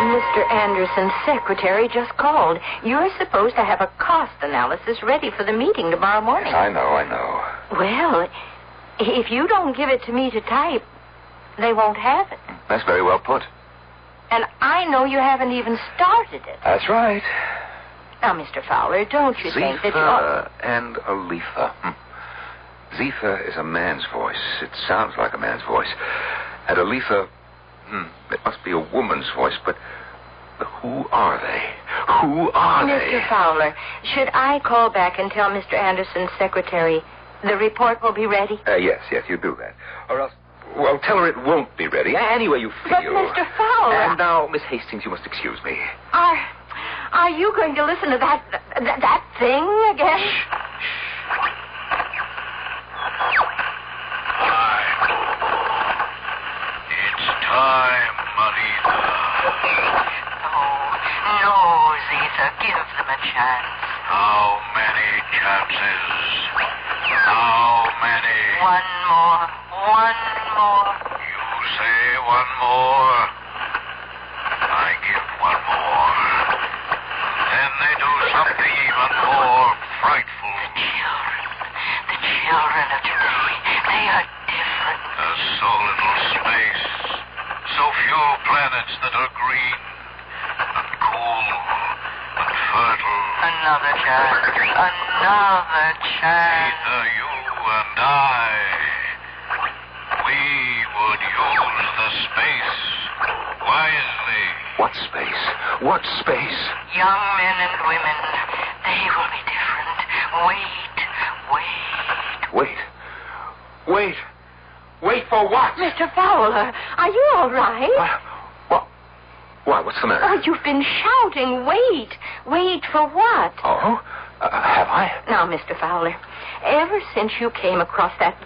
Mr. Anderson's secretary just called. You're supposed to have a cost analysis ready for the meeting tomorrow morning. Yes, I know. Well, if you don't give it to me to type, they won't have it. That's very well put. And I know you haven't even started it. That's right. Now, Mr. Fowler, don't you think that Zephyr and Aletha. Zephyr is a man's voice. It sounds like a man's voice. And Aletha, it must be a woman's voice, but who are they? Who are they? Mr. Fowler, should I call back and tell Mr. Anderson's secretary the report will be ready? Yes, you do that. Or else, well, tell her it won't be ready. Any way you feel. But, Mr. Fowler... And now, Miss Hastings, you must excuse me. Are you going to listen to that thing again? Time, Marita. No, Zeta, give them a chance. How many chances? How many? One more. You say one more. I give one more. Then they do something even more frightful. The children of today, they are different. There's so little space. So few planets that are green and cool and fertile. Another chance. Either you and I, we would use the space wisely. What space? What space? Young men and women, they will be different. Wait for what? Mr. Fowler, are you all right? Why, what's the matter? Oh, you've been shouting, wait. Wait for what? Oh? Have I? Now, Mr. Fowler, ever since you came across that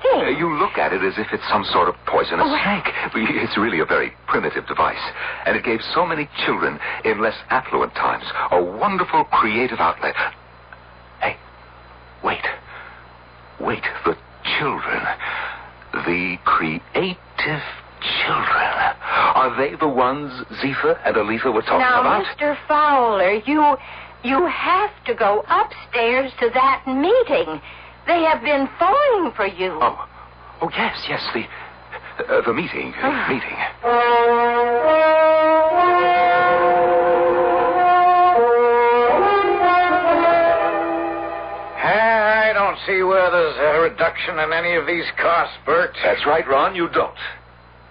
thing... You look at it as if it's some sort of poisonous snake. It's really a very primitive device. And it gave so many children in less affluent times a wonderful creative outlet. Hey, wait. The children. The creative children. Are they the ones Zephyr and Aletha were talking about? Now, Mr. Fowler, you have to go upstairs to that meeting. They have been phoning for you. Oh, yes, the meeting. Meeting. see where there's a reduction in any of these costs, Bert. That's right, Ron, you don't.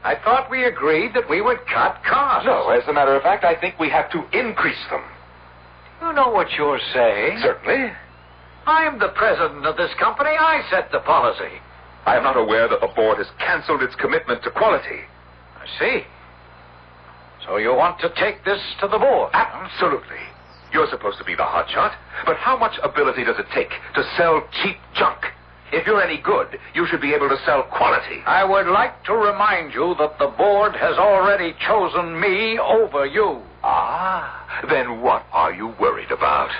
I thought we agreed that we would cut costs. No, as a matter of fact, I think we have to increase them. You know what you're saying. Certainly. I'm the president of this company. I set the policy. I am not aware that the board has canceled its commitment to quality. I see. So you want to take this to the board? Absolutely. You're supposed to be the hotshot, but how much ability does it take to sell cheap junk? If you're any good, you should be able to sell quality. I would like to remind you that the board has already chosen me over you. Ah, then what are you worried about?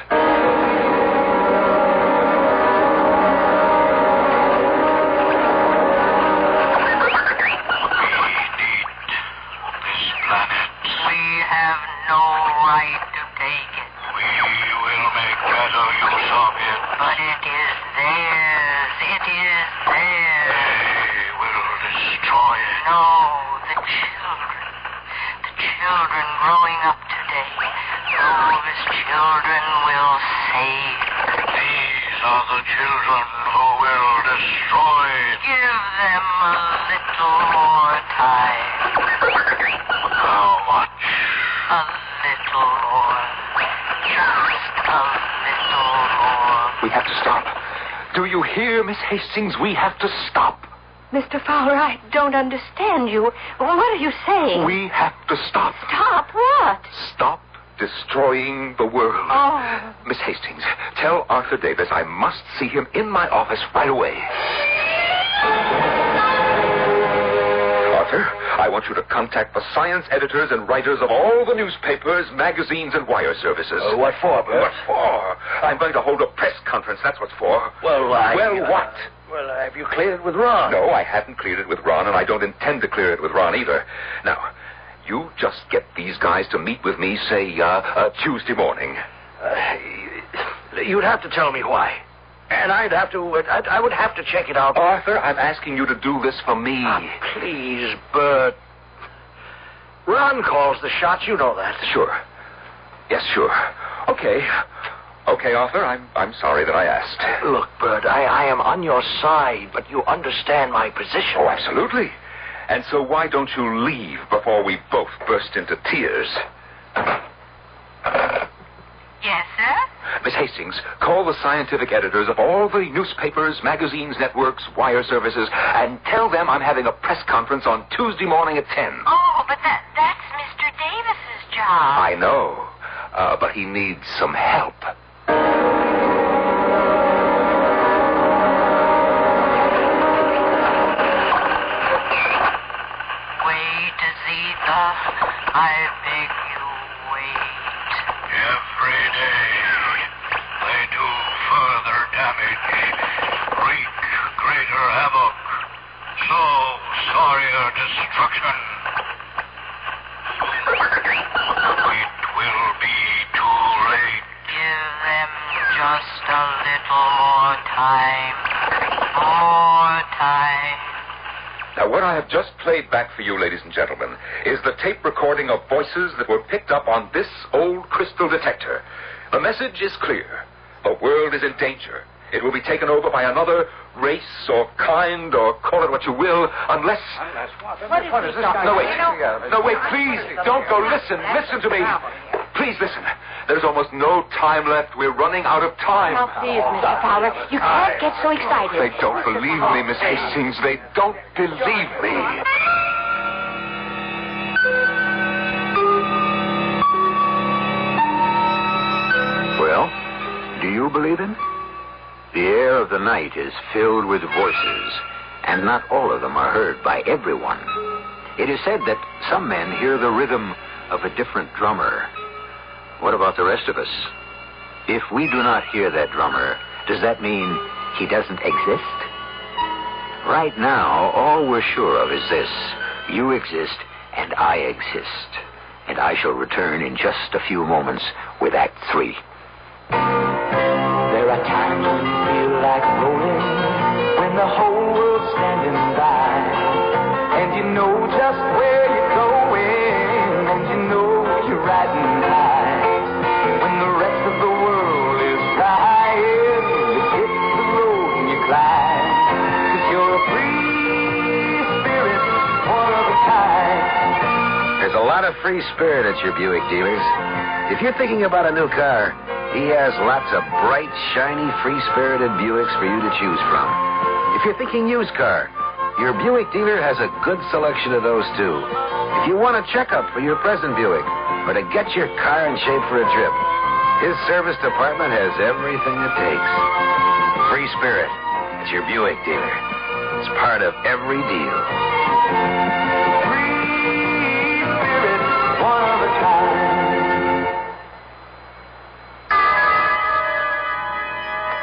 But it is theirs. It is theirs. They will destroy it. No, the children. The children growing up today. Those children will save it. These are the children who will destroy it. Give them a little more time. How much? A little more. Just a little more. We have to stop. Do you hear, Miss Hastings? We have to stop. Mr. Fowler, I don't understand you. What are you saying? We have to stop. Stop what? Stop destroying the world. Oh. Miss Hastings, tell Arthur Davis I must see him in my office right away. Arthur, I want you to contact the science editors and writers of all the newspapers, magazines, and wire services. What for, Bert? What for? I'm going to hold a press conference, that's what for. Well, what? Well, have you cleared it with Ron? No, I haven't cleared it with Ron, and I don't intend to clear it with Ron either. Now, you just get these guys to meet with me, say, Tuesday morning. You'd have to tell me why. And I would have to check it out. Arthur, I'm asking you to do this for me. Please, Bert. Ron calls the shots, you know that. Sure. Yes, sure. Okay. Okay, Arthur, I'm sorry that I asked. Look, Bert, I am on your side, but you understand my position. Oh, absolutely. And so why don't you leave before we both burst into tears? Yes, sir? Miss Hastings, call the scientific editors of all the newspapers, magazines, networks, wire services, and tell them I'm having a press conference on Tuesday morning at 10. Oh, but that's Mr. Davis's job. I know, but he needs some help. Wait, Zita. I beg you, wait. Every day, they do further damage, wreak greater havoc, so sorrier destruction. It will be too late. Give them just a little more time. More time. Now, what I have just played back for you, ladies and gentlemen, is the tape recording of voices that were picked up on this old crystal detector. The message is clear. The world is in danger. It will be taken over by another race or kind, or call it what you will, unless... What is this guy? No, wait. No, wait, please. Don't go. Listen to me. Please listen. There's almost no time left. We're running out of time. Now, please, Mr. Fowler, you can't get so excited. They don't believe me, Miss Hastings. They don't believe me. Well, do you believe him? The air of the night is filled with voices, and not all of them are heard by everyone. It is said that some men hear the rhythm of a different drummer. What about the rest of us? If we do not hear that drummer, does that mean he doesn't exist? Right now, all we're sure of is this. You exist, and I exist. And I shall return in just a few moments with Act 3. There are times when you feel like rolling, when the whole world's standing by, and you know just where you're going, and you know you're riding high. When the rest of the world is crying, you hit the road and free spirit at your Buick dealers. If you're thinking about a new car, he has lots of bright, shiny, free-spirited Buicks for you to choose from. If you're thinking used car, your Buick dealer has a good selection of those, too. If you want a checkup for your present Buick, or to get your car in shape for a trip, his service department has everything it takes. Free spirit at your Buick dealer. It's part of every deal.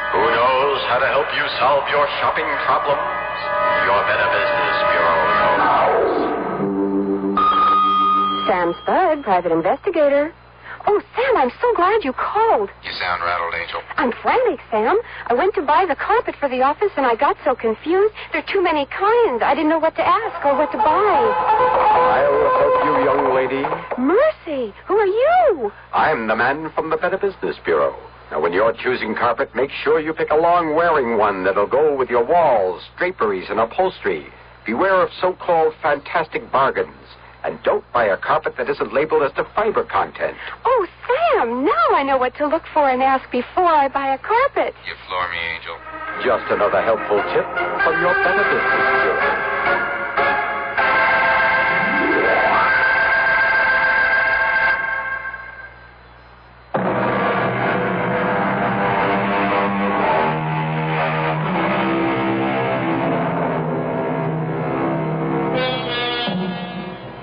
Who knows how to help you solve your shopping problems? Your Better Business Bureau knows. Sam Spud, private investigator. Oh, Sam, I'm so glad you called. You sound rattled, Angel. I'm frantic, Sam. I went to buy the carpet for the office, and I got so confused. There are too many kinds. I didn't know what to ask or what to buy. I'll help you, young lady. Mercy, who are you? I'm the man from the Better Business Bureau. Now, when you're choosing carpet, make sure you pick a long-wearing one that'll go with your walls, draperies, and upholstery. Beware of so-called fantastic bargains. And don't buy a carpet that isn't labeled as to fiber content. Oh, Sam, now I know what to look for and ask before I buy a carpet. You floor me, Angel. Just another helpful tip from your Better Business Bureau.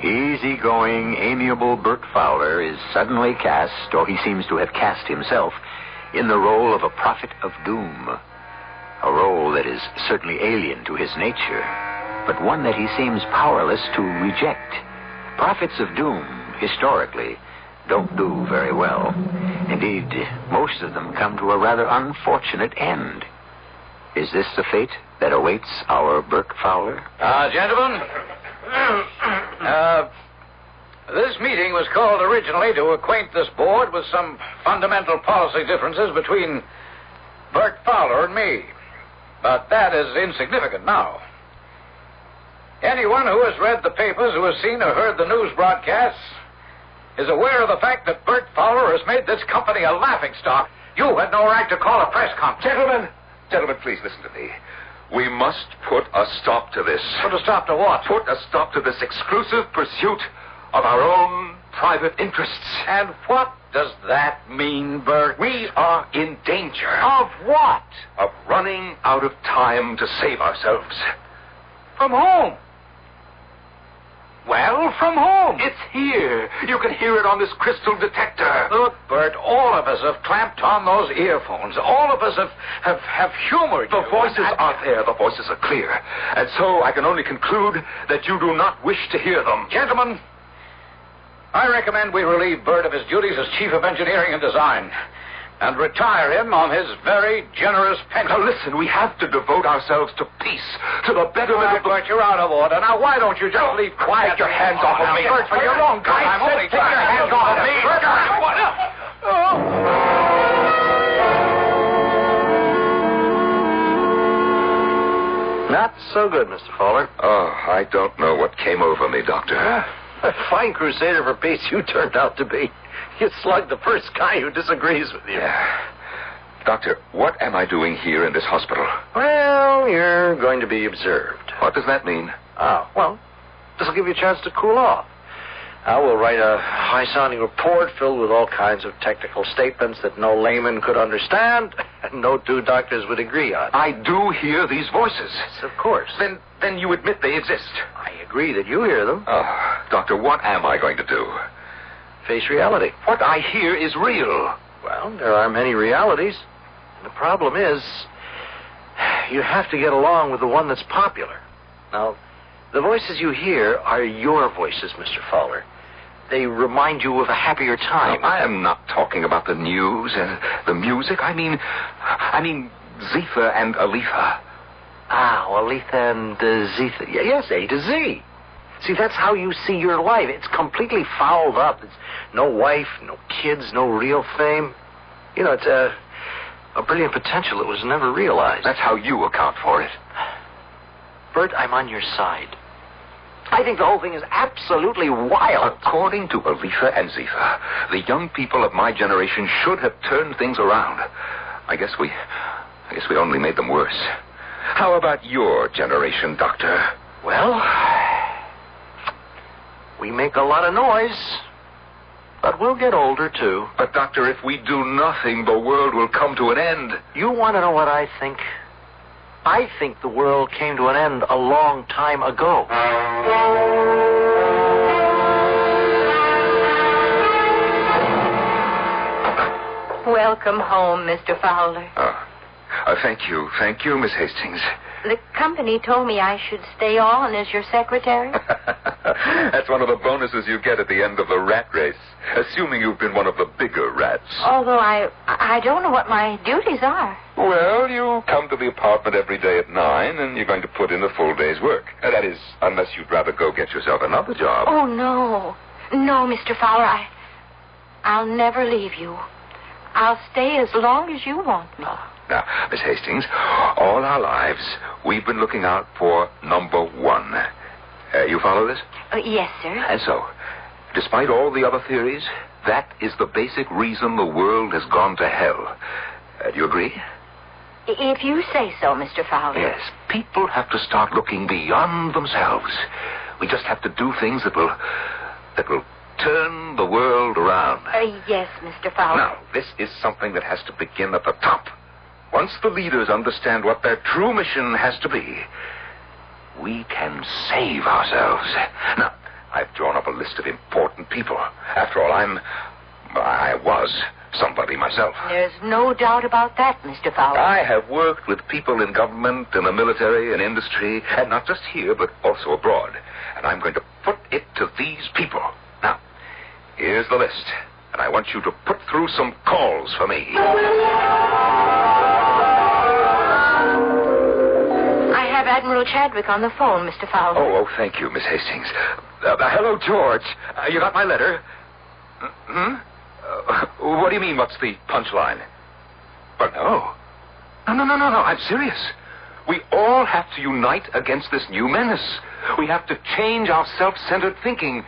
Easygoing, amiable Bert Fowler is suddenly cast, or he seems to have cast himself, in the role of a prophet of doom. A role that is certainly alien to his nature, but one that he seems powerless to reject. Prophets of doom, historically, don't do very well. Indeed, most of them come to a rather unfortunate end. Is this the fate that awaits our Bert Fowler? Gentlemen, this meeting was called originally to acquaint this board with some fundamental policy differences between Bert Fowler and me. But that is insignificant now. Anyone who has read the papers, who has seen or heard the news broadcasts, is aware of the fact that Bert Fowler has made this company a laughingstock. You had no right to call a press conference. Gentlemen, please listen to me. We must put a stop to this. Put a stop to what? Put a stop to this exclusive pursuit of our own private interests. And what does that mean, Bert? We are in danger. Of what? Of running out of time to save ourselves. From whom? Well, from whom? It's here. You can hear it on this crystal detector. Look, Bert, all of us have clamped on those earphones. All of us have humored you. The voices are there. The voices are clear. And so I can only conclude that you do not wish to hear them. Gentlemen, I recommend we relieve Bert of his duties as Chief of Engineering and Design and retire him on his very generous pension. Now listen, we have to devote ourselves to peace, to the betterment of the... Bert, you're out of order. Now, why don't you just leave quiet? Take your hands off of me. Bert, for your own good. I'm only take your hands off of me. Bert, Not so good, Mr. Fowler. Oh, I don't know what came over me, Doctor. A fine crusader for peace you turned out to be. You slugged the first guy who disagrees with you. Yeah. Doctor, what am I doing here in this hospital? Well, you're going to be observed. What does that mean? Well, this will give you a chance to cool off. I will write a high-sounding report filled with all kinds of technical statements that no layman could understand and no two doctors would agree on. I do hear these voices. Yes, of course. Then you admit they exist. I agree that you hear them. Oh, Doctor, what am I going to do? Face reality. What I hear is real. Well, there are many realities. And the problem is, you have to get along with the one that's popular. Now, the voices you hear are your voices, Mr. Fowler. They remind you of a happier time. No, I am not talking about the news and the music. I mean Zephyr and Aletha. Aletha and Zephyr. Yes, A to Z. See, that's how you see your life. It's completely fouled up. It's no wife, no kids, no real fame. You know, it's a brilliant potential that was never realized. That's how you account for it. Bert, I'm on your side. I think the whole thing is absolutely wild. According to Aletha and Zephyr, the young people of my generation should have turned things around. I guess we only made them worse. How about your generation, Doctor? Well, we make a lot of noise, but we'll get older, too. But, Doctor, if we do nothing, the world will come to an end. You want to know what I think? I think the world came to an end a long time ago. Welcome home, Mr. Fowler. Thank you. Thank you, Miss Hastings. The company told me I should stay on as your secretary. That's one of the bonuses you get at the end of the rat race, assuming you've been one of the bigger rats. Although I don't know what my duties are. Well, you come to the apartment every day at 9, and you're going to put in a full day's work. That is, unless you'd rather go get yourself another job. Oh, no. No, Mr. Fowler, I'll never leave you. I'll stay as long as you want me. Now, Miss Hastings, all our lives, we've been looking out for number one. You follow this? Yes, sir. And so, despite all the other theories, that is the basic reason the world has gone to hell. Do you agree? If you say so, Mr. Fowler. Yes. People have to start looking beyond themselves. We just have to do things that will turn the world around. Yes, Mr. Fowler. Now, this is something that has to begin at the top. Once the leaders understand what their true mission has to be, we can save ourselves. Now, I've drawn up a list of important people. After all, I was somebody myself. There's no doubt about that, Mr. Fowler. I have worked with people in government, in the military, in industry, and not just here, but also abroad. And I'm going to put it to these people. Now, here's the list, and I want you to put through some calls for me. I have Admiral Chadwick on the phone, Mr. Fowler. Oh, thank you, Miss Hastings. Hello, George. You got my letter? What do you mean, what's the punchline? But no. No, I'm serious. We all have to unite against this new menace. We have to change our self-centered thinking.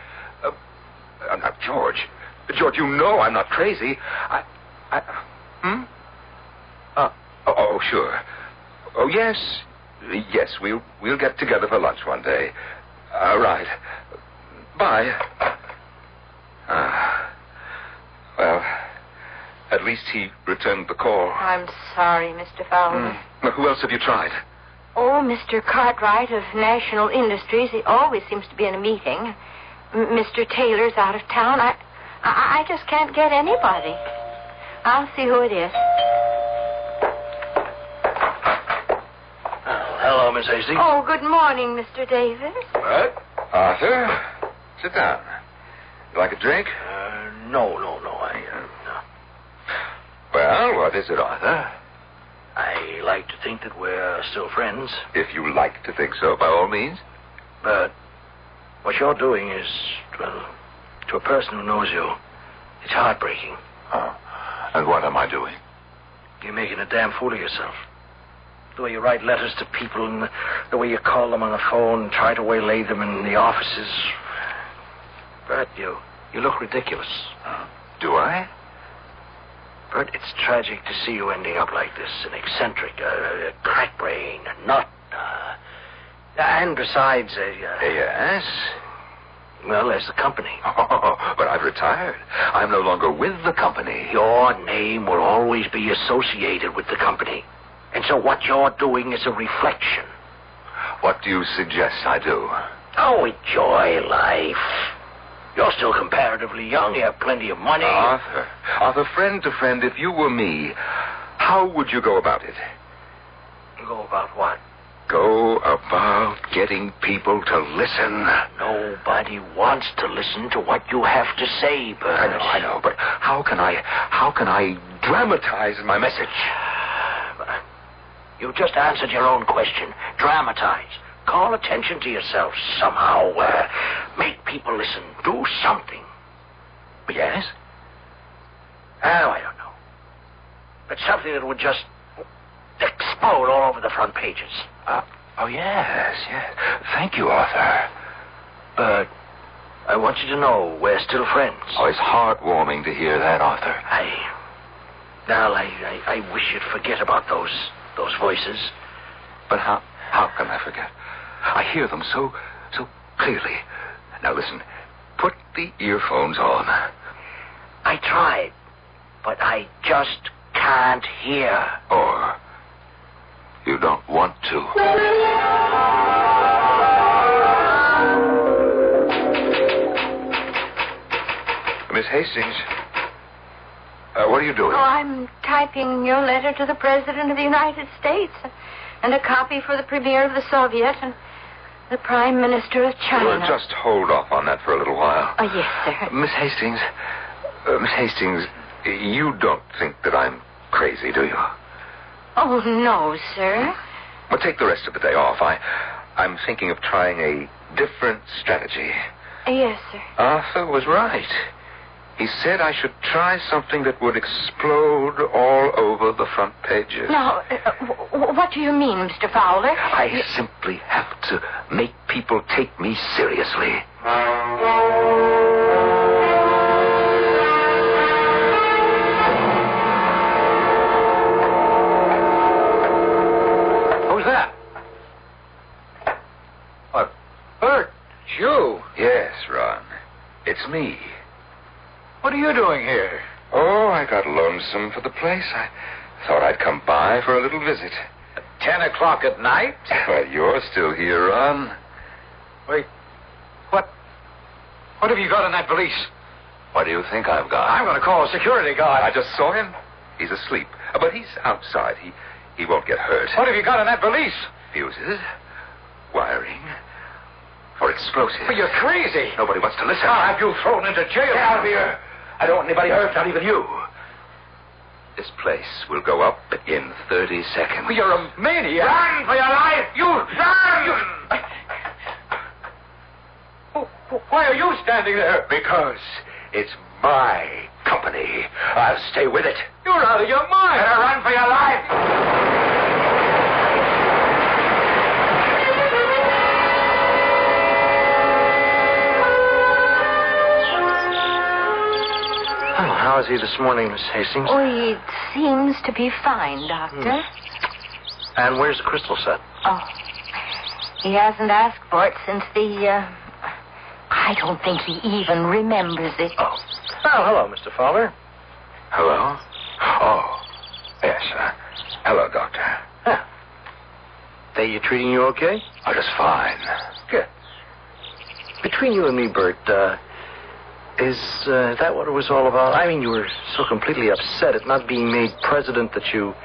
George, you know I'm not crazy. Sure. Oh, yes, we'll get together for lunch one day. Right. Bye. Well, at least he returned the call. I'm sorry, Mr. Fowler. Now, who else have you tried? Oh, Mr. Cartwright of National Industries. He always seems to be in a meeting. Mr. Taylor's out of town. I just can't get anybody. I'll see who it is. Hello, Miss Hastings. Oh, good morning, Mr. Davis. What? Arthur, sit down. You like a drink? No. Well, what is it, Arthur? I like to think that we're still friends. If you like to think so, by all means. But what you're doing is, well, to a person who knows you, it's heartbreaking. Oh. And what am I doing? You're making a damn fool of yourself. The way you write letters to people and the way you call them on the phone and try to waylay them in the offices. Bert, you look ridiculous. Do I? Bert, it's tragic to see you ending up like this, an eccentric, a crack brain, a nut. And besides, Yes? Well, there's the company. Oh, but I've retired. I'm no longer with the company. Your name will always be associated with the company. And so what you're doing is a reflection. What do you suggest I do? Oh, enjoy life. You're still comparatively young. You have plenty of money. Arthur, friend to friend, if you were me, how would you go about it? Go about what? Go about getting people to listen. Nobody wants to listen to what you have to say, Bert. I know, but how can I dramatize my message? You just answered your own question. Dramatize. Call attention to yourself somehow. Make people listen. Do something. Yes? Oh, I don't know. But something that would just explode all over the front pages. Yes. Thank you, Arthur. But I want you to know we're still friends. Oh, it's heartwarming to hear that, Arthur. Darl, I wish you'd forget about those voices. But how can I forget? I hear them so clearly. Now listen, put the earphones on. I tried, but I just can't hear. Or you don't want to. Miss Hastings, what are you doing? Oh, I'm typing your letter to the President of the United States and a copy for the Premier of the Soviet and the Prime Minister of China. Well, just hold off on that for a little while. Oh, yes, sir. Miss Hastings, you don't think that I'm crazy, do you? Oh, no, sir. Well, take the rest of the day off. I'm thinking of trying a different strategy. Yes, sir. Arthur was right. He said I should try something that would explode all over the front pages. Now, what do you mean, Mr. Fowler? I simply have to make people take me seriously. Who's that? What? Bert, it's you. Yes, Ron. It's me. What are you doing here? Oh, I got lonesome for the place. I thought I'd come by for a little visit. At 10 o'clock at night? Well, you're still here, Ron. Wait. What have you got in that valise? What do you think I've got? I'm going to call a security guard. I just saw him. He's asleep. But he's outside. He won't get hurt. What have you got in that valise? Fuses. Wiring. For explosives. But you're crazy. Nobody wants to listen. I'll have you thrown into jail. Get out of here. I don't want anybody hurt, not even you. This place will go up in 30 seconds. Well, you're a maniac. Run for your life! You run! Why are you standing there? Because it's my company. I'll stay with it. You're out of your mind. Better run for your life! How is he this morning, Miss Hastings? Oh, he seems to be fine, Doctor. And where's the crystal set? Oh, he hasn't asked for it since I don't think he even remembers it. Oh, hello, Mr. Fowler. Hello? Oh, yes. Hello, Doctor. Huh. They treating you okay? Oh, just fine. Good. Between you and me, Bert, is that what it was all about? I mean, you were so completely upset at not being made president that you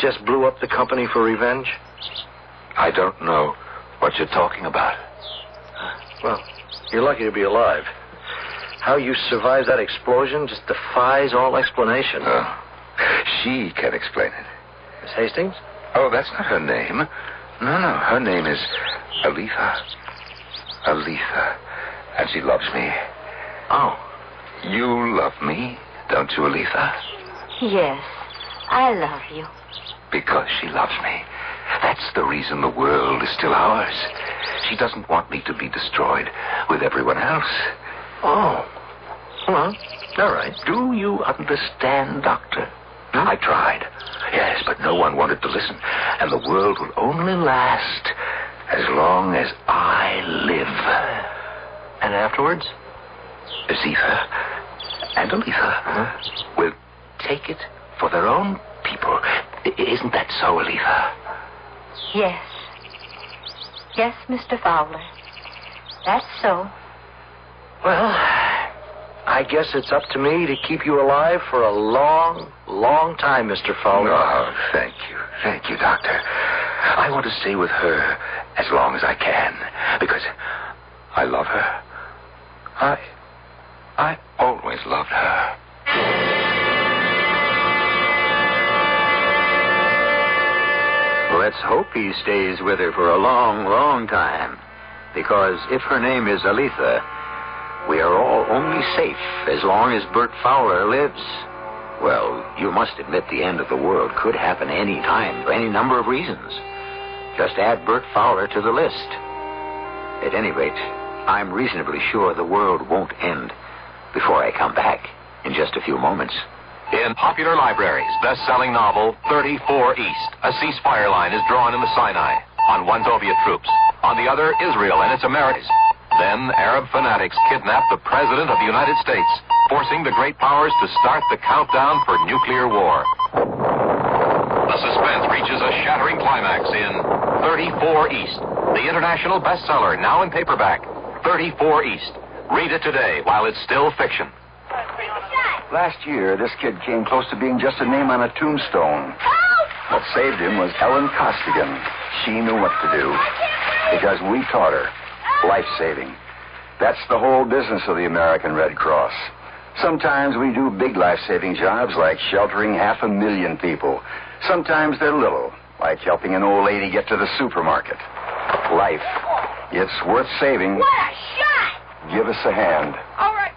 just blew up the company for revenge? I don't know what you're talking about. Well, you're lucky to be alive. How you survived that explosion just defies all explanation. She can explain it. Miss Hastings? Oh, that's not her name. No. Her name is Aletha. Aletha. And she loves me. Oh. You love me, don't you, Aletha? Yes, I love you. Because she loves me. That's the reason the world is still ours. She doesn't want me to be destroyed with everyone else. Oh. Well, all right. Do you understand, Doctor? I tried. Yes, but no one wanted to listen. And the world will only last as long as I live. And afterwards? Zitha and Aletha will take it for their own people. Isn't that so, Aletha? Yes. Yes, Mr. Fowler. That's so. Well, I guess it's up to me to keep you alive for a long, long time, Mr. Fowler. Oh, thank you. Thank you, Doctor. I want to stay with her as long as I can, because I love her. I always loved her. Let's hope he stays with her for a long, long time. Because if her name is Aletha, we are all only safe as long as Bert Fowler lives. Well, you must admit the end of the world could happen any time for any number of reasons. Just add Bert Fowler to the list. At any rate, I'm reasonably sure the world won't end before I come back in just a few moments. In popular libraries, best-selling novel 34 East, a ceasefire line is drawn in the Sinai. On one, Soviet troops. On the other, Israel and its Americans. Then, Arab fanatics kidnap the President of the United States, forcing the great powers to start the countdown for nuclear war. The suspense reaches a shattering climax in 34 East, the international bestseller, now in paperback. 34 East. Read it today while it's still fiction. Last year, this kid came close to being just a name on a tombstone. What saved him was Ellen Costigan. She knew what to do because we taught her life-saving. That's the whole business of the American Red Cross. Sometimes we do big life-saving jobs like sheltering 500,000 people. Sometimes they're little, like helping an old lady get to the supermarket. Life. It's worth saving. What a shot! Give us a hand. All right.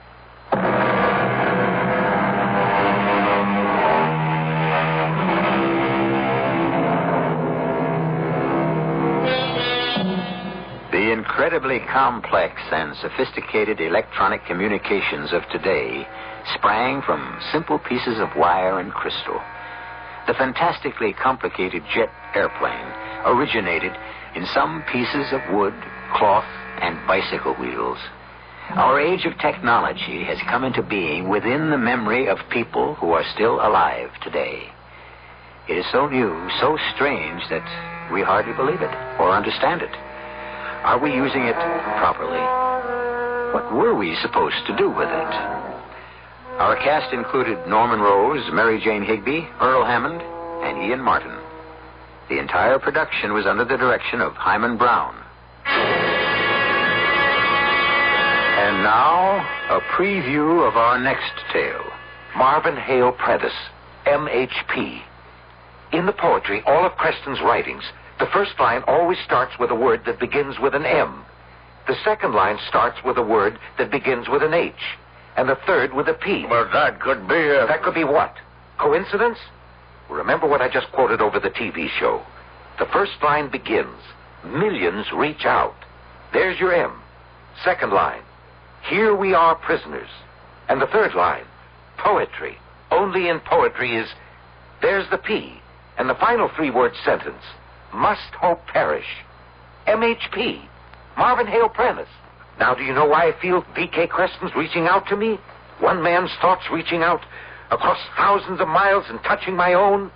The incredibly complex and sophisticated electronic communications of today sprang from simple pieces of wire and crystal. The fantastically complicated jet airplane originated in some pieces of wood, cloth, and bicycle wheels. Our age of technology has come into being within the memory of people who are still alive today. It is so new, so strange that we hardly believe it or understand it. Are we using it properly? What were we supposed to do with it? Our cast included Norman Rose, Mary Jane Higby, Earl Hammond, and Ian Martin. The entire production was under the direction of Hyman Brown. And now, a preview of our next tale. Marvin Hale Prentice, M.H.P. In the poetry, all of Creston's writings, the first line always starts with a word that begins with an M. The second line starts with a word that begins with an H. And the third with a P. But that could be a... That could be what? Coincidence? Remember what I just quoted over the TV show. The first line begins, millions reach out. There's your M. Second line, here we are prisoners. And the third line, poetry. Only in poetry is, there's the P. And the final three-word sentence, must hope perish. M.H.P. Marvin Hale Prentice. Now, do you know why I feel V.K. Creston's reaching out to me? One man's thoughts reaching out across thousands of miles and touching my own?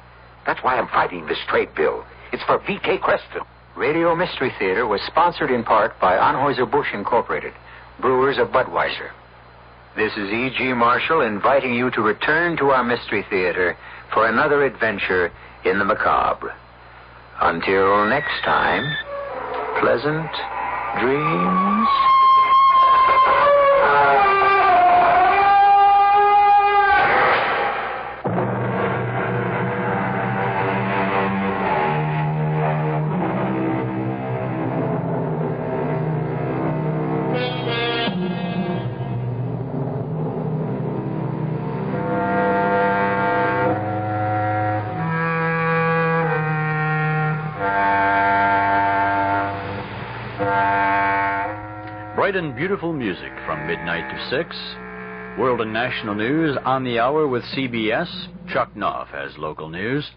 That's why I'm fighting this trade bill. It's for V.K. Creston. Radio Mystery Theater was sponsored in part by Anheuser-Busch Incorporated, brewers of Budweiser. This is E.G. Marshall inviting you to return to our Mystery Theater for another adventure in the macabre. Until next time, pleasant dreams. Bright and beautiful music from midnight to 6. World and national news on the hour with CBS. Chuck Knopf has local news.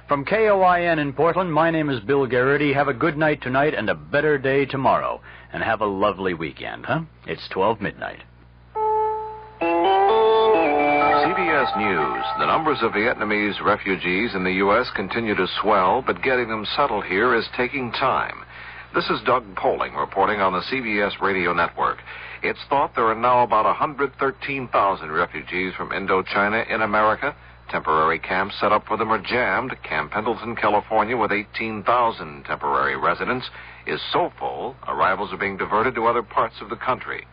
From KOIN in Portland, my name is Bill Garrity. Have a good night tonight and a better day tomorrow. And have a lovely weekend, huh? It's 12 midnight. CBS News. The numbers of Vietnamese refugees in the U.S. continue to swell, but getting them settled here is taking time. This is Doug Poling reporting on the CBS Radio Network. It's thought there are now about 113,000 refugees from Indochina in America. Temporary camps set up for them are jammed. Camp Pendleton, California, with 18,000 temporary residents, is so full, arrivals are being diverted to other parts of the country.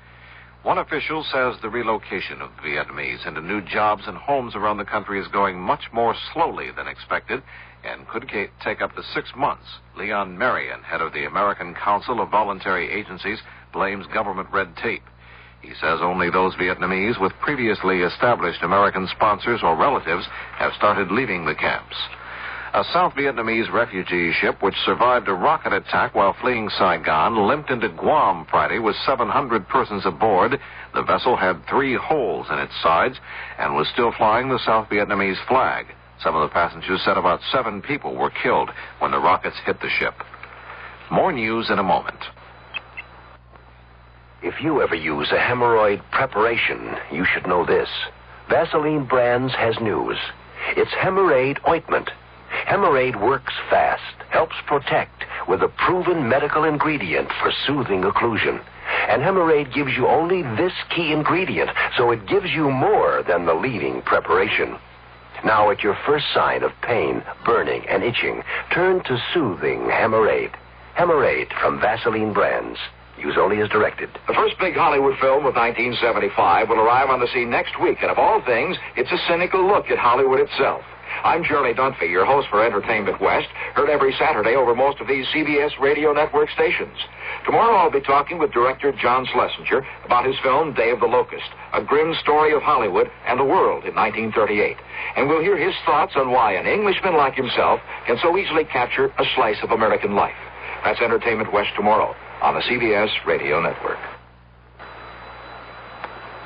One official says the relocation of Vietnamese into new jobs and homes around the country is going much more slowly than expected and could take up to 6 months. Leon Marion, head of the American Council of Voluntary Agencies, blames government red tape. He says only those Vietnamese with previously established American sponsors or relatives have started leaving the camps. A South Vietnamese refugee ship which survived a rocket attack while fleeing Saigon limped into Guam Friday with 700 persons aboard. The vessel had 3 holes in its sides and was still flying the South Vietnamese flag. Some of the passengers said about 7 people were killed when the rockets hit the ship. More news in a moment. If you ever use a hemorrhoid preparation, you should know this. Vaseline Brands has news. It's Hemorrhoid ointment. Hemorrhoid works fast, helps protect with a proven medical ingredient for soothing occlusion. And Hemorrhoid gives you only this key ingredient, so it gives you more than the leading preparation. Now, at your first sign of pain, burning, and itching, turn to soothing Hemorrhoid. Hemorrhoid from Vaseline Brands. Use only as directed. The first big Hollywood film of 1975 will arrive on the scene next week, and of all things, it's a cynical look at Hollywood itself. I'm Charlie Dunphy, your host for Entertainment West, heard every Saturday over most of these CBS Radio Network stations. Tomorrow I'll be talking with director John Schlesinger about his film Day of the Locust, a grim story of Hollywood and the world in 1938. And we'll hear his thoughts on why an Englishman like himself can so easily capture a slice of American life. That's Entertainment West tomorrow on the CBS Radio Network.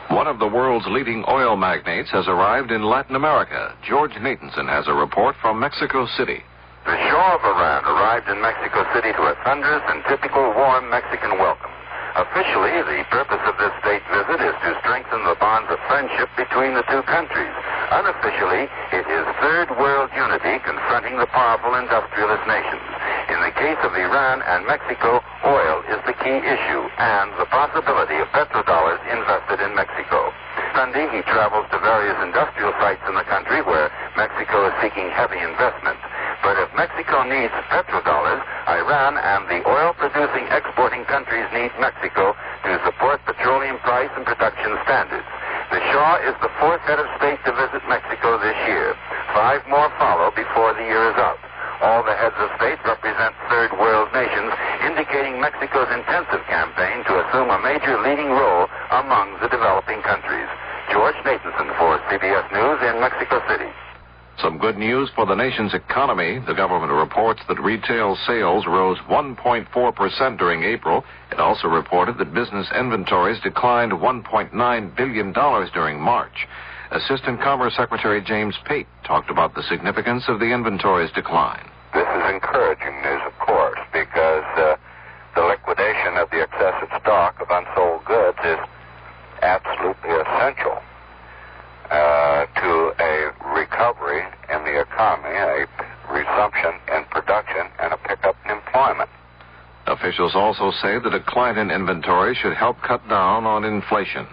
One of the world's leading oil magnates has arrived in Latin America. George Nathanson has a report from Mexico City. The Shah of Iran arrived in Mexico City to a thunderous and typical warm Mexican welcome. Officially, the purpose of this state visit is to strengthen the bonds of friendship between the two countries. Unofficially, it is third world unity confronting the powerful industrialist nations. In the case of Iran and Mexico, oil is the key issue and the possibility of petrodollars invested in Mexico. Sunday, he travels to various industrial sites in the country where Mexico is seeking heavy investment. But if Mexico needs petrodollars, Iran and the oil-producing exporting countries need Mexico to support petroleum price and production standards. The Shah is the 4th head of state to visit Mexico this year. 5 more follow before the year is up. All the heads of state represent third world nations, indicating Mexico's intensive campaign to assume a major leading role among the developing countries. George Nathanson for CBS News in Mexico City. Some good news for the nation's economy. The government reports that retail sales rose 1.4% during April. It also reported that business inventories declined $1.9 billion during March. Assistant Commerce Secretary James Pate talked about the significance of the inventories decline. This is encouraging news, of course, because the liquidation of the excessive stock of unsold goods is absolutely essential to a recovery in the economy, a resumption in production, and a pickup in employment. Officials also say the decline in inventory should help cut down on inflation.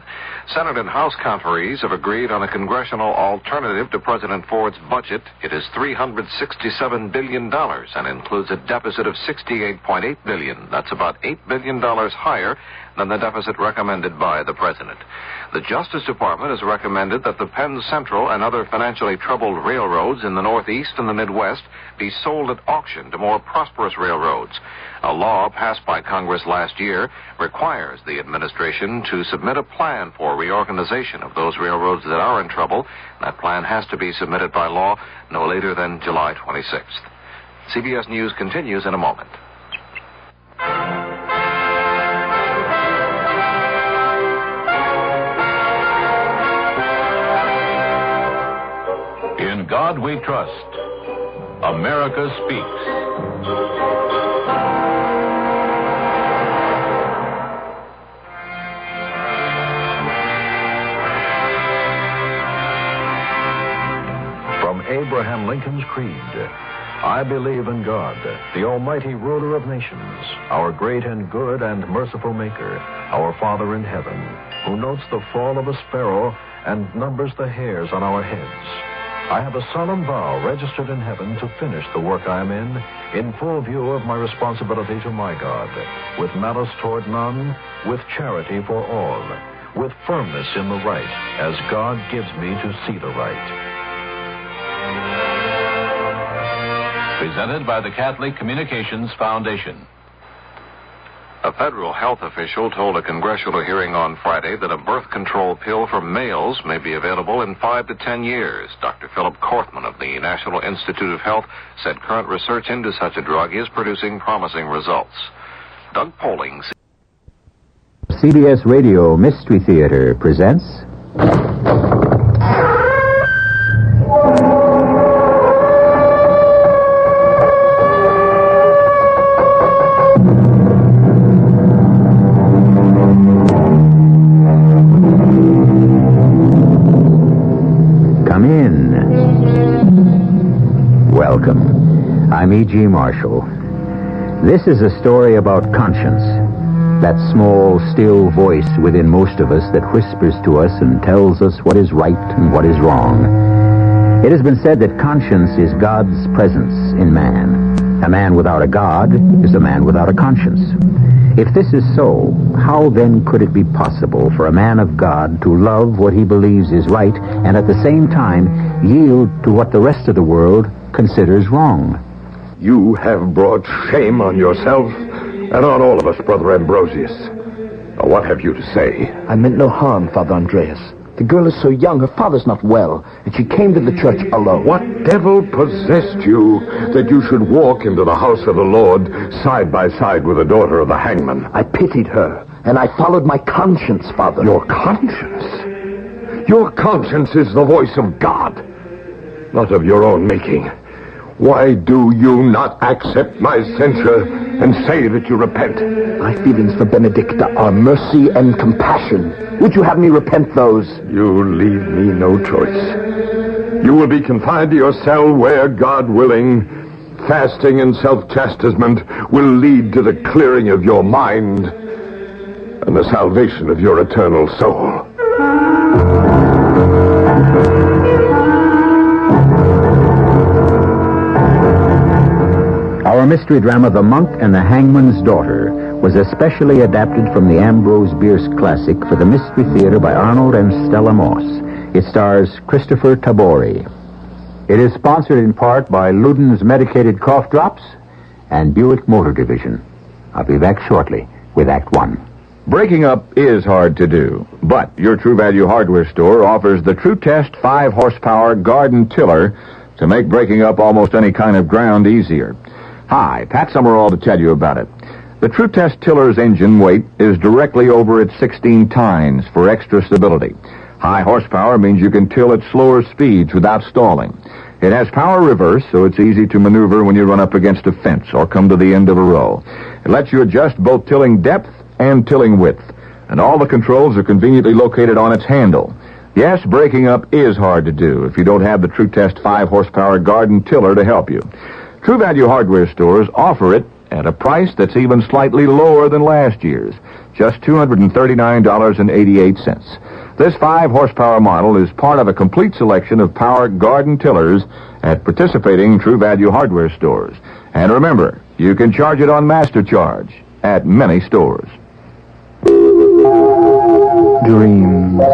Senate and House conferees have agreed on a congressional alternative to President Ford's budget. It is $367 billion and includes a deficit of $68.8 billion. That's about $8 billion higher than the deficit recommended by the president. The Justice Department has recommended that the Penn Central and other financially troubled railroads in the Northeast and the Midwest be sold at auction to more prosperous railroads. A law passed by Congress last year requires the administration to submit a plan for reorganization of those railroads that are in trouble. That plan has to be submitted by law no later than July 26th. CBS News continues in a moment. In God we trust. America speaks. From Abraham Lincoln's Creed, I believe in God, the almighty ruler of nations, our great and good and merciful Maker, our Father in heaven, who notes the fall of a sparrow and numbers the hairs on our heads. I have a solemn vow registered in heaven to finish the work I am in full view of my responsibility to my God, with malice toward none, with charity for all, with firmness in the right, as God gives me to see the right. Presented by the Catholic Communications Foundation. A federal health official told a congressional hearing on Friday that a birth control pill for males may be available in 5 to 10 years. Dr. Philip Korthman of the National Institute of Health said current research into such a drug is producing promising results. Doug Poling. CBS Radio Mystery Theater presents... Come in. Welcome. I'm E.G. Marshall. This is a story about conscience. That small, still voice within most of us that whispers to us and tells us what is right and what is wrong. It has been said that conscience is God's presence in man. A man without a God is a man without a conscience. If this is so, how then could it be possible for a man of God to love what he believes is right and at the same time yield to what the rest of the world considers wrong? You have brought shame on yourself and on all of us, Brother Ambrosius. Now, what have you to say? I meant no harm, Father Andreas. The girl is so young, her father's not well, and she came to the church alone. What devil possessed you that you should walk into the house of the Lord side by side with the daughter of the hangman? I pitied her, and I followed my conscience, Father. Your conscience? Your conscience is the voice of God, not of your own making. Why do you not accept my censure and say that you repent? My feelings for Benedicta are mercy and compassion. Would you have me repent those? You leave me no choice. You will be confined to your cell where, God willing, fasting and self-chastisement will lead to the clearing of your mind and the salvation of your eternal soul. Our mystery drama, The Monk and the Hangman's Daughter, was especially adapted from the Ambrose Bierce classic for the Mystery Theater by Arnold and Stella Moss. It stars Christopher Tabori. It is sponsored in part by Luden's Medicated Cough Drops and Buick Motor Division. I'll be back shortly with Act One. Breaking up is hard to do, but your True Value hardware store offers the True Test 5-horsepower garden tiller to make breaking up almost any kind of ground easier. Hi, Pat Summerall to tell you about it. The True Test tiller's engine weight is directly over its 16 tines for extra stability. High horsepower means you can till at slower speeds without stalling. It has power reverse, so it's easy to maneuver when you run up against a fence or come to the end of a row. It lets you adjust both tilling depth and tilling width, and all the controls are conveniently located on its handle. Yes, breaking up is hard to do if you don't have the True Test 5-horsepower garden tiller to help you. True Value hardware stores offer it at a price that's even slightly lower than last year's, just $239.88. This 5-horsepower model is part of a complete selection of power garden tillers at participating True Value hardware stores. And remember, you can charge it on Master Charge at many stores. Dreams.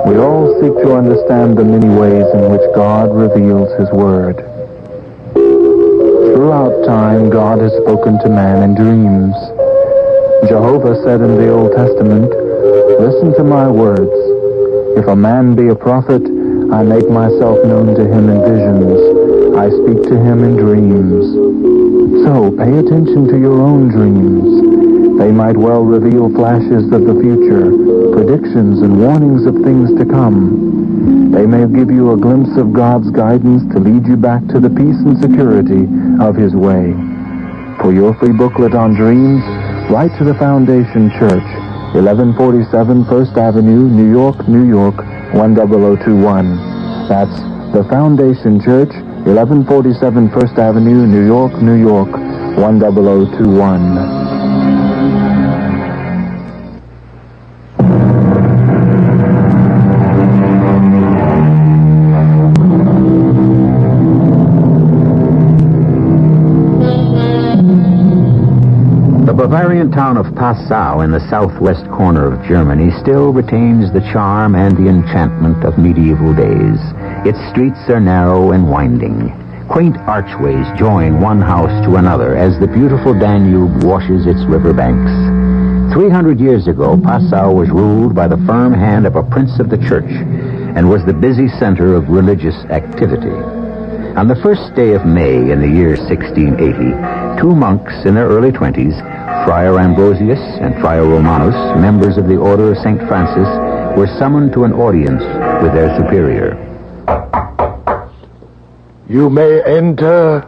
We all seek to understand the many ways in which God reveals His Word. Throughout time, God has spoken to man in dreams. Jehovah said in the Old Testament, "Listen to my words. If a man be a prophet, I make myself known to him in visions. I speak to him in dreams." So pay attention to your own dreams. They might well reveal flashes of the future, predictions and warnings of things to come. They may give you a glimpse of God's guidance to lead you back to the peace and security of His way. For your free booklet on dreams, write to the Foundation Church, 1147 First Avenue, New York, New York, 10021. That's the Foundation Church, 1147 First Avenue, New York, New York, 10021. The Bavarian town of Passau in the southwest corner of Germany still retains the charm and the enchantment of medieval days. Its streets are narrow and winding. Quaint archways join one house to another as the beautiful Danube washes its riverbanks. 300 years ago, Passau was ruled by the firm hand of a prince of the church and was the busy center of religious activity. On the first day of May in the year 1680, two monks in their early 20s, Friar Ambrosius and Friar Romanus, members of the Order of St. Francis, were summoned to an audience with their superior. You may enter.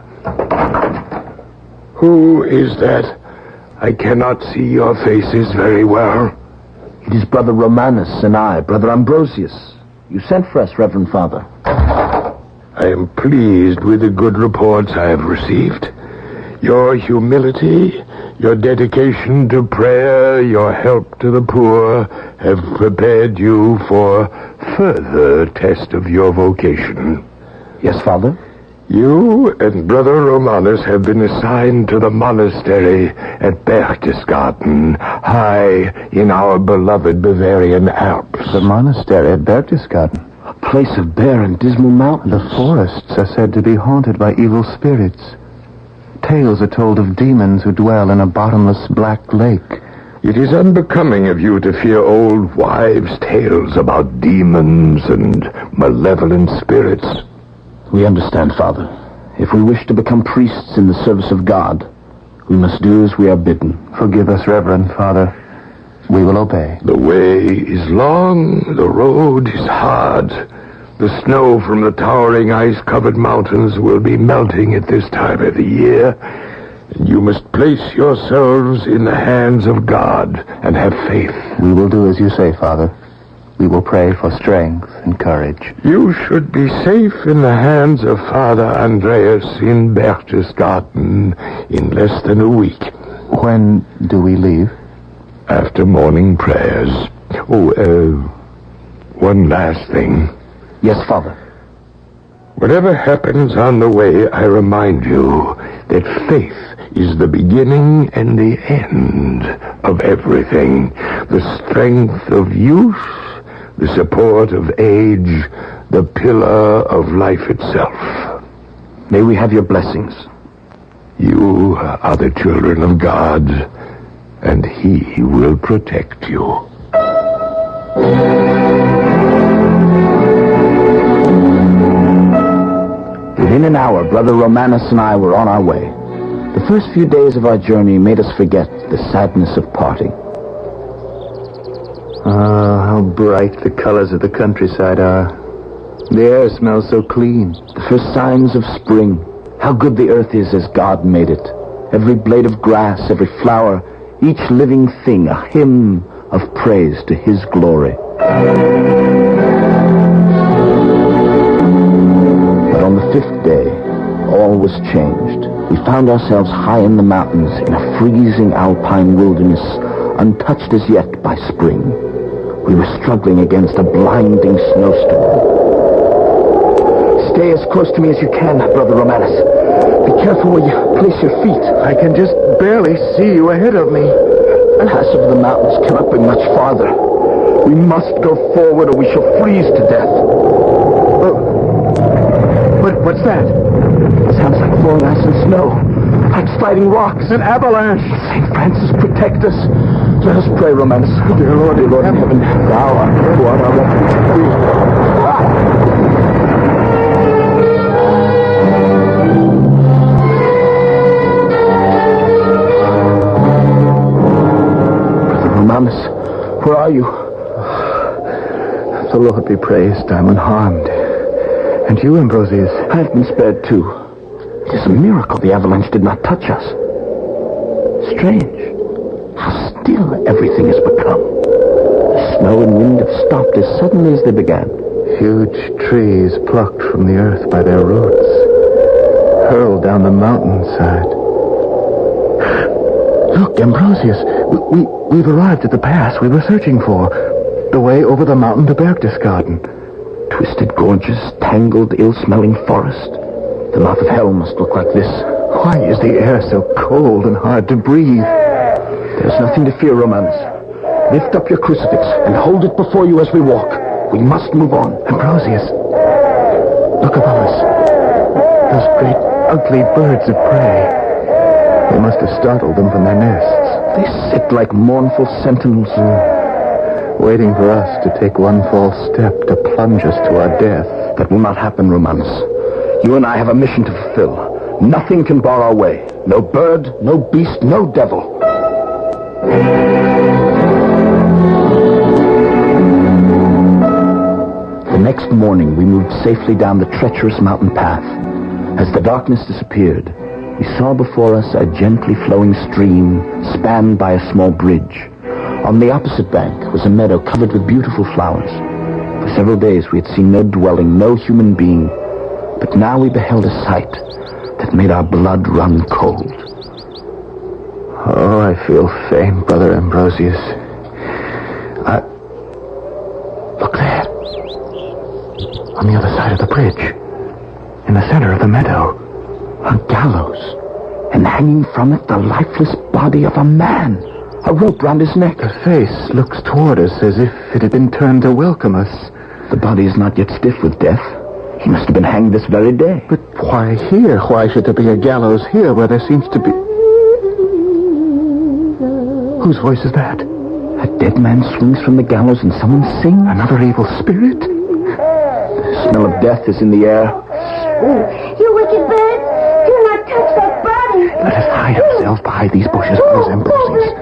Who is that? I cannot see your faces very well. It is Brother Romanus and I, Brother Ambrosius. You sent for us, Reverend Father. I am pleased with the good reports I have received. Your humility, your dedication to prayer, your help to the poor have prepared you for further test of your vocation. Yes, Father? You and Brother Romanus have been assigned to the monastery at Berchtesgaden, high in our beloved Bavarian Alps. The monastery at Berchtesgaden? A place of bare and dismal mountains. The forests are said to be haunted by evil spirits. Tales are told of demons who dwell in a bottomless black lake. It is unbecoming of you to fear old wives' tales about demons and malevolent spirits. We understand, Father. If we wish to become priests in the service of God, we must do as we are bidden. Forgive us, Reverend Father. We will obey. The way is long, the road is hard. The snow from the towering ice-covered mountains will be melting at this time of the year. And you must place yourselves in the hands of God and have faith. We will do as you say, Father. We will pray for strength and courage. You should be safe in the hands of Father Andreas in Berchtesgaden in less than a week. When do we leave? After morning prayers. One last thing. Yes, Father. Whatever happens on the way, I remind you that faith is the beginning and the end of everything. The strength of youth, the support of age, the pillar of life itself. May we have your blessings. You are the children of God, and He will protect you. Within an hour, Brother Romanus and I were on our way. The first few days of our journey made us forget the sadness of parting. How bright the colors of the countryside are. The air smells so clean. The first signs of spring. How good the earth is as God made it. Every blade of grass, every flower, each living thing, a hymn of praise to His glory. But on the fifth day, all was changed. We found ourselves high in the mountains in a freezing alpine wilderness, untouched as yet by spring. We were struggling against a blinding snowstorm. Stay as close to me as you can, Brother Romanus. Be careful where you place your feet. I can just barely see you ahead of me. The pass over the mountains cannot be much farther. We must go forward or we shall freeze to death. What's that? It sounds like falling ice and snow. Like sliding rocks. An avalanche. St. Francis, protect us. Let us pray, Romanus. Dear Lord in heaven, Thou art our refuge. Where are you? The Lord be praised, I'm unharmed. And you, Ambrosius? I have been spared too. It is a miracle the avalanche did not touch us. Strange. How still everything has become. The snow and wind have stopped as suddenly as they began. Huge trees plucked from the earth by their roots, hurled down the mountainside. Look, Ambrosius, we've arrived at the pass we were searching for. The way over the mountain to Berchtesgaden. Twisted gorges, tangled, ill-smelling forest. The mouth of hell must look like this. Why is the air so cold and hard to breathe? There's nothing to fear, Romanus. Lift up your crucifix and hold it before you as we walk. We must move on. Ambrosius, look above us. The Those great, ugly birds of prey. They must have startled them from their nests. They sit like mournful sentinels. Waiting for us to take one false step to plunge us to our death. That will not happen, Romanus. You and I have a mission to fulfill. Nothing can bar our way. No bird, no beast, no devil. The next morning, we moved safely down the treacherous mountain path. As the darkness disappeared, we saw before us a gently flowing stream spanned by a small bridge. On the opposite bank was a meadow covered with beautiful flowers. For several days we had seen no dwelling, no human being. But now we beheld a sight that made our blood run cold. Oh, I feel faint, Brother Ambrosius. Look there. On the other side of the bridge. In the center of the meadow. A gallows. And hanging from it, the lifeless body of a man. A rope round his neck. The face looks toward us as if it had been turned to welcome us. The body is not yet stiff with death. He must have been hanged this very day. But why here? Why should there be a gallows here where there seems to be... Whose voice is that? A dead man swings from the gallows and someone sings. Another evil spirit? The smell of death is in the air. You wicked birds! Do not touch that body! Let us hide ourselves behind these bushes, Brothers Ambrosius.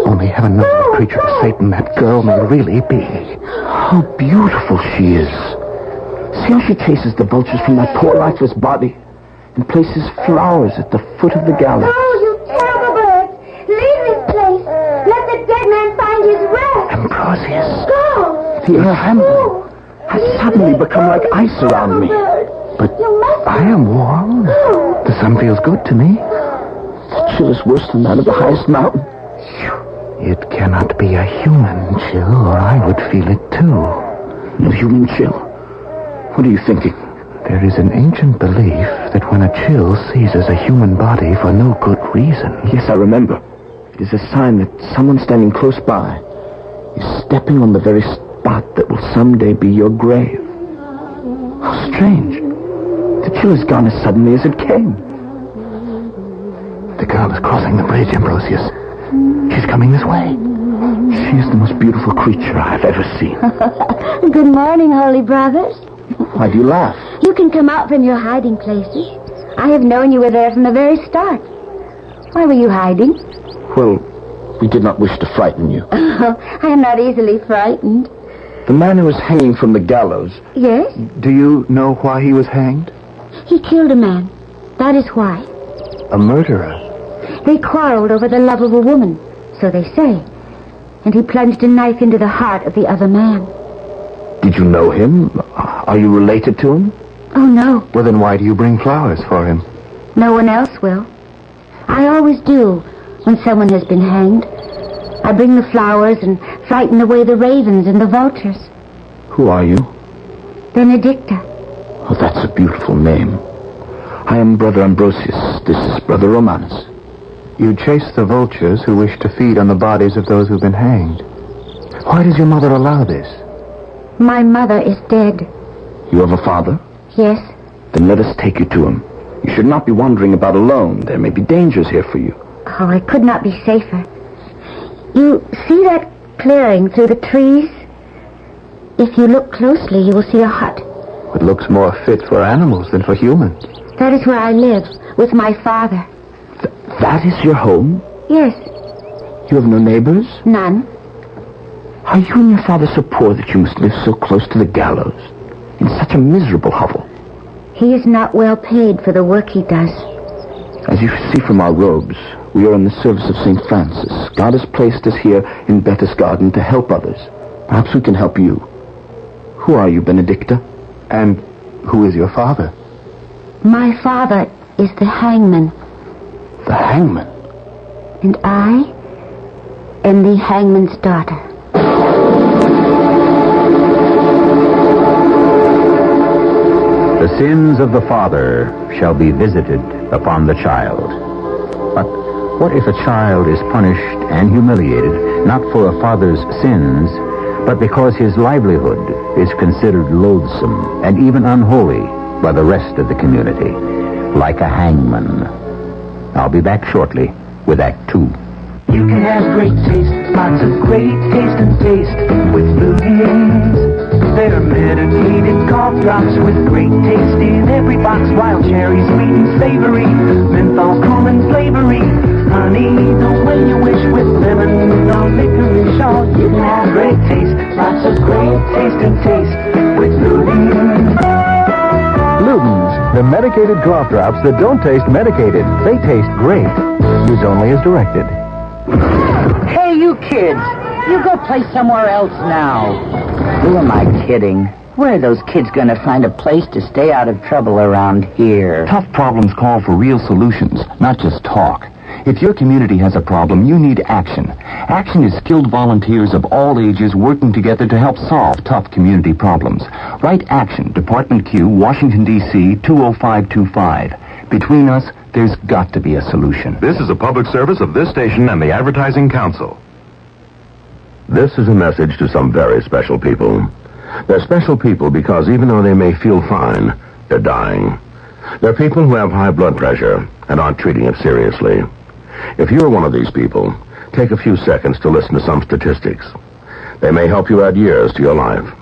Only heaven knows what creature of Satan that girl may really be. How beautiful she is. See how she chases the vultures from that poor lifeless body and places flowers at the foot of the gallows. Oh, you terrible birds! Leave this place! Let the dead man find his rest! Ambrosius! Go! The air handling has suddenly become like ice around me. But I am warm. The sun feels good to me. The chill is worse than that of the highest mountain. It cannot be a human chill, or I would feel it too. No human chill? What are you thinking? There is an ancient belief that when a chill seizes a human body for no good reason... Yes, I remember. It is a sign that someone standing close by is stepping on the very spot that will someday be your grave. How strange. The chill is gone as suddenly as it came. The girl is crossing the bridge, Ambrosius. She's coming this way. She is the most beautiful creature I've ever seen. Good morning, holy brothers. Why do you laugh? You can come out from your hiding places. I have known you were there from the very start. Why were you hiding? Well, we did not wish to frighten you. I am not easily frightened. The man who was hanging from the gallows... Yes? Do you know why he was hanged? He killed a man. That is why. A murderer? They quarreled over the love of a woman, so they say. And he plunged a knife into the heart of the other man. Did you know him? Are you related to him? Oh, no. Well, then why do you bring flowers for him? No one else will. I always do when someone has been hanged. I bring the flowers and frighten away the ravens and the vultures. Who are you? Benedicta. Oh, that's a beautiful name. I am Brother Ambrosius. This is Brother Romanus. You chase the vultures who wish to feed on the bodies of those who've been hanged. Why does your mother allow this? My mother is dead. You have a father? Yes. Then let us take you to him. You should not be wandering about alone. There may be dangers here for you. Oh, I could not be safer. You see that clearing through the trees? If you look closely, you will see a hut. It looks more fit for animals than for humans. That is where I live, with my father. That is your home? Yes. You have no neighbors? None. Are you and your father so poor that you must live so close to the gallows? In such a miserable hovel? He is not well paid for the work he does. As you see from our robes, we are in the service of St. Francis. God has placed us here in Berchtesgaden to help others. Perhaps we can help you. Who are you, Benedicta? And who is your father? My father is the hangman. The hangman? And I am the hangman's daughter. The sins of the father shall be visited upon the child. But what if a child is punished and humiliated, not for a father's sins, but because his livelihood is considered loathsome and even unholy by the rest of the community? like a hangman. I'll be back shortly with Act 2. You can have great taste, lots of great taste and taste with Looney's. They're medicated cough drops with great taste in every box. Wild cherry, sweet and savory, menthol, cool and flavory. Honey, the way you wish with lemon or licorice. Oh, you can have great taste, lots of great taste and taste with Looney's. Luden's, the medicated cough drops that don't taste medicated. They taste great. Use only as directed. Hey, you kids! You go play somewhere else now. Who am I kidding? Where are those kids going to find a place to stay out of trouble around here? Tough problems call for real solutions, not just talk. If your community has a problem, you need action. Action is skilled volunteers of all ages working together to help solve tough community problems. Write Action, Department Q, Washington, D.C., 20525. Between us, there's got to be a solution. This is a public service of this station and the Advertising Council. This is a message to some very special people. They're special people because even though they may feel fine, they're dying. They're people who have high blood pressure and aren't treating it seriously. If you're one of these people, take a few seconds to listen to some statistics. They may help you add years to your life.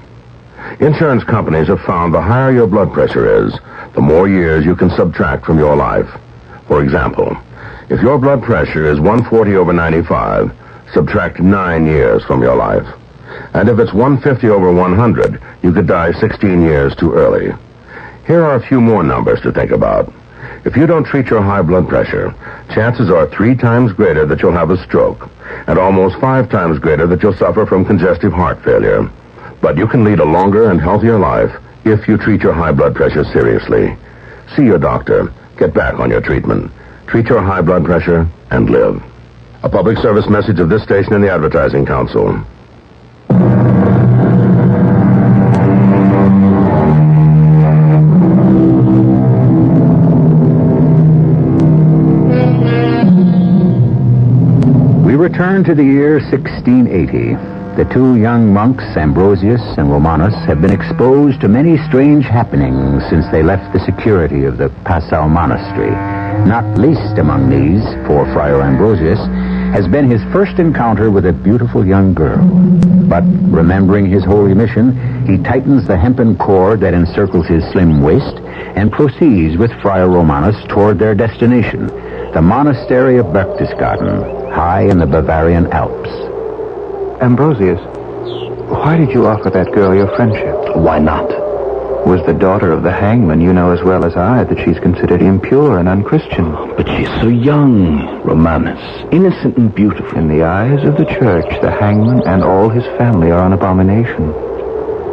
Insurance companies have found the higher your blood pressure is, the more years you can subtract from your life. For example, if your blood pressure is 140/95, subtract 9 years from your life. And if it's 150/100, you could die 16 years too early. Here are a few more numbers to think about. If you don't treat your high blood pressure, chances are 3 times greater that you'll have a stroke, and almost 5 times greater that you'll suffer from congestive heart failure. But you can lead a longer and healthier life if you treat your high blood pressure seriously. See your doctor. Get back on your treatment. Treat your high blood pressure and live. A public service message of this station and the Advertising Council. We return to the year 1680. The 2 young monks, Ambrosius and Romanus, have been exposed to many strange happenings since they left the security of the Passau monastery. Not least among these, for Friar Ambrosius, has been his first encounter with a beautiful young girl. But remembering his holy mission, he tightens the hempen cord that encircles his slim waist and proceeds with Friar Romanus toward their destination, the monastery of Berchtesgaden, high in the Bavarian Alps. Ambrosius, why did you offer that girl your friendship? Why not? Was the daughter of the hangman, you know as well as I that she's considered impure and unchristian. But she's so young, Romanus. Innocent and beautiful. In the eyes of the church, the hangman and all his family are an abomination.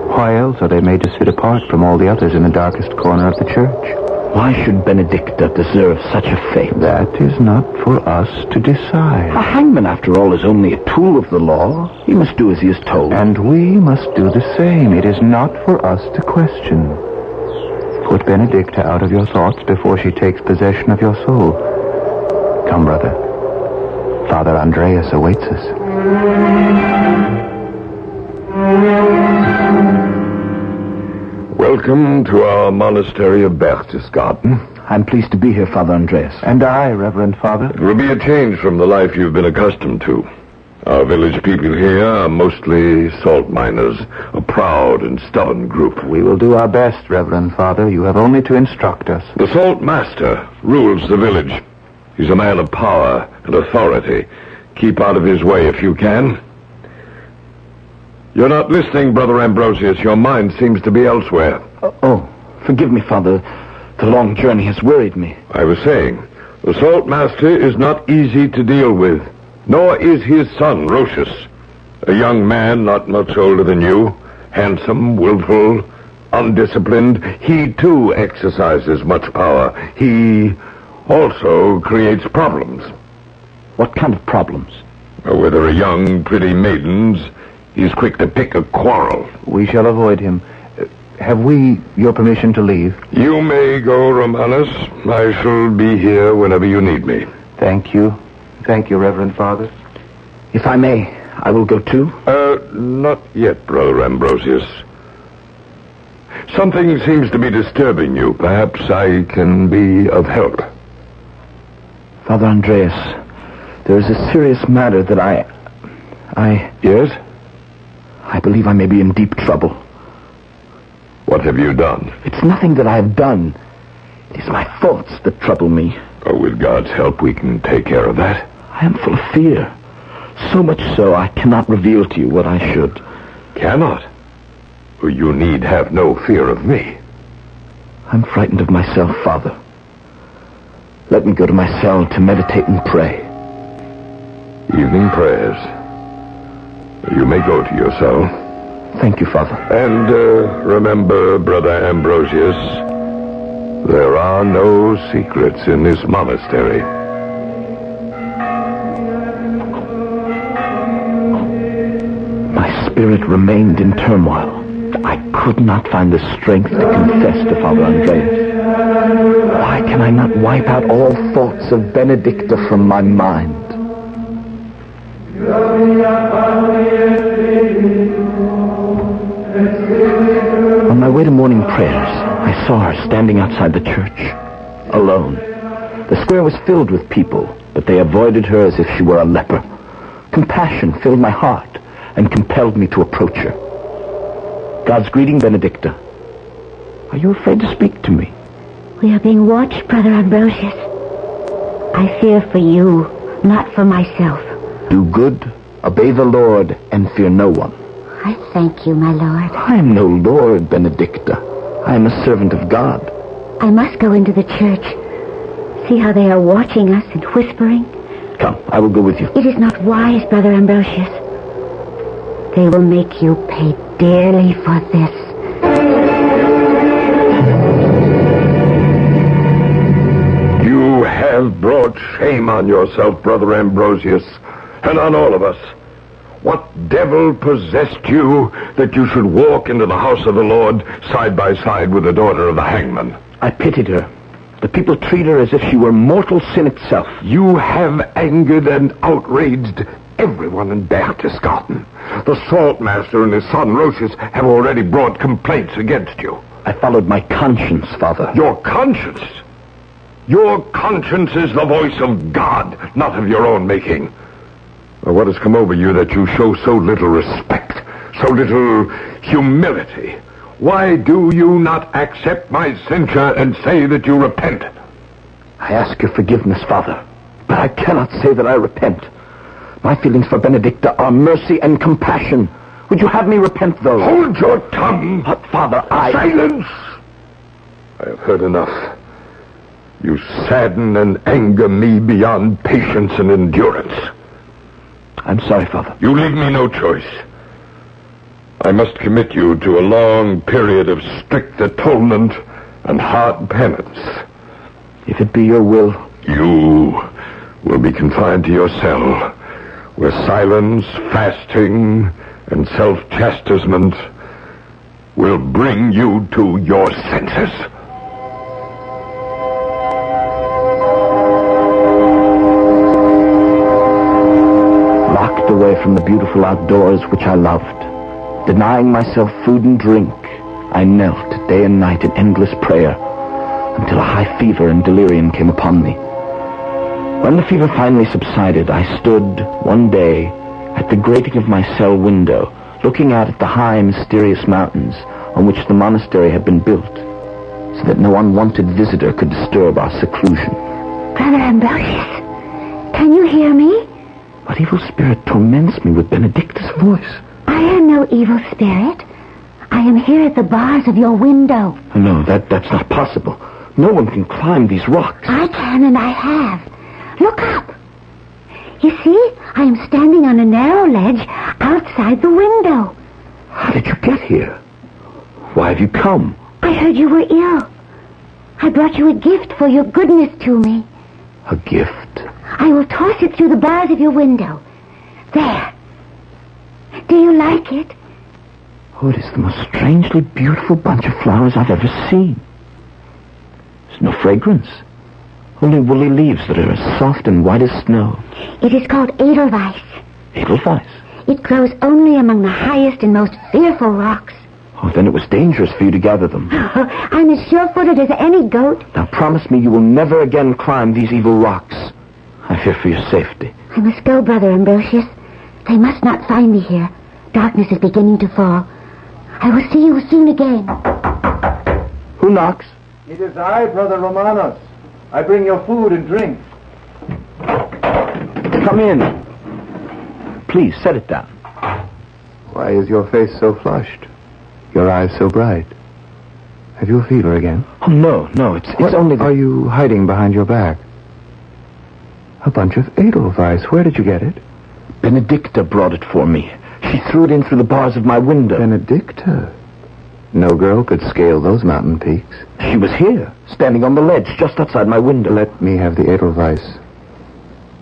Why else are they made to sit apart from all the others in the darkest corner of the church? Why should Benedicta deserve such a fate? That is not for us to decide. A hangman, after all, is only a tool of the law. He must do as he is told. And we must do the same. It is not for us to question. Put Benedicta out of your thoughts before she takes possession of your soul. Come, brother. Father Andreas awaits us. Welcome to our monastery of Berchtesgaden. I'm pleased to be here, Father Andreas. And I, Reverend Father. It will be a change from the life you've been accustomed to. Our village people here are mostly salt miners, a proud and stubborn group. We will do our best, Reverend Father. You have only to instruct us. The salt master rules the village. He's a man of power and authority. Keep out of his way if you can. You're not listening, Brother Ambrosius. Your mind seems to be elsewhere. Oh, forgive me, Father. The long journey has worried me. I was saying, the salt master is not easy to deal with, nor is his son, Rocius. A young man not much older than you, handsome, willful, undisciplined. He, too, exercises much power. He also creates problems. What kind of problems? Where there are young, pretty maidens, he's quick to pick a quarrel. We shall avoid him. Have we your permission to leave? You may go, Romanus. I shall be here whenever you need me. Thank you. Thank you, Reverend Father. If I may, I will go too. Not yet, Brother Ambrosius. Something seems to be disturbing you. Perhaps I can be of help. Father Andreas, there is a serious matter that I... Yes? I believe I may be in deep trouble. What have you done? It's nothing that I have done. It is my thoughts that trouble me. Oh, with God's help, we can take care of that. I am full of fear. So much so, I cannot reveal to you what I should. Cannot? Well, you need have no fear of me. I'm frightened of myself, Father. Let me go to my cell to meditate and pray. Evening prayers. You may go to your cell. Thank you, Father. And remember, Brother Ambrosius, there are no secrets in this monastery. My spirit remained in turmoil. I could not find the strength to confess to Father Andreas. Why can I not wipe out all thoughts of Benedicta from my mind? On my way to morning prayers, I saw her standing outside the church, alone. The square was filled with people, but they avoided her as if she were a leper. Compassion filled my heart and compelled me to approach her. God's greeting, Benedicta. Are you afraid to speak to me? We are being watched, Brother Ambrosius. I fear for you, not for myself. Do good, obey the Lord, and fear no one. I thank you, my lord. I am no lord, Benedicta. I am a servant of God. I must go into the church. See how they are watching us and whispering. Come, I will go with you. It is not wise, Brother Ambrosius. They will make you pay dearly for this. You have brought shame on yourself, Brother Ambrosius, and on all of us. What devil possessed you that you should walk into the house of the Lord side by side with the daughter of the hangman? I pitied her. The people treat her as if she were mortal sin itself. You have angered and outraged everyone in Berchtesgaden. The saltmaster and his son Rochus have already brought complaints against you. I followed my conscience, Father. Your conscience? Your conscience is the voice of God, not of your own making. Well, what has come over you that you show so little respect, so little humility? Why do you not accept my censure and say that you repent? I ask your forgiveness, Father, but I cannot say that I repent. My feelings for Benedicta are mercy and compassion. Would you have me repent, though? Hold your tongue! But, Father, Silence! I have heard enough. You sadden and anger me beyond patience and endurance. I'm sorry, Father. You leave me no choice. I must commit you to a long period of strict atonement and hard penance. If it be your will. You will be confined to your cell, where silence, fasting, and self-chastisement will bring you to your senses. Locked away from the beautiful outdoors which I loved, denying myself food and drink, I knelt day and night in endless prayer until a high fever and delirium came upon me. When the fever finally subsided, I stood one day at the grating of my cell window, looking out at the high, mysterious mountains on which the monastery had been built, so that no unwanted visitor could disturb our seclusion. Brother Ambrosius, can you hear me? What evil spirit torments me with Benedicta's voice? I am no evil spirit. I am here at the bars of your window. No, that's not possible. No one can climb these rocks. I can, and I have. Look up. You see, I am standing on a narrow ledge outside the window. How did you get here? Why have you come? I heard you were ill. I brought you a gift for your goodness to me. A gift? I will toss it through the bars of your window. There. Do you like it? Oh, it is the most strangely beautiful bunch of flowers I've ever seen. There's no fragrance. Only woolly leaves that are as soft and white as snow. It is called Edelweiss. Edelweiss? It grows only among the highest and most fearful rocks. Oh, then it was dangerous for you to gather them. I'm as sure-footed as any goat. Now promise me you will never again climb these evil rocks. I fear for your safety. I must go, Brother Ambrosius. They must not find me here. Darkness is beginning to fall. I will see you soon again. Who knocks? It is I, Brother Romanos. I bring you food and drink. Come in. Please, set it down. Why is your face so flushed? Your eyes so bright? Have you a fever again? Oh, no, it's only that... Are you hiding behind your back? A bunch of Edelweiss. Where did you get it? Benedicta brought it for me. She threw it in through the bars of my window. Benedicta? No girl could scale those mountain peaks. She was here, standing on the ledge just outside my window. Let me have the Edelweiss.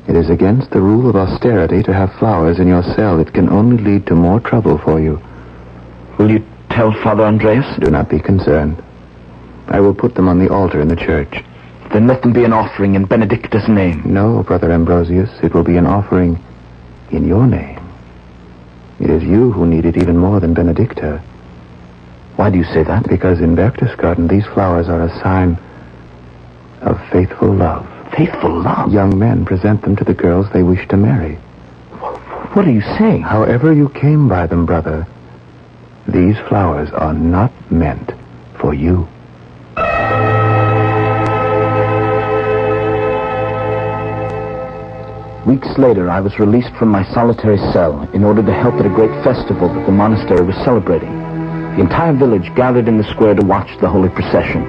It is against the rule of austerity to have flowers in your cell. It can only lead to more trouble for you. Will you tell Father Andreas? Do not be concerned. I will put them on the altar in the church. Then let them be an offering in Benedicta's name. No, Brother Ambrosius. It will be an offering in your name. It is you who need it even more than Benedicta. Why do you say that? Because in Berchtesgaden, these flowers are a sign of faithful love. Faithful love? Young men present them to the girls they wish to marry. What are you saying? However you came by them, brother, these flowers are not meant for you. Weeks later, I was released from my solitary cell in order to help at a great festival that the monastery was celebrating. The entire village gathered in the square to watch the holy procession.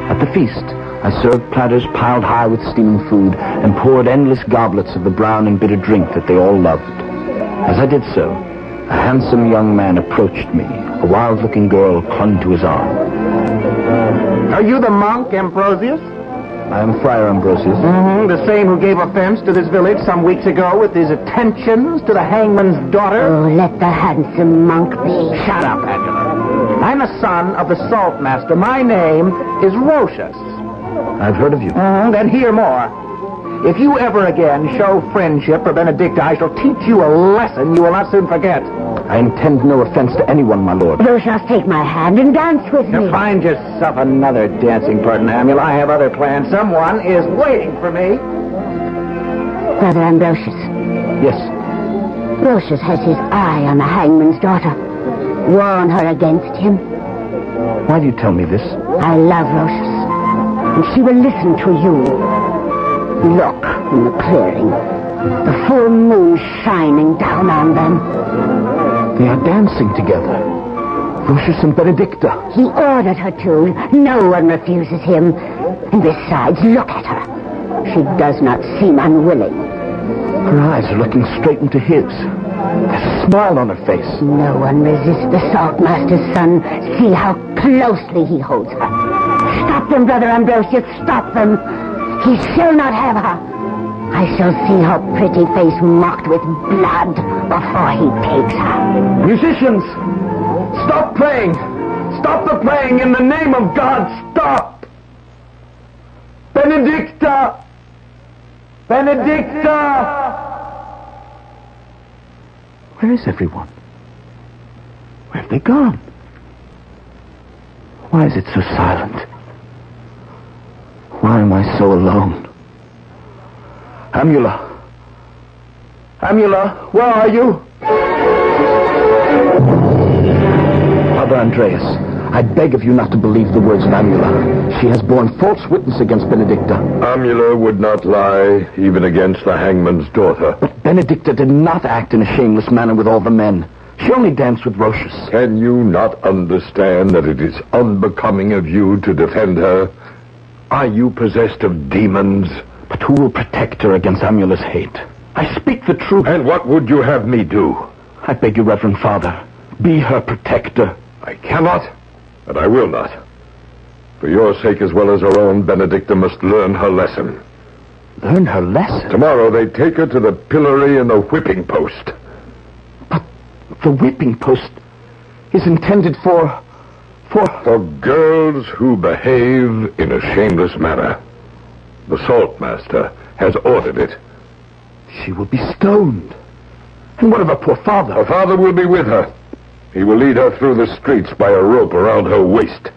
At the feast, I served platters piled high with steaming food and poured endless goblets of the brown and bitter drink that they all loved. As I did so, a handsome young man approached me. A wild-looking girl clung to his arm. Are you the monk, Ambrosius? I am Friar Ambrosius. The same who gave offense to this village some weeks ago with his attentions to the hangman's daughter? Oh, let the handsome monk be. Shut up, Angela. I'm a son of the saltmaster. My name is Rocius. I've heard of you. Then hear more. If you ever again show friendship for Benedicta, I shall teach you a lesson you will not soon forget. I intend no offense to anyone, my lord. You shall take my hand and dance with me. Now find yourself another dancing partner, Amul. I have other plans. Someone is waiting for me. Brother Ambrosius. Yes. Rocius has his eye on the hangman's daughter. Warn her against him. Why do you tell me this? I love Rocius, and she will listen to you. Look in the clearing. The full moon shining down on them. They are dancing together. Rocius and Benedicta. He ordered her to. No one refuses him. And besides, look at her. She does not seem unwilling. Her eyes are looking straight into his. There's a smile on her face. No one resists the saltmaster's son. See how closely he holds her. Stop them, Brother Ambrosius. Stop them. He shall not have her. I shall see her pretty face mocked with blood before he takes her. Musicians, stop playing. Stop the playing in the name of God. Stop. Benedicta. Benedicta. Where is everyone? Where have they gone? Why is it so silent? Why am I so alone? Amula. Amula, where are you? Father Andreas, I beg of you not to believe the words of Amula. She has borne false witness against Benedicta. Amula would not lie, even against the hangman's daughter. But Benedicta did not act in a shameless manner with all the men. She only danced with Rocius. Can you not understand that it is unbecoming of you to defend her? Are you possessed of demons? But who will protect her against Amula's hate? I speak the truth. And what would you have me do? I beg you, Reverend Father, be her protector. I cannot, and I will not. For your sake as well as her own, Benedicta must learn her lesson. Learn her lesson? Tomorrow they take her to the pillory and the whipping post. But the whipping post is intended for girls who behave in a shameless manner. The saltmaster has ordered it. She will be stoned. And what of her poor father? Her father will be with her. He will lead her through the streets by a rope around her waist.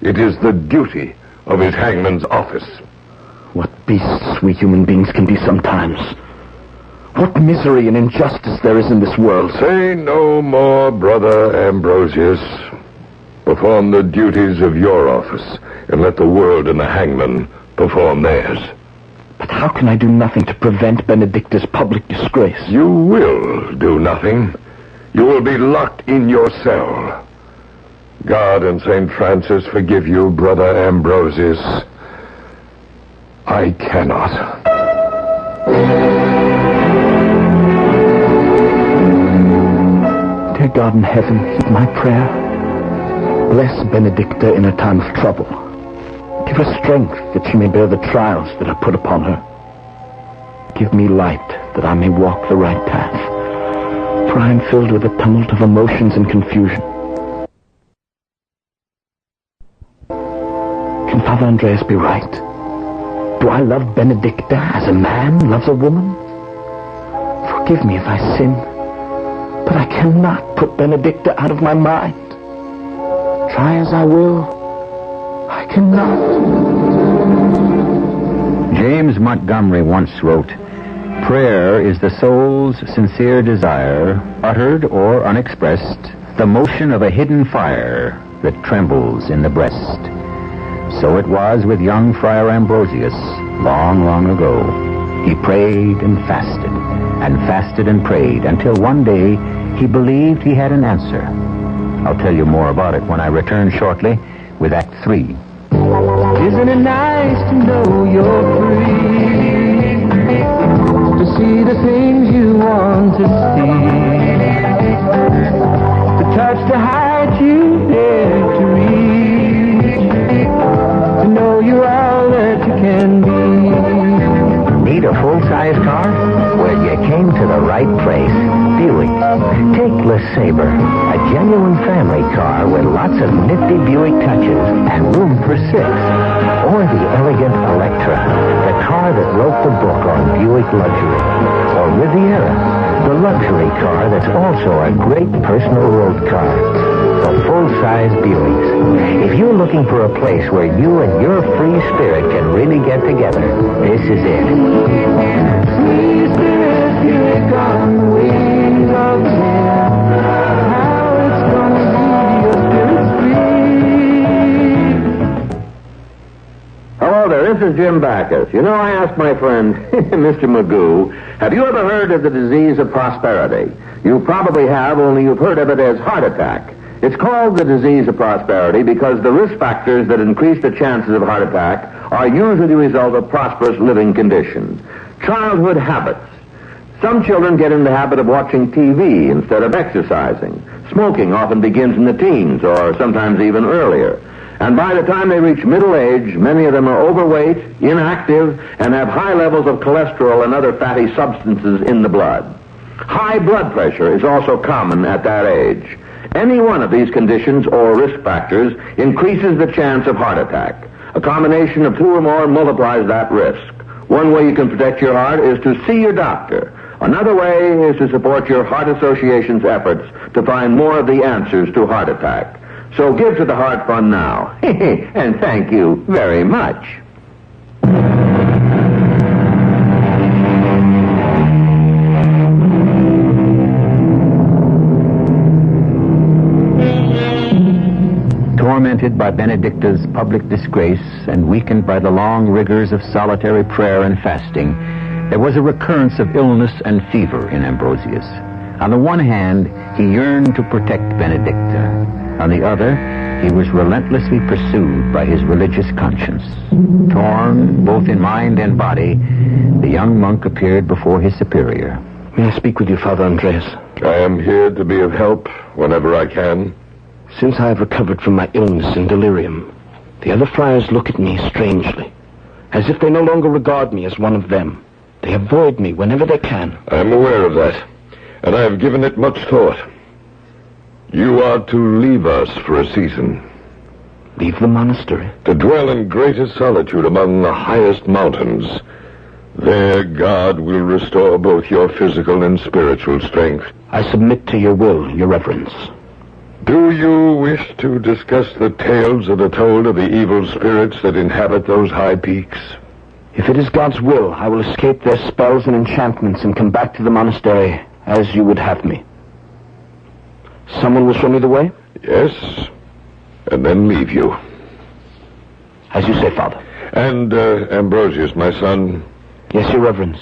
It is the duty of his hangman's office. What beasts we human beings can be sometimes. What misery and injustice there is in this world. Say no more, Brother Ambrosius. Perform the duties of your office, and let the world and the hangman perform theirs. But how can I do nothing to prevent Benedicta's public disgrace? You will do nothing. You will be locked in your cell. God and St. Francis forgive you, Brother Ambrosius. I cannot. Dear God in heaven, heed my prayer. Bless Benedicta in a time of trouble. Give her strength that she may bear the trials that are put upon her. Give me light that I may walk the right path. For I am filled with a tumult of emotions and confusion. Can Father Andreas be right? Do I love Benedicta as a man loves a woman? Forgive me if I sin, but I cannot put Benedicta out of my mind. Try as I will, I cannot. James Montgomery once wrote, "Prayer is the soul's sincere desire, uttered or unexpressed, the motion of a hidden fire that trembles in the breast." So it was with young Friar Ambrosius, long, long ago. He prayed and fasted and prayed, until one day he believed he had an answer. I'll tell you more about it when I return shortly with Act 3. Isn't it nice to know you're free? To see the things you want to see. The touch the height you dare to reach. To know you're all that you can be. Need a full-size car? Well, you came to the right place. Buick. Take LeSabre, a genuine family car with lots of nifty Buick touches and room for 6. Or the elegant Electra, the car that wrote the book on Buick luxury. Or Riviera, the luxury car that's also a great personal road car. The full-size Buicks. If you're looking for a place where you and your free spirit can really get together, this is it. Free spirit, Buick on the wings of the wind. How it's gonna be your spirit's free. Hello there, this is Jim Backus. You know, I asked my friend, Mr. Magoo, have you ever heard of the disease of prosperity? You probably have, only you've heard of it as heart attack. It's called the disease of prosperity because the risk factors that increase the chances of heart attack are usually the result of prosperous living conditions. Childhood habits. Some children get in the habit of watching TV instead of exercising. Smoking often begins in the teens or sometimes even earlier. And by the time they reach middle age, many of them are overweight, inactive, and have high levels of cholesterol and other fatty substances in the blood. High blood pressure is also common at that age. Any one of these conditions or risk factors increases the chance of heart attack. A combination of 2 or more multiplies that risk. One way you can protect your heart is to see your doctor. Another way is to support your Heart Association's efforts to find more of the answers to heart attack. So give to the Heart Fund now. And thank you very much. Tormented by Benedicta's public disgrace and weakened by the long rigors of solitary prayer and fasting, there was a recurrence of illness and fever in Ambrosius. On the one hand, he yearned to protect Benedicta. On the other, he was relentlessly pursued by his religious conscience. Torn both in mind and body, the young monk appeared before his superior. May I speak with you, Father Andreas? I am here to be of help whenever I can. Since I have recovered from my illness and delirium, the other friars look at me strangely, as if they no longer regard me as one of them. They avoid me whenever they can. I am aware of that, and I have given it much thought. You are to leave us for a season. Leave the monastery? To dwell in greatest solitude among the highest mountains. There God will restore both your physical and spiritual strength. I submit to your will, your reverence. Do you wish to discuss the tales that are told of the evil spirits that inhabit those high peaks? If it is God's will, I will escape their spells and enchantments and come back to the monastery as you would have me. Someone will show me the way? Yes, and then leave you. As you say, Father. And, Ambrosius, my son. Yes, Your Reverence.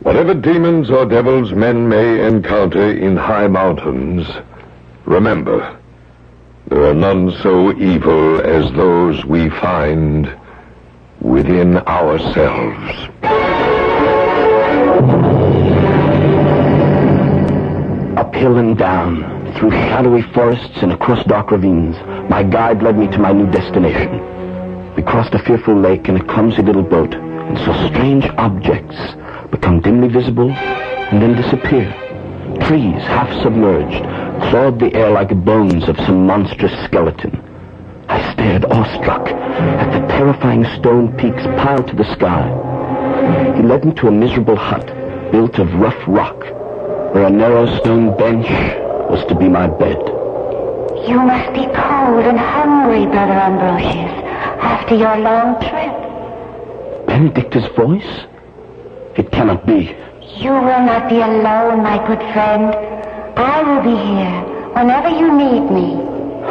Whatever demons or devils men may encounter in high mountains, remember, there are none so evil as those we find within ourselves. Uphill and down, through shadowy forests and across dark ravines, my guide led me to my new destination. We crossed a fearful lake in a clumsy little boat and saw strange objects become dimly visible and then disappear. Trees, half submerged, clawed the air like bones of some monstrous skeleton. I stared awestruck at the terrifying stone peaks piled to the sky. He led me to a miserable hut built of rough rock, where a narrow stone bench was to be my bed. You must be cold and hungry, Brother Ambrosius, after your long trip. Benedicta's voice? It cannot be. You will not be alone, my good friend. I will be here whenever you need me.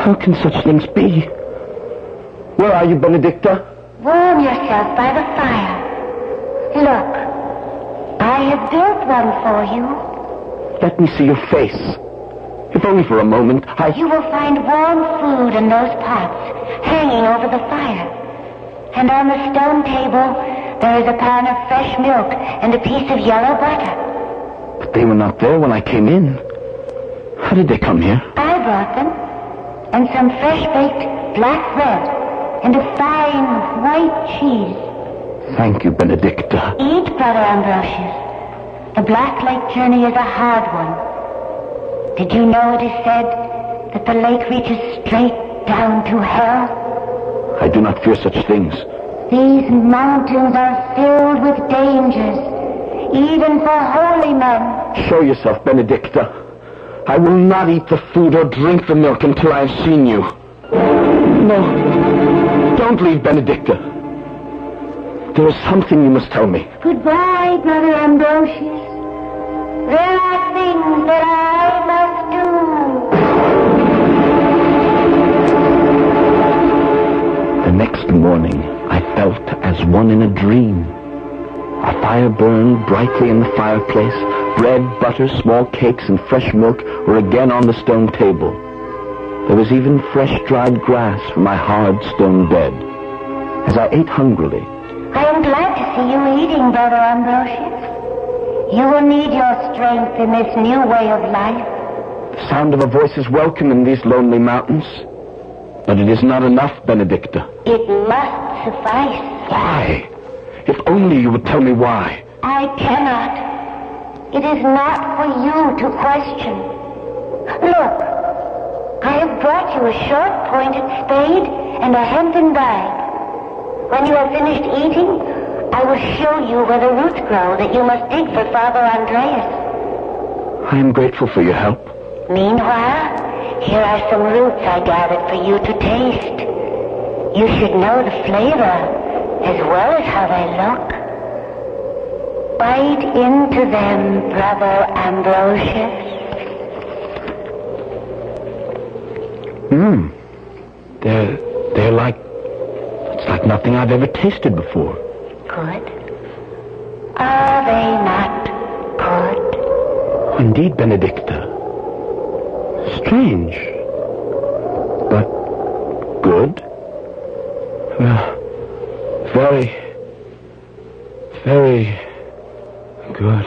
How can such things be? Where are you, Benedicta? Warm yourself by the fire. Look, I have built one for you. Let me see your face. If only for a moment, You will find warm food in those pots hanging over the fire. And on the stone table, there is a pan of fresh milk and a piece of yellow butter. But they were not there when I came in. How did they come here? I brought them. And some fresh-baked black bread and a fine white cheese. Thank you, Benedicta. Eat, Brother Ambrosius. The Black Lake journey is a hard one. Did you know it is said that the lake reaches straight down to hell? I do not fear such things. These mountains are filled with dangers, even for holy men. Show yourself, Benedicta. I will not eat the food or drink the milk until I have seen you. No, don't leave, Benedicta. There is something you must tell me. Goodbye, Brother Ambrosius. There are things that I must do. The next morning, I felt as one in a dream. A fire burned brightly in the fireplace. Bread, butter, small cakes, and fresh milk were again on the stone table. There was even fresh dried grass for my hard stone bed. As I ate hungrily, I am glad to see you eating, Brother Ambrosius. You will need your strength in this new way of life. the sound of a voice is welcome in these lonely mountains. But it is not enough, Benedicta. It must suffice. Why? If only you would tell me why. I cannot. It is not for you to question. Look, I have brought you a short-pointed spade and a hempen bag. When you have finished eating, I will show you where the roots grow that you must dig for Father Andreas. I am grateful for your help. Meanwhile, here are some roots I gathered for you to taste. You should know the flavor as well as how they look. Bite into them, Brother Ambrosius. They're like... It's like nothing I've ever tasted before. Good. Are they not good? Indeed, Benedicta. Strange. But good? Very, very good.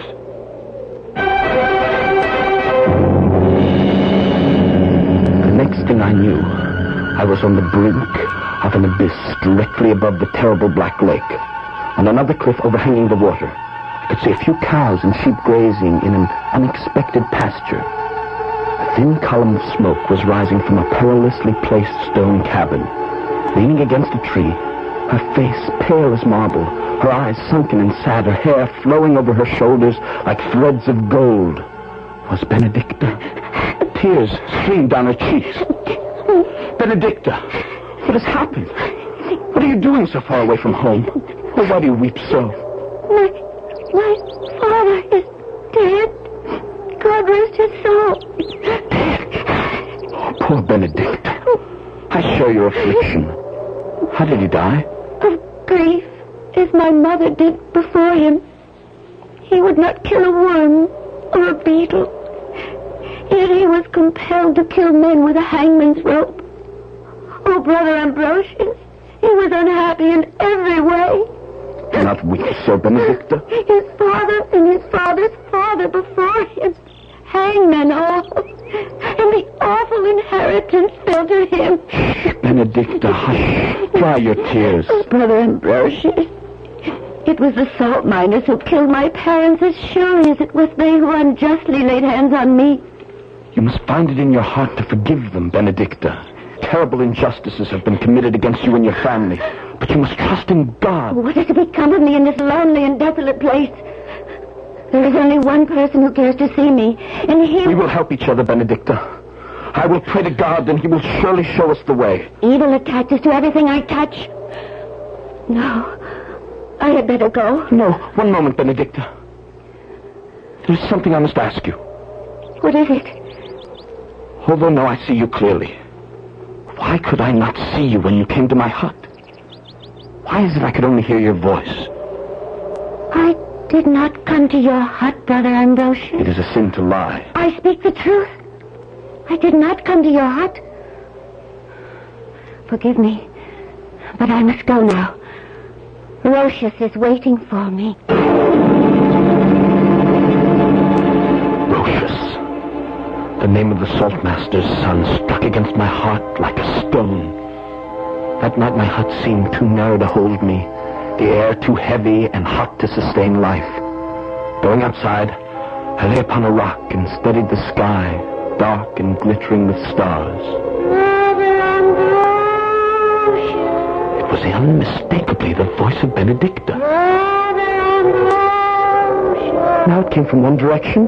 The next thing I knew, I was on the brink of an abyss directly above the terrible Black Lake. On another cliff overhanging the water, I could see a few cows and sheep grazing in an unexpected pasture. A thin column of smoke was rising from a perilously placed stone cabin. Leaning against a tree, her face pale as marble, her eyes sunken and sad, her hair flowing over her shoulders like threads of gold, was Benedicta. Tears streamed down her cheeks. Benedicta, what has happened? What are you doing so far away from home? Oh, why do you weep so? My father is dead. God rest his soul. Oh, poor Benedicta. I share your affliction. How did he die? Of grief, as my mother did before him. He would not kill a worm or a beetle. Yet he was compelled to kill men with a hangman's rope. Oh, Brother Ambrosius, he was unhappy in every way. Do not weep so, Benedicta. His father and his father's father before him. Hangmen all. And the awful inheritance fell to him. Benedicta, hush. Dry your tears. Oh, Brother Ambrosius, it was the salt miners who killed my parents as surely as it was they who unjustly laid hands on me. You must find it in your heart to forgive them, Benedicta. Terrible injustices have been committed against you and your family, but you must trust in God. What is to become of me in this lonely and desolate place? There is only one person who cares to see me, and he... We will help each other, Benedicta. I will pray to God, and he will surely show us the way. Evil attaches to everything I touch. No, I had better go. No, one moment, Benedicta. There's something I must ask you. What is it? Although now I see you clearly, why could I not see you when you came to my hut? Why is it I could only hear your voice? I did not come to your hut, Brother Ambrosius. It is a sin to lie. I speak the truth. I did not come to your hut. Forgive me, but I must go now. Rocius is waiting for me. Rocius. The name of the saltmaster's son struck against my heart like a stone. That night my hut seemed too narrow to hold me, the air too heavy and hot to sustain life. Going outside, I lay upon a rock and studied the sky, dark and glittering with stars. It was unmistakably the voice of Benedicta. Now it came from one direction,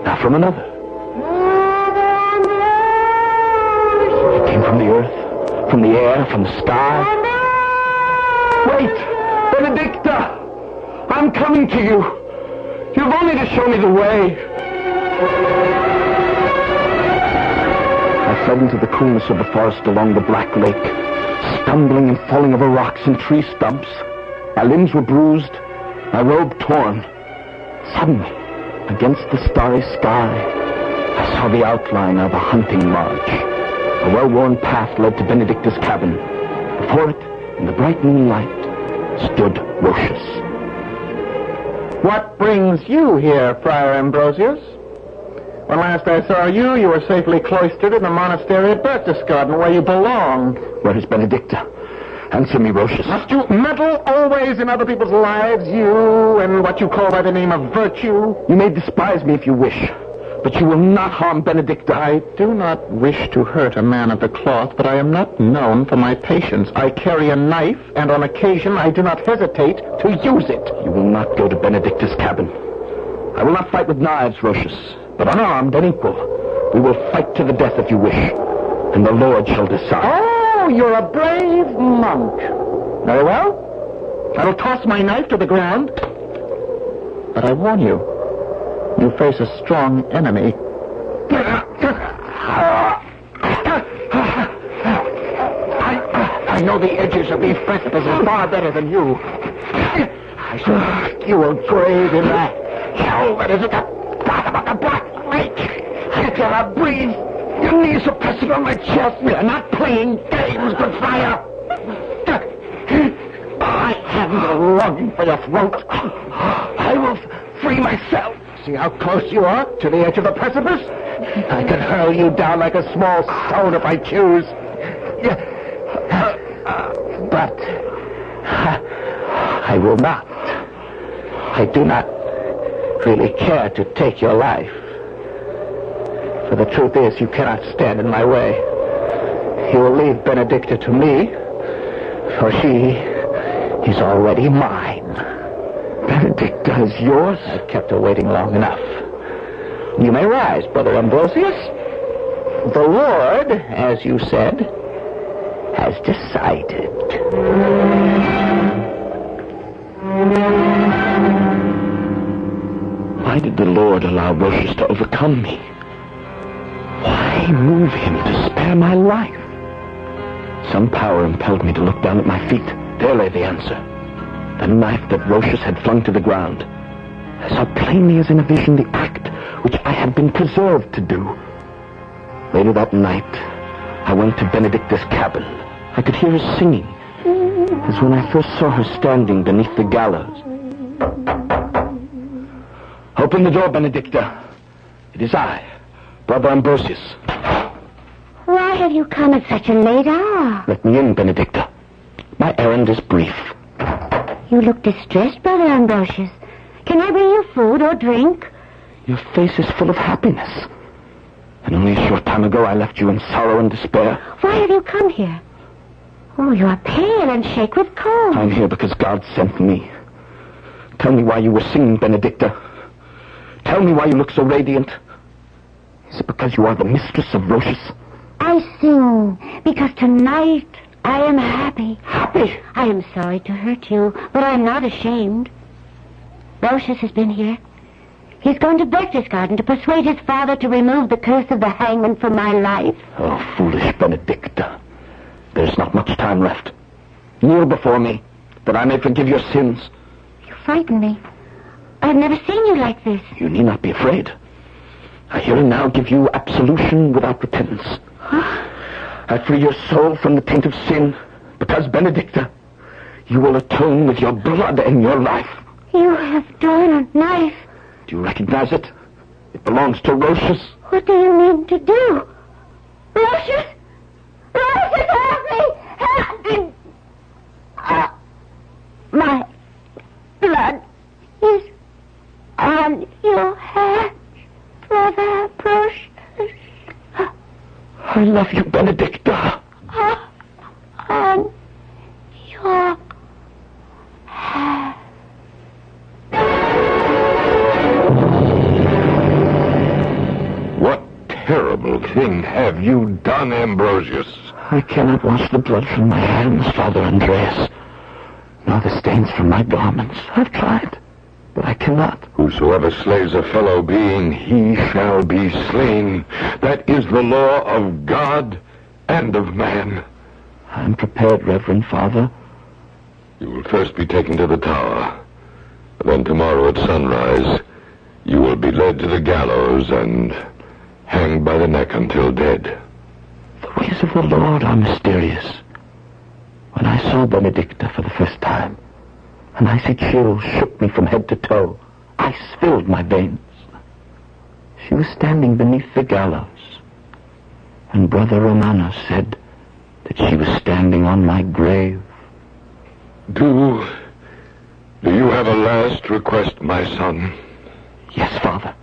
now from another. It came from the earth, from the air, from the sky. Wait! Benedicta! I'm coming to you! You've only to show me the way. I fled into the coolness of the forest along the black lake, stumbling and falling over rocks and tree stumps. My limbs were bruised, my robe torn. Suddenly, against the starry sky, I saw the outline of a hunting lodge. A well-worn path led to Benedicta's cabin. Before it, in the bright moonlight, stood Rocius. What brings you here, Friar Ambrosius? When last I saw you, you were safely cloistered in the monastery at Berchtesgaden, where you belong. Where is Benedicta? Answer me, Rocius. Must you meddle always in other people's lives, you and what you call by the name of virtue? You may despise me if you wish, but you will not harm Benedicta. I do not wish to hurt a man of the cloth, but I am not known for my patience. I carry a knife, and on occasion I do not hesitate to use it. You will not go to Benedicta's cabin. I will not fight with knives, Rocius, but unarmed and equal. We will fight to the death if you wish, and the Lord shall decide. Oh, you're a brave monk. Very well. I will toss my knife to the ground. But I warn you, you face a strong enemy. I know the edges of these precipices far better than you. I shall you will grave in that hell that is at the bottom of the black lake. I cannot breathe. Your knees are pressing on my chest. We are not playing games, good friar. I have no longing for your throat. I will free myself. See how close you are to the edge of the precipice? I could hurl you down like a small stone if I choose. But I will not. I do not really care to take your life. For the truth is, you cannot stand in my way. You will leave Benedicta to me, for she is already mine. Benedicta is yours? I've kept her waiting long enough. You may rise, Brother Ambrosius. The Lord, as you said, has decided. Why did the Lord allow Rochus to overcome me? Why move him to spare my life? Some power impelled me to look down at my feet. There lay the answer. The knife that Rochus had flung to the ground. I saw plainly as in a vision the act which I had been preserved to do. Later that night, I went to Benedicta's cabin. I could hear her singing, as when I first saw her standing beneath the gallows. Open the door, Benedicta. It is I, Brother Ambrosius. Why have you come at such a late hour? Let me in, Benedicta. My errand is brief. You look distressed, Brother Ambrosius. Can I bring you food or drink? Your face is full of happiness. And only a short time ago I left you in sorrow and despair. Why have you come here? Oh, you are pale and shake with cold. I'm here because God sent me. Tell me why you were singing, Benedicta. Tell me why you look so radiant. Is it because you are the mistress of Rochus? I sing because tonight I am happy. Happy? I am sorry to hurt you, but I am not ashamed. Rochus has been here. He's gone to Berchtesgaden to persuade his father to remove the curse of the hangman from my life. Oh, foolish Benedicta. There's not much time left. Kneel before me, that I may forgive your sins. You frighten me. I've never seen you like this. You need not be afraid. I here and now give you absolution without repentance. I free your soul from the taint of sin, because, Benedicta, you will atone with your blood and your life. You have drawn a knife. Do you recognize it? It belongs to Rochus. What do you mean to do? Rochus! Rochus, help me! Help me! My blood is on your hands, Brother Rochus. I love you, Benedicta. On your hands. What terrible thing have you done, Ambrosius? I cannot wash the blood from my hands, Father Andreas, nor the stains from my garments. I've tried, but I cannot. Whosoever slays a fellow being, he shall be slain. That is the law of God and of man. I am prepared, Reverend Father. You will first be taken to the tower. Then tomorrow at sunrise, you will be led to the gallows and hanged by the neck until dead. The ways of the Lord are mysterious. When I saw Benedicta for the first time, an icy chill shook me from head to toe. Ice filled my veins. She was standing beneath the gallows, and Brother Romanus said that she was standing on my grave. Do you have a last request, my son? Yes, Father.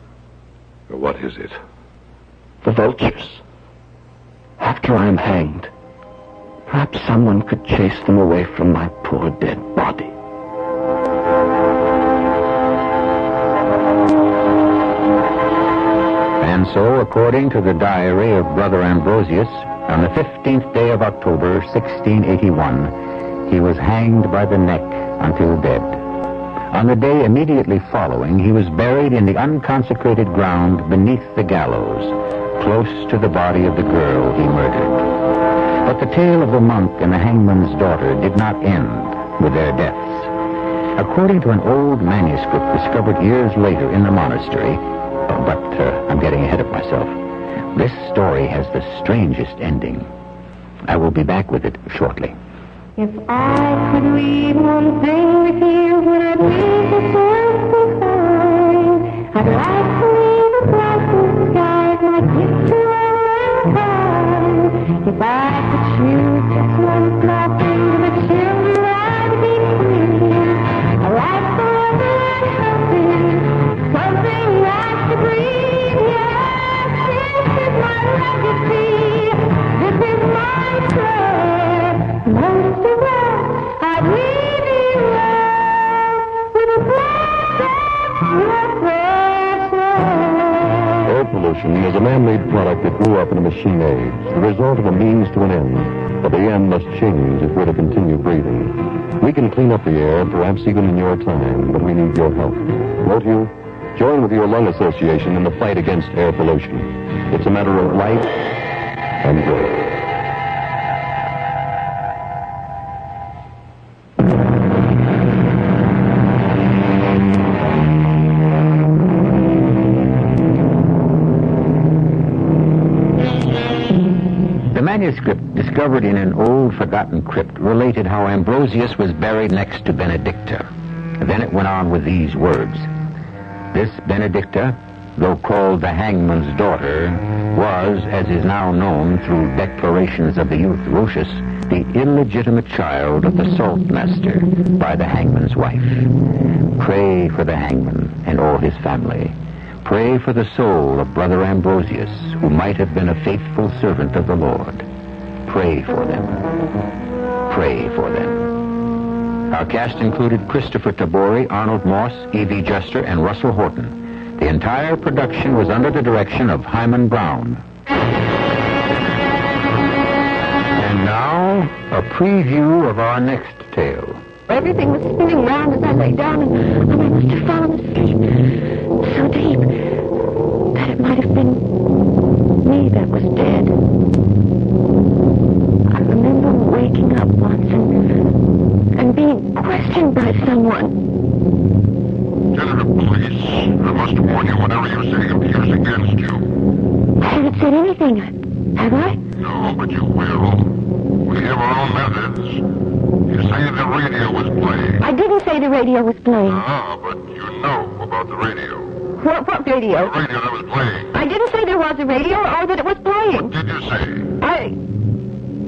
What is it? The vultures. After I am hanged, perhaps someone could chase them away from my poor dead body. And so, according to the diary of Brother Ambrosius, on the 15th day of October, 1681, he was hanged by the neck until dead. On the day immediately following, he was buried in the unconsecrated ground beneath the gallows, close to the body of the girl he murdered. But the tale of the monk and the hangman's daughter did not end with their deaths. According to an old manuscript discovered years later in the monastery, but I'm getting ahead of myself, this story has the strangest ending. I will be back with it shortly. If I could leave one thing with you, would I leave the world behind? I'd like to leave a blessed skies, my gift to all mankind. If I could choose just one small thing to the children, I'd be free. A life forever happy, something nice to breathe. Yes, this is my legacy. This is my prayer. Most of all, I'd leave you evolution is a man-made product that grew up in a machine age, the result of a means to an end. But the end must change if we're to continue breathing. We can clean up the air, perhaps even in your time, but we need your help. Won't you? Join with your lung association in the fight against air pollution. It's a matter of life and death. The manuscript discovered in an old forgotten crypt related how Ambrosius was buried next to Benedicta. Then it went on with these words. This Benedicta, though called the hangman's daughter, was, as is now known through declarations of the youth Rocius, the illegitimate child of the saltmaster by the hangman's wife. Pray for the hangman and all his family. Pray for the soul of Brother Ambrosius, who might have been a faithful servant of the Lord. Pray for them. Pray for them. Our cast included Christopher Tabori, Arnold Moss, E.V. Juster, and Russell Horton. The entire production was under the direction of Hyman Brown. And now, a preview of our next tale. Everything was spinning round as I lay down, and I must have fallen asleep so deep that it might have been me that was dead. I remember waking up once and being questioned by someone. Senator Police, I must warn you, whatever you say appears against you. I haven't said anything, have I? No, but you will. We have our own methods. You say the radio was playing. I didn't say the radio was playing. But you know about the radio. What radio? The radio that was playing. I didn't say there was a radio or that it was playing. What did you say?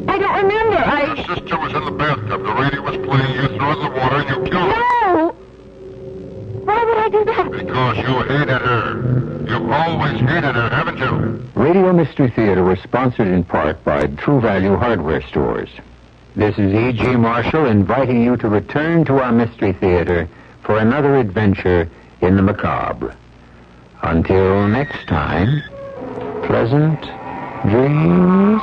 I don't remember. Your sister was in the bathtub. The radio was playing. You threw it in the water and you killed her. No! Why would I do that? Because you hated her. You've always hated her, haven't you? Radio Mystery Theater was sponsored in part by True Value Hardware Stores. This is E.G. Marshall inviting you to return to our Mystery Theater for another adventure in the macabre. Until next time, pleasant dreams.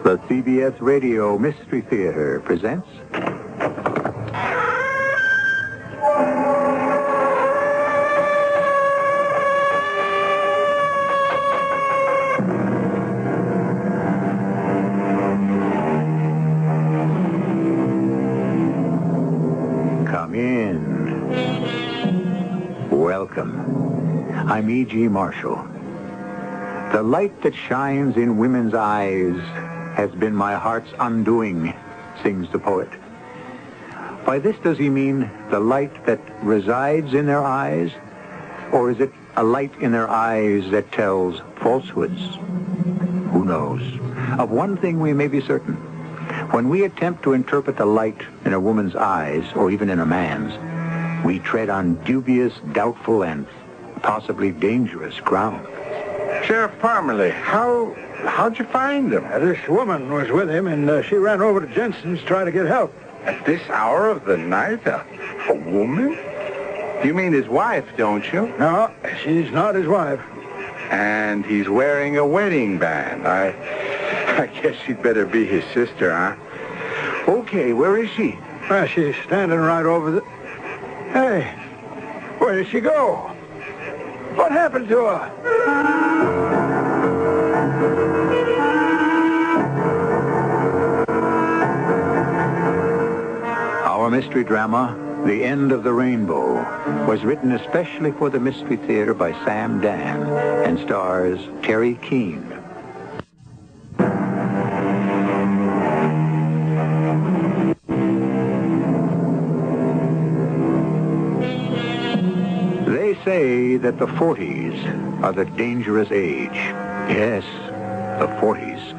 The CBS Radio Mystery Theater presents... Come in. Welcome. I'm E.G. Marshall. The light that shines in women's eyes has been my heart's undoing, sings the poet. By this does he mean the light that resides in their eyes, or is it a light in their eyes that tells falsehoods? Who knows? Of one thing we may be certain. When we attempt to interpret the light in a woman's eyes, or even in a man's, we tread on dubious, doubtful, and possibly dangerous ground. Sheriff Parmalee, how'd you find him? This woman was with him, and she ran over to Jensen's to try to get help. At this hour of the night? A woman? You mean his wife, don't you? No, she's not his wife. And he's wearing a wedding band. I guess she'd better be his sister, huh? Okay, where is she? She's standing right over the... Hey, where did she go? What happened to her? Our mystery drama, The End of the Rainbow, was written especially for the Mystery Theater by Sam Dan and stars Terry Keane. They say that the 40s are the dangerous age. Yes, the 40s.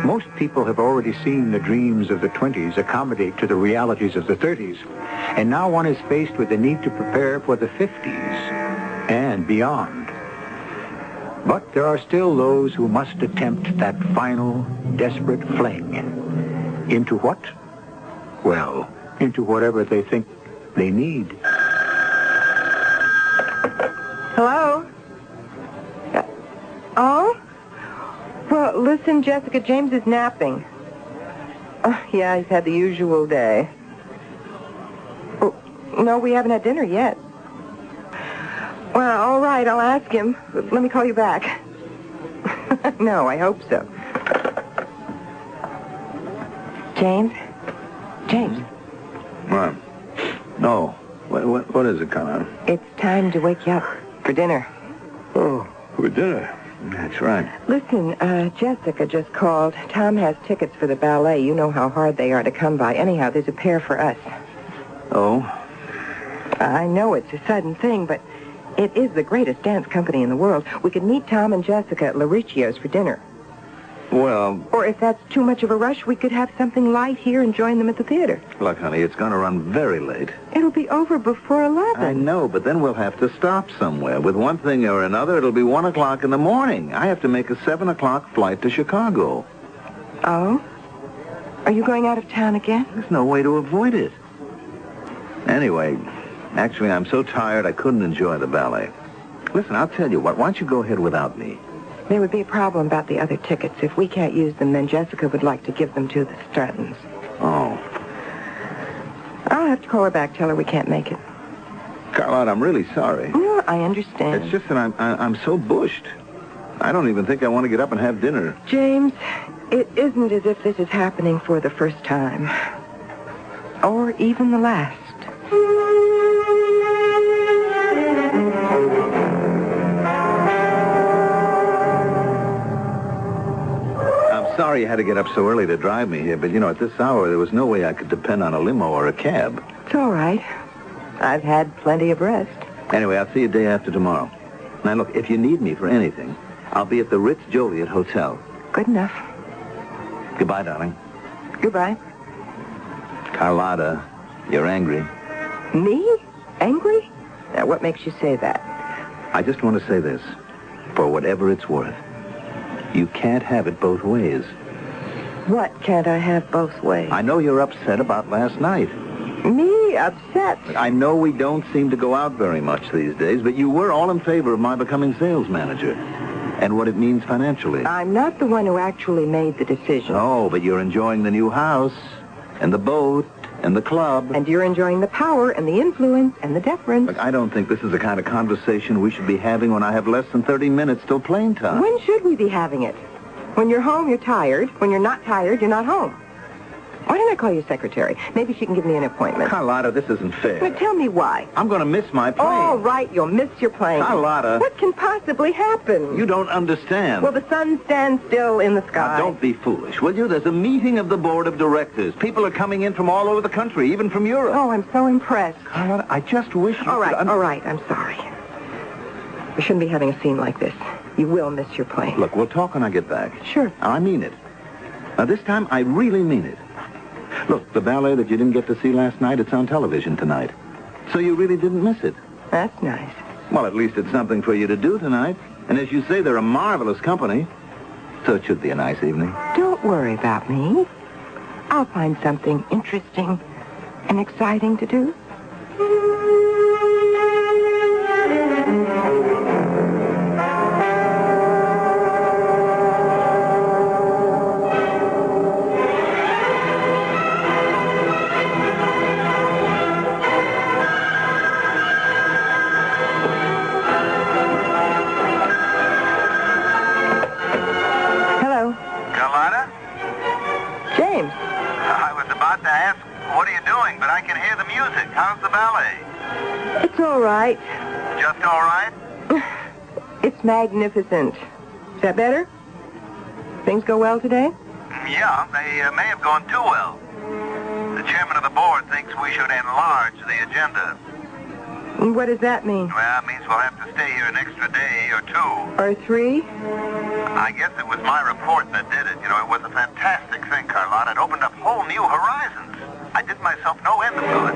Most people have already seen the dreams of the 20s accommodate to the realities of the 30s, and now one is faced with the need to prepare for the 50s and beyond. But there are still those who must attempt that final, desperate fling. Into what? Well, into whatever they think they need. Hello? Oh? Well, listen, Jessica, James is napping. Yeah, he's had the usual day. Oh, no, we haven't had dinner yet. Well, all right, I'll ask him. Let me call you back. No, I hope so. James? James? What? No. What is it, Connor? It's time to wake you up for dinner. Oh, for dinner? That's right. Listen, Jessica just called. Tom has tickets for the ballet. You know how hard they are to come by. Anyhow, there's a pair for us. Oh? I know it's a sudden thing, but it is the greatest dance company in the world. We could meet Tom and Jessica at Lauricchio's for dinner. Well... Or if that's too much of a rush, we could have something light here and join them at the theater. Look, honey, it's going to run very late. It'll be over before 11. I know, but then we'll have to stop somewhere. With one thing or another, it'll be 1 o'clock in the morning. I have to make a 7 o'clock flight to Chicago. Oh? Are you going out of town again? There's no way to avoid it. Anyway, actually, I'm so tired I couldn't enjoy the ballet. Listen, I'll tell you what. Why don't you go ahead without me? There would be a problem about the other tickets. If we can't use them, then Jessica would like to give them to the Strattons. Oh. I'll have to call her back, tell her we can't make it. Carlotte, I'm really sorry. No, I understand. It's just that I'm so bushed. I don't even think I want to get up and have dinner. James, it isn't as if this is happening for the first time. Or even the last. Sorry you had to get up so early to drive me here, but, at this hour, there was no way I could depend on a limo or a cab. It's all right. I've had plenty of rest. Anyway, I'll see you day after tomorrow. Now, look, if you need me for anything, I'll be at the Ritz Joliet Hotel. Good enough. Goodbye, darling. Goodbye. Carlotta, you're angry. Me? Angry? Now, what makes you say that? I just want to say this. For whatever it's worth, you can't have it both ways. What can't I have both ways? I know you're upset about last night. Me? Upset? I know we don't seem to go out very much these days, but you were all in favor of my becoming sales manager. and what it means financially. I'm not the one who actually made the decision. Oh, but you're enjoying the new house, and the boat, and the club. And you're enjoying the power, and the influence, and the deference. Look, I don't think this is the kind of conversation we should be having when I have less than 30 minutes till plane time. When should we be having it? When you're home, you're tired. When you're not tired, you're not home. Why didn't I call your secretary? Maybe she can give me an appointment. Carlotta, this isn't fair. Now, tell me why. I'm going to miss my plane. All right, you'll miss your plane. Carlotta. What can possibly happen? You don't understand. Well, the sun stands still in the sky. Now, don't be foolish, will you? There's a meeting of the board of directors. People are coming in from all over the country, even from Europe. Oh, I'm so impressed. Carlotta, I just wish you All right, could... all right, I'm sorry. We shouldn't be having a scene like this. You will miss your plane. Look, we'll talk when I get back. Sure. I mean it. Now, this time, I really mean it. Look, the ballet that you didn't get to see last night, it's on television tonight. So you really didn't miss it. That's nice. Well, at least it's something for you to do tonight. And as you say, they're a marvelous company. So it should be a nice evening. Don't worry about me. I'll find something interesting and exciting to do. It's all right. Just all right? It's magnificent. Is that better? Things go well today? Yeah, they may have gone too well. The chairman of the board thinks we should enlarge the agenda. What does that mean? Well, it means we'll have to stay here an extra day or two. Or 3? I guess it was my report that did it. You know, it was a fantastic thing, Carlotta. It opened up whole new horizons. I did myself no end of good.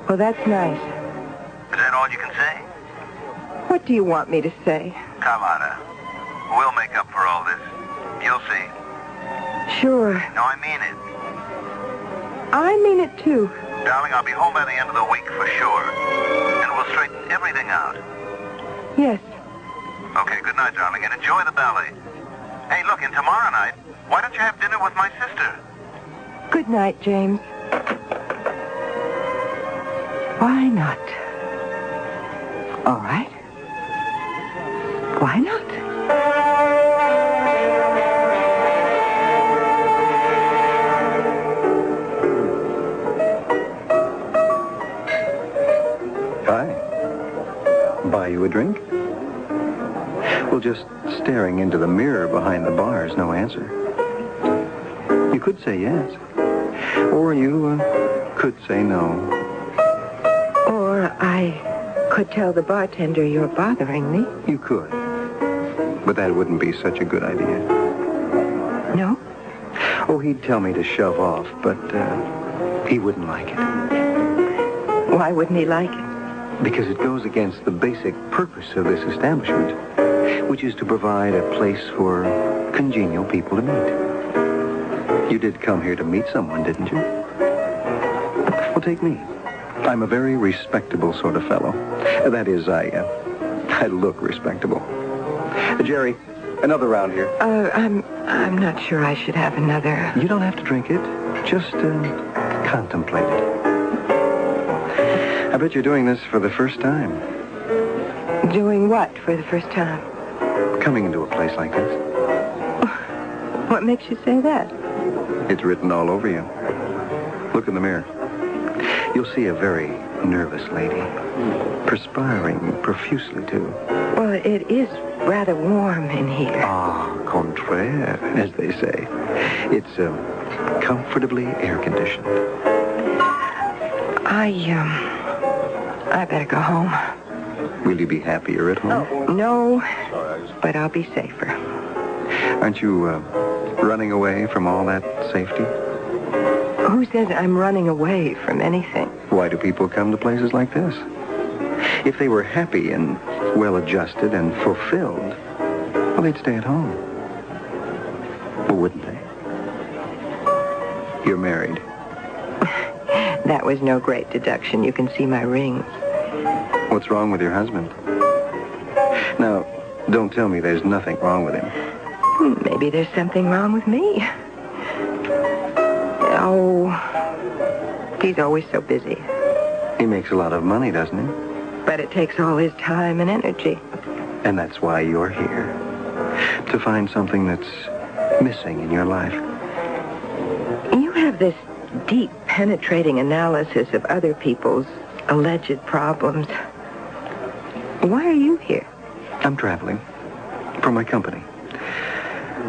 Well, that's nice. Is that all you can say? What do you want me to say? Carlotta, we'll make up for all this. You'll see. Sure. No, I mean it. I mean it, too. Darling, I'll be home by the end of the week for sure. And we'll straighten everything out. Yes. Okay, good night, darling, and enjoy the ballet. Hey, look, and tomorrow night, why don't you have dinner with my sister? Good night, James. Why not? All right. Why not? Hi. Buy you a drink? Well, just staring into the mirror behind the bar is no answer. You could say yes. Or you could say no. Or I could tell the bartender you're bothering me. You could. But that wouldn't be such a good idea. No? Oh, he'd tell me to shove off, but he wouldn't like it. Why wouldn't he like it? Because it goes against the basic purpose of this establishment, which is to provide a place for congenial people to meet. You did come here to meet someone, didn't you? Well, take me. I'm a very respectable sort of fellow. That is, I look respectable. Jerry, another round here. I'm not sure I should have another. You don't have to drink it. Just contemplate it. I bet you're doing this for the first time. Doing what for the first time? Coming into a place like this. What makes you say that? It's written all over you. Look in the mirror. You'll see a very nervous lady. Perspiring profusely, too. Well, it is rather warm in here. Ah, contraire, as they say. It's comfortably air-conditioned. I better go home. Will you be happier at home? Oh, no, but I'll be safer. Aren't you running away from all that safety? Who says I'm running away from anything? Why do people come to places like this? If they were happy and well-adjusted and fulfilled, well, they'd stay at home. Well, wouldn't they? You're married. That was no great deduction. You can see my rings. What's wrong with your husband? Now, Don't tell me there's nothing wrong with him. Maybe there's something wrong with me. Oh, he's always so busy. He makes a lot of money, doesn't he? But it takes all his time and energy. And that's why you're here. To find something that's missing in your life. You have this deep, penetrating analysis of other people's alleged problems. Why are you here? I'm traveling. For my company.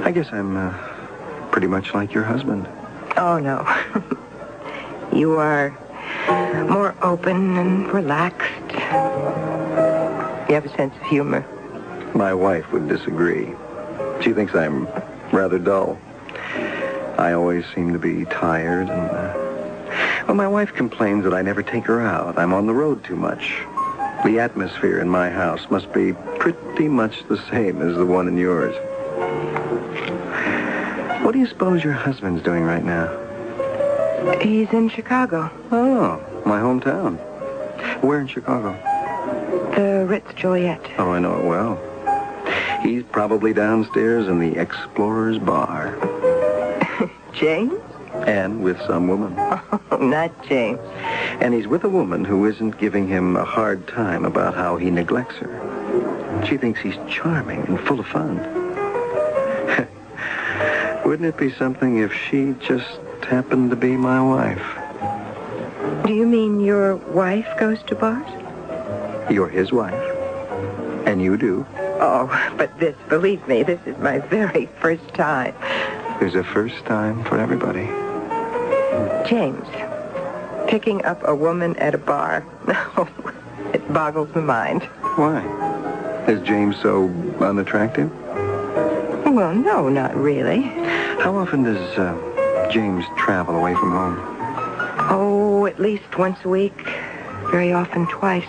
I guess I'm pretty much like your husband. Oh, no. You are more open and relaxed. You have a sense of humor. My wife would disagree. She thinks I'm rather dull. I always seem to be tired and... Well, my wife complains that I never take her out. I'm on the road too much. The atmosphere in my house must be pretty much the same as the one in yours. What do you suppose your husband's doing right now? He's in Chicago. Oh, my hometown. Where in Chicago? The Ritz-Joliet. Oh, I know it well. He's probably downstairs in the Explorer's Bar. James? And with some woman. Oh, not James. And he's with a woman who isn't giving him a hard time about how he neglects her. She thinks he's charming and full of fun. Wouldn't it be something if she just happened to be my wife? Do you mean your wife goes to bars? You're his wife. And you do. Oh, but this, believe me, this is my very first time. There's a first time for everybody. James, picking up a woman at a bar. No, it boggles the mind. Why? Is James so unattractive? Well, no, not really. How often does James travel away from home? Oh, at least once a week. Very often twice.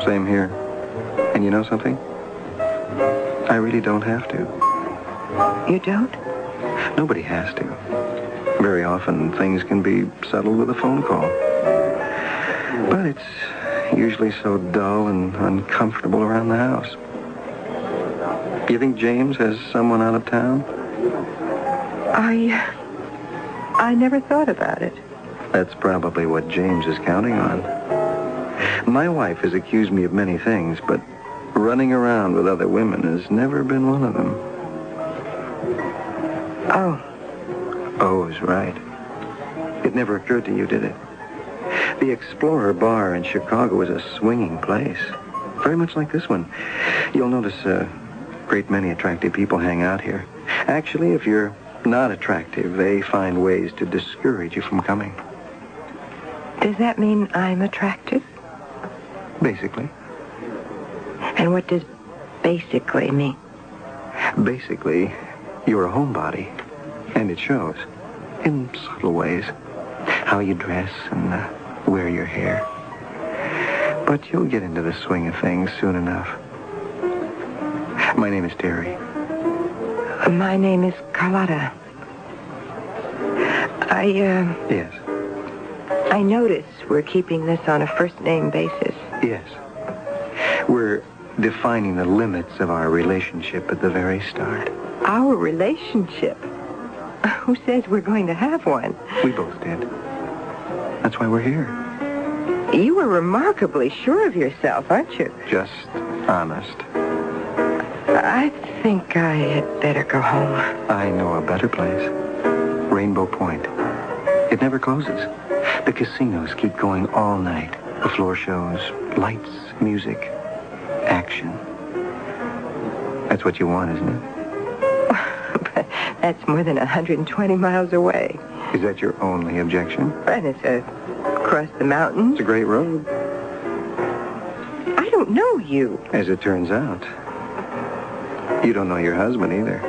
Same here. And you know something? I really don't have to. You don't? Nobody has to. Very often, things can be settled with a phone call. But it's usually so dull and uncomfortable around the house. You think James has someone out of town? I never thought about it. That's probably what James is counting on. My wife has accused me of many things, but running around with other women has never been one of them. Oh. Oh is right. It never occurred to you, did it? The Explorer Bar in Chicago is a swinging place. Very much like this one. You'll notice a great many attractive people hang out here. Actually, if you're not attractive, they find ways to discourage you from coming. Does that mean I'm attractive? Basically. And what does basically mean? Basically, you're a homebody. And it shows. In subtle ways. How you dress and wear your hair. But you'll get into the swing of things soon enough. My name is Terry. My name is Carlotta. Yes. I notice we're keeping this on a first-name basis. Yes. We're defining the limits of our relationship at the very start. Our relationship? Who says we're going to have one? We both did. That's why we're here. You are remarkably sure of yourself, aren't you? Just honest. I think I had better go home. I know a better place. Rainbow Point. It never closes. The casinos keep going all night. The floor shows, lights, music, action. That's what you want, isn't it? But that's more than 120 miles away. Is that your only objection? And it's across the mountains. It's a great road. I don't know you. As it turns out. You don't know your husband either.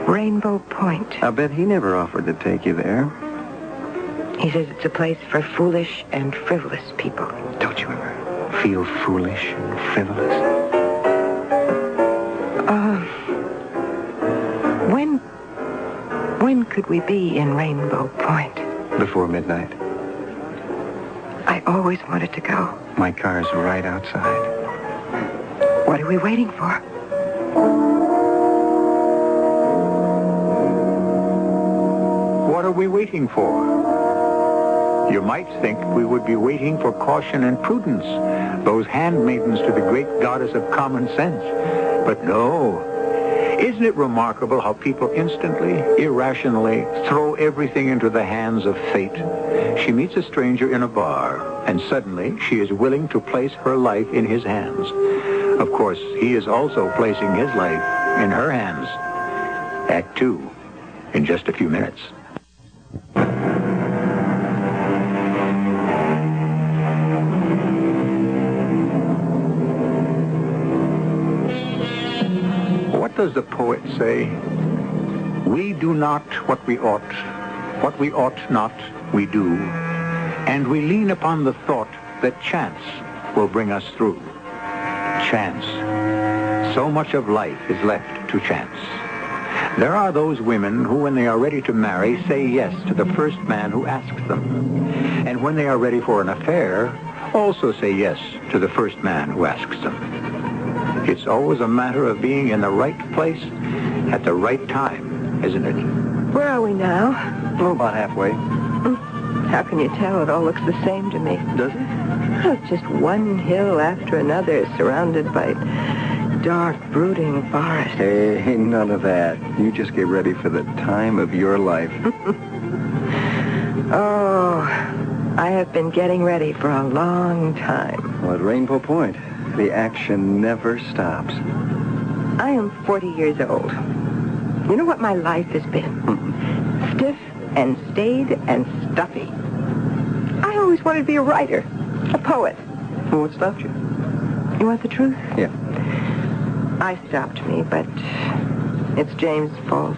Rainbow Point. I bet he never offered to take you there. He says it's a place for foolish and frivolous people. Don't you ever feel foolish and frivolous? When could we be in Rainbow Point? Before midnight. I always wanted to go. My car's right outside. What are we waiting for? What are we waiting for? You might think we would be waiting for caution and prudence, those handmaidens to the great goddess of common sense. But no. Isn't it remarkable how people instantly, irrationally throw everything into the hands of fate? She meets a stranger in a bar, and suddenly she is willing to place her life in his hands. Of course, he is also placing his life in her hands. Act 2, in just a few minutes. What does the poet say? We do not what we ought not we do, and we lean upon the thought that chance will bring us through. Chance. So much of life is left to chance. There are those women who, when they are ready to marry, say yes to the first man who asks them. And when they are ready for an affair, also say yes to the first man who asks them. It's always a matter of being in the right place at the right time, isn't it? Where are we now? Oh, about halfway. How can you tell? It all looks the same to me. Does it? Oh, it's just one hill after another, surrounded by dark, brooding forest. Hey, none of that. You just get ready for the time of your life. Oh, I have been getting ready for a long time. Well, at Rainbow Point, the action never stops. I am 40 years old. You know what my life has been? Stiff and staid and stuffy. I always wanted to be a writer, a poet. Well, what stopped you? You want the truth? Yeah. I stopped me, but it's James' fault.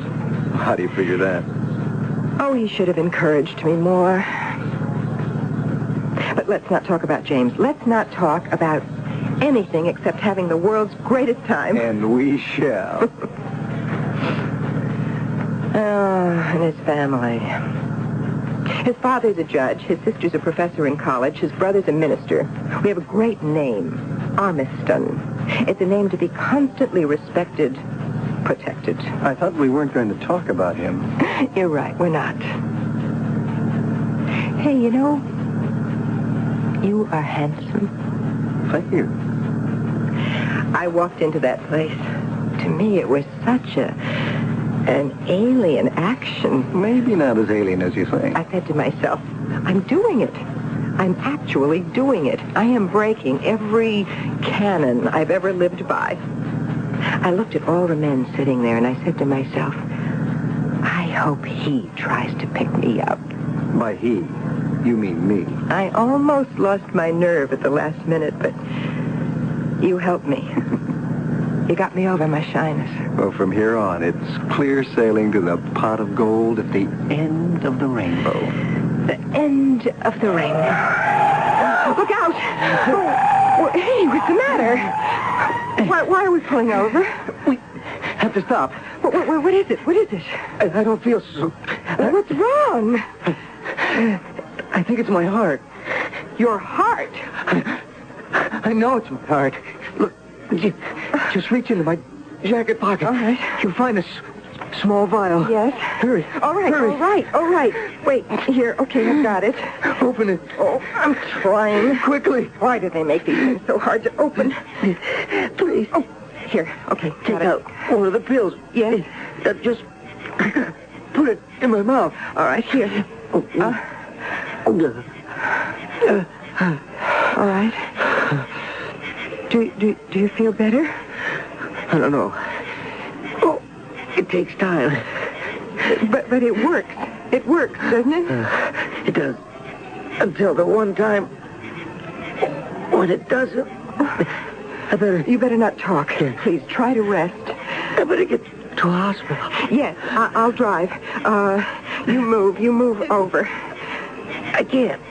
How do you figure that? Oh, he should have encouraged me more. But let's not talk about James. Let's not talk about anything except having the world's greatest time. And we shall. Oh, and his family. His father's a judge. His sister's a professor in college. His brother's a minister. We have a great name, Armiston. It's a name to be constantly respected, protected. I thought we weren't going to talk about him. You're right, we're not. Hey, you know, you are handsome. Thank you. I walked into that place. To me, it was such an alien action. Maybe not as alien as you think. I said to myself, I'm doing it. I'm actually doing it. I am breaking every canon I've ever lived by. I looked at all the men sitting there, and I said to myself, I hope he tries to pick me up. By he, you mean me. I almost lost my nerve at the last minute, but you helped me. You got me over my shyness. Well, from here on, it's clear sailing to the pot of gold at the end of the rainbow. The end of the rainbow. Look out! Oh, hey, what's the matter? Why are we pulling over? We have to stop. What is it? What is it? I don't feel so... What's wrong? I think it's my heart. Your heart? I know it's my heart. Look, just reach into my jacket pocket. All right. You'll find a small vial. Yes? Hurry. All right, Hurry. all right. Wait, here. Okay, I've got it. Open it. Oh, I'm trying. Quickly. Why do they make these things so hard to open? Please. Oh, here. Okay, Take out one of the pills. Yes? Just put it in my mouth. All right, here. All right. Do you feel better? I don't know. Oh, it takes time. But it works. It works, doesn't it? It does. Until the one time when it doesn't. You better not talk. Please, try to rest. I better get to a hospital. Yes, I'll drive. You move over. I can't.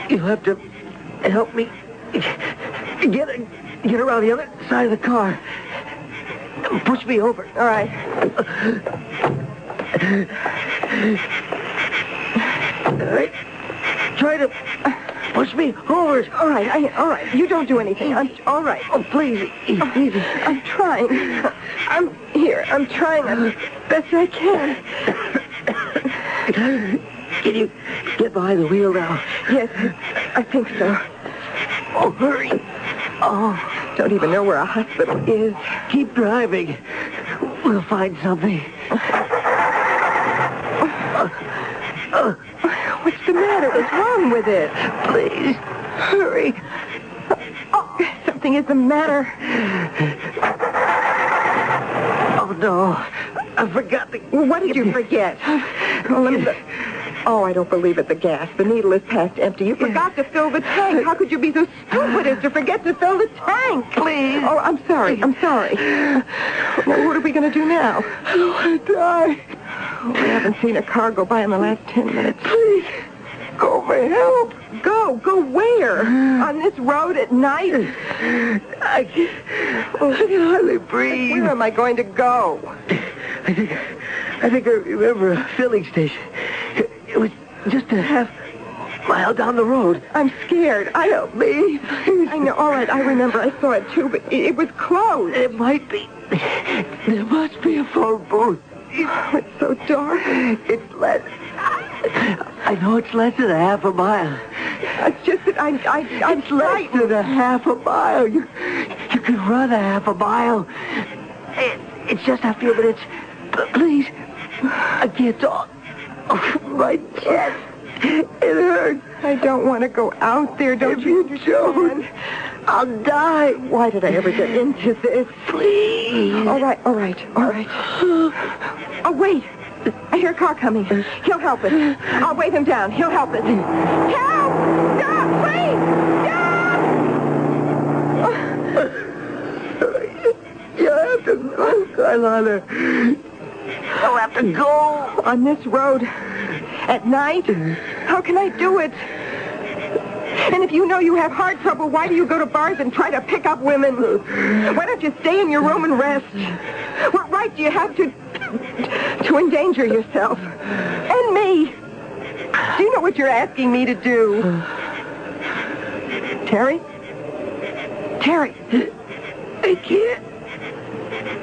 You'll have to help me get around the other side of the car. Push me over. All right. All right. Try to Push me over. All right. You don't do anything. I'm all right. Oh, please. Easy. I'm trying. I'm here. I'm trying as best I can. Can you get behind the wheel now? Yes, I think so. Oh, hurry. Oh. Don't even know where a hospital is. Keep driving. We'll find something. What's the matter? What's wrong with it? Please, hurry. Oh, something is the matter. Oh, no. I forgot the... What did you forget? Well, let me look. Oh, I don't believe it. The gas. The needle is past empty. You forgot to fill the tank. How could you be so stupid as to forget to fill the tank? Please. Oh, I'm sorry. Well, what are we going to do now? I don't want to die. Oh, we haven't seen a car go by in the last 10 minutes. Please. Go for help. Go where? On this road at night? I can hardly breathe. Where am I going to go? I think I remember a filling station. It was just a half mile down the road. I'm scared. Help me. I know. All right, I remember. I saw it too, but it was closed. It might be. There must be a phone booth. Oh, it's so dark. It's less. I know it's less than a half a mile. It's just that I'm It's less than a half a mile. You can run a half a mile. It's just a few minutes. Please. I can't talk. Oh, my chest. It hurts. I don't want to go out there. Don't you understand? I'll die. Why did I ever get into this? Please. All right. Oh, wait. I hear a car coming. He'll help us. I'll wave him down. He'll help us. Help! Stop! Please! Stop! You have to go, Carlotta. You'll have to go. On this road. At night? How can I do it? And if you know you have heart trouble, why do you go to bars and try to pick up women? Why don't you stay in your room and rest? What right do you have to endanger yourself? And me? Do you know what you're asking me to do? Terry? I can't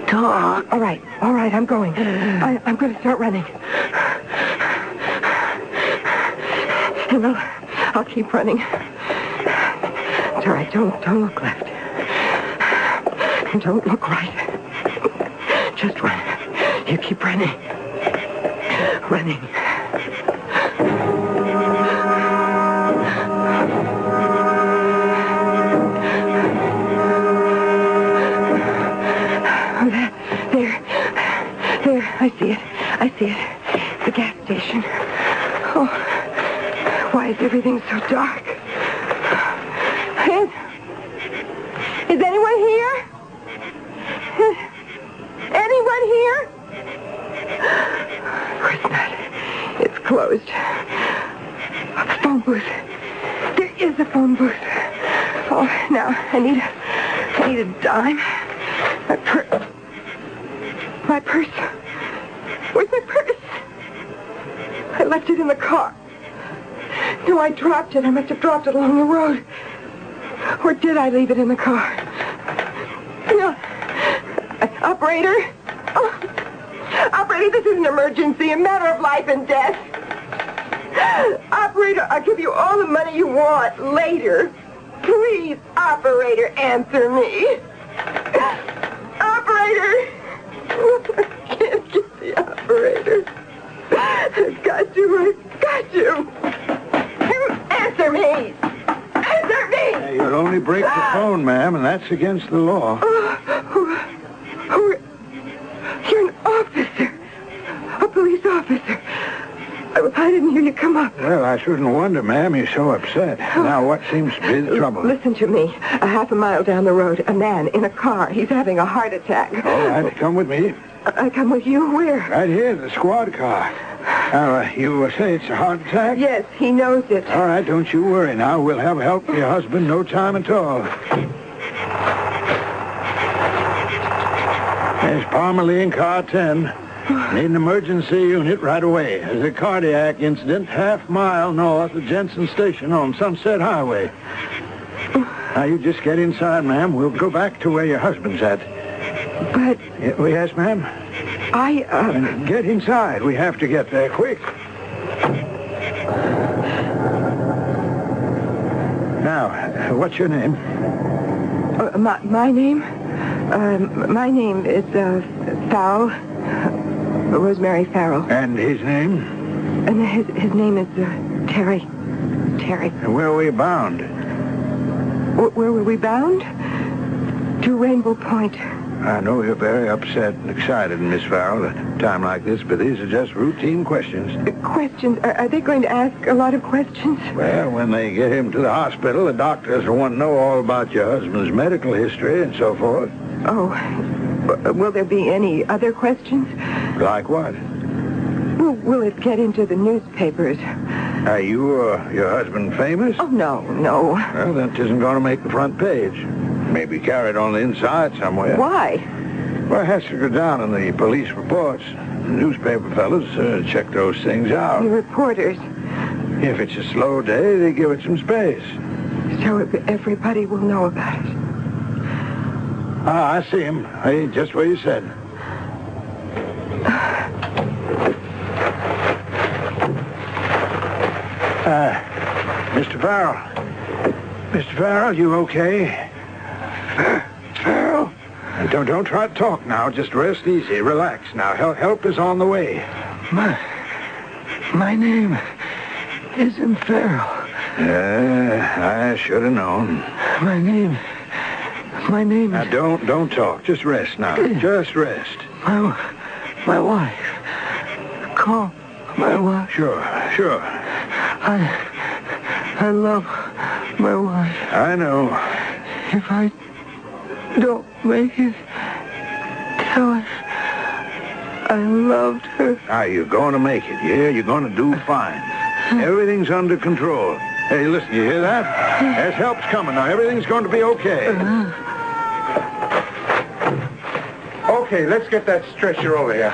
talk. All right, I'm going. I'm going to start running. And I'll keep running. It's all right, don't look left. And don't look right. Just run. You keep running. Running. There, I see it. The gas station. Oh, why is everything so dark? Is anyone here? Anyone here? Of course not. It's closed. A phone booth. There is a phone booth. Oh, now I need a dime. My purse. Where's my purse? I left it in the car. No, I dropped it. I must have dropped it along the road. Or did I leave it in the car? No. Operator? Oh. Operator, this is an emergency, a matter of life and death. Operator, I'll give you all the money you want later. Please, operator, answer me. Operator! I can't get the operator. I've got you. Answer me! Answer me! You'll only break the phone, ma'am, and that's against the law. You're an officer. A police officer. I didn't hear you come up. Well, I shouldn't wonder, ma'am. You're so upset. Now, what seems to be the trouble? Listen to me. A half a mile down the road, a man in a car. He's having a heart attack. All right, come with me. I come with you? Where? Right here, the squad car. Now, you say it's a heart attack? Yes, he knows it. All right, don't you worry now. We'll have help for your husband no time at all. There's Parmalee in car 10. Need an emergency unit right away. There's a cardiac incident half-mile north of Jensen Station on Sunset Highway. Now, you just get inside, ma'am. We'll go back to where your husband's at. But... Yes, ma'am? Get inside. We have to get there quick. Now, what's your name? My name? My name is, Farrell. Rosemary Farrell. And his name? And his name is, Terry. Terry. And where were we bound? Where were we bound? To Rainbow Point. I know you're very upset and excited, Miss Farrell, at a time like this, but these are just routine questions. Questions? Are they going to ask a lot of questions? Well, when they get him to the hospital, the doctors will want to know all about your husband's medical history and so forth. Oh, will there be any other questions? Like what? Will it get into the newspapers? Are you or your husband famous? Oh, no. Well, that isn't going to make the front page. Maybe carried on the inside somewhere. Why? Well, it has to go down in the police reports. The newspaper fellas check those things out. The reporters. If it's a slow day, they give it some space. So everybody will know about it. I see him. Hey, just what you said. Mr. Farrell. Mr. Farrell, you okay? Farrell? Don't try to talk now. Just rest easy. Relax now. Help is on the way. My name isn't Farrell. I should have known. My name Now, don't talk. Just rest now. Just rest. My wife. Call my wife. Sure. I love my wife. I know. If I don't make it, tell her I loved her. You're going to make it, yeah? You're going to do fine. Everything's under control. Hey, listen, you hear that? There's help's coming now. Everything's going to be okay. Okay, let's get that stretcher over here.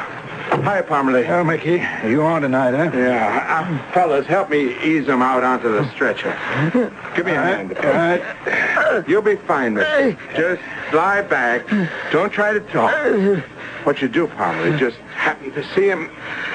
Hi, Parmalee. Oh, Mickey, are you on tonight, huh? Yeah. Fellas, help me ease him out onto the stretcher. Give me a hand. All right. You'll be fine, mister. Just lie back. Don't try to talk. What you do, Parmalee? Just happy to see him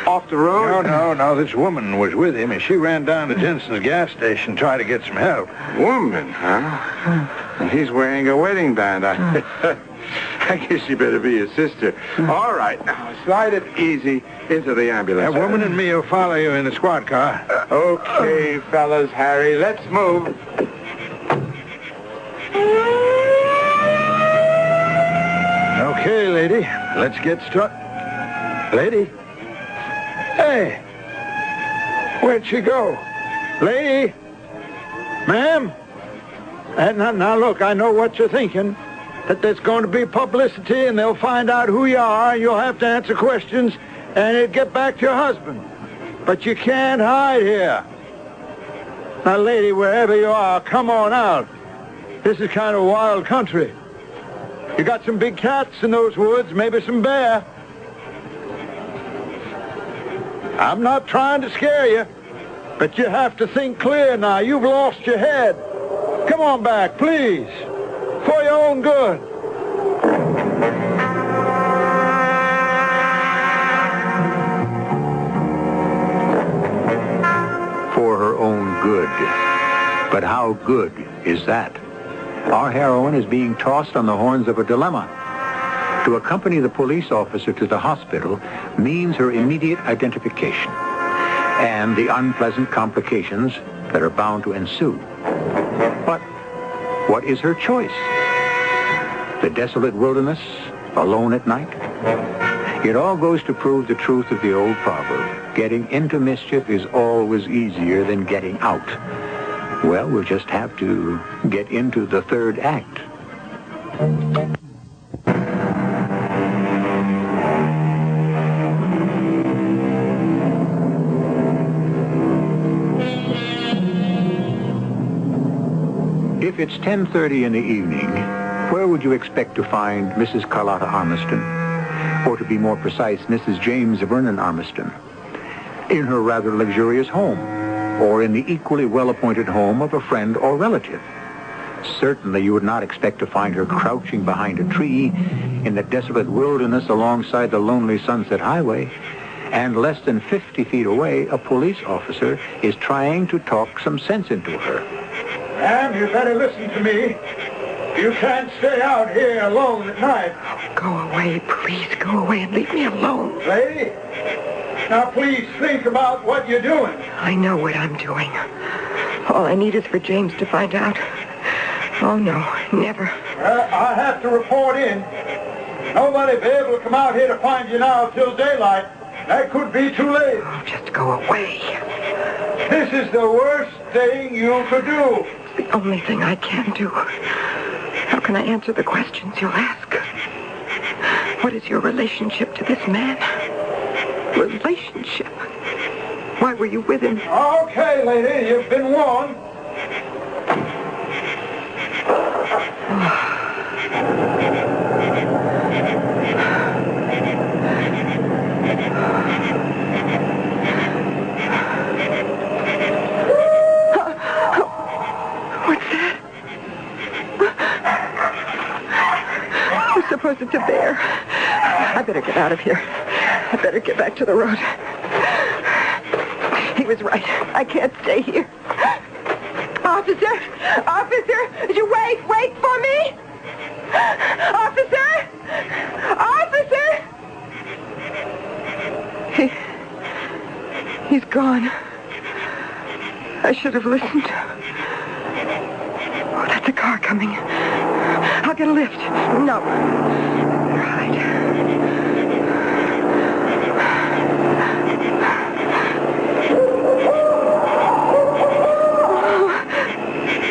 off the road? No. This woman was with him, and she ran down to Jensen's gas station to try to get some help. Woman, huh? And he's wearing a wedding band. I guess you better be his sister. All right, now, slide it easy into the ambulance. That woman and me will follow you in the squad car. Okay, fellas, Harry, let's move. Okay, lady, let's get started. Lady? Hey! Where'd she go? Lady? Ma'am? Now, look, I know what you're thinking. That there's going to be publicity and they'll find out who you are and you'll have to answer questions and it'll get back to your husband. But you can't hide here. Now, lady, wherever you are, come on out. This is kind of wild country. You got some big cats in those woods, maybe some bear. I'm not trying to scare you, but you have to think clear now. You've lost your head. Come on back, please. For your own good. For her own good. But how good is that? Our heroine is being tossed on the horns of a dilemma. To accompany the police officer to the hospital means her immediate identification and the unpleasant complications that are bound to ensue. But what is her choice? The desolate wilderness, alone at night? It all goes to prove the truth of the old proverb. Getting into mischief is always easier than getting out. Well, we'll just have to get into the third act. If it's 10:30 in the evening, where would you expect to find Mrs. Carlotta Armiston? or to be more precise, Mrs. James Vernon Armiston, in her rather luxurious home, or in the equally well-appointed home of a friend or relative. Certainly you would not expect to find her crouching behind a tree in the desolate wilderness alongside the lonely Sunset Highway, and less than 50 feet away, a police officer is trying to talk some sense into her. Ma'am, you better listen to me. You can't stay out here alone at night. Go away, please. Go away and leave me alone. Lady, now please think about what you're doing. I know what I'm doing. All I need is for James to find out. Oh, no, never. I have to report in. Nobody'll be able to come out here to find you now till daylight. That could be too late. Oh, just go away. This is the worst thing you could do. It's the only thing I can do. How can I answer the questions you'll ask? What is your relationship to this man? Relationship? Why were you with him? Okay, lady, you've been warned. Suppose it's a bear. I better get out of here. I better get back to the road. He was right. I can't stay here. Officer! Officer! You wait for me! Officer! Officer! He's gone. I should have listened. Oh, that's a car coming. I'll get a lift. No. Better hide.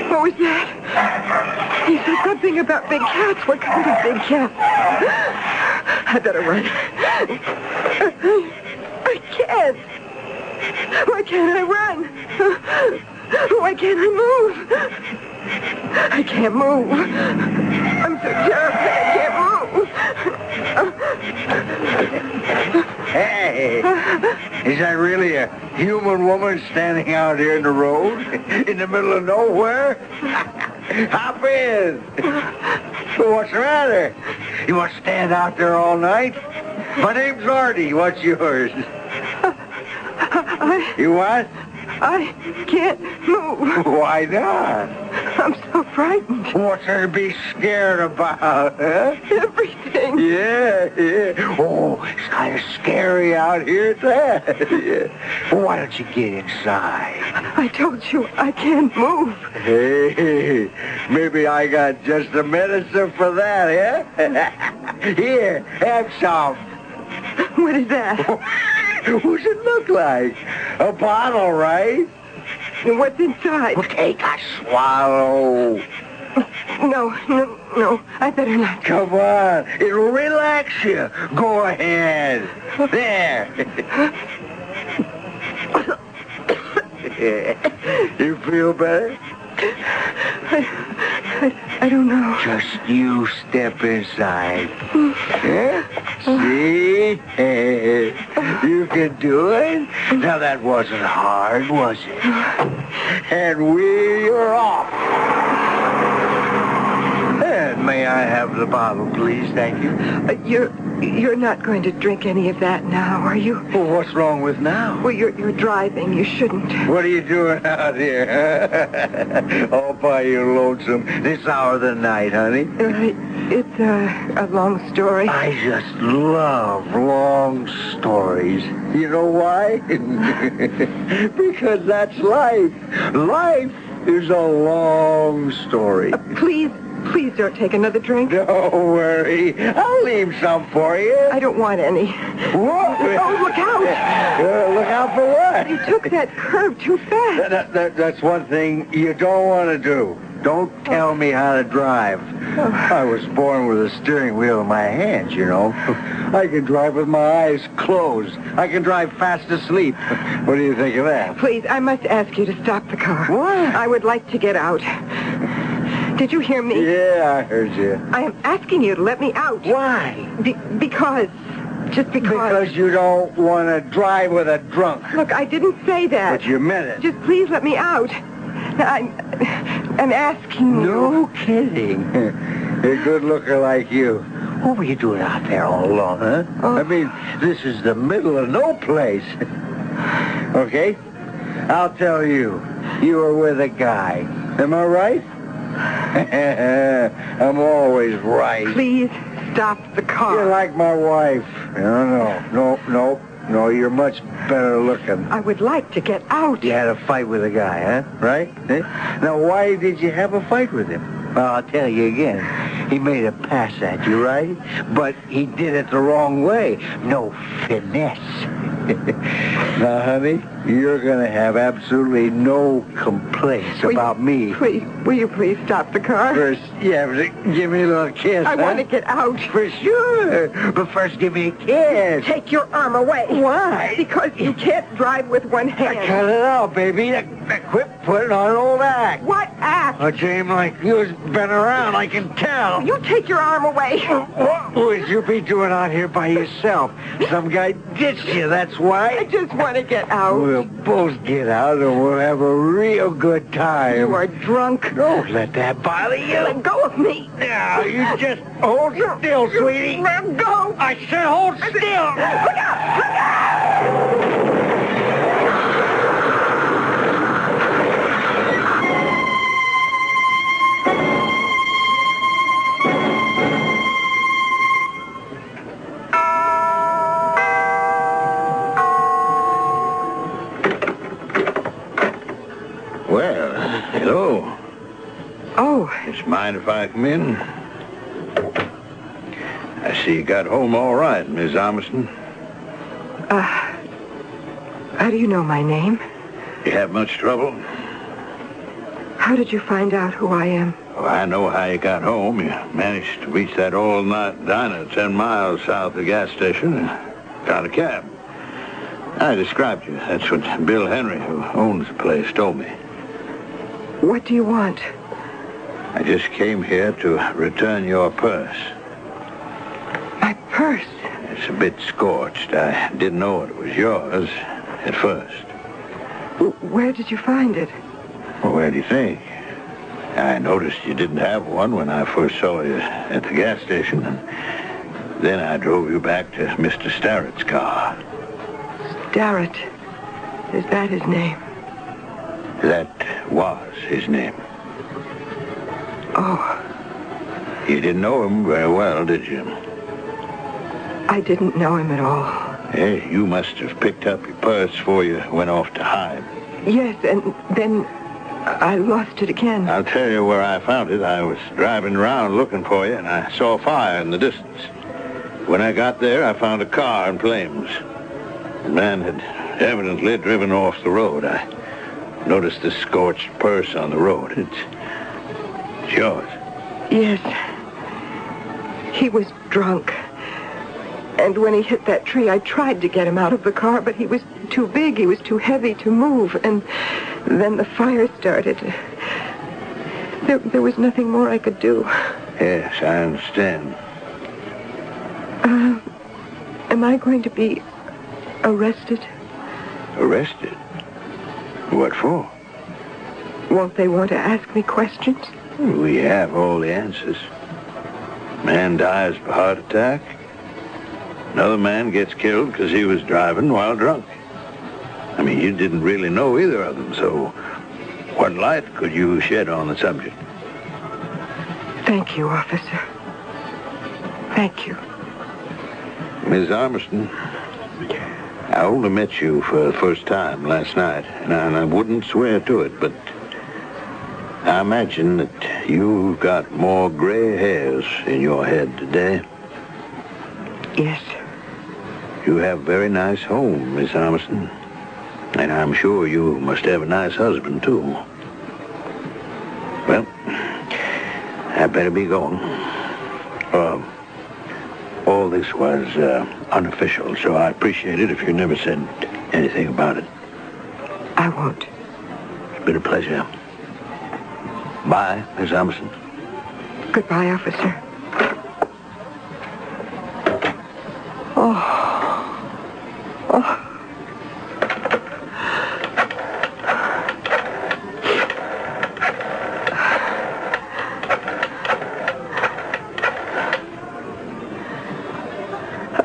What was that? He said something about big cats. What kind of big cat? I better run. I can't. Why can't I run? Why can't I move? I can't move. I'm so terrified I can't move. Hey, is that really a human woman standing out here in the road? In the middle of nowhere? Hop in. What's the matter? You want to stand out there all night? My name's Artie. What's yours? You what? I can't move. Why not? I'm so frightened. What's there to be scared about, huh? Everything. Yeah. Oh, it's kind of scary out here at that. Yeah. Well, why don't you get inside? I told you I can't move. Hey, maybe I got just the medicine for that, yeah? Here, have some. What is that? What's it look like? A bottle, right? What's inside? Well, take a swallow. No. I better not. Come on. It'll relax you. Go ahead. There. You feel better? I don't know. Just you step inside. Yeah? See? You can do it. Now that wasn't hard, was it? And we're off. And may I have the bottle, please? Thank you. You're not going to drink any of that now, are you? Well, what's wrong with now? Well, you're driving. You shouldn't. What are you doing out here? All by your lonesome this hour of the night, honey? It's a long story. I just love long stories. You know why? Because that's life. Life is a long story. Please don't take another drink. Don't worry. I'll leave some for you. I don't want any. What? Oh, look out. Look out for what? You took that curve too fast. That's one thing you don't want to do. Don't tell me how to drive. I was born with a steering wheel in my hands, you know. I can drive with my eyes closed. I can drive fast asleep. What do you think of that? Please, I must ask you to stop the car. What? I would like to get out. Did you hear me? Yeah, I heard you. I am asking you to let me out. Why? Because Just because... Because you don't want to drive with a drunk. Look, I didn't say that. But you meant it. Just please let me out. I'm asking you. No kidding. A good looker like you. What were you doing out there all alone, huh? Oh. I mean, this is the middle of no place. Okay? I'll tell you. You were with a guy. Am I right? I'm always right. Please stop the car. You're like my wife. No, you're much better looking. I would like to get out. You had a fight with a guy, huh? Right? Now, why did you have a fight with him? Well, I'll tell you again. He made a pass at you, right? But he did it the wrong way. No finesse. Now, honey, you're going to have absolutely no complaints about me. Will you please stop the car? First, give me a little kiss, I want to get out. For sure. But first, give me a kiss. Take your arm away. Why? Because you can't drive with one hand. Cut it out, baby. Quit putting on an old act. What act? A dame like you's been around, I can tell. You take your arm away. What would you be doing out here by yourself? Some guy ditched you, that's why. I just want to get out. We'll both get out and we'll have a real good time. You are drunk. Don't let that bother you. Let go of me. Now, you just hold still, sweetie. Let go. I said hold still. Look out! Look out! Well, hello. Oh. Just mind if I come in? I see you got home all right, Miss Armstrong. How do you know my name? You have much trouble? How did you find out who I am? Well, I know how you got home. You managed to reach that all-night diner 10 miles south of the gas station and got a cab. I described you. That's what Bill Henry, who owns the place, told me. What do you want? I just came here to return your purse. My purse? It's a bit scorched. I didn't know it was yours at first. Where did you find it? Well, where do you think? I noticed you didn't have one when I first saw you at the gas station, and then I drove you back to Mr. Starrett's car. Starrett. Is that his name? That was his name. Oh. You didn't know him very well, did you? I didn't know him at all. Hey, you must have picked up your purse before you went off to hide. Yes, and then I lost it again. I'll tell you where I found it. I was driving around looking for you, and I saw a fire in the distance. When I got there, I found a car in flames. The man had evidently driven off the road. I noticed the scorched purse on the road. It's yours. Yes. He was drunk. And when he hit that tree, I tried to get him out of the car, but he was too big, he was too heavy to move, and then the fire started. There was nothing more I could do. Yes, I understand. Am I going to be arrested? Arrested? What for? Won't they want to ask me questions? We have all the answers. Man dies of a heart attack. Another man gets killed because he was driving while drunk. I mean, you didn't really know either of them, so what light could you shed on the subject? Thank you, officer. Thank you. Miss Armstrong, I only met you for the first time last night, and I wouldn't swear to it, but I imagine that you've got more gray hairs in your head today. Yes. You have a very nice home, Miss Armstrong. And I'm sure you must have a nice husband, too. Well, I better be going. All this was unofficial, so I appreciate it if you never said anything about it. I won't. It's been a pleasure. Bye, Miss Armstrong. Goodbye, officer. Oh.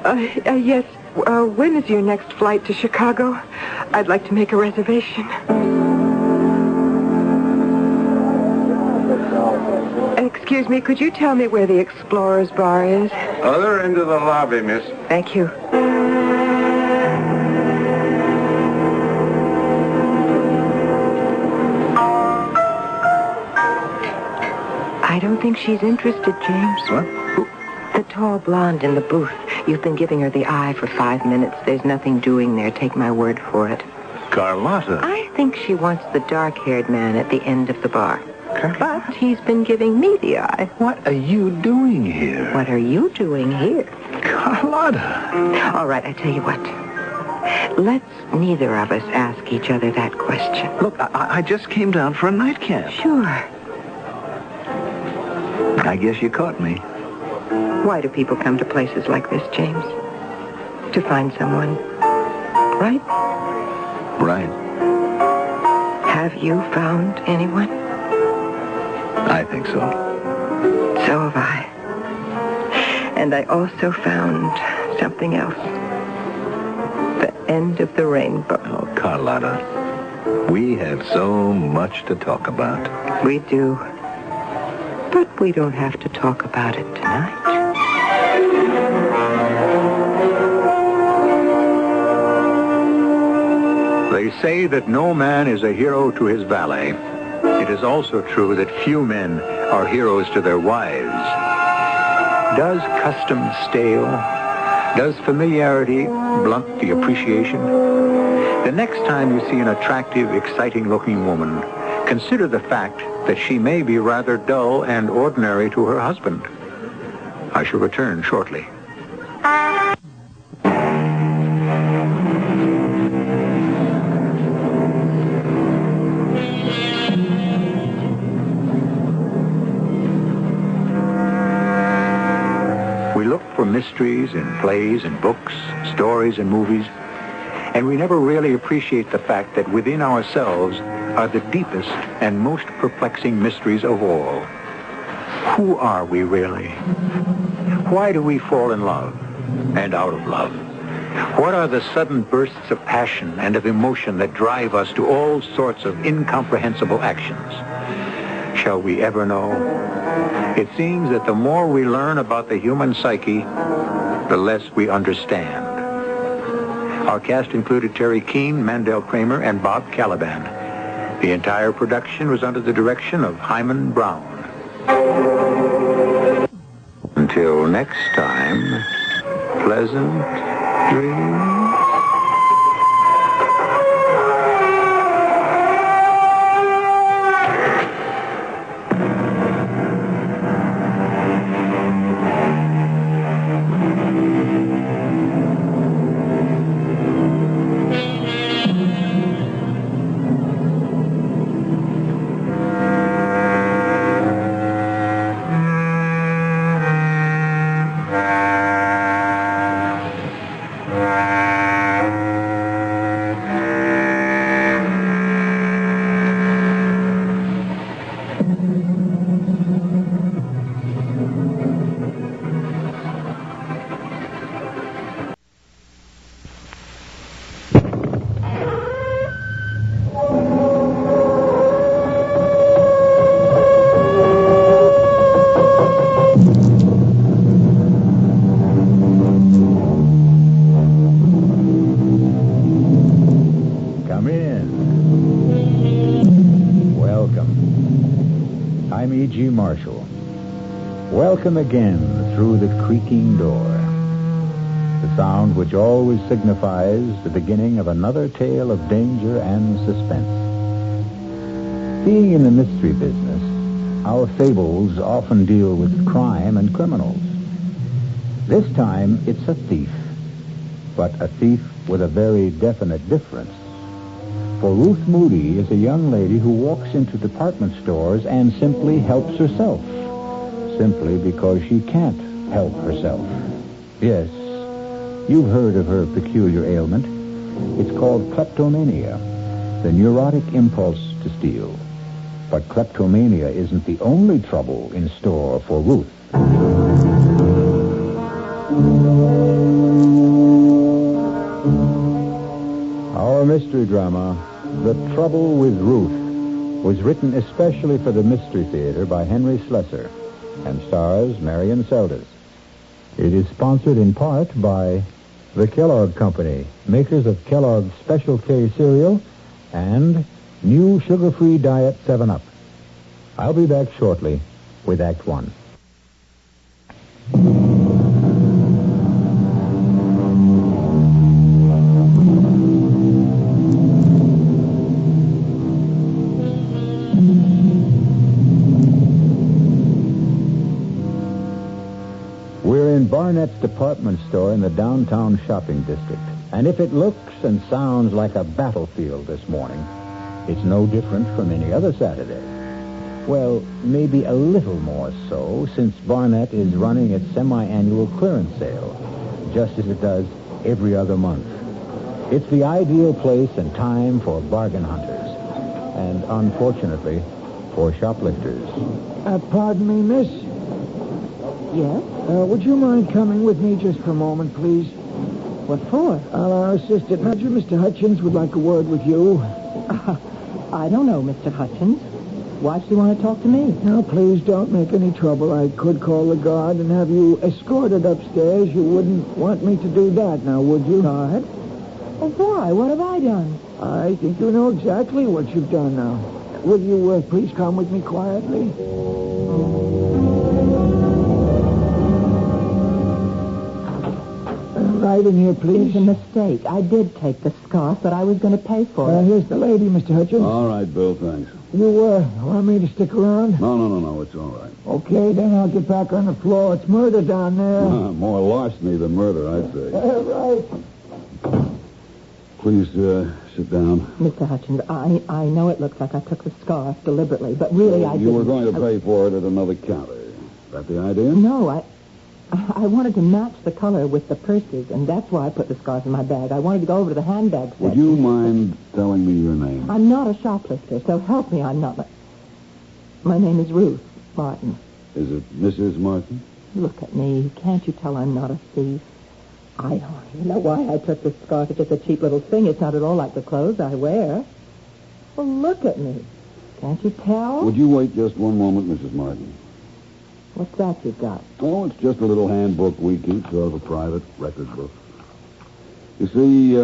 Yes. When is your next flight to Chicago? I'd like to make a reservation. Excuse me, could you tell me where the Explorer's Bar is? Other end of the lobby, miss. Thank you. I don't think she's interested, James. What? The tall blonde in the booth. You've been giving her the eye for 5 minutes. There's nothing doing there. Take my word for it. Carlotta. I think she wants the dark-haired man at the end of the bar. But he's been giving me the eye. What are you doing here? What are you doing here? Carlotta. All right, I tell you what. Let's neither of us ask each other that question. Look, I just came down for a nightcap. Sure. I guess you caught me. Why do people come to places like this, James? To find someone. Right? Right. Have you found anyone? I think so. So have I. And I also found something else. The end of the rainbow. Oh, Carlotta, we have so much to talk about. We do. But we don't have to talk about it tonight. They say that no man is a hero to his valet. It is also true that few men are heroes to their wives. Does custom stale? Does familiarity blunt the appreciation? The next time you see an attractive, exciting-looking woman, consider the fact that she may be rather dull and ordinary to her husband. I shall return shortly. We look for mysteries in plays and books, stories and movies, and we never really appreciate the fact that within ourselves are the deepest and most perplexing mysteries of all. Who are we really? Why do we fall in love and out of love? What are the sudden bursts of passion and of emotion that drive us to all sorts of incomprehensible actions? Shall we ever know? It seems that the more we learn about the human psyche, the less we understand. Our cast included Terry Keane, Mandel Kramer, and Bob Caliban. The entire production was under the direction of Hyman Brown. Until next time, pleasant dreams. Welcome again through the creaking door. The sound which always signifies the beginning of another tale of danger and suspense. Being in the mystery business, our fables often deal with crime and criminals. This time, it's a thief, but a thief with a very definite difference. For Ruth Moody is a young lady who walks into department stores and simply helps herself. Simply because she can't help herself. Yes, you've heard of her peculiar ailment. It's called kleptomania, the neurotic impulse to steal. But kleptomania isn't the only trouble in store for Ruth. mystery drama, The Trouble with Ruth, was written especially for the Mystery Theater by Henry Slessor and stars Marion Seldes. It is sponsored in part by the Kellogg Company, makers of Kellogg's Special K cereal and new sugar-free Diet 7-Up. I'll be back shortly with Act One. We're in Barnett's department store in the downtown shopping district. And if it looks and sounds like a battlefield this morning, it's no different from any other Saturday. Well, maybe a little more so, since Barnett is running its semi-annual clearance sale, just as it does every other month. It's the ideal place and time for bargain hunters, and unfortunately, for shoplifters. Pardon me, miss? Yes? Would you mind coming with me just for a moment, please? What for? Our assistant manager, Mr. Hutchins, would like a word with you. I don't know, Mr. Hutchins. Why does he want to talk to me? Now, please don't make any trouble. I could call the guard and have you escorted upstairs. You wouldn't want me to do that, now, would you? Guard? Oh, why? What have I done? I think you know exactly what you've done now. Will you please come with me quietly? Right in here, please. It's a mistake. I did take the scarf, but I was going to pay for it. Here's the lady, Mr. Hutchins. All right, Bill, thanks. You want me to stick around? No, it's all right. Okay, then I'll get back on the floor. It's murder down there. More larceny than murder, I'd say. Right. Please, sit down. Mr. Hutchins, I know it looks like I took the scarf deliberately, but really I didn't. You were going to pay for it at another counter. Is that the idea? No, I wanted to match the color with the purses, and that's why I put the scarf in my bag. I wanted to go over to the handbag section. Would you mind telling me your name? I'm not a shoplifter, so help me, I'm not. My name is Ruth Martin. Is it Mrs. Martin? Look at me. Can't you tell I'm not a thief? I don't even know why I took this scarf. It's just a cheap little thing. It's not at all like the clothes I wear. Well, look at me. Can't you tell? Would you wait just one moment, Mrs. Martin? What's that you've got? Oh, it's just a little handbook we keep, sort of a private record book. You see,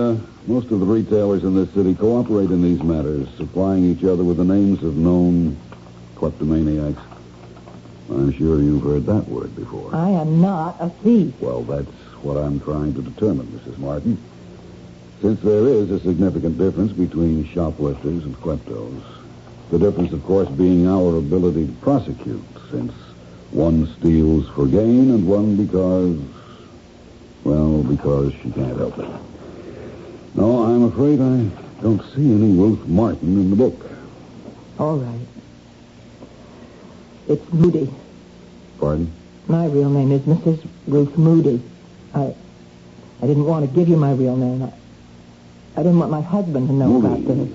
most of the retailers in this city cooperate in these matters, supplying each other with the names of known kleptomaniacs. I'm sure you've heard that word before. I am not a thief. Well, that's what I'm trying to determine, Mrs. Martin. Since there is a significant difference between shoplifters and kleptos, the difference, of course, being our ability to prosecute, since one steals for gain and one because she can't help it. No, I'm afraid I don't see any Ruth Martin in the book. All right. It's Moody. Pardon? My real name is Mrs. Ruth Moody. I didn't want to give you my real name. I didn't want my husband to know about this.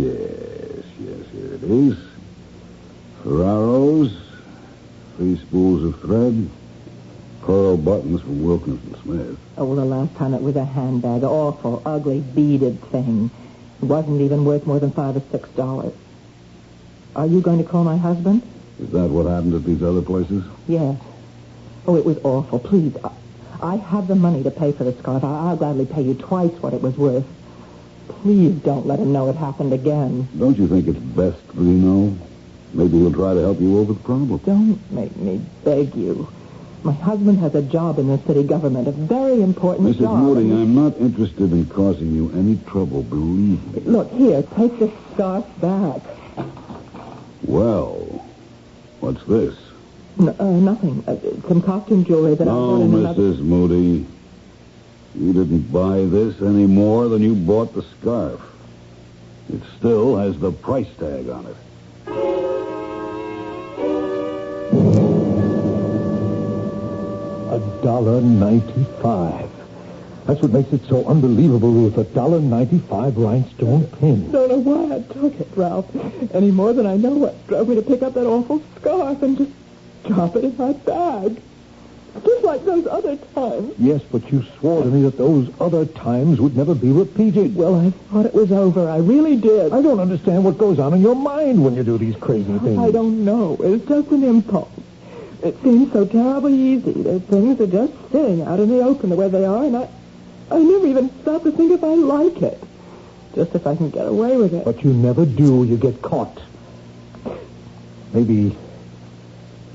Yes, here it is. Ferraros, 3 spools of thread, pearl buttons from Wilkinson Smith. Oh, well, the last time it was a handbag. Awful, ugly, beaded thing. It wasn't even worth more than $5 or $6. Are you going to call my husband? Is that what happened at these other places? Yes. Oh, it was awful. Please, I have the money to pay for the scarf. I'll gladly pay you twice what it was worth. Please don't let him know it happened again. Don't you think it's best that he know? Maybe he'll try to help you over the problem. Don't make me beg you. My husband has a job in the city government, a very important Mrs. job. Moody, I'm not interested in causing you any trouble, believe me. Look, here, take this scarf back. Well, what's this? Nothing. Some costume jewelry that I bought in another... Mrs. Moody, you didn't buy this any more than you bought the scarf. It still has the price tag on it. $1.95. That's what makes it so unbelievable, Ruth. $1.95 rhinestone pin. Don't know why I took it, Ralph. Any more than I know what drove me to pick up that awful scarf and just drop it in my bag. Just like those other times. Yes, but you swore to me that those other times would never be repeated. Well, I thought it was over. I really did. I don't understand what goes on in your mind when you do these crazy things. I don't know. It's just an impulse. It seems so terribly easy. There's things are just sitting out in the open the way they are, and I never even stop to think if I like it. Just if I can get away with it. But you never do. You get caught. Maybe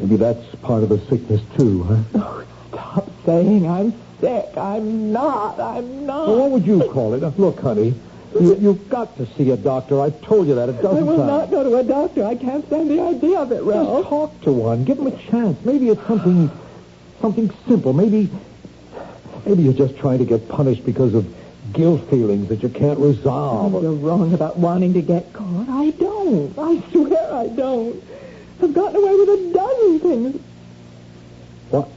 that's part of the sickness, too, huh? Oh, stop saying I'm sick. I'm not. Well, what would you call it? Look, honey, you've got to see a doctor. I've told you that a dozen times. I will not go to a doctor. I can't stand the idea of it, Ralph. Just talk to one. Give him a chance. Maybe it's something simple. Maybe you're just trying to get punished because of guilt feelings that you can't resolve. Oh, you're wrong about wanting to get caught. I don't. I swear I don't. I've gotten away with a dozen things. What?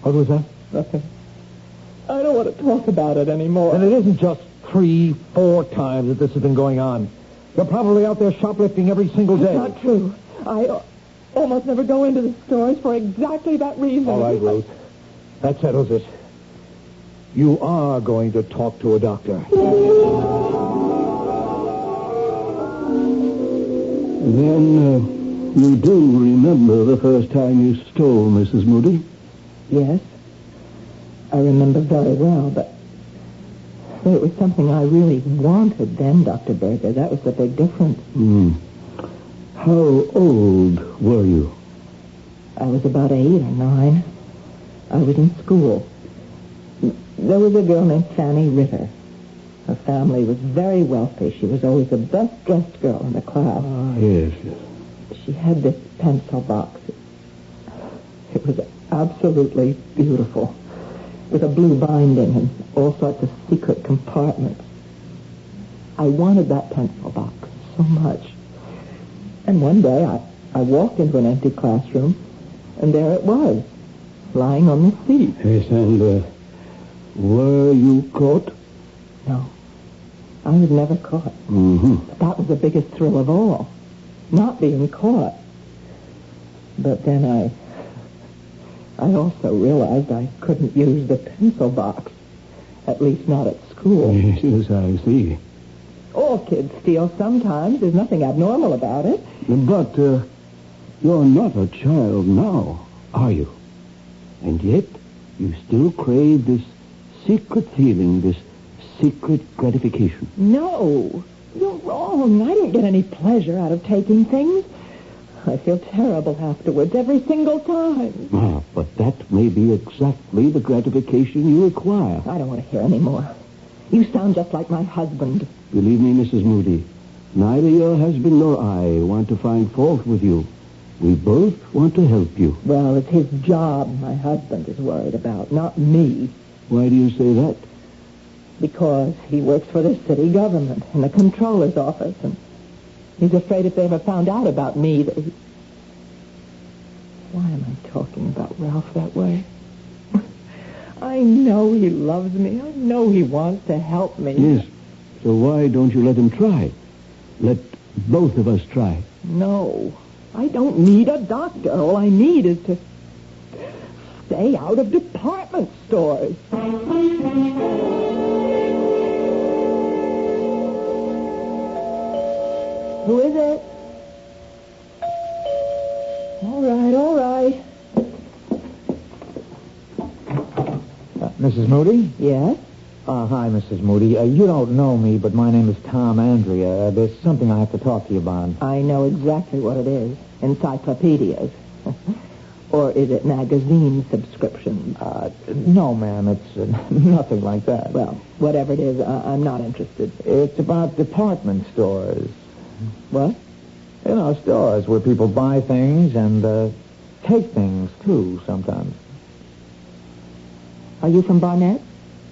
What was that? Nothing. I don't want to talk about it anymore. And it isn't just 3-4 times that this has been going on. You're probably out there shoplifting every single day. That's not true. I almost never go into the stores for exactly that reason. All right, Ruth. That settles it. You are going to talk to a doctor. Then, you do remember the first time you stole, Mrs. Moody? Yes. I remember very well, but it was something I really wanted then, Dr. Berger. That was the big difference. How old were you? I was about 8 or 9. I was in school. There was a girl named Fanny Ritter. Her family was very wealthy. She was always the best-dressed girl in the class. Yes. She had this pencil box. It was absolutely beautiful, with a blue binding and all sorts of secret compartments. I wanted that pencil box so much. And one day I walked into an empty classroom, and there it was, lying on the seat. Yes, and were you caught? No. I was never caught. But that was the biggest thrill of all, not being caught. But then I also realized I couldn't use the pencil box, at least not at school. Yes, I see. All kids steal sometimes. There's nothing abnormal about it. But you're not a child now, are you? And yet, you still crave this secret feeling, this secret gratification. No, you're wrong. I don't get any pleasure out of taking things. I feel terrible afterwards every single time. But that may be exactly the gratification you require. I don't want to hear any more. You sound just like my husband. Believe me, Mrs. Moody, neither your husband nor I want to find fault with you. We both want to help you. Well, it's his job my husband is worried about, not me. Why do you say that? Because he works for the city government in the comptroller's office, and he's afraid if they ever found out about me that he... Why am I talking about Ralph that way? I know he loves me. I know he wants to help me. Yes. So why don't you let him try? Let both of us try. No. I don't need a doctor. All I need is to stay out of department stores. Who is it? All right. Mrs. Moody? Yes? Hi, Mrs. Moody. You don't know me, but my name is Tom Andrea. There's something I have to talk to you about. I know exactly what it is. Encyclopedias. Or is it magazine subscriptions? No, ma'am. It's nothing like that. Well, whatever it is, I'm not interested. It's about department stores. What? You know, stores where people buy things and take things, too, sometimes. Are you from Barnett?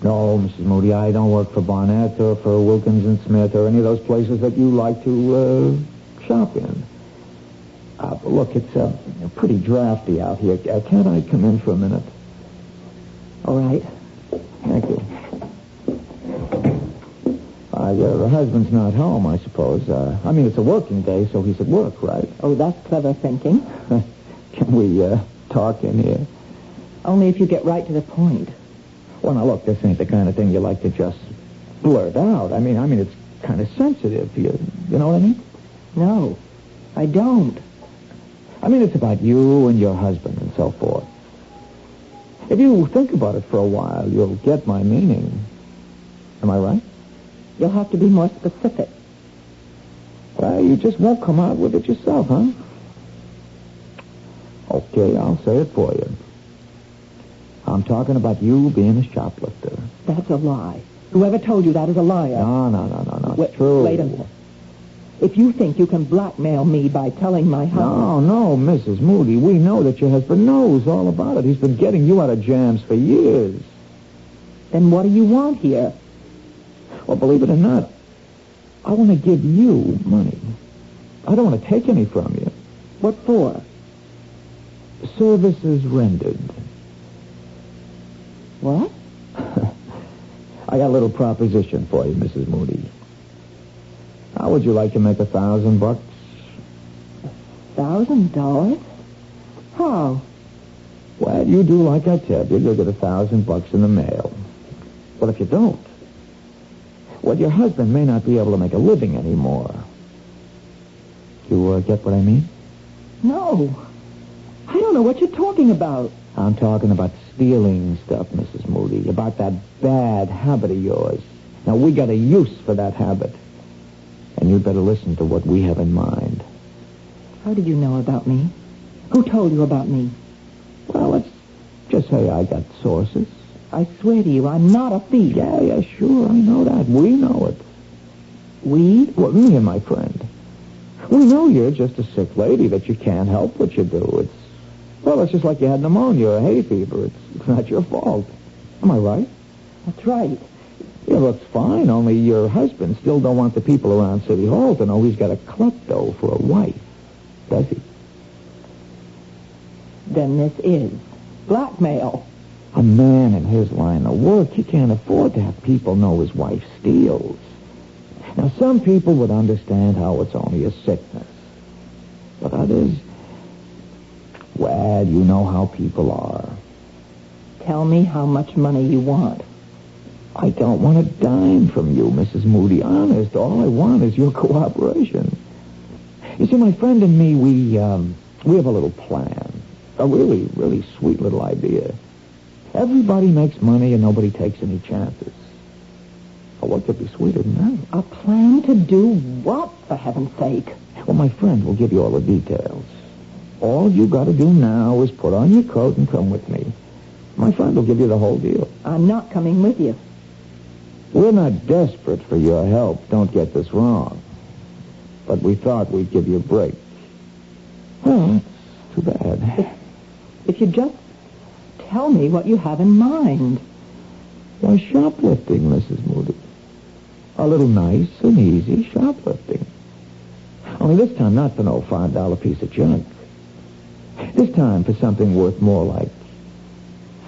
No, Mrs. Moody, I don't work for Barnett or for Wilkins and Smith or any of those places that you like to shop in. But look, it's pretty drafty out here. Can't I come in for a minute? All right. Thank you. Your husband's not home, I suppose. I mean, it's a working day, so he's at work, right? Oh, that's clever thinking. Can we talk in here? Only if you get right to the point. Well, now, look, this ain't the kind of thing you like to just blurt out. I mean, it's kind of sensitive. You know what I mean? No, I don't. I mean, it's about you and your husband and so forth. If you think about it for a while, you'll get my meaning. Am I right? You'll have to be more specific. Well, you just won't come out with it yourself, huh? Okay, I'll say it for you. I'm talking about you being a shoplifter. That's a lie. Whoever told you that is a liar. No. It's true. Wait a minute. If you think you can blackmail me by telling my husband... No, Mrs. Moody. We know that your husband knows all about it. He's been getting you out of jams for years. Then what do you want here? Well, believe it or not, I want to give you money. I don't want to take any from you. What for? Services rendered. What? I got a little proposition for you, Mrs. Moody. How would you like to make $1,000? $1,000? How? Well, you do like I tell you. You'll get $1,000 in the mail. But if you don't, well, your husband may not be able to make a living anymore. You get what I mean? No. I don't know what you're talking about. I'm talking about stealing stuff, Mrs. Moody, about that bad habit of yours. Now, we got a use for that habit. And you'd better listen to what we have in mind. How did you know about me? Who told you about me? Well, let's just say I got sources. I swear to you, I'm not a thief. Yeah, sure, I know that. We know it. We? Well, me and my friend. We know you're just a sick lady, that you can't help what you do. It's just like you had pneumonia or hay fever. It's not your fault. Am I right? That's right. Yeah, well, it's fine, only your husband still don't want the people around City Hall to know he's got a klepto for a wife, does he? Then this is blackmail. A man in his line of work, he can't afford to have people know his wife steals. Now, some people would understand how it's only a sickness. But others, well, you know how people are. Tell me how much money you want. I don't want a dime from you, Mrs. Moody. Honest, all I want is your cooperation. You see, my friend and me, we have a little plan. A really, really sweet little idea. Everybody makes money and nobody takes any chances. Oh, what could be sweeter than that? A plan to do what, for heaven's sake? Well, my friend will give you all the details. All you got to do now is put on your coat and come with me. My friend will give you the whole deal. I'm not coming with you. We're not desperate for your help. Don't get this wrong. But we thought we'd give you a break. Well, it's too bad. If you just tell me what you have in mind. Why, shoplifting, Mrs. Moody. A little nice and easy shoplifting. Only this time not for no $5 piece of junk. This time for something worth more like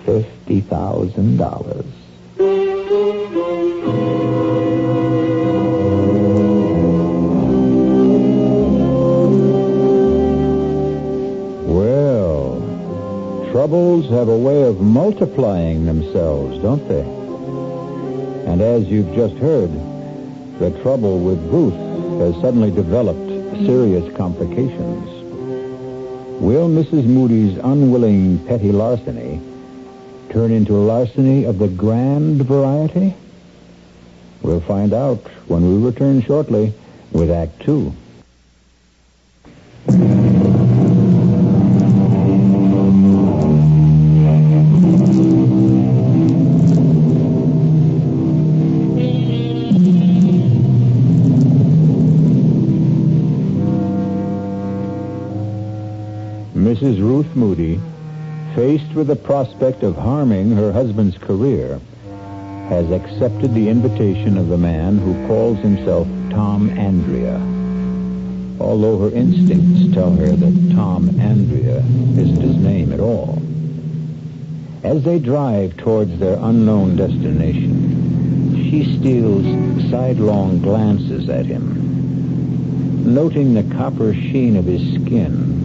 $50,000. Well, troubles have a way of multiplying themselves, don't they? And as you've just heard, the trouble with Ruth has suddenly developed serious complications. Will Mrs. Moody's unwilling petty larceny turn into larceny of the grand variety? We'll find out when we return shortly with Act 2. Mrs. Ruth Moody, faced with the prospect of harming her husband's career, has accepted the invitation of the man who calls himself Tom Andrea, although her instincts tell her that Tom Andrea isn't his name at all. As they drive towards their unknown destination, she steals sidelong glances at him, noting the copper sheen of his skin,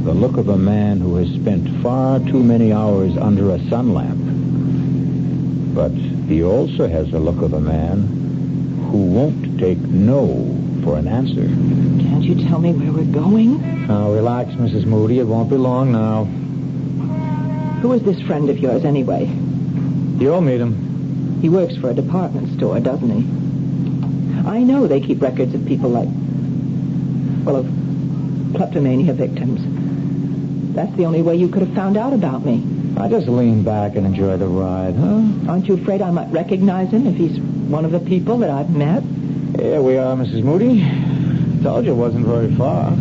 the look of a man who has spent far far too many hours under a sun lamp. But he also has the look of a man who won't take no for an answer. Can't you tell me where we're going? Now, relax, Mrs. Moody. It won't be long now. Who is this friend of yours, anyway? You'll meet him. He works for a department store, doesn't he? I know they keep records of people like... well, of kleptomania victims. That's the only way you could have found out about me. I just lean back and enjoy the ride, huh? Aren't you afraid I might recognize him if he's one of the people that I've met? Here we are, Mrs. Moody. Told you it wasn't very far.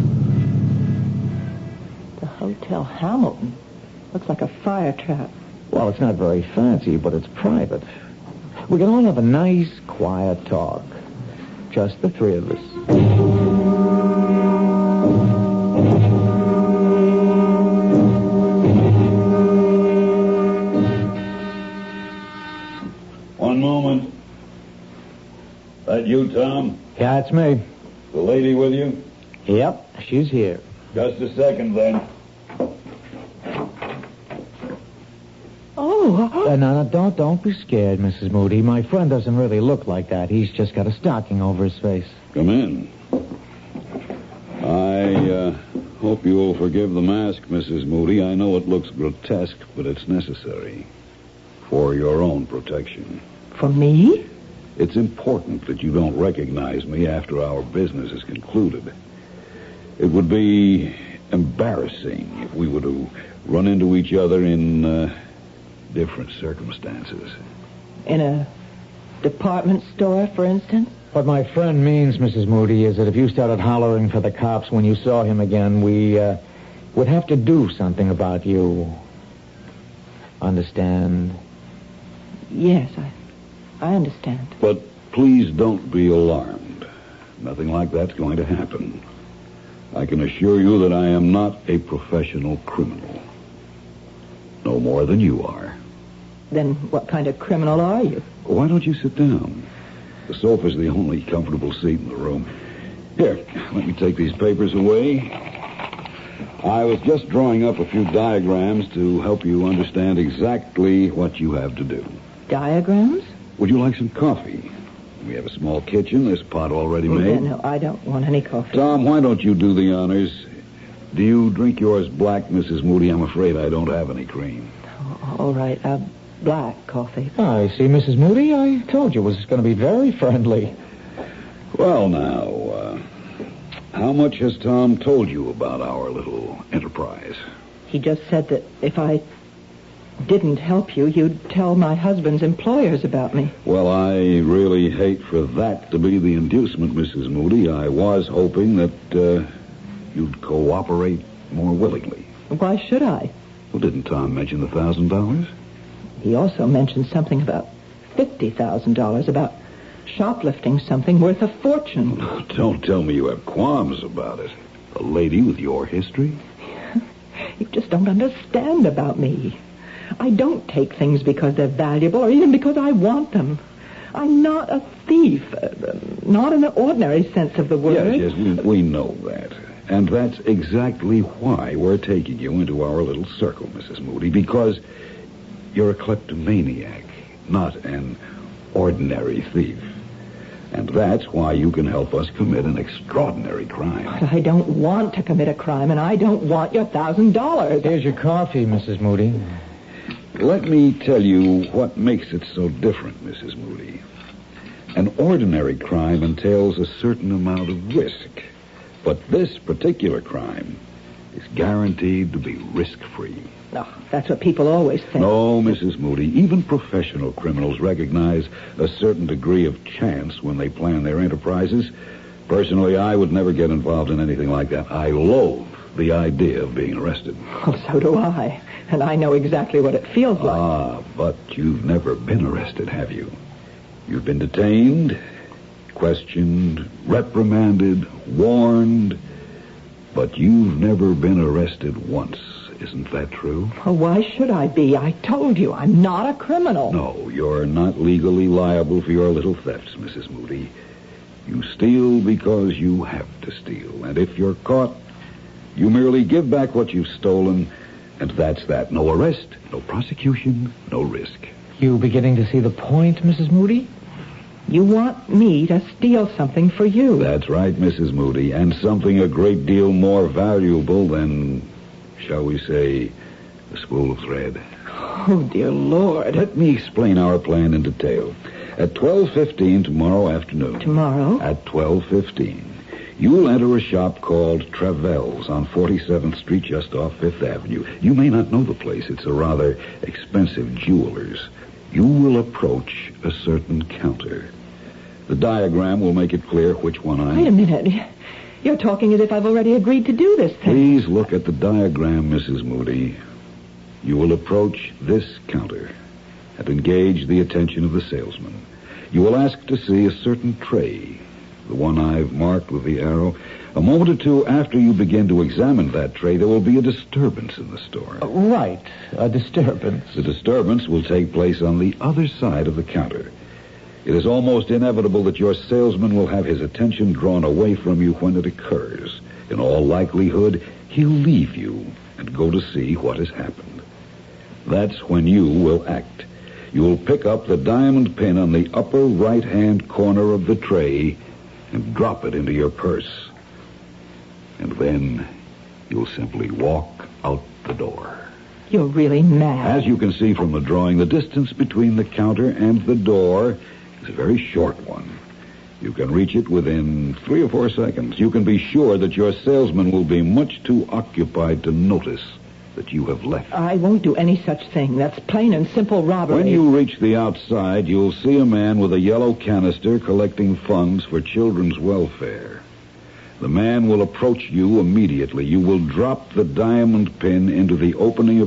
The Hotel Hamilton. Looks like a fire trap. Well, it's not very fancy, but it's private. We can all have a nice, quiet talk. Just the three of us. One moment. That you, Tom? Yeah, it's me. The lady with you? Yep, she's here. Just a second, then. No, don't be scared, Mrs. Moody. My friend doesn't really look like that. He's just got a stocking over his face. Come in. I hope you will forgive the mask, Mrs. Moody. I know it looks grotesque, but it's necessary. For your own protection. For me? It's important that you don't recognize me after our business is concluded. It would be embarrassing if we were to run into each other in different circumstances. In a department store, for instance? What my friend means, Mrs. Moody, is that if you started hollering for the cops when you saw him again, we would have to do something about you. Understand? Yes, I understand. But please don't be alarmed. Nothing like that's going to happen. I can assure you that I am not a professional criminal. No more than you are. Then what kind of criminal are you? Why don't you sit down? The sofa's the only comfortable seat in the room. Here, let me take these papers away. I was just drawing up a few diagrams to help you understand exactly what you have to do. Diagrams? Would you like some coffee? We have a small kitchen. There's a pot already made. No, I don't want any coffee. Tom, why don't you do the honors? Do you drink yours black, Mrs. Moody? I'm afraid I don't have any cream. All right, black coffee. I see, Mrs. Moody. I told you it was going to be very friendly. Well, now, how much has Tom told you about our little enterprise? He just said that if I didn't help you, you'd tell my husband's employers about me. Well, I really hate for that to be the inducement, Mrs. Moody. I was hoping that you'd cooperate more willingly. Why should I? Well, didn't Tom mention the $1,000? He also mentioned something about $50,000, about shoplifting something worth a fortune. Don't tell me you have qualms about it. A lady with your history? You just don't understand about me. I don't take things because they're valuable or even because I want them. I'm not a thief, not in the ordinary sense of the word. Yes, we know that. And that's exactly why we're taking you into our little circle, Mrs. Moody, because you're a kleptomaniac, not an ordinary thief. And that's why you can help us commit an extraordinary crime. But I don't want to commit a crime, and I don't want your $1,000. Here's your coffee, Mrs. Moody. Let me tell you what makes it so different, Mrs. Moody. An ordinary crime entails a certain amount of risk. But this particular crime is guaranteed to be risk-free. Oh, that's what people always think. No, Mrs. Moody. Even professional criminals recognize a certain degree of chance when they plan their enterprises. Personally, I would never get involved in anything like that. I loathe the idea of being arrested. Well, so do I. And I know exactly what it feels like. Ah, but you've never been arrested, have you? You've been detained, questioned, reprimanded, warned, but you've never been arrested once. Isn't that true? Well, why should I be? I told you, I'm not a criminal. No, you're not legally liable for your little thefts, Mrs. Moody. You steal because you have to steal. And if you're caught, you merely give back what you've stolen And that's that. No arrest, no prosecution, no risk. You beginning to see the point, Mrs. Moody? You want me to steal something for you. That's right, Mrs. Moody, and something a great deal more valuable than, shall we say, a spool of thread. Oh, dear Lord. Let me explain our plan in detail. At 12:15 tomorrow afternoon. Tomorrow? At 12:15. You'll enter a shop called Travell's on 47th Street, just off Fifth Avenue. You may not know the place. It's a rather expensive jeweler's. You will approach a certain counter. The diagram will make it clear which one I... Wait a minute. You're talking as if I've already agreed to do this thing. Please look at the diagram, Mrs. Moody. You will approach this counter and engage the attention of the salesman. You will ask to see a certain tray, the one I've marked with the arrow. A moment or two after you begin to examine that tray, there will be a disturbance in the store. Right, a disturbance. The disturbance will take place on the other side of the counter. It is almost inevitable that your salesman will have his attention drawn away from you when it occurs. In all likelihood, he'll leave you and go to see what has happened. That's when you will act. You will pick up the diamond pin on the upper right-hand corner of the tray and drop it into your purse. And then you'll simply walk out the door. You're really mad. As you can see from the drawing, the distance between the counter and the door is a very short one. You can reach it within 3 or 4 seconds. You can be sure that your salesman will be much too occupied to notice that you have left. I won't do any such thing. That's plain and simple robbery. When you reach the outside, you'll see a man with a yellow canister collecting funds for children's welfare. The man will approach you immediately. You will drop the diamond pin into the opening of